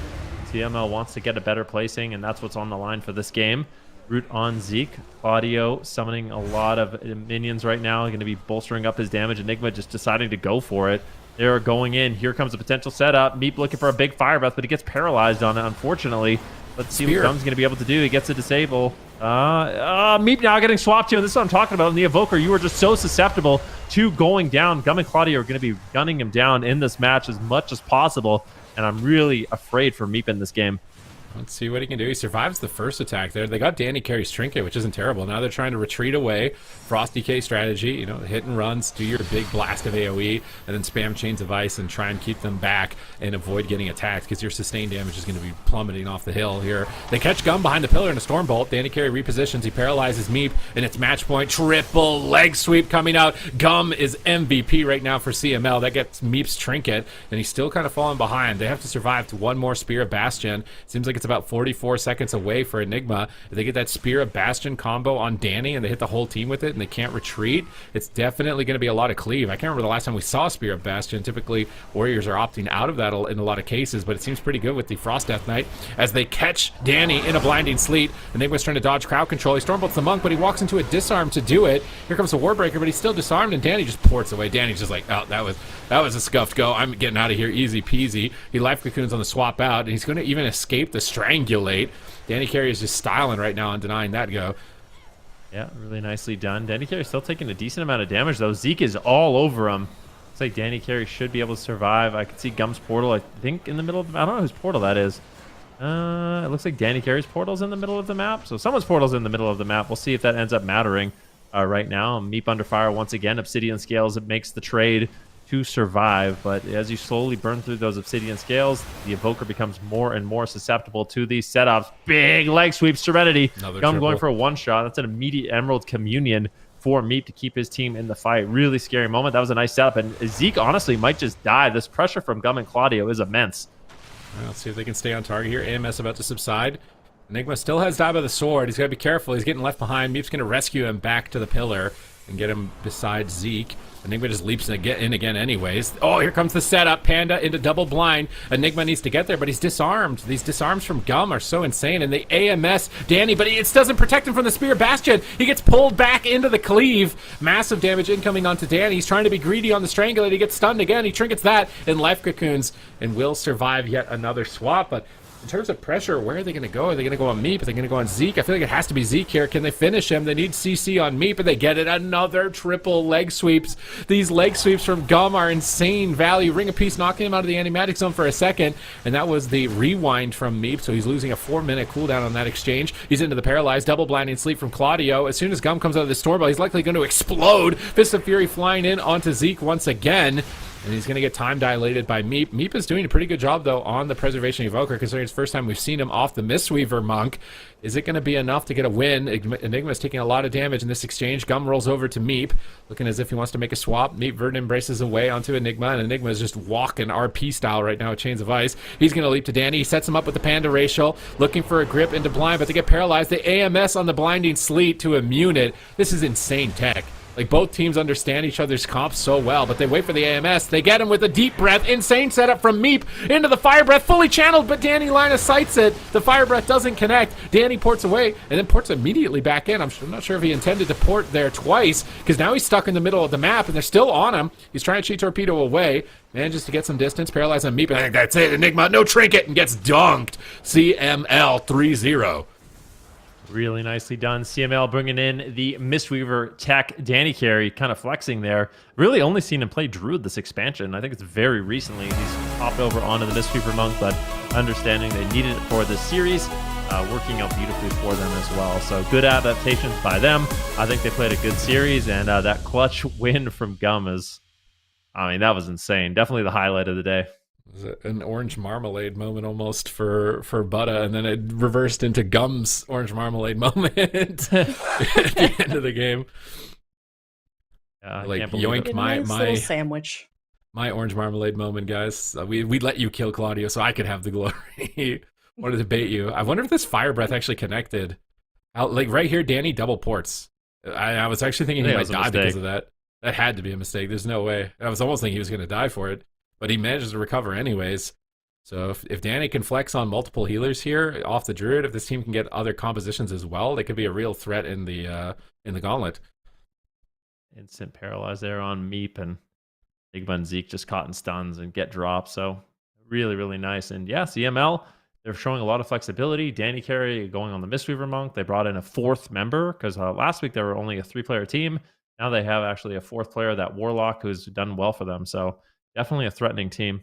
CML wants to get a better placing, and that's what's on the line for this game. Root on Zeke. Claudio summoning a lot of minions right now. Going to be bolstering up his damage. Enigma just deciding to go for it. They're going in. Here comes a potential setup. Meep looking for a big fire breath, but he gets paralyzed on it, unfortunately. Let's see what Gum's going to be able to do. He gets a disable. Meep now getting swapped to, and this is what I'm talking about. In the Evoker, you were just so susceptible to going down. Gum and Claudio are going to be gunning him down in this match as much as possible, and I'm really afraid for Meep in this game. Let's see what he can do. He survives the first attack there. They got Danny carries Trinket, which isn't terrible. Now they're trying to retreat away. Frost DK strategy, you know, hit and runs, do your big blast of AoE, and then spam Chains of Ice and try and keep them back and avoid getting attacked because your sustained damage is going to be plummeting off the hill here. They catch Gum behind the pillar in a Stormbolt. Danny carry repositions. He paralyzes Meep, and it's match point. Triple leg sweep coming out. Gum is MVP right now for CML. That gets Meep's Trinket, and he's still kind of falling behind. They have to survive to one more Spear of Bastion. Seems like it's about 44 seconds away for Enigma. If they get that Spear of Bastion combo on Danny and they hit the whole team with it and they can't retreat, it's definitely going to be a lot of cleave. I can't remember the last time we saw Spear of Bastion. Typically, Warriors are opting out of that in a lot of cases, but it seems pretty good with the Frost Death Knight as they catch Danny in a blinding sleet. Enigma's trying to dodge crowd control. He Stormbolts the Monk, but he walks into a disarm to do it. Here comes the Warbreaker, but he's still disarmed, and Danny just ports away. Danny's just like, oh, that That was a scuffed go. I'm getting out of here easy peasy. He life cocoons on the swap out, and he's going to even escape the strangulate. Danny Carey is just styling right now on denying that go. Yeah, really nicely done. Danny Carey still taking a decent amount of damage, though. Zeke is all over him. Looks like Danny Carey should be able to survive. I can see Gum's portal, I think, in the middle of I don't know whose portal that is. It looks like Danny Carey's portal's in the middle of the map. So someone's portal's in the middle of the map. We'll see if that ends up mattering right now. Meep under fire once again. Obsidian Scales, it makes the trade to survive. But as you slowly burn through those Obsidian Scales, the Evoker becomes more and more susceptible to these setups. Big leg sweep, Serenity. Gum going for a one-shot. That's an immediate Emerald Communion for Meep to keep his team in the fight. Really scary moment. That was a nice setup. And Zeke honestly might just die. This pressure from Gum and Claudio is immense. Let's see if they can stay on target here. AMS about to subside. Enigma still has Die by the Sword. He's got to be careful. He's getting left behind. Meep's going to rescue him back to the pillar and get him beside Zeke. Enigma just leaps in again anyways. Oh, here comes the setup. Panda into double blind. Enigma needs to get there, but he's disarmed. These disarms from Gum are so insane. And the AMS, Danny, but it doesn't protect him from the Spear Bastion. He gets pulled back into the cleave. Massive damage incoming onto Danny. He's trying to be greedy on the Strangulate. He gets stunned again. He trinkets that and life cocoons and will survive yet another swap. But in terms of pressure, where are they going to go? Are they going to go on Meep? Are they going to go on Zeke? I feel like it has to be Zeke here. Can they finish him? They need CC on Meep, and they get it. Another triple leg sweeps. These leg sweeps from Gum are insane value. Ring of Peace knocking him out of the animatic zone for a second, and that was the rewind from Meep, so he's losing a 4-minute cooldown on that exchange. He's into the paralyzed, double blinding sleep from Claudio. As soon as Gum comes out of the Stormball, he's likely going to explode. Fist of Fury flying in onto Zeke once again. And he's going to get time dilated by Meep. Meep is doing a pretty good job, though, on the Preservation Evoker, considering it's the first time we've seen him off the Mistweaver Monk. Is it going to be enough to get a win? Enigma's taking a lot of damage in this exchange. Gum rolls over to Meep, looking as if he wants to make a swap. Meep Verdant embraces away onto Enigma, and Enigma is just walking RP style right now with Chains of Ice. He's going to leap to Danny. He sets him up with the Panda Racial, looking for a grip into blind, but they get paralyzed. The AMS on the Blinding Sleet to immune it. This is insane tech. Like, both teams understand each other's comps so well, but they wait for the AMS. They get him with a deep breath. Insane setup from Meep into the fire breath. Fully channeled, but Danny line of sights it. The fire breath doesn't connect. Danny ports away, and then ports immediately back in. I'm not sure if he intended to port there twice, because now he's stuck in the middle of the map, and they're still on him. He's trying to cheat torpedo away. Manages to get some distance. Paralyze on Meep, and I think that's it. Enigma, no trinket, and gets dunked. CML 3-0. Really nicely done. CML bringing in the Mistweaver tech. Danny Carey kind of flexing there. Really only seen him play Druid this expansion. I think it's very recently he's popped over onto the Mistweaver Monk, but understanding they needed it for this series, working out beautifully for them as well. So good adaptations by them. I think they played a good series, and that clutch win from Gum is, I mean, that was insane. Definitely the highlight of the day. An orange marmalade moment almost for Butta, and then it reversed into Gum's orange marmalade moment at the end of the game. Like, yoink my little sandwich. My orange marmalade moment, guys. We let you kill Claudio so I could have the glory. Wanted to bait you. I wonder if this fire breath actually connected. Like right here, Danny double ports. I was actually thinking he might die because of that. That had to be a mistake. There's no way. I was almost thinking he was going to die for it. But he manages to recover anyways. So if Danny can flex on multiple healers here off the Druid, if this team can get other compositions as well, they could be a real threat in the Gauntlet. Instant paralyze there on Meep, and Enigma and Zeke just caught in stuns and get dropped. So really, really nice. And yeah, CML, they're showing a lot of flexibility. Danny Carey going on the Mistweaver Monk. They brought in a 4th member because last week they were only a 3-player team. Now they have actually a 4th player, that Warlock, who's done well for them. So definitely a threatening team.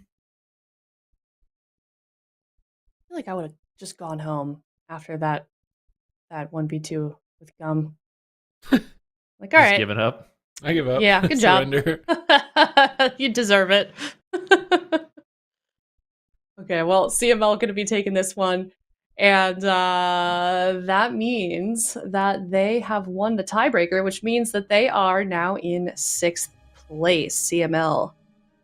I feel like I would have just gone home after that 1v2 with Gum. Like, all Just right. giving up. I give up. Yeah, good job. You deserve it. Okay, well, CML going to be taking this one. And that means that they have won the tiebreaker, which means that they are now in 6th place, CML.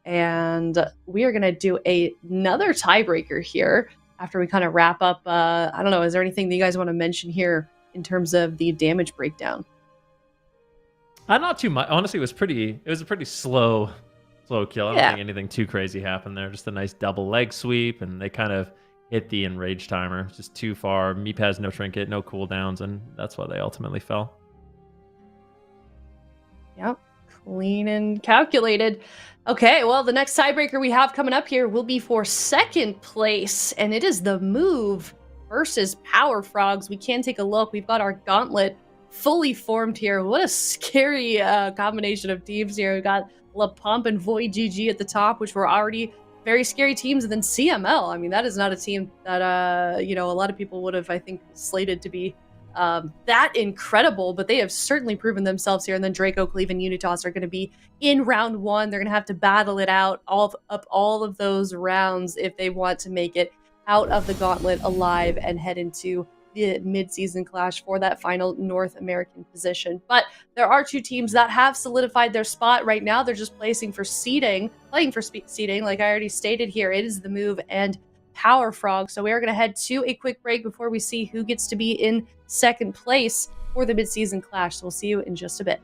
And we are going to do another tiebreaker here after we kind of wrap up. I don't know, is there anything that you guys want to mention here in terms of the damage breakdown? Not too much. Honestly, it was a pretty slow kill. I don't Yeah. think anything too crazy happened there. Just a nice double leg sweep, and they kind of hit the enrage timer just too far. Meep has no trinket, no cooldowns, and that's why they ultimately fell. Yep. clean and calculated. Okay, well, the next tiebreaker we have coming up here will be for second place, and it is the Move versus Power Frogs. We can take a look. We've got our gauntlet fully formed here. What a scary combination of teams here. We've got POMP and VOIDGG at the top, which were already very scary teams, and then CML. I mean, that is not a team that, you know, a lot of people would have, I think, slated to be that incredible, but they have certainly proven themselves here. And then DRACO CLEAVE and Unitas are going to be in round one. They're going to have to battle it out all of those rounds if they want to make it out of the gauntlet alive and head into the mid-season clash for that final North American position. But there are two teams that have solidified their spot right now. They're just playing for seeding, like I already stated here. It is the Move and Power Frog. So we are going to head to a quick break before we see who gets to be in second place for the mid-season clash. So we'll see you in just a bit.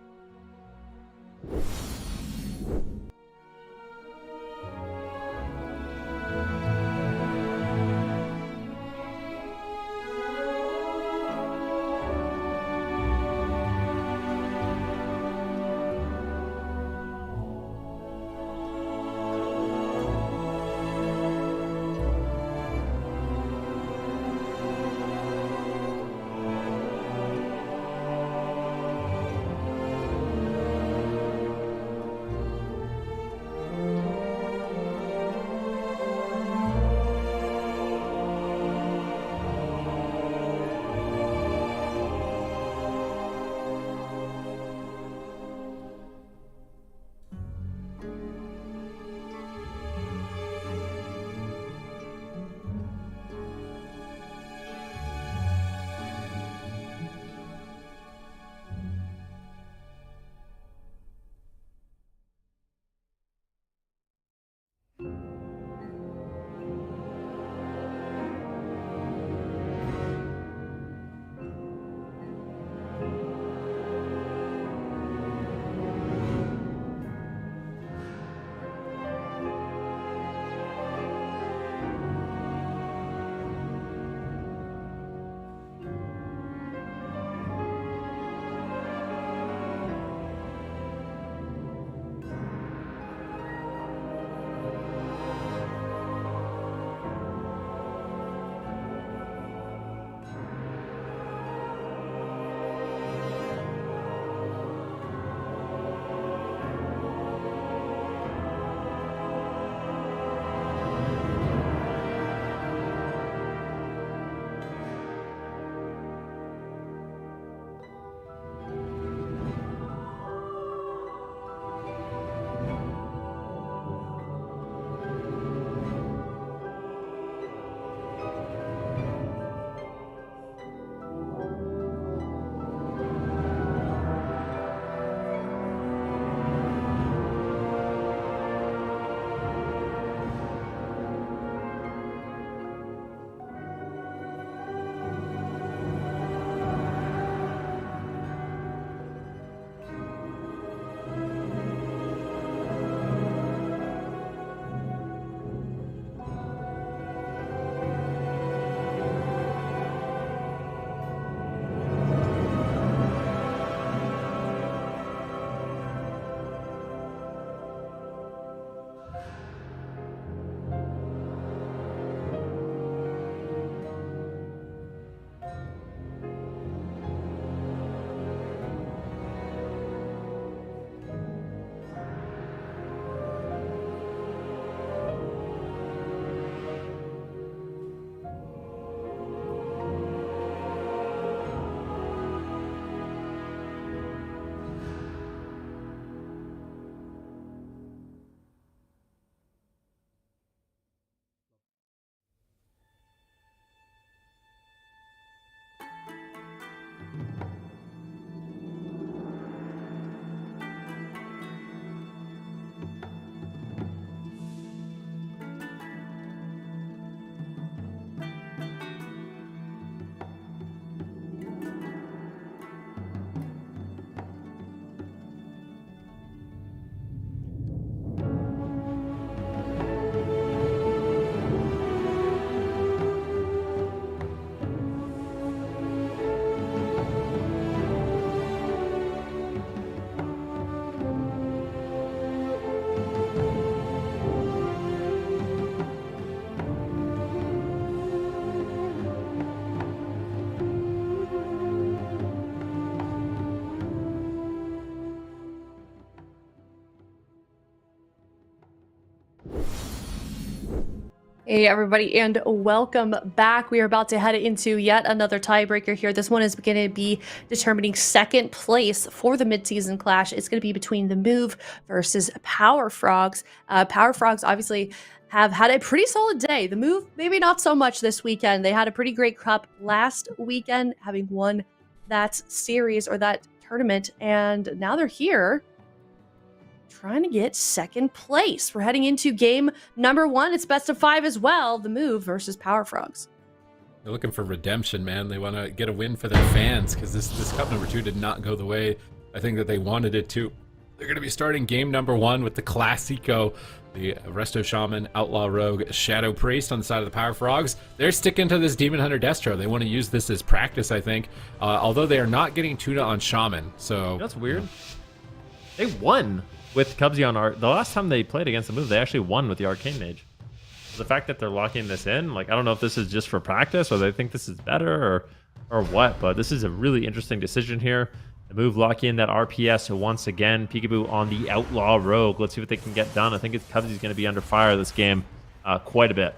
Hey everybody, and welcome back. We are about to head into yet another tiebreaker here. This one is going to be determining second place for the mid-season clash. It's going to be between the Move versus Power Frogs. Power Frogs obviously have had a pretty solid day. The Move, maybe not so much this weekend. They had a pretty great cup last weekend, having won that series or that tournament, and now they're here trying to get second place. We're heading into game number 1. It's best of 5 as well. The Move versus Power Frogs. They're looking for redemption, man. They want to get a win for their fans because this cup number 2 did not go the way I think that they wanted it to. They're going to be starting game number 1 with the Classico, the Resto Shaman, Outlaw Rogue, Shadow Priest on the side of the Power Frogs. They're sticking to this Demon Hunter Destro. They want to use this as practice, I think, although they are not getting Tuna on Shaman. So That's weird. They won with Cubsy on the last time they played against the Move, they actually won with the Arcane Mage. The fact that they're locking this in, like, I don't know if this is just for practice or they think this is better or what, but this is a really interesting decision here. The Move locking in that RPS once again. Peekaboo on the Outlaw Rogue. Let's see what they can get done. I think Cubsy's going to be under fire this game quite a bit.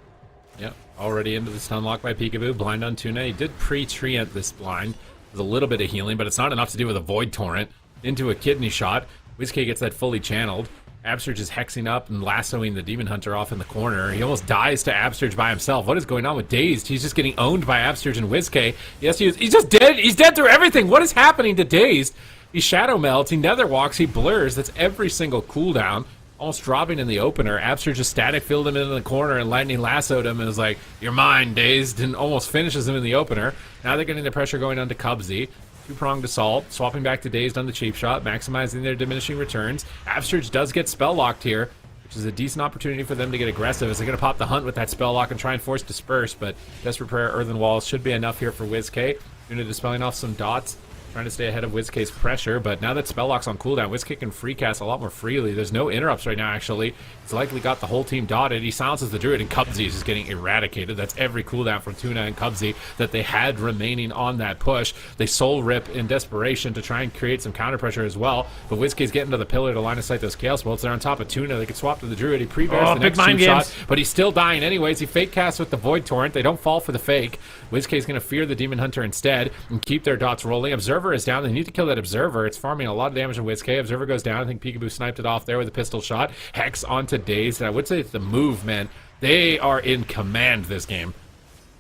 Yep, already into the stun lock by Peekaboo. Blind on Tuna. He did pre-treant this blind with a little bit of healing, but it's not enough to do with a Void Torrent. Into a kidney shot. WizK gets that fully channeled. Absurge is hexing up and lassoing the Demon Hunter off in the corner. He almost dies to Absurge by himself. What is going on with Dazed? He's just getting owned by Absurge and WizK. Yes, he's just dead. He's dead through everything. What is happening to Dazed? He shadow melts, he nether walks, he blurs. That's every single cooldown. Almost dropping in the opener. Absurge just static filled him in the corner and lightning lassoed him and was like, "You're mine, Dazed," and almost finishes him in the opener. Now they're getting the pressure going on to Cubsy. Two-pronged assault, swapping back to Dazed on the cheap shot, maximizing their diminishing returns. Absurge does get spell locked here, which is a decent opportunity for them to get aggressive as they're going to pop the hunt with that spell lock and try and force disperse, but Desperate Prayer, Earthen Walls should be enough here for WizK. Tuna dispelling off some dots, trying to stay ahead of WizK's pressure, but now that spell lock's on cooldown, WizK can free cast a lot more freely. There's no interrupts right now, actually. He's likely got the whole team dotted. He silences the Druid, and Cubsy is just getting eradicated. That's every cooldown from Tuna and Cubsy that they had remaining on that push. They soul rip in desperation to try and create some counter pressure as well, but WizK's getting to the pillar to line of sight those Chaos Bolts. They're on top of Tuna. They can swap to the Druid. He pre-bears the next cheap shot, but he's still dying anyways. He fake casts with the Void Torrent. They don't fall for the fake. WizK's going to fear the Demon Hunter instead and keep their dots rolling. Observer is down. They need to kill that Observer. It's farming a lot of damage on WizK. Observer goes down. I think Peekaboo sniped it off there with a pistol shot. Hex onto Dazed. And I would say it's the Move, man. They are in command this game.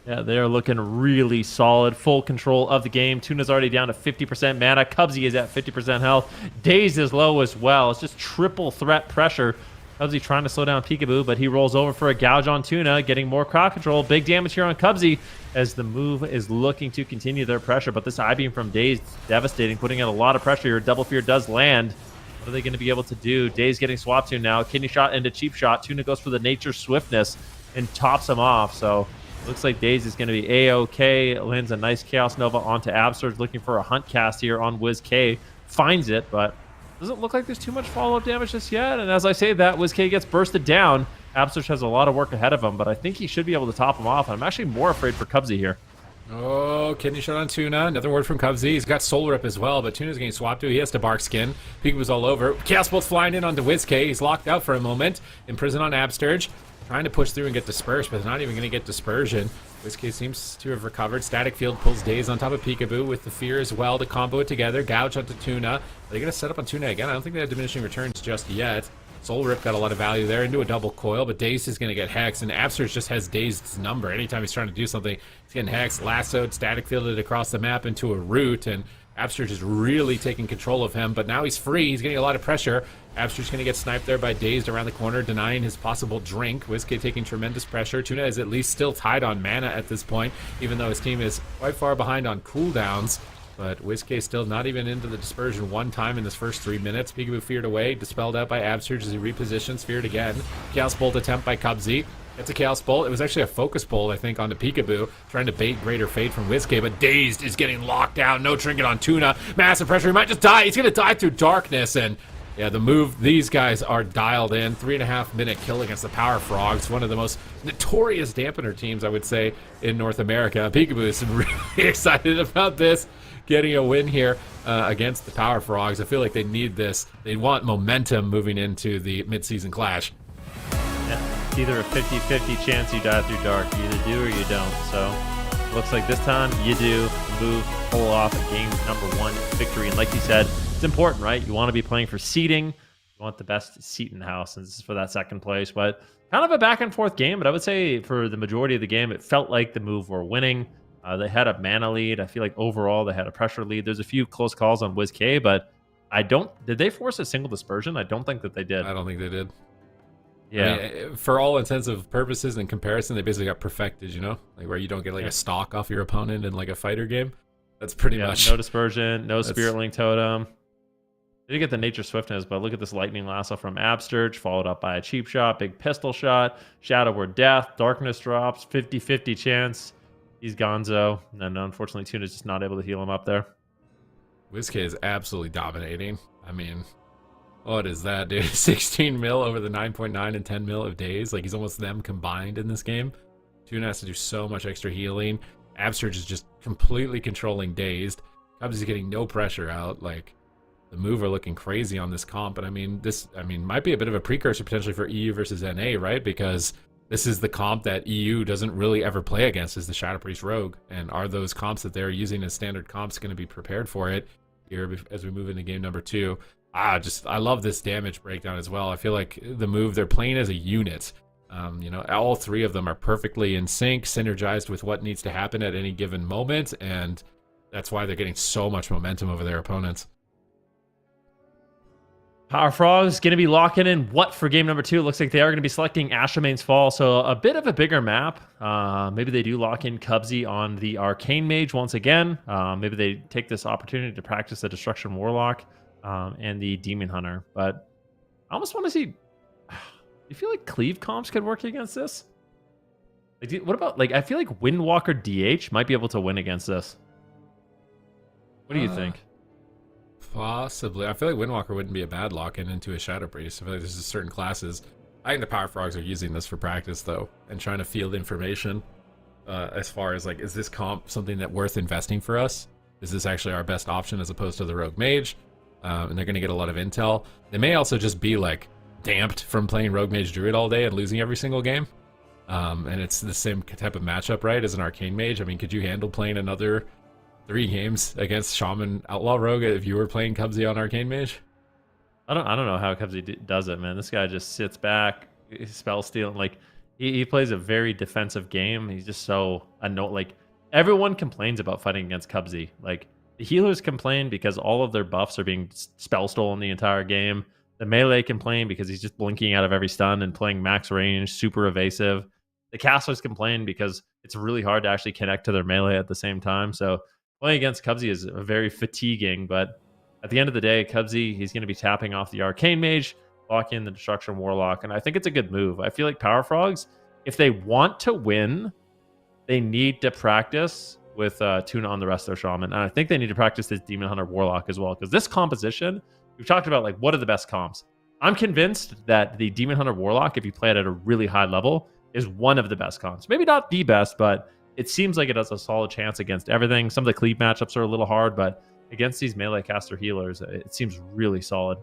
Yeah, they're looking really solid. Full control of the game. Tuna's already down to 50% mana. Cubsy is at 50% health. Dazed is low as well. It's just triple threat pressure. Cubsy trying to slow down Peekaboo, but he rolls over for a gouge on Tuna, getting more crowd control. Big damage here on Cubsy as the Move is looking to continue their pressure, but this I-beam from Dazed is devastating, putting in a lot of pressure here. Double Fear does land. What are they going to be able to do? Dazed getting swapped to now. Kidney shot into cheap shot. Tuna goes for the Nature Swiftness and tops him off, so looks like Dazed is going to be A-OK. Lands a nice Chaos Nova onto Absurge, looking for a hunt cast here on WizK. Finds it, but doesn't look like there's too much follow-up damage just yet. And as I say that, WizK gets bursted down. Absurge has a lot of work ahead of him, but I think he should be able to top him off. And I'm actually more afraid for Cubsy here. Oh, kidney shot on Tuna. Another word from Cubsy. He's got Soul Rip as well, but Tuna's getting swapped to. He has to Bark Skin. Peekaboo's all over. Chaos Bolt's flying in onto WizK. He's locked out for a moment. Imprisoned on Absurge. Trying to push through and get dispersed, but they're not even going to get dispersion. WizK seems to have recovered. Static Field pulls Dazed on top of Peekaboo with the Fear as well to combo it together. Gouge onto Tuna. Are they going to set up on Tuna again? I don't think they have diminishing returns just yet. Soul Rip got a lot of value there into a double coil, but Dazed is going to get hexed, and Absurge just has Dazed's number. Anytime he's trying to do something, he's getting hexed, lassoed, static fielded across the map into a root, and Absurge is really taking control of him, but now he's free. He's getting a lot of pressure. Absurge's going to get sniped there by Dazed around the corner, denying his possible drink. WizK taking tremendous pressure. Tuna is at least still tied on mana at this point, even though his team is quite far behind on cooldowns. But WizK still not even into the dispersion one time in this first 3 minutes. Peekaboo feared away, dispelled out by Absurge as he repositions, feared again. Chaos Bolt attempt by Cubsy. It's a Chaos Bolt. It was actually a Focus Bolt, I think, onto Peekaboo, trying to bait Greater Fate from WizK, but Dazed is getting locked down. No trinket on Tuna. Massive pressure. He might just die. He's going to die through darkness, and yeah, the Move, these guys are dialed in. 3.5 minute kill against the Power Frogs, one of the most notorious dampener teams, I would say, in North America. Peekaboo is really excited about this, getting a win here against the Power Frogs. I feel like they need this. They want momentum moving into the mid-season clash. Yeah. It's either a 50-50 chance you die through dark. You either do or you don't. So looks like this time you do. Pull off a game number 1 victory. And like you said, it's important, right? You want to be playing for seeding. You want the best seat in the house, and this is for that second place. But kind of a back and forth game. But I would say for the majority of the game, it felt like the move were winning. They had a mana lead. I feel like overall they had a pressure lead. There's a few close calls on WizK, but did they force a single dispersion? I don't think that they did. I don't think they did. Yeah. I mean, for all intents and purposes in comparison, they basically got perfected, you know? Like where you don't get like a stock off your opponent in like a fighter game. That's pretty much. No dispersion, no Spirit Link Totem. They did get the Nature Swiftness, but look at this Lightning Lasso from Absturge, followed up by a cheap shot, big pistol shot, Shadow Word Death, Darkness drops, 50-50 chance. He's gonzo, and unfortunately Tuna's just not able to heal him up there. WizK is absolutely dominating. I mean, what is that, dude? 16 mil over the 9.9 and 10 mil of days. Like, he's almost them combined in this game. Tuna has to do so much extra healing. Absturge is just completely controlling Dazed. Cubs is getting no pressure out. Like, the move are looking crazy on this comp. And I mean, this might be a bit of a precursor potentially for EU versus NA, right? Because this is the comp that EU doesn't really ever play against, is the Shadow Priest Rogue. And are those comps that they're using as standard comps going to be prepared for it here as we move into game number 2? I love this damage breakdown as well. I feel like the move, they're playing as a unit. You know, all 3 of them are perfectly in sync, synergized with what needs to happen at any given moment. And that's why they're getting so much momentum over their opponents. Power Frogs going to be locking in what for game number 2? It looks like they are going to be selecting Ashamane's Fall, so a bit of a bigger map. Maybe they do lock in Cubsy on the Arcane Mage once again. Maybe they take this opportunity to practice the Destruction Warlock and the Demon Hunter. But I almost want to see... Do you feel like Cleave comps could work against this? Like, what about, like, I feel like Windwalker DH might be able to win against this. What do you think? Possibly. I feel like Windwalker wouldn't be a bad lock-in into a Shadow Priest. I feel like there's just certain classes. I think the Power Frogs are using this for practice, though, and trying to field information as far as, like, is this comp something that worth investing for us? Is this actually our best option as opposed to the Rogue Mage? And they're going to get a lot of intel. They may also just be, like, damped from playing Rogue Mage Druid all day and losing every single game. And it's the same type of matchup, right, as an Arcane Mage. I mean, could you handle playing another 3 games against Shaman Outlaw Rogue if you were playing Cubsy on Arcane Mage? I don't know how Cubsy does it, man. This guy just sits back, spell stealing. Like, he plays a very defensive game. He's just so annoying. Like, everyone complains about fighting against Cubsy. Like, the healers complain because all of their buffs are being spell stolen the entire game. The melee complain because he's just blinking out of every stun and playing max range, super evasive. The casters complain because it's really hard to actually connect to their melee at the same time. So playing against Cubsy is very fatiguing, but at the end of the day, Cubsy, he's going to be tapping off the Arcane Mage, lock in the Destruction Warlock, and I think it's a good move. I feel like Power Frogs, if they want to win, they need to practice with Tuna on the rest of their Shaman, and I think they need to practice this Demon Hunter Warlock as well, because this composition, we've talked about, like, what are the best comps? I'm convinced that the Demon Hunter Warlock, if you play it at a really high level, is one of the best comps. Maybe not the best, but it seems like it has a solid chance against everything. Some of the Cleave matchups are a little hard, but against these melee caster healers, it seems really solid.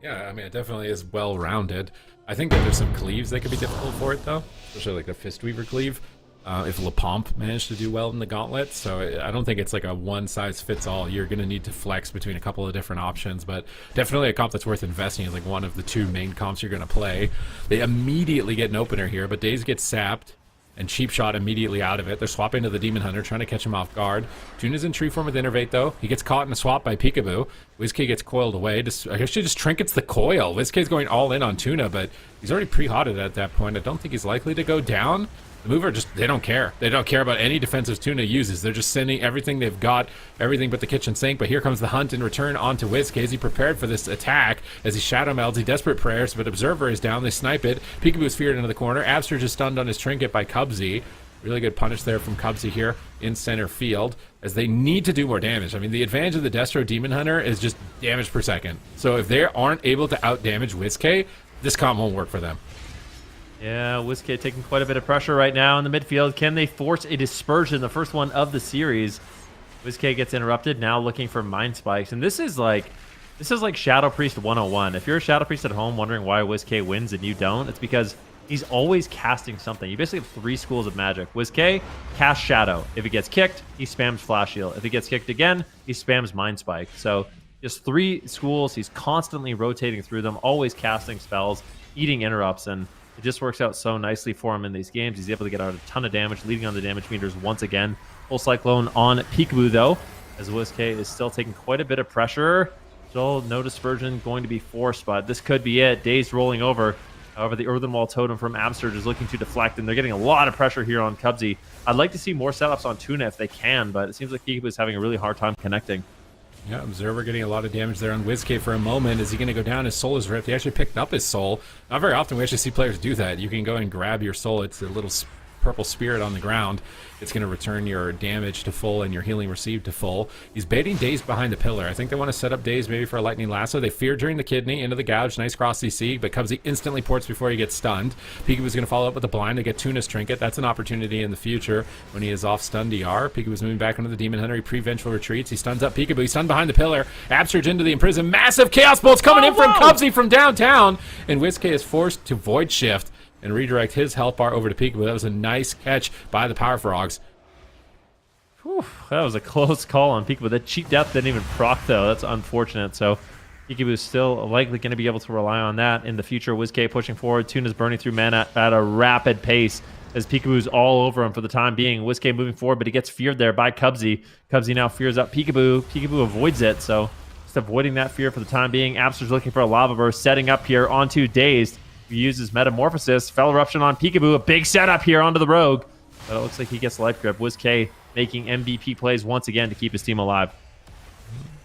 Yeah, I mean, it definitely is well-rounded. I think that there's some cleaves that could be difficult for it, though, especially like the Fistweaver cleave, if LePomp managed to do well in the gauntlet. So I don't think it's like a one-size-fits-all. You're going to need to flex between a couple of different options, but definitely a comp that's worth investing in, like one of the 2 main comps you're going to play. They immediately get an opener here, but Daze gets sapped, and Cheap Shot immediately out of it. They're swapping to the Demon Hunter, trying to catch him off guard. Tuna's in tree form with Innervate, though. He gets caught in a swap by Peekaboo. WizK gets coiled away. Actually just trinkets the coil. WizK's going all in on Tuna, but he's already pre-hotted at that point. I don't think he's likely to go down. The mover just, they don't care. They don't care about any defensive Tuna uses. They're just sending everything they've got, everything but the kitchen sink. But here comes the hunt in return onto WizK. Is he prepared for this attack? As he shadow melds, he desperate prayers, but Observer is down. They snipe it. Peekaboo's feared into the corner. Absturge is stunned on his trinket by Cubsy. Really good punish there from Cubsy here in center field, as they need to do more damage. I mean, the advantage of the Destro Demon Hunter is just damage per second. So if they aren't able to out-damage WizK, this comp won't work for them. Yeah, WizK taking quite a bit of pressure right now in the midfield. Can they force a dispersion, the first one of the series? WizK gets interrupted, now looking for Mind Spikes. And this is like Shadow Priest 101. If you're a Shadow Priest at home wondering why WizK wins and you don't, it's because he's always casting something. You basically have 3 schools of magic. WizK, cast Shadow. If he gets kicked, he spams Flash Heal. If he gets kicked again, he spams Mind Spike. So just 3 schools. He's constantly rotating through them, always casting spells, eating interrupts, and it just works out so nicely for him in these games. He's able to get out a ton of damage, leading on the damage meters once again. Full Cyclone on Peekaboo, though, as WizK is still taking quite a bit of pressure. Still no Dispersion going to be forced, but this could be it. Dazed rolling over. However, the Earthen Wall Totem from Absurge is looking to deflect, and they're getting a lot of pressure here on Cubsy. I'd like to see more setups on Tuna if they can, but it seems like Peekaboo is having a really hard time connecting. Yeah, Observer getting a lot of damage there on WizK for a moment. Is he going to go down? His soul is ripped. He actually picked up his soul. Not very often we actually see players do that. You can go and grab your soul. It's a little purple spirit on the ground. It's going to return your damage to full and your healing received to full. He's baiting Dazed behind the pillar. I think they want to set up Dazed maybe for a Lightning Lasso. They fear during the kidney into the gouge. Nice cross CC, but Cubsy instantly ports before he gets stunned. Peekaboo's going to follow up with the blind to get Tuna's Trinket. That's an opportunity in the future when he is off stun DR. Peekaboo's moving back into the Demon Hunter. He pre-vengeful retreats. He stuns up Peekaboo. He's stunned behind the pillar. Absurge into the Imprison. Massive Chaos Bolts coming in from Cubsy from downtown. And WizK is forced to Void Shift and redirect his health bar over to Peekaboo. That was a nice catch by the Power Frogs. Whew, that was a close call on Peekaboo. That cheap death didn't even proc, though. That's unfortunate. So Peekaboo is still likely going to be able to rely on that in the future. WizK pushing forward. Tuna's burning through mana at a rapid pace as Peekaboo's all over him for the time being. WizK moving forward, but he gets feared there by Cubsy. Cubsy now fears up Peekaboo. Peekaboo avoids it, so just avoiding that fear for the time being. Absurge looking for a Lava Burst, setting up here onto Dazed. He uses Metamorphosis. Fell Eruption on Peekaboo. A big setup here onto the Rogue. But it looks like he gets Life Grip. WizK making MVP plays once again to keep his team alive.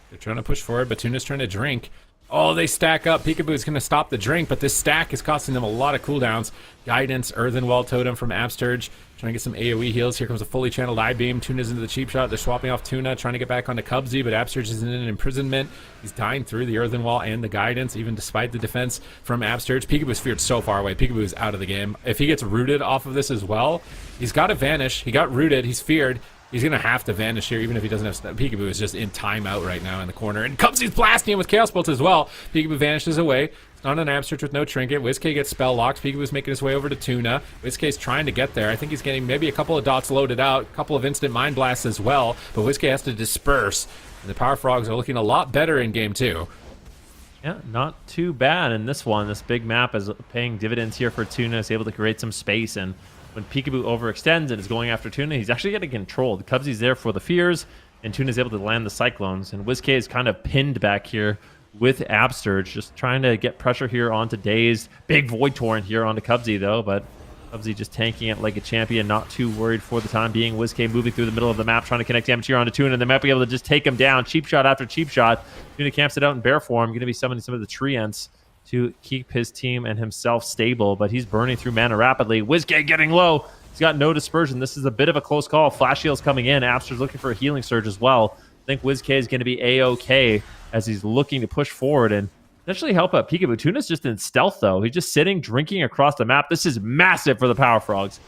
They're trying to push forward, but Tuna's trying to drink. Oh, they stack up. Peekaboo's going to stop the drink, but this stack is costing them a lot of cooldowns. Guidance, Earthen Wall Totem from Absurge. Trying to get some AoE heals. Here comes a fully channeled I-Beam. Tuna's into the cheap shot. They're swapping off Tuna, trying to get back onto Cubsy, but Absurge is in an imprisonment. He's dying through the Earthen Wall and the Guidance, even despite the defense from Absurge. Peekaboo's feared so far away. Peekaboo is out of the game. If he gets rooted off of this as well, he's got to vanish. He got rooted. He's feared. He's going to have to vanish here, even if he doesn't have... Peekaboo is just in timeout right now in the corner. And Cubsy's blasting him with Chaos Bolt as well. Peekaboo vanishes away. It's not an Absurge with no Trinket. WizK gets spell locked. Peekaboo's making his way over to Tuna. WizK's trying to get there. I think he's getting maybe a couple of dots loaded out. A couple of instant Mind Blasts as well. But WizK has to disperse. And the Power Frogs are looking a lot better in Game 2. Yeah, not too bad in this one. This big map is paying dividends here for Tuna. He's able to create some space, and when Peekaboo overextends and is going after Tuna, he's actually getting controlled. Cubsy's there for the fears, and Tuna's able to land the Cyclones. And WizK is kind of pinned back here with Absurge, just trying to get pressure here onto Dazed. Big Void Torrent here onto Cubsy, though, but Cubsy just tanking it like a champion, not too worried for the time being. WizK moving through the middle of the map, trying to connect damage here onto Tuna, and they might be able to just take him down. Cheap shot after cheap shot. Tuna camps it out in bear form, going to be summoning some of the Treants to keep his team and himself stable, but he's burning through mana rapidly. WizK getting low. He's got no dispersion. This is a bit of a close call. Flash Heal's coming in. Absurge's looking for a healing surge as well. I think WizK is going to be A-OK as he's looking to push forward and potentially help out Peekaboo. Tuna's just in stealth, though. He's just sitting, drinking across the map. This is massive for the Power Frogs.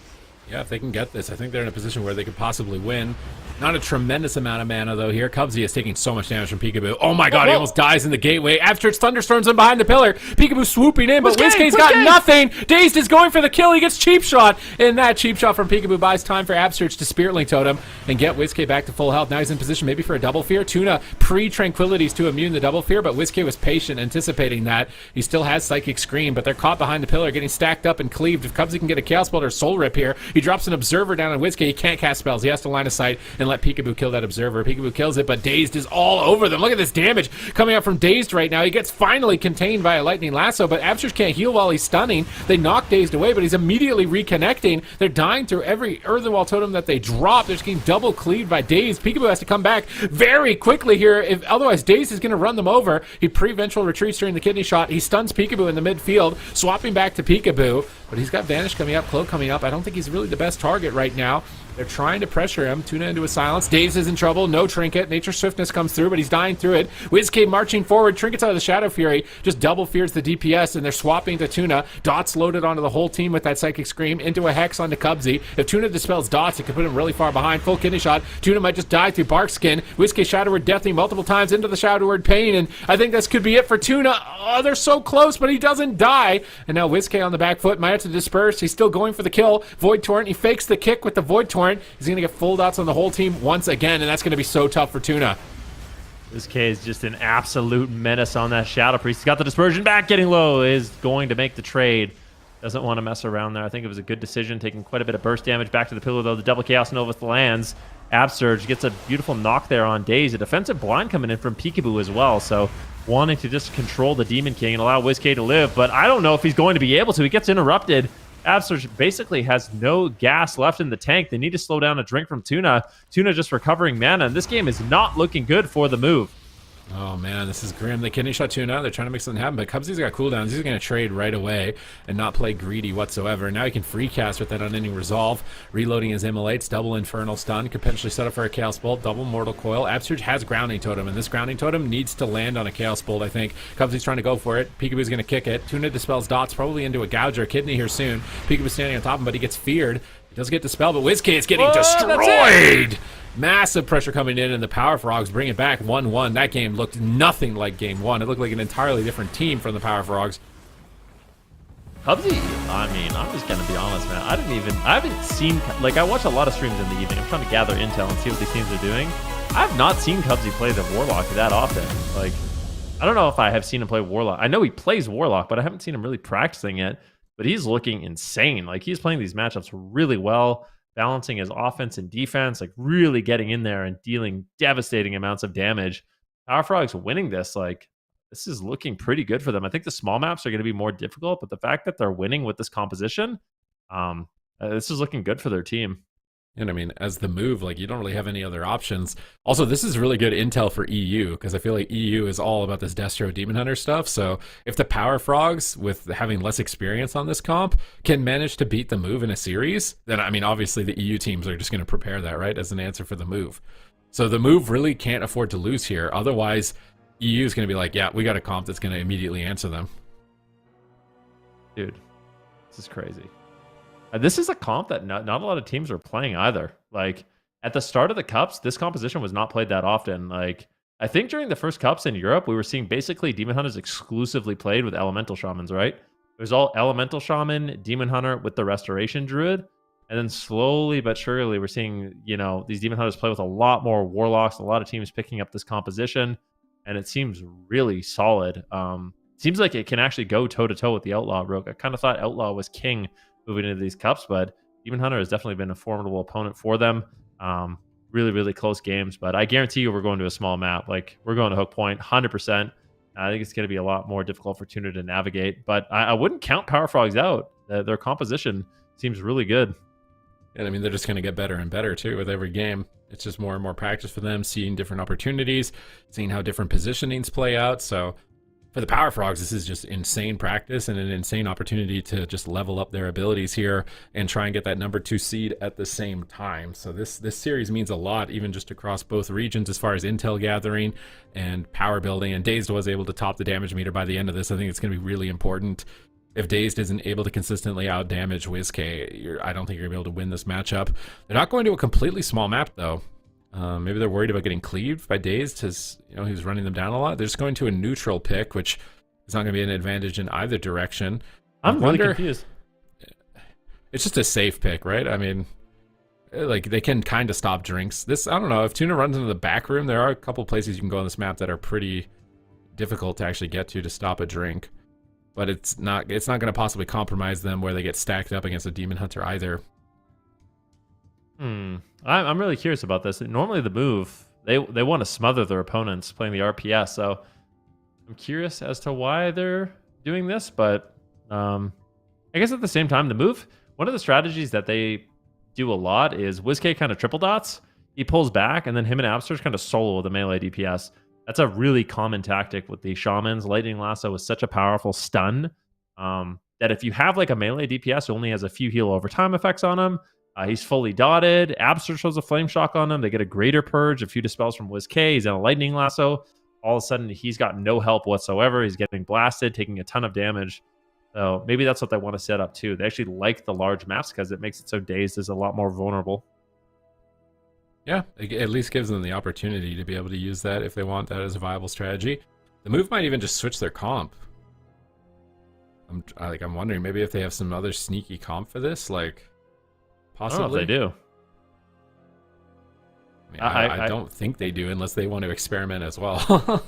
Yeah, if they can get this, I think they're in a position where they could possibly win. Not a tremendous amount of mana, though, here. Cubsy is taking so much damage from Peekaboo. Oh, my God, he almost dies in the gateway. Absurge thunderstorms him behind the pillar. Peekaboo swooping in, but WizK's got nothing. Dazed is going for the kill. He gets cheap shot, and that cheap shot from Peekaboo buys time for Absurge to Spirit Link Totem and get WizK back to full health. Now he's in position maybe for a double fear. Tuna pre-tranquilities to immune the double fear, but WizK was patient, anticipating that. He still has Psychic Scream, but they're caught behind the pillar, getting stacked up and cleaved. If Cubsy can get a Chaos Bolt or Soul Rip here, he drops an Observer down on WizK. He can't cast spells. He has to line of sight and let Peekaboo kill that Observer. Peekaboo kills it, but Dazed is all over them. Look at this damage coming out from Dazed right now. He gets finally contained by a Lightning Lasso, but Absurge can't heal while he's stunning. They knock Dazed away, but he's immediately reconnecting. They're dying through every Earthen Wall Totem that they drop. They're just getting double cleaved by Dazed. Peekaboo has to come back very quickly here. If otherwise, Dazed is going to run them over. He pre-vengeful retreats during the kidney shot. He stuns Peekaboo in the midfield, swapping back to Peekaboo, but he's got Vanish coming up, Cloak coming up. I don't think he's really the best target right now. They're trying to pressure him. Tuna into a silence. Dazed is in trouble. No Trinket. Nature's Swiftness comes through, but he's dying through it. WizK marching forward. Trinket's out of the Shadow Fury. Just double fears the DPS, and they're swapping to Tuna. Dots loaded onto the whole team with that Psychic Scream. Into a Hex onto Cubsy. If Tuna dispels Dots, it could put him really far behind. Full kidney shot. Tuna might just die through Bark Skin. WizK Shadow Word Deathly multiple times into the Shadow Word Pain, and I think this could be it for Tuna. Oh, they're so close, but he doesn't die. And now WizK on the back foot might about to disperse. He's still going for the kill. Void Torrent, he fakes the kick with the Void Torrent. He's going to get full dots on the whole team once again, and that's going to be so tough for Tuna. This K is just an absolute menace on that Shadow Priest. He's got the dispersion back, getting low, is going to make the trade. Doesn't want to mess around there. I think it was a good decision, taking quite a bit of burst damage. Back to the pillar, though. The double Chaos Nova lands. Absurge gets a beautiful knock there on Daze. A defensive blind coming in from Peekaboo as well, so wanting to just control the Demon King and allow WizK to live, but I don't know if he's going to be able to. He gets interrupted. Absurge basically has no gas left in the tank. They need to slow down a drink from Tuna. Tuna just recovering mana, and this game is not looking good for the move. Oh man, this is grim. They kidney shot Tuna. They're trying to make something happen, but Cubsy's got cooldowns. He's going to trade right away and not play greedy whatsoever. Now he can free cast with that unending resolve, reloading his immolates, double infernal stun, could potentially set up for a Chaos Bolt, double mortal coil. Absurge has grounding totem, and this grounding totem needs to land on a Chaos Bolt, I think. Cubsy's trying to go for it. Peekaboo's going to kick it. Tuna dispels dots, probably into a gouge or a kidney here soon. Peekaboo's standing on top of him, but he gets feared. He does get dispelled, but WizK is getting destroyed! Massive pressure coming in, and the Power Frogs bring it back 1-1. That game looked nothing like game one. It looked like an entirely different team from the Power Frogs. Cubsy, I mean, I'm just going to be honest, man. I haven't seen, like, I watch a lot of streams in the evening. I'm trying to gather intel and see what these teams are doing. I've not seen Cubsy play the Warlock that often. Like, I don't know if I have seen him play Warlock. I know he plays Warlock, but I haven't seen him really practicing it. But he's looking insane. Like, he's playing these matchups really well, balancing his offense and defense, like really getting in there and dealing devastating amounts of damage. Power Frogs winning this, like, this is looking pretty good for them. I think the small maps are going to be more difficult, but the fact that they're winning with this composition, this is looking good for their team. And I mean, as the move, like, you don't really have any other options. Also, this is really good intel for EU, because I feel like EU is all about this Destro Demon Hunter stuff. So if the Power Frogs, with having less experience on this comp, can manage to beat the move in a series, then, I mean, obviously the EU teams are just going to prepare that, right, as an answer for the move. So the move really can't afford to lose here. Otherwise, EU is going to be like, yeah, we got a comp that's going to immediately answer them. Dude, this is crazy. This is a comp that not a lot of teams are playing either. Like, at the start of the Cups, this composition was not played that often. Like, I think during the first Cups in Europe, we were seeing basically Demon Hunters exclusively played with Elemental Shamans, right? It was all Elemental Shaman, Demon Hunter with the Restoration Druid. And then slowly but surely, we're seeing, you know, these Demon Hunters play with a lot more Warlocks, a lot of teams picking up this composition. And it seems really solid. Seems like it can actually go toe-to-toe with the Outlaw Rogue. I kind of thought Outlaw was king moving into these Cups, but Demon Hunter has definitely been a formidable opponent for them. Really, really close games, but I guarantee you we're going to a small map. Like, we're going to Hook Point, 100%. I think it's going to be a lot more difficult for Tuna to navigate, but I wouldn't count Power Frogs out. Their composition seems really good. And I mean, they're just going to get better and better, too, with every game. It's just more and more practice for them, seeing different opportunities, seeing how different positionings play out, so for the Power Frogs, this is just insane practice and an insane opportunity to just level up their abilities here and try and get that number 2 seed at the same time. So this series means a lot, even just across both regions as far as intel gathering and power building. And Dazed was able to top the damage meter by the end of this. I think it's going to be really important. If Dazed isn't able to consistently out-damage WizK, I don't think you're going to be able to win this matchup. They're not going to a completely small map, though. Maybe they're worried about getting cleaved by Dazed, because, you know, he's running them down a lot. They're just going to a neutral pick, which is not going to be an advantage in either direction. I'm really confused. It's just a safe pick, right? I mean, like, they can kind of stop drinks. This, I don't know, if Tuna runs into the back room, there are a couple places you can go on this map that are pretty difficult to actually get to stop a drink. But it's not going to possibly compromise them where they get stacked up against a Demon Hunter either. I'm really curious about this. Normally the move, they want to smother their opponents playing the RPS, so I'm curious as to why they're doing this, but I guess at the same time, the move, one of the strategies that they do a lot is WizK kind of triple dots. He pulls back, and then him and Absurge kind of solo with a melee DPS. That's a really common tactic with the Shamans. Lightning Lasso is such a powerful stun that if you have like a melee DPS who only has a few heal over time effects on him, he's fully dotted. Absurge shows a Flame Shock on him. They get a greater purge, a few dispels from WizK. He's on a Lightning Lasso. All of a sudden, he's got no help whatsoever. He's getting blasted, taking a ton of damage. So maybe that's what they want to set up too. They actually like the large maps because it makes it so Dazed is a lot more vulnerable. Yeah, it at least gives them the opportunity to be able to use that if they want that as a viable strategy. The move might even just switch their comp. I'm wondering maybe if they have some other sneaky comp for this, like I don't know possibly. if they do. I don't think they do unless they want to experiment as well.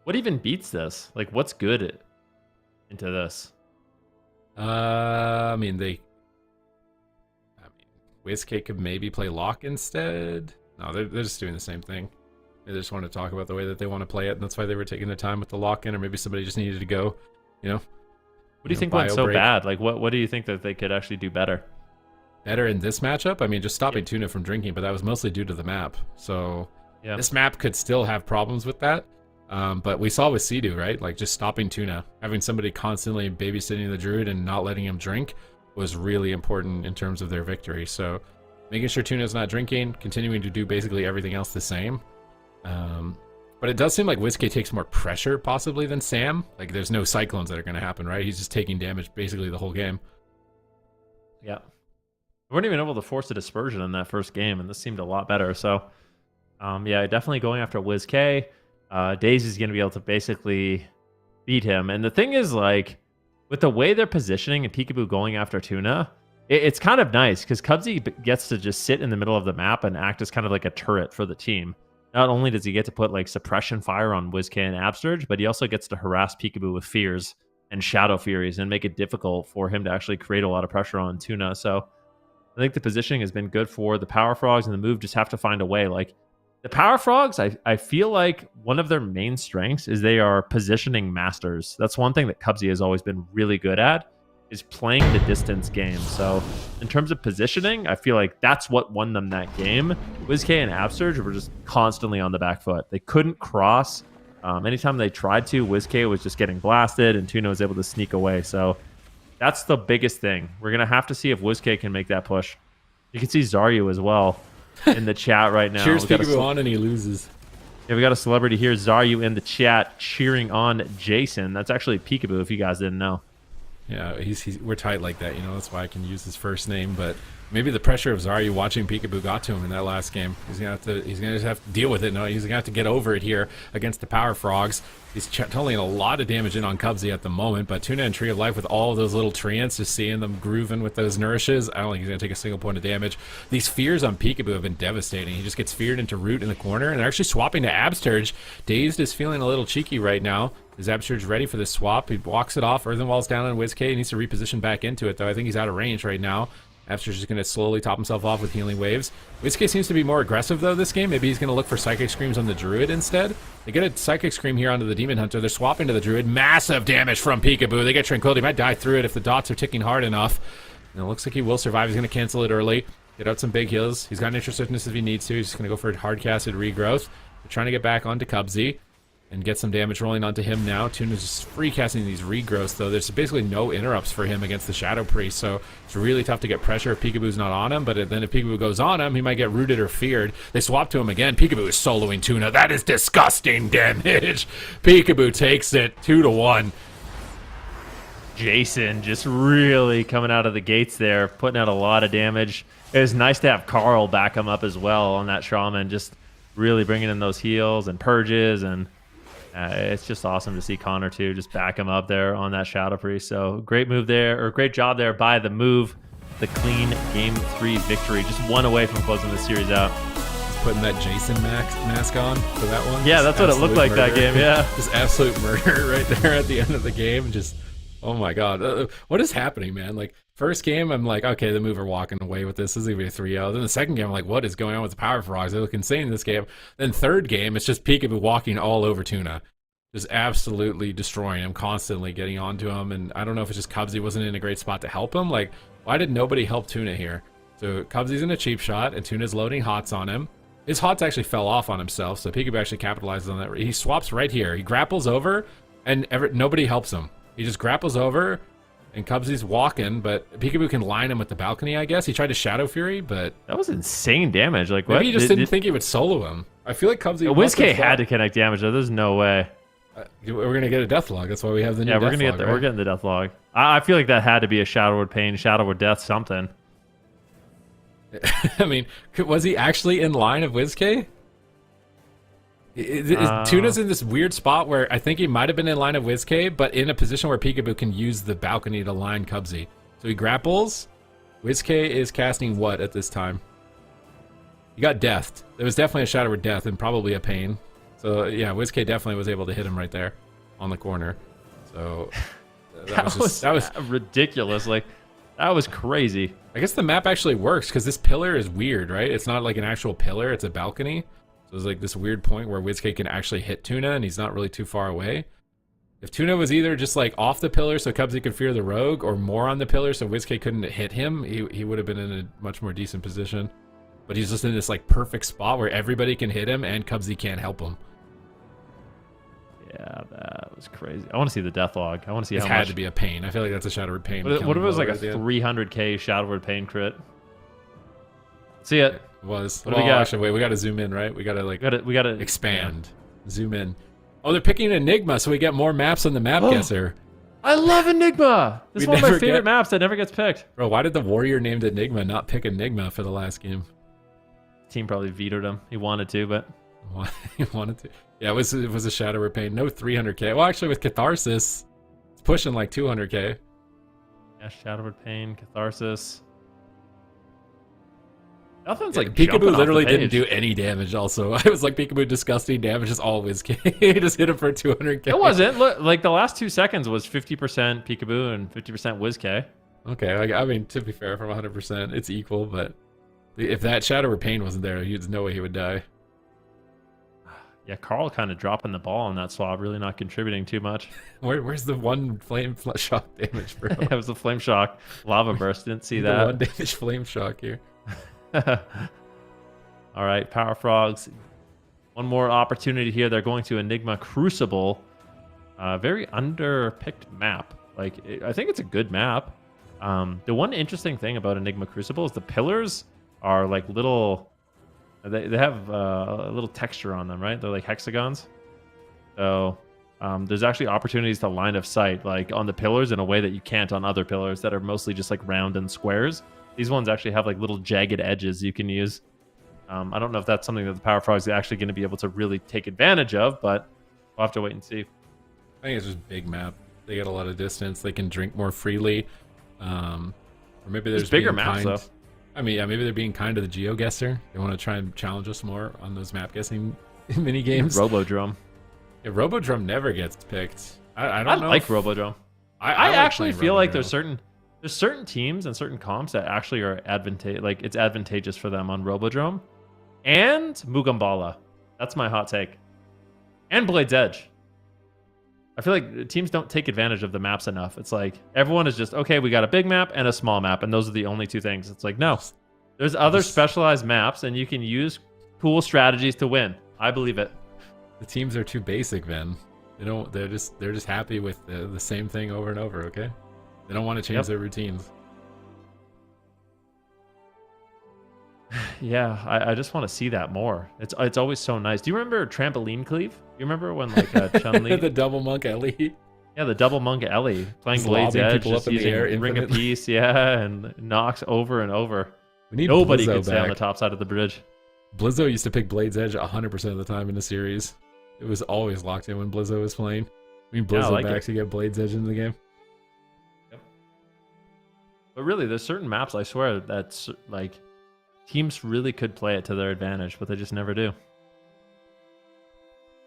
What even beats this? Like, what's good into this? I mean, WizK could maybe play Lock instead. No, they're just doing the same thing. They just want to talk about the way that they want to play it, and that's why they were taking their time with the lock-in, or maybe somebody just needed to go, you know. What do you think went so bad? Like, what do you think that they could actually do better? Better in this matchup? I mean, just stopping Tuna from drinking, but that was mostly due to the map. So yeah. This map could still have problems with that. But we saw with Sea-Doo, right? Like, just stopping Tuna, having somebody constantly babysitting the Druid and not letting him drink was really important in terms of their victory. So making sure Tuna's not drinking, continuing to do basically everything else the same. But it does seem like WizK takes more pressure possibly than Sam. Like, there's no cyclones that are going to happen, right? He's just taking damage basically the whole game. Yeah. We weren't even able to force a dispersion in that first game, and this seemed a lot better. So, yeah, definitely going after WizK. Daisy's going to be able to basically beat him. And the thing is, like, with the way they're positioning and Peekaboo going after Tuna, it's kind of nice because Cubsy gets to just sit in the middle of the map and act as kind of like a turret for the team. Not only does he get to put like suppression fire on WizK and Absterge, but he also gets to harass Peekaboo with fears and shadow furies and make it difficult for him to actually create a lot of pressure on Tuna. So I think the positioning has been good for the Power Frogs, and the move just have to find a way. Like, the Power Frogs, I feel like one of their main strengths is they are positioning masters. That's one thing that Cubsy has always been really good at, is playing the distance game. So in terms of positioning, I feel like that's what won them that game. WizK and Absterge were just constantly on the back foot. They couldn't cross. Anytime they tried to, WizK was just getting blasted, and Tuna was able to sneak away. So that's the biggest thing. We're going to have to see if WizK can make that push. You can see Zaryu as well in the chat right now. Cheers Peekaboo on, and he loses. Yeah, we got a celebrity here, Zaryu, in the chat cheering on Jason. That's actually Peekaboo, if you guys didn't know. Yeah, we're tight like that, you know. That's why I can use his first name. But maybe the pressure of Zaryu watching Peekaboo got to him in that last game. He's gonna just have to deal with it. No, he's gonna have to get over it here against the Power Frogs. He's tunneling a lot of damage in on Cubsy at the moment, but Tuna and Tree of Life with all of those little treants, just seeing them grooving with those nourishes, I don't think he's gonna take a single point of damage. These fears on Peekaboo have been devastating. He just gets feared into Root in the corner, and they're actually swapping to Absterge. Dazed is feeling a little cheeky right now. Is Absterge ready for this swap? He walks it off. Earthen Wall's down on WizK. He needs to reposition back into it, though. I think he's out of range right now. Absterge is going to slowly top himself off with Healing Waves. WizK seems to be more aggressive, though, this game. Maybe he's going to look for Psychic Screams on the Druid instead. They get a Psychic Scream here onto the Demon Hunter. They're swapping to the Druid. Massive damage from Peekaboo. They get Tranquility. Might die through it if the dots are ticking hard enough. And it looks like he will survive. He's going to cancel it early. Get out some big heals. He's got Nature Swiftness if he needs to. He's just going to go for hard-casted Regrowth. They're trying to get back onto Cubsy and get some damage rolling onto him now. Tuna's just free casting these regrowths, though. There's basically no interrupts for him against the Shadow Priest, so it's really tough to get pressure if Peekaboo's not on him, but then if Peekaboo goes on him, he might get rooted or feared. They swap to him again. Peekaboo is soloing Tuna. That is disgusting damage. Peekaboo takes it 2-1. Jason just really coming out of the gates there, putting out a lot of damage. It was nice to have Carl back him up as well on that Shaman, just really bringing in those heals and purges, and it's just awesome to see Connor too just back him up there on that Shadow Priest. So great move there, or great job there by the move. The clean Game 3 victory, just one away from closing the series out. Putting that Jason mask on for that one. Yeah, that's what it looked like that game. Yeah, just absolute murder right there at the end of the game. Just, oh my god, what is happening, man? Like, first game, I'm like, okay, the move are walking away with this. This is gonna be a 3-0. Then the second game, I'm like, what is going on with the Power Frogs? They look insane in this game. Then third game, it's just Peekaboo walking all over Tuna, just absolutely destroying him, constantly getting onto him. And I don't know if it's just Cubsy wasn't in a great spot to help him. Like, why did nobody help Tuna here? So Cubsy's in a cheap shot, and Tuna's loading hots on him. His hots actually fell off on himself, so Peekaboo actually capitalizes on that. He swaps right here. He grapples over, and nobody helps him. He just grapples over, and Cubsy's walking, but Peekaboo can line him with the balcony, I guess. He tried to Shadow Fury, but that was insane damage. Like, what? Maybe he just didn't think he would solo him. I feel like Cubsy... WizK had to connect damage, though. There's no way. We're going to get a Deathlog. That's why we have the new Deathlog. Yeah, we're getting the Deathlog. I feel like that had to be a Shadowward Pain, Shadowward Death, something. I mean, was he actually in line of WizK? Tuna's in this weird spot where I think he might have been in line of WizK, but in a position where Peekaboo can use the balcony to line Cubsy. So he grapples. WizK is casting what at this time? He got deathed. There was definitely a Shadow Word Death and probably a Pain. So yeah, WizK definitely was able to hit him right there on the corner. So that was ridiculous. Like, that was crazy. I guess the map actually works because this pillar is weird, right? It's not like an actual pillar, it's a balcony. So it's like this weird point where WizK can actually hit Tuna and he's not really too far away. If Tuna was either just like off the pillar so Cubsy could fear the rogue, or more on the pillar so WizK couldn't hit him, he would have been in a much more decent position. But he's just in this like perfect spot where everybody can hit him and Cubsy can't help him. Yeah, that was crazy. I want to see the death log. I want to see It how had much. to be a Pain. I feel like that's a Shadow Word Pain. What if it was like a 300k Shadow Word Pain crit? See it. It was. What do we got? Actually, wait, we gotta zoom in, right? We gotta like We gotta expand. Zoom in. Oh, they're picking Enigma, so we get more maps on the map guesser. I love Enigma. This is We one of my never favorite get- maps that never gets picked. Bro, why did the warrior named Enigma not pick Enigma for the last game? Team probably vetoed him. He wanted to, but Why he wanted to? Yeah, it was a Shadow Word Pain. No 300k. Well, actually, with Catharsis, it's pushing like 200k. yeah, Shadow Word Pain, Catharsis. Nothing's Yeah, like jumping Peekaboo off literally the didn't page. do any damage. Also, I was like, Peekaboo disgusting damage is all WizK. He just hit him for 200k. It wasn't. Look, like the last 2 seconds was 50% Peekaboo and 50% WizK. Okay, like, I mean, to be fair, from 100%, it's equal. But if that Shadow Word Pain wasn't there, there's no way he would die. Yeah, Carl kind of dropping the ball on that swap, really not contributing too much. Where's the one flame shock damage, bro? It was a flame shock, lava burst. Didn't see The that. one damage flame shock here. All right, Power Frogs. One more opportunity here. They're going to Enigma Crucible. Very underpicked map. Like, I think it's a good map. The one interesting thing about Enigma Crucible is the pillars are like little. They have a little texture on them, right? They're like hexagons. So there's actually opportunities to line of sight, like on the pillars, in a way that you can't on other pillars that are mostly just like round and squares. These ones actually have like little jagged edges you can use. I don't know if that's something that the Power Frogs are actually going to be able to really take advantage of, but we'll have to wait and see. I think it's just big map. They get a lot of distance. They can drink more freely. Or maybe there's bigger maps, though. I mean, yeah, maybe they're being kind to the GeoGuessr. They want to try and challenge us more on those map guessing mini games. Robodrum. Yeah, Robodrum never gets picked. I don't know. I like Robodrum. I like actually playing feel like Robodrum. there's certain teams and certain comps that actually are it's advantageous for them on Robodrum and Mugambala. That's my hot take. And Blade's Edge. I feel like teams don't take advantage of the maps enough. It's like everyone is just, okay, we got a big map and a small map, and those are the only two things. It's like, no, there's other specialized maps, and you can use cool strategies to win. I believe it. The teams are too basic, then. They don't. They're just happy with the same thing over and over. Okay, they don't want to change their routines. Yeah, I just want to see that more. It's always so nice. Do you remember Trampoline Cleave? You remember when like Chun-Li? The double monk Ellie. Yeah, the double monk Ellie playing Just Blade's lobbing Edge, people just up in the using air Ring of infinitely. Peace, yeah, and knocks over and over. We need Nobody Blizzo could stay on the back. top side of the bridge. Blizzo used to pick Blade's Edge 100% of the time in the series. It was always locked in when Blizzo was playing. We need Yeah, I Blizzo like back it. to get Blade's Edge in the game. But really, there's certain maps, I swear, that's like teams really could play it to their advantage, but they just never do.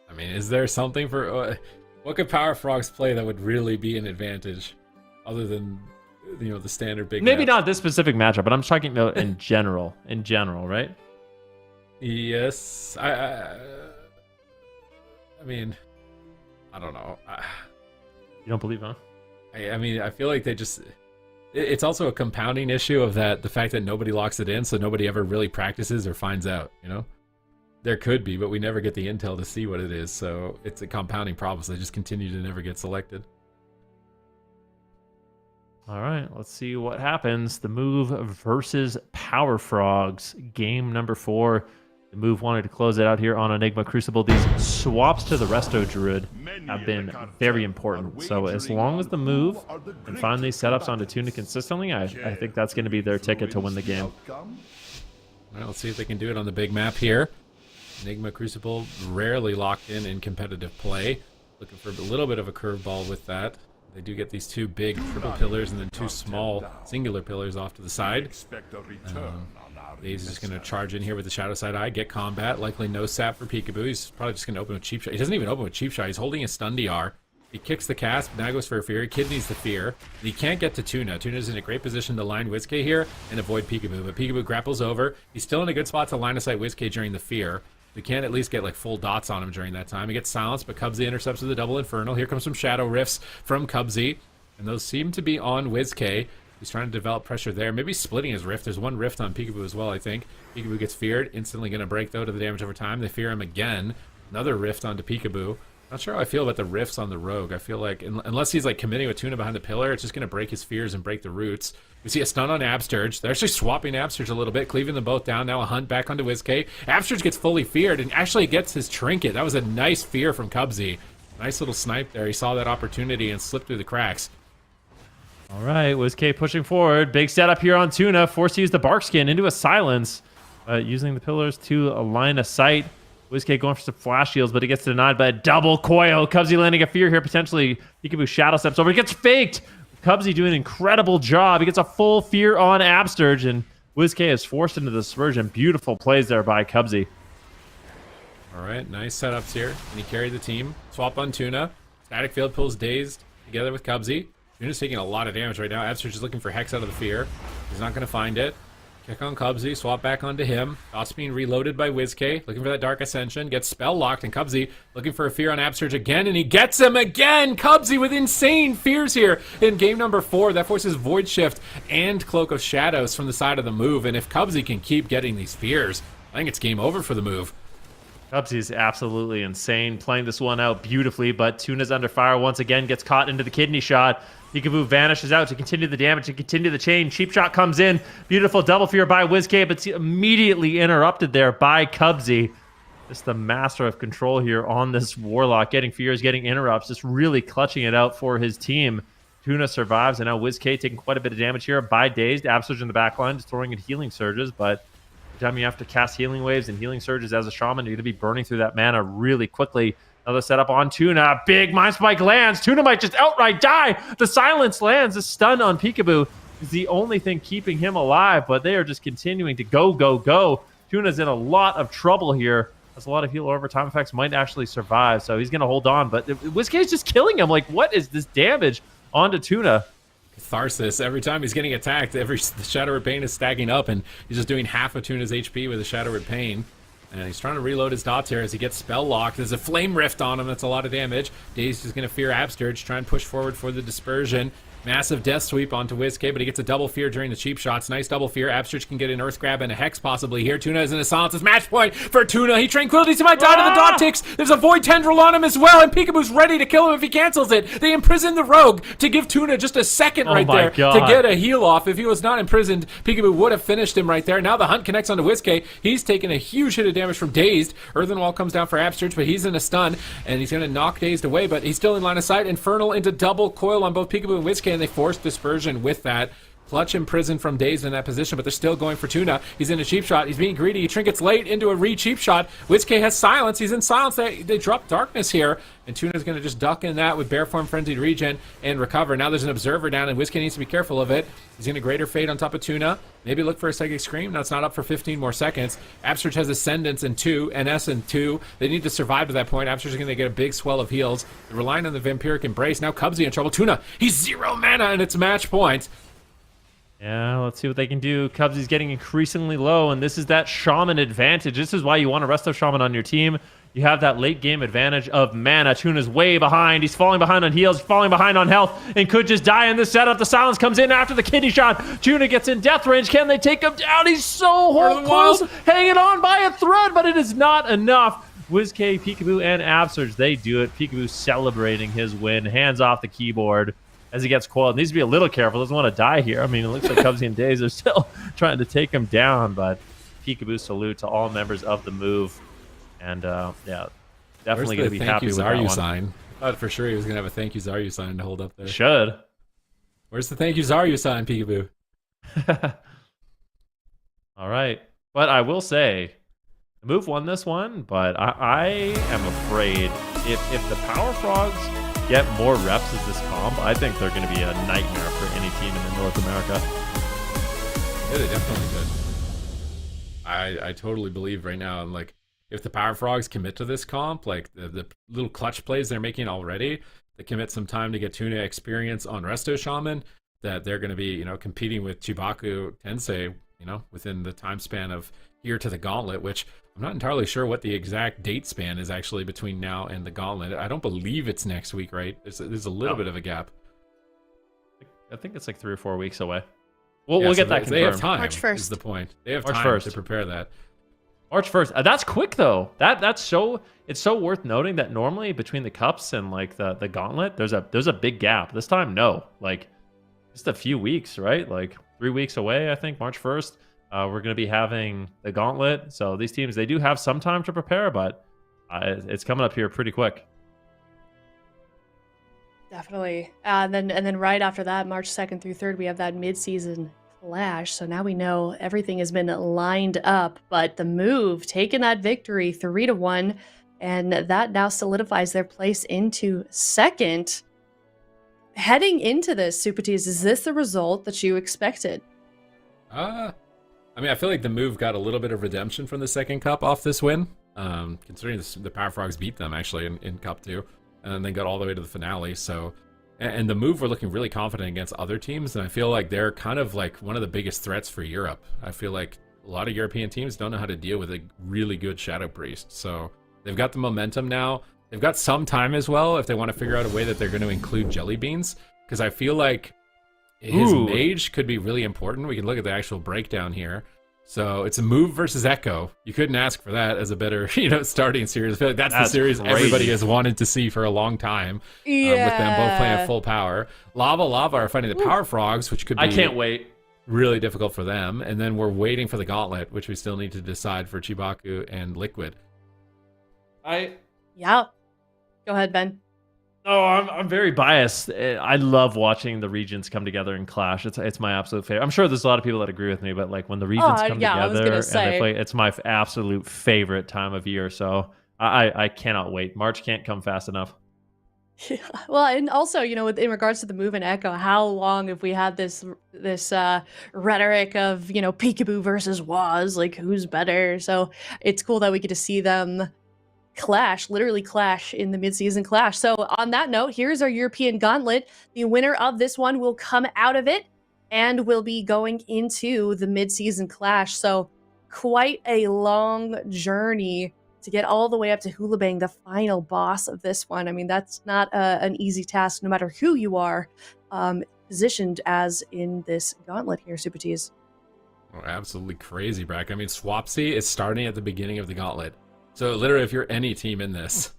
I mean, is there something for what could Power Frogs play that would really be an advantage, other than the standard big? Maybe maps? not this specific matchup, but I'm talking about in general. In general, right? Yes, I mean, I don't know. You don't believe, huh? I mean, I feel like they just. It's also a compounding issue of the fact that nobody locks it in, so nobody ever really practices or finds out. There could be, but we never get the intel to see what it is, so it's a compounding problem. So they just continue to never get selected. All right, let's see what happens. The Move versus Power Frogs, game number 4. The Move wanted to close it out here on Enigma Crucible. These swaps to the Resto Druid have been very important. So as long as the Move can find these setups onto Tuna consistently, I think that's going to be their ticket to win the game. All right, let's see if they can do it on the big map here. Enigma Crucible rarely locked in competitive play. Looking for a little bit of a curveball with that. They do get these 2 big triple pillars and then 2 small singular pillars off to the side. He's just going to charge in here with the Shadow Side Eye, get combat, likely no sap for Peekaboo. He's probably just going to open with Cheap Shot. He doesn't even open with Cheap Shot. He's holding a stun DR. He kicks the cast, but now goes for a Fear. Kid needs the Fear. He can't get to Tuna. Tuna's in a great position to line WizKay here and avoid Peekaboo, but Peekaboo grapples over. He's still in a good spot to line of sight WizKay during the Fear. We can at least get like full dots on him during that time. He gets silenced, but Cubsy intercepts with a double Infernal. Here comes some Shadow Rifts from Cubsy, and those seem to be on WizKay. He's trying to develop pressure there. Maybe splitting his Rift. There's 1 Rift on Peekaboo as well, I think. Peekaboo gets feared. Instantly going to break, though, to the damage over time. They fear him again. Another Rift onto Peekaboo. Not sure how I feel about the Rifts on the Rogue. I feel like, unless he's like committing with Tuna behind the pillar, it's just going to break his fears and break the roots. We see a stun on Absturge. They're actually swapping Absturge a little bit, cleaving them both down. Now a hunt back onto WizKay. Absturge gets fully feared and actually gets his trinket. That was a nice fear from Cubsy. Nice little snipe there. He saw that opportunity and slipped through the cracks. All right, WizKay pushing forward. Big setup here on Tuna. Forced to use the Bark Skin into a silence. Using the pillars to a line of sight. WizKay going for some flash shields, but it gets denied by a double coil. Cubsy landing a fear here, potentially. Peekaboo shadow steps over. He gets faked. Cubsy doing an incredible job. He gets a full fear on Absturge, and WizKay is forced into the dispersion. Beautiful plays there by Cubsy. All right, nice setups here. And he carried the team. Swap on Tuna. Static Field pulls Dazed together with Cubsy. Tuna's taking a lot of damage right now. Absturge is looking for Hex out of the fear. He's not going to find it. Kick on Cubsy, swap back onto him. Dots being reloaded by WizKay, looking for that Dark Ascension, gets spell locked, and Cubsy looking for a fear on Absturge again, and he gets him again! Cubsy with insane fears here in game number 4. That forces Void Shift and Cloak of Shadows from the side of the move, and if Cubsy can keep getting these fears, I think it's game over for the move. Cubsy is absolutely insane, playing this one out beautifully, but Tuna's under fire once again, gets caught into the kidney shot. Peekaboo vanishes out to continue the damage, to continue the chain. Cheap Shot comes in. Beautiful double fear by WizKay, but immediately interrupted there by Cubsy. Just the master of control here on this Warlock, getting fears, getting interrupts, just really clutching it out for his team. Tuna survives, and now WizKay taking quite a bit of damage here by Dazed. Absurge in the backline, just throwing in healing surges, but every time you have to cast healing waves and healing surges as a shaman, you're going to be burning through that mana really quickly. Another setup on Tuna. Big Mind Spike lands. Tuna might just outright die. The silence lands. The stun on Peekaboo is the only thing keeping him alive, but they are just continuing to go, go, go. Tuna's in a lot of trouble here. Has a lot of heal over time effects, might actually survive, so he's going to hold on. But WizKay's just killing him. Like, what is this damage onto Tuna? Catharsis. Every time he's getting attacked, the Shadow Red Pain is stacking up, and he's just doing half of Tuna's HP with a Shadow Red Pain. And he's trying to reload his dots here as he gets spell locked. There's a flame rift on him. That's a lot of damage. Dazed is going to fear Absturge, try and push forward for the dispersion. Massive death sweep onto WizKay, but he gets a double fear during the cheap shots. Nice double fear. Absturge can get an Earth Grab and a Hex possibly here. Tuna is in a silence. It's match point for Tuna. He tranquilities. He might die to the dot ticks. There's a Void Tendril on him as well, and Peekaboo's ready to kill him if he cancels it. They imprison the Rogue to give Tuna just a second right there to get a heal off. If he was not imprisoned, Peekaboo would have finished him right there. Now the hunt connects onto WizKay. He's taking a huge hit of damage from Dazed. Earthen Wall comes down for Absturge, but he's in a stun, and he's going to knock Dazed away, but he's still in line of sight. Infernal into double coil on both Peekaboo and WizKay, and they force dispersion with that. Clutch imprisoned from Dazed in that position, but they're still going for Tuna. He's in a cheap shot. He's being greedy. He trinkets late into a re-cheap shot. WizKay has silence. He's in silence. They drop darkness here, and Tuna's going to just duck in that with Bear Form Frenzied Regen and recover. Now there's an Observer down, and WizKay needs to be careful of it. He's going to Greater Fate on top of Tuna. Maybe look for a Psychic Scream. No, it's not up for 15 more seconds. Absturge has Ascendance in 2, NS in 2. They need to survive to that point. Absturge is going to get a big swell of heals. They're relying on the Vampiric Embrace. Now Cubsy in trouble. Tuna, he's 0 mana, and it's match point. Yeah, let's see what they can do. Cubsy's getting increasingly low, and this is that Shaman advantage. This is why you want a Resto Shaman on your team. You have that late game advantage of mana. Tuna's way behind. He's falling behind on heals, falling behind on health, and could just die in this setup. The silence comes in after the kidney shot. Tuna gets in death range. Can they take him down? He's so close, hanging on by a thread, but it is not enough. WizKay, Peekaboo, and Absurge, they do it. Peekaboo celebrating his win. Hands off the keyboard as he gets coiled. Needs to be a little careful. Doesn't want to die here. I mean, it looks like Cubsy and Dazed are still trying to take him down, but Peekaboo salute to all members of the move. And, yeah, definitely going to be happy with that one. Sign? I thought for sure he was going to have a thank you Zaryu sign to hold up there. Should. Where's the thank you Zaryu sign, Peekaboo? All right. But I will say, Move won this one, but I am afraid if the Power Frogs get more reps as this comp, I think they're going to be a nightmare for any team in North America. Yeah, they definitely could. I totally believe right now, and like if the Power Frogs commit to this comp, like the little clutch plays they're making already, they commit some time to get Tuna experience on Resto Shaman, that they're going to be, competing with Chibaku Tensei, within the time span of here to the Gauntlet, which I'm not entirely sure what the exact date span is actually between now and the Gauntlet. I don't believe it's next week, right? There's a little bit of a gap. I think it's like 3 or 4 weeks away. We'll get that confirmed. They have time. March 1st is the point. They have March time 1st. to prepare that. March 1st. That's quick though. It's so worth noting that normally between the cups and like the Gauntlet, there's a big gap. This time, no. Like just a few weeks, right? Like 3 weeks away, I think, March 1st. We're going to be having the Gauntlet. So these teams, they do have some time to prepare, but it's coming up here pretty quick. Definitely. And then right after that, March 2nd through 3rd, we have that mid-season clash. So now we know everything has been lined up, but the Move taking that victory 3-1, and that now solidifies their place into second. Heading into this, Supatis, is this the result that you expected? I feel like the Move got a little bit of redemption from the second cup off this win, considering the Power Frogs beat them actually in Cup 2, and they got all the way to the finale. So, and the Move were looking really confident against other teams, and I feel like they're kind of like one of the biggest threats for Europe. I feel like a lot of European teams don't know how to deal with a really good Shadow Priest, so they've got the momentum now. They've got some time as well if they want to figure out a way that they're going to include Jelly Beans, because I feel like his mage could be really important. We can look at the actual breakdown here. So it's a Move versus Echo. You couldn't ask for that as a better, starting series. I feel like that's the series crazy. Everybody has wanted to see for a long time. With them both playing at full power. Lava are fighting the Power Frogs, which could be I can't wait. really difficult for them. And then we're waiting for the Gauntlet, which we still need to decide for Chibaku and Liquid. Yeah. Go ahead, Ben. Oh, I'm very biased. I love watching the regions come together and clash. It's my absolute favorite. I'm sure there's a lot of people that agree with me, but like when the regions come together and they play, it's my absolute favorite time of year. So I cannot wait. March can't come fast enough. Yeah. Well, and also, in regards to the Move and Echo, how long have we had this rhetoric of, peekaboo versus Waz, like who's better? So it's cool that we get to see them literally clash in the mid-season clash. So on that note, here's our European Gauntlet. The winner of this one will come out of it and will be going into the mid-season clash. So quite a long journey to get all the way up to Hulabang, the final boss of this one. I mean, that's not an easy task, no matter who you are positioned as in this Gauntlet here, Supatis. Oh, absolutely crazy, Brack. I mean, Swapsy is starting at the beginning of the Gauntlet. So literally, if you're any team in this,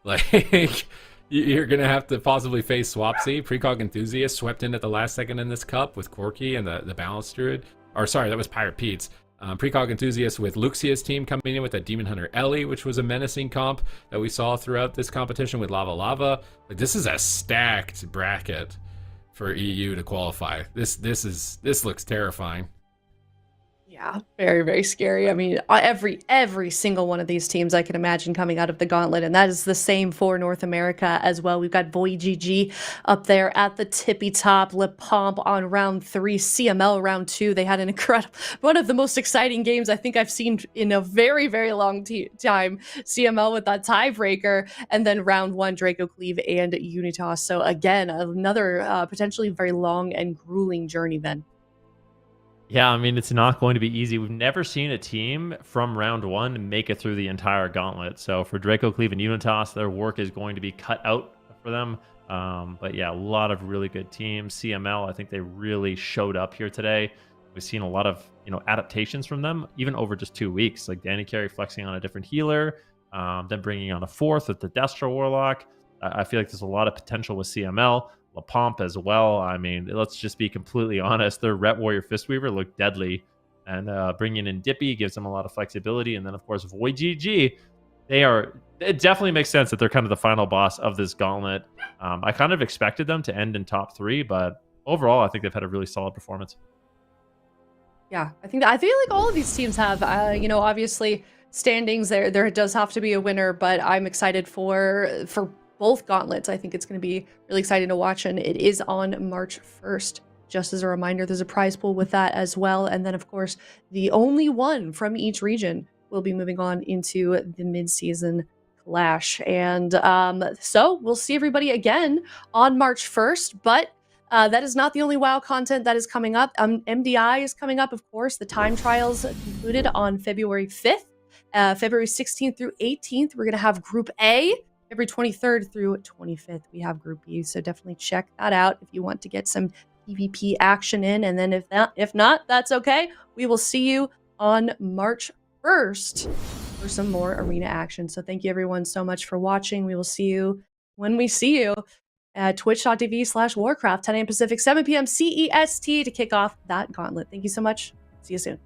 like you're gonna have to possibly face Swapsy. Precog Enthusiast swept in at the last second in this cup with Corky and the Balance Druid. Or sorry, that was Pirate Pete's. Precog Enthusiast with Luxia's team coming in with that Demon Hunter Ellie, which was a menacing comp that we saw throughout this competition with Lava. Like this is a stacked bracket for EU to qualify. This looks terrifying. Yeah, very, very scary. I mean, every single one of these teams I can imagine coming out of the Gauntlet, and that is the same for North America as well. We've got VOIDGG up there at the tippy top, Le Pomp on round 3, CML round 2. They had an incredible, one of the most exciting games I think I've seen in a very, very long time. CML with that tiebreaker, and then round 1, Draco Cleave and Unitas. So again, another potentially very long and grueling journey then. Yeah, I mean, it's not going to be easy. We've never seen a team from round 1 make it through the entire Gauntlet. So for Draco Cleave and Unitas, their work is going to be cut out for them. But yeah, a lot of really good teams. CML, I think they really showed up here today. We've seen a lot of adaptations from them, even over just 2 weeks. Like Danny Carey flexing on a different healer, then bringing on a 4th with the Destro Warlock. I feel like there's a lot of potential with CML. La Pomp as well. I mean, let's just be completely honest. Their Ret Warrior Fistweaver looked deadly, and bringing in Dippy gives them a lot of flexibility. And then, of course, VOIDGG, it definitely makes sense that they're kind of the final boss of this Gauntlet. I kind of expected them to end in top 3, but overall, I think they've had a really solid performance. Yeah, I feel like all of these teams have, obviously standings. There does have to be a winner, but I'm excited for both gauntlets. I think it's going to be really exciting to watch, and it is on March 1st. Just as a reminder, there's a prize pool with that as well. And then, of course, the only one from each region will be moving on into the mid-season clash. And so we'll see everybody again on March 1st. But that is not the only WoW content that is coming up. MDI is coming up, of course. The time trials concluded on February 5th. February 16th through 18th, we're going to have Group A. February 23rd through 25th, we have Group B. So definitely check that out if you want to get some PvP action in. And then if not, that's okay. We will see you on March 1st for some more arena action. So thank you everyone so much for watching. We will see you when we see you at twitch.tv/Warcraft, 10 a.m. Pacific, 7 p.m. CEST to kick off that gauntlet. Thank you so much. See you soon.